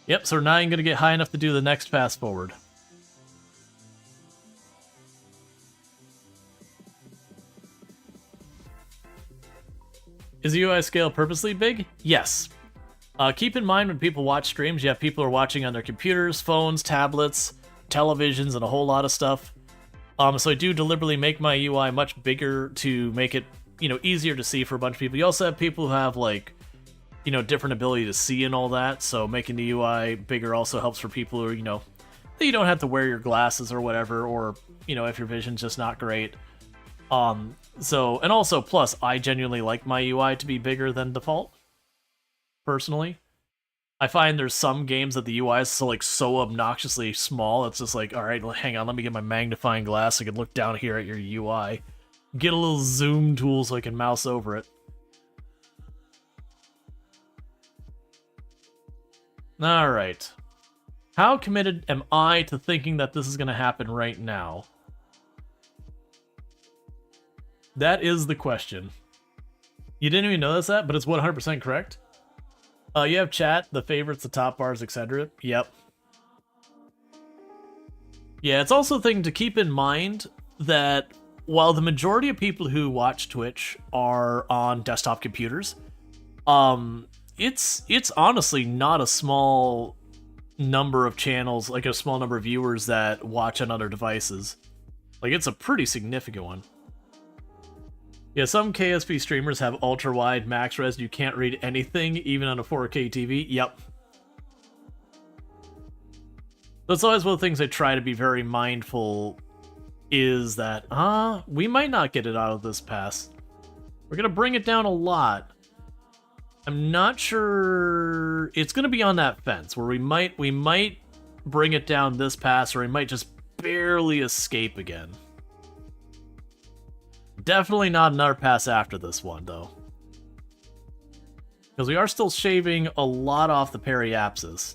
Yep, so we're not even going to get high enough to do the next pass forward. Is the UI scale purposely big? Yes. Keep in mind when people watch streams, you have people who are watching on their computers, phones, tablets, televisions, and a whole lot of stuff. So I do deliberately make my UI much bigger to make it, you know, easier to see for a bunch of people. You also have people who have, like, you know, different ability to see and all that, so making the UI bigger also helps for people who, you know, that you don't have to wear your glasses or whatever, or, you know, if your vision's just not great. So, and also, plus, I genuinely like my UI to be bigger than default, personally. I find there's some games that the UI is so obnoxiously small, it's just like, alright, hang on, let me get my magnifying glass so I can look down here at your UI. Get a little zoom tool so I can mouse over it. Alright. How committed am I to thinking that this is going to happen right now? That is the question. You didn't even notice that, but it's 100% correct. You have chat, the favorites, the top bars, etc. Yep. Yeah, it's also a thing to keep in mind that while the majority of people who watch Twitch are on desktop computers, it's honestly not a small number of channels, like a small number of viewers that watch on other devices. Like, it's a pretty significant one. Yeah, some KSP streamers have ultra-wide max res, you can't read anything, even on a 4K TV. Yep. That's always one of the things I try to be very mindful, is that, we might not get it out of this pass. We're gonna bring it down a lot. I'm not sure. It's gonna be on that fence where we might bring it down this pass, or we might just barely escape again. Definitely not another pass after this one, though. Because we are still shaving a lot off the periapsis.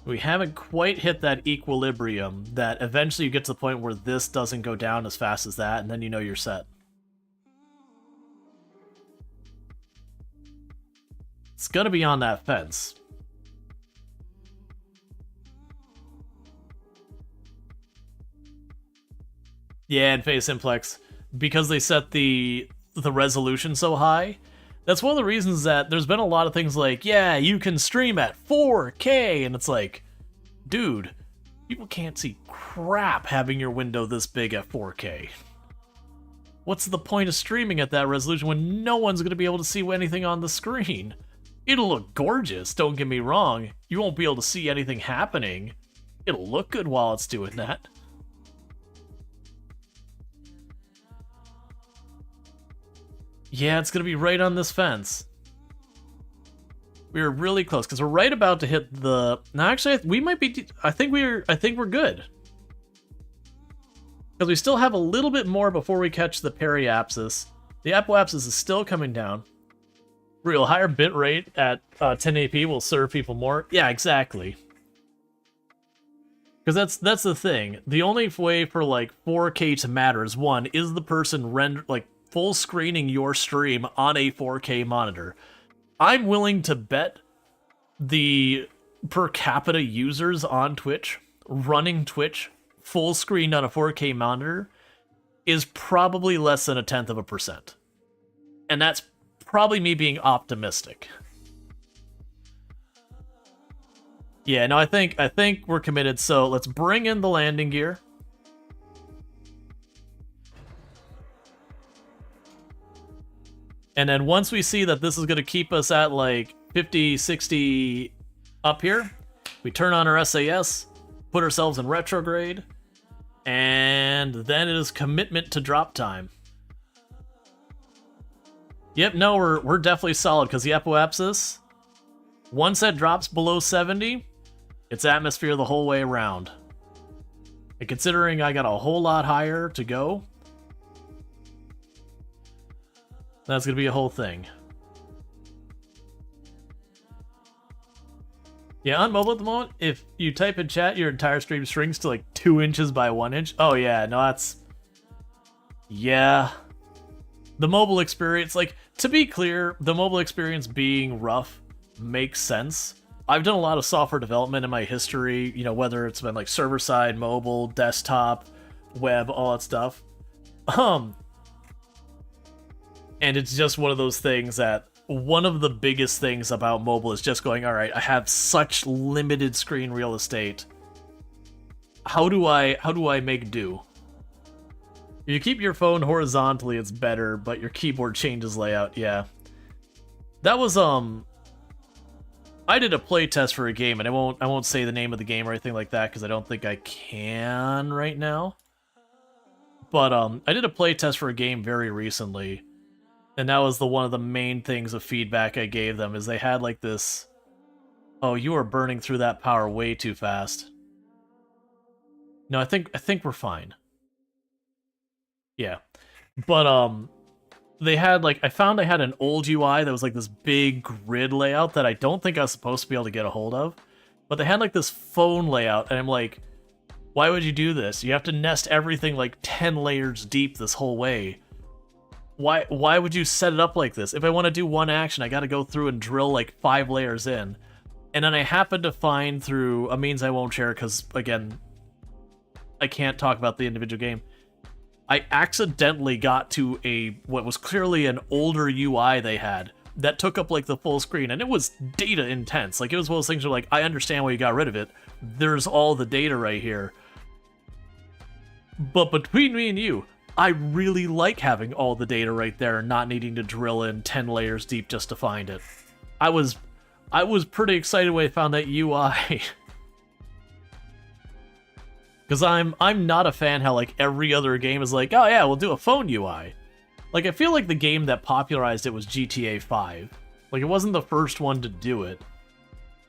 We haven't quite hit that equilibrium that eventually you get to the point where this doesn't go down as fast as that, and then you know you're set. It's gonna be on that fence. Yeah, and Face Simplex, because they set the resolution so high, that's one of the reasons that there's been a lot of things like, yeah, you can stream at 4K, and it's like, dude, people can't see crap having your window this big at 4K. What's the point of streaming at that resolution when no one's going to be able to see anything on the screen? It'll look gorgeous, don't get me wrong. You won't be able to see anything happening. It'll look good while it's doing that. Yeah, it's gonna be right on this fence. We were really close because we're right about to hit the. No, actually, we might be. I think we're good because we still have a little bit more before we catch the periapsis. The apoapsis is still coming down. Real higher bit rate at 1080p will serve people more. Yeah, exactly. Because that's the thing. The only way for like 4K to matter is one, is the person full screening your stream on a 4K monitor. I'm willing to bet the per capita users on Twitch running Twitch full screen on a 4K monitor is probably less than 0.1%. And that's probably me being optimistic. Yeah, no, I think we're committed, so let's bring in the landing gear. And then once we see that this is going to keep us at like 50, 60 up here, we turn on our SAS, put ourselves in retrograde, and then it is commitment to drop time. Yep, no, we're definitely solid because the apoapsis, once that drops below 70, it's atmosphere the whole way around. And considering I got a whole lot higher to go, that's going to be a whole thing. Yeah, on mobile at the moment, if you type in chat, your entire stream shrinks to like 2 inches by 1 inch. Oh yeah, no, that's... Yeah. The mobile experience, like, to be clear, the mobile experience being rough makes sense. I've done a lot of software development in my history, you know, whether it's been like server-side, mobile, desktop, web, all that stuff. And it's just one of those things that one of the biggest things about mobile is just going, all right, I have such limited screen real estate. How do I make do? If you keep your phone horizontally, it's better, but your keyboard changes layout. Yeah. That was I did a play test for a game, and I won't say the name of the game or anything like that because I don't think I can right now. But I did a play test for a game very recently. And that was one of the main things of feedback I gave them, is they had like this, oh, you are burning through that power way too fast. No, I think we're fine. Yeah. But they had like, I found I had an old UI that was like this big grid layout that I don't think I was supposed to be able to get a hold of. But they had like this phone layout, and I'm like, why would you do this? You have to nest everything like 10 layers deep this whole way. Why would you set it up like this? If I want to do one action, I got to go through and drill like 5 layers in. And then I happened to find through a means I won't share because, again, I can't talk about the individual game. I accidentally got to what was clearly an older UI they had that took up like the full screen, and it was data intense. Like, it was one of those things where like, I understand why you got rid of it. There's all the data right here. But between me and you, I really like having all the data right there and not needing to drill in 10 layers deep just to find it. I was pretty excited when I found that UI. Because I'm not a fan how like every other game is like, oh yeah, we'll do a phone UI. Like, I feel like the game that popularized it was GTA 5. Like, it wasn't the first one to do it,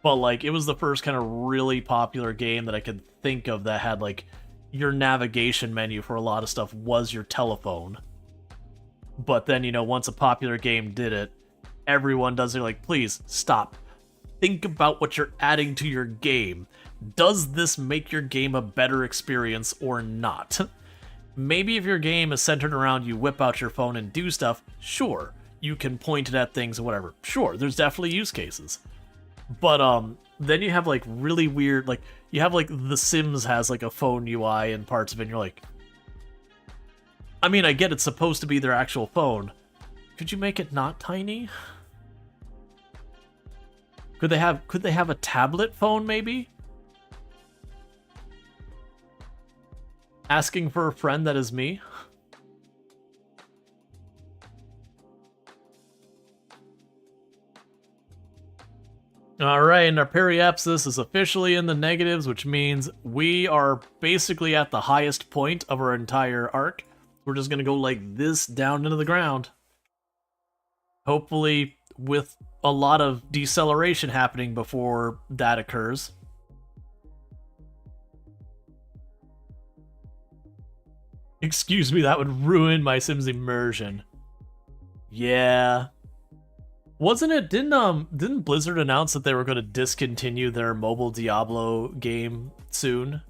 but like it was the first kind of really popular game that I could think of that had like your navigation menu for a lot of stuff was your telephone. But then, you know, once a popular game did it, everyone does it like, please stop. think about what you're adding to your game. Does this make your game a better experience or not? Maybe if your game is centered around you whip out your phone and do stuff, sure, you can point it at things or whatever. Sure, there's definitely use cases. But then you have like really weird, like you have like The Sims has like a phone UI and parts of it, and you're like, I mean, I get it's supposed to be their actual phone. Could you make it not tiny? Could they have a tablet phone maybe? Asking for a friend that is me? Alright, and our periapsis is officially in the negatives, which means we are basically at the highest point of our entire arc. We're just gonna go like this down into the ground. Hopefully with a lot of deceleration happening before that occurs. Excuse me, that would ruin my Sims immersion. Yeah. Wasn't it, didn't Blizzard announce that they were going to discontinue their mobile Diablo game soon?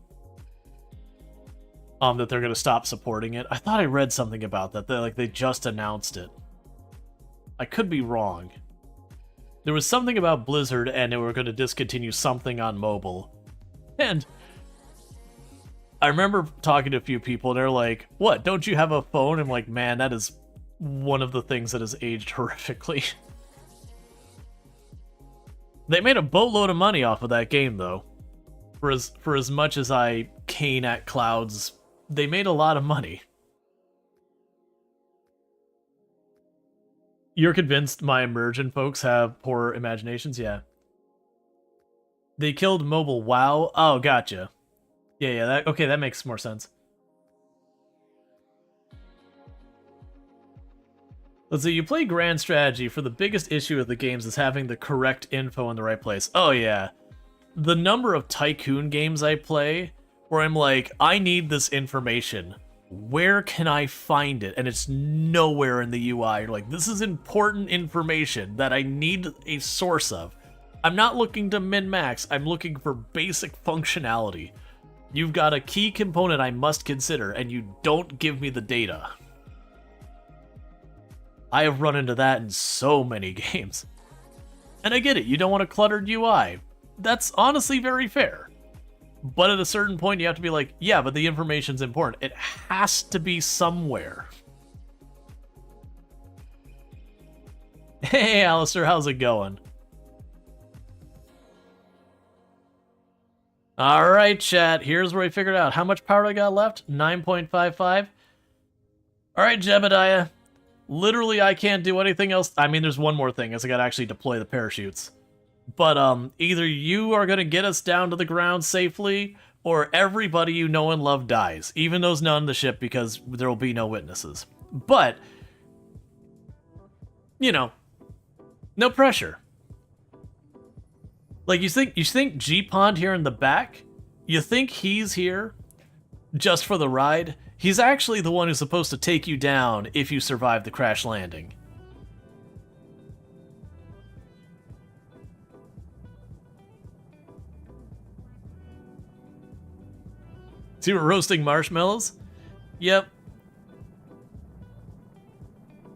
That they're going to stop supporting it? I thought I read something about that. They just announced it. I could be wrong. There was something about Blizzard and they were going to discontinue something on mobile. And I remember talking to a few people, and they're like, what, don't you have a phone? I'm like, man, that is one of the things that has aged horrifically. They made a boatload of money off of that game, though. For as much as I cane at clouds, they made a lot of money. You're convinced my immersion folks have poor imaginations? Yeah. They killed mobile WoW? Oh, gotcha. Yeah, okay, that makes more sense. Let's see, you play Grand Strategy for the biggest issue of the games is having the correct info in the right place. Oh yeah. The number of tycoon games I play where I'm like, I need this information. Where can I find it? And it's nowhere in the UI. You're like, this is important information that I need a source of. I'm not looking to min-max, I'm looking for basic functionality. You've got a key component I must consider, and you don't give me the data. I have run into that in so many games. And I get it, you don't want a cluttered UI. That's honestly very fair. But at a certain point, you have to be like, yeah, but the information's important. It has to be somewhere. Hey, Alistair, how's it going? Alright, chat, here's where we figured out. How much power I got left? 9.55. Alright, Jebediah. Literally, I can't do anything else. I mean, there's one more thing, is I gotta actually deploy the parachutes. But, either you are gonna get us down to the ground safely, or everybody you know and love dies. Even those not on the ship, because there will be no witnesses. But, you know, no pressure. Like, you think G-Pond here in the back? You think he's here just for the ride? He's actually the one who's supposed to take you down if you survive the crash landing. See, we're roasting marshmallows? Yep.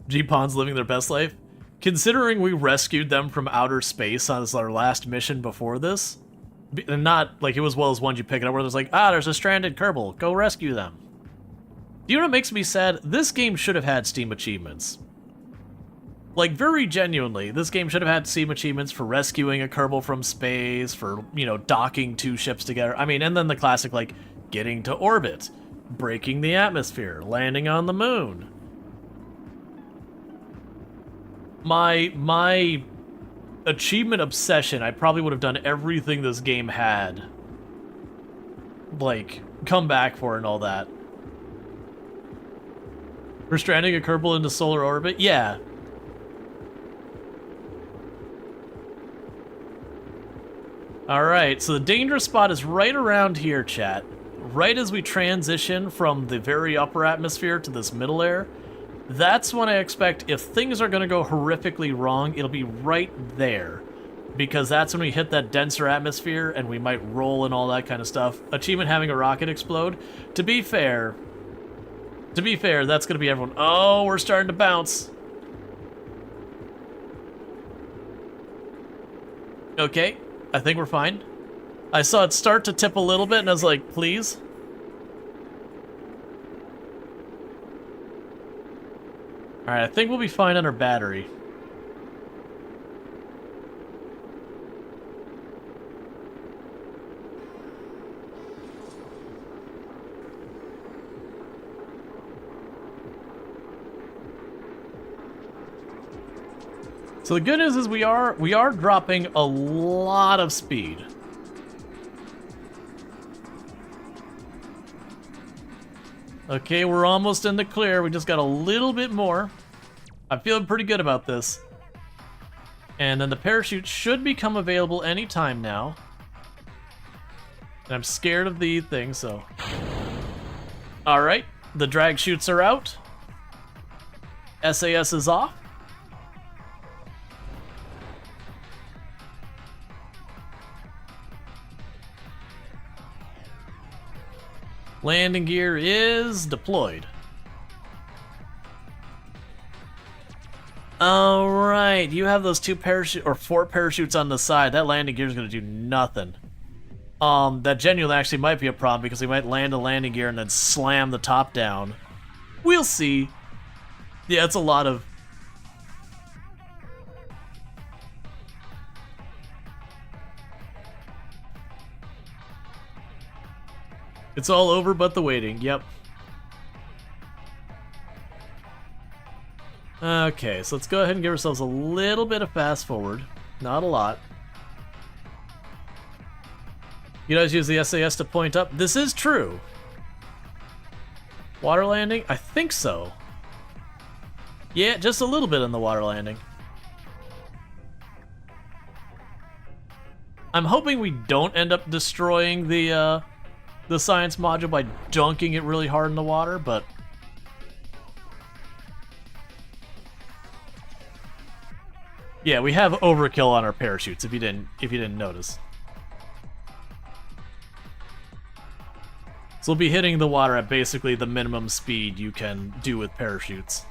G-Pond's living their best life. Considering we rescued them from outer space as our last mission before this, and not like it was well as ones you pick it up where there's like, there's a stranded Kerbal, go rescue them. Do you know what makes me sad? This game should have had Steam achievements. Like, very genuinely, this game should have had Steam achievements for rescuing a Kerbal from space, for, you know, docking two ships together. I mean, and then the classic, like, getting to orbit, breaking the atmosphere, landing on the moon. My achievement obsession, I probably would have done everything this game had. Like, come back for and all that. For stranding a Kerbal into solar orbit? Yeah. Alright, so the danger spot is right around here, chat. Right as we transition from the very upper atmosphere to this middle air. That's when I expect, if things are going to go horrifically wrong, it'll be right there. because that's when we hit that denser atmosphere and we might roll and all that kind of stuff. Achievement having a rocket explode. To be fair, that's going to be everyone. Oh, we're starting to bounce. Okay, I think we're fine. I saw it start to tip a little bit and I was like, please. Alright, I think we'll be fine on our battery. So the good news is we are dropping a lot of speed. Okay, we're almost in the clear. We just got a little bit more. I'm feeling pretty good about this. And then the parachute should become available anytime now. And I'm scared of the thing, so... Alright, the drag chutes are out. SAS is off. Landing gear is deployed. Alright, you have those 4 parachutes on the side. That landing gear is going to do nothing. That genuinely actually might be a problem because we might land a landing gear and then slam the top down. We'll see. Yeah, it's a lot of... It's all over but the waiting, yep. Okay, so let's go ahead and give ourselves a little bit of fast forward. Not a lot. You guys use the SAS to point up? This is true. Water landing? I think so. Yeah, just a little bit on the water landing. I'm hoping we don't end up destroying the science module by dunking it really hard in the water, but yeah, we have overkill on our parachutes if you didn't notice. So we'll be hitting the water at basically the minimum speed you can do with parachutes.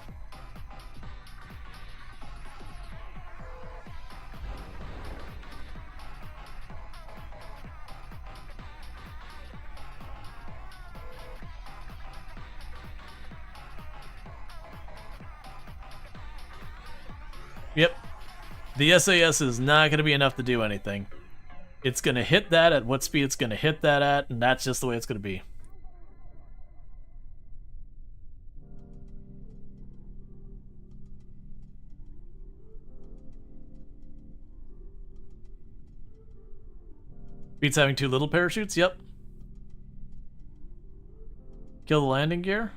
Yep. The SAS is not going to be enough to do anything. It's going to hit that at what speed it's going to hit that at, and that's just the way it's going to be. Beats having 2 little parachutes? Yep. Kill the landing gear?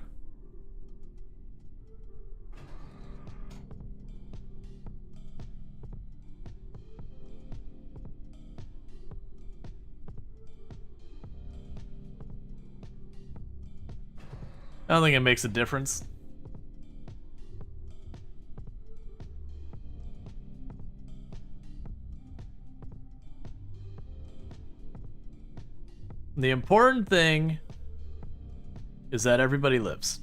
I don't think it makes a difference. The important thing is that everybody lives.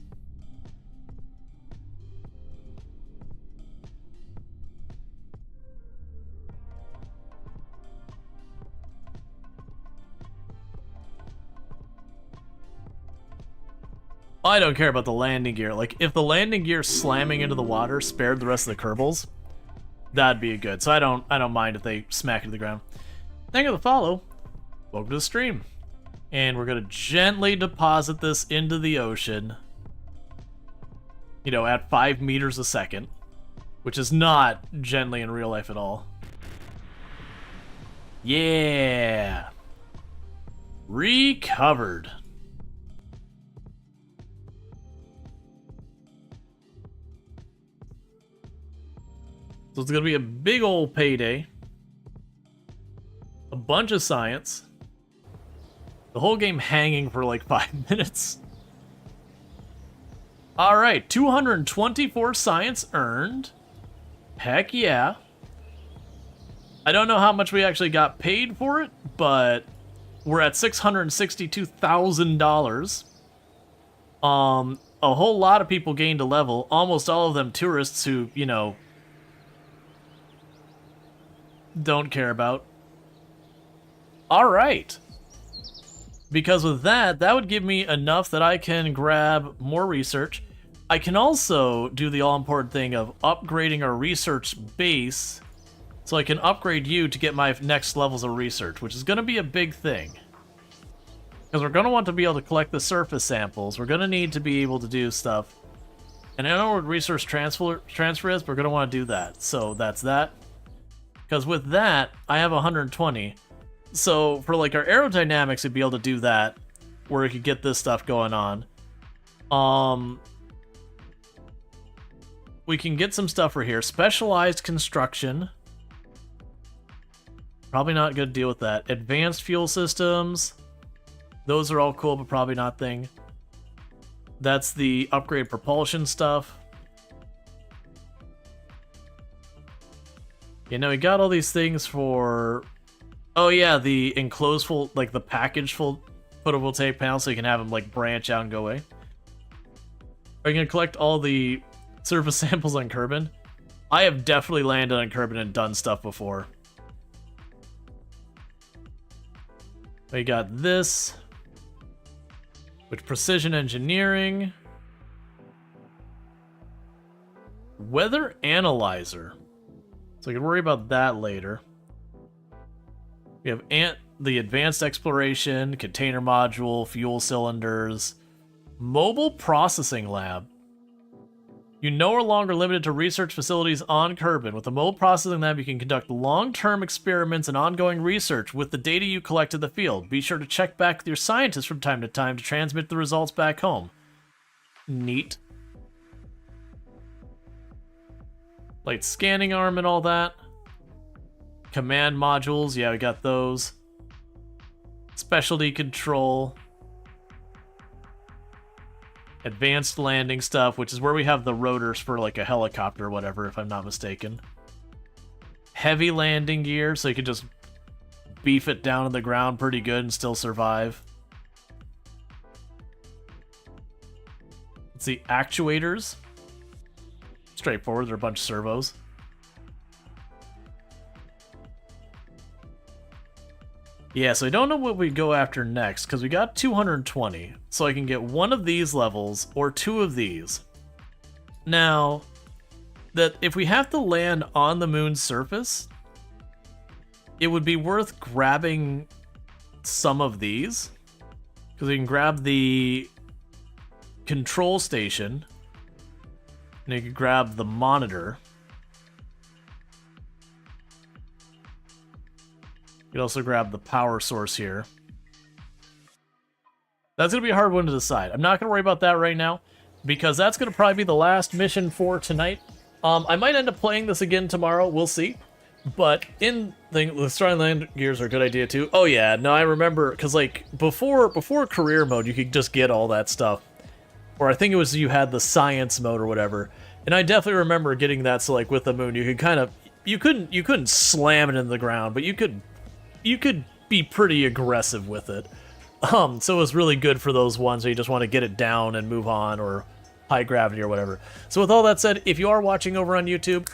I don't care about the landing gear. Like, if the landing gear slamming into the water spared the rest of the Kerbals, that'd be good. So I don't mind if they smack into the ground. Thank you for the follow. Welcome to the stream. And we're gonna gently deposit this into the ocean. You know, at 5 meters a second, which is not gently in real life at all. Yeah. Recovered. So it's gonna be a big old payday. A bunch of science. The whole game hanging for like 5 minutes. Alright, 224 science earned. Heck yeah. I don't know how much we actually got paid for it, but we're at $662,000. A whole lot of people gained a level, almost all of them tourists who, you know, don't care about. All right. Because with that, that would give me enough that I can grab more research. I can also do the all-important thing of upgrading our research base, so I can upgrade you to get my next levels of research, which is going to be a big thing. Because we're going to want to be able to collect the surface samples. We're going to need to be able to do stuff. And I don't know what resource transfer is, but we're going to want to do that. So that's that. Because with that, I have 120. So for like our aerodynamics, we'd be able to do that, where we could get this stuff going on. We can get some stuff for here. Specialized construction. Probably not going to deal with that. Advanced fuel systems. Those are all cool, but probably not thing. That's the upgrade propulsion stuff. You know, we got all these things for... Oh yeah, the enclosed full, like the package full photovoltaic panel, so you can have them like branch out and go away. Are you going to collect all the surface samples on Kerbin? I have definitely landed on Kerbin and done stuff before. We got this. Which precision engineering. Weather analyzer. So we can worry about that later. We have the advanced exploration, container module, fuel cylinders, mobile processing lab. You no longer limited to research facilities on Kerbin. With the mobile processing lab, you can conduct long-term experiments and ongoing research with the data you collect in the field. Be sure to check back with your scientists from time to time to transmit the results back home. Neat. Light scanning arm and all that. Command modules, yeah, we got those. Specialty control. Advanced landing stuff, which is where we have the rotors for like a helicopter or whatever, if I'm not mistaken. Heavy landing gear, so you can just beef it down on the ground pretty good and still survive. Let's see, actuators. Straightforward, they're a bunch of servos. Yeah, so I don't know what we go after next, because we got 220. So I can get one of these levels, or two of these. Now, that if we have to land on the moon's surface, it would be worth grabbing some of these. Because we can grab the control station, and you can grab the monitor. You can also grab the power source here. That's going to be a hard one to decide. I'm not going to worry about that right now, because that's going to probably be the last mission for tonight. I might end up playing this again tomorrow. We'll see. But the starting land gears are a good idea too. Oh yeah, no, I remember, because like before career mode, you could just get all that stuff. Or I think it was you had the science mode or whatever. And I definitely remember getting that. So like with the moon, you could kind of you couldn't slam it into the ground, but you could be pretty aggressive with it. So it was really good for those ones where you just want to get it down and move on, or high gravity or whatever. So with all that said, if you are watching over on YouTube,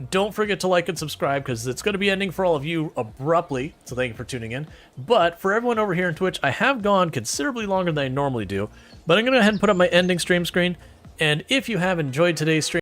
don't forget to like and subscribe, because it's going to be ending for all of you abruptly, so thank you for tuning in. But for everyone over here on Twitch, I have gone considerably longer than I normally do, but I'm going to go ahead and put up my ending stream screen, and if you have enjoyed today's stream,